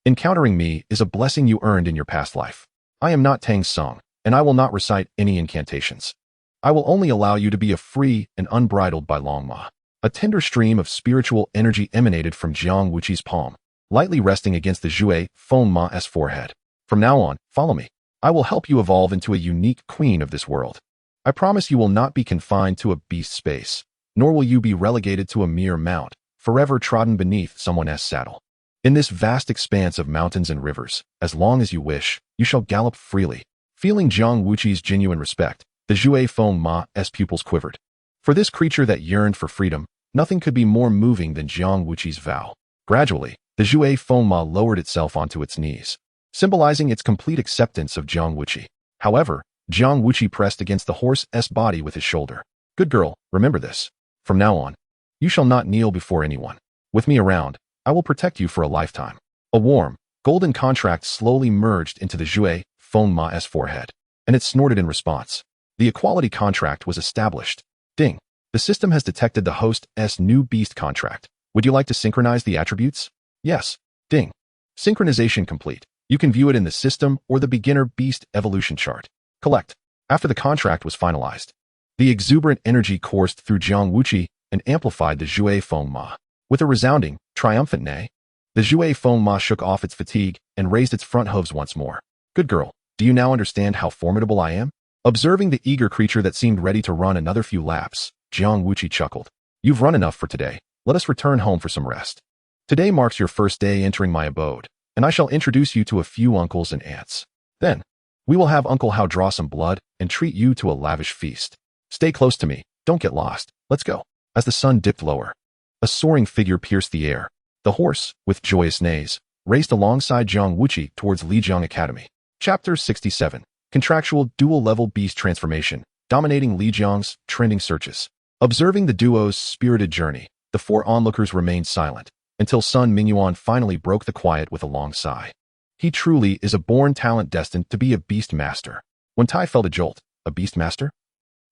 Speaker 1: Encountering me is a blessing you earned in your past life. I am not Tang Song, and I will not recite any incantations. I will only allow you to be free and unbridled by Long Ma. A tender stream of spiritual energy emanated from Jiang Wuqi's palm, lightly resting against the Zhui Feng Ma's forehead. From now on, follow me. I will help you evolve into a unique queen of this world. I promise you will not be confined to a beast space, nor will you be relegated to a mere mount, forever trodden beneath someone's saddle. In this vast expanse of mountains and rivers, as long as you wish, you shall gallop freely. Feeling Jiang Wuqi's genuine respect, the Zhui Feng Ma's pupils quivered. For this creature that yearned for freedom, nothing could be more moving than Jiang Wuqi's vow. Gradually, the Zhui Feng Ma lowered itself onto its knees, symbolizing its complete acceptance of Jiang Wuqi. However, Jiang Wuqi pressed against the horse's body with his shoulder. Good girl, remember this. From now on, you shall not kneel before anyone. With me around, I will protect you for a lifetime. A warm, golden contract slowly merged into the Zhui Feng Ma's forehead, and it snorted in response. The equality contract was established. Ding. The system has detected the host's new beast contract. Would you like to synchronize the attributes? Yes. Ding. Synchronization complete. You can view it in the system or the beginner beast evolution chart. Collect. After the contract was finalized, the exuberant energy coursed through Jiang Wuqi and amplified the Zhui Feng Ma. With a resounding, triumphant neigh, the Zhui Feng Ma shook off its fatigue and raised its front hooves once more. Good girl, do you now understand how formidable I am? Observing the eager creature that seemed ready to run another few laps, Jiang Wuqi chuckled. You've run enough for today. Let us return home for some rest. Today marks your first day entering my abode, and I shall introduce you to a few uncles and aunts. Then, we will have Uncle Hao draw some blood and treat you to a lavish feast. Stay close to me, don't get lost. Let's go. As the sun dipped lower, a soaring figure pierced the air. The horse, with joyous neighs, raced alongside Jiang Wuqi towards Lijiang Academy. Chapter 67. Contractual dual-level beast transformation, dominating Lijiang's trending searches. Observing the duo's spirited journey, the four onlookers remained silent, until Sun Mingyuan finally broke the quiet with a long sigh. He truly is a born talent destined to be a beast master. When Tai felt a jolt, a beast master?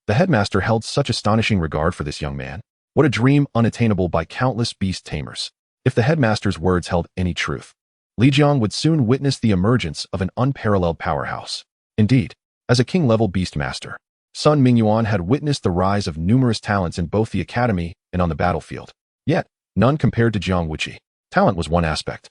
Speaker 1: The headmaster held such astonishing regard for this young man. What a dream unattainable by countless beast tamers. If the headmaster's words held any truth, Lijiang would soon witness the emergence of an unparalleled powerhouse. Indeed, as a king-level beastmaster, Sun Mingyuan had witnessed the rise of numerous talents in both the academy and on the battlefield. Yet, none compared to Jiang Wuqi. Talent was one aspect.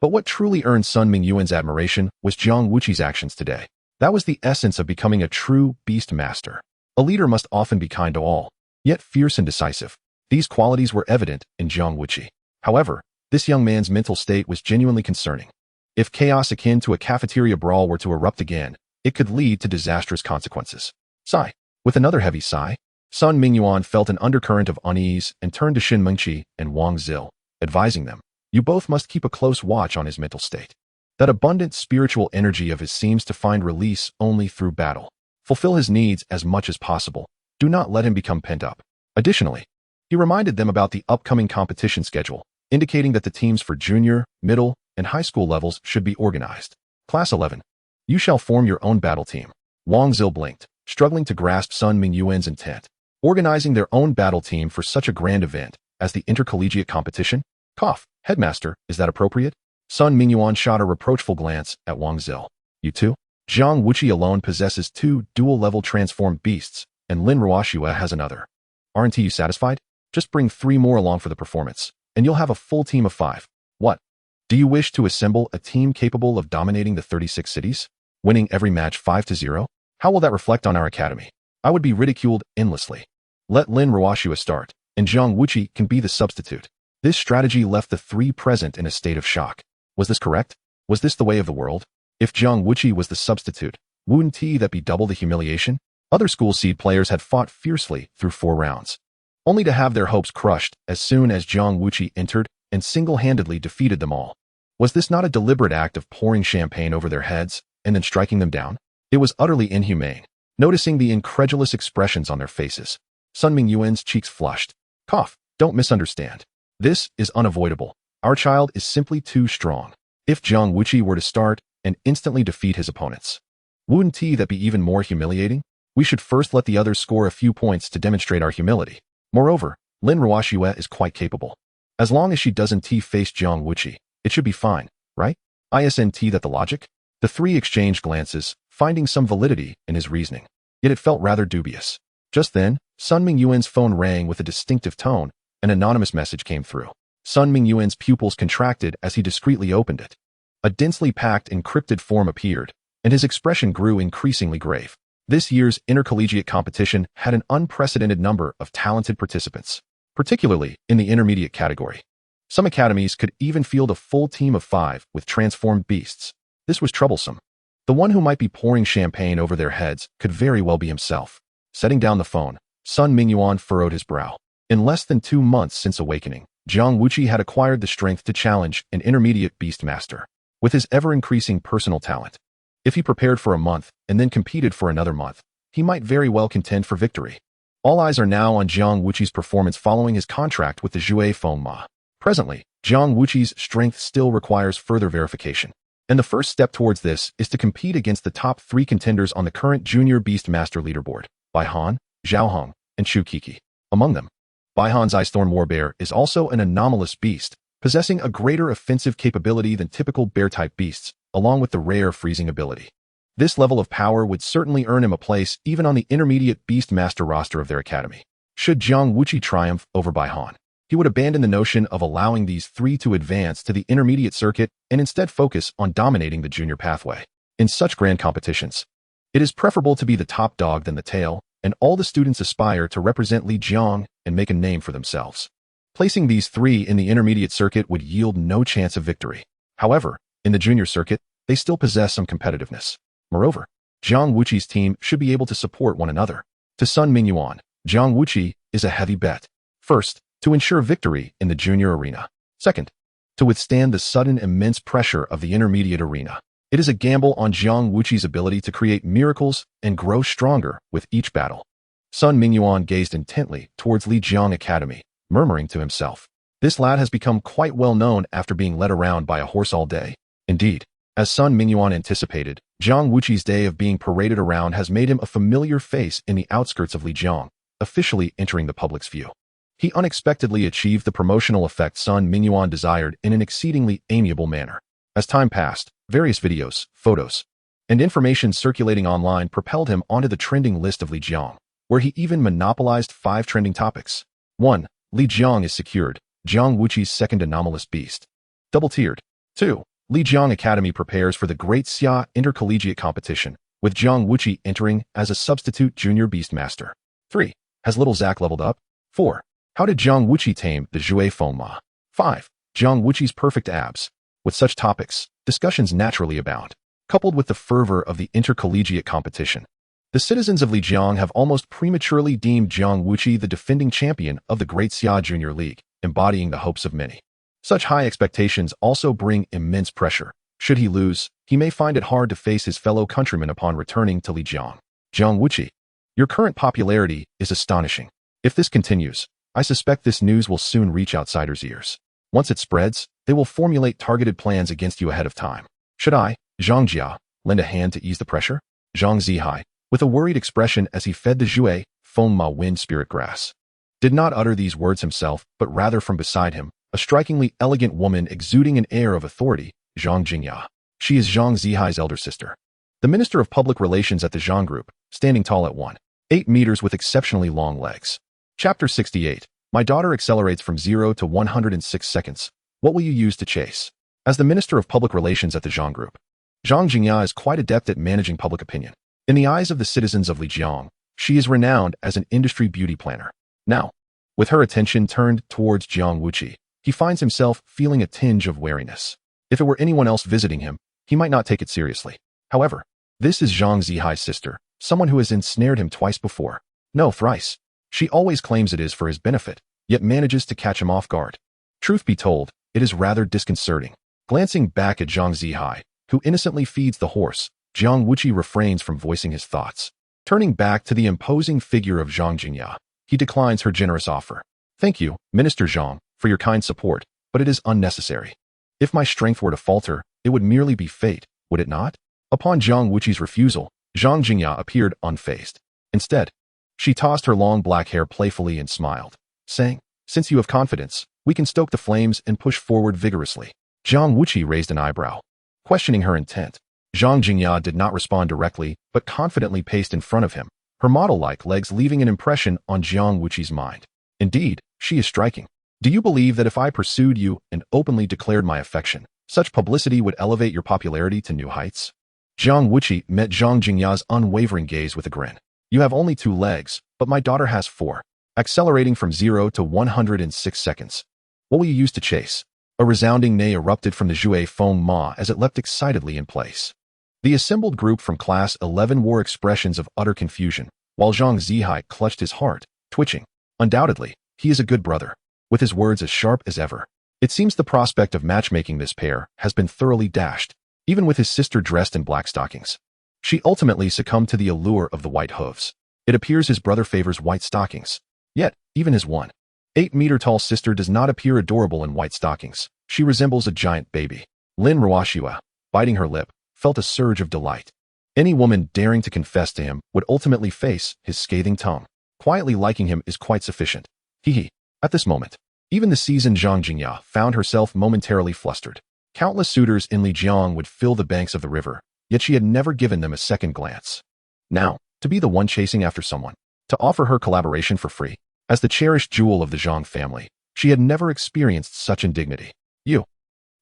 Speaker 1: But what truly earned Sun Mingyuan's admiration was Jiang Wuqi's actions today. That was the essence of becoming a true beast master. A leader must often be kind to all, yet fierce and decisive. These qualities were evident in Jiang Wuqi. However, this young man's mental state was genuinely concerning. If chaos akin to a cafeteria brawl were to erupt again, it could lead to disastrous consequences. Sigh. With another heavy sigh, Sun Mingyuan felt an undercurrent of unease and turned to Xin Mengqi and Wang Zil, advising them, "You both must keep a close watch on his mental state. That abundant spiritual energy of his seems to find release only through battle. Fulfill his needs as much as possible. Do not let him become pent up." Additionally, he reminded them about the upcoming competition schedule, indicating that the teams for junior, middle, and high school levels should be organized. Class 11. You shall form your own battle team. Wang Zil blinked, struggling to grasp Sun Mingyuan's intent. Organizing their own battle team for such a grand event as the intercollegiate competition? Cough. Headmaster, is that appropriate? Sun Mingyuan shot a reproachful glance at Wang Zil. You too? Jiang Wuqi alone possesses 2 duel-level transformed beasts, and Lin Ruoxue has another. Aren't you satisfied? Just bring 3 more along for the performance, and you'll have a full team of 5. What? Do you wish to assemble a team capable of dominating the 36 cities? Winning every match 5-0? How will that reflect on our academy? I would be ridiculed endlessly. Let Lin Ruoxue start, and Jiang Wuqi can be the substitute. This strategy left the 3 present in a state of shock. Was this correct? Was this the way of the world? If Jiang Wuqi was the substitute, wouldn't that be double the humiliation? Other school seed players had fought fiercely through 4 rounds, only to have their hopes crushed as soon as Jiang Wuqi entered and single-handedly defeated them all. Was this not a deliberate act of pouring champagne over their heads and then striking them down? It was utterly inhumane. Noticing the incredulous expressions on their faces, Sun Mingyuan's cheeks flushed. Cough. Don't misunderstand. This is unavoidable. Our child is simply too strong. If Jiang Wuqi were to start and instantly defeat his opponents, wouldn't that be even more humiliating? We should first let the others score a few points to demonstrate our humility. Moreover, Lin Ruoxue is quite capable. As long as she doesn't face Jiang Wuqi, it should be fine, right? Isn't that the logic? The 3 exchanged glances, finding some validity in his reasoning. Yet it felt rather dubious. Just then, Sun Mingyuan's phone rang with a distinctive tone. An anonymous message came through. Sun Mingyuan's pupils contracted as he discreetly opened it. A densely packed encrypted form appeared, and his expression grew increasingly grave. This year's intercollegiate competition had an unprecedented number of talented participants, particularly in the intermediate category. Some academies could even field a full team of 5 with transformed beasts. This was troublesome. The one who might be pouring champagne over their heads could very well be himself. Setting down the phone, Sun Mingyuan furrowed his brow. In less than 2 months since awakening, Jiang Wuqi had acquired the strength to challenge an intermediate beast master. With his ever-increasing personal talent, if he prepared for a month and then competed for another month, he might very well contend for victory. All eyes are now on Jiang Wuqi's performance following his contract with the Jue Fengma. Presently, Jiang Wuqi's strength still requires further verification, and the first step towards this is to compete against the top 3 contenders on the current Junior Beastmaster leaderboard, Baihan, Zhaohong, and Chu Kiki. Among them, Baihan's Ice Thorn Warbear is also an anomalous beast, possessing a greater offensive capability than typical bear-type beasts, along with the rare freezing ability. This level of power would certainly earn him a place even on the intermediate Beastmaster roster of their academy. Should Jiang Wuqi triumph over Baihan, he would abandon the notion of allowing these 3 to advance to the intermediate circuit and instead focus on dominating the junior pathway. In such grand competitions, it is preferable to be the top dog than the tail, and all the students aspire to represent Lijiang and make a name for themselves. Placing these 3 in the intermediate circuit would yield no chance of victory. However, in the junior circuit, they still possess some competitiveness. Moreover, Jiang Wuqi's team should be able to support one another. To Sun Mingyuan, Jiang Wuqi is a heavy bet. First, to ensure victory in the junior arena. Second, to withstand the sudden immense pressure of the intermediate arena. It is a gamble on Jiang Wuqi's ability to create miracles and grow stronger with each battle. Sun Mingyuan gazed intently towards Lijiang Academy, murmuring to himself, "This lad has become quite well known after being led around by a horse all day." Indeed, as Sun Mingyuan anticipated, Jiang Wuqi's day of being paraded around has made him a familiar face in the outskirts of Lijiang, officially entering the public's view. He unexpectedly achieved the promotional effect Sun Mingyuan desired in an exceedingly amiable manner. As time passed, various videos, photos, and information circulating online propelled him onto the trending list of Lijiang, where he even monopolized 5 trending topics. 1. Lijiang is secured, Jiang Wuqi's second anomalous beast. Double-tiered. 2. Lijiang Academy prepares for the Great Xia Intercollegiate Competition, with Jiang Wuqi entering as a substitute junior beastmaster. 3. Has little Zack leveled up? 4. How did Jiang Wuqi tame the Jue Fengma? 5. Jiang Wuqi's perfect abs. With such topics, discussions naturally abound, coupled with the fervor of the intercollegiate competition. The citizens of Lijiang have almost prematurely deemed Jiang Wuqi the defending champion of the Great Xia Junior League, embodying the hopes of many. Such high expectations also bring immense pressure. Should he lose, he may find it hard to face his fellow countrymen upon returning to Lijiang. Jiang Wuqi, your current popularity is astonishing. If this continues, I suspect this news will soon reach outsiders' ears. Once it spreads, they will formulate targeted plans against you ahead of time. Should I, Zhang Jia, lend a hand to ease the pressure? Zhang Zihai, with a worried expression as he fed the Jue Fengma wind spirit grass, did not utter these words himself, but rather from beside him, a strikingly elegant woman exuding an air of authority, Zhang Jingya. She is Zhang Zihai's elder sister. The Minister of Public Relations at the Zhang Group, standing tall at 1.8 meters with exceptionally long legs. Chapter 68. My daughter accelerates from 0 to 106 seconds. What will you use to chase? As the Minister of Public Relations at the Zhang Group, Zhang Jingya is quite adept at managing public opinion. In the eyes of the citizens of Lijiang, she is renowned as an industry beauty planner. Now, with her attention turned towards Jiang Wuqi, he finds himself feeling a tinge of wariness. If it were anyone else visiting him, he might not take it seriously. However, this is Zhang Zihai's sister, someone who has ensnared him twice before. No, thrice. She always claims it is for his benefit, yet manages to catch him off guard. Truth be told, it is rather disconcerting. Glancing back at Zhang Zihai, who innocently feeds the horse, Jiang Wuqi refrains from voicing his thoughts. Turning back to the imposing figure of Zhang Jingya, he declines her generous offer. Thank you, Minister Zhang, for your kind support, but it is unnecessary. If my strength were to falter, it would merely be fate, would it not? Upon Jiang Wuqi's refusal, Zhang Jingya appeared unfazed. Instead, she tossed her long black hair playfully and smiled, saying, since you have confidence, we can stoke the flames and push forward vigorously. Jiang Wuqi raised an eyebrow, questioning her intent. Zhang Jingya did not respond directly, but confidently paced in front of him, her model-like legs leaving an impression on Jiang Wuqi's mind. Indeed, she is striking. Do you believe that if I pursued you and openly declared my affection, such publicity would elevate your popularity to new heights? Jiang Wuqi met Zhang Jingya's unwavering gaze with a grin. You have only 2 legs, but my daughter has 4. Accelerating from 0 to 106 seconds. What will you use to chase? A resounding neigh erupted from the Jue Fengma as it leapt excitedly in place. The assembled group from Class 11 wore expressions of utter confusion, while Zhang Zihai clutched his heart, twitching. Undoubtedly, he is a good brother, with his words as sharp as ever. It seems the prospect of matchmaking this pair has been thoroughly dashed, even with his sister dressed in black stockings. She ultimately succumbed to the allure of the white hooves. It appears his brother favors white stockings. Yet, even his 1.8-meter-tall sister does not appear adorable in white stockings. She resembles a giant baby. Lin Ruoxua, biting her lip, felt a surge of delight. Any woman daring to confess to him would ultimately face his scathing tongue. Quietly liking him is quite sufficient. Hee. At this moment, even the seasoned Zhang Jingya found herself momentarily flustered. Countless suitors in Lijiang would fill the banks of the river, yet she had never given them a second glance. Now, to be the one chasing after someone, to offer her collaboration for free, as the cherished jewel of the Zhang family, she had never experienced such indignity. You.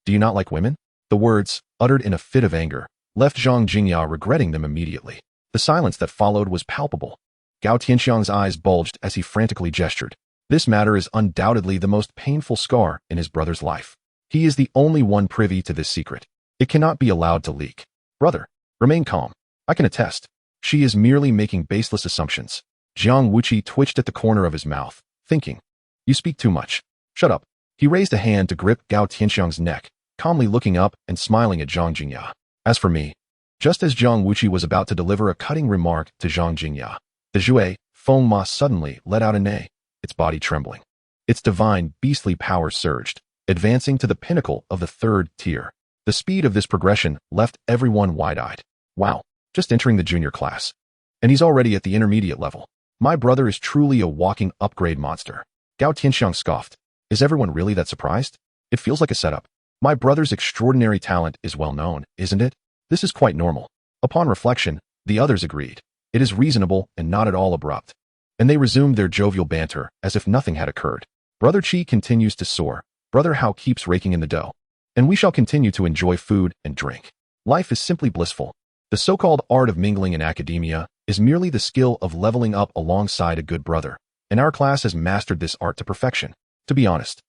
Speaker 1: Do you not like women? The words, uttered in a fit of anger, left Zhang Jingya regretting them immediately. The silence that followed was palpable. Gao Tianxiang's eyes bulged as he frantically gestured. This matter is undoubtedly the most painful scar in his brother's life. He is the only one privy to this secret. It cannot be allowed to leak. Brother, remain calm. I can attest. She is merely making baseless assumptions. Jiang Wuqi twitched at the corner of his mouth, thinking, you speak too much. Shut up. He raised a hand to grip Gao Tianxiang's neck, calmly looking up and smiling at Zhang Jingya. As for me, just as Jiang Wuqi was about to deliver a cutting remark to Zhang Jingya, the Jue Fengma suddenly let out a neigh, its body trembling. Its divine, beastly power surged, advancing to the pinnacle of the 3rd tier. The speed of this progression left everyone wide-eyed. Wow, just entering the junior class. And he's already at the intermediate level. My brother is truly a walking upgrade monster. Gao Tianxiang scoffed. Is everyone really that surprised? It feels like a setup. My brother's extraordinary talent is well known, isn't it? This is quite normal. Upon reflection, the others agreed. It is reasonable and not at all abrupt. And they resumed their jovial banter as if nothing had occurred. Brother Qi continues to soar. Brother Hao keeps raking in the dough. and we shall continue to enjoy food and drink. Life is simply blissful. The so-called art of mingling in academia is merely the skill of leveling up alongside a good brother, and our class has mastered this art to perfection. To be honest,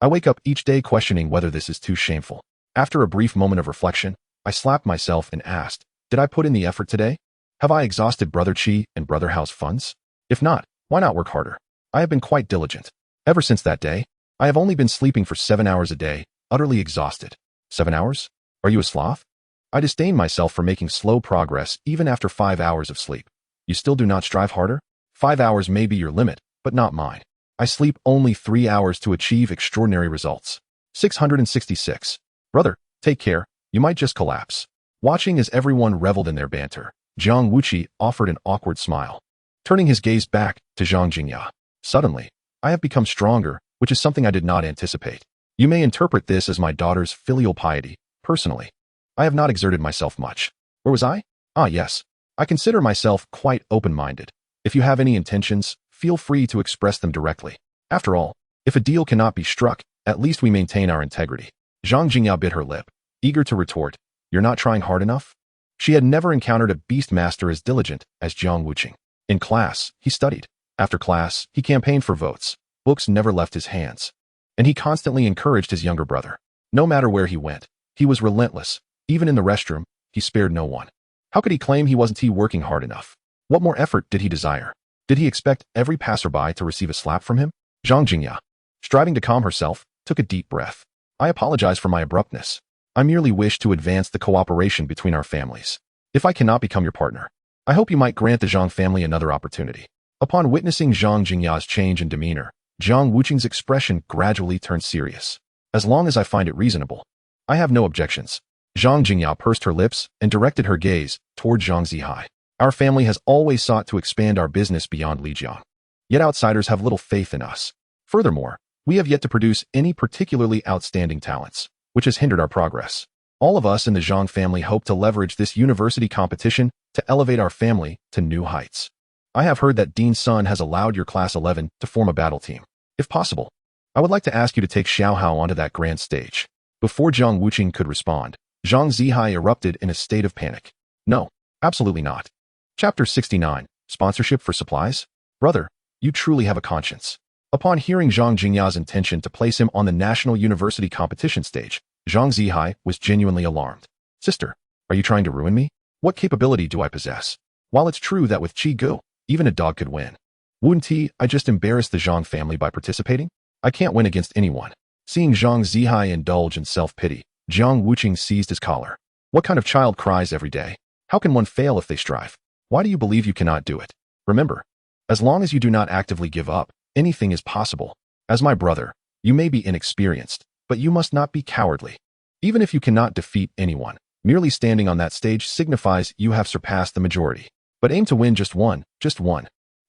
Speaker 1: I wake up each day questioning whether this is too shameful. After a brief moment of reflection, I slapped myself and asked, did I put in the effort today? Have I exhausted Brother Chi and Brother Hao's funds? If not, why not work harder? I have been quite diligent. Ever since that day, I have only been sleeping for 7 hours a day, utterly exhausted. 7 hours? Are you a sloth? I disdain myself for making slow progress even after 5 hours of sleep. You still do not strive harder? 5 hours may be your limit, but not mine. I sleep only 3 hours to achieve extraordinary results. 666. Brother, take care, you might just collapse. Watching as everyone reveled in their banter, Jiang Wuqi offered an awkward smile, turning his gaze back to Zhang Jingya. Suddenly, I have become stronger, which is something I did not anticipate. You may interpret this as my daughter's filial piety. Personally, I have not exerted myself much. Where was I? Ah, yes. I consider myself quite open-minded. If you have any intentions, feel free to express them directly. After all, if a deal cannot be struck, at least we maintain our integrity. Zhang Jingya bit her lip, eager to retort, you're not trying hard enough? She had never encountered a beastmaster as diligent as Jiang Wuqi. In class, he studied. After class, he campaigned for votes. Books never left his hands. And he constantly encouraged his younger brother. No matter where he went, he was relentless. Even in the restroom, he spared no one. How could he claim he wasn't working hard enough? What more effort did he desire? Did he expect every passerby to receive a slap from him? Zhang Jingya, striving to calm herself, took a deep breath. I apologize for my abruptness. I merely wish to advance the cooperation between our families. If I cannot become your partner, I hope you might grant the Zhang family another opportunity. Upon witnessing Zhang Jingya's change in demeanor, Jiang Wuqi's expression gradually turned serious. As long as I find it reasonable, I have no objections. Zhang Jingya pursed her lips and directed her gaze toward Zhang Zihai. Our family has always sought to expand our business beyond Lijiang. Yet outsiders have little faith in us. Furthermore, we have yet to produce any particularly outstanding talents, which has hindered our progress. All of us in the Zhang family hope to leverage this university competition to elevate our family to new heights. I have heard that Dean Sun has allowed your class 11 to form a battle team. If possible, I would like to ask you to take Xiao Hao onto that grand stage. Before Jiang Wuqi could respond, Zhang Zihai erupted in a state of panic. No, absolutely not. Chapter 69, Sponsorship for Supplies? Brother, you truly have a conscience. Upon hearing Zhang Jingya's intention to place him on the national university competition stage, Zhang Zihai was genuinely alarmed. Sister, are you trying to ruin me? What capability do I possess? While it's true that with Qi Gu, even a dog could win. Wouldn't I just embarrass the Zhang family by participating? I can't win against anyone. Seeing Zhang Zihai indulge in self-pity, Jiang Wuqi seized his collar. What kind of child cries every day? How can one fail if they strive? Why do you believe you cannot do it? Remember, as long as you do not actively give up, anything is possible. As my brother, you may be inexperienced, but you must not be cowardly. Even if you cannot defeat anyone, merely standing on that stage signifies you have surpassed the majority. But aim to win just one.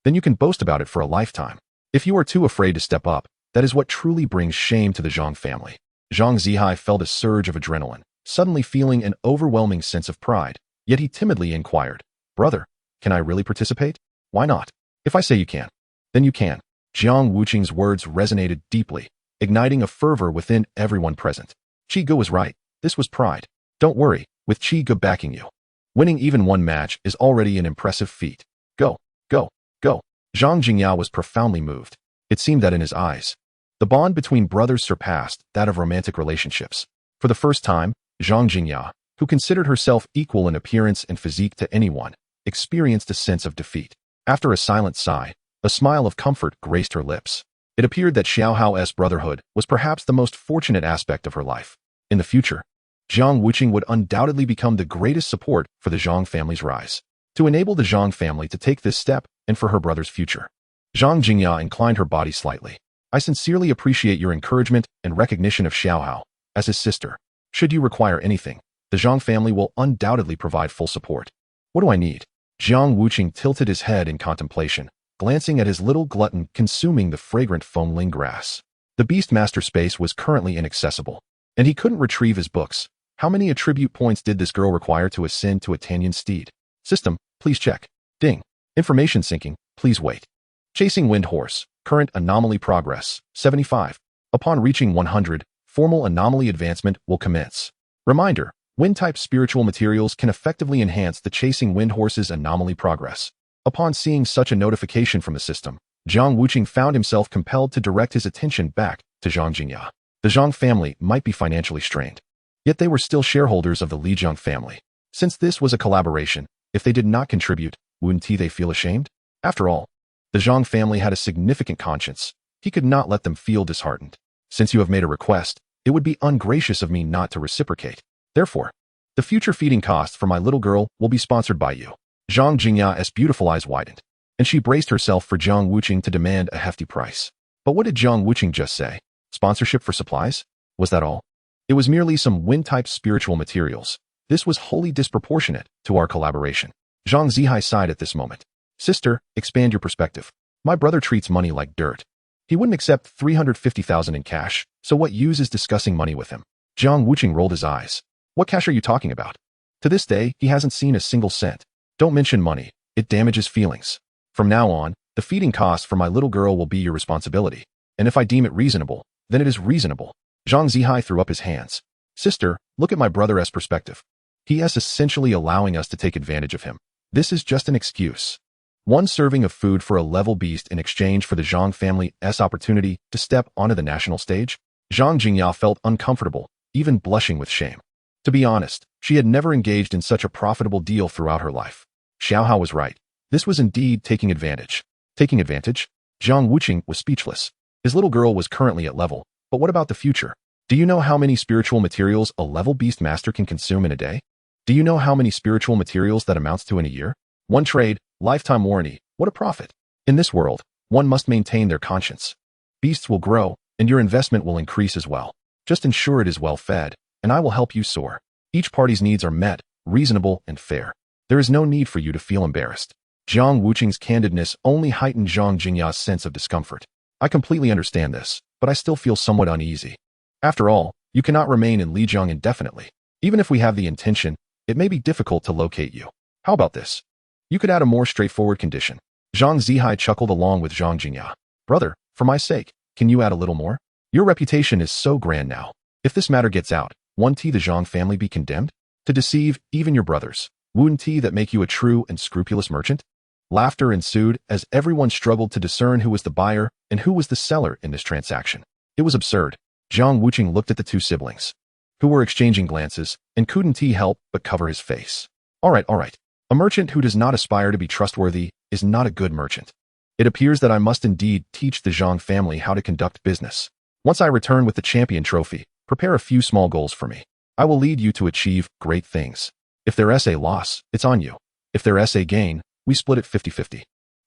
Speaker 1: Then you can boast about it for a lifetime. If you are too afraid to step up, that is what truly brings shame to the Zhang family. Zhang Zihai felt a surge of adrenaline, suddenly feeling an overwhelming sense of pride, yet he timidly inquired, Brother, can I really participate? Why not? If I say you can, then you can. Jiang Wuqi's words resonated deeply, igniting a fervor within everyone present. Qi Gu was right. This was pride. Don't worry, with Qi Gu backing you, winning even one match is already an impressive feat. Go, go, go. Zhang Jingya was profoundly moved. It seemed that in his eyes, the bond between brothers surpassed that of romantic relationships. For the first time, Zhang Jingya, who considered herself equal in appearance and physique to anyone, experienced a sense of defeat. After a silent sigh, a smile of comfort graced her lips. It appeared that Xiao Hao's brotherhood was perhaps the most fortunate aspect of her life. In the future, Jiang Wuqi would undoubtedly become the greatest support for the Zhang family's rise. To enable the Zhang family to take this step and for her brother's future, Zhang Jingya inclined her body slightly. I sincerely appreciate your encouragement and recognition of Xiao Hao as his sister. Should you require anything, the Zhang family will undoubtedly provide full support. What do I need? Jiang Wuqi tilted his head in contemplation, glancing at his little glutton consuming the fragrant foamling grass. The Beastmaster space was currently inaccessible, and he couldn't retrieve his books. How many attribute points did this girl require to ascend to a Tanyan steed? System, please check. Ding. Information syncing, please wait. Chasing Wind Horse, current anomaly progress, 75. Upon reaching 100, formal anomaly advancement will commence. Reminder, wind-type spiritual materials can effectively enhance the chasing wind horse's anomaly progress. Upon seeing such a notification from the system, Jiang Wuqi found himself compelled to direct his attention back to Zhang Jingya. The Zhang family might be financially strained, yet they were still shareholders of the Lijiang family. Since this was a collaboration, if they did not contribute, wouldn't they feel ashamed? After all, the Zhang family had a significant conscience. He could not let them feel disheartened. Since you have made a request, it would be ungracious of me not to reciprocate. Therefore, the future feeding costs for my little girl will be sponsored by you. Zhang Jingya's beautiful eyes widened, and she braced herself for Jiang Wuqi to demand a hefty price. But what did Jiang Wuqi just say? Sponsorship for supplies? Was that all? It was merely some wind-type spiritual materials. This was wholly disproportionate to our collaboration. Zhang Zihai sighed at this moment. Sister, expand your perspective. My brother treats money like dirt. He wouldn't accept 350,000 in cash, so what use is discussing money with him? Jiang Wuqi rolled his eyes. What cash are you talking about? To this day, he hasn't seen a single cent. Don't mention money. It damages feelings. From now on, the feeding costs for my little girl will be your responsibility. And if I deem it reasonable, then it is reasonable. Zhang Zihai threw up his hands. Sister, look at my brother's perspective. He is essentially allowing us to take advantage of him. This is just an excuse. One serving of food for a level beast in exchange for the Zhang family's opportunity to step onto the national stage? Zhang Jingya felt uncomfortable, even blushing with shame. To be honest, she had never engaged in such a profitable deal throughout her life. Xiaohao was right. This was indeed taking advantage. Taking advantage? Jiang Wuqi was speechless. His little girl was currently at level, but what about the future? Do you know how many spiritual materials a level beast master can consume in a day? Do you know how many spiritual materials that amounts to in a year? One trade, lifetime warranty, what a profit. In this world, one must maintain their conscience. Beasts will grow, and your investment will increase as well. Just ensure it is well fed, and I will help you soar. Each party's needs are met, reasonable and fair. There is no need for you to feel embarrassed. Jiang Wuqi's candidness only heightened Zhang Jingya's sense of discomfort. I completely understand this, but I still feel somewhat uneasy. After all, you cannot remain in Lijiang indefinitely. Even if we have the intention, it may be difficult to locate you. How about this? You could add a more straightforward condition. Zhang Zihai chuckled along with Zhang Jingya. Brother, for my sake, can you add a little more? Your reputation is so grand now. If this matter gets out, won't the Zhang family be condemned? To deceive even your brothers, wouldn't that make you a true and scrupulous merchant? Laughter ensued as everyone struggled to discern who was the buyer and who was the seller in this transaction. It was absurd. Jiang Wuqi looked at the two siblings, who were exchanging glances, and couldn't help but cover his face. All right. A merchant who does not aspire to be trustworthy is not a good merchant. It appears that I must indeed teach the Zhang family how to conduct business. Once I return with the champion trophy, prepare a few small goals for me. I will lead you to achieve great things. If there's a loss, it's on you. If there's a gain, we split it 50-50.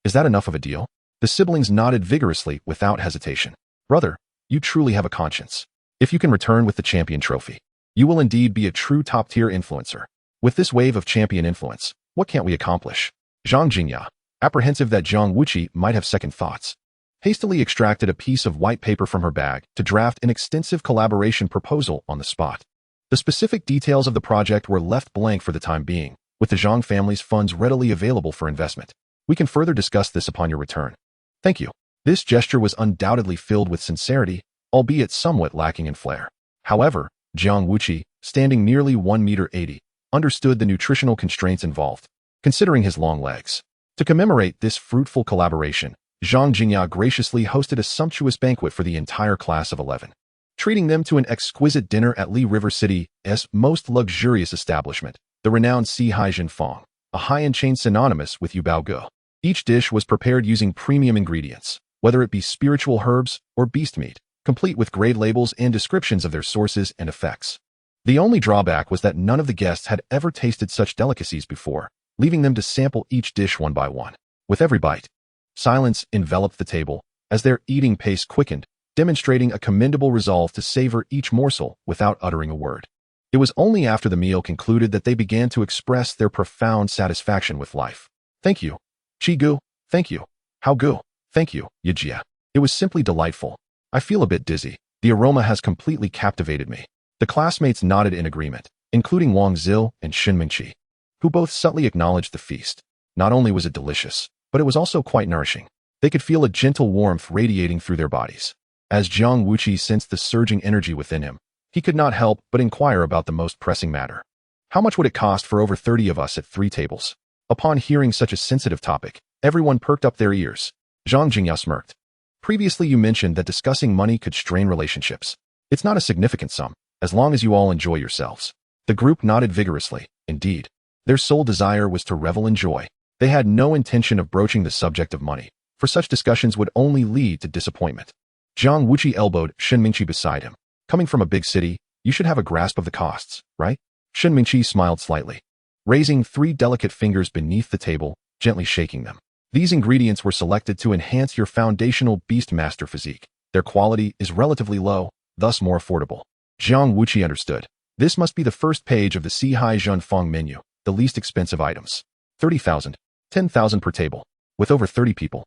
Speaker 1: Is that enough of a deal? The siblings nodded vigorously without hesitation. Brother, you truly have a conscience. If you can return with the champion trophy, you will indeed be a true top-tier influencer. With this wave of champion influence, what can't we accomplish? Zhang Jingya, apprehensive that Jiang Wuqi might have second thoughts, hastily extracted a piece of white paper from her bag to draft an extensive collaboration proposal on the spot. The specific details of the project were left blank for the time being, with the Zhang family's funds readily available for investment. We can further discuss this upon your return. Thank you. This gesture was undoubtedly filled with sincerity, albeit somewhat lacking in flair. However, Jiang Wuqi, standing nearly 1.80 meters, understood the nutritional constraints involved, considering his long legs. To commemorate this fruitful collaboration, Zhang Jingya graciously hosted a sumptuous banquet for the entire class of 11, treating them to an exquisite dinner at Li River City's most luxurious establishment, the renowned Si Haijin Fong, a high-end chain synonymous with Yubao Ge. Each dish was prepared using premium ingredients, whether it be spiritual herbs or beast meat, complete with grade labels and descriptions of their sources and effects. The only drawback was that none of the guests had ever tasted such delicacies before, leaving them to sample each dish one by one. With every bite, silence enveloped the table as their eating pace quickened, demonstrating a commendable resolve to savor each morsel without uttering a word. It was only after the meal concluded that they began to express their profound satisfaction with life. Thank you. Chi-gu, thank you. Hao-gu, thank you. Yijia. It was simply delightful. I feel a bit dizzy. The aroma has completely captivated me. The classmates nodded in agreement, including Wang Zil and Shin Mingqi, who both subtly acknowledged the feast. Not only was it delicious, but it was also quite nourishing. They could feel a gentle warmth radiating through their bodies. As Jiang Wuqi sensed the surging energy within him, he could not help but inquire about the most pressing matter. How much would it cost for over 30 of us at 3 tables? Upon hearing such a sensitive topic, everyone perked up their ears. Zhang Jingyao smirked. Previously you mentioned that discussing money could strain relationships. It's not a significant sum, as long as you all enjoy yourselves. The group nodded vigorously. Indeed, their sole desire was to revel in joy. They had no intention of broaching the subject of money, for such discussions would only lead to disappointment. Jiang Wuqi elbowed Shen Mingqi beside him. Coming from a big city, you should have a grasp of the costs, right? Shen Mingqi smiled slightly, raising 3 delicate fingers beneath the table, gently shaking them. These ingredients were selected to enhance your foundational Beastmaster physique. Their quality is relatively low, thus more affordable. Jiang Wuqi understood. This must be the first page of the Sihai Zhenfeng menu, the least expensive items. 30,000, 10,000 per table. With over 30 people,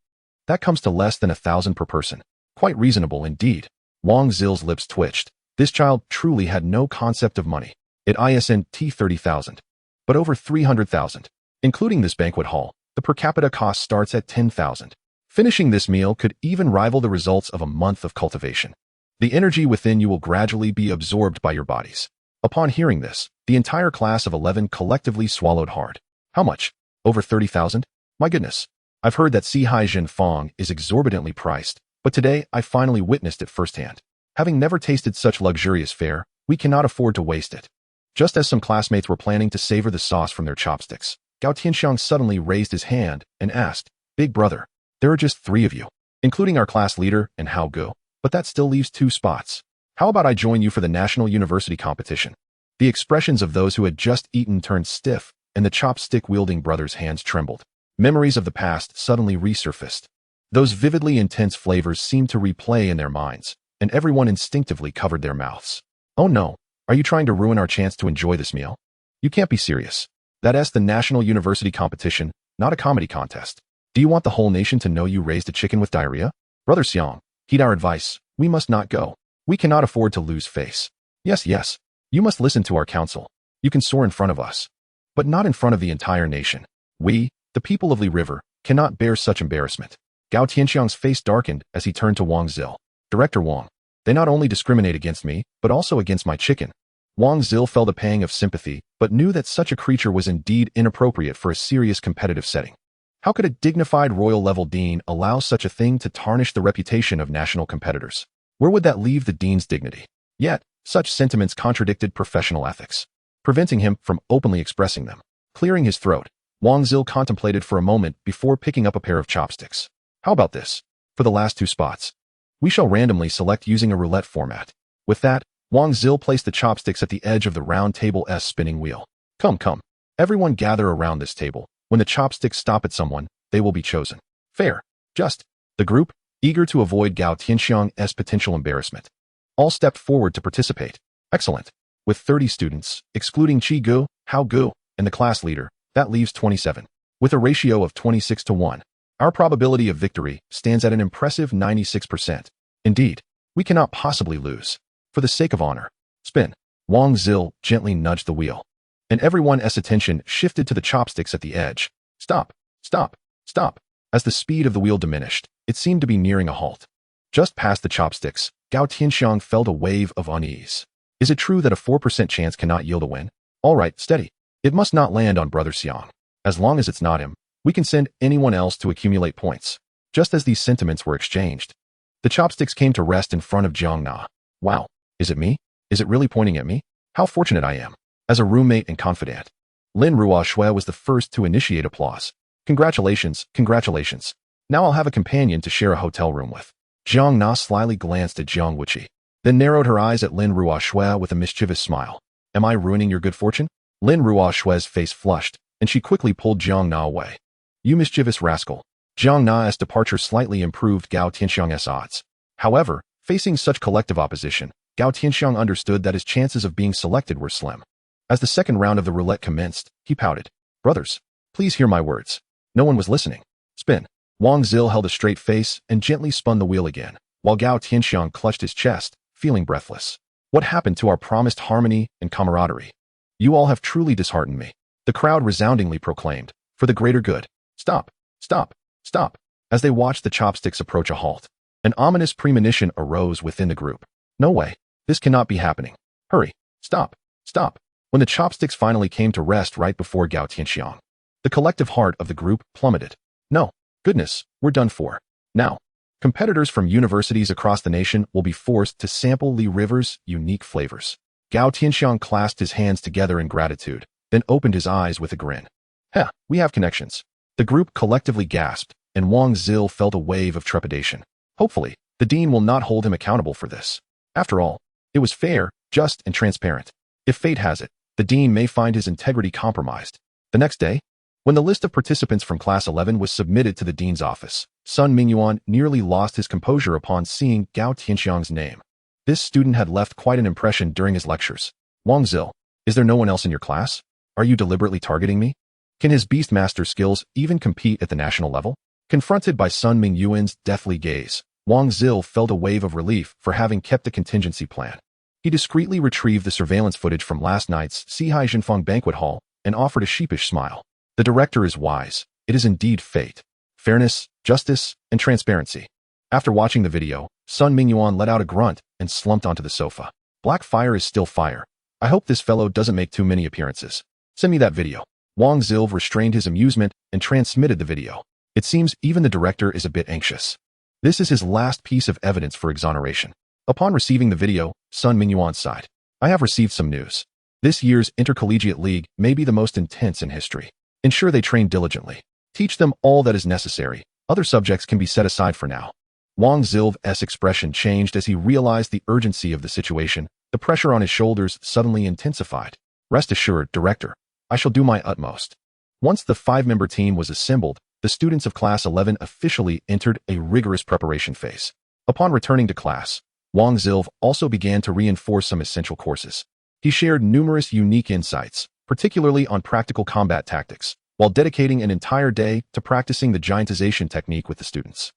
Speaker 1: that comes to less than 1,000 per person. Quite reasonable indeed. Wang Zil's lips twitched. This child truly had no concept of money. It isn't 30,000, but over 300,000. Including this banquet hall, the per capita cost starts at 10,000. Finishing this meal could even rival the results of a month of cultivation. The energy within you will gradually be absorbed by your bodies. Upon hearing this, the entire class of 11 collectively swallowed hard. How much? Over 30,000? My goodness. I've heard that Sihai Zhenfeng is exorbitantly priced, but today I finally witnessed it firsthand. Having never tasted such luxurious fare, we cannot afford to waste it. Just as some classmates were planning to savor the sauce from their chopsticks, Gao Tianxiang suddenly raised his hand and asked, Big brother, there are just 3 of you, including our class leader and Hao Gu, but that still leaves 2 spots. How about I join you for the national university competition? The expressions of those who had just eaten turned stiff, and the chopstick-wielding brothers' hands trembled. Memories of the past suddenly resurfaced. Those vividly intense flavors seemed to replay in their minds, and everyone instinctively covered their mouths. Oh no, are you trying to ruin our chance to enjoy this meal? You can't be serious. That's the national university competition, not a comedy contest. Do you want the whole nation to know you raised a chicken with diarrhea? Brother Xiang, heed our advice. We must not go. We cannot afford to lose face. Yes. You must listen to our counsel. You can soar in front of us, but not in front of the entire nation. We, the people of Li River, cannot bear such embarrassment. Gao Tianxiang's face darkened as he turned to Wang Zil. Director Wang, they not only discriminate against me, but also against my chicken. Wang Zil felt a pang of sympathy, but knew that such a creature was indeed inappropriate for a serious competitive setting. How could a dignified royal-level dean allow such a thing to tarnish the reputation of national competitors? Where would that leave the dean's dignity? Yet, such sentiments contradicted professional ethics, preventing him from openly expressing them. Clearing his throat, Wang Zil contemplated for a moment before picking up a pair of chopsticks. How about this? For the last 2 spots, we shall randomly select using a roulette format. With that, Wang Zil placed the chopsticks at the edge of the round table's spinning wheel. Come. Everyone gather around this table. When the chopsticks stop at someone, they will be chosen. Fair. Just. The group, eager to avoid Gao Tianxiang's potential embarrassment, all stepped forward to participate. Excellent. With 30 students, excluding Qi Gu, Hao Gu, and the class leader, that leaves 27. With a ratio of 26-1, our probability of victory stands at an impressive 96%. Indeed, we cannot possibly lose. For the sake of honor, spin. Wang Zil gently nudged the wheel, and everyone's attention shifted to the chopsticks at the edge. Stop. As the speed of the wheel diminished, it seemed to be nearing a halt. Just past the chopsticks, Gao Tianxiang felt a wave of unease. Is it true that a 4% chance cannot yield a win? All right, steady. It must not land on Brother Xiang. As long as it's not him, we can send anyone else to accumulate points. Just as these sentiments were exchanged, the chopsticks came to rest in front of Jiang Na. Wow, is it me? Is it really pointing at me? How fortunate I am. As a roommate and confidant, Lin Ruoshui was the first to initiate applause. Congratulations. Now I'll have a companion to share a hotel room with. Jiang Na slyly glanced at Jiang Wuqi, then narrowed her eyes at Lin Ruoshui with a mischievous smile. Am I ruining your good fortune? Lin Ruoshui's face flushed, and she quickly pulled Jiang Na away. You mischievous rascal. Jiang Na's departure slightly improved Gao Tianxiang's odds. However, facing such collective opposition, Gao Tianxiang understood that his chances of being selected were slim. As the second round of the roulette commenced, he pouted. Brothers, please hear my words. No one was listening. Spin. Wang Zil held a straight face and gently spun the wheel again, while Gao Tianxiang clutched his chest, feeling breathless. What happened to our promised harmony and camaraderie? You all have truly disheartened me. The crowd resoundingly proclaimed, for the greater good. Stop. As they watched the chopsticks approach a halt, An ominous premonition arose within the group. No way. This cannot be happening. Hurry. Stop. Stop. When the chopsticks finally came to rest right before Gao Tianxiang, the collective heart of the group plummeted. No. Goodness, we're done for. Now, competitors from universities across the nation will be forced to sample Li River's unique flavors. Gao Tianxiang clasped his hands together in gratitude, then opened his eyes with a grin. Heh, we have connections. The group collectively gasped, and Wang Zil felt a wave of trepidation. Hopefully, the dean will not hold him accountable for this. After all, it was fair, just, and transparent. If fate has it, the dean may find his integrity compromised. The next day, when the list of participants from Class 11 was submitted to the dean's office, Sun Mingyuan nearly lost his composure upon seeing Gao Tianxiang's name. This student had left quite an impression during his lectures. Wang Zil, is there no one else in your class? Are you deliberately targeting me? Can his Beastmaster skills even compete at the national level? Confronted by Sun Mingyuan's deathly gaze, Wang Zil felt a wave of relief for having kept a contingency plan. He discreetly retrieved the surveillance footage from last night's Sihai Jinfeng banquet hall and offered a sheepish smile. The director is wise. It is indeed fate. Fairness, justice, and transparency. After watching the video, Sun Mingyuan let out a grunt and slumped onto the sofa. Black fire is still fire. I hope this fellow doesn't make too many appearances. Send me that video. Wang Zil restrained his amusement and transmitted the video. It seems even the director is a bit anxious. This is his last piece of evidence for exoneration. Upon receiving the video, Sun Mingyuan sighed. I have received some news. This year's Intercollegiate League may be the most intense in history. Ensure they train diligently. Teach them all that is necessary. Other subjects can be set aside for now. Wang Zil's expression changed as he realized the urgency of the situation. The pressure on his shoulders suddenly intensified. Rest assured, Director, I shall do my utmost. Once the 5-member team was assembled, the students of Class 11 officially entered a rigorous preparation phase. Upon returning to class, Wang Zil also began to reinforce some essential courses. He shared numerous unique insights, particularly on practical combat tactics, while dedicating an entire day to practicing the giantization technique with the students.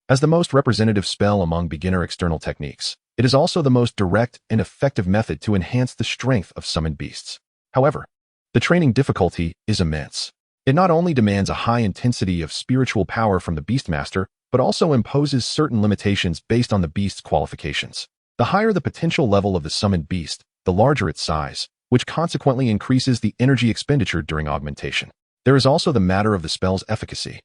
Speaker 1: As the most representative spell among beginner external techniques, it is also the most direct and effective method to enhance the strength of summoned beasts. However, the training difficulty is immense. It not only demands a high intensity of spiritual power from the Beastmaster, but also imposes certain limitations based on the beast's qualifications. The higher the potential level of the summoned beast, the larger its size, which consequently increases the energy expenditure during augmentation. There is also the matter of the spell's efficacy.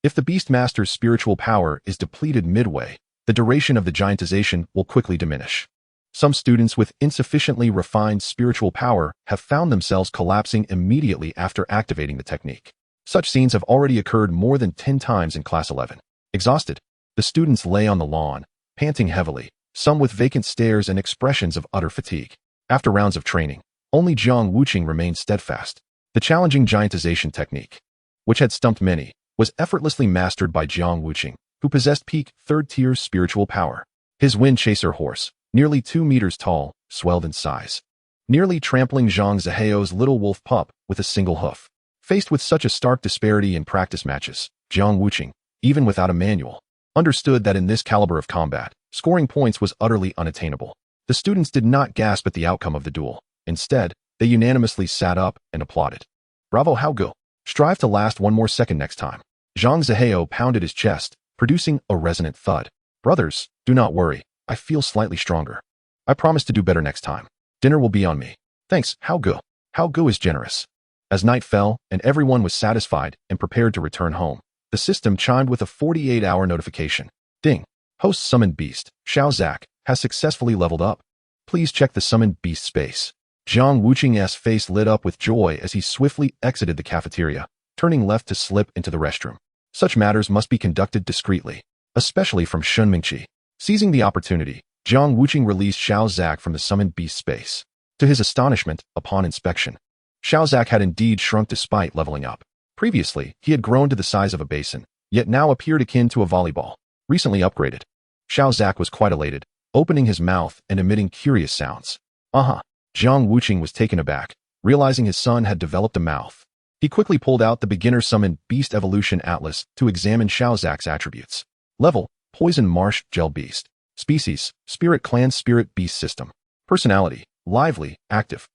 Speaker 1: If the Beastmaster's spiritual power is depleted midway, the duration of the giantization will quickly diminish. Some students with insufficiently refined spiritual power have found themselves collapsing immediately after activating the technique. Such scenes have already occurred more than 10 times in Class 11. Exhausted, the students lay on the lawn, panting heavily, some with vacant stares and expressions of utter fatigue. After rounds of training, only Jiang Wuqi remained steadfast. The challenging giantization technique, which had stumped many, was effortlessly mastered by Jiang Wuqi, who possessed peak 3rd-tier spiritual power. His wind chaser horse, nearly 2 meters tall, swelled in size, nearly trampling Zhang Zihao's little wolf pup with a single hoof. Faced with such a stark disparity in practice matches, Jiang Wuqi, even without a manual, understood that in this caliber of combat, scoring points was utterly unattainable. The students did not gasp at the outcome of the duel. Instead, they unanimously sat up and applauded. Bravo, how go! Strive to last one more second next time. Zhang Zihao pounded his chest, producing a resonant thud. Brothers, do not worry. I feel slightly stronger. I promise to do better next time. Dinner will be on me. Thanks, Hao Gu. Hao Gu is generous. As night fell and everyone was satisfied and prepared to return home, the system chimed with a 48-hour notification. Ding. Host summoned beast, Xiao Zak, has successfully leveled up. Please check the summoned beast space. Jiang Wuqi's face lit up with joy as he swiftly exited the cafeteria, turning left to slip into the restroom. Such matters must be conducted discreetly, especially from Shun Mingqi. Seizing the opportunity, Jiang Wuqi released Xiao Zak from the summoned beast space. To his astonishment, upon inspection, Xiao Zak had indeed shrunk despite leveling up. Previously, he had grown to the size of a basin, yet now appeared akin to a volleyball. Recently upgraded, Xiao Zak was quite elated, opening his mouth and emitting curious sounds. Jiang Wuqi was taken aback, realizing his son had developed a mouth. He quickly pulled out the beginner-summoned Beast Evolution Atlas to examine Xiao Zak's attributes. Level: Poison Marsh Gel Beast. Species: Spirit Clan Spirit Beast System. Personality: Lively, active.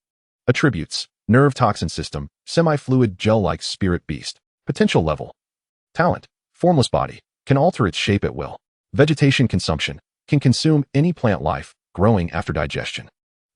Speaker 1: Attributes: Nerve Toxin System, Semi-Fluid Gel-like Spirit Beast. Potential level: Talent: Formless body, can alter its shape at will. Vegetation consumption can consume any plant life growing after digestion.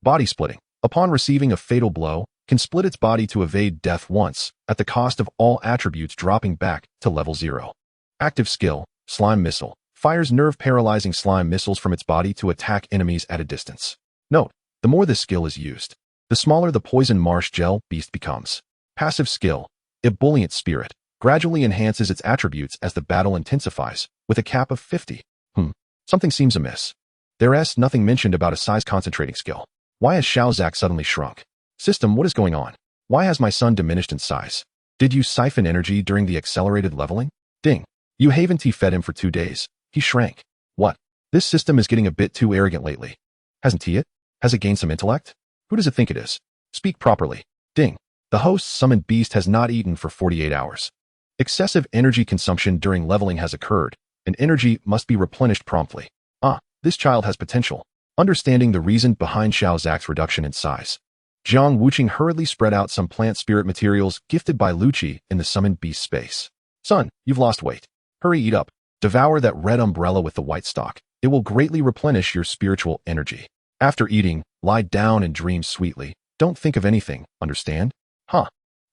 Speaker 1: Body splitting. Upon receiving a fatal blow, can split its body to evade death once, at the cost of all attributes dropping back to level 0. Active skill, slime missile. Fires nerve-paralyzing slime missiles from its body to attack enemies at a distance. Note, the more this skill is used, the smaller the poison marsh gel beast becomes. Passive skill, ebullient spirit, gradually enhances its attributes as the battle intensifies, with a cap of 50. Something seems amiss. There's nothing mentioned about a size concentrating skill. Why has Xiaozak suddenly shrunk? System, what is going on? Why has my son diminished in size? Did you siphon energy during the accelerated leveling? Ding. You haven't fed him for 2 days. He shrank. What? This system is getting a bit too arrogant lately. Hasn't he it? Has it gained some intellect? Who does it think it is? Speak properly. Ding. The host's summoned beast has not eaten for 48 hours. Excessive energy consumption during leveling has occurred, and energy must be replenished promptly. This child has potential. Understanding the reason behind Xiaozak's reduction in size, Jiang Wuqi hurriedly spread out some plant spirit materials gifted by Luchi in the summoned beast space. Son, you've lost weight. Hurry, eat up. Devour that red umbrella with the white stalk. It will greatly replenish your spiritual energy. After eating, lie down and dream sweetly. Don't think of anything, understand?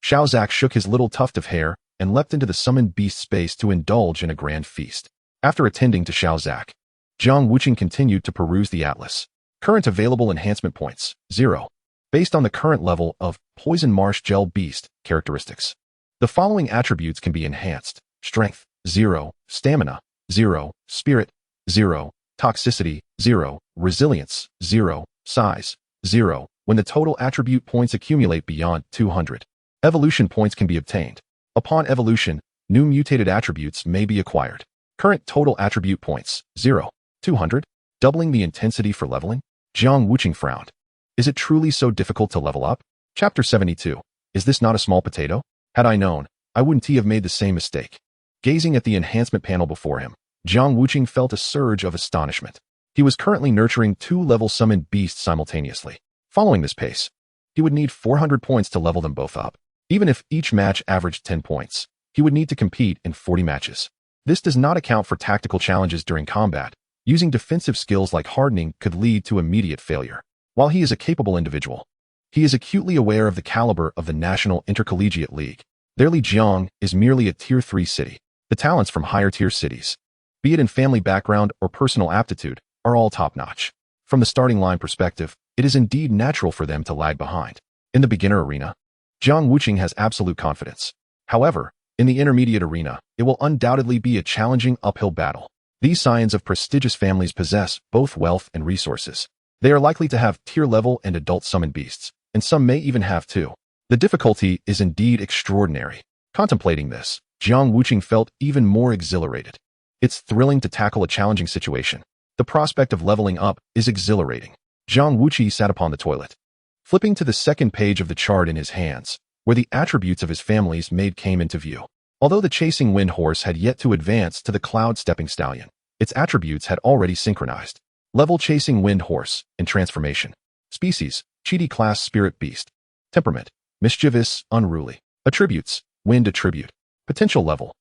Speaker 1: Xiaozak shook his little tuft of hair and leapt into the summoned beast space to indulge in a grand feast. After attending to Xiaozak, Jiang Wuqi continued to peruse the atlas. Current available enhancement points, 0. Based on the current level of Poison Marsh Gel Beast characteristics, the following attributes can be enhanced. Strength, 0. Stamina, 0. Spirit, 0. Toxicity, 0. Resilience, 0. Size, 0. When the total attribute points accumulate beyond 200, evolution points can be obtained. Upon evolution, new mutated attributes may be acquired. Current total attribute points, 0. 200, doubling the intensity for leveling? Jiang Wuqi frowned. Is it truly so difficult to level up? Chapter 72. Is this not a small potato? Had I known, I wouldn't have made the same mistake. Gazing at the enhancement panel before him, Jiang Wuqi felt a surge of astonishment. He was currently nurturing 2 level summoned beasts simultaneously. Following this pace, he would need 400 points to level them both up. Even if each match averaged 10 points, he would need to compete in 40 matches. This does not account for tactical challenges during combat. Using defensive skills like hardening could lead to immediate failure. While he is a capable individual, he is acutely aware of the caliber of the National Intercollegiate League. Their Lijiang is merely a Tier 3 city. The talents from higher tier cities, be it in family background or personal aptitude, are all top-notch. From the starting line perspective, it is indeed natural for them to lag behind. In the beginner arena, Jiang Wuqi has absolute confidence. However, in the intermediate arena, it will undoubtedly be a challenging uphill battle. These scions of prestigious families possess both wealth and resources. They are likely to have tier-level and adult summoned beasts, and some may even have 2. The difficulty is indeed extraordinary. Contemplating this, Jiang Wuqi felt even more exhilarated. It's thrilling to tackle a challenging situation. The prospect of leveling up is exhilarating. Jiang Wuqi sat upon the toilet, flipping to the second page of the chart in his hands, where the attributes of his family's maid came into view. Although the chasing wind horse had yet to advance to the cloud-stepping stallion, its attributes had already synchronized. Level chasing wind horse in transformation. Species, Cheetah class spirit beast. Temperament, mischievous, unruly. Attributes, wind attribute. Potential level.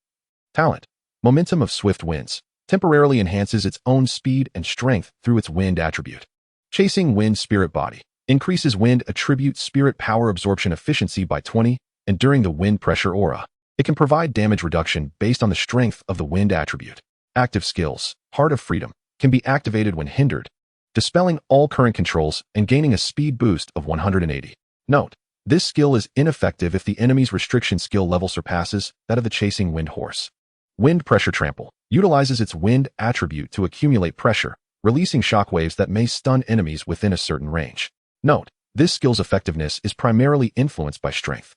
Speaker 1: Talent, momentum of swift winds. Temporarily enhances its own speed and strength through its wind attribute. Chasing wind spirit body. Increases wind attribute spirit power absorption efficiency by 20, and during the wind pressure aura, it can provide damage reduction based on the strength of the wind attribute. Active skills, Heart of Freedom, can be activated when hindered, dispelling all current controls and gaining a speed boost of 180. Note, this skill is ineffective if the enemy's restriction skill level surpasses that of the chasing wind horse. Wind Pressure Trample utilizes its wind attribute to accumulate pressure, releasing shockwaves that may stun enemies within a certain range. Note, this skill's effectiveness is primarily influenced by strength.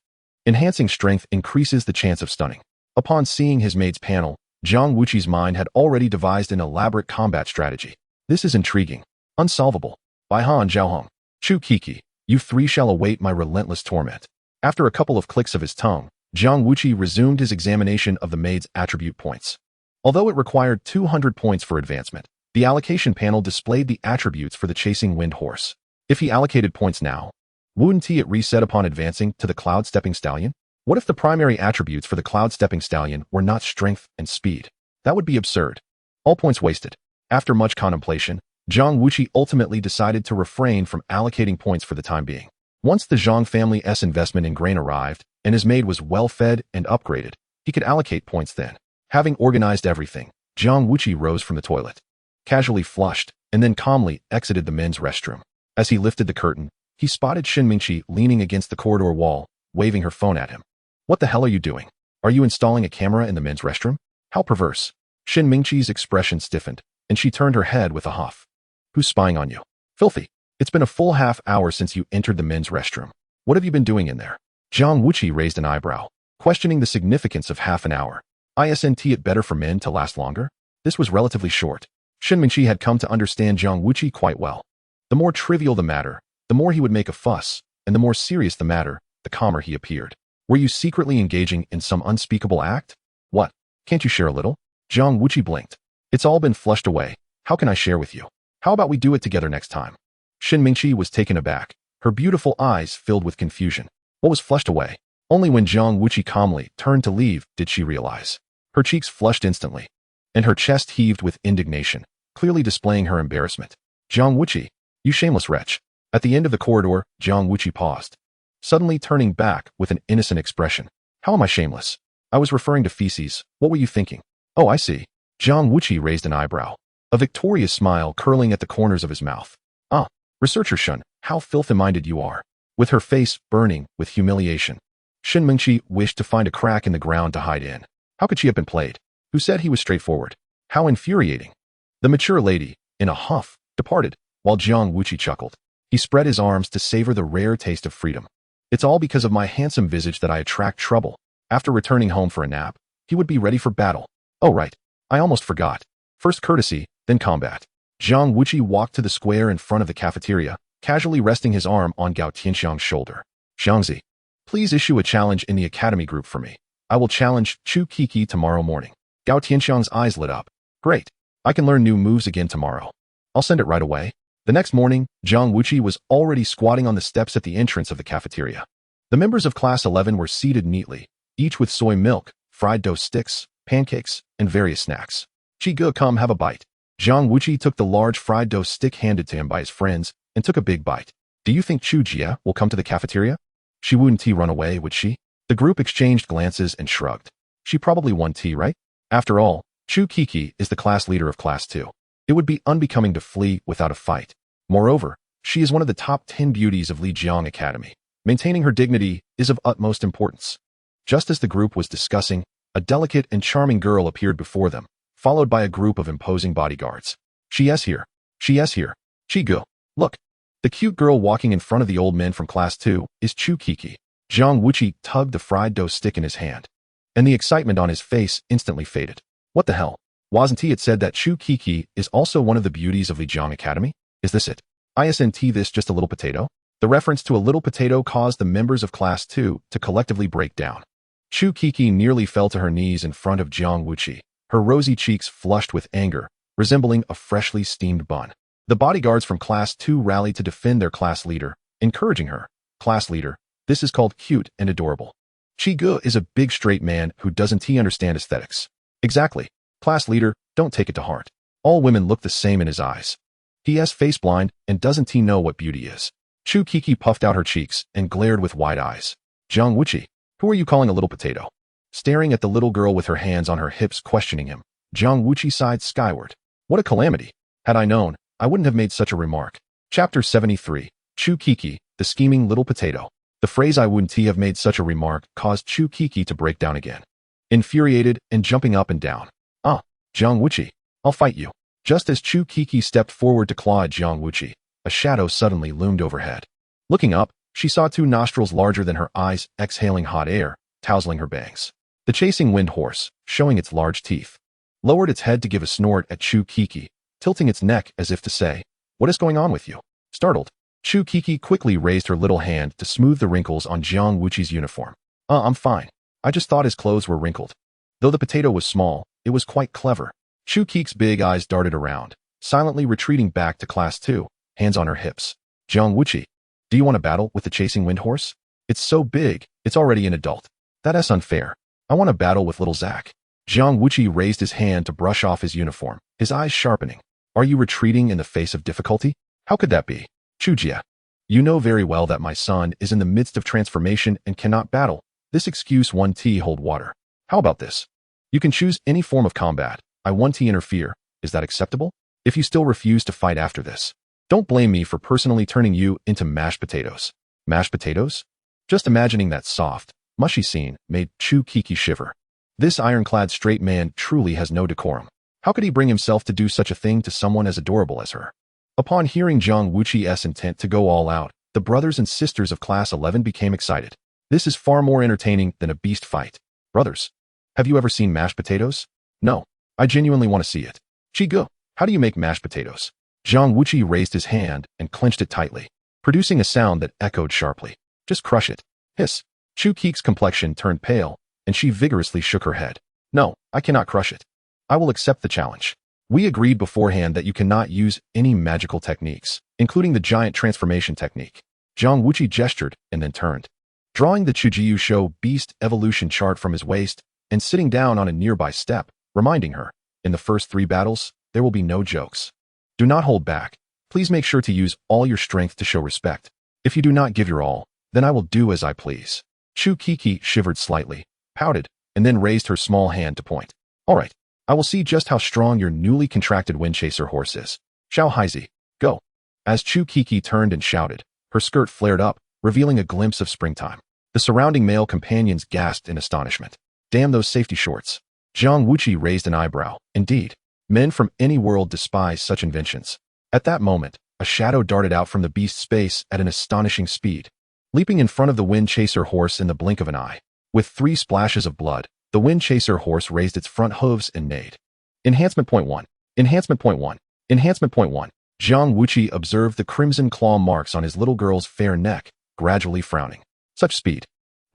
Speaker 1: Enhancing strength increases the chance of stunning. Upon seeing his maid's panel, Jiang Wuqi's mind had already devised an elaborate combat strategy. This is intriguing. Unsolvable. By Han Zhaohong. Chu Kiki, you 3 shall await my relentless torment. After a couple of clicks of his tongue, Jiang Wuqi resumed his examination of the maid's attribute points. Although it required 200 points for advancement, the allocation panel displayed the attributes for the chasing wind horse. If he allocated points now, wouldn't it reset upon advancing to the cloud-stepping stallion? What if the primary attributes for the cloud-stepping stallion were not strength and speed? That would be absurd. All points wasted. After much contemplation, Jiang Wuqi ultimately decided to refrain from allocating points for the time being. Once the Zhang family's investment in grain arrived, and his maid was well-fed and upgraded, he could allocate points then. Having organized everything, Jiang Wuqi rose from the toilet, casually flushed, and then calmly exited the men's restroom. As he lifted the curtain, he spotted Mingqi leaning against the corridor wall, waving her phone at him. What the hell are you doing? Are you installing a camera in the men's restroom? How perverse. Mingqi's expression stiffened, and she turned her head with a huff. Who's spying on you? Filthy. It's been a full half-hour since you entered the men's restroom. What have you been doing in there? Jiang Wuqi raised an eyebrow, questioning the significance of half an hour. Isn't it better for men to last longer? This was relatively short. Mingqi had come to understand Jiang Wuqi quite well. The more trivial the matter, the more he would make a fuss, and the more serious the matter, the calmer he appeared. Were you secretly engaging in some unspeakable act? What? Can't you share a little? Jiang Wuqi blinked. It's all been flushed away. How can I share with you? How about we do it together next time? Mingqi was taken aback, her beautiful eyes filled with confusion. What was flushed away? Only when Jiang Wuqi calmly turned to leave did she realize. Her cheeks flushed instantly, and her chest heaved with indignation, clearly displaying her embarrassment. Jiang Wuqi, you shameless wretch. At the end of the corridor, Jiang Wuqi paused, suddenly turning back with an innocent expression. How am I shameless? I was referring to feces. What were you thinking? Oh, I see. Jiang Wuqi raised an eyebrow, a victorious smile curling at the corners of his mouth. Ah, researcher Shun, how filthy-minded you are. With her face burning with humiliation, Mingqi wished to find a crack in the ground to hide in. How could she have been played? Who said he was straightforward? How infuriating. The mature lady, in a huff, departed, while Jiang Wuqi chuckled. He spread his arms to savor the rare taste of freedom. It's all because of my handsome visage that I attract trouble. After returning home for a nap, he would be ready for battle. Oh right, I almost forgot. First courtesy, then combat. Jiang Wuqi walked to the square in front of the cafeteria, casually resting his arm on Gao Tianxiang's shoulder. Xiangzi, please issue a challenge in the academy group for me. I will challenge Chu Kiki tomorrow morning. Gao Tianxiang's eyes lit up. Great. I can learn new moves again tomorrow. I'll send it right away. The next morning, Jiang Wuqi was already squatting on the steps at the entrance of the cafeteria. The members of Class 11 were seated neatly, each with soy milk, fried dough sticks, pancakes, and various snacks. Chi-ge, come have a bite. Jiang Wuqi took the large fried dough stick handed to him by his friends and took a big bite. Do you think Chu Jia will come to the cafeteria? She wouldn't run away, would she? The group exchanged glances and shrugged. She probably won tea, right? After all, Chu Kiki is the class leader of Class 2. It would be unbecoming to flee without a fight. Moreover, she is one of the top 10 beauties of Lijiang Academy. Maintaining her dignity is of utmost importance. Just as the group was discussing, a delicate and charming girl appeared before them, followed by a group of imposing bodyguards. She is here. She is here. Chi-ge, look. The cute girl walking in front of the old men from Class 2 is Chu Kiki. Jiang Wuqi tugged the fried dough stick in his hand, and the excitement on his face instantly faded. What the hell? Wasn't it said that Chu Kiki is also one of the beauties of Lijiang Academy? Is this it? Isn't this just a little potato? The reference to a little potato caused the members of Class 2 to collectively break down. Chu Kiki nearly fell to her knees in front of Jiang Wuqi, her rosy cheeks flushed with anger, resembling a freshly steamed bun. The bodyguards from Class 2 rallied to defend their class leader, encouraging her. Class leader, this is called cute and adorable. Chi-ge is a big straight man who doesn't understand aesthetics. Exactly. Class leader, don't take it to heart. All women look the same in his eyes. He is face blind and doesn't know what beauty is. Chu Kiki puffed out her cheeks and glared with wide eyes. Jiang Wuqi, who are you calling a little potato? Staring at the little girl with her hands on her hips questioning him, Jiang Wuqi sighed skyward. What a calamity. Had I known, I wouldn't have made such a remark. Chapter 73. Chu Kiki, the scheming little potato. The phrase I wouldn't have made such a remark caused Chu Kiki to break down again. Infuriated and jumping up and down. Ah, Jiang Wuqi, I'll fight you. Just as Chu Kiki stepped forward to claw at Jiang Wuqi, a shadow suddenly loomed overhead. Looking up, she saw two nostrils larger than her eyes exhaling hot air, tousling her bangs. The chasing wind horse, showing its large teeth, lowered its head to give a snort at Chu Kiki, tilting its neck as if to say, "What is going on with you?" Startled, Chu Kiki quickly raised her little hand to smooth the wrinkles on Jiang Wuqi's uniform. I'm fine. I just thought his clothes were wrinkled." Though the potato was small, it was quite clever. Chu Kiki's big eyes darted around, silently retreating back to Class 2, hands on her hips. Jiang Wuqi, do you want to battle with the chasing wind horse? It's so big, it's already an adult. That is unfair. I want to battle with little Zack. Jiang Wuqi raised his hand to brush off his uniform, his eyes sharpening. Are you retreating in the face of difficulty? How could that be? Chujia, you know very well that my son is in the midst of transformation and cannot battle. This excuse 1T hold water. How about this? You can choose any form of combat. I 1T interfere. Is that acceptable? If you still refuse to fight after this, don't blame me for personally turning you into mashed potatoes. Mashed potatoes? Just imagining that soft, mushy scene made Chu Kiki shiver. This ironclad straight man truly has no decorum. How could he bring himself to do such a thing to someone as adorable as her? Upon hearing Jiang Wuqi's intent to go all out, the brothers and sisters of Class 11 became excited. This is far more entertaining than a beast fight. Brothers, have you ever seen mashed potatoes? No, I genuinely want to see it. Chigo, how do you make mashed potatoes? Jiang Wuqi raised his hand and clenched it tightly, producing a sound that echoed sharply. Just crush it. Hiss. Chu Kiki's complexion turned pale, and she vigorously shook her head. No, I cannot crush it. I will accept the challenge. We agreed beforehand that you cannot use any magical techniques, including the giant transformation technique. Jiang Wuqi gestured and then turned, drawing the Chujiu Show Beast Evolution chart from his waist and sitting down on a nearby step, reminding her, in the first 3 battles, there will be no jokes. Do not hold back. Please make sure to use all your strength to show respect. If you do not give your all, then I will do as I please. Chu Kiki shivered slightly, pouted, and then raised her small hand to point. All right, I will see just how strong your newly contracted wind chaser horse is. Xiao Haizi, go. As Chu Kiki turned and shouted, her skirt flared up, revealing a glimpse of springtime. The surrounding male companions gasped in astonishment. Damn those safety shorts. Jiang Wuqi raised an eyebrow. Indeed, men from any world despise such inventions. At that moment, a shadow darted out from the beast's space at an astonishing speed, leaping in front of the wind chaser horse in the blink of an eye. With 3 splashes of blood, the wind chaser horse raised its front hooves and neighed. Enhancement point 1. Enhancement point 1. Enhancement point 1. Jiang Wuqi observed the crimson claw marks on his little girl's fair neck, gradually frowning. Such speed.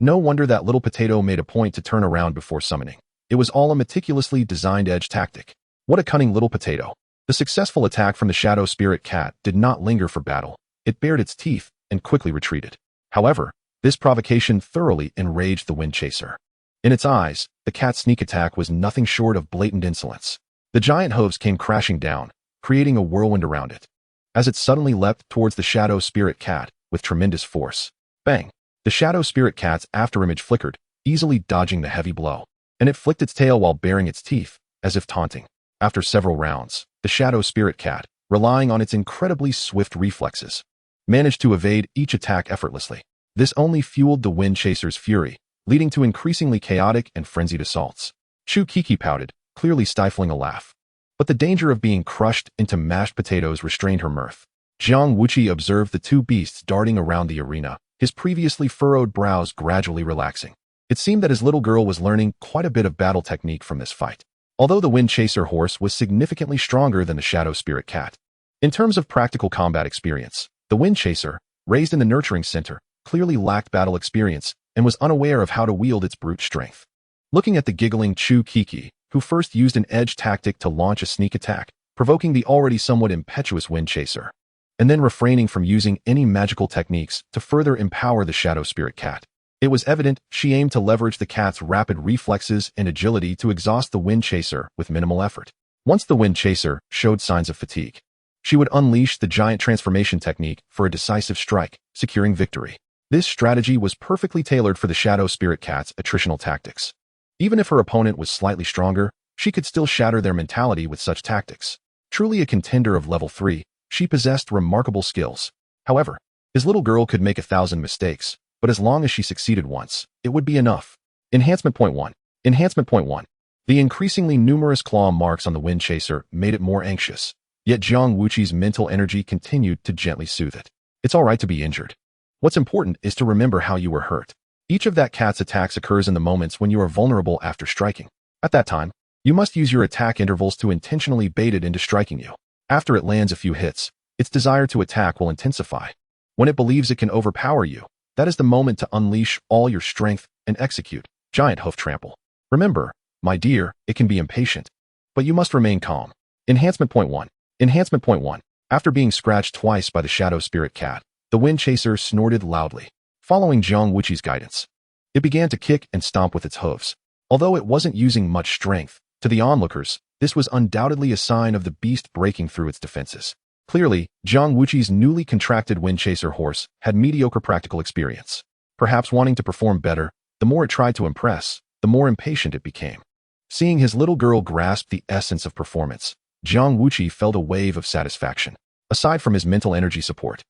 Speaker 1: No wonder that little potato made a point to turn around before summoning. It was all a meticulously designed edge tactic. What a cunning little potato. The successful attack from the shadow spirit cat did not linger for battle. It bared its teeth and quickly retreated. However, this provocation thoroughly enraged the wind chaser. In its eyes, the cat's sneak attack was nothing short of blatant insolence. The giant hooves came crashing down, creating a whirlwind around it, as it suddenly leapt towards the shadow spirit cat with tremendous force. Bang! The shadow spirit cat's afterimage flickered, easily dodging the heavy blow, and it flicked its tail while baring its teeth, as if taunting. After several rounds, the shadow spirit cat, relying on its incredibly swift reflexes, managed to evade each attack effortlessly. This only fueled the wind chaser's fury, leading to increasingly chaotic and frenzied assaults. Chu Kiki pouted, clearly stifling a laugh. But the danger of being crushed into mashed potatoes restrained her mirth. Jiang Wuqi observed the 2 beasts darting around the arena, his previously furrowed brows gradually relaxing. It seemed that his little girl was learning quite a bit of battle technique from this fight, although the wind chaser horse was significantly stronger than the shadow spirit cat. In terms of practical combat experience, the wind chaser, raised in the nurturing center, clearly lacked battle experience and was unaware of how to wield its brute strength. Looking at the giggling Chu Kiki, who first used an edge tactic to launch a sneak attack, provoking the already somewhat impetuous wind chaser, and then refraining from using any magical techniques to further empower the shadow spirit cat, it was evident she aimed to leverage the cat's rapid reflexes and agility to exhaust the wind chaser with minimal effort. Once the wind chaser showed signs of fatigue, she would unleash the giant transformation technique for a decisive strike, securing victory. This strategy was perfectly tailored for the shadow spirit cat's attritional tactics. Even if her opponent was slightly stronger, she could still shatter their mentality with such tactics. Truly a contender of level 3, she possessed remarkable skills. However, his little girl could make 1,000 mistakes, but as long as she succeeded once, it would be enough. Enhancement point 1. Enhancement point 1. The increasingly numerous claw marks on the wind chaser made it more anxious, yet Jiang Wuqi's mental energy continued to gently soothe it. It's all right to be injured. What's important is to remember how you were hurt. Each of that cat's attacks occurs in the moments when you are vulnerable after striking. At that time, you must use your attack intervals to intentionally bait it into striking you. After it lands a few hits, its desire to attack will intensify. When it believes it can overpower you, that is the moment to unleash all your strength and execute giant hoof trample. Remember, my dear, it can be impatient, but you must remain calm. Enhancement point 1. Enhancement point 1. After being scratched twice by the shadow spirit cat, the wind chaser snorted loudly. Following Jiang Wuqi's guidance, it began to kick and stomp with its hooves. Although it wasn't using much strength, to the onlookers, This was undoubtedly a sign of the beast breaking through its defenses. Clearly, Jiang Wuqi's newly contracted wind chaser horse had mediocre practical experience. Perhaps wanting to perform better, the more it tried to impress, the more impatient it became. Seeing his little girl grasp the essence of performance, Jiang Wuqi felt a wave of satisfaction. Aside from his mental energy support,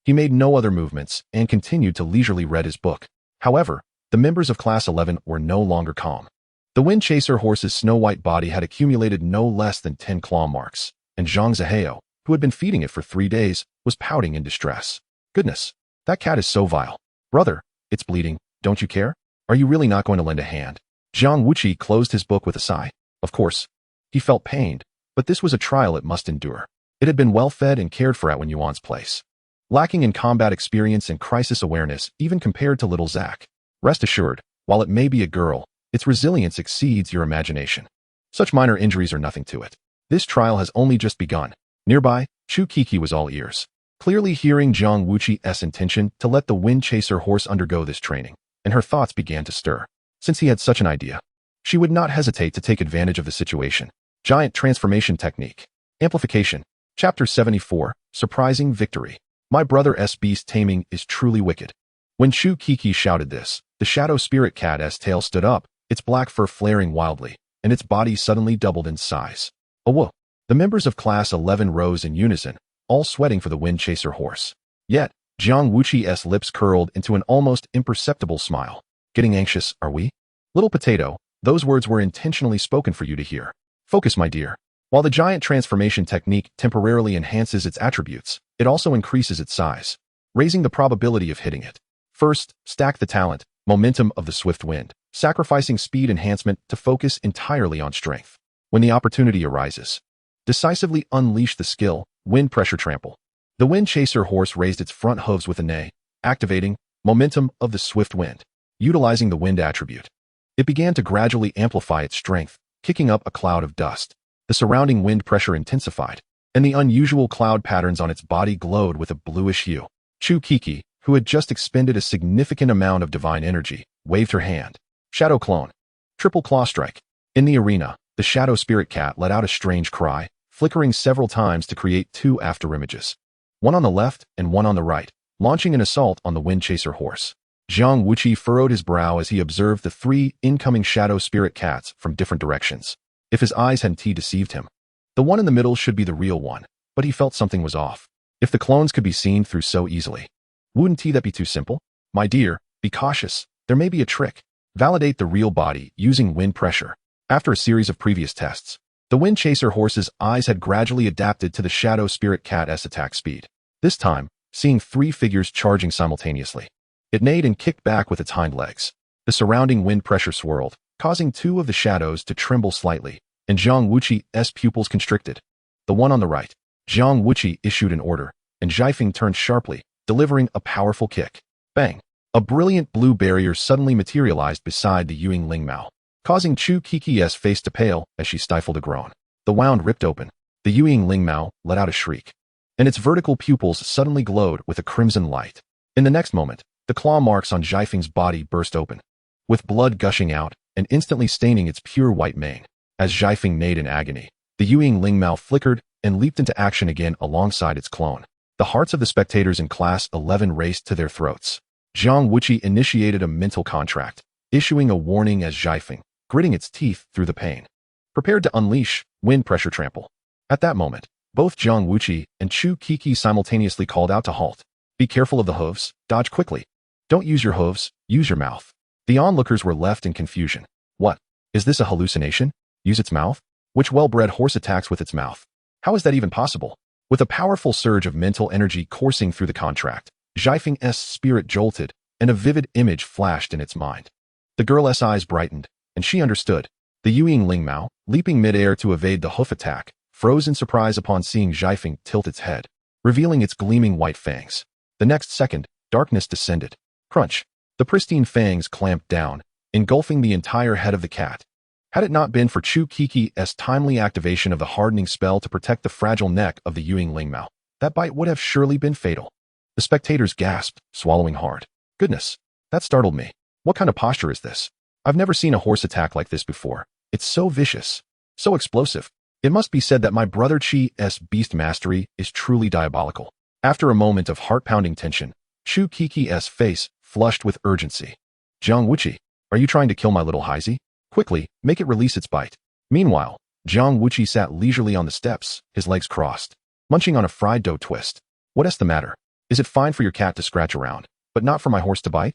Speaker 1: he made no other movements and continued to leisurely read his book. However, the members of Class 11 were no longer calm. The wind chaser horse's snow-white body had accumulated no less than 10 claw marks, and Zhang Zihao, who had been feeding it for 3 days, was pouting in distress. Goodness, that cat is so vile. Brother, it's bleeding, don't you care? Are you really not going to lend a hand? Jiang Wuqi closed his book with a sigh. Of course, he felt pained, but this was a trial it must endure. It had been well fed and cared for at Wen Yuan's place. Lacking in combat experience and crisis awareness even compared to little Zack. Rest assured, while it may be a girl, its resilience exceeds your imagination. Such minor injuries are nothing to it. This trial has only just begun. Nearby, Chu Kiki was all ears, clearly hearing Jiang Wuqi's intention to let the wind chaser horse undergo this training, and her thoughts began to stir. Since he had such an idea, she would not hesitate to take advantage of the situation. Giant Transformation Technique. Amplification. Chapter 74, Surprising Victory. My brother's Beast Taming is truly wicked. When Chu Kiki shouted this, the shadow spirit cat's tail stood up, its black fur flaring wildly, and its body suddenly doubled in size. Whoa! The members of Class 11 rose in unison, all sweating for the wind chaser horse. Yet, Jiang Wuqi's lips curled into an almost imperceptible smile. Getting anxious, are we? Little potato, those words were intentionally spoken for you to hear. Focus, my dear. While the giant transformation technique temporarily enhances its attributes, it also increases its size, raising the probability of hitting it. First, stack the talent, momentum of the swift wind, sacrificing speed enhancement to focus entirely on strength. When the opportunity arises, decisively unleash the skill, wind pressure trample. The wind chaser horse raised its front hooves with a neigh, activating momentum of the swift wind. Utilizing the wind attribute, it began to gradually amplify its strength, kicking up a cloud of dust. The surrounding wind pressure intensified, and the unusual cloud patterns on its body glowed with a bluish hue. Chu Kiki, who had just expended a significant amount of divine energy, waved her hand. Shadow Clone. Triple Claw Strike. In the arena, the shadow spirit cat let out a strange cry, flickering several times to create 2 afterimages. One on the left and one on the right, launching an assault on the wind chaser horse. Jiang Wuqi furrowed his brow as he observed the 3 incoming shadow spirit cats from different directions. If his eyes hadn't deceived him, the one in the middle should be the real one, but he felt something was off. If the clones could be seen through so easily, wouldn't that be too simple? My dear, be cautious, there may be a trick. Validate the real body using wind pressure. After a series of previous tests, the wind chaser horse's eyes had gradually adapted to the shadow spirit cat's attack speed. This time, seeing 3 figures charging simultaneously, it neighed and kicked back with its hind legs. The surrounding wind pressure swirled, causing 2 of the shadows to tremble slightly, and Jiang Wuqi's pupils constricted. The one on the right, Jiang Wuqi issued an order, and Zhaifeng turned sharply, delivering a powerful kick. Bang! A brilliant blue barrier suddenly materialized beside the Yuing Lingmao, causing Chu Kiki's face to pale as she stifled a groan. The wound ripped open. The Yuing Lingmao let out a shriek, and its vertical pupils suddenly glowed with a crimson light. In the next moment, the claw marks on Zhaifeng's body burst open, with blood gushing out and instantly staining its pure white mane. As Zhaifeng neighed in agony, the Yuing Lingmao flickered and leaped into action again alongside its clone. The hearts of the spectators in Class 11 raced to their throats. Jiang Wuqi initiated a mental contract, issuing a warning as Zhaifeng, gritting its teeth through the pain, prepared to unleash wind pressure trample. At that moment, both Jiang Wuqi and Chu Kiki simultaneously called out to halt. Be careful of the hooves, dodge quickly. Don't use your hooves, use your mouth. The onlookers were left in confusion. What? Is this a hallucination? Use its mouth? Which well-bred horse attacks with its mouth? How is that even possible? With a powerful surge of mental energy coursing through the contract, Zhaifeng's spirit jolted, and a vivid image flashed in its mind. The girl's eyes brightened, and she understood. The Yuing Lingmao, leaping midair to evade the hoof attack, froze in surprise upon seeing Zhaifeng tilt its head, revealing its gleaming white fangs. The next second, darkness descended. Crunch! The pristine fangs clamped down, engulfing the entire head of the cat. Had it not been for Chu Kiki's timely activation of the hardening spell to protect the fragile neck of the Yuing Lingmao, that bite would have surely been fatal. The spectators gasped, swallowing hard. Goodness, that startled me. What kind of posture is this? I've never seen a horse attack like this before. It's so vicious, so explosive. It must be said that my brother Chi's beast mastery is truly diabolical. After a moment of heart-pounding tension, Chu Kiki's face flushed with urgency. Jiang Wuqi, are you trying to kill my little Heisey? Quickly, make it release its bite. Meanwhile, Jiang Wuqi sat leisurely on the steps, his legs crossed, munching on a fried dough twist. What's the matter? Is it fine for your cat to scratch around, but not for my horse to bite?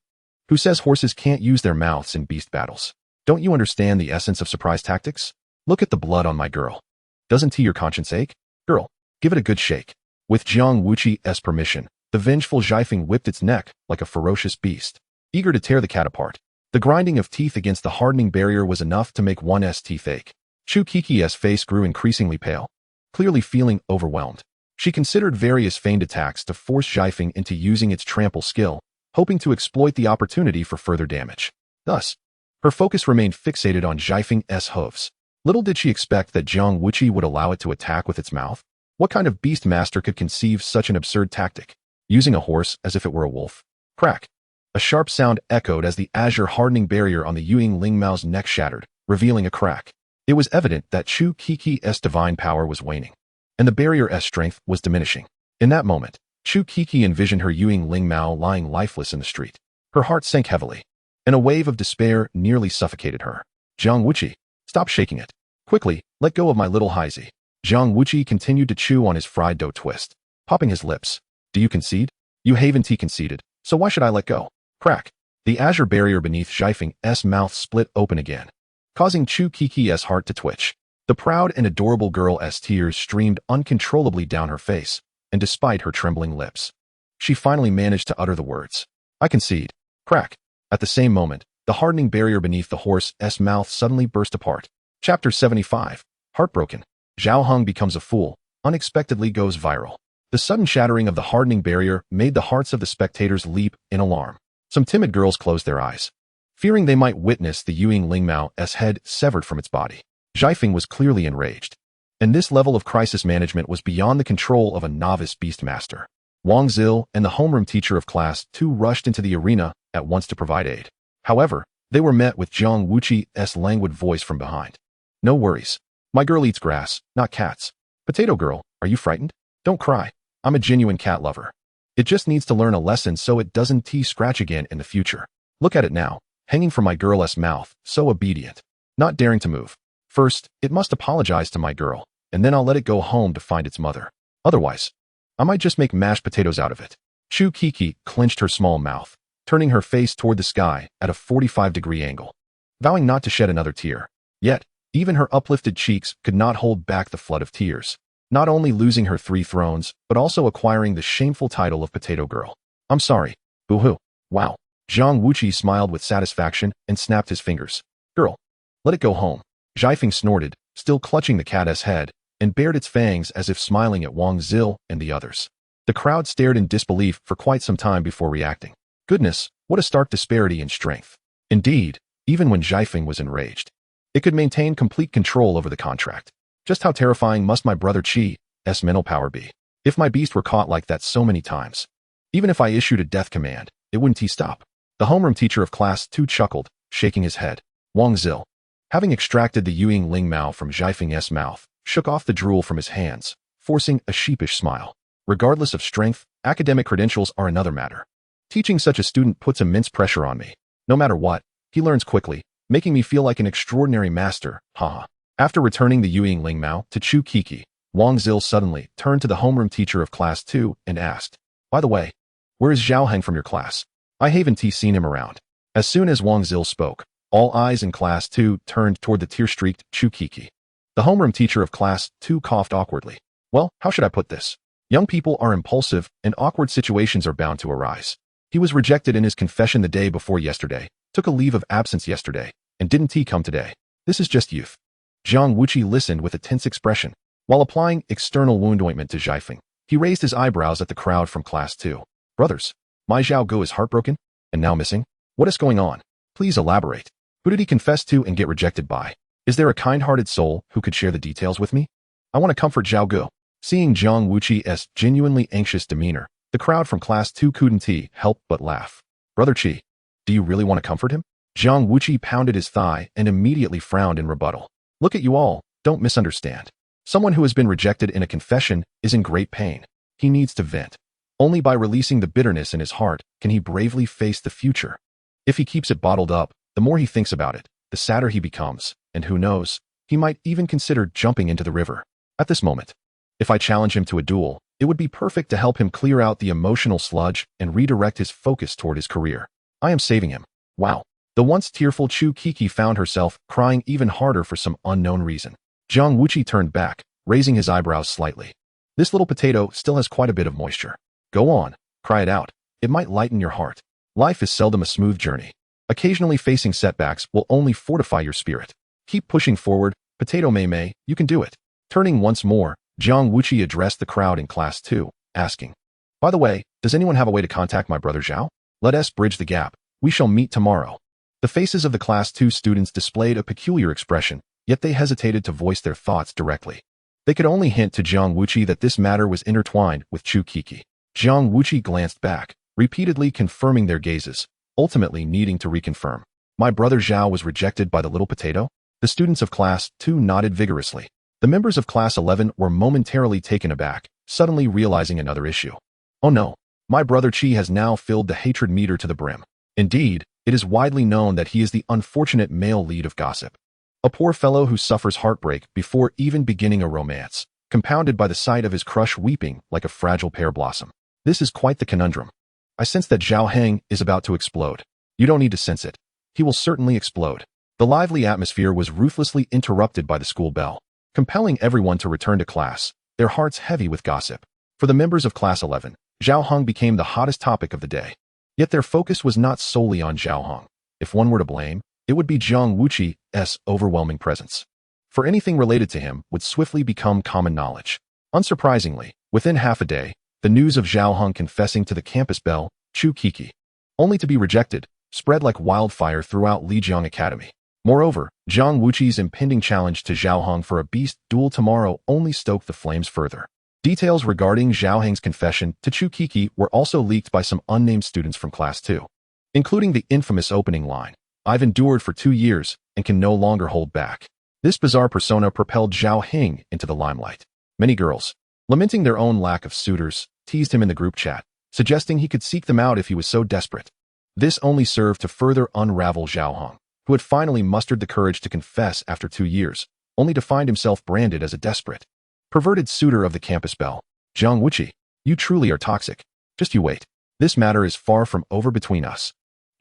Speaker 1: Who says horses can't use their mouths in beast battles? Don't you understand the essence of surprise tactics? Look at the blood on my girl. Doesn't your conscience ache? Girl, give it a good shake. With Jiang Wuqi's permission, the vengeful Zhaifeng whipped its neck like a ferocious beast, eager to tear the cat apart. The grinding of teeth against the hardening barrier was enough to make one's teeth ache. Chu Kiki's face grew increasingly pale, clearly feeling overwhelmed. She considered various feigned attacks to force Zhaifeng into using its trample skill, hoping to exploit the opportunity for further damage. Thus, her focus remained fixated on Zhaifeng's hooves. Little did she expect that Jiang Wuqi would allow it to attack with its mouth. What kind of beast master could conceive such an absurd tactic? Using a horse as if it were a wolf. Crack. A sharp sound echoed as the azure hardening barrier on the Yuing Lingmao's neck shattered, revealing a crack. It was evident that Chu Kiki's divine power was waning, and the barrier's strength was diminishing. In that moment, Chu Kiki envisioned her Yuing Lingmao lying lifeless in the street. Her heart sank heavily, and a wave of despair nearly suffocated her. Jiang Wuqi, stop shaking it. Quickly, let go of my little Heisey. Jiang Wuqi continued to chew on his fried dough twist, popping his lips. Do you concede? You haven't conceded, so why should I let go? Crack. The azure barrier beneath Zhaifeng's mouth split open again, causing Chu Kiki's heart to twitch. The proud and adorable girl's tears streamed uncontrollably down her face, and despite her trembling lips, she finally managed to utter the words. I concede. Crack. At the same moment, the hardening barrier beneath the horse's mouth suddenly burst apart. Chapter 75. Heartbroken. Zhao Heng becomes a fool, unexpectedly goes viral. The sudden shattering of the hardening barrier made the hearts of the spectators leap in alarm. Some timid girls closed their eyes, fearing they might witness the Yuing Lingmao's head severed from its body. Zhaifeng was clearly enraged, and this level of crisis management was beyond the control of a novice beastmaster. Wang Zil and the homeroom teacher of Class 2 rushed into the arena at once to provide aid. However, they were met with Jiang Wuqi's languid voice from behind. No worries. My girl eats grass, not cats. Potato girl, are you frightened? Don't cry. I'm a genuine cat lover. It just needs to learn a lesson so it doesn't scratch again in the future. Look at it now, hanging from my girl's mouth, so obedient, not daring to move. First, it must apologize to my girl, and then I'll let it go home to find its mother. Otherwise, I might just make mashed potatoes out of it. Chu Kiki clenched her small mouth, turning her face toward the sky at a 45-degree angle, vowing not to shed another tear. Yet, even her uplifted cheeks could not hold back the flood of tears, not only losing her 3 thrones, but also acquiring the shameful title of Potato Girl. I'm sorry. Boo-hoo. Wow. Jiang Wuqi smiled with satisfaction and snapped his fingers. Girl, let it go home. Zhaifeng snorted, still clutching the cat's head, and bared its fangs as if smiling at Wang Zil and the others. The crowd stared in disbelief for quite some time before reacting. Goodness, what a stark disparity in strength. Indeed, even when Zhaifeng was enraged, it could maintain complete control over the contract. Just how terrifying must my brother Chi's mental power be? If my beast were caught like that so many times, even if I issued a death command, it wouldn't stop. The homeroom teacher of Class 2 chuckled, shaking his head. Wang Zil, having extracted the Yuing Lingmao from Zhaifeng's mouth, shook off the drool from his hands, forcing a sheepish smile. Regardless of strength, academic credentials are another matter. Teaching such a student puts immense pressure on me. No matter what, he learns quickly, making me feel like an extraordinary master, haha. After returning the Yuing Lingmao to Chu Kiki, Wang Zil suddenly turned to the homeroom teacher of Class 2 and asked, by the way, where is Zhao Heng from your class? I haven't seen him around. As soon as Wang Zil spoke, all eyes in Class 2 turned toward the tear-streaked Chu Kiki. The homeroom teacher of Class 2 coughed awkwardly. Well, how should I put this? Young people are impulsive, and awkward situations are bound to arise. He was rejected in his confession the day before yesterday, took a leave of absence yesterday, and didn't come today. This is just youth. Jiang Wuqi listened with a tense expression. While applying external wound ointment to Zhaifeng, he raised his eyebrows at the crowd from Class 2. Brothers, my Zhao Gu is heartbroken, and now missing? What is going on? Please elaborate. Who did he confess to and get rejected by? Is there a kind-hearted soul who could share the details with me? I want to comfort Zhao Gu. Seeing Jiang Wuqi's genuinely anxious demeanor, the crowd from Class 2 couldn't help but laugh. Brother Qi, do you really want to comfort him? Jiang Wuqi pounded his thigh and immediately frowned in rebuttal. Look at you all, don't misunderstand. Someone who has been rejected in a confession is in great pain. He needs to vent. Only by releasing the bitterness in his heart can he bravely face the future. If he keeps it bottled up, the more he thinks about it, the sadder he becomes, and who knows, he might even consider jumping into the river. At this moment, if I challenge him to a duel, it would be perfect to help him clear out the emotional sludge and redirect his focus toward his career. I am saving him. Wow. The once tearful Chu Kiki found herself crying even harder for some unknown reason. Jiang Wuqi turned back, raising his eyebrows slightly. This little potato still has quite a bit of moisture. Go on, cry it out. It might lighten your heart. Life is seldom a smooth journey. Occasionally facing setbacks will only fortify your spirit. Keep pushing forward, Potato Mei Mei, you can do it. Turning once more, Jiang Wuqi addressed the crowd in Class 2, asking, "By the way, does anyone have a way to contact my brother Zhao? Let us bridge the gap. We shall meet tomorrow." The faces of the Class 2 students displayed a peculiar expression, yet they hesitated to voice their thoughts directly. They could only hint to Jiang Wuqi that this matter was intertwined with Chu Kiki. Jiang Wuqi glanced back, repeatedly confirming their gazes, ultimately needing to reconfirm. My brother Zhao was rejected by the little potato? The students of Class 2 nodded vigorously. The members of Class 11 were momentarily taken aback, suddenly realizing another issue. Oh no, my brother Chi has now filled the hatred meter to the brim. Indeed, it is widely known that he is the unfortunate male lead of gossip. A poor fellow who suffers heartbreak before even beginning a romance, compounded by the sight of his crush weeping like a fragile pear blossom. This is quite the conundrum. I sense that Zhao Heng is about to explode. You don't need to sense it. He will certainly explode. The lively atmosphere was ruthlessly interrupted by the school bell, compelling everyone to return to class, their hearts heavy with gossip. For the members of Class 11, Zhao Heng became the hottest topic of the day. Yet their focus was not solely on Zhao Heng. If one were to blame, it would be Jiang Wuqi's overwhelming presence. For anything related to him would swiftly become common knowledge. Unsurprisingly, within half a day, the news of Zhao Heng confessing to the campus belle, Chu Kiki, only to be rejected, spread like wildfire throughout Lijiang Academy. Moreover, Jiang Wuqi's impending challenge to Zhao Heng for a beast duel tomorrow only stoked the flames further. Details regarding Zhao Heng's confession to Chu Kiki were also leaked by some unnamed students from Class 2, including the infamous opening line, "I've endured for 2 years and can no longer hold back." This bizarre persona propelled Zhao Heng into the limelight. Many girls, lamenting their own lack of suitors, teased him in the group chat, suggesting he could seek them out if he was so desperate. This only served to further unravel Zhao Heng, who had finally mustered the courage to confess after 2 years, only to find himself branded as a desperate, perverted suitor of the campus belle. Jiang Wuqi, you truly are toxic. Just you wait. This matter is far from over between us.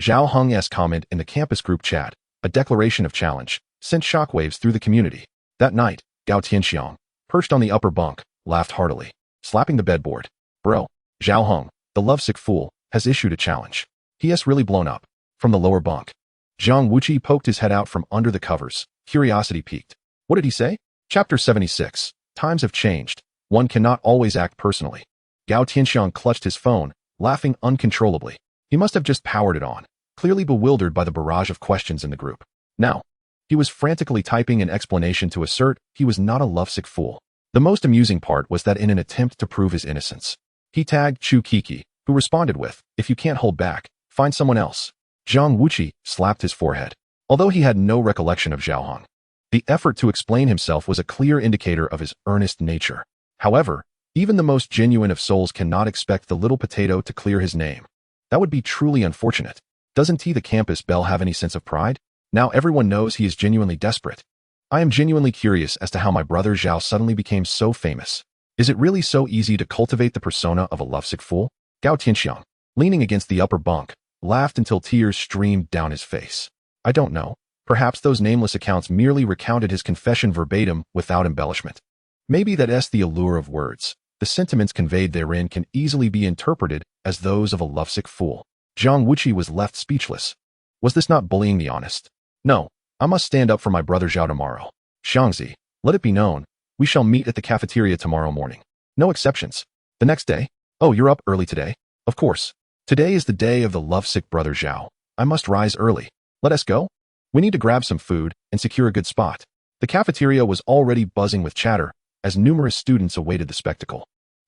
Speaker 1: Zhao Heng's comment in the campus group chat, a declaration of challenge, sent shockwaves through the community. That night, Gao Tianxiang, perched on the upper bunk, laughed heartily, slapping the bedboard. Bro, Zhao Heng, the lovesick fool, has issued a challenge. He has really blown up. From the lower bunk, Jiang Wuqi poked his head out from under the covers, curiosity piqued. What did he say? Chapter 76. Times have changed. One cannot always act personally. Gao Tianxiang clutched his phone, laughing uncontrollably. He must have just powered it on, clearly bewildered by the barrage of questions in the group. Now, he was frantically typing an explanation to assert he was not a lovesick fool. The most amusing part was that in an attempt to prove his innocence, he tagged Chu Kiki, who responded with, "If you can't hold back, find someone else." Jiang Wuqi slapped his forehead. Although he had no recollection of Zhao Heng, the effort to explain himself was a clear indicator of his earnest nature. However, even the most genuine of souls cannot expect the little potato to clear his name. That would be truly unfortunate. Doesn't he, the campus belle, have any sense of pride? Now everyone knows he is genuinely desperate. I am genuinely curious as to how my brother Zhao suddenly became so famous. Is it really so easy to cultivate the persona of a lovesick fool? Gao Tianxiang, leaning against the upper bunk, laughed until tears streamed down his face. I don't know. Perhaps those nameless accounts merely recounted his confession verbatim without embellishment. Maybe that's the allure of words. The sentiments conveyed therein can easily be interpreted as those of a lovesick fool. Jiang Wuqi was left speechless. Was this not bullying the honest? No, I must stand up for my brother Zhao tomorrow. Xiangzi, let it be known, we shall meet at the cafeteria tomorrow morning. No exceptions. The next day? Oh, you're up early today? Of course. Today is the day of the lovesick brother Zhao. I must rise early. Let us go? We need to grab some food and secure a good spot. The cafeteria was already buzzing with chatter as numerous students awaited the spectacle.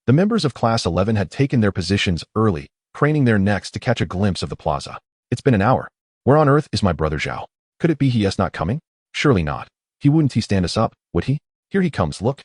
Speaker 1: The members of Class 11 had taken their positions early, craning their necks to catch a glimpse of the plaza. It's been an hour. Where on earth is my brother Zhao? Could it be he is not coming? Surely not. He wouldn't stand us up, would he? Here he comes, look.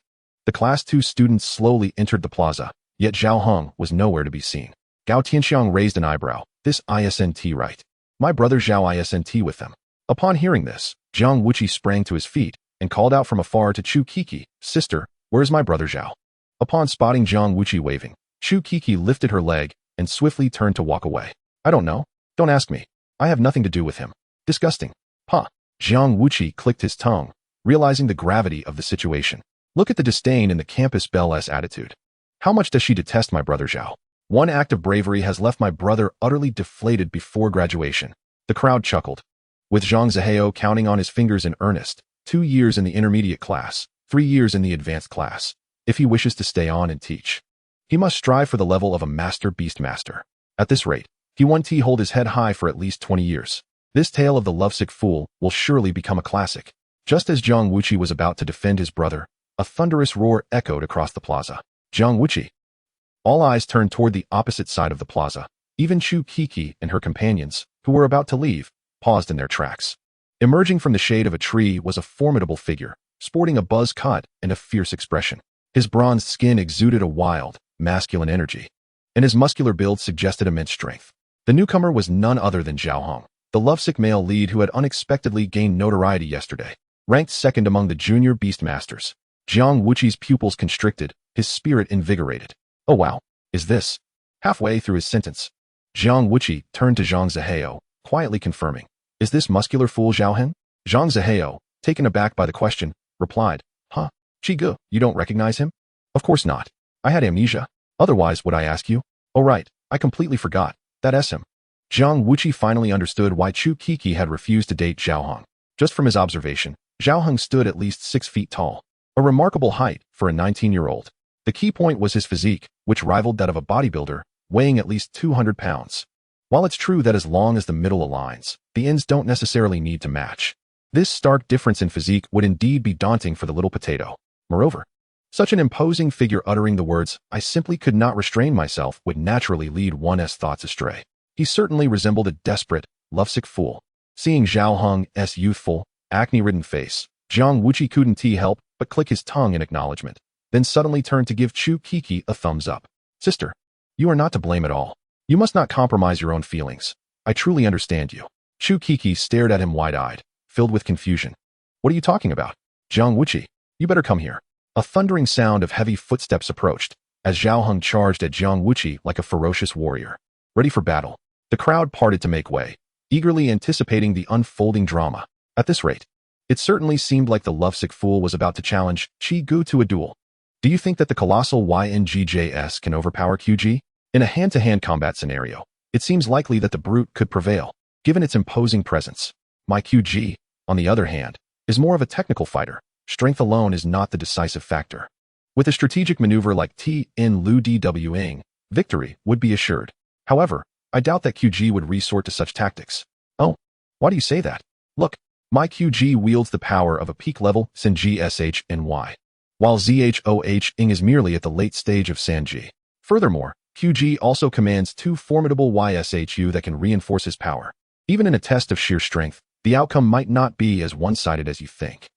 Speaker 1: The Class 2 students slowly entered the plaza, yet Zhao Hong was nowhere to be seen. Gao Tianxiang raised an eyebrow. This isn't right. My brother Zhao isn't with them. Upon hearing this, Jiang Wuqi sprang to his feet and called out from afar to Chu Qiki, "Sister, where is my brother Zhao?" Upon spotting Jiang Wuqi waving, Chu Qiki lifted her leg and swiftly turned to walk away. "I don't know. Don't ask me. I have nothing to do with him. Disgusting." Huh. Jiang Wuqi clicked his tongue, realizing the gravity of the situation. Look at the disdain in the campus belle's attitude. How much does she detest my brother Zhao? One act of bravery has left my brother utterly deflated before graduation. The crowd chuckled. With Zhang Zihao counting on his fingers in earnest, 2 years in the intermediate class, 3 years in the advanced class. If he wishes to stay on and teach, he must strive for the level of a master beastmaster. At this rate, he won't hold his head high for at least 20 years. This tale of the lovesick fool will surely become a classic. Just as Jiang Wuqi was about to defend his brother, a thunderous roar echoed across the plaza. Jiang Wuqi. All eyes turned toward the opposite side of the plaza. Even Chu Qiki and her companions, who were about to leave, paused in their tracks. Emerging from the shade of a tree was a formidable figure, sporting a buzz cut and a fierce expression. His bronzed skin exuded a wild, masculine energy, and his muscular build suggested immense strength. The newcomer was none other than Zhao Hong, the lovesick male lead who had unexpectedly gained notoriety yesterday. Ranked second among the junior beastmasters, Jiang Wuqi's pupils constricted, his spirit invigorated. "Oh wow, is this?" Halfway through his sentence, Jiang Wuqi turned to Zhang Zihao, quietly confirming, "Is this muscular fool Zhao Hen?" Zhang Zihao, taken aback by the question, replied, "Huh, Chigu, you don't recognize him?" "Of course not. I had amnesia. Otherwise would I ask you?" "Oh right, I completely forgot. That's him." Jiang Wuqi finally understood why Chu Qiki had refused to date Zhao Hong. Just from his observation, Zhao Hong stood at least 6 feet tall, a remarkable height for a 19-year-old. The key point was his physique, which rivaled that of a bodybuilder, weighing at least 200 pounds. While it's true that as long as the middle aligns, the ends don't necessarily need to match. This stark difference in physique would indeed be daunting for the little potato. Moreover, such an imposing figure uttering the words, "I simply could not restrain myself," would naturally lead one's thoughts astray. He certainly resembled a desperate, lovesick fool. Seeing Zhao Hong's youthful, acne-ridden face, Jiang Wuqi couldn't help but click his tongue in acknowledgement, then suddenly turned to give Chu Qiki a thumbs up. "Sister, you are not to blame at all. You must not compromise your own feelings. I truly understand you." Chu Qiki stared at him wide-eyed, filled with confusion. "What are you talking about?" "Jiang Wuqi, you better come here." A thundering sound of heavy footsteps approached, as Zhao Hong charged at Jiang Wuqi like a ferocious warrior. Ready for battle. The crowd parted to make way, eagerly anticipating the unfolding drama. At this rate, it certainly seemed like the lovesick fool was about to challenge Qi to a duel. Do you think that the colossal YNGJS can overpower QG? In a hand-to-hand combat scenario, it seems likely that the brute could prevail, given its imposing presence. My QG, on the other hand, is more of a technical fighter. Strength alone is not the decisive factor. With a strategic maneuver like T in Lu Dwing, victory would be assured. However, I doubt that QG would resort to such tactics. "Oh, why do you say that?" "Look, my QG wields the power of a peak-level Sanji-SHNY, while ZHOH-ing is merely at the late stage of Sanji. Furthermore, QG also commands 2 formidable YSHU that can reinforce his power. Even in a test of sheer strength, the outcome might not be as one-sided as you think."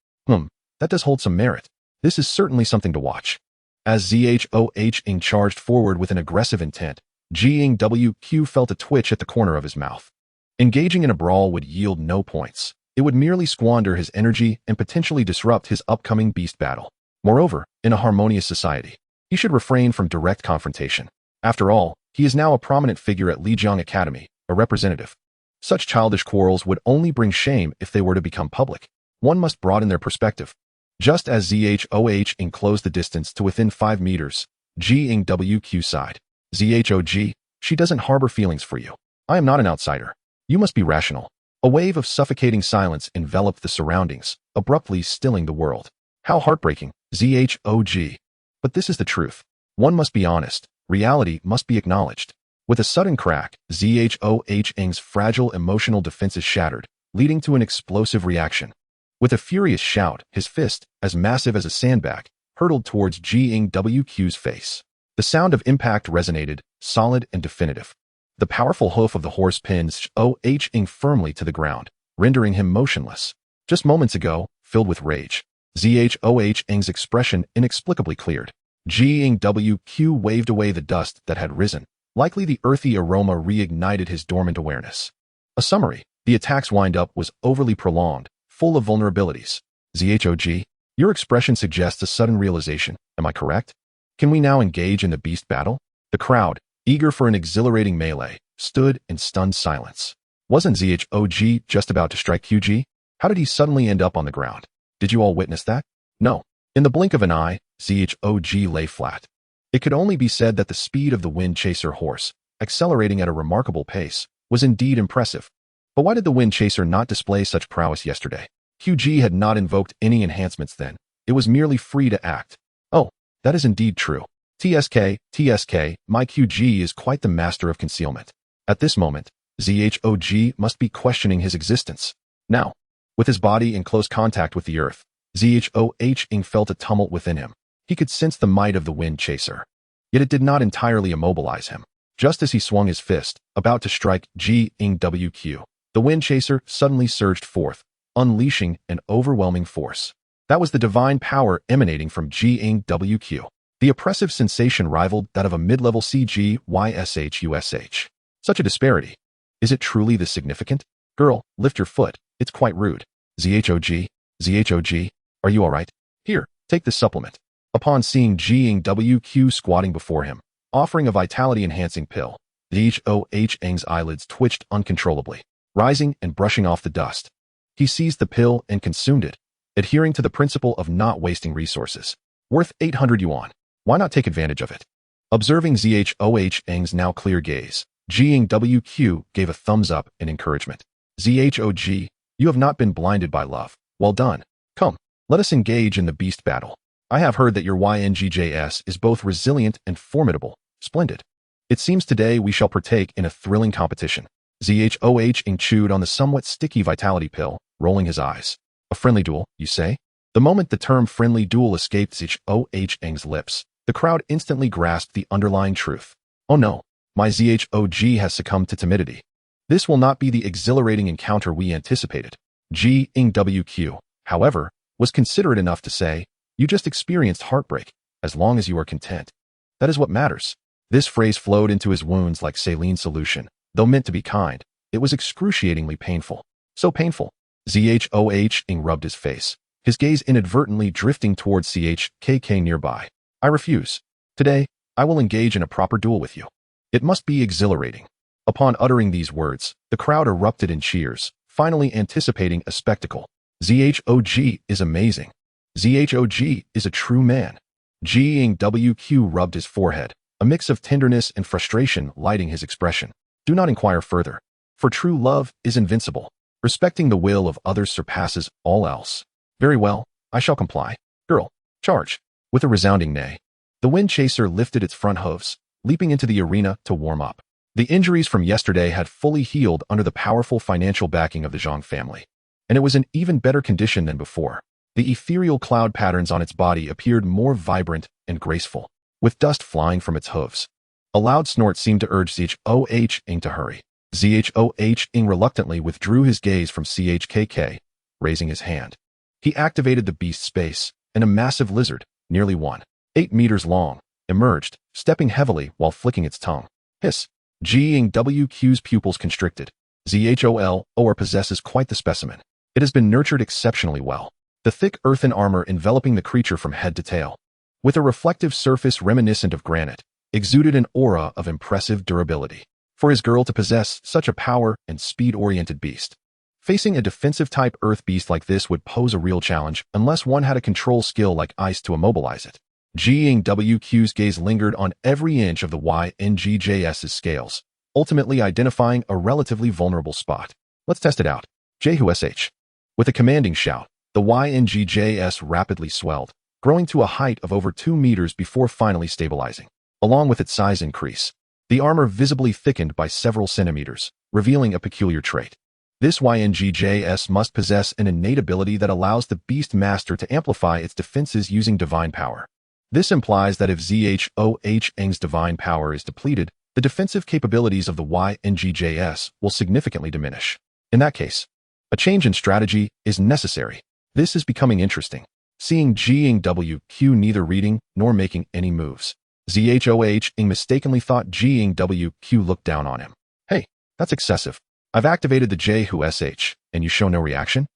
Speaker 1: That does hold some merit. This is certainly something to watch. As ZHOH-ing charged forward with an aggressive intent, GWQ felt a twitch at the corner of his mouth. Engaging in a brawl would yield no points. It would merely squander his energy and potentially disrupt his upcoming beast battle. Moreover, in a harmonious society, he should refrain from direct confrontation. After all, he is now a prominent figure at Lijiang Academy, a representative. Such childish quarrels would only bring shame if they were to become public. One must broaden their perspective. Just as ZHOH-ing closed the distance to within 5 meters, GWQ sighed. "ZHOG, she doesn't harbor feelings for you. I am not an outsider. You must be rational." A wave of suffocating silence enveloped the surroundings, abruptly stilling the world. How heartbreaking, ZHOG. But this is the truth. One must be honest. Reality must be acknowledged. With a sudden crack, ZHOH-ing's fragile emotional defenses shattered, leading to an explosive reaction. With a furious shout, his fist, as massive as a sandbag, hurtled towards GWQ's face. The sound of impact resonated, solid and definitive. The powerful hoof of the horse pinned OH-ing firmly to the ground, rendering him motionless. Just moments ago, filled with rage, Zhoh's expression inexplicably cleared. Jiang Wuqi waved away the dust that had risen. Likely the earthy aroma reignited his dormant awareness. A summary: the attack's wind-up was overly prolonged, full of vulnerabilities. Zhog, your expression suggests a sudden realization, am I correct? Can we now engage in the beast battle? The crowd, eager for an exhilarating melee, stood in stunned silence. Wasn't Zhog just about to strike QG? How did he suddenly end up on the ground? Did you all witness that? No. In the blink of an eye, Zhog lay flat. It could only be said that the speed of the Wind Chaser horse, accelerating at a remarkable pace, was indeed impressive. But why did the Wind Chaser not display such prowess yesterday? QG had not invoked any enhancements then. It was merely free to act. Oh, that is indeed true. TSK, my QG is quite the master of concealment. At this moment, Zhog must be questioning his existence. Now, with his body in close contact with the earth, Zhoh felt a tumult within him. He could sense the might of the Wind Chaser. Yet it did not entirely immobilize him. Just as he swung his fist, about to strike Jiang Wuqi, the Wind Chaser suddenly surged forth, unleashing an overwhelming force. That was the divine power emanating from Jiang Wuqi. The oppressive sensation rivaled that of a mid-level CGYSHUSH. Such a disparity. Is it truly this significant? Girl, lift your foot. It's quite rude. Zhog, are you all right? Here, take this supplement. Upon seeing Jiang Wuqi squatting before him, offering a vitality-enhancing pill, Zhoh's eyelids twitched uncontrollably, rising and brushing off the dust. He seized the pill and consumed it, adhering to the principle of not wasting resources. Worth 800 yuan. Why not take advantage of it? Observing Zhoh's now clear gaze, Jiang Wuqi gave a thumbs up in encouragement. Zhog, you have not been blinded by love. Well done. Come, let us engage in the beast battle. I have heard that your YNGJS is both resilient and formidable. Splendid. It seems today we shall partake in a thrilling competition. Zhoh chewed on the somewhat sticky vitality pill, rolling his eyes. A friendly duel, you say? The moment the term friendly duel escaped Zhoh's lips, the crowd instantly grasped the underlying truth. Oh no, my Zhog has succumbed to timidity. This will not be the exhilarating encounter we anticipated. Jiang Wuqi, however, was considerate enough to say, you just experienced heartbreak, as long as you are content. That is what matters. This phrase flowed into his wounds like saline solution. Though meant to be kind, it was excruciatingly painful. So painful. Zhoh rubbed his face, his gaze inadvertently drifting towards CHKK nearby. I refuse. Today, I will engage in a proper duel with you. It must be exhilarating. Upon uttering these words, the crowd erupted in cheers, finally anticipating a spectacle. Zhog is amazing. Zhog is a true man. Jiang Wuqi rubbed his forehead, a mix of tenderness and frustration lighting his expression. Do not inquire further, for true love is invincible. Respecting the will of others surpasses all else. Very well, I shall comply. Girl, charge. With a resounding neigh, the Wind Chaser lifted its front hooves, leaping into the arena to warm up. The injuries from yesterday had fully healed under the powerful financial backing of the Jiang family, and it was in even better condition than before. The ethereal cloud patterns on its body appeared more vibrant and graceful, with dust flying from its hooves. A loud snort seemed to urge Zhoh to hurry. Zhoh reluctantly withdrew his gaze from CHKK, raising his hand. He activated the beast space, and a massive lizard, nearly 1.8 meters long, emerged, stepping heavily while flicking its tongue. Hiss. Jiang Wuqi's pupils constricted. Zhol possesses quite the specimen. It has been nurtured exceptionally well. The thick earthen armor enveloping the creature from head to tail, with a reflective surface reminiscent of granite, exuded an aura of impressive durability. For his girl to possess such a power and speed-oriented beast, facing a defensive-type earth beast like this would pose a real challenge unless one had a control skill like ice to immobilize it. Jiang Wuqi's gaze lingered on every inch of the YNGJS's scales, ultimately identifying a relatively vulnerable spot. Let's test it out. JHUSH. With a commanding shout, the YNGJS rapidly swelled, growing to a height of over 2 meters before finally stabilizing. Along with its size increase, the armor visibly thickened by several centimeters, revealing a peculiar trait. This YNGJS must possess an innate ability that allows the Beast Master to amplify its defenses using divine power. This implies that if Zhoh's divine power is depleted, the defensive capabilities of the YNGJS will significantly diminish. In that case, a change in strategy is necessary. This is becoming interesting. seeing Jiang Wuqi neither reading nor making any moves. Zhoh mistakenly thought Jiang Wuqi looked down on him. Hey, that's excessive. I've activated the JHU, and you show no reaction?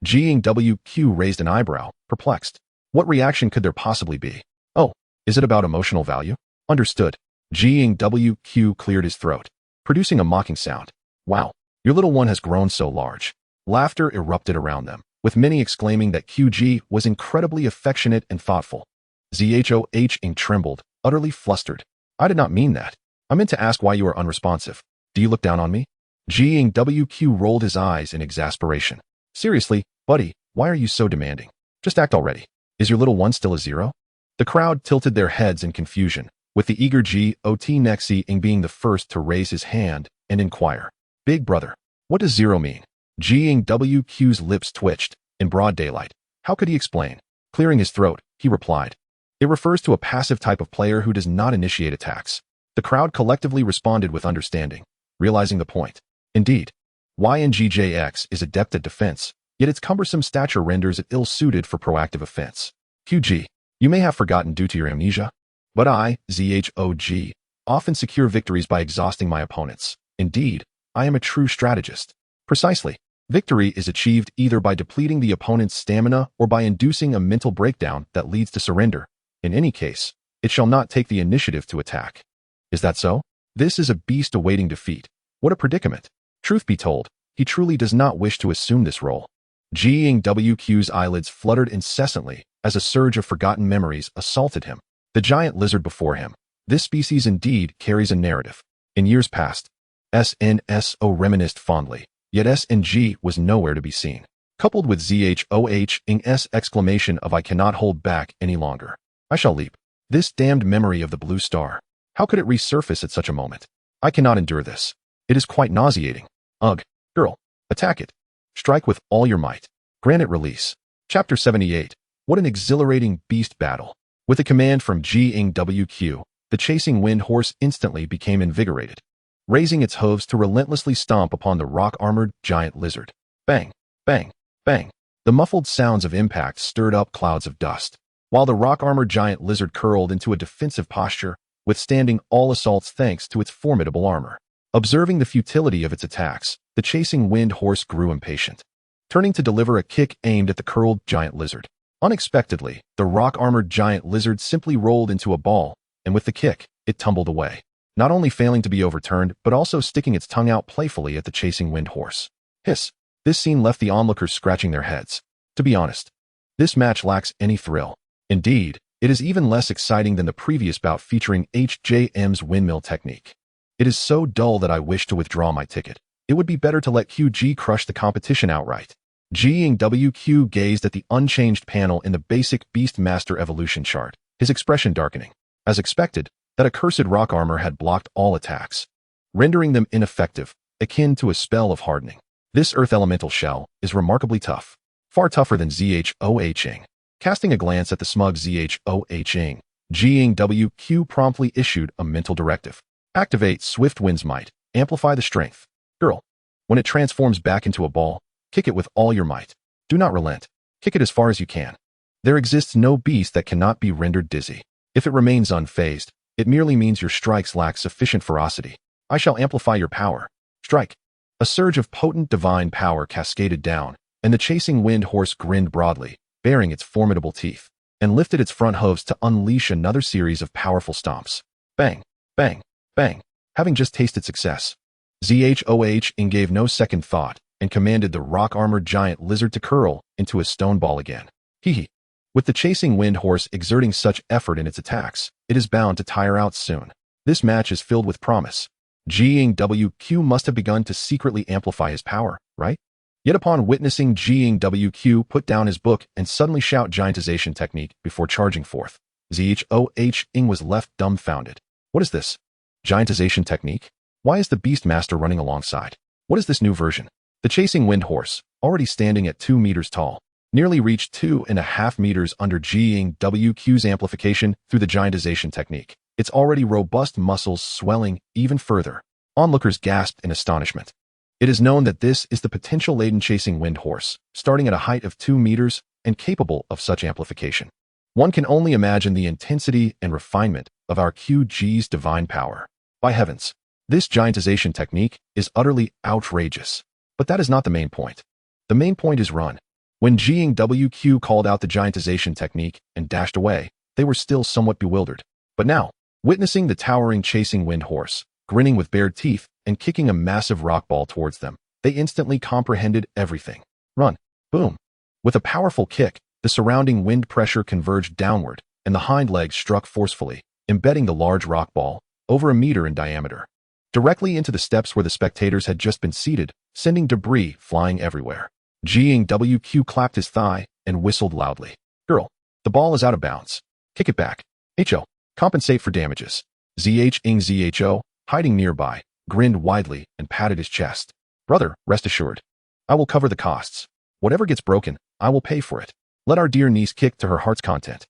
Speaker 1: Jiang Wuqi raised an eyebrow, perplexed. What reaction could there possibly be? Oh, is it about emotional value? Understood. Jiang Wuqi cleared his throat, producing a mocking sound. Wow, your little one has grown so large. Laughter erupted around them, with many exclaiming that QG was incredibly affectionate and thoughtful. Zhoh trembled, utterly flustered. I did not mean that. I meant to ask why you are unresponsive. Do you look down on me? Jiang Wuqi rolled his eyes in exasperation. Seriously, buddy, why are you so demanding? Just act already. Is your little one still a zero? The crowd tilted their heads in confusion, with the eager Nexi being the first to raise his hand and inquire. Big brother, what does zero mean? Jiang Wuqi's lips twitched, in broad daylight. How could he explain? Clearing his throat, he replied. It refers to a passive type of player who does not initiate attacks. The crowd collectively responded with understanding, realizing the point. Indeed, YNGJX is adept at defense, yet its cumbersome stature renders it ill-suited for proactive offense. QG, you may have forgotten due to your amnesia, but I, ZHOG, often secure victories by exhausting my opponents. Indeed, I am a true strategist. Precisely. Victory is achieved either by depleting the opponent's stamina or by inducing a mental breakdown that leads to surrender. In any case, it shall not take the initiative to attack. Is that so? This is a beast awaiting defeat. What a predicament. Truth be told, he truly does not wish to assume this role. Jiang Wuqi's eyelids fluttered incessantly as a surge of forgotten memories assaulted him. The giant lizard before him. This species indeed carries a narrative. In years past, SNSO reminisced fondly, yet SNG was nowhere to be seen. Coupled with ZHOH's exclamation of I cannot hold back any longer. I shall leap. This damned memory of the blue star. How could it resurface at such a moment? I cannot endure this. It is quite nauseating. Ugh, girl, attack it. Strike with all your might. Grant it release. Chapter 78. What an exhilarating beast battle. With a command from Jiang Wuqi, the chasing wind horse instantly became invigorated, raising its hooves to relentlessly stomp upon the rock-armored giant lizard. Bang, bang, bang. The muffled sounds of impact stirred up clouds of dust, while the rock-armored giant lizard curled into a defensive posture, withstanding all assaults thanks to its formidable armor. Observing the futility of its attacks, the chasing wind horse grew impatient, turning to deliver a kick aimed at the curled giant lizard. Unexpectedly, the rock-armored giant lizard simply rolled into a ball, and with the kick, it tumbled away, not only failing to be overturned, but also sticking its tongue out playfully at the chasing wind horse. Hiss. This scene left the onlookers scratching their heads. To be honest, this match lacks any thrill. Indeed, it is even less exciting than the previous bout featuring HJM's windmill technique. It is so dull that I wish to withdraw my ticket. It would be better to let QG crush the competition outright. Jiang Wuqi gazed at the unchanged panel in the basic Beastmaster evolution chart, his expression darkening. As expected, that accursed rock armor had blocked all attacks, rendering them ineffective, akin to a spell of hardening. This earth elemental shell is remarkably tough, far tougher than ZHOHing. Casting a glance at the smug ZHOHing, Jiang Wuqi promptly issued a mental directive. Activate Swift Wind's Might, amplify the strength. Girl, when it transforms back into a ball, kick it with all your might. Do not relent. Kick it as far as you can. There exists no beast that cannot be rendered dizzy. If it remains unfazed, it merely means your strikes lack sufficient ferocity. I shall amplify your power. Strike. A surge of potent divine power cascaded down, and the chasing wind horse grinned broadly, baring its formidable teeth, and lifted its front hooves to unleash another series of powerful stomps. Bang, bang, bang. Having just tasted success, ZHOH gave no second thought and commanded the rock-armored giant lizard to curl into a stone ball again. Hee. With the chasing wind horse exerting such effort in its attacks, it is bound to tire out soon. This match is filled with promise. Jiang Wuqi must have begun to secretly amplify his power, right? Yet upon witnessing Jiang Wuqi put down his book and suddenly shout giantization technique before charging forth, ZHOH was left dumbfounded. What is this? Giantization technique? Why is the Beastmaster running alongside? What is this new version? The chasing wind horse, already standing at 2 meters tall, nearly reached 2.5 meters under Jiang Wuqi's amplification through the giantization technique, its already robust muscles swelling even further. Onlookers gasped in astonishment. It is known that this is the potential-laden chasing wind horse, starting at a height of 2 meters and capable of such amplification. One can only imagine the intensity and refinement of our QG's divine power. By heavens, this giantization technique is utterly outrageous. But that is not the main point. The main point is run. When Jiang Wuqi called out the giantization technique and dashed away, they were still somewhat bewildered. But now, witnessing the towering chasing wind horse, grinning with bared teeth and kicking a massive rock ball towards them, they instantly comprehended everything. Run. Boom. With a powerful kick, the surrounding wind pressure converged downward, and the hind legs struck forcefully, embedding the large rock ball, over a meter in diameter, directly into the steps where the spectators had just been seated, sending debris flying everywhere. Jiang Wuqi clapped his thigh and whistled loudly. Girl, the ball is out of bounds. Kick it back. Ho. Compensate for damages. Zho, hiding nearby, grinned widely and patted his chest. Brother, rest assured. I will cover the costs. Whatever gets broken, I will pay for it. Let our dear niece kick to her heart's content.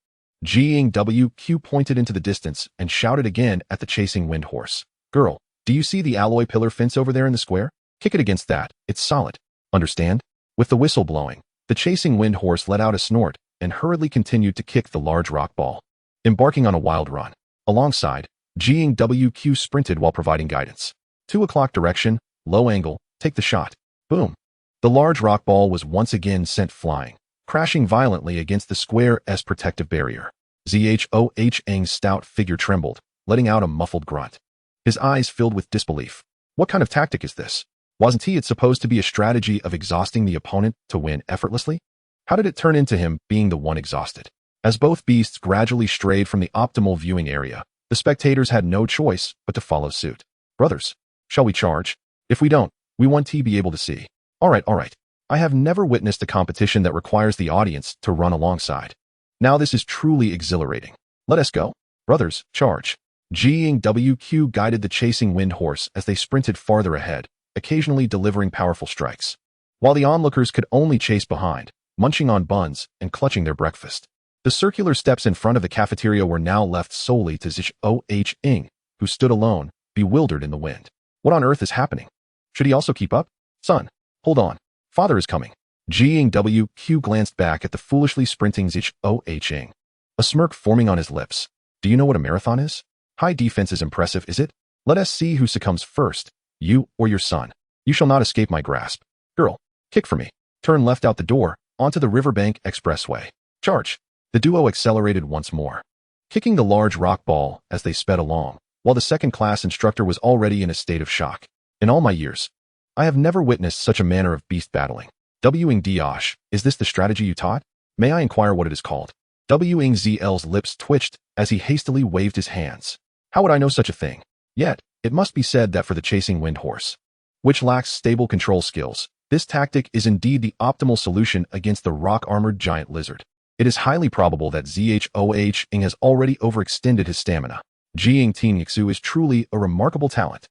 Speaker 1: Jiang Wuqi pointed into the distance and shouted again at the chasing wind horse. Girl, do you see the alloy pillar fence over there in the square? Kick it against that. It's solid. Understand? With the whistle blowing, the chasing wind horse let out a snort and hurriedly continued to kick the large rock ball, embarking on a wild run. Alongside, Jiang Wuqi sprinted while providing guidance. 2 o'clock direction, low angle, take the shot. Boom. The large rock ball was once again sent flying, crashing violently against the square's protective barrier. Zhoh's stout figure trembled, letting out a muffled grunt. His eyes filled with disbelief. What kind of tactic is this? Wasn't it supposed to be a strategy of exhausting the opponent to win effortlessly? How did it turn into him being the one exhausted? As both beasts gradually strayed from the optimal viewing area, the spectators had no choice but to follow suit. Brothers, shall we charge? If we don't, we want to be able to see. All right. I have never witnessed a competition that requires the audience to run alongside. Now this is truly exhilarating. Let us go. Brothers, charge. Jiang Wuqi guided the chasing wind horse as they sprinted farther ahead, occasionally delivering powerful strikes, while the onlookers could only chase behind, munching on buns and clutching their breakfast. The circular steps in front of the cafeteria were now left solely to Zhoh's, who stood alone, bewildered in the wind. What on earth is happening? Should he also keep up? Son, hold on. Father is coming. Jiang Wuqi glanced back at the foolishly sprinting Zhoh's, a smirk forming on his lips. Do you know what a marathon is? High defense is impressive, is it? Let us see who succumbs first, you or your son. You shall not escape my grasp. Girl, kick for me. Turn left out the door, onto the Riverbank Expressway. Charge. The duo accelerated once more, kicking the large rock ball as they sped along, while the second-class instructor was already in a state of shock. In all my years, I have never witnessed such a manner of beast battling. Wing Diosh, is this the strategy you taught? May I inquire what it is called? Wing Zl's lips twitched as he hastily waved his hands. How would I know such a thing? Yet, it must be said that for the chasing wind horse, which lacks stable control skills, this tactic is indeed the optimal solution against the rock-armored giant lizard. It is highly probable that Zhoh's has already overextended his stamina. Jiang Wuqi is truly a remarkable talent.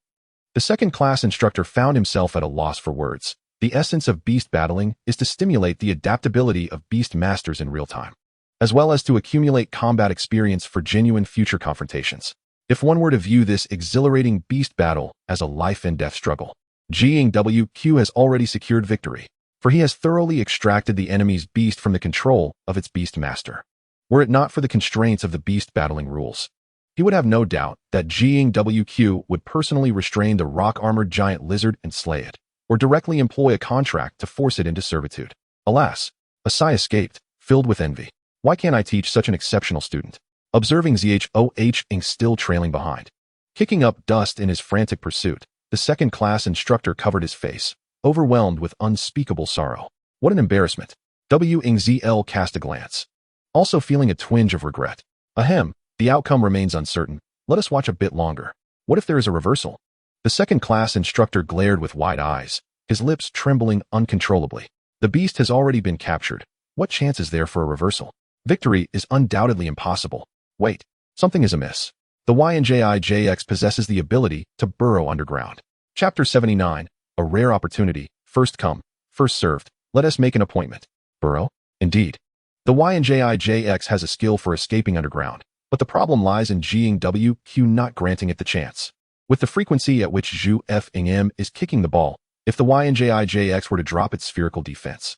Speaker 1: The second-class instructor found himself at a loss for words. The essence of beast battling is to stimulate the adaptability of beast masters in real time, as well as to accumulate combat experience for genuine future confrontations. If one were to view this exhilarating beast battle as a life-and-death struggle, Jiang Wuqi has already secured victory, for he has thoroughly extracted the enemy's beast from the control of its beast master. Were it not for the constraints of the beast battling rules, he would have no doubt that Jiang Wuqi would personally restrain the rock-armored giant lizard and slay it, or directly employ a contract to force it into servitude. Alas, a sigh escaped, filled with envy. Why can't I teach such an exceptional student? Observing Zhoh's still trailing behind, kicking up dust in his frantic pursuit, the second-class instructor covered his face, overwhelmed with unspeakable sorrow. What an embarrassment. Wing Zl cast a glance, also feeling a twinge of regret. Ahem, the outcome remains uncertain. Let us watch a bit longer. What if there is a reversal? The second-class instructor glared with wide eyes, his lips trembling uncontrollably. The beast has already been captured. What chance is there for a reversal? Victory is undoubtedly impossible. Wait, something is amiss. The YNJIJX possesses the ability to burrow underground. Chapter 79, a rare opportunity, first come, first served. Let us make an appointment. Burrow? Indeed. The YNJIJX has a skill for escaping underground, but the problem lies in Jiang Wuqi not granting it the chance. With the frequency at which Zhu Fing is kicking the ball, if the YNJIJX were to drop its spherical defense,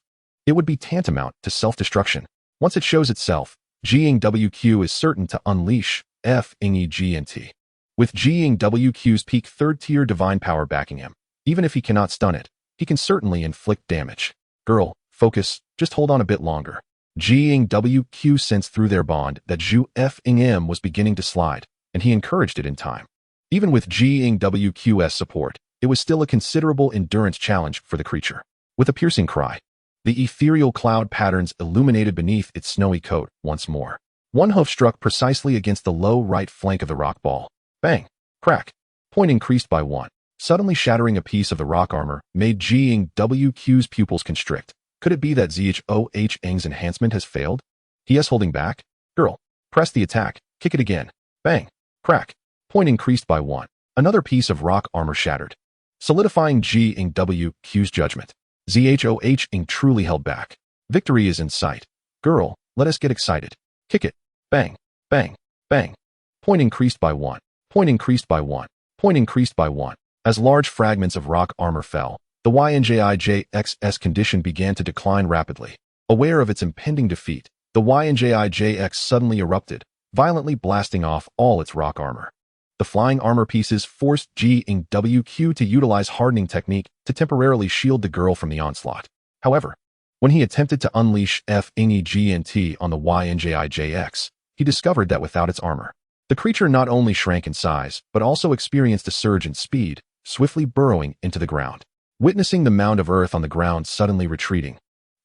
Speaker 1: It would be tantamount to self-destruction. Once it shows itself, Jiang Wuqi is certain to unleash F-Ing-E-G-N-T. With Jiang Wuqi's peak third-tier divine power backing him, even if he cannot stun it, he can certainly inflict damage. Girl, focus, just hold on a bit longer. Jiang Wuqi sensed through their bond that Zhu F-Ing-M was beginning to slide, and he encouraged it in time. Even with Jiang Wuqi's support, it was still a considerable endurance challenge for the creature. With a piercing cry, the ethereal cloud patterns illuminated beneath its snowy coat once more. One hoof struck precisely against the low right flank of the rock ball. Bang! Crack! Point increased by 1. Suddenly shattering a piece of the rock armor made Jiang Wuqi's pupils constrict. Could it be that Zhong's enhancement has failed? He is holding back? Girl, press the attack, kick it again. Bang! Crack! Point increased by 1. Another piece of rock armor shattered, solidifying Jiang Wuqi's judgment. Zhong truly held back. Victory is in sight. Girl, let us get excited. Kick it. Bang! Bang! Bang! Point increased by 1. Point increased by 1. Point increased by 1. As large fragments of rock armor fell, the YNJIJX's condition began to decline rapidly. Aware of its impending defeat, the YNJIJX suddenly erupted, violently blasting off all its rock armor. The flying armor pieces forced Jiang Wuqi to utilize hardening technique to temporarily shield the girl from the onslaught. However, when he attempted to unleash F-Ing-E-G-N-T on the YNJIJX, he discovered that without its armor, the creature not only shrank in size, but also experienced a surge in speed, swiftly burrowing into the ground. Witnessing the mound of earth on the ground suddenly retreating,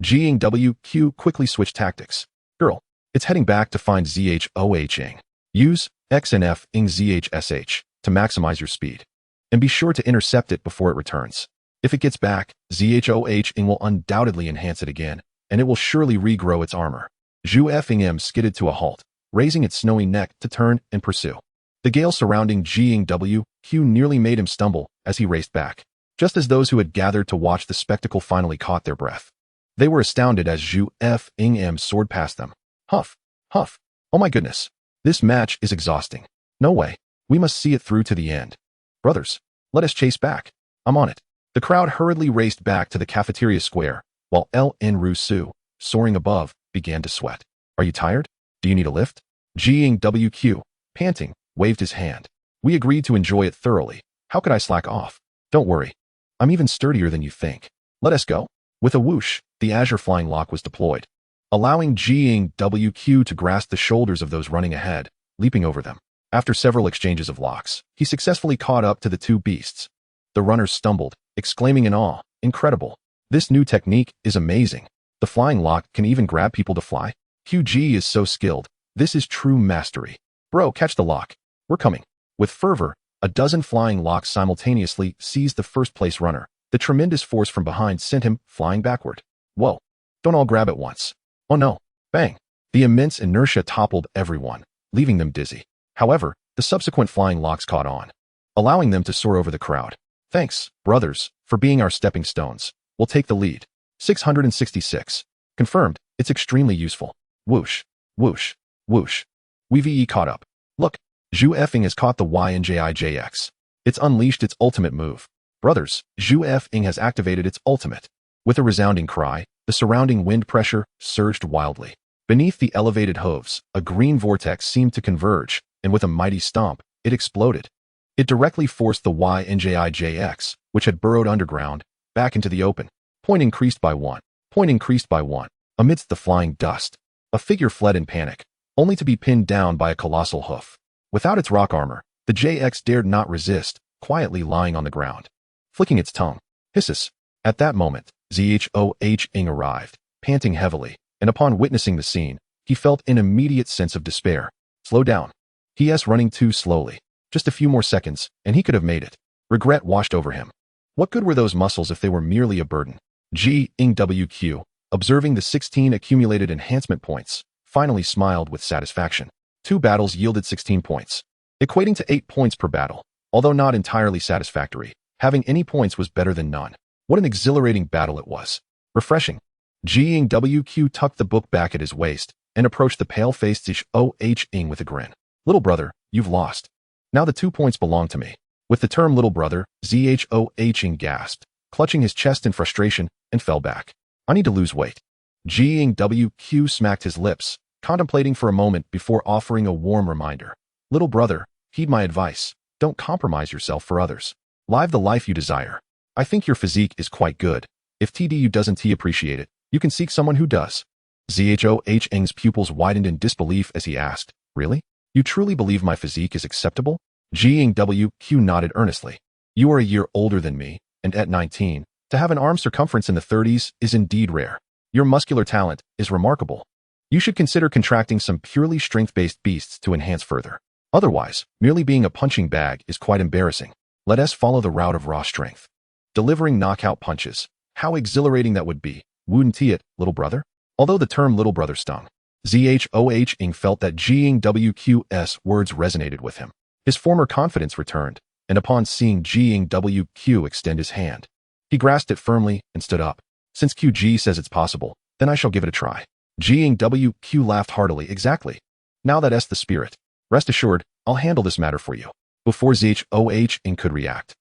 Speaker 1: Jiang Wuqi quickly switched tactics. Girl, it's heading back to find Zhong. Use XNF-ing-ZHSH to maximize your speed. And be sure to intercept it before it returns. If it gets back, Zhong will undoubtedly enhance it again, and it will surely regrow its armor. Zhu F-Ing-M skidded to a halt, raising its snowy neck to turn and pursue. The gale surrounding Jiang Wuqi nearly made him stumble as he raced back. Just as those who had gathered to watch the spectacle finally caught their breath. They were astounded as Zhu F-Ing-M soared past them. Huff, huff, oh my goodness. This match is exhausting. No way. We must see it through to the end. Brothers, let us chase back. I'm on it. The crowd hurriedly raced back to the cafeteria square, while L.N. Rusu, soaring above, began to sweat. Are you tired? Do you need a lift? Jiang Wuqi, panting, waved his hand. We agreed to enjoy it thoroughly. How could I slack off? Don't worry. I'm even sturdier than you think. Let us go. With a whoosh, the azure flying lock was deployed, allowing Jiang Wuqi to grasp the shoulders of those running ahead, leaping over them. After several exchanges of locks, he successfully caught up to the two beasts. The runners stumbled, exclaiming in awe, incredible. This new technique is amazing. The flying lock can even grab people to fly. QG is so skilled. This is true mastery. Bro, catch the lock. We're coming. With fervor, a dozen flying locks simultaneously seized the first-place runner. The tremendous force from behind sent him flying backward. Whoa. Don't all grab at once. Oh no. Bang. The immense inertia toppled everyone, leaving them dizzy. However, the subsequent flying locks caught on, allowing them to soar over the crowd. Thanks, brothers, for being our stepping stones. We'll take the lead. 666. Confirmed. It's extremely useful. Whoosh. Whoosh. Whoosh. We caught up. Look. Zhu F-Ing has caught the YNJIJX. It's unleashed its ultimate move. Brothers, Zhu F-Ing has activated its ultimate. With a resounding cry, the surrounding wind pressure surged wildly. Beneath the elevated hooves, a green vortex seemed to converge, and with a mighty stomp, it exploded. It directly forced the YNJIJX, which had burrowed underground, back into the open. Point increased by 1. Point increased by 1. Amidst the flying dust, a figure fled in panic, only to be pinned down by a colossal hoof. Without its rock armor, the JX dared not resist, quietly lying on the ground, flicking its tongue. Hisses. At that moment, Zhong arrived, panting heavily, and upon witnessing the scene, he felt an immediate sense of despair. Slow down. He's running too slowly. Just a few more seconds, and he could have made it. Regret washed over him. What good were those muscles if they were merely a burden? Jiang Wuqi, observing the 16 accumulated enhancement points, finally smiled with satisfaction. 2 battles yielded 16 points, equating to 8 points per battle. Although not entirely satisfactory, having any points was better than none. What an exhilarating battle it was. Refreshing. Jiang Wuqi tucked the book back at his waist and approached the pale-faced Zhong with a grin. Little brother, you've lost. Now the 2 points belong to me. With the term little brother, Zhong gasped, clutching his chest in frustration, and fell back. I need to lose weight. Jiang Wuqi smacked his lips, contemplating for a moment before offering a warm reminder. Little brother, heed my advice. Don't compromise yourself for others. Live the life you desire. I think your physique is quite good. If TDU doesn't appreciate it, you can seek someone who does. Zhohng's pupils widened in disbelief as he asked, Really? You truly believe my physique is acceptable? Jiang Wuqi nodded earnestly. You are a year older than me, and at 19, to have an arm circumference in the 30s is indeed rare. Your muscular talent is remarkable. You should consider contracting some purely strength-based beasts to enhance further. Otherwise, merely being a punching bag is quite embarrassing. Let us follow the route of raw strength. Delivering knockout punches. How exhilarating that would be, wouldn't it, little brother? Although the term little brother stung, Zhohng felt that Jiang Wuqi's words resonated with him. His former confidence returned, and upon seeing Jiang Wuqi extend his hand, he grasped it firmly and stood up. Since QG says it's possible, then I shall give it a try. Jiang Wuqi laughed heartily. Exactly. Now that's the spirit. Rest assured, I'll handle this matter for you. Before Zhohng could react,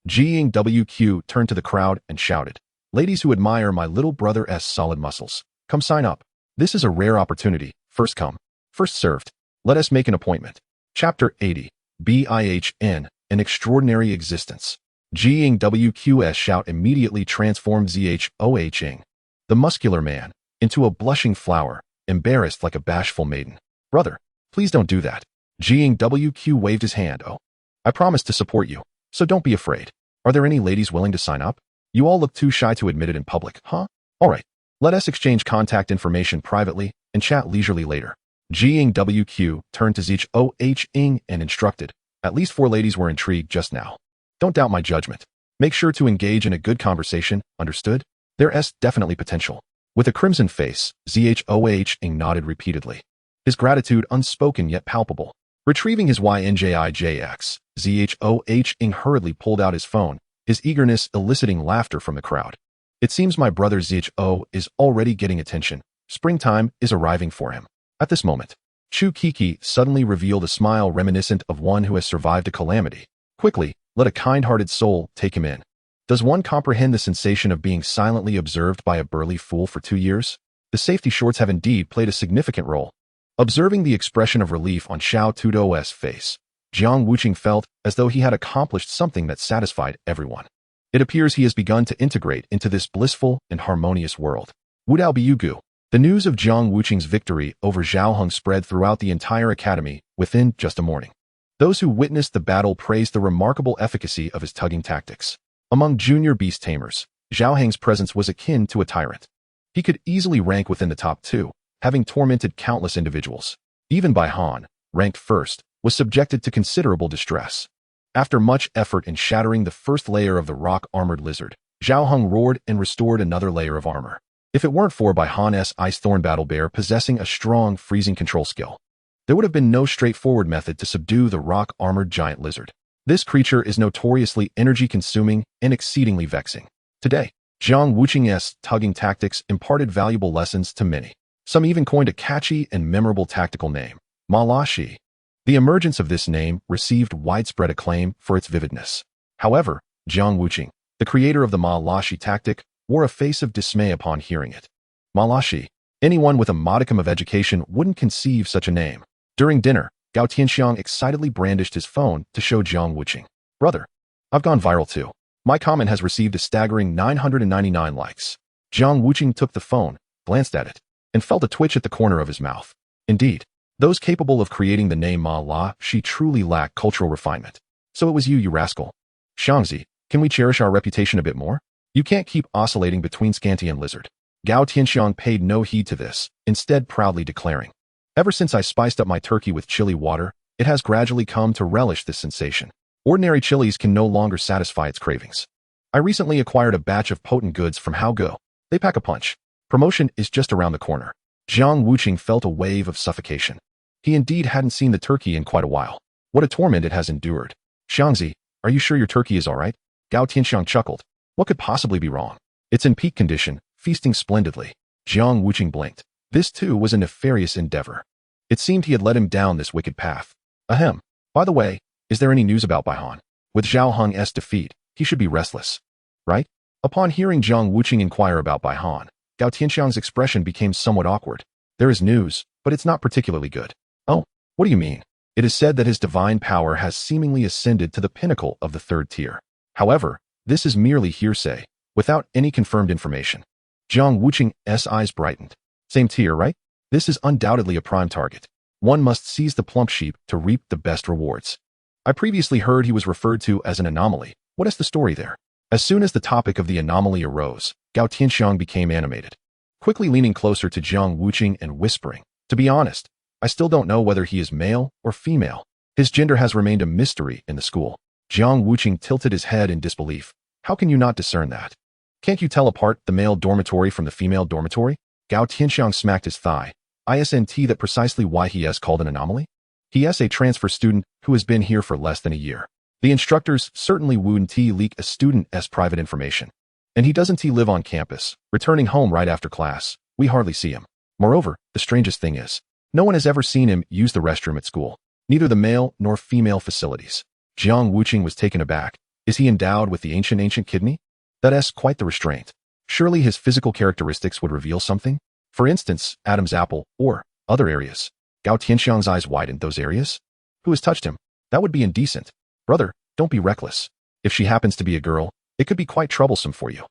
Speaker 1: Jiang Wuqi turned to the crowd and shouted, Ladies who admire my little brother's solid muscles, come sign up. This is a rare opportunity. First come, first served. Let us make an appointment. Chapter 80. BIHN, An Extraordinary Existence. Jiang Wuqi's shout immediately transformed Zhohng, the muscular man, into a blushing flower, embarrassed like a bashful maiden. Brother, please don't do that. Jiang Wuqi waved his hand. Oh, I promise to support you, so don't be afraid. Are there any ladies willing to sign up? You all look too shy to admit it in public, huh? All right, let us exchange contact information privately and chat leisurely later. Jiang Wuqi turned to Zhohng and instructed, At least 4 ladies were intrigued just now. Don't doubt my judgment. Make sure to engage in a good conversation, understood? There's definitely potential. With a crimson face, Zhohng nodded repeatedly. His gratitude unspoken yet palpable. Retrieving his YNJIJX, Zhohng hurriedly pulled out his phone, his eagerness eliciting laughter from the crowd. It seems my brother Zho is already getting attention. Springtime is arriving for him. At this moment, Chu Kiki suddenly revealed a smile reminiscent of one who has survived a calamity. Quickly, let a kind-hearted soul take him in. Does one comprehend the sensation of being silently observed by a burly fool for 2 years? The safety shorts have indeed played a significant role. Observing the expression of relief on Xiao Tudo's face, Jiang Wuqi felt as though he had accomplished something that satisfied everyone. It appears he has begun to integrate into this blissful and harmonious world. Wudao Biyugu. The news of Jiang Wuqi's victory over Zhao Heng spread throughout the entire academy within just a morning. Those who witnessed the battle praised the remarkable efficacy of his tugging tactics. Among junior beast tamers, Zhao Heng's presence was akin to a tyrant. He could easily rank within the top 2, having tormented countless individuals. Even Bai Han, ranked first, was subjected to considerable distress. After much effort in shattering the first layer of the rock-armored lizard, Zhao Heng roared and restored another layer of armor. If it weren't for Bai Han's Ice Thorn Battle Bear possessing a strong freezing control skill, there would have been no straightforward method to subdue the rock-armored giant lizard. This creature is notoriously energy-consuming and exceedingly vexing. Today, Jiang Wuqi's tugging tactics imparted valuable lessons to many. Some even coined a catchy and memorable tactical name, Ma La Shi. The emergence of this name received widespread acclaim for its vividness. However, Jiang Wuqi, the creator of the Ma La Shi tactic, wore a face of dismay upon hearing it. Ma La Shi. Anyone with a modicum of education wouldn't conceive such a name. During dinner, Gao Tianxiang excitedly brandished his phone to show Jiang Wuqi. Brother, I've gone viral too. My comment has received a staggering 999 likes. Jiang Wuqi took the phone, glanced at it, and felt a twitch at the corner of his mouth. Indeed, those capable of creating the name Ma La Shi truly lack cultural refinement. So it was you rascal. Xiangzi, can we cherish our reputation a bit more? You can't keep oscillating between scanty and lizard. Gao Tianxiang paid no heed to this, instead proudly declaring, Ever since I spiced up my turkey with chili water, it has gradually come to relish this sensation. Ordinary chilies can no longer satisfy its cravings. I recently acquired a batch of potent goods from Haogo. They pack a punch. Promotion is just around the corner. Jiang Wuqi felt a wave of suffocation. He indeed hadn't seen the turkey in quite a while. What a torment it has endured. Xiangzi, are you sure your turkey is all right? Gao Tianxiang chuckled. What could possibly be wrong? It's in peak condition, feasting splendidly. Jiang Wuqi blinked. This too was a nefarious endeavor. It seemed he had led him down this wicked path. Ahem. By the way, is there any news about Bai Han? With Zhao Heng's defeat, he should be restless. Right? Upon hearing Jiang Wuqi inquire about Bai Han, Gao Tianxiang's expression became somewhat awkward. There is news, but it's not particularly good. Oh, what do you mean? It is said that his divine power has seemingly ascended to the pinnacle of the 3rd tier. However, this is merely hearsay, without any confirmed information. Jiang Wuqi's eyes brightened. Same tier, right? This is undoubtedly a prime target. One must seize the plump sheep to reap the best rewards. I previously heard he was referred to as an anomaly. What is the story there? As soon as the topic of the anomaly arose, Gao Tianxiang became animated, quickly leaning closer to Jiang Wuqi and whispering, "To be honest, I still don't know whether he is male or female. His gender has remained a mystery in the school." Jiang Wuqi tilted his head in disbelief. "How can you not discern that? Can't you tell apart the male dormitory from the female dormitory?" Gao Tianxiang smacked his thigh. "Isn't that precisely why he is called an anomaly? He is a transfer student who has been here for less than a year. The instructors certainly wouldn't leak a student's private information. And he doesn't live on campus, returning home right after class. We hardly see him. Moreover, the strangest thing is, no one has ever seen him use the restroom at school, neither the male nor female facilities." Jiang Wuqi was taken aback. Is he endowed with the ancient kidney? That is quite the restraint. Surely his physical characteristics would reveal something? For instance, Adam's apple, or other areas. Gao Tianxiang's eyes widened. Those areas? Who has touched him? That would be indecent. Brother, don't be reckless. If she happens to be a girl, it could be quite troublesome for you.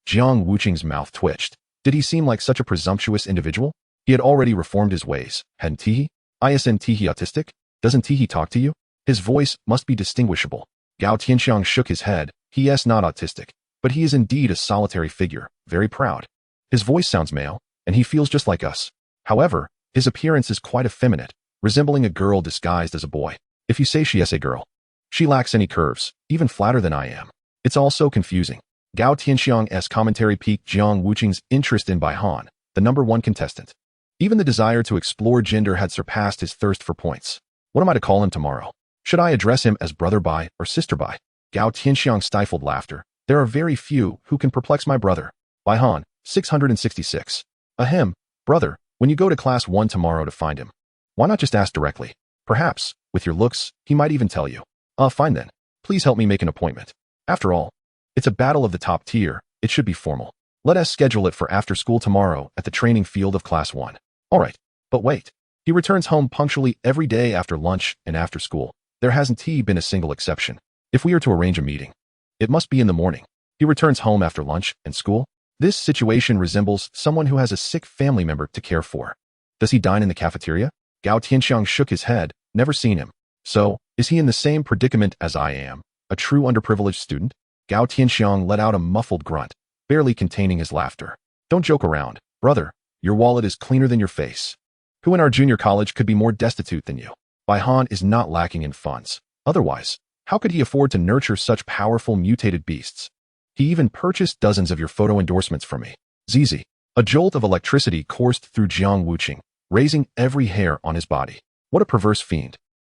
Speaker 1: Jiang Wuqi's mouth twitched. Did he seem like such a presumptuous individual? He had already reformed his ways, hadn't he? Isn't he autistic? Doesn't he talk to you? His voice must be distinguishable. Gao Tianxiang shook his head. He is not autistic, but he is indeed a solitary figure, very proud. His voice sounds male, and he feels just like us. However, his appearance is quite effeminate, resembling a girl disguised as a boy. If you say she is a girl, she lacks any curves, even flatter than I am. It's all so confusing. Gao Tianxiang's commentary piqued Jiang Wuqi's interest in Bai Han, the #1 contestant. Even the desire to explore gender had surpassed his thirst for points. What am I to call him tomorrow? Should I address him as Brother Bai or Sister Bai? Gao Tianxiang stifled laughter. There are very few who can perplex my brother. Bai Han, 666. Ahem, brother, when you go to class 1 tomorrow to find him, why not just ask directly? Perhaps, with your looks, he might even tell you. Fine then. Please help me make an appointment. After all, it's a battle of the top tier. It should be formal. Let us schedule it for after school tomorrow at the training field of class 1. All right, but wait. He returns home punctually every day after lunch and after school. There hasn't been a single exception. If we are to arrange a meeting, it must be in the morning. He returns home after lunch and school. This situation resembles someone who has a sick family member to care for. Does he dine in the cafeteria? Gao Tianxiang shook his head. Never seen him. So, is he in the same predicament as I am, a true underprivileged student? Gao Tianxiang let out a muffled grunt, barely containing his laughter. Don't joke around, brother. Your wallet is cleaner than your face. Who in our junior college could be more destitute than you? Bai Han is not lacking in funds. Otherwise, how could he afford to nurture such powerful mutated beasts? He even purchased dozens of your photo endorsements from me. Zizi. A jolt of electricity coursed through Jiang Wuqi, raising every hair on his body. What a perverse fiend.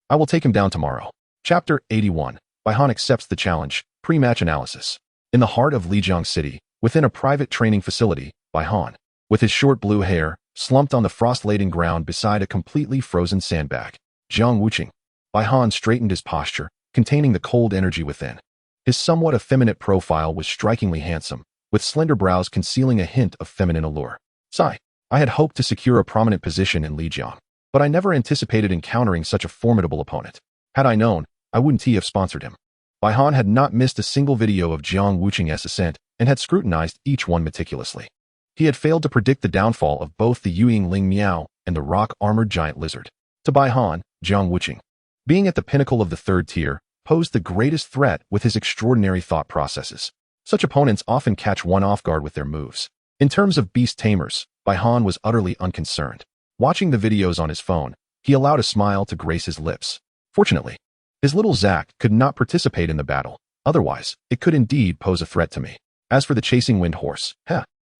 Speaker 1: I will take him down tomorrow. Chapter 81. Bai Han accepts the challenge. Pre-match analysis. In the heart of Lijiang City, within a private training facility, Bai Han, with his short blue hair, slumped on the frost-laden ground beside a completely frozen sandbag. Jiang Wuqi. Bai Han straightened his posture, containing the cold energy within. His somewhat effeminate profile was strikingly handsome, with slender brows concealing a hint of feminine allure. Sigh. I had hoped to secure a prominent position in Lijiang, but I never anticipated encountering such a formidable opponent. Had I known, I wouldn't have sponsored him. Bai Han had not missed a single video of Jiang Wuqi's ascent and had scrutinized each one meticulously. He had failed to predict the downfall of both the Yueying Ling Miao and the rock-armored giant lizard. To Bai Han, Jiang Wuqi, being at the pinnacle of the 3rd tier, posed the greatest threat with his extraordinary thought processes. Such opponents often catch one off guard with their moves. In terms of beast tamers, Bai Han was utterly unconcerned. Watching the videos on his phone, he allowed a smile to grace his lips. Fortunately, his little Zack could not participate in the battle. Otherwise, it could indeed pose a threat to me. As for the chasing wind horse,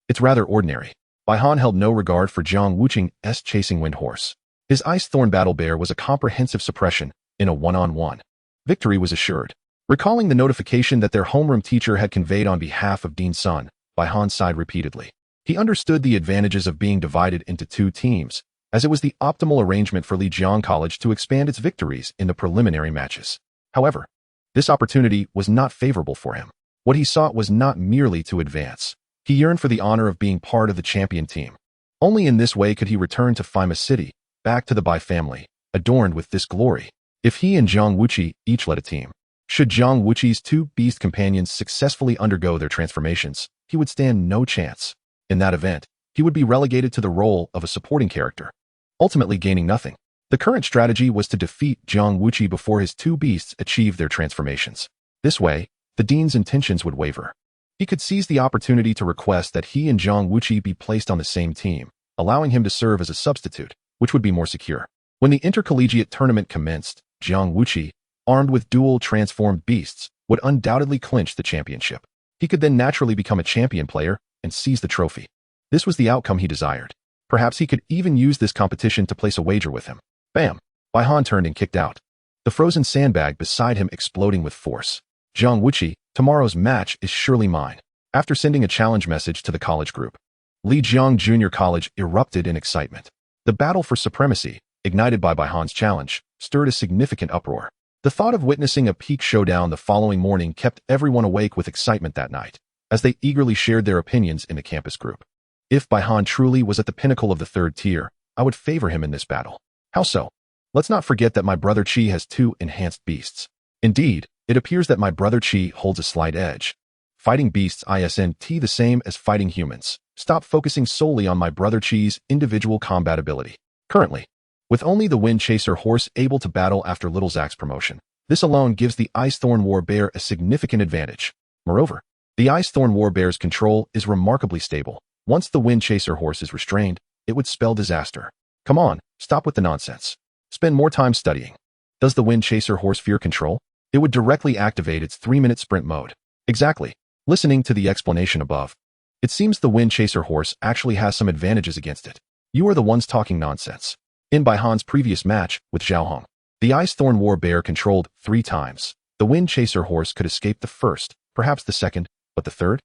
Speaker 1: it's rather ordinary. Bai Han held no regard for Jiang Wuqi's chasing wind horse. His ice thorn battle bear was a comprehensive suppression in a one-on-one. Victory was assured. Recalling the notification that their homeroom teacher had conveyed on behalf of Dean Sun, Bai Han sighed repeatedly. He understood the advantages of being divided into 2 teams, as it was the optimal arrangement for Lijiang College to expand its victories in the preliminary matches. However, this opportunity was not favorable for him. What he sought was not merely to advance, He yearned for the honor of being part of the champion team. Only in this way could he return to Fima City, back to the Bai family, adorned with this glory. If he and Jiang Wuqi each led a team, should Jiang Wuqi's two beast companions successfully undergo their transformations, he would stand no chance. In that event, he would be relegated to the role of a supporting character, ultimately gaining nothing. The current strategy was to defeat Jiang Wuqi before his two beasts achieved their transformations. This way, the dean's intentions would waver. He could seize the opportunity to request that he and Jiang Wuqi be placed on the same team, allowing him to serve as a substitute, which would be more secure. When the intercollegiate tournament commenced, Jiang Wuqi, armed with dual transformed beasts, would undoubtedly clinch the championship. He could then naturally become a champion player and seize the trophy. This was the outcome he desired. Perhaps he could even use this competition to place a wager with him. Bam! Bai Han turned and kicked out, the frozen sandbag beside him exploding with force. Jiang Wuqi, tomorrow's match is surely mine. After sending a challenge message to the college group, Lijiang Junior College erupted in excitement. The battle for supremacy, ignited by Bai Han's challenge, stirred a significant uproar. The thought of witnessing a peak showdown the following morning kept everyone awake with excitement that night, as they eagerly shared their opinions in the campus group. If Bai Han truly was at the pinnacle of the third tier, I would favor him in this battle. How so? Let's not forget that my brother Qi has two enhanced beasts. Indeed, it appears that my brother Qi holds a slight edge. Fighting beasts isn't the same as fighting humans. Stop focusing solely on my brother Qi's individual combat ability. Currently, with only the Wind Chaser horse able to battle after Little Zack's promotion, this alone gives the Ice Thorn War Bear a significant advantage. Moreover, the Ice Thorn War Bear's control is remarkably stable. Once the Wind Chaser horse is restrained, it would spell disaster. Come on, stop with the nonsense. Spend more time studying. Does the Wind Chaser horse fear control? It would directly activate its 3-minute sprint mode. Exactly. Listening to the explanation above, it seems the Wind Chaser horse actually has some advantages against it. You are the ones talking nonsense. In Bai Han's previous match with Zhao Hong, the Ice Thorn War Bear controlled 3 times. The Wind Chaser horse could escape the first, perhaps the second, but the third?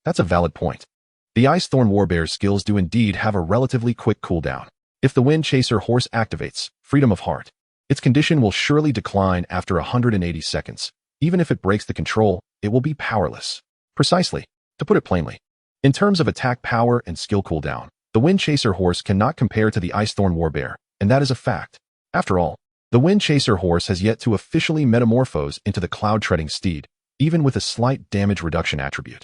Speaker 1: That's a valid point. The Ice Thorn War Bear's skills do indeed have a relatively quick cooldown. If the Wind Chaser horse activates Freedom of Heart, its condition will surely decline after 180 seconds. Even if it breaks the control, it will be powerless. Precisely. To put it plainly, in terms of attack power and skill cooldown, the Wind Chaser horse cannot compare to the Ice Thorn War Bear, and that is a fact. After all, the Wind Chaser horse has yet to officially metamorphose into the cloud-treading steed, even with a slight damage reduction attribute.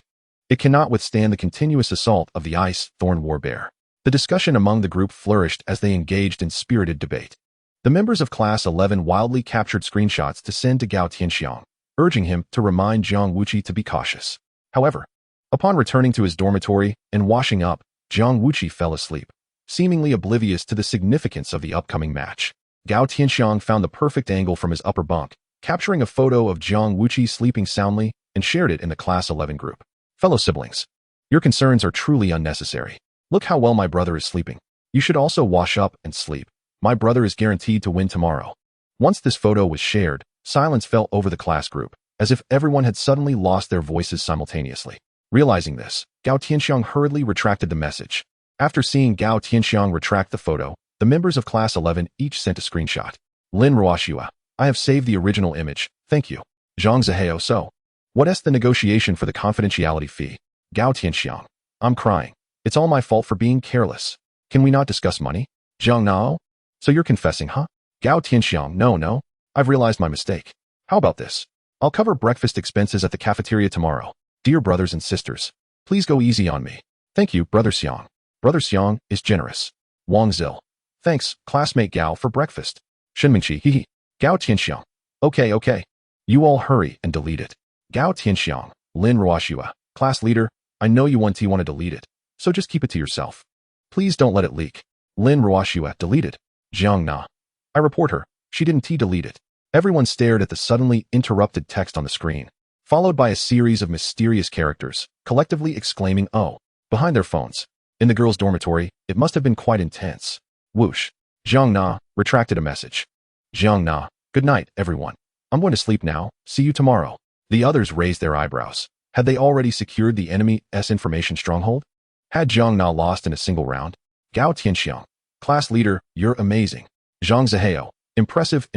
Speaker 1: It cannot withstand the continuous assault of the Ice Thorn War Bear. The discussion among the group flourished as they engaged in spirited debate. The members of Class 11 wildly captured screenshots to send to Gao Tianxiang, urging him to remind Jiang Wuqi to be cautious. However, upon returning to his dormitory and washing up, Jiang Wuqi fell asleep, seemingly oblivious to the significance of the upcoming match. Gao Tianxiang found the perfect angle from his upper bunk, capturing a photo of Jiang Wuqi sleeping soundly and shared it in the Class 11 group. Fellow siblings, your concerns are truly unnecessary. Look how well my brother is sleeping. You should also wash up and sleep. My brother is guaranteed to win tomorrow. Once this photo was shared, silence fell over the class group, as if everyone had suddenly lost their voices simultaneously. Realizing this, Gao Tianxiang hurriedly retracted the message. After seeing Gao Tianxiang retract the photo, the members of Class 11 each sent a screenshot. Lin Ruoxua, I have saved the original image, thank you. Zhang Zihao so. What is the negotiation for the confidentiality fee? Gao Tianxiang, I'm crying. It's all my fault for being careless. Can we not discuss money? Zhang Nao? So you're confessing, huh? Gao Tianxiang, no. I've realized my mistake. How about this? I'll cover breakfast expenses at the cafeteria tomorrow. Dear brothers and sisters, please go easy on me. Thank you, Brother Xiang. Brother Xiang is generous. Wang Zil. Thanks, classmate Gao, for breakfast. Shenmingqi, hehe. Gao Tianxiang. Okay. You all hurry and delete it. Gao Tianxiang, Lin Ruoxua, class leader, I know you want to delete it, so just keep it to yourself. Please don't let it leak. Lin Ruoxua, deleted. Jiang Na. I report her, she didn't delete it. Everyone stared at the suddenly interrupted text on the screen, followed by a series of mysterious characters, collectively exclaiming, oh, behind their phones. In the girls' dormitory, it must have been quite intense. Whoosh. Jiang Na retracted a message. Jiang Na, good night, everyone. I'm going to sleep now, see you tomorrow. The others raised their eyebrows. Had they already secured the enemy's information stronghold? Had Jiang Na lost in a single round? Gao Tianxiang, class leader, you're amazing. Zhang Zihao, impressive.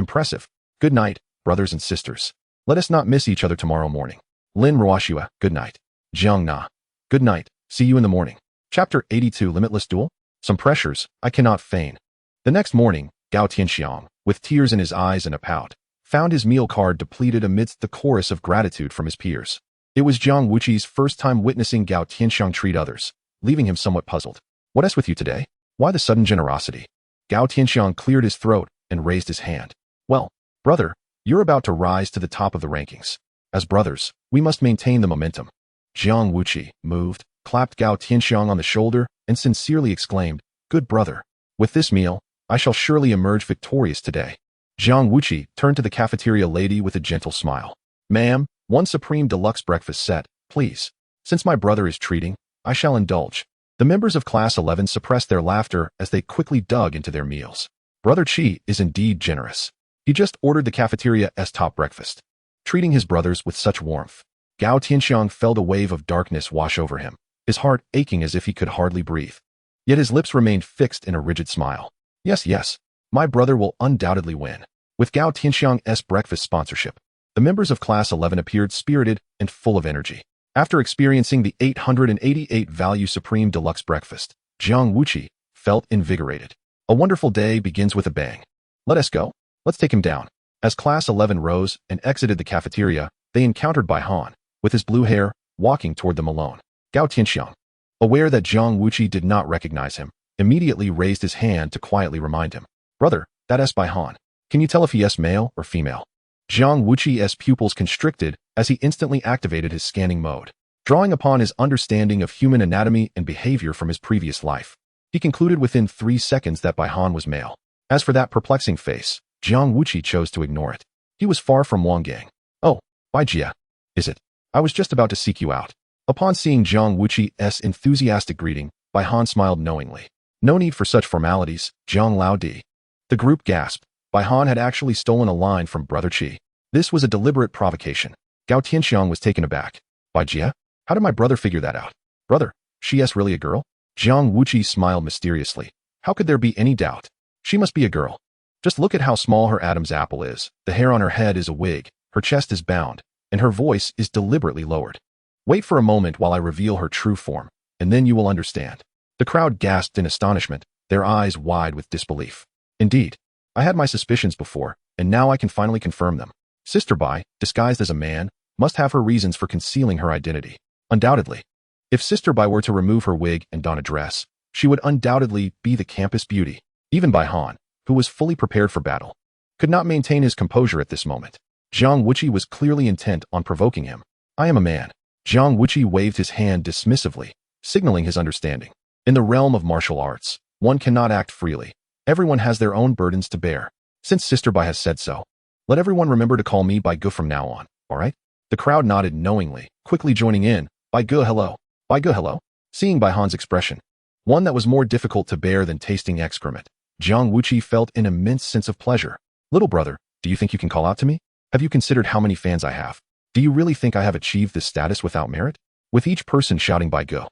Speaker 1: Good night, brothers and sisters. Let us not miss each other tomorrow morning. Lin Ruoxua, good night. Jiang Na. Good night. See you in the morning. Chapter 82 Limitless Duel? Some pressures I cannot feign. The next morning, Gao Tianxiang, with tears in his eyes and a pout, found his meal card depleted amidst the chorus of gratitude from his peers. It was Jiang Wuqi's first time witnessing Gao Tianxiang treat others, leaving him somewhat puzzled. What is with you today? Why the sudden generosity? Gao Tianxiang cleared his throat and raised his hand. Well, brother, you're about to rise to the top of the rankings. As brothers, we must maintain the momentum. Jiang Wuqi, moved, clapped Gao Tianxiang on the shoulder and sincerely exclaimed, Good brother. With this meal, I shall surely emerge victorious today. Jiang Wuqi turned to the cafeteria lady with a gentle smile. Ma'am, one supreme deluxe breakfast set, please. Since my brother is treating, I shall indulge. The members of Class 11 suppressed their laughter as they quickly dug into their meals. Brother Qi is indeed generous. He just ordered the cafeteria's top breakfast. Treating his brothers with such warmth. Gao Tianxiang felt a wave of darkness wash over him, his heart aching as if he could hardly breathe. Yet his lips remained fixed in a rigid smile. Yes, my brother will undoubtedly win. With Gao Tianxiang's breakfast sponsorship, the members of Class 11 appeared spirited and full of energy. After experiencing the 888 value Supreme Deluxe breakfast, Jiang Wuqi felt invigorated. A wonderful day begins with a bang. Let us go. Let's take him down. As Class 11 rose and exited the cafeteria, they encountered Bai Han, with his blue hair, walking toward them alone. Gao Tianxiang, aware that Jiang Wuqi did not recognize him, immediately raised his hand to quietly remind him. Brother, that is Bai Han. Can you tell if he is male or female? Jiang Wuqi's pupils constricted as he instantly activated his scanning mode. Drawing upon his understanding of human anatomy and behavior from his previous life, he concluded within 3 seconds that Bai Han was male. As for that perplexing face, Jiang Wuqi chose to ignore it. He was far from Wanggang. Oh, Bai Jia. Is it? I was just about to seek you out. Upon seeing Jiang Wuqi's enthusiastic greeting, Bai Han smiled knowingly. No need for such formalities, Jiang Lao Di. The group gasped. Bai Han had actually stolen a line from Brother Qi. This was a deliberate provocation. Gao Tianxiang was taken aback. Bai Jia? How did my brother figure that out? Brother, she is really a girl? Jiang Wuqi smiled mysteriously. How could there be any doubt? She must be a girl. Just look at how small her Adam's apple is. The hair on her head is a wig, her chest is bound, and her voice is deliberately lowered. Wait for a moment while I reveal her true form, and then you will understand. The crowd gasped in astonishment, their eyes wide with disbelief. Indeed, I had my suspicions before, and now I can finally confirm them. Sister Bai, disguised as a man, must have her reasons for concealing her identity. Undoubtedly. If Sister Bai were to remove her wig and don a dress, she would undoubtedly be the campus beauty. Even Bai Han, who was fully prepared for battle, could not maintain his composure at this moment. Jiang Wuqi was clearly intent on provoking him. I am a man. Jiang Wuqi waved his hand dismissively, signaling his understanding. In the realm of martial arts, one cannot act freely. Everyone has their own burdens to bear. Since Sister Bai has said so, let everyone remember to call me Bai Gu from now on, alright? The crowd nodded knowingly, quickly joining in. Bai Gu hello. Bai Gu hello. Seeing Bai Han's expression, one that was more difficult to bear than tasting excrement, Jiang Wuqi felt an immense sense of pleasure. Little brother, do you think you can call out to me? Have you considered how many fans I have? Do you really think I have achieved this status without merit? With each person shouting Bai Gu,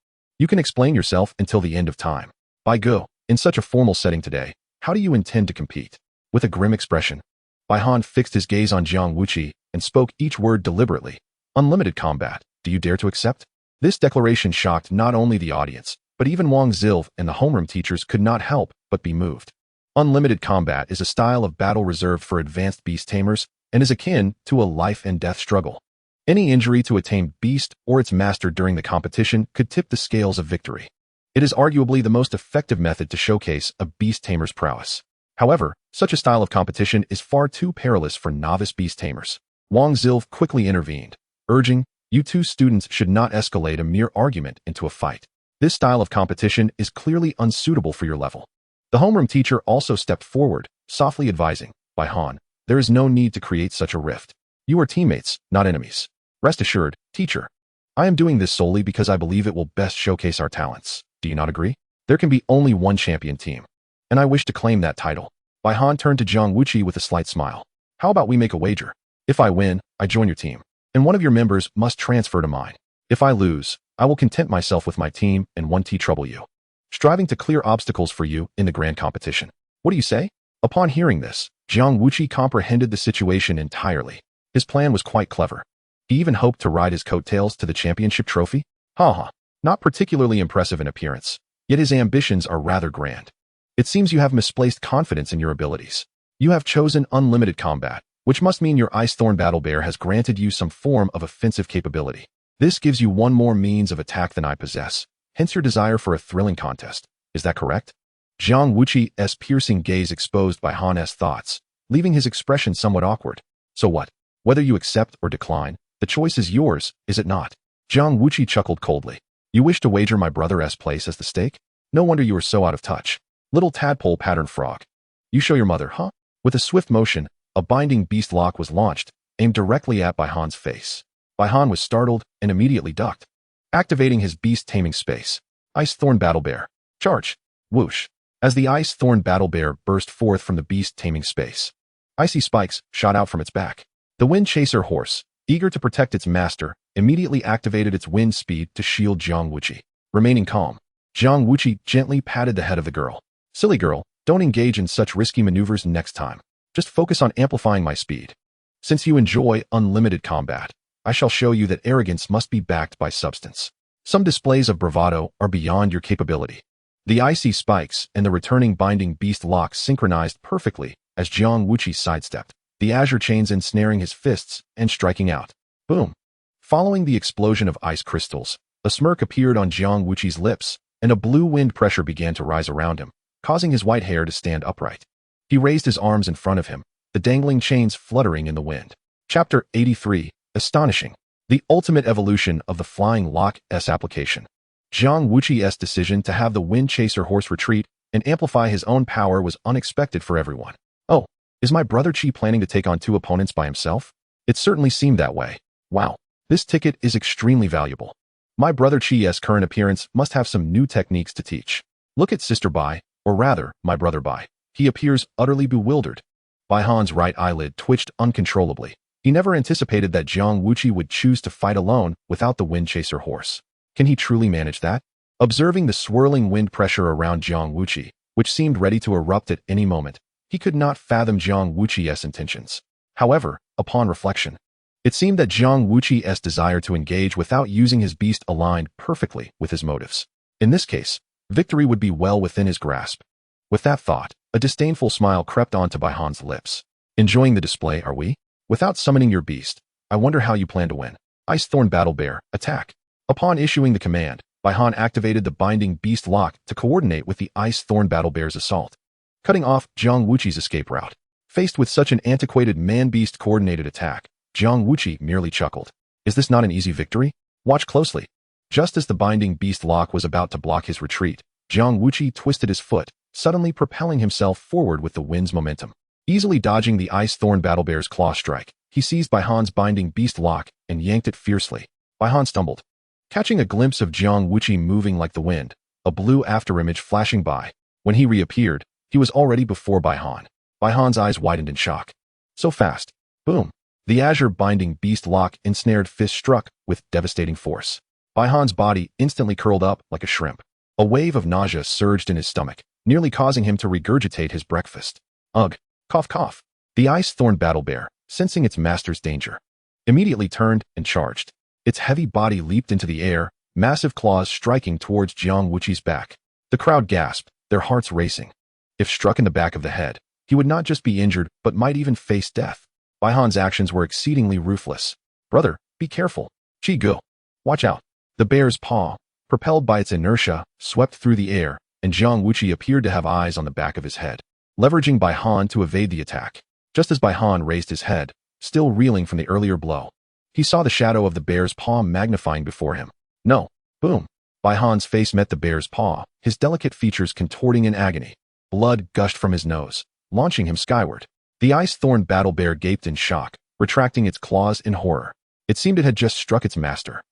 Speaker 1: you can explain yourself until the end of time. Bai Gu, in such a formal setting today, how do you intend to compete? With a grim expression, Bai Han fixed his gaze on Jiang Wuqi and spoke each word deliberately. Unlimited combat, do you dare to accept? This declaration shocked not only the audience, but even Wang Zilv and the homeroom teachers could not help but be moved. Unlimited combat is a style of battle reserved for advanced beast tamers and is akin to a life and death struggle. Any injury to a tamed beast or its master during the competition could tip the scales of victory. It is arguably the most effective method to showcase a beast tamer's prowess. However, such a style of competition is far too perilous for novice beast tamers. Wang Zilv quickly intervened, urging, you two students should not escalate a mere argument into a fight. This style of competition is clearly unsuitable for your level. The homeroom teacher also stepped forward, softly advising, Bai Han, there is no need to create such a rift. You are teammates, not enemies. Rest assured, teacher. I am doing this solely because I believe it will best showcase our talents. Do you not agree? There can be only one champion team, and I wish to claim that title. Bai Han turned to Jiang Wuqi with a slight smile. How about we make a wager? If I win, I join your team, and one of your members must transfer to mine. If I lose, I will content myself with my team and one T trouble you, striving to clear obstacles for you in the grand competition. What do you say? Upon hearing this, Jiang Wuqi comprehended the situation entirely. His plan was quite clever. He even hoped to ride his coattails to the championship trophy. Ha ha. Not particularly impressive in appearance, yet his ambitions are rather grand. It seems you have misplaced confidence in your abilities. You have chosen unlimited combat, which must mean your Ice Thorn Battle Bear has granted you some form of offensive capability. This gives you one more means of attack than I possess, hence your desire for a thrilling contest. Is that correct? Jiang Wuqi's piercing gaze exposed by Han's thoughts, leaving his expression somewhat awkward. So what? Whether you accept or decline, the choice is yours, is it not? Jiang Wuqi chuckled coldly. You wish to wager my brother's place as the stake? No wonder you are so out of touch. Little tadpole-patterned frog. You show your mother, huh? With a swift motion, a binding beast lock was launched, aimed directly at Baihan's face. Baihan was startled and immediately ducked. Activating his beast taming space. Ice Thorn Battle Bear. Charge. Whoosh. As the Ice Thorn Battle Bear burst forth from the beast taming space, icy spikes shot out from its back. The Wind Chaser horse, eager to protect its master, immediately activated its wind speed to shield Jiang Wuqi. Remaining calm, Jiang Wuqi gently patted the head of the girl. Silly girl, don't engage in such risky maneuvers next time. Just focus on amplifying my speed. Since you enjoy unlimited combat, I shall show you that arrogance must be backed by substance. Some displays of bravado are beyond your capability. The icy spikes and the returning binding beast lock synchronized perfectly as Jiang Wuqi sidestepped, the azure chains ensnaring his fists and striking out. Boom! Following the explosion of ice crystals, a smirk appeared on Jiang Wuqi's lips, and a blue wind pressure began to rise around him, causing his white hair to stand upright. He raised his arms in front of him, the dangling chains fluttering in the wind. Chapter 83, Astonishing. The ultimate evolution of the Flying Lock's application. Jiang Wuqi's decision to have the Wind Chaser horse retreat and amplify his own power was unexpected for everyone. Oh, is my brother Qi planning to take on two opponents by himself? It certainly seemed that way. Wow, this ticket is extremely valuable. My brother Qi's current appearance must have some new techniques to teach. Look at Sister Bai, or rather, my brother Bai. He appears utterly bewildered. Baihan's right eyelid twitched uncontrollably. He never anticipated that Jiang Wuqi would choose to fight alone without the Wind Chaser horse. Can he truly manage that? Observing the swirling wind pressure around Jiang Wuqi, which seemed ready to erupt at any moment, he could not fathom Jiang Wuqi's intentions. However, upon reflection, it seemed that Jiang Wuqi's desire to engage without using his beast aligned perfectly with his motives. In this case, victory would be well within his grasp. With that thought, a disdainful smile crept onto Baihan's lips. Enjoying the display, are we? Without summoning your beast, I wonder how you plan to win. Ice Thorn Battle Bear, attack. Upon issuing the command, Baihan activated the binding beast lock to coordinate with the Ice Thorn Battle Bear's assault, cutting off Jiang Wuqi's escape route. Faced with such an antiquated man-beast coordinated attack, Jiang Wuqi merely chuckled. Is this not an easy victory? Watch closely. Just as the binding beast lock was about to block his retreat, Jiang Wuqi twisted his foot, suddenly propelling himself forward with the wind's momentum. Easily dodging the Ice Thorn Battle Bear's claw strike, he seized Baihan's binding beast lock and yanked it fiercely. Baihan stumbled. Catching a glimpse of Jiang Wuqi moving like the wind, a blue afterimage flashing by, when he reappeared, he was already before Baihan. Baihan's eyes widened in shock. So fast. Boom. The azure binding beast lock ensnared fist struck with devastating force. Baihan's body instantly curled up like a shrimp. A wave of nausea surged in his stomach, nearly causing him to regurgitate his breakfast. Ugh. Cough cough. The Ice Thorn Battle Bear, sensing its master's danger, immediately turned and charged. Its heavy body leaped into the air, massive claws striking towards Jiang Wuqi's back. The crowd gasped, their hearts racing. If struck in the back of the head, he would not just be injured, but might even face death. Baihan's actions were exceedingly ruthless. Brother, be careful. Qi Gu. Watch out. The bear's paw, propelled by its inertia, swept through the air, and Jiang Wuqi appeared to have eyes on the back of his head, leveraging Baihan to evade the attack. Just as Baihan raised his head, still reeling from the earlier blow, he saw the shadow of the bear's paw magnifying before him. No. Boom. Baihan's face met the bear's paw, his delicate features contorting in agony. Blood gushed from his nose, launching him skyward. The Ice Thorn Battle Bear gaped in shock, retracting its claws in horror. It seemed it had just struck its master.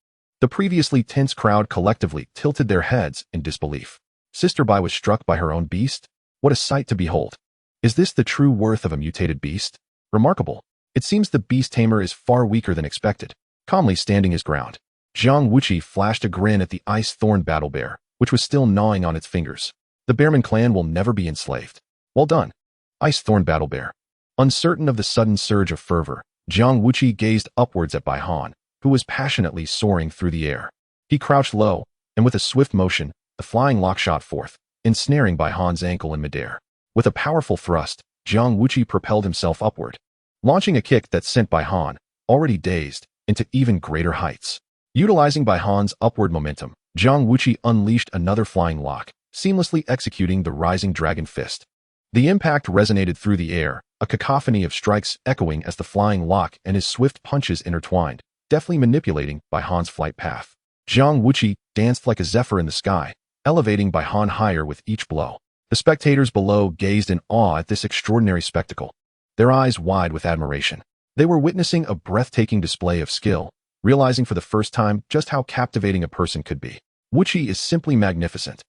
Speaker 1: The previously tense crowd collectively tilted their heads in disbelief. Sister Bai was struck by her own beast? What a sight to behold. Is this the true worth of a mutated beast? Remarkable. It seems the beast tamer is far weaker than expected. Calmly standing his ground, Jiang Wuqi flashed a grin at the Ice Thorn Battle Bear, which was still gnawing on its fingers. The Bearman clan will never be enslaved. Well done, Ice Thorn Battle Bear. Uncertain of the sudden surge of fervor, Jiang Wuqi gazed upwards at Baihan, who was passionately soaring through the air. He crouched low, and with a swift motion, the flying lock shot forth, ensnaring Bai Han's ankle in midair. With a powerful thrust, Jiang Wuqi propelled himself upward, launching a kick that sent Bai Han, already dazed, into even greater heights. Utilizing Bai Han's upward momentum, Jiang Wuqi unleashed another flying lock, seamlessly executing the rising dragon fist. The impact resonated through the air, a cacophony of strikes echoing as the flying lock and his swift punches intertwined, deftly manipulating Bai Han's flight path. Jiang Wuqi danced like a zephyr in the sky, elevating Bai Han higher with each blow. The spectators below gazed in awe at this extraordinary spectacle, their eyes wide with admiration. They were witnessing a breathtaking display of skill, realizing for the first time just how captivating a person could be. Wuqi is simply magnificent.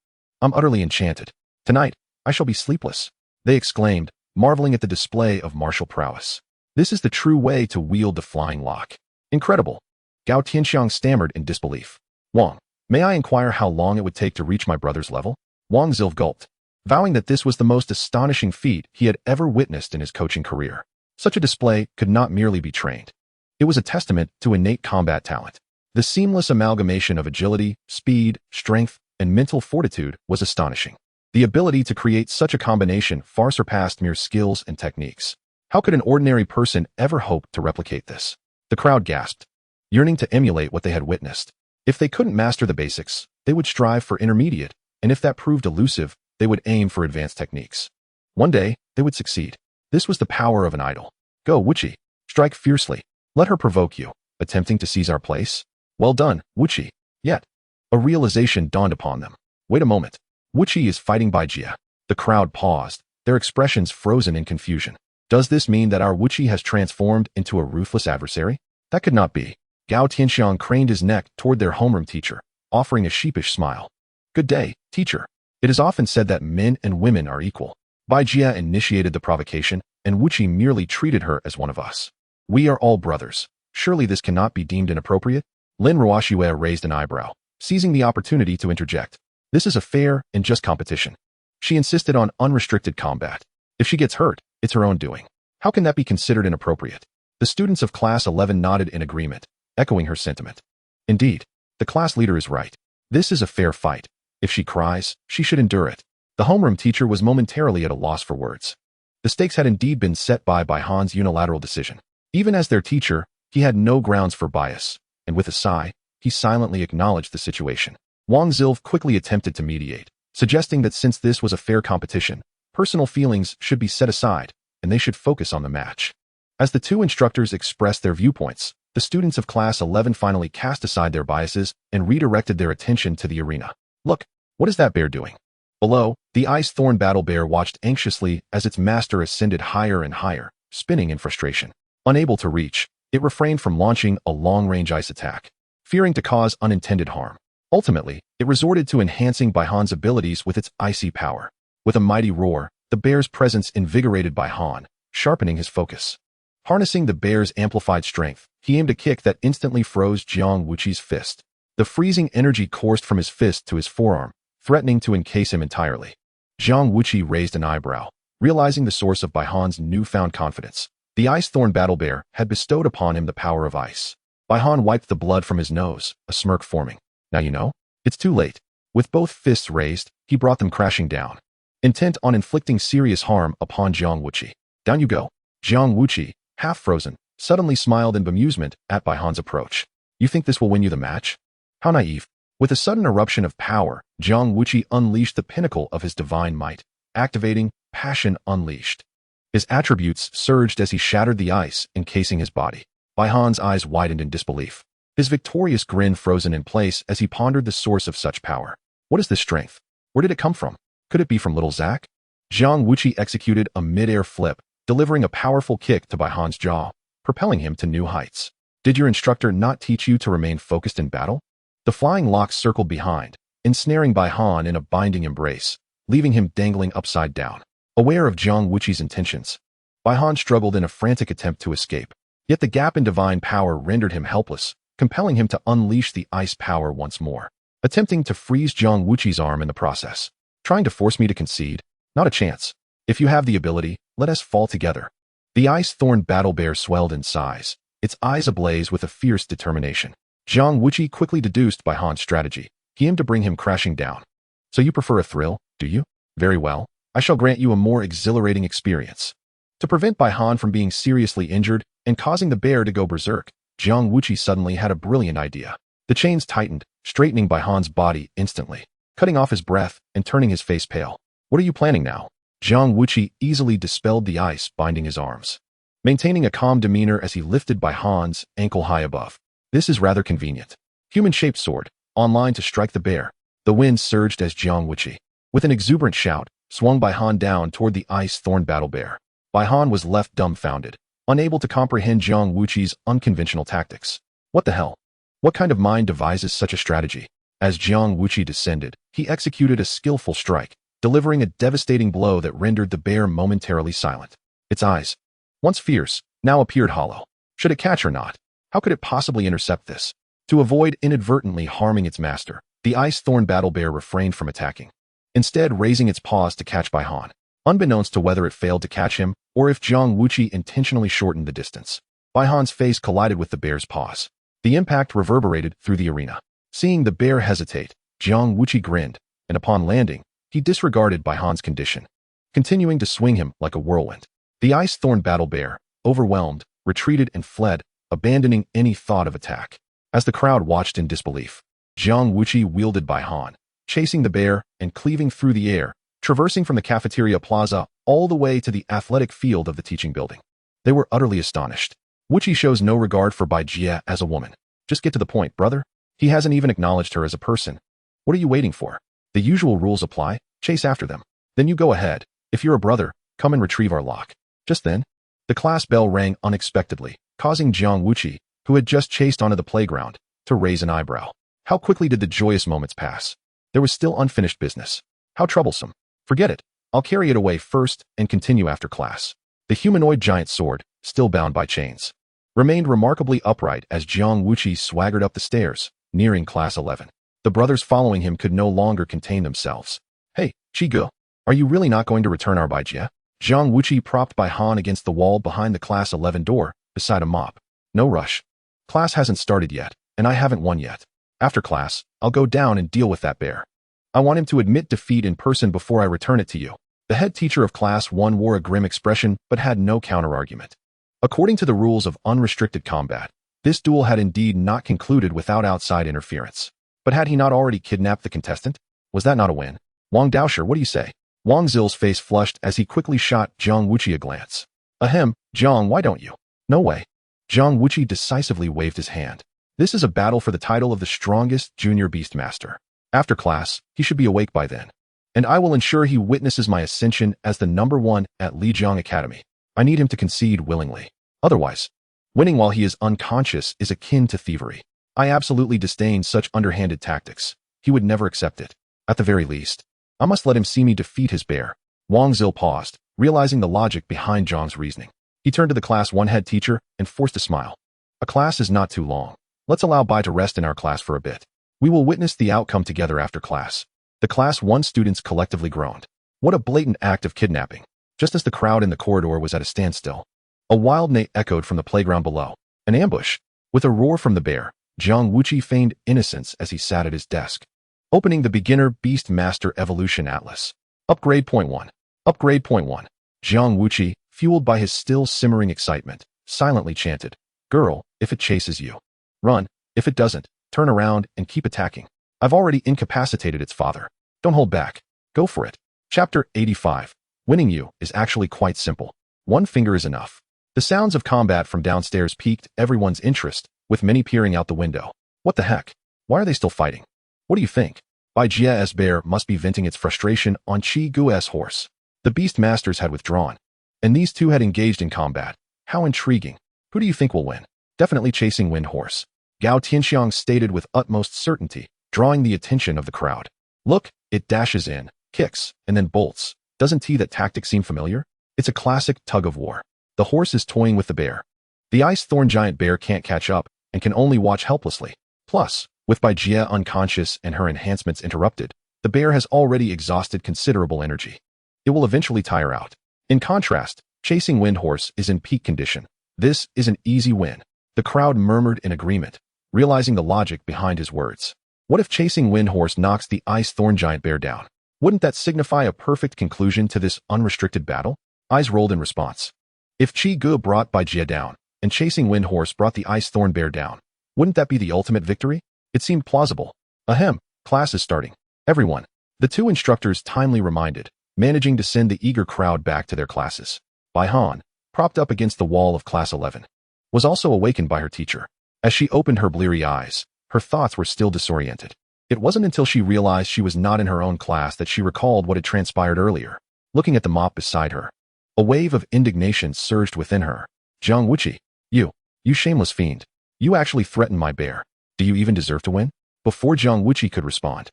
Speaker 1: I'm utterly enchanted. Tonight, I shall be sleepless, they exclaimed, marveling at the display of martial prowess. This is the true way to wield the flying lock. Incredible. Gao Tianxiang stammered in disbelief. Wang, may I inquire how long it would take to reach my brother's level? Wang Zilv gulped, vowing that this was the most astonishing feat he had ever witnessed in his coaching career. Such a display could not merely be trained. It was a testament to innate combat talent. The seamless amalgamation of agility, speed, strength, and mental fortitude was astonishing. The ability to create such a combination far surpassed mere skills and techniques. How could an ordinary person ever hope to replicate this? The crowd gasped, yearning to emulate what they had witnessed. If they couldn't master the basics, they would strive for intermediate, and if that proved elusive, they would aim for advanced techniques. One day, they would succeed. This was the power of an idol. Go, Wuqi. Strike fiercely. Let her provoke you, attempting to seize our place. Well done, Wuqi. Yet, a realization dawned upon them. Wait a moment. Wuqi is fighting Bai Jia. The crowd paused, their expressions frozen in confusion. Does this mean that our Wuqi has transformed into a ruthless adversary? That could not be. Gao Tianxiang craned his neck toward their homeroom teacher, offering a sheepish smile. Good day, teacher. It is often said that men and women are equal. Bai Jia initiated the provocation, and Wuqi merely treated her as one of us. We are all brothers. Surely this cannot be deemed inappropriate? Lin Ruoxue raised an eyebrow, seizing the opportunity to interject. This is a fair and just competition. She insisted on unrestricted combat. If she gets hurt, it's her own doing. How can that be considered inappropriate? The students of Class 11 nodded in agreement, echoing her sentiment. Indeed, the class leader is right. This is a fair fight. If she cries, she should endure it. The homeroom teacher was momentarily at a loss for words. The stakes had indeed been set by Han's unilateral decision. Even as their teacher, he had no grounds for bias, and with a sigh, he silently acknowledged the situation. Wang Zilv quickly attempted to mediate, suggesting that since this was a fair competition, personal feelings should be set aside, and they should focus on the match. As the two instructors expressed their viewpoints, the students of Class 11 finally cast aside their biases and redirected their attention to the arena. Look, what is that bear doing? Below, the ice thorn battle bear watched anxiously as its master ascended higher and higher, spinning in frustration. Unable to reach, it refrained from launching a long-range ice attack, fearing to cause unintended harm. Ultimately, it resorted to enhancing Bai Han's abilities with its icy power. With a mighty roar, the bear's presence invigorated Bai Han, sharpening his focus. Harnessing the bear's amplified strength, he aimed a kick that instantly froze Jiang Wuqi's fist. The freezing energy coursed from his fist to his forearm, threatening to encase him entirely. Jiang Wuqi raised an eyebrow, realizing the source of Bai Han's newfound confidence. The ice thorn battle bear had bestowed upon him the power of ice. Bai Han wiped the blood from his nose, a smirk forming. Now you know? It's too late. With both fists raised, he brought them crashing down, intent on inflicting serious harm upon Jiang Wuqi. Down you go. Jiang Wuqi, half frozen, suddenly smiled in bemusement at Bai Han's approach. You think this will win you the match? How naive. With a sudden eruption of power, Jiang Wuqi unleashed the pinnacle of his divine might, activating Passion Unleashed. His attributes surged as he shattered the ice encasing his body. Bai Han's eyes widened in disbelief, his victorious grin frozen in place as he pondered the source of such power. What is this strength? Where did it come from? Could it be from little Zack? Jiang Wuqi executed a mid-air flip, delivering a powerful kick to Bai Han's jaw, propelling him to new heights. Did your instructor not teach you to remain focused in battle? The flying locks circled behind, ensnaring Bai Han in a binding embrace, leaving him dangling upside down. Aware of Jiang Wuqi's intentions, Bai Han struggled in a frantic attempt to escape. Yet the gap in divine power rendered him helpless, compelling him to unleash the ice power once more, attempting to freeze Jiang Wuqi's arm in the process. Trying to force me to concede? Not a chance. If you have the ability, let us fall together. The ice thorn battle bear swelled in size, its eyes ablaze with a fierce determination. Jiang Wuqi quickly deduced Bai Han's strategy. He aimed to bring him crashing down. So you prefer a thrill, do you? Very well. I shall grant you a more exhilarating experience. To prevent Baihan from being seriously injured and causing the bear to go berserk, Jiang Wuqi suddenly had a brilliant idea. The chains tightened, straightening Baihan's body instantly, cutting off his breath and turning his face pale. What are you planning now? Jiang Wuqi easily dispelled the ice binding his arms, maintaining a calm demeanor as he lifted Baihan's ankle high above. This is rather convenient. Human-shaped sword, online to strike the bear. The wind surged as Jiang Wuqi, with an exuberant shout, swung Baihan down toward the ice-thorn battle bear. Baihan was left dumbfounded, unable to comprehend Jiang Wuqi's unconventional tactics. What the hell? What kind of mind devises such a strategy? As Jiang Wuqi descended, he executed a skillful strike, delivering a devastating blow that rendered the bear momentarily silent. Its eyes, once fierce, now appeared hollow. Should it catch or not? How could it possibly intercept this? To avoid inadvertently harming its master, the ice-thorn battle bear refrained from attacking, instead raising its paws to catch Baihan, unbeknownst to whether it failed to catch him or if Jiang Wuqi intentionally shortened the distance. Baihan's face collided with the bear's paws. The impact reverberated through the arena. Seeing the bear hesitate, Jiang Wuqi grinned, and upon landing, he disregarded Baihan's condition, continuing to swing him like a whirlwind. The ice-thorn battle bear, overwhelmed, retreated and fled, abandoning any thought of attack. As the crowd watched in disbelief, Jiang Wuqi wielded Baihan, chasing the bear and cleaving through the air, traversing from the cafeteria plaza all the way to the athletic field of the teaching building. They were utterly astonished. Wuqi shows no regard for Bai Jie as a woman. Just get to the point, brother. He hasn't even acknowledged her as a person. What are you waiting for? The usual rules apply. Chase after them. Then you go ahead. If you're a brother, come and retrieve our lock. Just then, the class bell rang unexpectedly, causing Jiang Wuqi, who had just chased onto the playground, to raise an eyebrow. How quickly did the joyous moments pass? There was still unfinished business. How troublesome. Forget it. I'll carry it away first and continue after class. The humanoid giant sword, still bound by chains, remained remarkably upright as Jiang Wuqi swaggered up the stairs, nearing class 11. The brothers following him could no longer contain themselves. Hey, Chigu, are you really not going to return our Baijie? Jiang Wuqi propped Baihan against the wall behind the class 11 door, beside a mop. No rush. Class hasn't started yet, and I haven't won yet. After class, I'll go down and deal with that bear. I want him to admit defeat in person before I return it to you. The head teacher of class 1 wore a grim expression but had no counter-argument. According to the rules of unrestricted combat, this duel had indeed not concluded without outside interference. But had he not already kidnapped the contestant? Was that not a win? Wang Daosher, what do you say? Wang Zil's face flushed as he quickly shot Jiang Wuqi a glance. Ahem, Jiang, why don't you? No way. Jiang Wuqi decisively waved his hand. This is a battle for the title of the strongest junior Beastmaster. After class, he should be awake by then. And I will ensure he witnesses my ascension as the #1 at Lijiang Academy. I need him to concede willingly. Otherwise, winning while he is unconscious is akin to thievery. I absolutely disdain such underhanded tactics. He would never accept it. At the very least, I must let him see me defeat his bear. Wang Zil paused, realizing the logic behind Zhang's reasoning. He turned to the class 1 head teacher and forced a smile. A class is not too long. Let's allow Bai to rest in our class for a bit. We will witness the outcome together after class. The class 1 students collectively groaned. What a blatant act of kidnapping. Just as the crowd in the corridor was at a standstill, a wild neigh echoed from the playground below. An ambush. With a roar from the bear, Jiang Wuqi feigned innocence as he sat at his desk, opening the Beginner Beastmaster Evolution Atlas. Upgrade point 1. Upgrade point 1. Jiang Wuqi, fueled by his still simmering excitement, silently chanted, "Girl, if it chases you, run. If it doesn't, turn around and keep attacking. I've already incapacitated its father. Don't hold back. Go for it." Chapter 85. Winning you is actually quite simple. One finger is enough. The sounds of combat from downstairs piqued everyone's interest, with many peering out the window. What the heck? Why are they still fighting? What do you think? Bai Jie's bear must be venting its frustration on Qi Gu's horse. The Beastmasters had withdrawn, and these two had engaged in combat. How intriguing. Who do you think will win? Definitely chasing Wind Horse, Gao Tianxiang stated with utmost certainty, drawing the attention of the crowd. Look, it dashes in, kicks, and then bolts. Doesn't that tactic seem familiar? It's a classic tug of war. The horse is toying with the bear. The ice thorn giant bear can't catch up and can only watch helplessly. Plus, with Bai Jie unconscious and her enhancements interrupted, the bear has already exhausted considerable energy. It will eventually tire out. In contrast, chasing Wind Horse is in peak condition. This is an easy win. The crowd murmured in agreement, realizing the logic behind his words. What if chasing Wind Horse knocks the Ice Thorn Giant Bear down? Wouldn't that signify a perfect conclusion to this unrestricted battle? Eyes rolled in response. If Qi Ge brought Bai Jie down, and chasing Wind Horse brought the Ice Thorn Bear down, wouldn't that be the ultimate victory? It seemed plausible. Ahem, class is starting. Everyone. The two instructors timely reminded, managing to send the eager crowd back to their classes. Bai Han, propped up against the wall of Class 11, was also awakened by her teacher. As she opened her bleary eyes, her thoughts were still disoriented. It wasn't until she realized she was not in her own class that she recalled what had transpired earlier. Looking at the mop beside her, a wave of indignation surged within her. Jiang Wuqi, you shameless fiend. You actually threatened my bear. Do you even deserve to win? Before Jiang Wuqi could respond,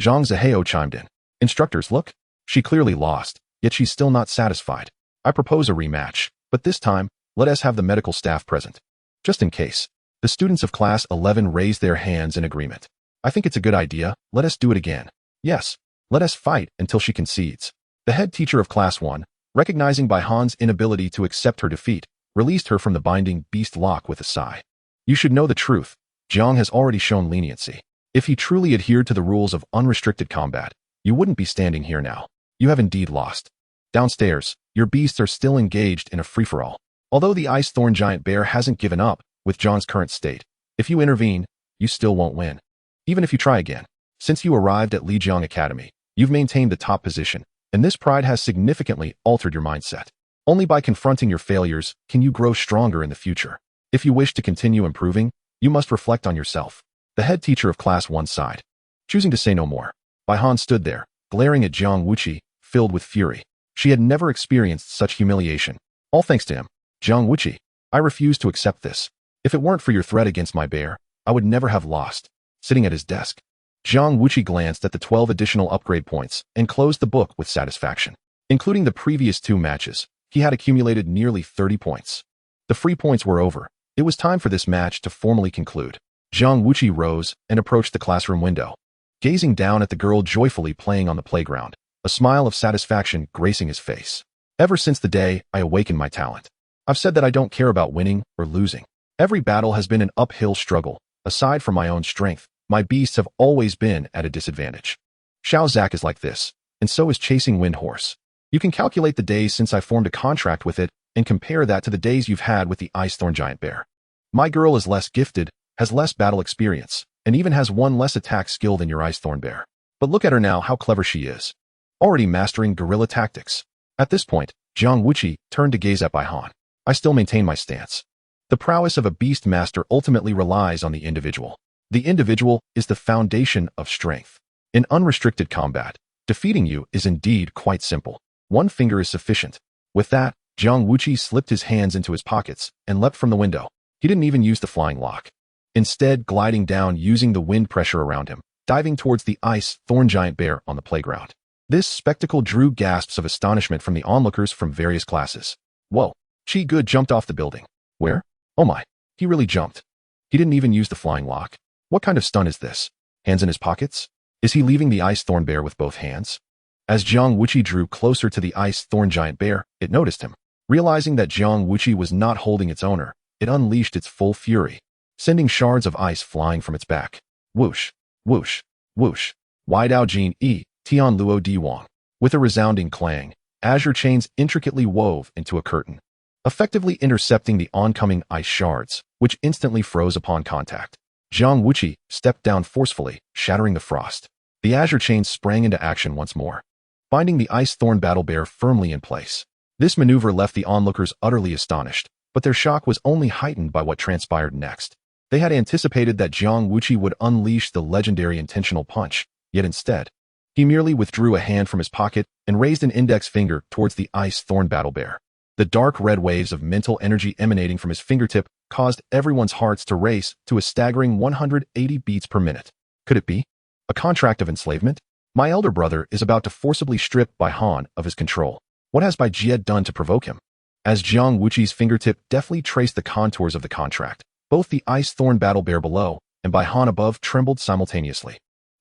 Speaker 1: Zhang Zihao chimed in. Instructors, look. She clearly lost, yet she's still not satisfied. I propose a rematch, but this time, let us have the medical staff present. Just in case. The students of Class 11 raised their hands in agreement. I think it's a good idea. Let us do it again. Yes. Let us fight until she concedes. The head teacher of Class 1, recognizing Bai Han's inability to accept her defeat, released her from the binding beast lock with a sigh. You should know the truth. Jiang has already shown leniency. If he truly adhered to the rules of unrestricted combat, you wouldn't be standing here now. You have indeed lost. Downstairs, your beasts are still engaged in a free-for-all. Although the Ice Thorn Giant Bear hasn't given up, with Jiang's current state, if you intervene, you still won't win. Even if you try again. Since you arrived at Lijiang Academy, you've maintained the top position, and this pride has significantly altered your mindset. Only by confronting your failures can you grow stronger in the future. If you wish to continue improving, you must reflect on yourself. The head teacher of Class 1 sighed. Choosing to say no more, Bai Han stood there, glaring at Jiang Wuqi, filled with fury. She had never experienced such humiliation. All thanks to him. Jiang Wuqi, I refuse to accept this. If it weren't for your threat against my bear, I would never have lost. Sitting at his desk, Jiang Wuqi glanced at the 12 additional upgrade points and closed the book with satisfaction. Including the previous 2 matches, he had accumulated nearly 30 points. The free points were over. It was time for this match to formally conclude. Jiang Wuqi rose and approached the classroom window. Gazing down at the girl joyfully playing on the playground, a smile of satisfaction gracing his face. Ever since the day I awakened my talent, I've said that I don't care about winning or losing. Every battle has been an uphill struggle. Aside from my own strength, my beasts have always been at a disadvantage. Xiao Zak is like this, and so is chasing Wind Horse. You can calculate the days since I formed a contract with it and compare that to the days you've had with the Ice Thorn Giant Bear. My girl is less gifted, has less battle experience, and even has 1 less attack skill than your Ice Thorn Bear. But look at her now, how clever she is. Already mastering guerrilla tactics. At this point, Jiang Wuqi turned to gaze at Bai Han. I still maintain my stance. The prowess of a beast master ultimately relies on the individual. The individual is the foundation of strength. In unrestricted combat, defeating you is indeed quite simple. 1 finger is sufficient. With that, Jiang Wuqi slipped his hands into his pockets and leapt from the window. He didn't even use the flying lock. Instead, gliding down using the wind pressure around him, diving towards the Ice Thorn Giant Bear on the playground. This spectacle drew gasps of astonishment from the onlookers from various classes. Whoa, Qi Ge jumped off the building. Where? Oh my, he really jumped. He didn't even use the flying lock. What kind of stun is this? Hands in his pockets? Is he leaving the Ice Thorn Bear with both hands? As Jiang Wuqi drew closer to the Ice Thorn Giant Bear, it noticed him. Realizing that Jiang Wuqi was not holding its owner, it unleashed its full fury, sending shards of ice flying from its back. Whoosh, whoosh, whoosh. Wai Dao Jin E, Tian Luo Di Wang. With a resounding clang, azure chains intricately wove into a curtain, effectively intercepting the oncoming ice shards, which instantly froze upon contact. Jiang Wuqi stepped down forcefully, shattering the frost. The azure chains sprang into action once more, binding the Ice Thorn Battle Bear firmly in place. This maneuver left the onlookers utterly astonished, but their shock was only heightened by what transpired next. They had anticipated that Jiang Wuqi would unleash the legendary intentional punch, yet instead, he merely withdrew a hand from his pocket and raised an index finger towards the Ice Thorn Battle Bear. The dark red waves of mental energy emanating from his fingertip caused everyone's hearts to race to a staggering 180 beats per minute. Could it be? A contract of enslavement? My elder brother is about to forcibly strip Bai Han of his control. What has Bai Jie done to provoke him? As Jiang Wuqi's fingertip deftly traced the contours of the contract, both the Ice Thorn Battle Bear below and Bai Han above trembled simultaneously.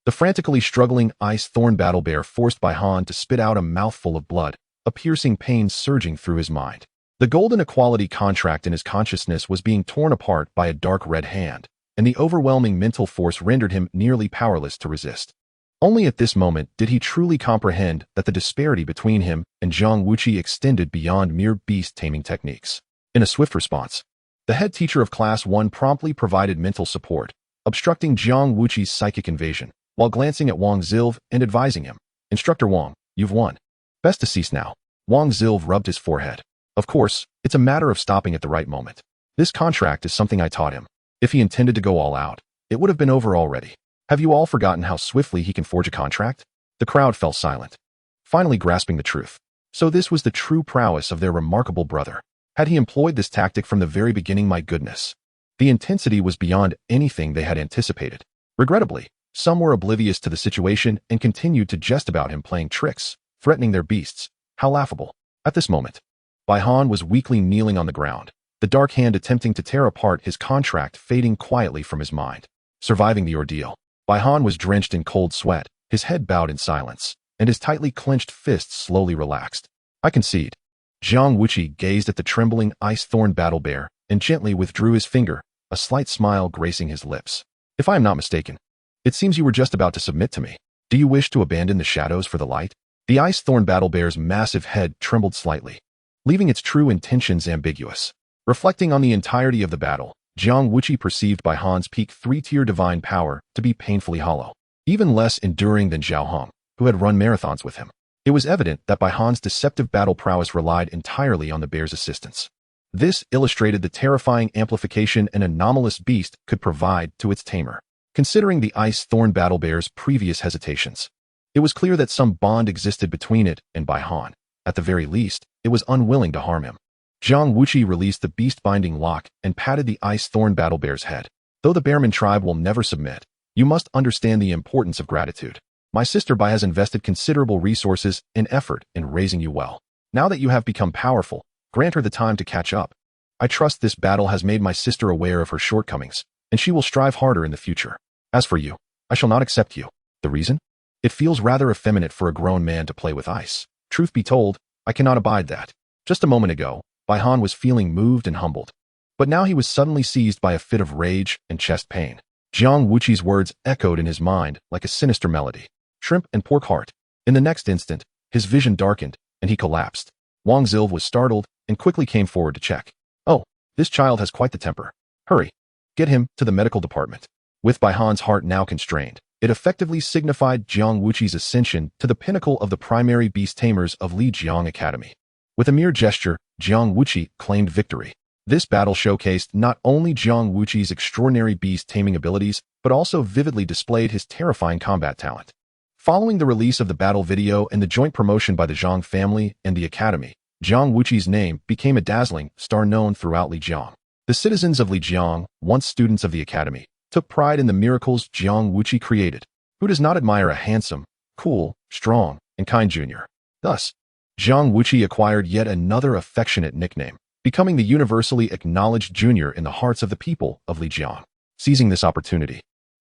Speaker 1: The frantically struggling Ice Thorn Battle Bear forced Bai Han to spit out a mouthful of blood, a piercing pain surging through his mind. The golden equality contract in his consciousness was being torn apart by a dark red hand, and the overwhelming mental force rendered him nearly powerless to resist. Only at this moment did he truly comprehend that the disparity between him and Jiang Wuqi extended beyond mere beast-taming techniques. In a swift response, the head teacher of Class 1 promptly provided mental support, obstructing Jiang Wuqi's psychic invasion, while glancing at Wang Zilv and advising him, "Instructor Wang, you've won. Best to cease now." Wang Zilv rubbed his forehead. "Of course, it's a matter of stopping at the right moment. This contract is something I taught him. If he intended to go all out, it would have been over already. Have you all forgotten how swiftly he can forge a contract?" The crowd fell silent, finally grasping the truth. So this was the true prowess of their remarkable brother. Had he employed this tactic from the very beginning, my goodness. The intensity was beyond anything they had anticipated. Regrettably, some were oblivious to the situation and continued to jest about him playing tricks, threatening their beasts. How laughable. At this moment, Bai Han was weakly kneeling on the ground, the dark hand attempting to tear apart his contract fading quietly from his mind. Surviving the ordeal, Bai Han was drenched in cold sweat, his head bowed in silence, and his tightly clenched fists slowly relaxed. "I concede." Jiang Wuqi gazed at the trembling ice-thorn battle bear and gently withdrew his finger, a slight smile gracing his lips. "If I am not mistaken, it seems you were just about to submit to me. Do you wish to abandon the shadows for the light?" The ice-thorn battle bear's massive head trembled slightly, leaving its true intentions ambiguous. Reflecting on the entirety of the battle, Jiang Wuqi perceived Bai Han's peak 3-tier divine power to be painfully hollow, even less enduring than Zhao Hong, who had run marathons with him. It was evident that Bai Han's deceptive battle prowess relied entirely on the bear's assistance. This illustrated the terrifying amplification an anomalous beast could provide to its tamer. Considering the ice-thorn battle bear's previous hesitations, it was clear that some bond existed between it and Bai Han. At the very least, it was unwilling to harm him. Jiang Wuqi released the beast-binding lock and patted the ice-thorn battle bear's head. "Though the Bearman tribe will never submit, you must understand the importance of gratitude. My sister Bai has invested considerable resources and effort in raising you well. Now that you have become powerful, grant her the time to catch up. I trust this battle has made my sister aware of her shortcomings, and she will strive harder in the future. As for you, I shall not accept you. The reason? It feels rather effeminate for a grown man to play with ice. Truth be told, I cannot abide that." Just a moment ago, Bai Han was feeling moved and humbled, but now he was suddenly seized by a fit of rage and chest pain. Jiang Wuqi's words echoed in his mind like a sinister melody. "Shrimp and pork heart." In the next instant, his vision darkened, and he collapsed. Wang Zilv was startled and quickly came forward to check. "Oh, this child has quite the temper. Hurry, get him to the medical department." With Bai Han's heart now constrained, it effectively signified Jiang Wuqi's ascension to the pinnacle of the primary beast tamers of Lijiang Academy. With a mere gesture, Jiang Wuqi claimed victory. This battle showcased not only Jiang Wuqi's extraordinary beast-taming abilities, but also vividly displayed his terrifying combat talent. Following the release of the battle video and the joint promotion by the Zhang family and the Academy, Jiang Wuqi's name became a dazzling star known throughout Lijiang. The citizens of Lijiang, once students of the Academy, took pride in the miracles Jiang Wuqi created. Who does not admire a handsome, cool, strong, and kind junior? Thus, Jiang Wuqi acquired yet another affectionate nickname, becoming the universally acknowledged junior in the hearts of the people of Lijiang. Seizing this opportunity,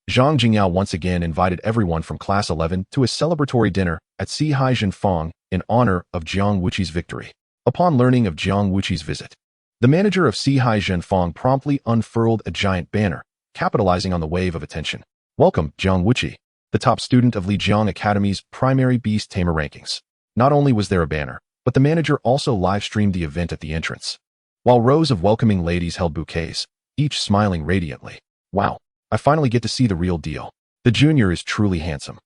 Speaker 1: Zhang Jingyao once again invited everyone from Class 11 to a celebratory dinner at Sihai Zhenfang in honor of Jiang Wuqi's victory. Upon learning of Jiang Wuqi's visit, the manager of Sihai Zhenfang promptly unfurled a giant banner, capitalizing on the wave of attention. "Welcome, Jiang Wuqi, the top student of Lijiang Academy's primary beast tamer rankings." Not only was there a banner, but the manager also live-streamed the event at the entrance, while rows of welcoming ladies held bouquets, each smiling radiantly. "Wow, I finally get to see the real deal. The junior is truly handsome.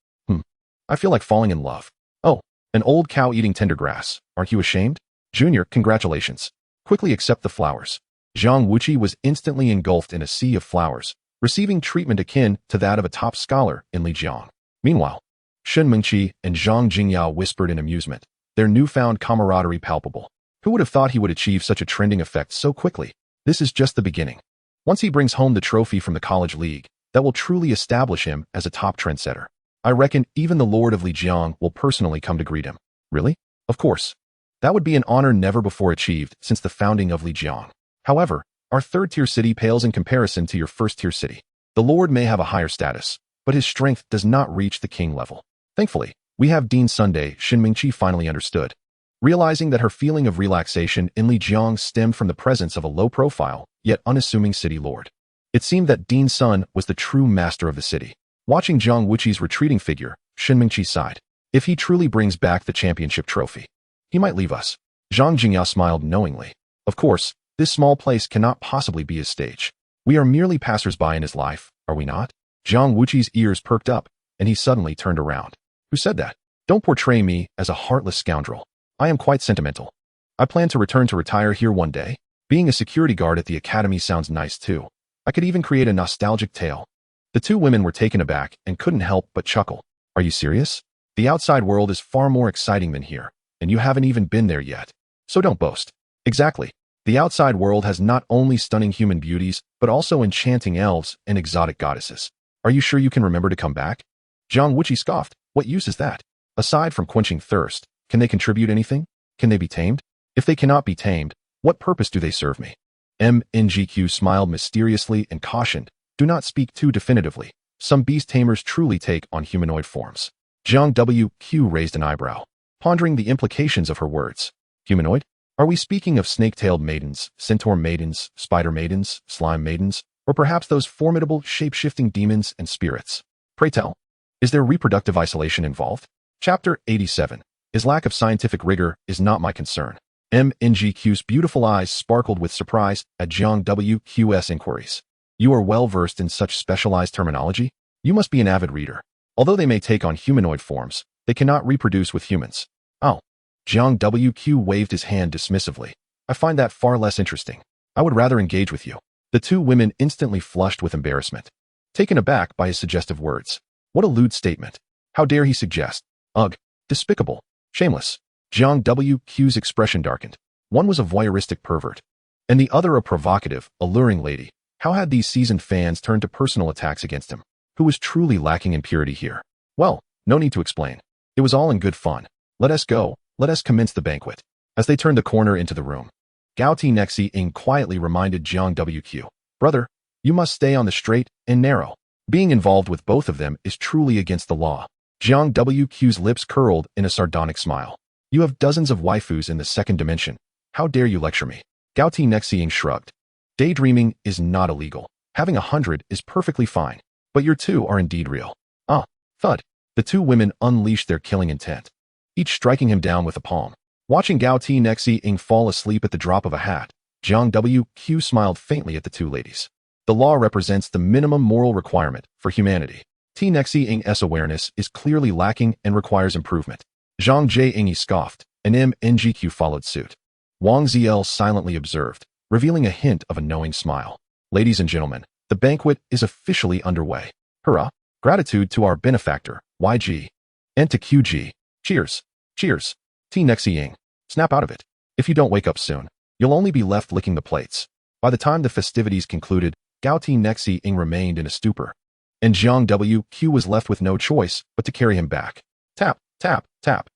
Speaker 1: I feel like falling in love. Oh, an old cow eating tender grass. Aren't you ashamed? Junior, congratulations. Quickly accept the flowers." Jiang Wuqi was instantly engulfed in a sea of flowers, receiving treatment akin to that of a top scholar in Lijiang. Meanwhile, Shen Mengqi and Zhang Jingyao whispered in amusement, their newfound camaraderie palpable. Who would have thought he would achieve such a trending effect so quickly? This is just the beginning. Once he brings home the trophy from the college league, that will truly establish him as a top trendsetter. I reckon even the Lord of Lijiang will personally come to greet him. Really? Of course. That would be an honor never before achieved since the founding of Lijiang. However, our third-tier city pales in comparison to your first-tier city. The Lord may have a higher status, but his strength does not reach the king level. Thankfully, we have Dean Sunday. Shen Mingqi finally understood. Realizing that her feeling of relaxation in Lijiang stemmed from the presence of a low-profile, yet unassuming city lord. It seemed that Dean's son was the true master of the city. Watching Jiang Wuqi's retreating figure, Shen Mingqi sighed. If he truly brings back the championship trophy, he might leave us. Zhang Jingyao smiled knowingly. Of course, this small place cannot possibly be his stage. We are merely passers-by in his life, are we not? Jiang Wuqi's ears perked up, and he suddenly turned around. Who said that? Don't portray me as a heartless scoundrel. I am quite sentimental. I plan to return to retire here one day. Being a security guard at the academy sounds nice too. I could even create a nostalgic tale. The two women were taken aback and couldn't help but chuckle. Are you serious? The outside world is far more exciting than here, and you haven't even been there yet. So don't boast. Exactly. The outside world has not only stunning human beauties, but also enchanting elves and exotic goddesses. Are you sure you can remember to come back? Jiang Wuqi scoffed. What use is that? Aside from quenching thirst, can they contribute anything? Can they be tamed? If they cannot be tamed, what purpose do they serve me? MNGQ smiled mysteriously and cautioned, do not speak too definitively. Some beast tamers truly take on humanoid forms. Jiang WQ raised an eyebrow, pondering the implications of her words. Humanoid? Are we speaking of snake-tailed maidens, centaur maidens, spider maidens, slime maidens, or perhaps those formidable shape-shifting demons and spirits? Pray tell, is there reproductive isolation involved? Chapter 87. His lack of scientific rigor is not my concern. MNGQ's beautiful eyes sparkled with surprise at Jiang WQ's inquiries. You are well versed in such specialized terminology? You must be an avid reader. Although they may take on humanoid forms, they cannot reproduce with humans. Oh. Jiang WQ waved his hand dismissively. I find that far less interesting. I would rather engage with you. The two women instantly flushed with embarrassment, taken aback by his suggestive words. What a lewd statement. How dare he suggest? Ugh. Despicable. Shameless. Jiang WQ's expression darkened. One was a voyeuristic pervert, and the other a provocative, alluring lady. How had these seasoned fans turned to personal attacks against him? Who was truly lacking in purity here? Well, no need to explain. It was all in good fun. Let us go. Let us commence the banquet. As they turned the corner into the room, Gao Ti Nexi Ing quietly reminded Jiang WQ, Brother, you must stay on the straight and narrow. Being involved with both of them is truly against the law. Jiang WQ's lips curled in a sardonic smile. You have dozens of waifus in the second dimension. How dare you lecture me? Gao Ti Nexi Ing shrugged. Daydreaming is not illegal. Having 100 is perfectly fine. But your two are indeed real. Ah, thud. The two women unleashed their killing intent, each striking him down with a palm. Watching Gao Ti Nexi Ing fall asleep at the drop of a hat, Jiang WQ smiled faintly at the two ladies. The law represents the minimum moral requirement for humanity. Ti Nexi Ing's awareness is clearly lacking and requires improvement. Zhang J. Ingi scoffed, and MNGQ followed suit. Wang Ziel silently observed, revealing a hint of a knowing smile. Ladies and gentlemen, the banquet is officially underway. Hurrah! Gratitude to our benefactor, YG. And to QG. Cheers. Cheers. Ti Nexi Ing. Snap out of it. If you don't wake up soon, you'll only be left licking the plates. By the time the festivities concluded, Gao Ti Nexi Ing remained in a stupor, and Jiang WQ was left with no choice but to carry him back. Tap, tap, tap.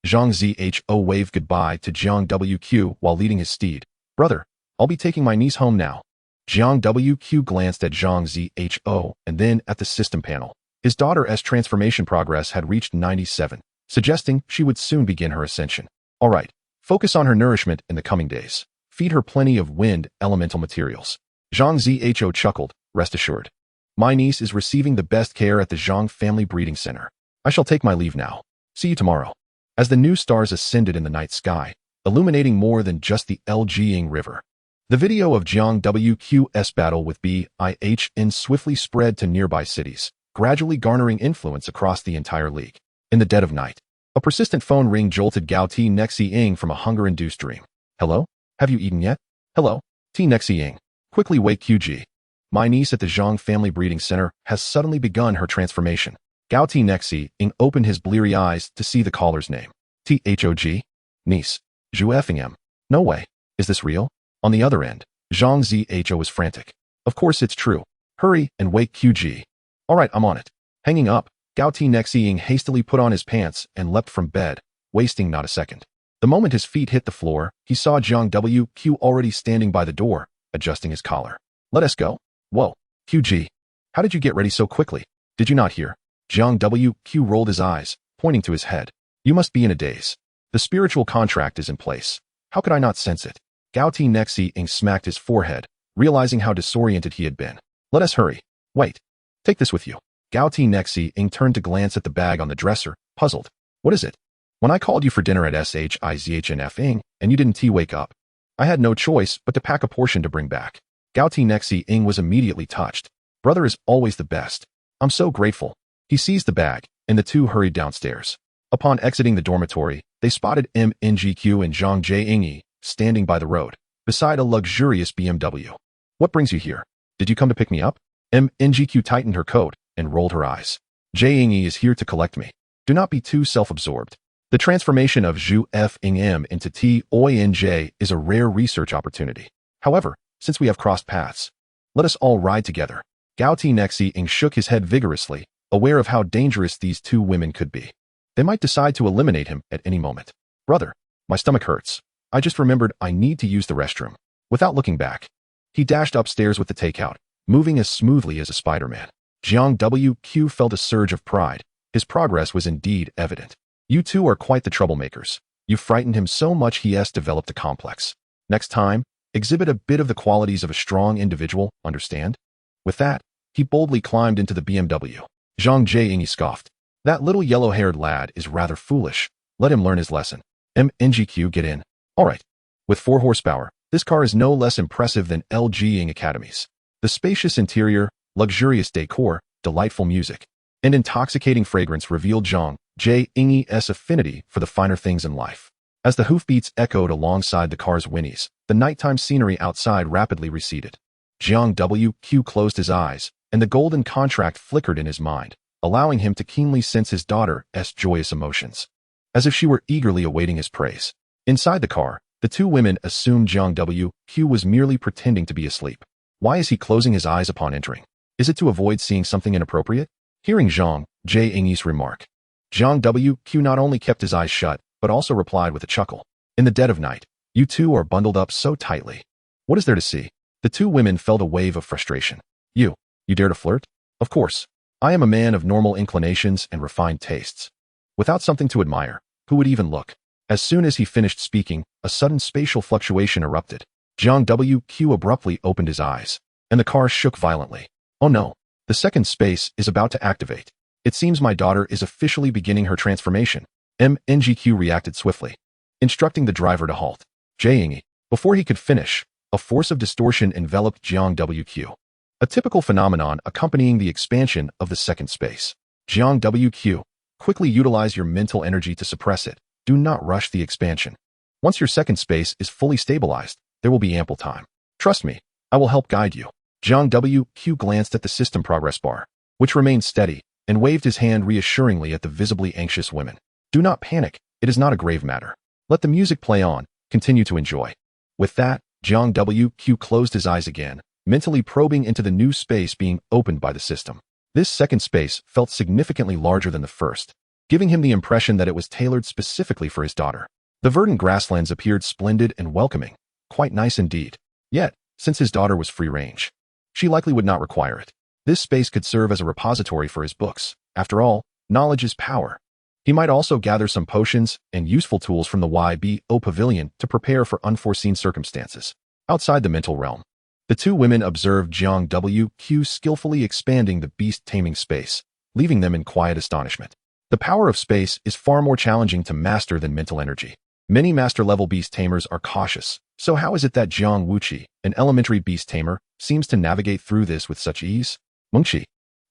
Speaker 1: Zhang Zho waved goodbye to Jiang WQ while leading his steed. Brother, I'll be taking my niece home now. Jiang WQ glanced at Zhang Zho and then at the system panel. His daughter's transformation progress had reached 97, suggesting she would soon begin her ascension. All right, focus on her nourishment in the coming days. Feed her plenty of wind elemental materials. Zhang Zho chuckled, rest assured. My niece is receiving the best care at the Zhang Family Breeding Center. I shall take my leave now. See you tomorrow. As the new stars ascended in the night sky, illuminating more than just the Lijiang River, the video of Jiang WQ's battle with BIHN swiftly spread to nearby cities, gradually garnering influence across the entire league. In the dead of night, a persistent phone ring jolted Gao Ti Nexi Ing from a hunger-induced dream. Hello? Have you eaten yet? Hello? Ti Nexi Ing. Quickly wake QG. My niece at the Zhang Family Breeding Center has suddenly begun her transformation. Gao Ti Nexi Ing opened his bleary eyes to see the caller's name. THOG? Niece. Zhu effing M. No way. Is this real? On the other end, Zhang Zho was frantic. Of course it's true. Hurry and wake QG. All right, I'm on it. Hanging up, Gao Ti Nexi Ing hastily put on his pants and leapt from bed, wasting not a second. The moment his feet hit the floor, he saw Jiang WQ already standing by the door, adjusting his collar. Let us go. Whoa, QG. How did you get ready so quickly? Did you not hear? Jiang WQ rolled his eyes, pointing to his head. You must be in a daze. The spiritual contract is in place. How could I not sense it? Gao Ti Nexi Ing smacked his forehead, realizing how disoriented he had been. Let us hurry. Wait. Take this with you. Gao Ti Nexi Ing turned to glance at the bag on the dresser, puzzled. What is it? When I called you for dinner at SHIZHNF Ing, and you didn't wake up, I had no choice but to pack a portion to bring back. Gao Ti Nexi Ing was immediately touched. Brother is always the best. I'm so grateful. He seized the bag, and the two hurried downstairs. Upon exiting the dormitory, they spotted MNGQ and Zhang Jingyi standing by the road, beside a luxurious BMW. What brings you here? Did you come to pick me up? MNGQ tightened her coat and rolled her eyes. Jingyi is here to collect me. Do not be too self-absorbed. The transformation of Zhu F Ing M into T Oi Nj is a rare research opportunity. However, since we have crossed paths, let us all ride together. Gao Ti Nexi Ing shook his head vigorously, aware of how dangerous these two women could be. They might decide to eliminate him at any moment. Brother, my stomach hurts. I just remembered I need to use the restroom. Without looking back, he dashed upstairs with the takeout, moving as smoothly as a Spider-Man. Jiang WQ felt a surge of pride. His progress was indeed evident. You two are quite the troublemakers. You frightened him so much he has developed a complex. Next time, exhibit a bit of the qualities of a strong individual, understand? With that, he boldly climbed into the BMW. Zhang Jingyi scoffed. That little yellow-haired lad is rather foolish. Let him learn his lesson. MNGQ, get in. All right. With 4 horsepower, this car is no less impressive than Lijiang Academy's. The spacious interior, luxurious decor, delightful music, and intoxicating fragrance revealed Zhang Jingyi's affinity for the finer things in life. As the hoofbeats echoed alongside the car's whinnies, the nighttime scenery outside rapidly receded. Jiang WQ closed his eyes, and the golden contract flickered in his mind, allowing him to keenly sense his daughter's joyous emotions, as if she were eagerly awaiting his praise. Inside the car, the two women assumed Jiang WQ was merely pretending to be asleep. Why is he closing his eyes upon entering? Is it to avoid seeing something inappropriate? Hearing Zhang Jingyi's remark, Jiang WQ not only kept his eyes shut, but also replied with a chuckle. In the dead of night, you two are bundled up so tightly. What is there to see? The two women felt a wave of frustration. You dare to flirt? Of course. I am a man of normal inclinations and refined tastes. Without something to admire, who would even look? As soon as he finished speaking, a sudden spatial fluctuation erupted. Jiang WQ abruptly opened his eyes, and the car shook violently. Oh no, the second space is about to activate. It seems my daughter is officially beginning her transformation. MNGQ reacted swiftly, instructing the driver to halt. Jingyi, before he could finish, a force of distortion enveloped Jiang WQ. A typical phenomenon accompanying the expansion of the second space. Jiang WQ, quickly utilize your mental energy to suppress it. Do not rush the expansion. Once your second space is fully stabilized, there will be ample time. Trust me, I will help guide you. Jiang WQ glanced at the system progress bar, which remained steady, and waved his hand reassuringly at the visibly anxious women. Do not panic, it is not a grave matter. Let the music play on, continue to enjoy. With that, Jiang WQ closed his eyes again, mentally probing into the new space being opened by the system. This second space felt significantly larger than the first, giving him the impression that it was tailored specifically for his daughter. The verdant grasslands appeared splendid and welcoming, quite nice indeed. Yet, since his daughter was free range, she likely would not require it. This space could serve as a repository for his books. After all, knowledge is power. He might also gather some potions and useful tools from the YBO pavilion to prepare for unforeseen circumstances. Outside the mental realm, the two women observed Jiang WQ skillfully expanding the beast taming space, leaving them in quiet astonishment. The power of space is far more challenging to master than mental energy. Many master-level beast tamers are cautious, so how is it that Jiang Wuqi, an elementary beast tamer, seems to navigate through this with such ease? Mengqi,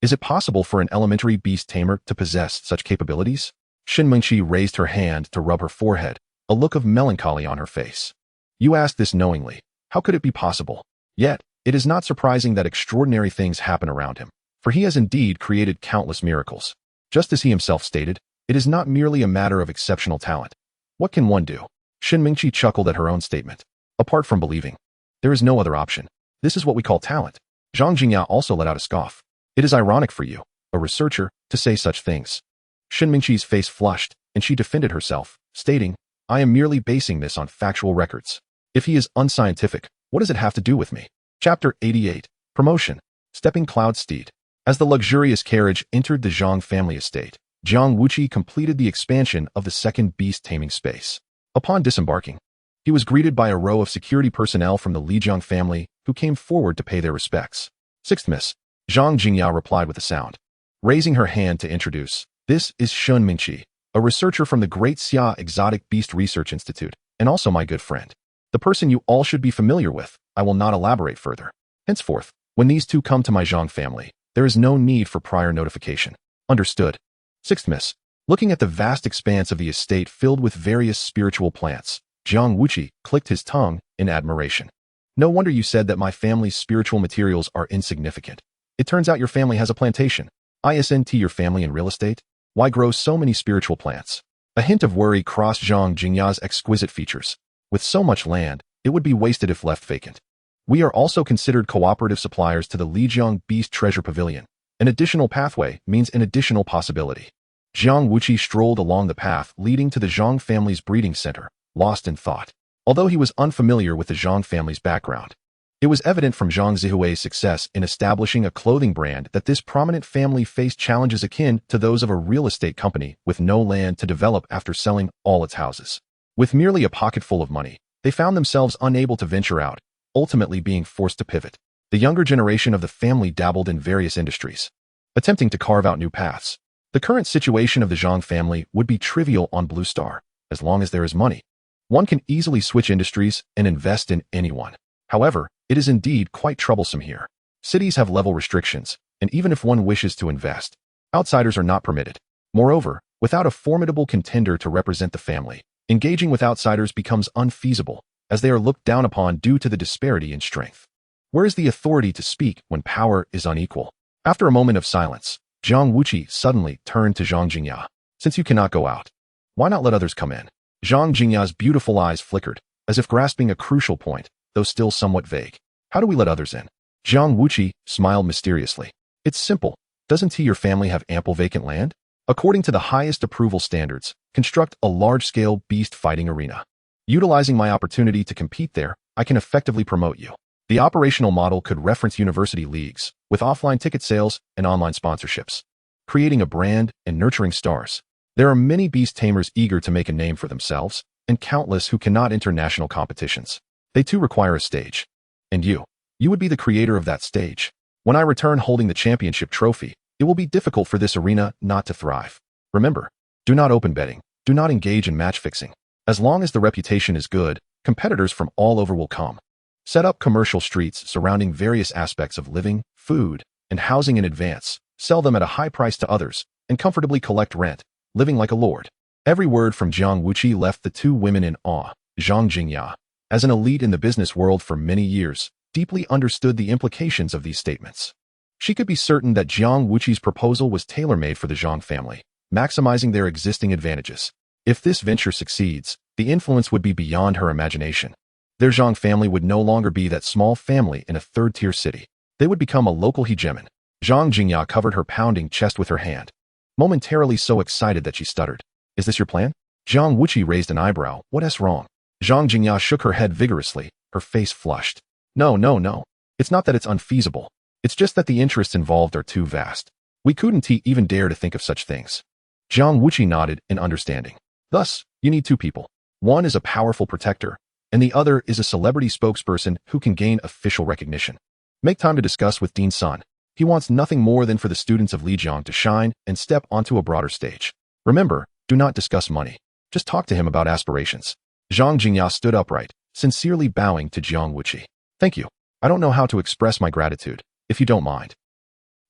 Speaker 1: is it possible for an elementary beast tamer to possess such capabilities? Shin Mengqi raised her hand to rub her forehead, a look of melancholy on her face. You asked this knowingly. How could it be possible? Yet, it is not surprising that extraordinary things happen around him, for he has indeed created countless miracles. Just as he himself stated, it is not merely a matter of exceptional talent. What can one do? Shin Mengqi chuckled at her own statement. Apart from believing, there is no other option. This is what we call talent. Zhang Jingya also let out a scoff. It is ironic for you, a researcher, to say such things. Shin Mengqi's face flushed, and she defended herself, stating, I am merely basing this on factual records. If he is unscientific, what does it have to do with me? Chapter 88. Promotion. Stepping Cloud Steed. As the luxurious carriage entered the Zhang family estate, Jiang Wuqi completed the expansion of the second beast taming space. Upon disembarking, he was greeted by a row of security personnel from the Lijiang family who came forward to pay their respects. Sixth miss. Zhang Jingya replied with a sound, raising her hand to introduce. This is Shun Mingqi, a researcher from the Great Xia Exotic Beast Research Institute, and also my good friend. The person you all should be familiar with. I will not elaborate further. Henceforth, when these two come to my Zhang family, there is no need for prior notification. Understood. Sixth miss. Looking at the vast expanse of the estate filled with various spiritual plants, Jiang Wuqi clicked his tongue in admiration. No wonder you said that my family's spiritual materials are insignificant. It turns out your family has a plantation. Isn't your family in real estate? Why grow so many spiritual plants? A hint of worry crossed Zhang Jingya's exquisite features. With so much land, it would be wasted if left vacant. We are also considered cooperative suppliers to the Lijiang Beast Treasure Pavilion. An additional pathway means an additional possibility. Jiang Wuqi strolled along the path leading to the Zhang family's breeding center, lost in thought. Although he was unfamiliar with the Zhang family's background, it was evident from Zhang Zihui's success in establishing a clothing brand that this prominent family faced challenges akin to those of a real estate company with no land to develop after selling all its houses. With merely a pocketful of money, they found themselves unable to venture out, ultimately being forced to pivot. The younger generation of the family dabbled in various industries, attempting to carve out new paths. The current situation of the Zhang family would be trivial on Blue Star, as long as there is money. One can easily switch industries and invest in anyone. However, it is indeed quite troublesome here. Cities have level restrictions, and even if one wishes to invest, outsiders are not permitted. Moreover, without a formidable contender to represent the family, engaging with outsiders becomes unfeasible, as they are looked down upon due to the disparity in strength. Where is the authority to speak when power is unequal? After a moment of silence, Jiang Wuqi suddenly turned to Zhang Jingya. Since you cannot go out, why not let others come in? Zhang Jingya's beautiful eyes flickered, as if grasping a crucial point, though still somewhat vague. How do we let others in? Jiang Wuqi smiled mysteriously. It's simple. Doesn't your family have ample vacant land? According to the highest approval standards, construct a large-scale beast fighting arena. Utilizing my opportunity to compete there, I can effectively promote you. The operational model could reference university leagues, with offline ticket sales and online sponsorships, creating a brand and nurturing stars. There are many beast tamers eager to make a name for themselves, and countless who cannot enter national competitions. They too require a stage. And you would be the creator of that stage. When I return holding the championship trophy, it will be difficult for this arena not to thrive. Remember, do not open betting, do not engage in match fixing. As long as the reputation is good, competitors from all over will come. Set up commercial streets surrounding various aspects of living, food, and housing in advance, sell them at a high price to others, and comfortably collect rent, living like a lord. Every word from Jiang Wuqi left the two women in awe. Zhang Jingya, as an elite in the business world for many years, deeply understood the implications of these statements. She could be certain that Jiang Wuqi's proposal was tailor-made for the Zhang family, maximizing their existing advantages. If this venture succeeds, the influence would be beyond her imagination. Their Zhang family would no longer be that small family in a third-tier city. They would become a local hegemon. Zhang Jingya covered her pounding chest with her hand, momentarily so excited that she stuttered. Is this your plan? Jiang Wuqi raised an eyebrow. What's wrong? Zhang Jingya shook her head vigorously, her face flushed. No. It's not that it's unfeasible. It's just that the interests involved are too vast. We couldn't even dare to think of such things. Jiang Wuqi nodded in understanding. Thus, you need two people. One is a powerful protector, and the other is a celebrity spokesperson who can gain official recognition. Make time to discuss with Dean Sun. He wants nothing more than for the students of Lijiang to shine and step onto a broader stage. Remember, do not discuss money. Just talk to him about aspirations. Zhang Jingya stood upright, sincerely bowing to Jiang Wuqi. Thank you. I don't know how to express my gratitude, if you don't mind.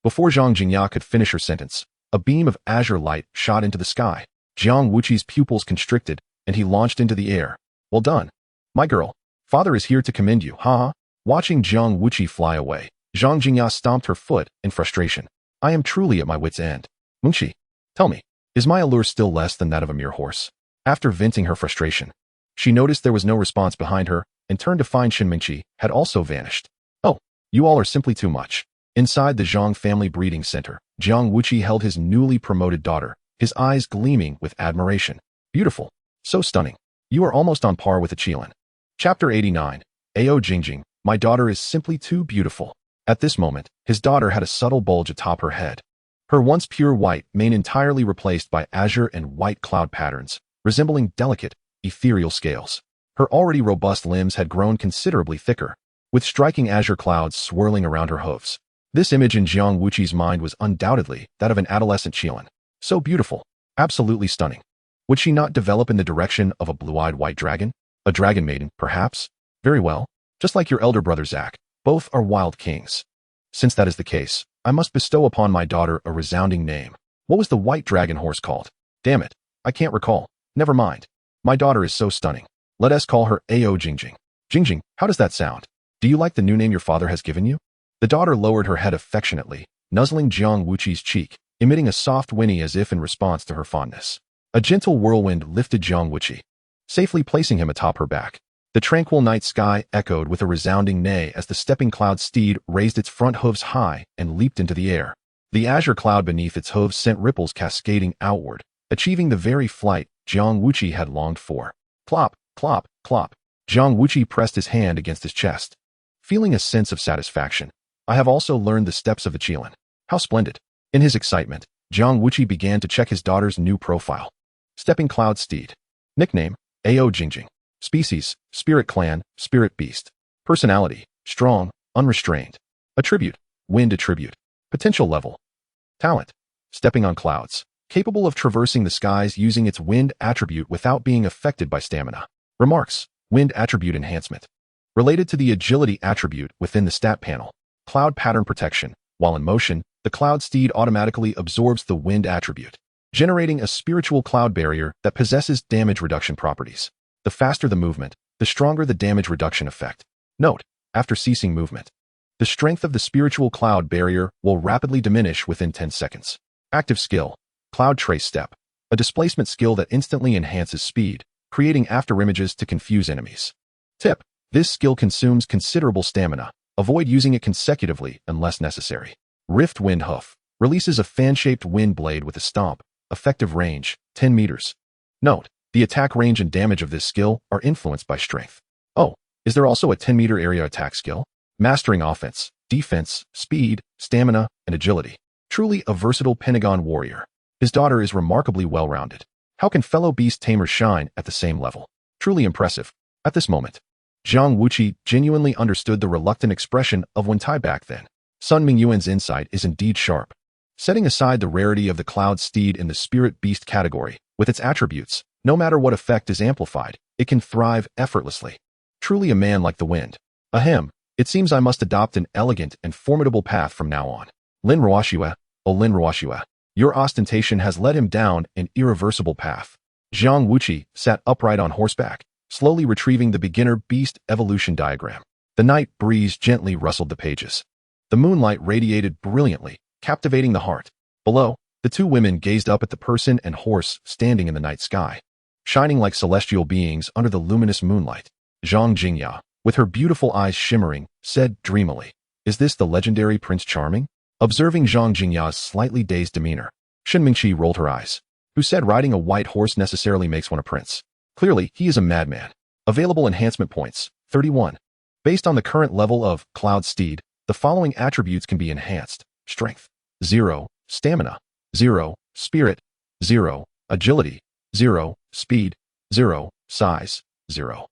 Speaker 1: Before Zhang Jingya could finish her sentence, a beam of azure light shot into the sky. Jiang Wuqi's pupils constricted, and he launched into the air. Well done. My girl. Father is here to commend you, haha. Watching Jiang Wuqi fly away, Zhang Jingya stomped her foot in frustration. I am truly at my wit's end. Mingqi, tell me, is my allure still less than that of a mere horse? After venting her frustration, she noticed there was no response behind her and turned to find Shin Mingqi had also vanished. Oh, you all are simply too much. Inside the Zhang family breeding center, Jiang Wuqi held his newly promoted daughter, his eyes gleaming with admiration. Beautiful. So stunning. You are almost on par with a Qilin. Chapter 89. Ao Jingjing, my daughter is simply too beautiful. At this moment, his daughter had a subtle bulge atop her head. Her once pure white mane entirely replaced by azure and white cloud patterns, resembling delicate, ethereal scales. Her already robust limbs had grown considerably thicker, with striking azure clouds swirling around her hooves. This image in Jiang Wuqi's mind was undoubtedly that of an adolescent Qilin. So beautiful. Absolutely stunning. Would she not develop in the direction of a blue-eyed white dragon? A dragon maiden, perhaps? Very well. Just like your elder brother Zack, both are wild kings. Since that is the case, I must bestow upon my daughter a resounding name. What was the white dragon horse called? Damn it, I can't recall. Never mind. My daughter is so stunning. Let us call her Ao Jingjing. Jingjing, how does that sound? Do you like the new name your father has given you? The daughter lowered her head affectionately, nuzzling Jiang Wuqi's cheek, emitting a soft whinny as if in response to her fondness. A gentle whirlwind lifted Jiang Wuqi, safely placing him atop her back. The tranquil night sky echoed with a resounding neigh as the stepping cloud steed raised its front hooves high and leaped into the air. The azure cloud beneath its hooves sent ripples cascading outward, achieving the very flight Jiang Wuqi had longed for. Plop, plop, plop. Jiang Wuqi pressed his hand against his chest, feeling a sense of satisfaction. I have also learned the steps of the Qilin. How splendid. In his excitement, Jiang Wuqi began to check his daughter's new profile. Stepping Cloud Steed. Nickname, Ao Jingjing. Species, Spirit Clan, Spirit Beast. Personality, strong, unrestrained. Attribute, Wind attribute. Potential level. Talent, stepping on clouds. Capable of traversing the skies using its wind attribute without being affected by stamina. Remarks, Wind attribute enhancement. Related to the agility attribute within the stat panel. Cloud pattern protection. While in motion, the cloud steed automatically absorbs the wind attribute, generating a spiritual cloud barrier that possesses damage reduction properties. The faster the movement, the stronger the damage reduction effect. Note, after ceasing movement, the strength of the spiritual cloud barrier will rapidly diminish within 10 seconds. Active skill, Cloud Trace Step, a displacement skill that instantly enhances speed, creating afterimages to confuse enemies. Tip, this skill consumes considerable stamina. Avoid using it consecutively unless necessary. Rift Wind Hoof, releases a fan-shaped wind blade with a stomp, effective range, 10 meters. Note, the attack range and damage of this skill are influenced by strength. Oh, is there also a 10-meter area attack skill? Mastering offense, defense, speed, stamina, and agility. Truly a versatile Pentagon warrior. His daughter is remarkably well-rounded. How can fellow beast tamers shine at the same level? Truly impressive. At this moment, Jiang Wuqi genuinely understood the reluctant expression of Wentai back then. Sun Mingyuan's insight is indeed sharp. Setting aside the rarity of the cloud steed in the spirit beast category, with its attributes, no matter what effect is amplified, it can thrive effortlessly. Truly a man like the wind. Ahem, it seems I must adopt an elegant and formidable path from now on. Lin Ruoxue, oh Lin Ruoxue, your ostentation has led him down an irreversible path. Jiang Wuqi sat upright on horseback, slowly retrieving the beginner beast evolution diagram. The night breeze gently rustled the pages. The moonlight radiated brilliantly, captivating the heart. Below, the two women gazed up at the person and horse standing in the night sky, shining like celestial beings under the luminous moonlight. Zhang Jingya, with her beautiful eyes shimmering, said dreamily, "Is this the legendary Prince Charming?" Observing Zhang Jingya's slightly dazed demeanor, Shen Mingqi rolled her eyes. Who said riding a white horse necessarily makes one a prince? Clearly, he is a madman. Available enhancement points, 31. Based on the current level of Cloud Steed, the following attributes can be enhanced. Strength, 0. Stamina, 0. Spirit, 0. Agility, 0. Speed, 0. Size, 0.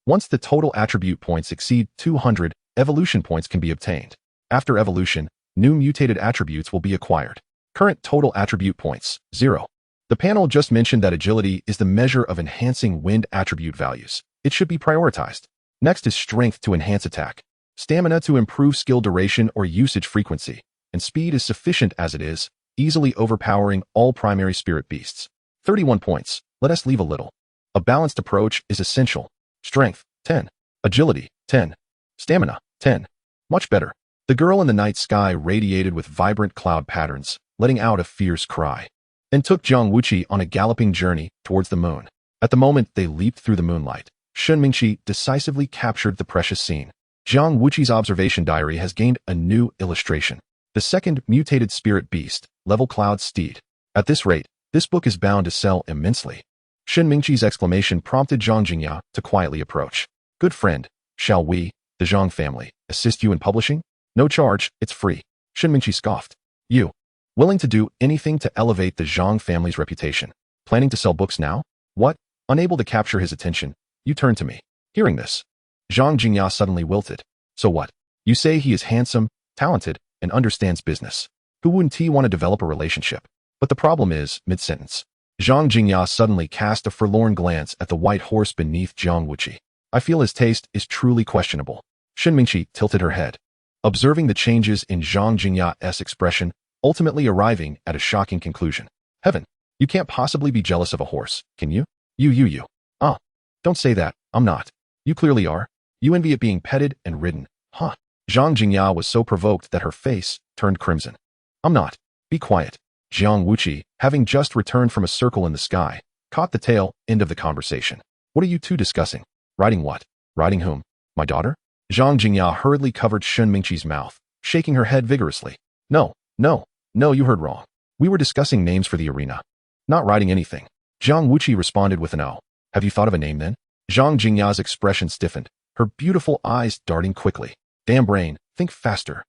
Speaker 1: Once the total attribute points exceed 200, evolution points can be obtained. After evolution, new mutated attributes will be acquired. Current total attribute points, 0. The panel just mentioned that agility is the measure of enhancing wind attribute values. It should be prioritized. Next is strength to enhance attack, stamina to improve skill duration or usage frequency, and speed is sufficient as it is, easily overpowering all primary spirit beasts. 31 points. Let us leave a little. A balanced approach is essential. Strength, 10. Agility, 10. Stamina, 10. Much better. The girl in the night sky radiated with vibrant cloud patterns, letting out a fierce cry, and took Jiang Wuqi on a galloping journey towards the moon. At the moment they leaped through the moonlight, Shen Mingqi decisively captured the precious scene. Jiang Wuqi's observation diary has gained a new illustration. The second mutated spirit beast, level Cloud Steed. At this rate, this book is bound to sell immensely. Shen Mingqi's exclamation prompted Zhang Jingya to quietly approach. Good friend, shall we, the Zhang family, assist you in publishing? No charge, it's free. Shen Mingqi scoffed. You, willing to do anything to elevate the Zhang family's reputation. Planning to sell books now? What? Unable to capture his attention, you turned to me. Hearing this, Zhang Jingya suddenly wilted. So what? You say he is handsome, talented, and understands business. Who wouldn't he want to develop a relationship? But the problem is, mid-sentence, Zhang Jingya suddenly cast a forlorn glance at the white horse beneath Jiang Wuqi. I feel his taste is truly questionable. Shen Mingqi tilted her head, observing the changes in Zhang Jingya's expression, ultimately arriving at a shocking conclusion. Heaven, you can't possibly be jealous of a horse, can you? You. Ah, don't say that, I'm not. You clearly are. You envy it being petted and ridden, huh? Zhang Jingya was so provoked that her face turned crimson. I'm not. Be quiet. Jiang Wuqi, having just returned from a circle in the sky, caught the tail end of the conversation. What are you two discussing? Riding what? Riding whom? My daughter? Zhang Jingya hurriedly covered Shen Mingqi's mouth, shaking her head vigorously. No, you heard wrong. We were discussing names for the arena. Not riding anything. Jiang Wuqi responded with an O. Have you thought of a name then? Zhang Jingya's expression stiffened, her beautiful eyes darting quickly. Damn brain, think faster.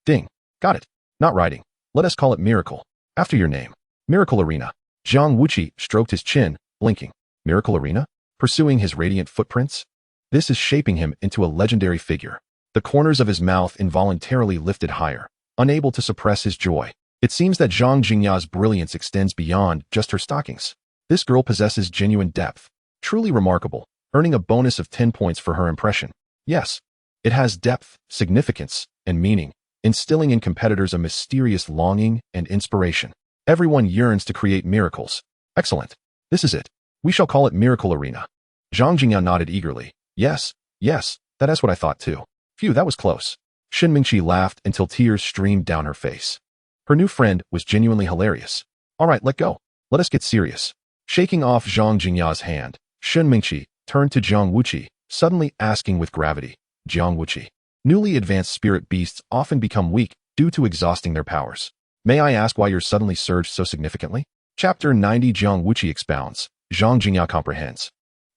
Speaker 1: Ding. Got it. Not riding. Let us call it Miracle. After your name. Miracle Arena. Jiang Wuqi stroked his chin, blinking. Miracle Arena? Pursuing his radiant footprints? This is shaping him into a legendary figure. The corners of his mouth involuntarily lifted higher, unable to suppress his joy. It seems that Zhang Jingya's brilliance extends beyond just her stockings. This girl possesses genuine depth. Truly remarkable, earning a bonus of 10 points for her impression. Yes, it has depth, significance, and meaning, instilling in competitors a mysterious longing and inspiration. Everyone yearns to create miracles. Excellent. This is it. We shall call it Miracle Arena. Zhang Jingya nodded eagerly. Yes, that is what I thought too. Phew, that was close. Shen Mingqi laughed until tears streamed down her face. Her new friend was genuinely hilarious. All right, let go. Let us get serious. Shaking off Zhang Jingya's hand, Shen Mingqi turned to Jiang Wuqi, suddenly asking with gravity, Jiang Wuqi, newly advanced spirit beasts often become weak due to exhausting their powers. May I ask why yours suddenly surged so significantly? Chapter 90 Jiang Wuqi expounds. Zhang Jingya comprehends.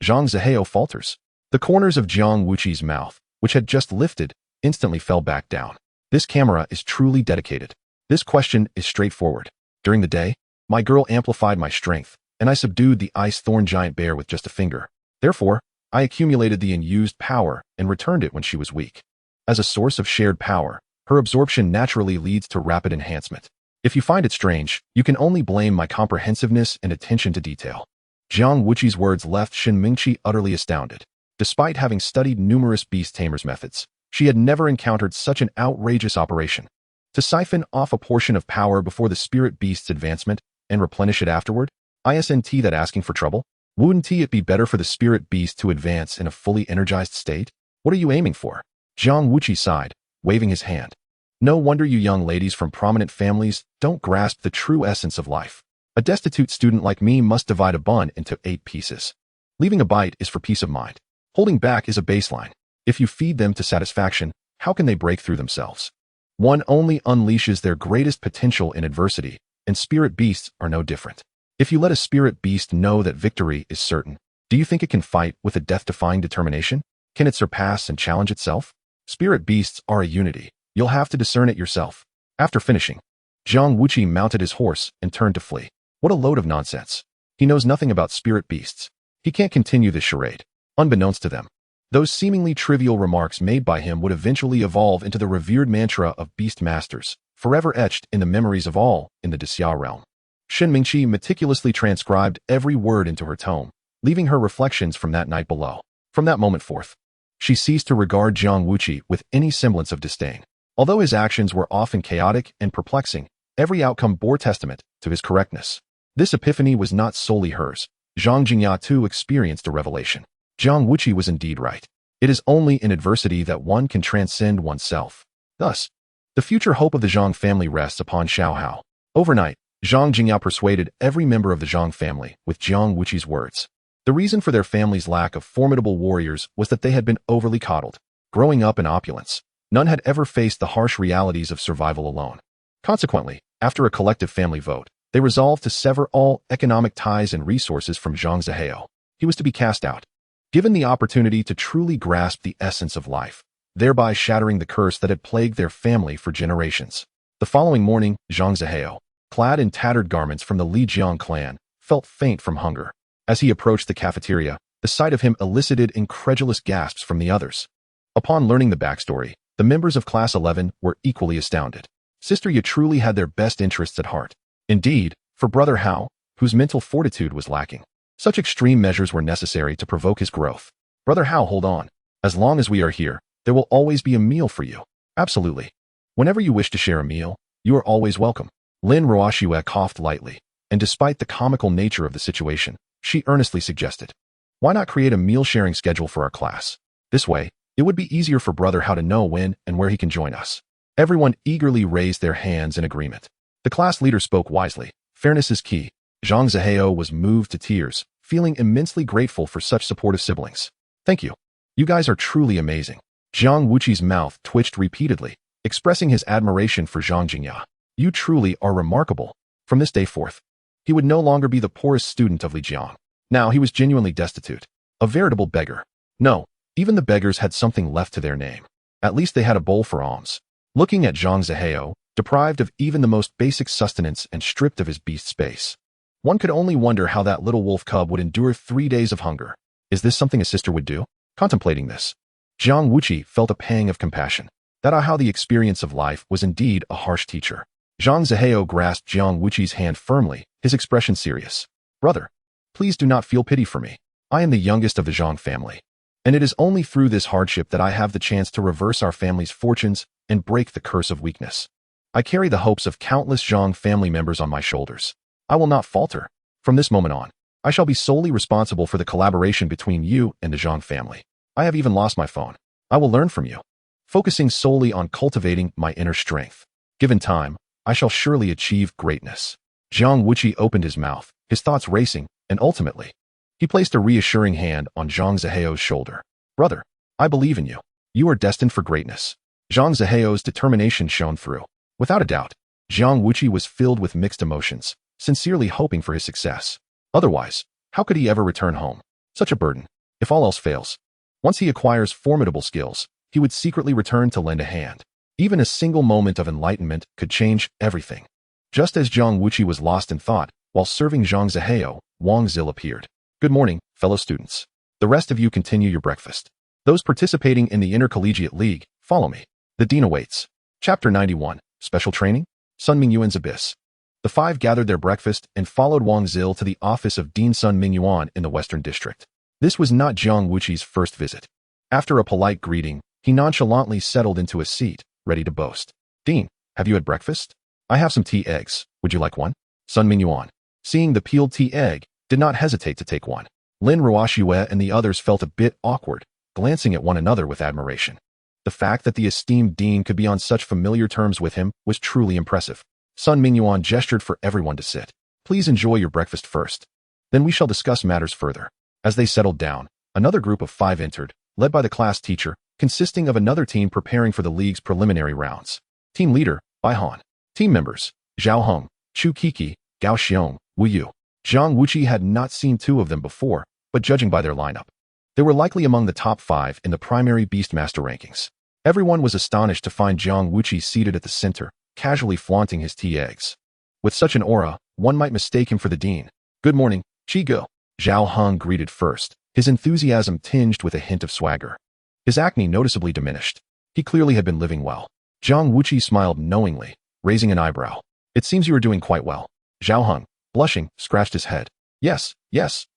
Speaker 1: Zhang Zihao falters. The corners of Jiang Wuqi's mouth, which had just lifted, instantly fell back down. This camera is truly dedicated. This question is straightforward. During the day, my girl amplified my strength, and I subdued the ice thorn giant bear with just a finger. Therefore, I accumulated the unused power and returned it when she was weak. As a source of shared power, her absorption naturally leads to rapid enhancement. If you find it strange, you can only blame my comprehensiveness and attention to detail. Jiang Wuqi's words left Shen Mingqi utterly astounded. Despite having studied numerous beast tamers methods, she had never encountered such an outrageous operation. To siphon off a portion of power before the spirit beast's advancement and replenish it afterward? Isn't that asking for trouble? Wouldn't it be better for the spirit beast to advance in a fully energized state? What are you aiming for? Jiang Wuqi sighed, waving his hand. No wonder you young ladies from prominent families don't grasp the true essence of life. A destitute student like me must divide a bun into 8 pieces. Leaving a bite is for peace of mind. Holding back is a baseline. If you feed them to satisfaction, how can they break through themselves? One only unleashes their greatest potential in adversity, and spirit beasts are no different. If you let a spirit beast know that victory is certain, do you think it can fight with a death-defying determination? Can it surpass and challenge itself? Spirit beasts are a unity. You'll have to discern it yourself. After finishing, Jiang Wuqi mounted his horse and turned to flee. What a load of nonsense. He knows nothing about spirit beasts. He can't continue this charade. Unbeknownst to them, those seemingly trivial remarks made by him would eventually evolve into the revered mantra of Beastmasters, forever etched in the memories of all in the Dixia realm. Shen Mingqi meticulously transcribed every word into her tome, leaving her reflections from that night below. From that moment forth, she ceased to regard Jiang Wuqi with any semblance of disdain. Although his actions were often chaotic and perplexing, every outcome bore testament to his correctness. This epiphany was not solely hers. Zhang Jingya too experienced a revelation. Jiang Wuqi was indeed right. It is only in adversity that one can transcend oneself. Thus, the future hope of the Zhang family rests upon Xiaohao. Overnight, Zhang Jingya persuaded every member of the Zhang family with Jiang Wuqi's words. The reason for their family's lack of formidable warriors was that they had been overly coddled. Growing up in opulence, none had ever faced the harsh realities of survival alone. Consequently, after a collective family vote, they resolved to sever all economic ties and resources from Zhang Zihao. He was to be cast out, given the opportunity to truly grasp the essence of life, thereby shattering the curse that had plagued their family for generations. The following morning, Zhang Zihao, clad in tattered garments from the Lijiang clan, felt faint from hunger. As he approached the cafeteria, the sight of him elicited incredulous gasps from the others. Upon learning the backstory, the members of Class 11 were equally astounded. Sister Ye truly had their best interests at heart. Indeed, for Brother Hao, whose mental fortitude was lacking, such extreme measures were necessary to provoke his growth. Brother Hao, hold on. As long as we are here, there will always be a meal for you. Absolutely. Whenever you wish to share a meal, you are always welcome. Lin Ruoxue coughed lightly, and despite the comical nature of the situation, she earnestly suggested, why not create a meal-sharing schedule for our class? This way, it would be easier for Brother Hao to know when and where he can join us. Everyone eagerly raised their hands in agreement. The class leader spoke wisely. Fairness is key. Jiang Wuqi was moved to tears, feeling immensely grateful for such supportive siblings. Thank you. You guys are truly amazing. Jiang Wuqi's mouth twitched repeatedly, expressing his admiration for Zhang Jingya. You truly are remarkable. From this day forth, he would no longer be the poorest student of Lijiang. Now he was genuinely destitute. A veritable beggar. No, even the beggars had something left to their name. At least they had a bowl for alms. Looking at Jiang Wuqi, deprived of even the most basic sustenance and stripped of his beast space, one could only wonder how that little wolf cub would endure 3 days of hunger. Is this something a sister would do? Contemplating this, Jiang Wuqi felt a pang of compassion. That how the experience of life was indeed a harsh teacher. Jiang Wuqi grasped Jiang Wuqi's hand firmly, his expression serious. Brother, please do not feel pity for me. I am the youngest of the Jiang family, and it is only through this hardship that I have the chance to reverse our family's fortunes and break the curse of weakness. I carry the hopes of countless Jiang family members on my shoulders. I will not falter. From this moment on, I shall be solely responsible for the collaboration between you and the Jiang family. I have even lost my phone. I will learn from you, focusing solely on cultivating my inner strength. Given time, I shall surely achieve greatness. Jiang Wuqi opened his mouth, his thoughts racing, and ultimately, he placed a reassuring hand on Jiang Wuqi's shoulder. Brother, I believe in you. You are destined for greatness. Jiang Wuqi's determination shone through. Without a doubt, Jiang Wuqi was filled with mixed emotions, sincerely hoping for his success. Otherwise, how could he ever return home? Such a burden. If all else fails, once he acquires formidable skills, he would secretly return to lend a hand. Even a single moment of enlightenment could change everything. Just as Jiang Wuqi was lost in thought, while serving Jiang Wuqi, Wang Zil appeared. Good morning, fellow students. The rest of you continue your breakfast. Those participating in the Intercollegiate League, follow me. The Dean awaits. Chapter 91, Special Training? Sun Mingyuan's Abyss. The 5 gathered their breakfast and followed Wang Zil to the office of Dean Sun Mingyuan in the Western District. This was not Jiang Wuqi's first visit. After a polite greeting, he nonchalantly settled into a seat, ready to boast. Dean, have you had breakfast? I have some tea eggs. Would you like one? Sun Mingyuan, seeing the peeled tea egg, did not hesitate to take one. Lin Ruoxue and the others felt a bit awkward, glancing at one another with admiration. The fact that the esteemed dean could be on such familiar terms with him was truly impressive. Sun Mingyuan gestured for everyone to sit. Please enjoy your breakfast first. Then we shall discuss matters further. As they settled down, another group of 5 entered, led by the class teacher, consisting of another team preparing for the league's preliminary rounds. Team leader, Bai Han. Team members, Zhao Heng, Chu Kiki, Gao Xiong, Wu Yu. Jiang Wuqi had not seen 2 of them before, but judging by their lineup, they were likely among the top 5 in the primary Beastmaster rankings. Everyone was astonished to find Jiang Wuqi seated at the center, casually flaunting his tea eggs. With such an aura, one might mistake him for the dean. Good morning, Chigo. Zhao Heng greeted first, his enthusiasm tinged with a hint of swagger. His acne noticeably diminished. He clearly had been living well. Jiang Wuqi smiled knowingly, raising an eyebrow. It seems you are doing quite well. Zhao Heng, blushing, scratched his head. Yes,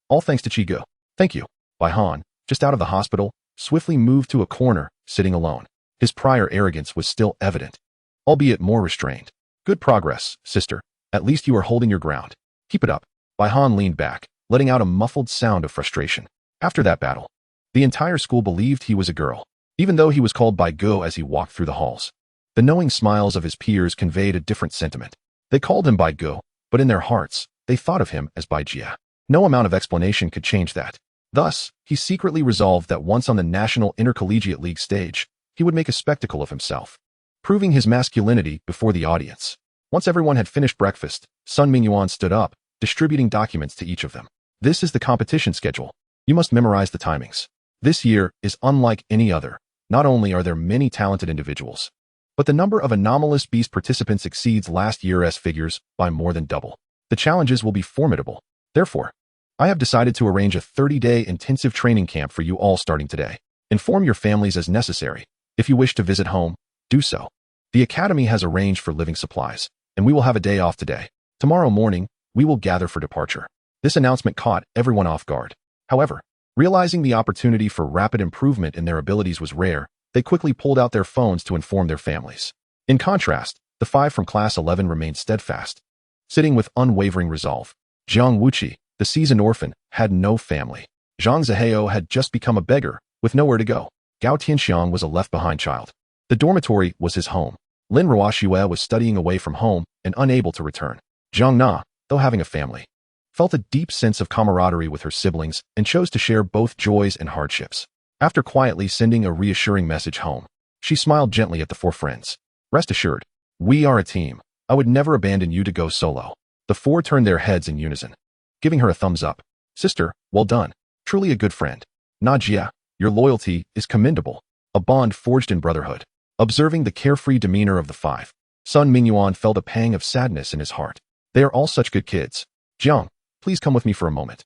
Speaker 1: all thanks to Chigo. Thank you. Bai Han, just out of the hospital, swiftly moved to a corner, sitting alone. His prior arrogance was still evident, albeit more restrained. Good progress, sister. At least you are holding your ground. Keep it up. Bai Han leaned back, letting out a muffled sound of frustration. After that battle, the entire school believed he was a girl, even though he was called Bai Go as he walked through the halls. The knowing smiles of his peers conveyed a different sentiment. They called him Bai Go, but in their hearts, they thought of him as Bai Jia. No amount of explanation could change that. Thus, he secretly resolved that once on the National Intercollegiate League stage, he would make a spectacle of himself, proving his masculinity before the audience. Once everyone had finished breakfast, Sun Mingyuan stood up, distributing documents to each of them. This is the competition schedule. You must memorize the timings. This year is unlike any other. Not only are there many talented individuals, but the number of anomalous beast participants exceeds last year's figures by more than double. The challenges will be formidable. Therefore, I have decided to arrange a 30-day intensive training camp for you all starting today. Inform your families as necessary. If you wish to visit home, do so. The academy has arranged for living supplies, and we will have a day off today. Tomorrow morning, we will gather for departure. This announcement caught everyone off guard. However, realizing the opportunity for rapid improvement in their abilities was rare, they quickly pulled out their phones to inform their families. In contrast, the 5 from Class 11 remained steadfast, sitting with unwavering resolve. Jiang Wuqi, the seasoned orphan, had no family. Zhang Zihao had just become a beggar, with nowhere to go. Gao Tianxiang was a left-behind child. The dormitory was his home. Lin Ruoxue was studying away from home and unable to return. Zhang Na, though having a family, felt a deep sense of camaraderie with her siblings and chose to share both joys and hardships. After quietly sending a reassuring message home, she smiled gently at the 4 friends. Rest assured, we are a team. I would never abandon you to go solo. The 4 turned their heads in unison, giving her a thumbs up. Sister, well done. Truly a good friend. Najia, your loyalty is commendable. A bond forged in brotherhood. Observing the carefree demeanor of the 5, Sun Mingyuan felt a pang of sadness in his heart. They are all such good kids. Jiang, please come with me for a moment.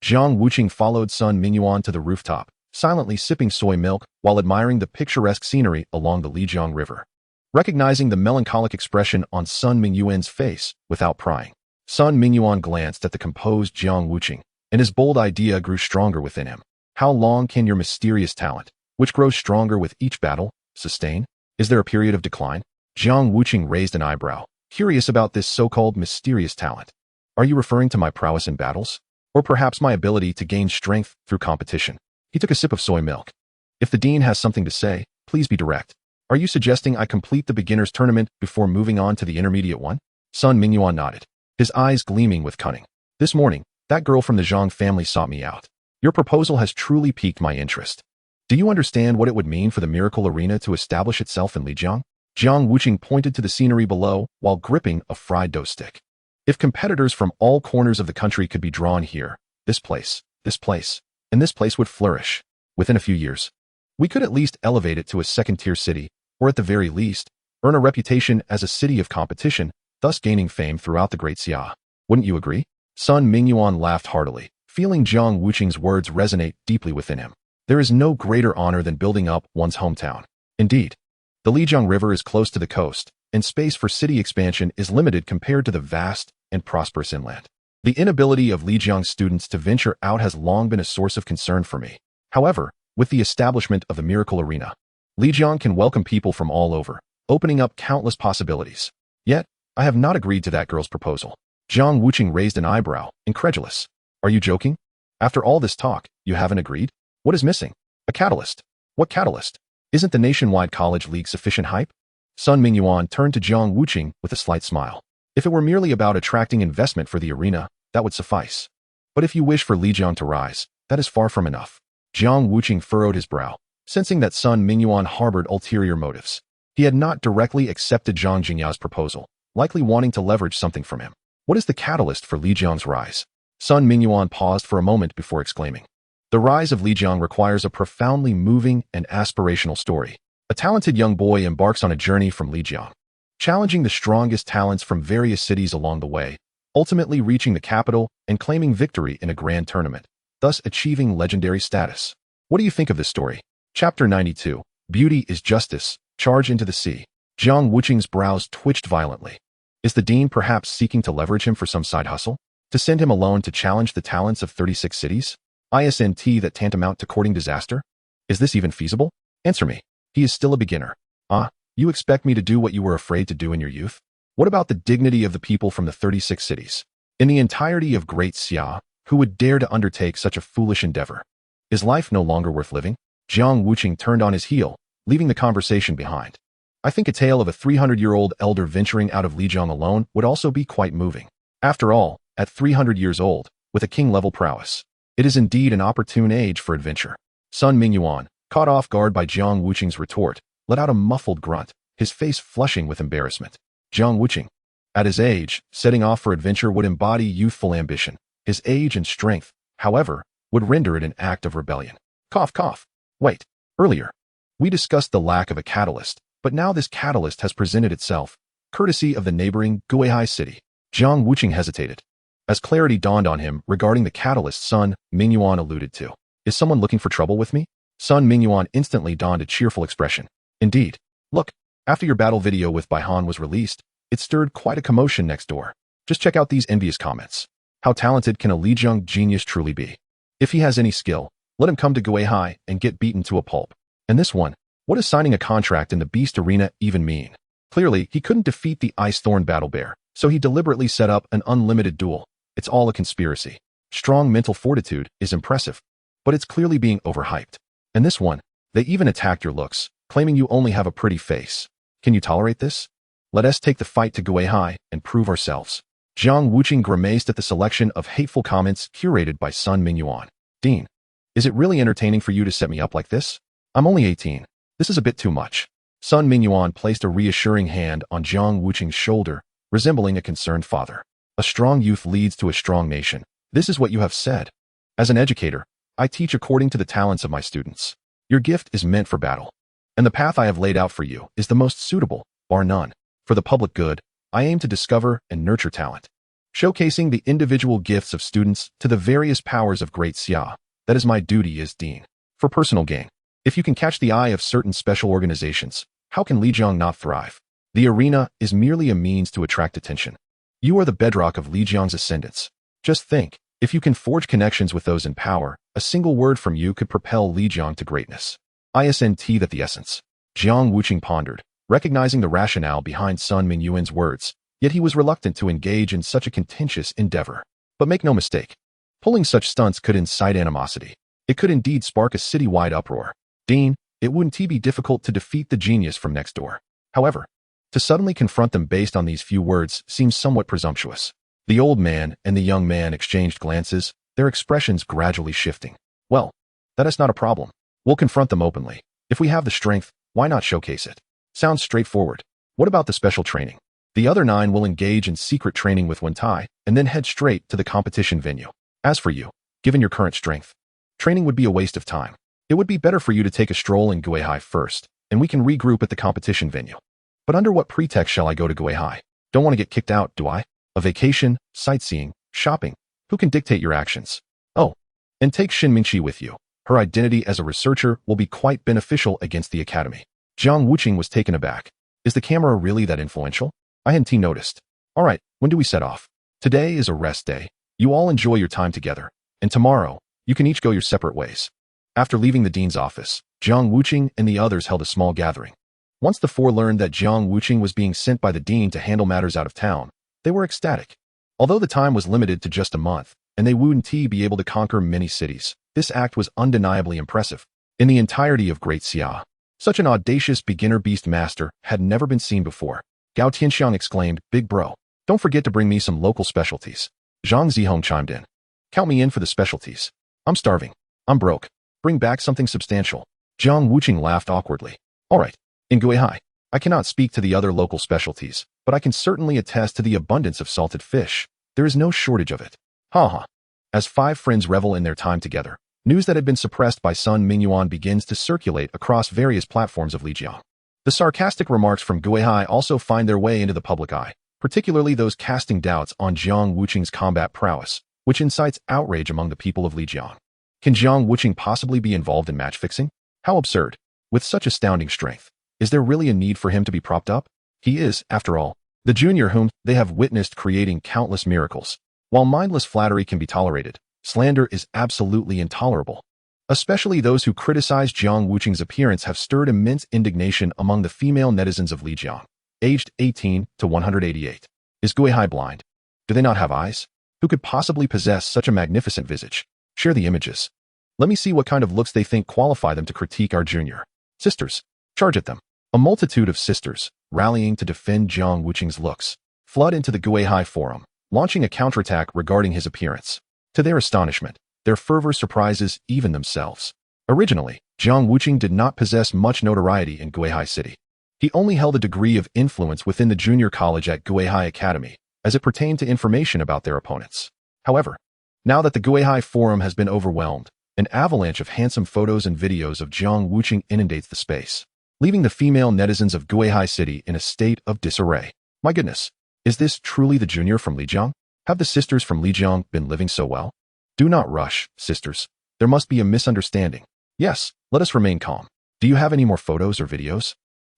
Speaker 1: Jiang Wuqi followed Sun Mingyuan to the rooftop, silently sipping soy milk while admiring the picturesque scenery along the Lijiang River. Recognizing the melancholic expression on Sun Mingyuan's face without prying, Sun Mingyuan glanced at the composed Jiang Wuqi, and his bold idea grew stronger within him. How long can your mysterious talent, which grows stronger with each battle, sustain? Is there a period of decline? Jiang Wuqi raised an eyebrow, curious about this so-called mysterious talent. Are you referring to my prowess in battles? Or perhaps my ability to gain strength through competition? He took a sip of soy milk. If the dean has something to say, please be direct. Are you suggesting I complete the beginner's tournament before moving on to the intermediate one? Sun Mingyuan nodded, his eyes gleaming with cunning. This morning, that girl from the Zhang family sought me out. Your proposal has truly piqued my interest. Do you understand what it would mean for the miracle arena to establish itself in Lijiang? Jiang Wuqi pointed to the scenery below while gripping a fried dough stick. If competitors from all corners of the country could be drawn here, this place, and this place would flourish. Within a few years, we could at least elevate it to a second-tier city, or at the very least, earn a reputation as a city of competition, thus gaining fame throughout the Great Xia. Wouldn't you agree? Sun Mingyuan laughed heartily, feeling Jiang Wuqi's words resonate deeply within him. There is no greater honor than building up one's hometown. Indeed, the Lijiang River is close to the coast, and space for city expansion is limited compared to the vast and prosperous inland. The inability of Lijiang students to venture out has long been a source of concern for me. However, with the establishment of the Miracle Arena, Lijiang can welcome people from all over, opening up countless possibilities. Yet, I have not agreed to that girl's proposal. Jiang Wuqi raised an eyebrow, incredulous. Are you joking? After all this talk, you haven't agreed? What is missing? A catalyst. What catalyst? Isn't the nationwide college league sufficient hype? Sun Mingyuan turned to Jiang Wuqi with a slight smile. If it were merely about attracting investment for the arena, that would suffice. But if you wish for Lijiang to rise, that is far from enough. Jiang Wuqi furrowed his brow, sensing that Sun Mingyuan harbored ulterior motives. He had not directly accepted Zhang Jingya's proposal, likely wanting to leverage something from him. What is the catalyst for Lijiang's rise? Sun Mingyuan paused for a moment before exclaiming. The rise of Lijiang requires a profoundly moving and aspirational story. A talented young boy embarks on a journey from Lijiang, challenging the strongest talents from various cities along the way, ultimately reaching the capital and claiming victory in a grand tournament, thus achieving legendary status. What do you think of this story? Chapter 92. Beauty is Justice. Charge into the sea. Jiang Wuqi's brows twitched violently. Is the dean perhaps seeking to leverage him for some side hustle? To send him alone to challenge the talents of 36 cities? Isn't that tantamount to courting disaster? Is this even feasible? Answer me. He is still a beginner. You expect me to do what you were afraid to do in your youth? What about the dignity of the people from the 36 cities? In the entirety of Great Xia, who would dare to undertake such a foolish endeavor? Is life no longer worth living? Jiang Wuqi turned on his heel, leaving the conversation behind. I think a tale of a 300-year-old elder venturing out of Lijiang alone would also be quite moving. After all, at 300 years old, with a king-level prowess, it is indeed an opportune age for adventure. Sun Mingyuan, caught off guard by Jiang Wuqi's retort, let out a muffled grunt, his face flushing with embarrassment. Jiang Wuqi, at his age, setting off for adventure would embody youthful ambition. His age and strength, however, would render it an act of rebellion. Cough, cough. Wait. Earlier, we discussed the lack of a catalyst, but now this catalyst has presented itself, courtesy of the neighboring Guihai city. Jiang Wuqi hesitated, as clarity dawned on him regarding the catalyst Sun Mingyuan alluded to. Is someone looking for trouble with me? Sun Mingyuan instantly donned a cheerful expression. Indeed. Look, After your battle video with Baihan was released, it stirred quite a commotion next door. Just check out these envious comments. How talented can a Lijiang genius truly be? If he has any skill, let him come to Guihai and get beaten to a pulp. And this one, what does signing a contract in the Beast Arena even mean? Clearly, he couldn't defeat the Ice Thorn Battle Bear, so he deliberately set up an unlimited duel. It's all a conspiracy. Strong mental fortitude is impressive, but it's clearly being overhyped. And this one, they even attacked your looks, claiming you only have a pretty face. Can you tolerate this? Let us take the fight to Guihai and prove ourselves. Jiang Wuqi grimaced at the selection of hateful comments curated by Sun Mingyuan. Dean, is it really entertaining for you to set me up like this? I'm only 18. This is a bit too much. Sun Mingyuan placed a reassuring hand on Jiang Wuqi's shoulder, resembling a concerned father. A strong youth leads to a strong nation. This is what you have said. As an educator, I teach according to the talents of my students. Your gift is meant for battle. And the path I have laid out for you is the most suitable, bar none. For the public good, I aim to discover and nurture talent, showcasing the individual gifts of students to the various powers of Great Xia. That is my duty as dean. For personal gain, if you can catch the eye of certain special organizations, how can Lijiang not thrive? The arena is merely a means to attract attention. You are the bedrock of Lijiang's ascendance. Just think, if you can forge connections with those in power, a single word from you could propel Lijiang to greatness. Isn't that the essence? Jiang Wuqi pondered, recognizing the rationale behind Sun Mingyuan's words, yet he was reluctant to engage in such a contentious endeavor. But make no mistake, pulling such stunts could incite animosity. It could indeed spark a citywide uproar. Dean, it wouldn't be difficult to defeat the genius from next door. However, to suddenly confront them based on these few words seems somewhat presumptuous. The old man and the young man exchanged glances, their expressions gradually shifting. Well, that is not a problem. We'll confront them openly. If we have the strength, why not showcase it? Sounds straightforward. What about the special training? The other 9 will engage in secret training with Wentai and then head straight to the competition venue. As for you, given your current strength, training would be a waste of time. It would be better for you to take a stroll in Guihai first, and we can regroup at the competition venue. But under what pretext shall I go to Guihai? Don't want to get kicked out, do I? A vacation, sightseeing, shopping. Who can dictate your actions? Oh, and take Xin Mingqi with you. Her identity as a researcher will be quite beneficial against the academy. Jiang Wuqi was taken aback. Is the camera really that influential? I hadn't noticed. All right, when do we set off? Today is a rest day. You all enjoy your time together. And tomorrow, you can each go your separate ways. After leaving the dean's office, Jiang Wuqi and the others held a small gathering. Once the 4 learned that Jiang Wuqi was being sent by the dean to handle matters out of town, they were ecstatic. Although the time was limited to just a month, and they wouldn't be able to conquer many cities, this act was undeniably impressive. In the entirety of Great Xia, such an audacious beginner beastmaster had never been seen before. Gao Tianxiang exclaimed, "Big bro, don't forget to bring me some local specialties." Zhang Zihong chimed in. "Count me in for the specialties. I'm starving. I'm broke. Bring back something substantial." Jiang Wuqi laughed awkwardly. "All right, in Guihai, I cannot speak to the other local specialties, but I can certainly attest to the abundance of salted fish. There is no shortage of it." Ha ha. As 5 friends revel in their time together, news that had been suppressed by Sun Mingyuan begins to circulate across various platforms of Lijiang. The sarcastic remarks from Guihai also find their way into the public eye, particularly those casting doubts on Jiang Wuqi's combat prowess, which incites outrage among the people of Lijiang. Can Jiang Wuqi possibly be involved in match fixing? How absurd. With such astounding strength, is there really a need for him to be propped up? He is, after all, the junior whom they have witnessed creating countless miracles. While mindless flattery can be tolerated, slander is absolutely intolerable. Especially those who criticize Jiang Wuqi's appearance have stirred immense indignation among the female netizens of Lijiang, aged 18 to 188. Is Guihai blind? Do they not have eyes? Who could possibly possess such a magnificent visage? Share the images. Let me see what kind of looks they think qualify them to critique our junior. Sisters, charge at them. A multitude of sisters, rallying to defend Jiang Wuqi's looks, flood into the Guihai forum, launching a counterattack regarding his appearance. To their astonishment, their fervor surprises even themselves. Originally, Jiang Wuqi did not possess much notoriety in Guihai City. He only held a degree of influence within the junior college at Guihai Academy, as it pertained to information about their opponents. However, now that the Guihai forum has been overwhelmed, an avalanche of handsome photos and videos of Jiang Wuqi inundates the space, leaving the female netizens of Guihai City in a state of disarray. My goodness, is this truly the junior from Lijiang? Have the sisters from Lijiang been living so well? Do not rush, sisters. There must be a misunderstanding. Yes, let us remain calm. Do you have any more photos or videos?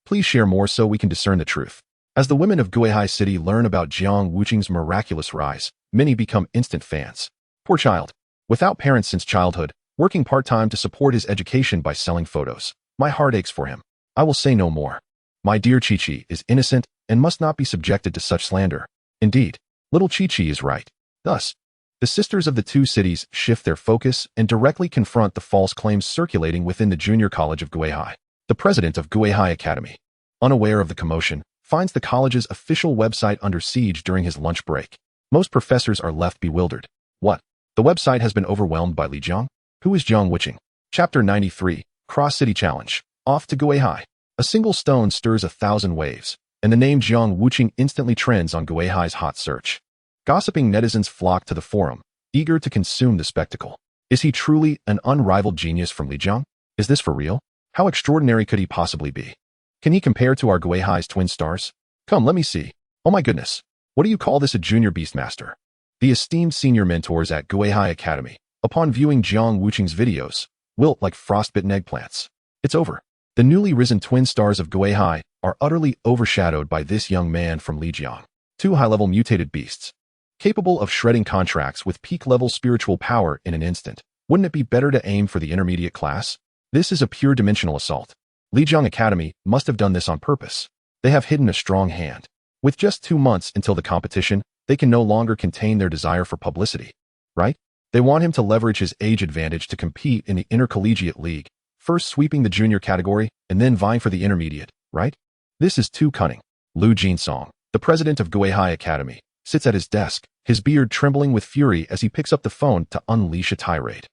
Speaker 1: Please share more so we can discern the truth. As the women of Guihai City learn about Jiang Wuqing's miraculous rise, many become instant fans. Poor child. Without parents since childhood, working part-time to support his education by selling photos. My heart aches for him. I will say no more. My dear Chi-Chi is innocent and must not be subjected to such slander. Indeed, little Chi-Chi is right. Thus, the sisters of the two cities shift their focus and directly confront the false claims circulating within the Junior College of Guihai. The president of Guihai Academy, unaware of the commotion, finds the college's official website under siege during his lunch break. Most professors are left bewildered. What? The website has been overwhelmed by Lijiang? Who is Jiang Wuqi? Chapter 93, Cross-City Challenge. Off to Guihai. A single stone stirs 1,000 waves, and the name Jiang Wuqi instantly trends on Guihai's hot search. Gossiping netizens flock to the forum, eager to consume the spectacle. Is he truly an unrivaled genius from Lijiang? Is this for real? How extraordinary could he possibly be? Can he compare to our Guihai's twin stars? Come, let me see. Oh my goodness. What do you call this, a junior beastmaster? The esteemed senior mentors at Guihai Academy, upon viewing Jiang Wuqing's videos, wilt like frostbitten eggplants. It's over. The newly risen twin stars of Guihai are utterly overshadowed by this young man from Lijiang. Two high-level mutated beasts, capable of shredding contracts with peak-level spiritual power in an instant. Wouldn't it be better to aim for the intermediate class? This is a pure dimensional assault. Lijiang Academy must have done this on purpose. They have hidden a strong hand. With just 2 months until the competition, they can no longer contain their desire for publicity. Right? They want him to leverage his age advantage to compete in the intercollegiate league, first sweeping the junior category and then vying for the intermediate, right? This is too cunning. Lu Jinsong, the president of Guihai Academy, sits at his desk, his beard trembling with fury as he picks up the phone to unleash a tirade.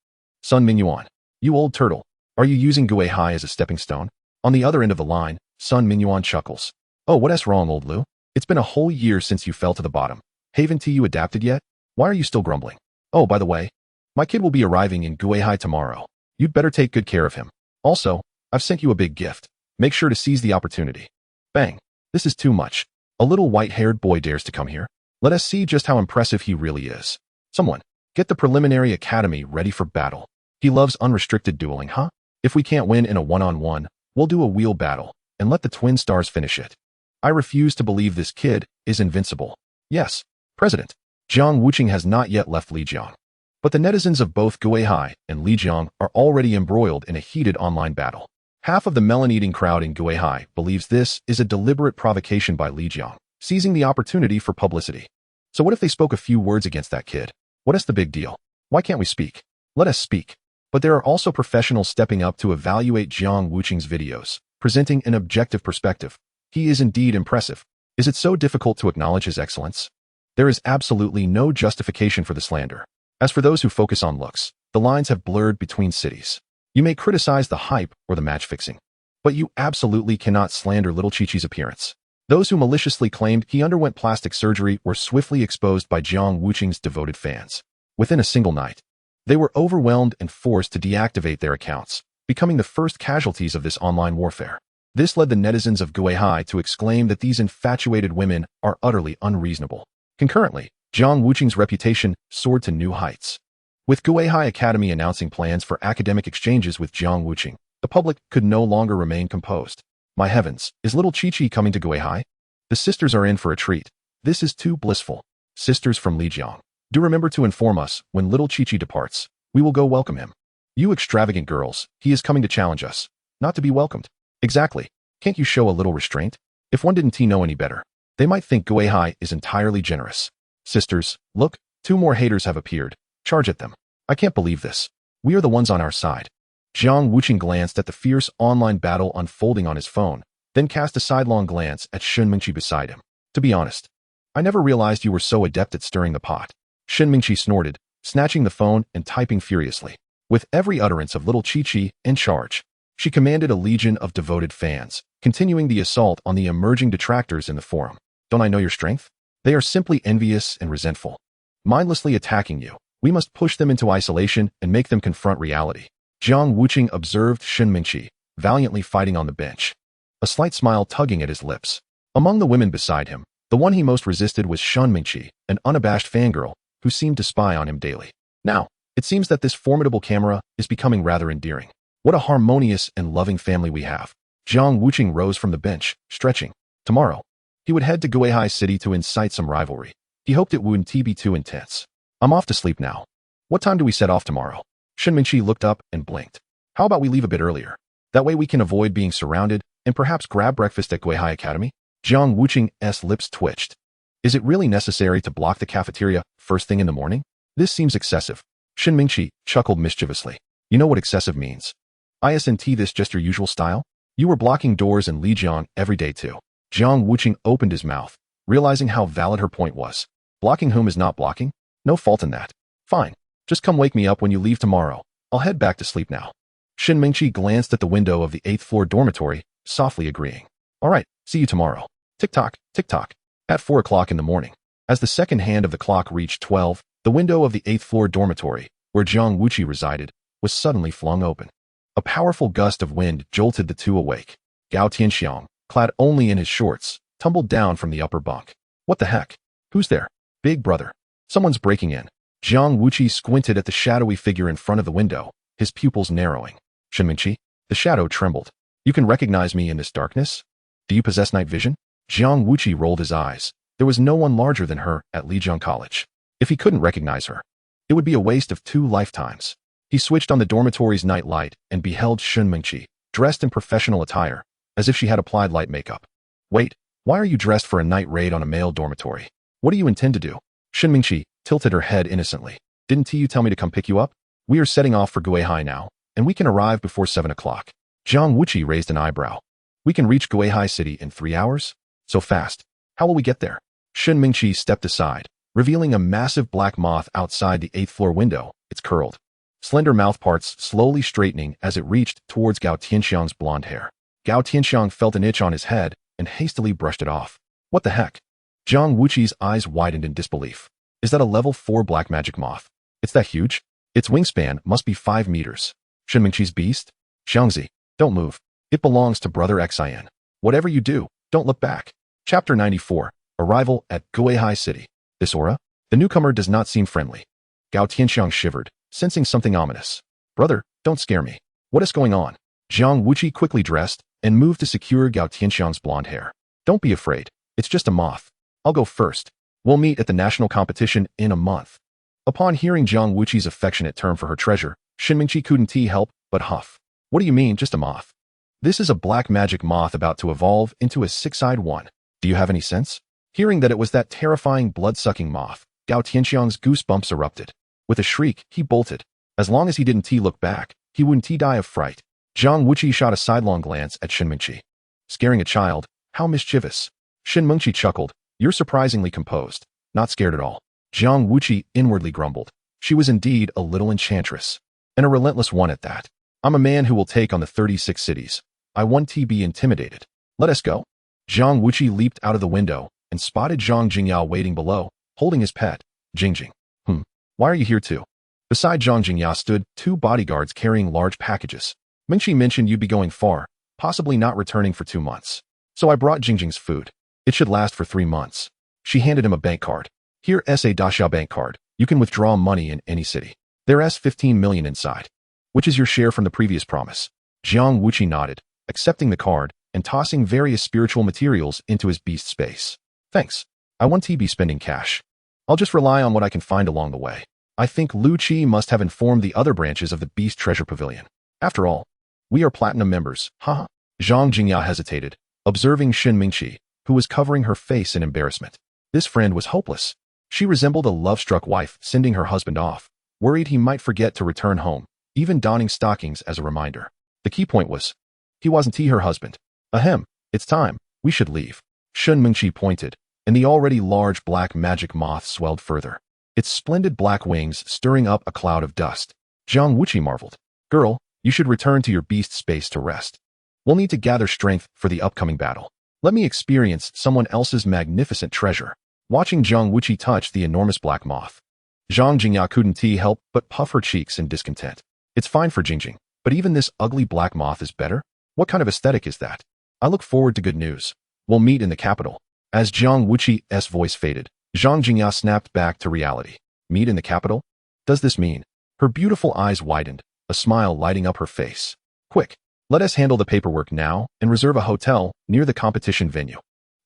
Speaker 1: Sun Mingyuan, you old turtle, are you using Guihai as a stepping stone? On the other end of the line, Sun Mingyuan chuckles. Oh, what's wrong, old Lu? It's been a whole year since you fell to the bottom. Haven't you adapted yet? Why are you still grumbling? Oh, by the way, my kid will be arriving in Guihai tomorrow. You'd better take good care of him. Also, I've sent you a big gift. Make sure to seize the opportunity. Bang. This is too much. A little white-haired boy dares to come here. Let us see just how impressive he really is. Someone, get the preliminary academy ready for battle. He loves unrestricted dueling, huh? If we can't win in a one-on-one, we'll do a wheel battle, and let the twin stars finish it. I refuse to believe this kid is invincible. Yes, President. Jiang Wuqing has not yet left Lijiang. But the netizens of both Guihai and Lijiang are already embroiled in a heated online battle. Half of the melon-eating crowd in Guihai believes this is a deliberate provocation by Lijiang, seizing the opportunity for publicity. So what if they spoke a few words against that kid? What is the big deal? Why can't we speak? Let us speak. But there are also professionals stepping up to evaluate Jiang Wuqing's videos, presenting an objective perspective. He is indeed impressive. Is it so difficult to acknowledge his excellence? There is absolutely no justification for the slander. As for those who focus on looks, the lines have blurred between cities. You may criticize the hype or the match fixing, but you absolutely cannot slander little Chi-Chi's appearance. Those who maliciously claimed he underwent plastic surgery were swiftly exposed by Jiang Wuqing's devoted fans. Within a single night, they were overwhelmed and forced to deactivate their accounts, becoming the first casualties of this online warfare. This led the netizens of Guihai to exclaim that these infatuated women are utterly unreasonable. Concurrently, Jiang Wuqing's reputation soared to new heights. With Guihai Academy announcing plans for academic exchanges with Jiang Wuqing, the public could no longer remain composed. My heavens, is little Chi-Chi coming to Guihai? The sisters are in for a treat. This is too blissful. Sisters from Lijiang, do remember to inform us when little Chi-Chi departs. We will go welcome him. You extravagant girls, he is coming to challenge us, not to be welcomed. Exactly. Can't you show a little restraint? If one didn't know any better, they might think Guihai is entirely generous. Sisters, look, 2 more haters have appeared. Charge at them. I can't believe this. We are the ones on our side. Jiang Wuqing glanced at the fierce online battle unfolding on his phone, then cast a sidelong glance at Shen Mingqi beside him. To be honest, I never realized you were so adept at stirring the pot. Shen Mingqi snorted, snatching the phone and typing furiously. With every utterance of little Chi-Chi in charge, she commanded a legion of devoted fans, continuing the assault on the emerging detractors in the forum. Don't I know your strength? They are simply envious and resentful, mindlessly attacking you. We must push them into isolation and make them confront reality. Jiang Wuqing observed Shen Mingqi, valiantly fighting on the bench, a slight smile tugging at his lips. Among the women beside him, the one he most resisted was Shen Mingqi, an unabashed fangirl who seemed to spy on him daily. Now, it seems that this formidable camera is becoming rather endearing. What a harmonious and loving family we have. Jiang Wuqi rose from the bench, stretching. Tomorrow, he would head to Guihai City to incite some rivalry. He hoped it wouldn't be too intense. I'm off to sleep now. What time do we set off tomorrow? Shen Mingqi looked up and blinked. How about we leave a bit earlier? That way we can avoid being surrounded and perhaps grab breakfast at Guihai Academy? Jiang Wuqi's lips twitched. Is it really necessary to block the cafeteria first thing in the morning? This seems excessive. Shen Mingqi chuckled mischievously. You know what excessive means. Isn't this just your usual style? You were blocking doors in Lijiang every day too. Jiang Wuqi opened his mouth, realizing how valid her point was. Blocking whom is not blocking? No fault in that. Fine. Just come wake me up when you leave tomorrow. I'll head back to sleep now. Shen Mingqi glanced at the window of the 8th floor dormitory, softly agreeing. All right, see you tomorrow. Tick-tock, tick-tock. At 4 o'clock in the morning. As the second hand of the clock reached 12, the window of the 8th floor dormitory, where Jiang Wuqi resided, was suddenly flung open. A powerful gust of wind jolted the two awake. Gao Tianxiang, clad only in his shorts, tumbled down from the upper bunk. What the heck? Who's there? Big brother. Someone's breaking in. Jiang Wuqi squinted at the shadowy figure in front of the window, his pupils narrowing. Shen Mingqi? The shadow trembled. You can recognize me in this darkness? Do you possess night vision? Jiang Wuqi rolled his eyes. There was no one larger than her at Lijiang College. If he couldn't recognize her, it would be a waste of 2 lifetimes. He switched on the dormitory's night light and beheld Shen Mingqi, dressed in professional attire, as if she had applied light makeup. Wait, why are you dressed for a night raid on a male dormitory? What do you intend to do? Shen Mingqi tilted her head innocently. Didn't you tell me to come pick you up? We are setting off for Guihai now, and we can arrive before 7 o'clock. Jiang Wuqi raised an eyebrow. We can reach Guihai City in 3 hours? So fast. How will we get there? Shen Mingqi stepped aside, revealing a massive black moth outside the 8th floor window, its curled, slender mouthparts slowly straightening as it reached towards Gao Tianxiang's blonde hair. Gao Tianxiang felt an itch on his head and hastily brushed it off. What the heck? Jiang Wuqi's eyes widened in disbelief. Is that a level 4 black magic moth? It's that huge? Its wingspan must be 5 meters. Shen Mingqi's beast? Xiangzi, don't move. It belongs to Brother Xin. Whatever you do, don't look back. Chapter 94. Arrival at Guihai City. This aura? The newcomer does not seem friendly. Gao Tianxiang shivered, sensing something ominous. Brother, don't scare me. What is going on? Jiang Wuqi quickly dressed and moved to secure Gao Tianxiang's blonde hair. Don't be afraid. It's just a moth. I'll go first. We'll meet at the national competition in a month. Upon hearing Jiang Wuqi's affectionate term for her treasure, Shen Mingqi couldn't help but huff. What do you mean, just a moth? This is a black magic moth about to evolve into a 6-eyed one. Do you have any sense? Hearing that it was that terrifying blood-sucking moth, Gao Tianxiang's goosebumps erupted. With a shriek, he bolted. As long as he didn't look back, he wouldn't die of fright. Jiang Wuqi shot a sidelong glance at Shen Mingqi. Scaring a child? How mischievous. Shen Mingqi chuckled. You're surprisingly composed. Not scared at all. Jiang Wuqi inwardly grumbled. She was indeed a little enchantress. And a relentless one at that. I'm a man who will take on the 36 cities. I want to be intimidated. Let us go. Jiang Wuqi leaped out of the window and spotted Zhang Jingyao waiting below, holding his pet, Jingjing. Why are you here too? Beside Zhang Jingyao stood 2 bodyguards carrying large packages. Mingqi mentioned you'd be going far, possibly not returning for 2 months. So I brought Jingjing's food. It should last for 3 months. She handed him a bank card. Here is a Daxiao bank card. You can withdraw money in any city. There's 15 million inside. Which is your share from the previous promise? Jiang Wuqi nodded, accepting the card and tossing various spiritual materials into his beast space. Thanks. I won't be spending cash. I'll just rely on what I can find along the way. I think Lu Qi must have informed the other branches of the Beast Treasure Pavilion. After all, we are platinum members, haha. Zhang Jingyao hesitated, observing Shen Mingqi, who was covering her face in embarrassment. This friend was hopeless. She resembled a love-struck wife sending her husband off, worried he might forget to return home, even donning stockings as a reminder. The key point was, he wasn't her husband. Ahem, it's time, we should leave. Shen Mingqi pointed, and the already large black magic moth swelled further, its splendid black wings stirring up a cloud of dust. Jiang Wuqi marveled. Girl, you should return to your beast space to rest. We'll need to gather strength for the upcoming battle. Let me experience someone else's magnificent treasure. Watching Jiang Wuqi touch the enormous black moth, Zhang Jingyao couldn't help but puff her cheeks in discontent. It's fine for Jingjing, but even this ugly black moth is better? What kind of aesthetic is that? I look forward to good news. We'll meet in the capital. As Jiang Wuqi's voice faded, Zhang Jingyao snapped back to reality. Meet in the capital? Does this mean? Her beautiful eyes widened, a smile lighting up her face. Quick, Let us handle the paperwork now and reserve a hotel near the competition venue.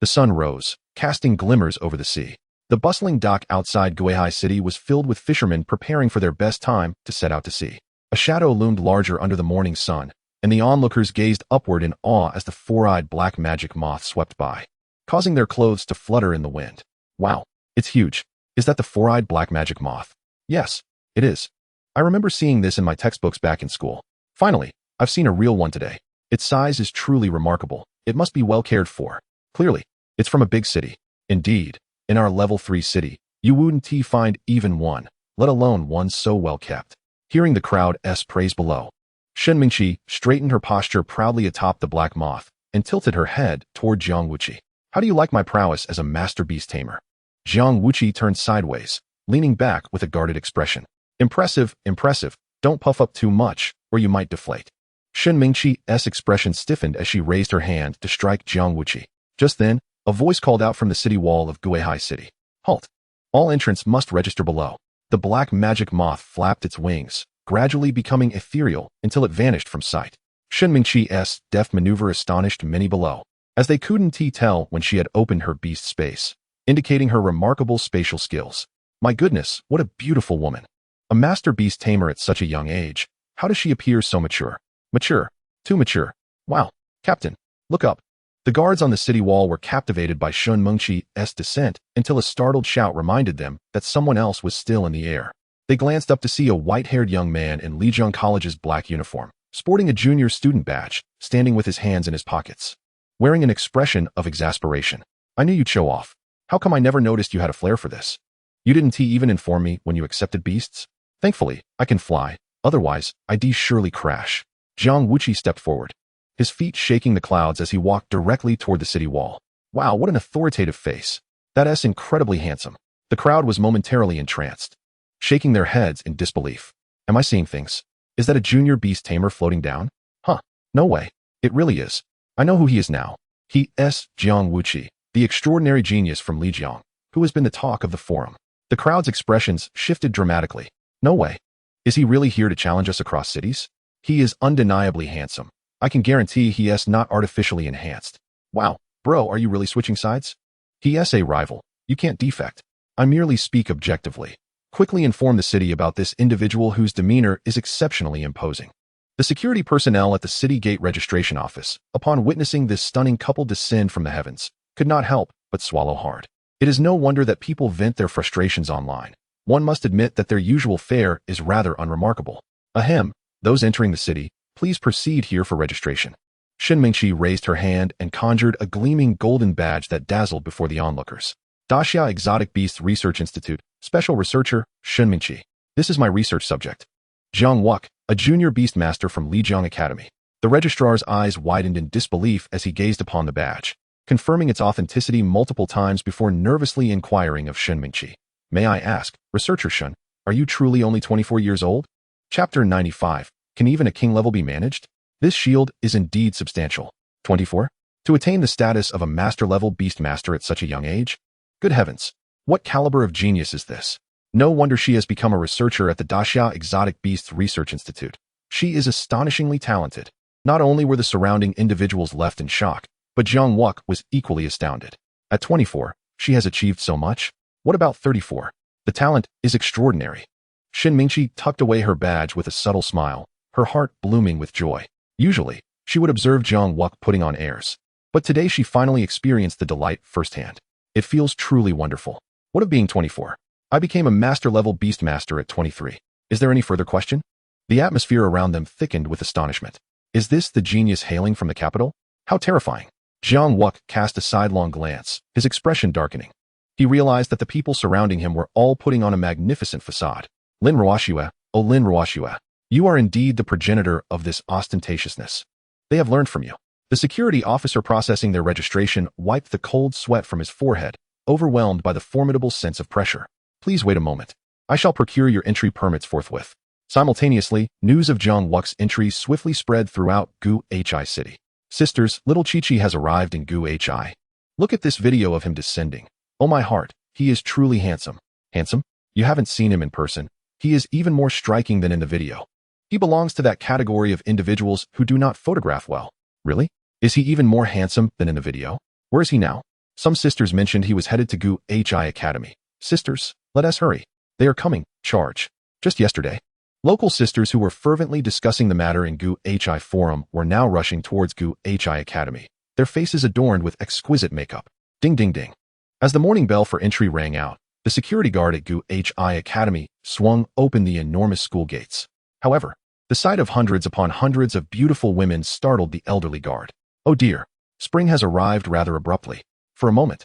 Speaker 1: The sun rose, casting glimmers over the sea. The bustling dock outside Guihai City was filled with fishermen preparing for their best time to set out to sea. A shadow loomed larger under the morning sun, and the onlookers gazed upward in awe as the four-eyed black magic moth swept by, causing their clothes to flutter in the wind. Wow, it's huge. Is that the four-eyed black magic moth? Yes, it is. I remember seeing this in my textbooks back in school. Finally, I've seen a real one today. Its size is truly remarkable. It must be well cared for. Clearly, it's from a big city. Indeed, in our level 3 city, you wouldn't find even one, let alone one so well kept. Hearing the crowd's praise below, Shen Mingqi straightened her posture proudly atop the black moth and tilted her head toward Jiang Wuqi. How do you like my prowess as a master beast tamer? Jiang Wuqi turned sideways, leaning back with a guarded expression. Impressive, impressive. Don't puff up too much, or you might deflate. Shen Mingqi's expression stiffened as she raised her hand to strike Jiang Wuqi. Just then, a voice called out from the city wall of Guihai City. Halt! All entrants must register below. The black magic moth flapped its wings, gradually becoming ethereal until it vanished from sight. Shen Mingqi's deft maneuver astonished many below, as they couldn't tell when she had opened her beast space, indicating her remarkable spatial skills. My goodness, what a beautiful woman. A master beast tamer at such a young age. How does she appear so mature? Mature. Too mature. Wow. Captain, look up. The guards on the city wall were captivated by Shen Mingqi's descent until a startled shout reminded them that someone else was still in the air. They glanced up to see a white-haired young man in Lijiang College's black uniform, sporting a junior student badge, standing with his hands in his pockets, wearing an expression of exasperation. I knew you'd show off. How come I never noticed you had a flair for this? You didn't even inform me when you accepted beasts? Thankfully, I can fly. Otherwise, I'd surely crash. Jiang Wuqi stepped forward, his feet shaking the clouds as he walked directly toward the city wall. Wow, what an authoritative face. That's incredibly handsome. The crowd was momentarily entranced, shaking their heads in disbelief. Am I seeing things? Is that a junior beast tamer floating down? Huh, no way. It really is. I know who he is now. He is Jiang Wuqi, the extraordinary genius from Lijiang, who has been the talk of the forum. The crowd's expressions shifted dramatically. No way. Is he really here to challenge us across cities? He is undeniably handsome. I can guarantee he is not artificially enhanced. Wow, bro, are you really switching sides? He is a rival. You can't defect. I merely speak objectively. Quickly inform the city about this individual whose demeanor is exceptionally imposing. The security personnel at the city gate registration office, upon witnessing this stunning couple descend from the heavens, could not help but swallow hard. It is no wonder that people vent their frustrations online. One must admit that their usual fare is rather unremarkable. Ahem, those entering the city, please proceed here for registration. Shen Mingqi raised her hand and conjured a gleaming golden badge that dazzled before the onlookers. Daxia Exotic Beasts Research Institute, Special Researcher, Shen Mingqi. This is my research subject. Jiang Wuqi, a junior beastmaster from Lijiang Academy. The registrar's eyes widened in disbelief as he gazed upon the badge, confirming its authenticity multiple times before nervously inquiring of Shen Mingqi. May I ask, Researcher Shen, are you truly only 24 years old? Chapter 95. Can even a king level be managed? This shield is indeed substantial. 24? To attain the status of a master-level beastmaster at such a young age? Good heavens, what caliber of genius is this? No wonder she has become a researcher at the Daxia Exotic Beasts Research Institute. She is astonishingly talented. Not only were the surrounding individuals left in shock, but Jiang Wuqi was equally astounded. At 24, she has achieved so much? What about 34? The talent is extraordinary. Shen Mingqi tucked away her badge with a subtle smile, her heart blooming with joy. Usually, she would observe Jiang Wuqi putting on airs, but today she finally experienced the delight firsthand. It feels truly wonderful. What of being 24? I became a master-level beastmaster at 23. Is there any further question? The atmosphere around them thickened with astonishment. Is this the genius hailing from the capital? How terrifying. Jiang Wuqi cast a sidelong glance, his expression darkening. He realized that the people surrounding him were all putting on a magnificent facade. Lin Ruoxue, oh Lin Ruoxue, you are indeed the progenitor of this ostentatiousness. They have learned from you. The security officer processing their registration wiped the cold sweat from his forehead, overwhelmed by the formidable sense of pressure. Please wait a moment. I shall procure your entry permits forthwith. Simultaneously, news of Jiang Wuqi's entry swiftly spread throughout Guihai City. Sisters, little Chi-Chi has arrived in Guihai. Look at this video of him descending. Oh my heart, he is truly handsome. Handsome? You haven't seen him in person. He is even more striking than in the video. He belongs to that category of individuals who do not photograph well. Really? Is he even more handsome than in the video? Where is he now? Some sisters mentioned he was headed to Gu Hi Academy. Sisters, let us hurry. They are coming. Charge. Just yesterday, local sisters who were fervently discussing the matter in Gu Hi forum were now rushing towards Gu Hi Academy, their faces adorned with exquisite makeup. Ding ding ding. As the morning bell for entry rang out, the security guard at Gu Hi Academy swung open the enormous school gates. However, the sight of hundreds upon hundreds of beautiful women startled the elderly guard. Oh dear, spring has arrived rather abruptly. For a moment,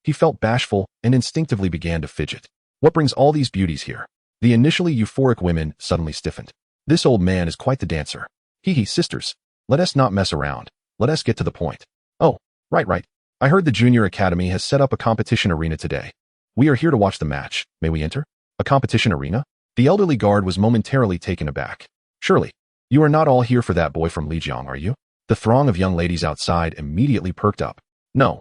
Speaker 1: he felt bashful and instinctively began to fidget. What brings all these beauties here? The initially euphoric women suddenly stiffened. This old man is quite the dancer. Hee, sisters, let us not mess around. Let us get to the point. Oh, right. I heard the Junior Academy has set up a competition arena today. We are here to watch the match. May we enter? A competition arena? The elderly guard was momentarily taken aback. Surely, you are not all here for that boy from Lijiang, are you? The throng of young ladies outside immediately perked up. No,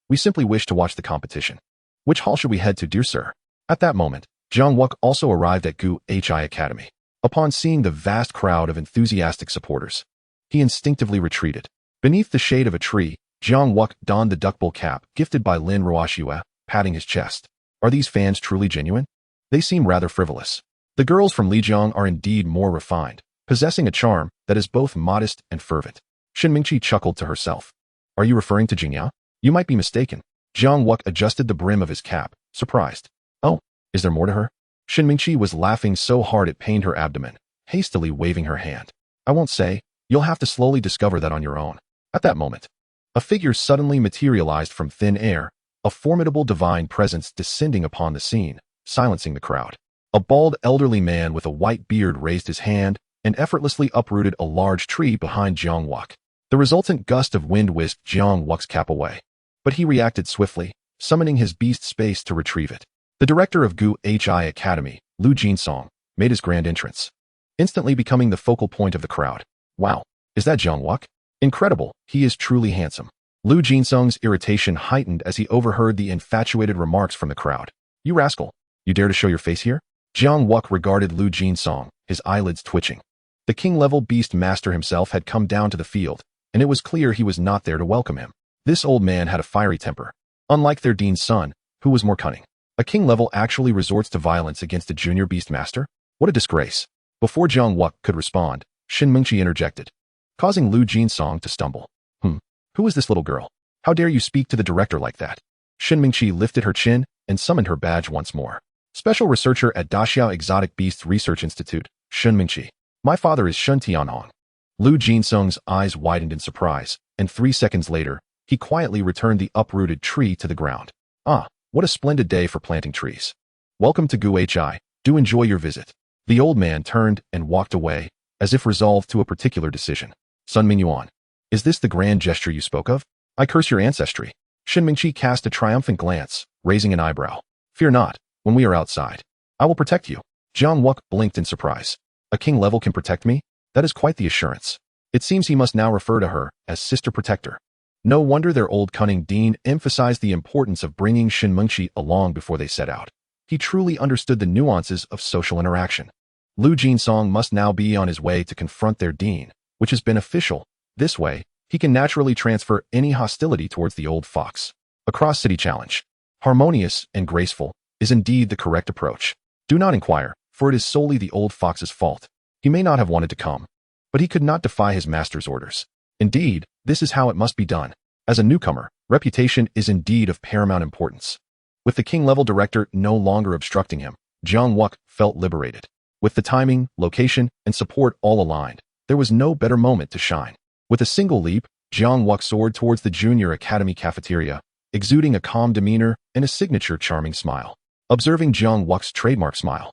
Speaker 1: we simply wish to watch the competition. Which hall should we head to, dear sir? At that moment, Jiang Wuqi also arrived at Gu Hi Academy. Upon seeing the vast crowd of enthusiastic supporters, he instinctively retreated. Beneath the shade of a tree, Jiang Wuqi donned the duckbill cap gifted by Lin Ruoxue, patting his chest. Are these fans truly genuine? They seem rather frivolous. The girls from Lijiang are indeed more refined, possessing a charm that is both modest and fervent. Shinmingqi chuckled to herself. Are you referring to Jingyao? You might be mistaken. Jiang Wuqi adjusted the brim of his cap, surprised. Oh, is there more to her? Shinmingqi was laughing so hard it pained her abdomen, hastily waving her hand. I won't say. You'll have to slowly discover that on your own. At that moment, a figure suddenly materialized from thin air, a formidable divine presence descending upon the scene, silencing the crowd. A bald elderly man with a white beard raised his hand and effortlessly uprooted a large tree behind Jiang Wuqi. The resultant gust of wind whisked Jiang Wuqi's cap away, but he reacted swiftly, summoning his beast space to retrieve it. The director of Gu Hi Academy, Lu Jinsong, made his grand entrance, instantly becoming the focal point of the crowd. Wow, is that Jiang Wuqi? Incredible, he is truly handsome. Lu Jinsong's irritation heightened as he overheard the infatuated remarks from the crowd. You rascal, you dare to show your face here? Jiang Wuqi regarded Lu Jinsong, his eyelids twitching. The king-level beast master himself had come down to the field, and it was clear he was not there to welcome him. This old man had a fiery temper, unlike their dean's son, who was more cunning. A king-level actually resorts to violence against a junior beastmaster? What a disgrace. Before Jiang Wuqi could respond, Shinmingqi interjected, causing Lu Jinsong to stumble. Who is this little girl? How dare you speak to the director like that? Shinmingqi lifted her chin and summoned her badge once more. Special researcher at Daxiao Exotic Beasts Research Institute, Shinmingqi. My father is Shun Tianhong. Lu Jinsong's eyes widened in surprise, and 3 seconds later, he quietly returned the uprooted tree to the ground. Ah, what a splendid day for planting trees. Welcome to Gu Hi. Do enjoy your visit. The old man turned and walked away, as if resolved to a particular decision. Sun Mingyuan, is this the grand gesture you spoke of? I curse your ancestry. Shinmingqi cast a triumphant glance, raising an eyebrow. Fear not, when we are outside, I will protect you. Jiang Wuqi blinked in surprise. A king level can protect me? That is quite the assurance. It seems he must now refer to her as Sister Protector. No wonder their old cunning dean emphasized the importance of bringing Shinmingqi along before they set out. He truly understood the nuances of social interaction. Lu Jinsong must now be on his way to confront their dean, which is beneficial. This way, he can naturally transfer any hostility towards the old fox. A cross-city challenge, harmonious and graceful, is indeed the correct approach. Do not inquire, for it is solely the old fox's fault. He may not have wanted to come, but he could not defy his master's orders. Indeed, this is how it must be done. As a newcomer, reputation is indeed of paramount importance. With the king-level director no longer obstructing him, Jiang Wuqi felt liberated. With the timing, location, and support all aligned, there was no better moment to shine. With a single leap, Jiang Wuqi soared towards the Junior Academy cafeteria, exuding a calm demeanor and a signature charming smile. Observing Jiang Wuqi's trademark smile,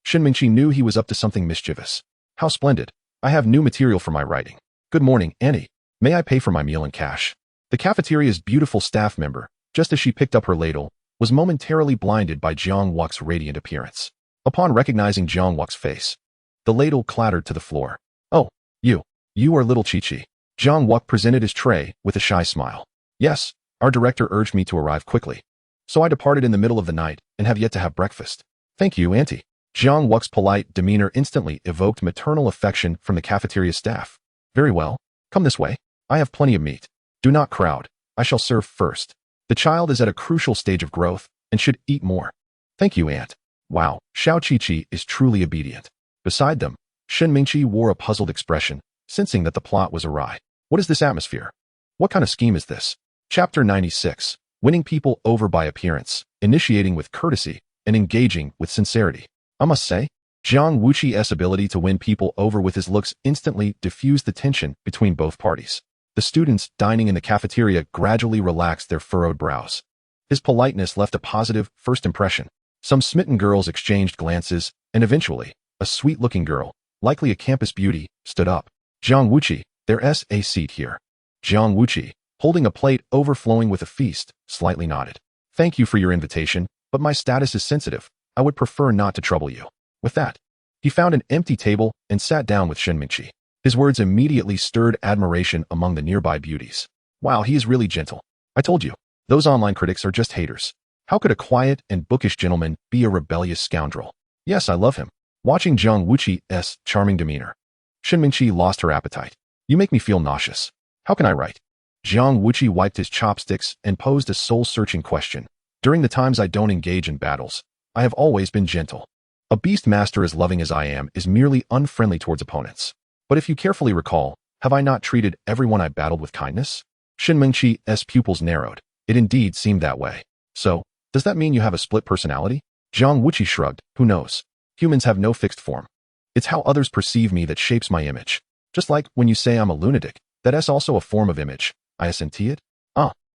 Speaker 1: Shinmingqi knew he was up to something mischievous. How splendid. I have new material for my writing. Good morning, Annie. May I pay for my meal in cash? The cafeteria's beautiful staff member, just as she picked up her ladle, was momentarily blinded by Jiang Wuqi's radiant appearance. Upon recognizing Jiang Wuqi's face, the ladle clattered to the floor. Oh, you are little Chi-Chi. Jiang Wuqi presented his tray with a shy smile. Yes, our director urged me to arrive quickly, so I departed in the middle of the night and have yet to have breakfast. Thank you, Auntie. Jiang Wuqi's polite demeanor instantly evoked maternal affection from the cafeteria staff. Very well. Come this way. I have plenty of meat. Do not crowd. I shall serve first. The child is at a crucial stage of growth and should eat more. Thank you, Aunt. Wow, Xiao Qiqi is truly obedient. Beside them, Shen Mingqi wore a puzzled expression, sensing that the plot was awry. What is this atmosphere? What kind of scheme is this? Chapter 96. Winning people over by appearance, initiating with courtesy, and engaging with sincerity. I must say, Jiang Wuqi's ability to win people over with his looks instantly diffused the tension between both parties. The students dining in the cafeteria gradually relaxed their furrowed brows. His politeness left a positive first impression. Some smitten girls exchanged glances, and eventually, a sweet-looking girl, likely a campus beauty, stood up. Jiang Wuqi, there's a seat here. Jiang Wuqi, holding a plate overflowing with a feast, slightly nodded. Thank you for your invitation, but my status is sensitive. I would prefer not to trouble you. With that, he found an empty table and sat down with Shen Mingqi. His words immediately stirred admiration among the nearby beauties. Wow, he is really gentle. I told you, those online critics are just haters. How could a quiet and bookish gentleman be a rebellious scoundrel? Yes, I love him. Watching Jiang Wuqi's charming demeanor, Shen Mingqi lost her appetite. You make me feel nauseous. How can I write? Jiang Wuqi wiped his chopsticks and posed a soul-searching question. During the times I don't engage in battles, I have always been gentle. A beastmaster as loving as I am is merely unfriendly towards opponents. But if you carefully recall, have I not treated everyone I battled with kindness? Shen Mingqi's pupils narrowed. It indeed seemed that way. So, does that mean you have a split personality? Jiang Wuqi shrugged. Who knows? Humans have no fixed form. It's how others perceive me that shapes my image. Just like when you say I'm a lunatic, that's also a form of image. I assent it?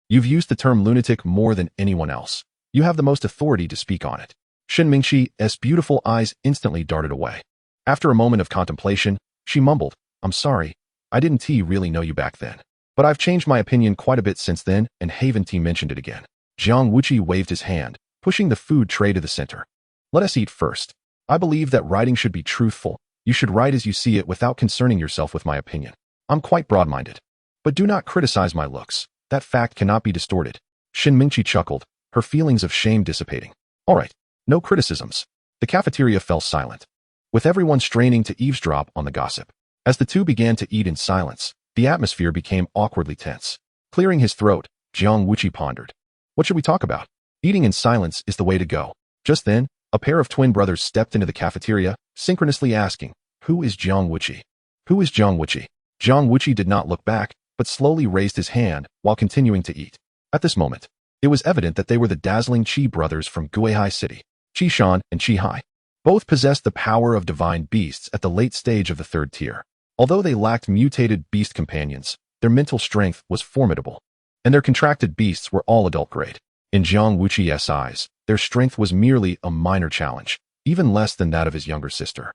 Speaker 1: You've used the term lunatic more than anyone else. You have the most authority to speak on it. Shen Mingqi's beautiful eyes instantly darted away. After a moment of contemplation, she mumbled, I'm sorry, I didn't really know you back then. But I've changed my opinion quite a bit since then, and Haven T mentioned it again. Jiang Wuqi waved his hand, pushing the food tray to the center. Let us eat first. I believe that writing should be truthful. You should write as you see it without concerning yourself with my opinion. I'm quite broad-minded. But do not criticize my looks. That fact cannot be distorted. Shen Mingqi chuckled, her feelings of shame dissipating. All right. No criticisms. The cafeteria fell silent, with everyone straining to eavesdrop on the gossip. As the two began to eat in silence, the atmosphere became awkwardly tense. Clearing his throat, Jiang Wuqi pondered. What should we talk about? Eating in silence is the way to go. Just then, a pair of twin brothers stepped into the cafeteria, synchronously asking, Who is Jiang Wuqi? Who is Jiang Wuqi? Jiang Wuqi did not look back, but slowly raised his hand while continuing to eat. At this moment, it was evident that they were the dazzling Qi brothers from Guihai City. Qi Shan and Qi Hai. Both possessed the power of divine beasts at the late stage of the third tier. Although they lacked mutated beast companions, their mental strength was formidable, and their contracted beasts were all adult grade. In Jiang Wuqi's eyes, their strength was merely a minor challenge, even less than that of his younger sister.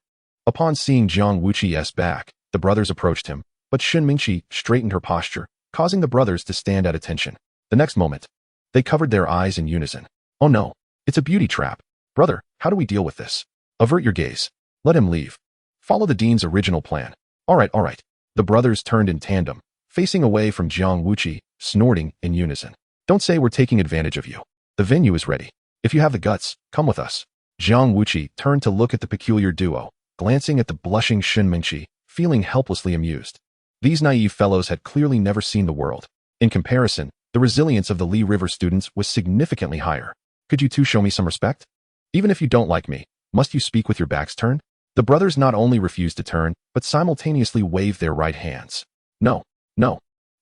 Speaker 1: Upon seeing Jiang Wuqi's back, the brothers approached him, but Shen Mingqi straightened her posture, causing the brothers to stand at attention. The next moment, they covered their eyes in unison. Oh no, it's a beauty trap. Brother, how do we deal with this? Avert your gaze. Let him leave. Follow the dean's original plan. All right. The brothers turned in tandem, facing away from Jiang Wuqi, snorting in unison. Don't say we're taking advantage of you. The venue is ready. If you have the guts, come with us. Jiang Wuqi turned to look at the peculiar duo, glancing at the blushing Shen Mingqi, feeling helplessly amused. These naive fellows had clearly never seen the world. In comparison, the resilience of the Li River students was significantly higher. Could you two show me some respect? Even if you don't like me, must you speak with your backs turned? The brothers not only refused to turn, but simultaneously waved their right hands. No.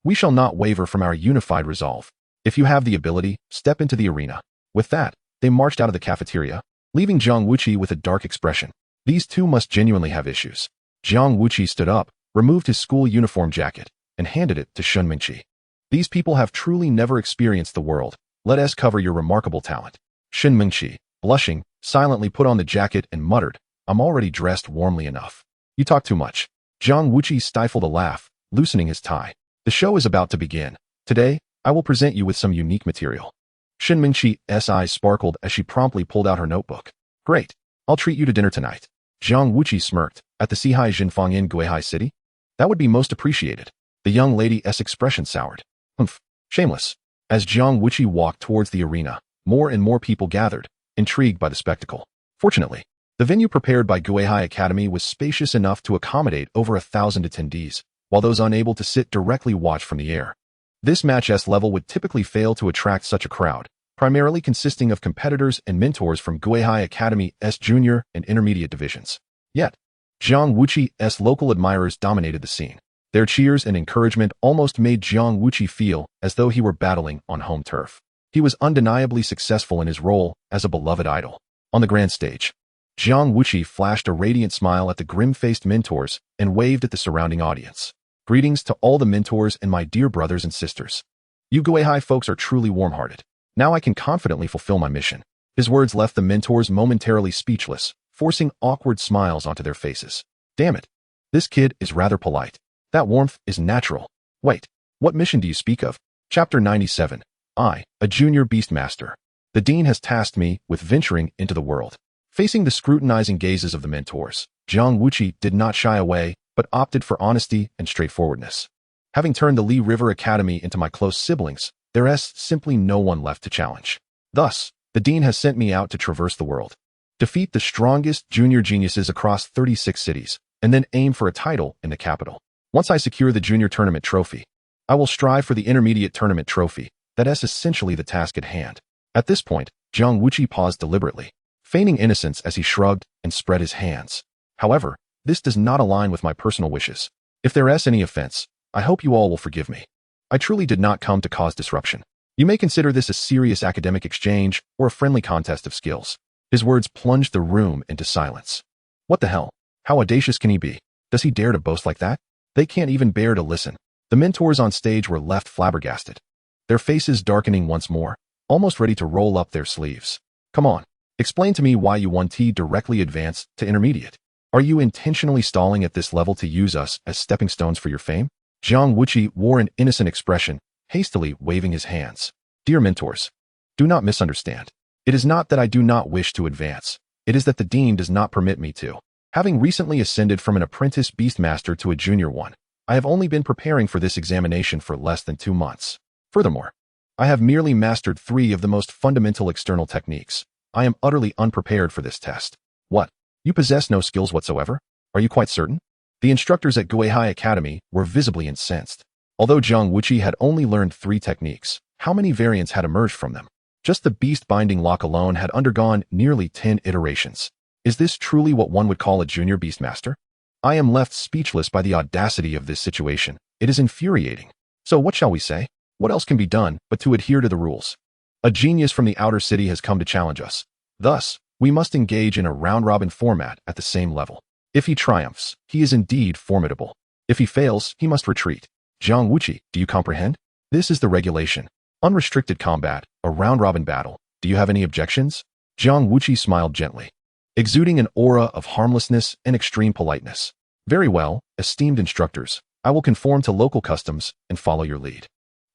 Speaker 1: We shall not waver from our unified resolve. If you have the ability, step into the arena. With that, they marched out of the cafeteria, leaving Jiang Wuqi with a dark expression. These two must genuinely have issues. Jiang Wuqi stood up, removed his school uniform jacket, and handed it to Shen Mingqi. These people have truly never experienced the world. Let us cover your remarkable talent. Shen Mingqi, blushing, silently put on the jacket and muttered, I'm already dressed warmly enough. You talk too much. Jiang Wuqi stifled a laugh, loosening his tie. The show is about to begin. Today, I will present you with some unique material. Shen Mingqi's eyes sparkled as she promptly pulled out her notebook. Great. I'll treat you to dinner tonight. Jiang Wuqi smirked. At the Sihai Jinfang in Guihai City? That would be most appreciated. The young lady's expression soured. Humph. Shameless. As Jiang Wuqi walked towards the arena, more and more people gathered, intrigued by the spectacle. Fortunately, The venue prepared by Guihai Academy was spacious enough to accommodate over 1,000 attendees, while those unable to sit directly watched from the air. This match S level would typically fail to attract such a crowd, primarily consisting of competitors and mentors from Guihai Academy S Junior and Intermediate divisions. Yet, Jiang Wuqi's local admirers dominated the scene. Their cheers and encouragement almost made Jiang Wuqi feel as though he were battling on home turf. He was undeniably successful in his role as a beloved idol. On the grand stage, Jiang Wuqi flashed a radiant smile at the grim-faced mentors and waved at the surrounding audience. Greetings to all the mentors and my dear brothers and sisters. You Guihai folks are truly warm-hearted. Now I can confidently fulfill my mission. His words left the mentors momentarily speechless, forcing awkward smiles onto their faces. Damn it. This kid is rather polite. That warmth is natural. Wait, what mission do you speak of? Chapter 97. I, a junior beastmaster. The dean has tasked me with venturing into the world. Facing the scrutinizing gazes of the mentors, Jiang Wuqi did not shy away, but opted for honesty and straightforwardness. Having turned the Li River Academy into my close siblings, there is simply no one left to challenge. Thus, the dean has sent me out to traverse the world, defeat the strongest junior geniuses across 36 cities, and then aim for a title in the capital. Once I secure the junior tournament trophy, I will strive for the intermediate tournament trophy. That is essentially the task at hand. At this point, Jiang Wuqi paused deliberately, feigning innocence as he shrugged and spread his hands. However, this does not align with my personal wishes. If there is any offense, I hope you all will forgive me. I truly did not come to cause disruption. You may consider this a serious academic exchange or a friendly contest of skills. His words plunged the room into silence. What the hell? How audacious can he be? Does he dare to boast like that? They can't even bear to listen. The mentors on stage were left flabbergasted, their faces darkening once more, almost ready to roll up their sleeves. Come on, explain to me why you want to directly advance to intermediate. Are you intentionally stalling at this level to use us as stepping stones for your fame? Jiang Wuqi wore an innocent expression, hastily waving his hands. Dear mentors, do not misunderstand. It is not that I do not wish to advance. It is that the dean does not permit me to. Having recently ascended from an apprentice beastmaster to a junior one, I have only been preparing for this examination for less than 2 months. Furthermore, I have merely mastered 3 of the most fundamental external techniques. I am utterly unprepared for this test. What? You possess no skills whatsoever? Are you quite certain? The instructors at Guihai Academy were visibly incensed. Although Jiang Wuqi had only learned 3 techniques, how many variants had emerged from them? Just the beast binding lock alone had undergone nearly 10 iterations. Is this truly what one would call a junior beastmaster? I am left speechless by the audacity of this situation. It is infuriating. So what shall we say? What else can be done but to adhere to the rules? A genius from the outer city has come to challenge us. Thus, we must engage in a round-robin format at the same level. If he triumphs, he is indeed formidable. If he fails, he must retreat. Jiang Wuqi, do you comprehend? This is the regulation. Unrestricted combat, a round-robin battle. Do you have any objections? Jiang Wuqi smiled gently, exuding an aura of harmlessness and extreme politeness. Very well, esteemed instructors, I will conform to local customs and follow your lead.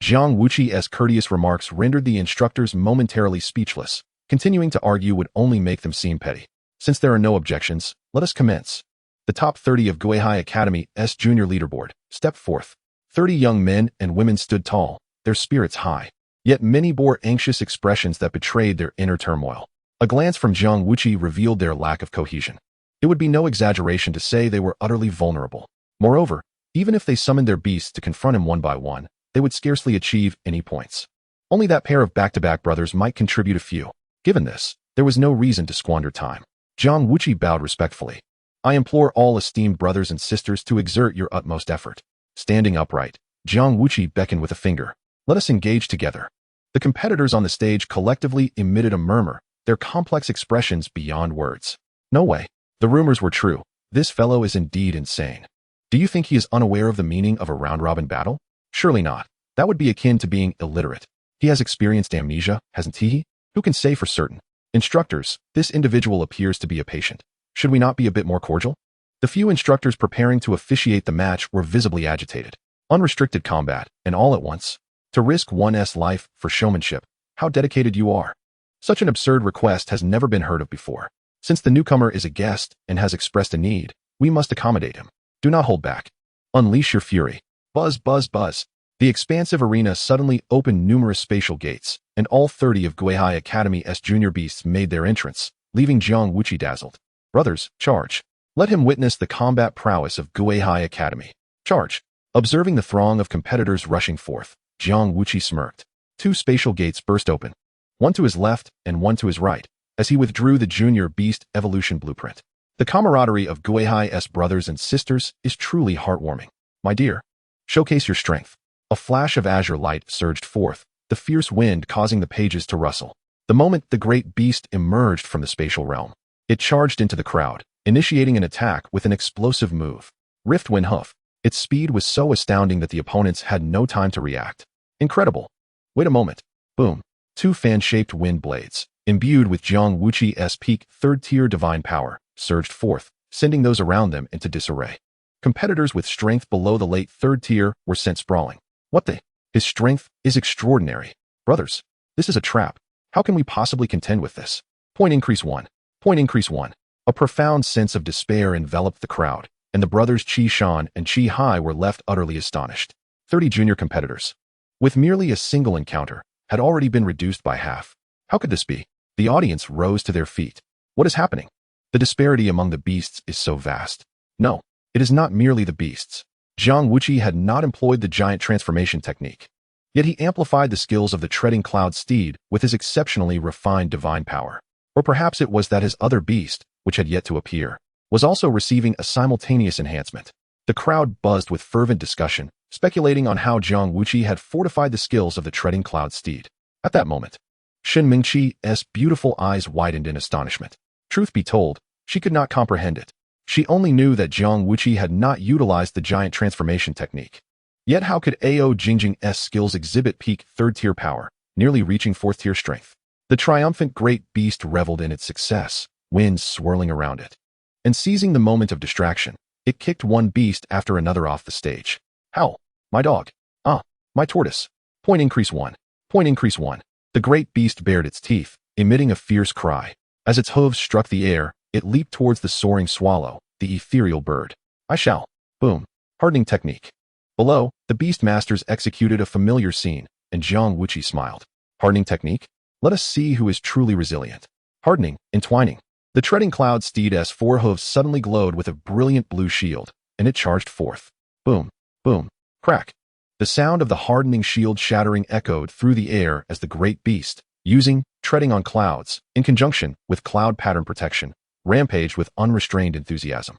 Speaker 1: Jiang Wuqi's courteous remarks rendered the instructors momentarily speechless. Continuing to argue would only make them seem petty. Since there are no objections, let us commence. The top 30 of Guihai Academy's junior leaderboard stepped forth. 30 young men and women stood tall, their spirits high. Yet many bore anxious expressions that betrayed their inner turmoil. A glance from Jiang Wuqi revealed their lack of cohesion. It would be no exaggeration to say they were utterly vulnerable. Moreover, even if they summoned their beasts to confront him one by one, they would scarcely achieve any points. Only that pair of back-to-back brothers might contribute a few. Given this, there was no reason to squander time. Jiang Wuqi bowed respectfully. I implore all esteemed brothers and sisters to exert your utmost effort. Standing upright, Jiang Wuqi beckoned with a finger. Let us engage together. The competitors on the stage collectively emitted a murmur, their complex expressions beyond words. No way. The rumors were true. This fellow is indeed insane. Do you think he is unaware of the meaning of a round-robin battle? Surely not. That would be akin to being illiterate. He has experienced amnesia, hasn't he? Who can say for certain? Instructors, this individual appears to be a patient. Should we not be a bit more cordial? The few instructors preparing to officiate the match were visibly agitated. Unrestricted combat, and all at once. To risk one's life for showmanship. How dedicated you are. Such an absurd request has never been heard of before. Since the newcomer is a guest and has expressed a need, we must accommodate him. Do not hold back. Unleash your fury. Buzz, buzz, buzz. The expansive arena suddenly opened numerous spatial gates, and all 30 of Guihai Academy's junior beasts made their entrance, leaving Jiang Wuqi dazzled. Brothers, charge. Let him witness the combat prowess of Guihai Academy. Charge. Observing the throng of competitors rushing forth, Jiang Wuqi smirked. Two spatial gates burst open, one to his left and one to his right, as he withdrew the junior Beast Evolution blueprint. The camaraderie of Guihai's brothers and sisters is truly heartwarming. My dear, showcase your strength. A flash of azure light surged forth, the fierce wind causing the pages to rustle. The moment the great beast emerged from the spatial realm, it charged into the crowd, initiating an attack with an explosive move. Riftwind Hoof. Its speed was so astounding that the opponents had no time to react. Incredible. Wait a moment. Boom. Two fan-shaped wind blades, imbued with Jiang Wuqi's peak third-tier divine power, surged forth, sending those around them into disarray. Competitors with strength below the late third tier were sent sprawling. What the? His strength is extraordinary. Brothers, this is a trap. How can we possibly contend with this? Point increase 1. Point increase 1. A profound sense of despair enveloped the crowd, and the brothers Qi Shan and Qi Hai were left utterly astonished. 30 junior competitors, with merely a single encounter, had already been reduced by half. How could this be? The audience rose to their feet. What is happening? The disparity among the beasts is so vast. No, it is not merely the beasts. Jiang Wuqi had not employed the giant transformation technique. Yet he amplified the skills of the treading cloud steed with his exceptionally refined divine power. Or perhaps it was that his other beast, which had yet to appear, was also receiving a simultaneous enhancement. The crowd buzzed with fervent discussion, speculating on how Jiang Wuqi had fortified the skills of the treading cloud steed. At that moment, Shen Mingqi's beautiful eyes widened in astonishment. Truth be told, she could not comprehend it. She only knew that Jiang Wuqi had not utilized the giant transformation technique. Yet how could Ao Jingjing's skills exhibit peak third-tier power, nearly reaching fourth-tier strength? The triumphant great beast reveled in its success, winds swirling around it. And seizing the moment of distraction, it kicked one beast after another off the stage. Howl, my dog. Ah, my tortoise. Point increase 1. Point increase 1. The great beast bared its teeth, emitting a fierce cry. As its hooves struck the air, it leaped towards the soaring swallow, the ethereal bird. I shall. Boom. Hardening technique. Below, the Beastmasters executed a familiar scene, and Jiang Wuqi smiled. Hardening technique? Let us see who is truly resilient. Hardening, entwining. The treading cloud steed's four hooves suddenly glowed with a brilliant blue shield, and it charged forth. Boom, boom, crack. The sound of the hardening shield shattering echoed through the air as the great beast, using treading on clouds, in conjunction with cloud pattern protection, rampaged with unrestrained enthusiasm.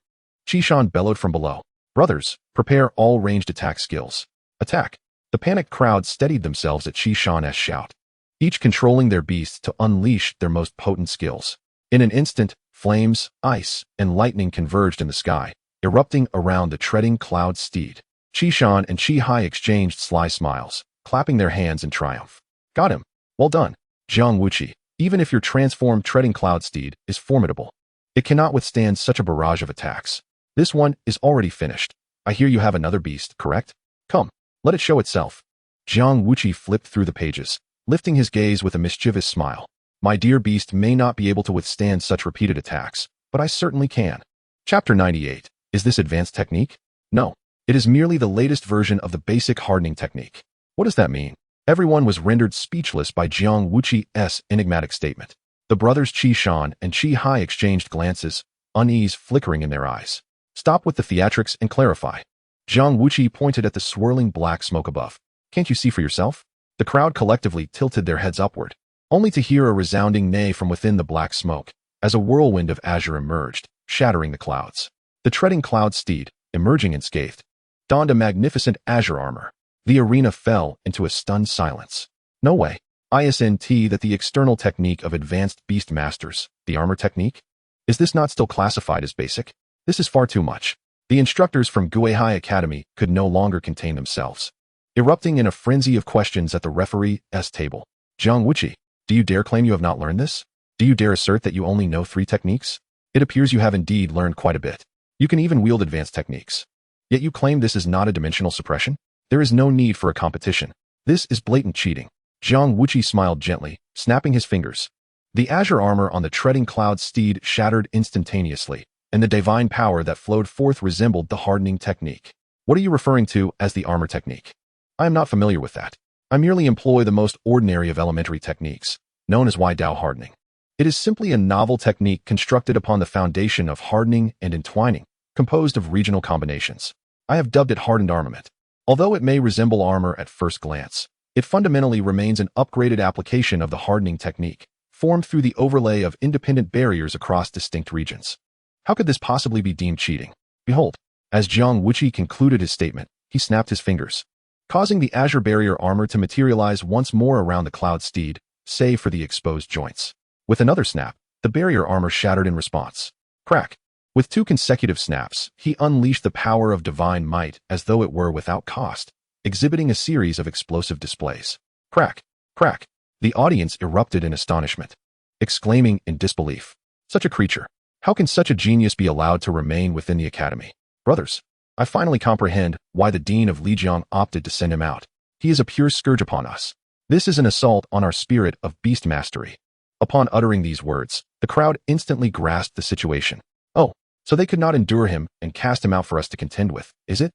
Speaker 1: Qi Shan bellowed from below. Brothers, prepare all ranged attack skills. Attack. The panicked crowd steadied themselves at Qi Shan's shout, each controlling their beasts to unleash their most potent skills. In an instant, flames, ice, and lightning converged in the sky, erupting around the treading cloud steed. Qi Shan and Qi Hai exchanged sly smiles, clapping their hands in triumph. Got him. Well done, Jiang Wuqi. Even if your transformed treading cloud steed is formidable, it cannot withstand such a barrage of attacks. This one is already finished. I hear you have another beast, correct? Come, let it show itself. Jiang Wuqi flipped through the pages, lifting his gaze with a mischievous smile. My dear beast may not be able to withstand such repeated attacks, but I certainly can. Chapter 98. Is this advanced technique? No. It is merely the latest version of the basic hardening technique. What does that mean? Everyone was rendered speechless by Jiang Wuqi's enigmatic statement. The brothers Qi Shan and Qi Hai exchanged glances, unease flickering in their eyes. Stop with the theatrics and clarify. Jiang Wuqi pointed at the swirling black smoke above. Can't you see for yourself? The crowd collectively tilted their heads upward, only to hear a resounding neigh from within the black smoke, as a whirlwind of azure emerged, shattering the clouds. The treading cloud steed, emerging unscathed, donned a magnificent azure armor. The arena fell into a stunned silence. No way. Isn't that the external technique of advanced beastmasters, the armor technique? Is this not still classified as basic? This is far too much. The instructors from Guihai Academy could no longer contain themselves, erupting in a frenzy of questions at the referee's table. Jiang Wuqi, do you dare claim you have not learned this? Do you dare assert that you only know 3 techniques? It appears you have indeed learned quite a bit. You can even wield advanced techniques. Yet you claim this is not a dimensional suppression? There is no need for a competition. This is blatant cheating. Jiang Wuqi smiled gently, snapping his fingers. The azure armor on the treading cloud steed shattered instantaneously, and the divine power that flowed forth resembled the hardening technique. What are you referring to as the armor technique? I am not familiar with that. I merely employ the most ordinary of elementary techniques, known as Wai Dao hardening. It is simply a novel technique constructed upon the foundation of hardening and entwining, composed of regional combinations. I have dubbed it hardened armament. Although it may resemble armor at first glance, it fundamentally remains an upgraded application of the hardening technique, formed through the overlay of independent barriers across distinct regions. How could this possibly be deemed cheating? Behold, as Jiang Wuqi concluded his statement, he snapped his fingers, causing the azure barrier armor to materialize once more around the cloud steed, save for the exposed joints. With another snap, the barrier armor shattered in response. Crack! With 2 consecutive snaps, he unleashed the power of divine might as though it were without cost, exhibiting a series of explosive displays. Crack! Crack! The audience erupted in astonishment, exclaiming in disbelief. Such a creature! How can such a genius be allowed to remain within the academy? Brothers, I finally comprehend why the dean of Lijiang opted to send him out. He is a pure scourge upon us. This is an assault on our spirit of beast mastery. Upon uttering these words, the crowd instantly grasped the situation. Oh, so they could not endure him and cast him out for us to contend with, is it?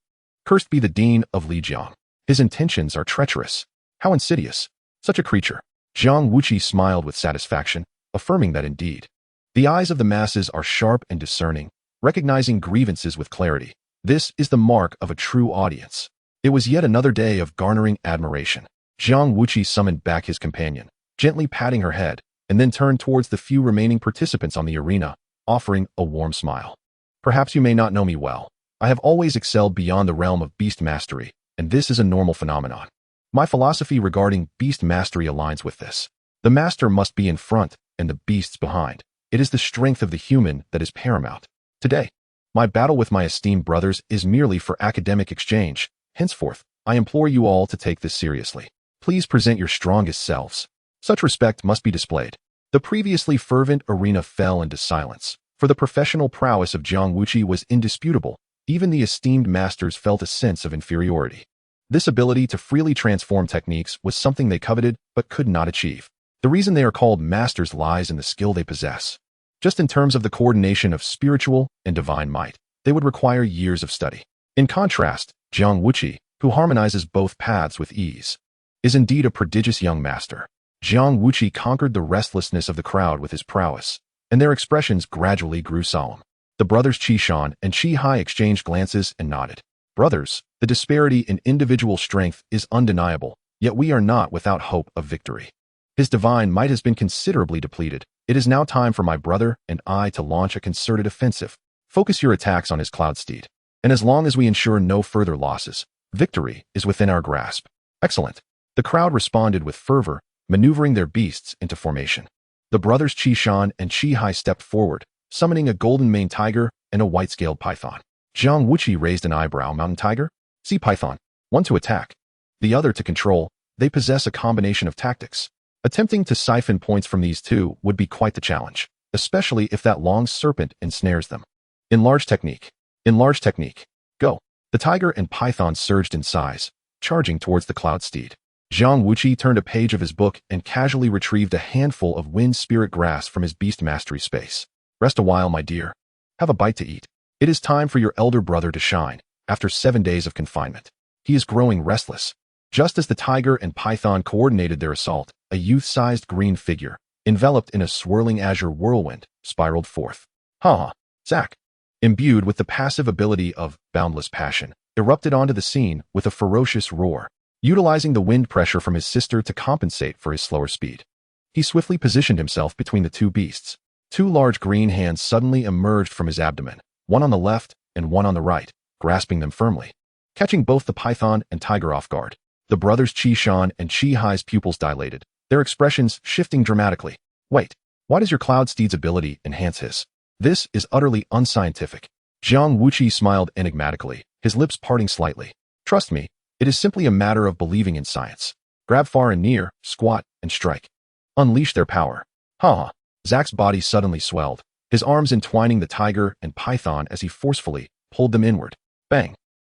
Speaker 1: Cursed be the dean of Lijiang. His intentions are treacherous. How insidious. Such a creature. Jiang Wuqi smiled with satisfaction, affirming that indeed. The eyes of the masses are sharp and discerning, recognizing grievances with clarity. This is the mark of a true audience. It was yet another day of garnering admiration. Jiang Wuqi summoned back his companion, gently patting her head, and then turned towards the few remaining participants on the arena, offering a warm smile. Perhaps you may not know me well. I have always excelled beyond the realm of beast mastery, and this is a normal phenomenon. My philosophy regarding beast mastery aligns with this. The master must be in front and the beasts behind. It is the strength of the human that is paramount. Today, my battle with my esteemed brothers is merely for academic exchange. Henceforth, I implore you all to take this seriously. Please present your strongest selves. Such respect must be displayed. The previously fervent arena fell into silence, for the professional prowess of Jiang Wuqi was indisputable. Even the esteemed masters felt a sense of inferiority. This ability to freely transform techniques was something they coveted but could not achieve. The reason they are called masters lies in the skill they possess. Just in terms of the coordination of spiritual and divine might, they would require years of study. In contrast, Jiang Wuqi, who harmonizes both paths with ease, is indeed a prodigious young master. Jiang Wuqi conquered the restlessness of the crowd with his prowess, and their expressions gradually grew solemn. The brothers Qishan and Qihai exchanged glances and nodded. Brothers, the disparity in individual strength is undeniable, yet we are not without hope of victory. His divine might has been considerably depleted. It is now time for my brother and I to launch a concerted offensive. Focus your attacks on his cloud steed, and as long as we ensure no further losses, victory is within our grasp. Excellent. The crowd responded with fervor, maneuvering their beasts into formation. The brothers Qishan and Qihai stepped forward, summoning a golden-maned tiger and a white-scaled python. Jiang Wuqi raised an eyebrow. Mountain tiger? Sea python. One to attack, the other to control. They possess a combination of tactics. Attempting to siphon points from these two would be quite the challenge, especially if that long serpent ensnares them. Enlarge technique. Enlarge technique. Go. The tiger and python surged in size, charging towards the cloud steed. Jiang Wuqi turned a page of his book and casually retrieved a handful of wind spirit grass from his beast mastery space. Rest a while, my dear. Have a bite to eat. It is time for your elder brother to shine, after 7 days of confinement. He is growing restless. Just as the tiger and python coordinated their assault, a youth-sized green figure, enveloped in a swirling azure whirlwind, spiraled forth. Ha! Zack, imbued with the passive ability of boundless passion, erupted onto the scene with a ferocious roar, utilizing the wind pressure from his sister to compensate for his slower speed. He swiftly positioned himself between the two beasts. 2 large green hands suddenly emerged from his abdomen, one on the left and one on the right, grasping them firmly. Catching both the python and tiger off guard, the brothers Qishan and Qihai's pupils dilated, their expressions shifting dramatically. Wait, why does your cloud steed's ability enhance his? This is utterly unscientific. Jiang Wuqi smiled enigmatically, his lips parting slightly. Trust me, it is simply a matter of believing in science. Grab far and near, squat, and strike. Unleash their power. Ha! Zack's body suddenly swelled, his arms entwining the tiger and python as he forcefully pulled them inward. Bang!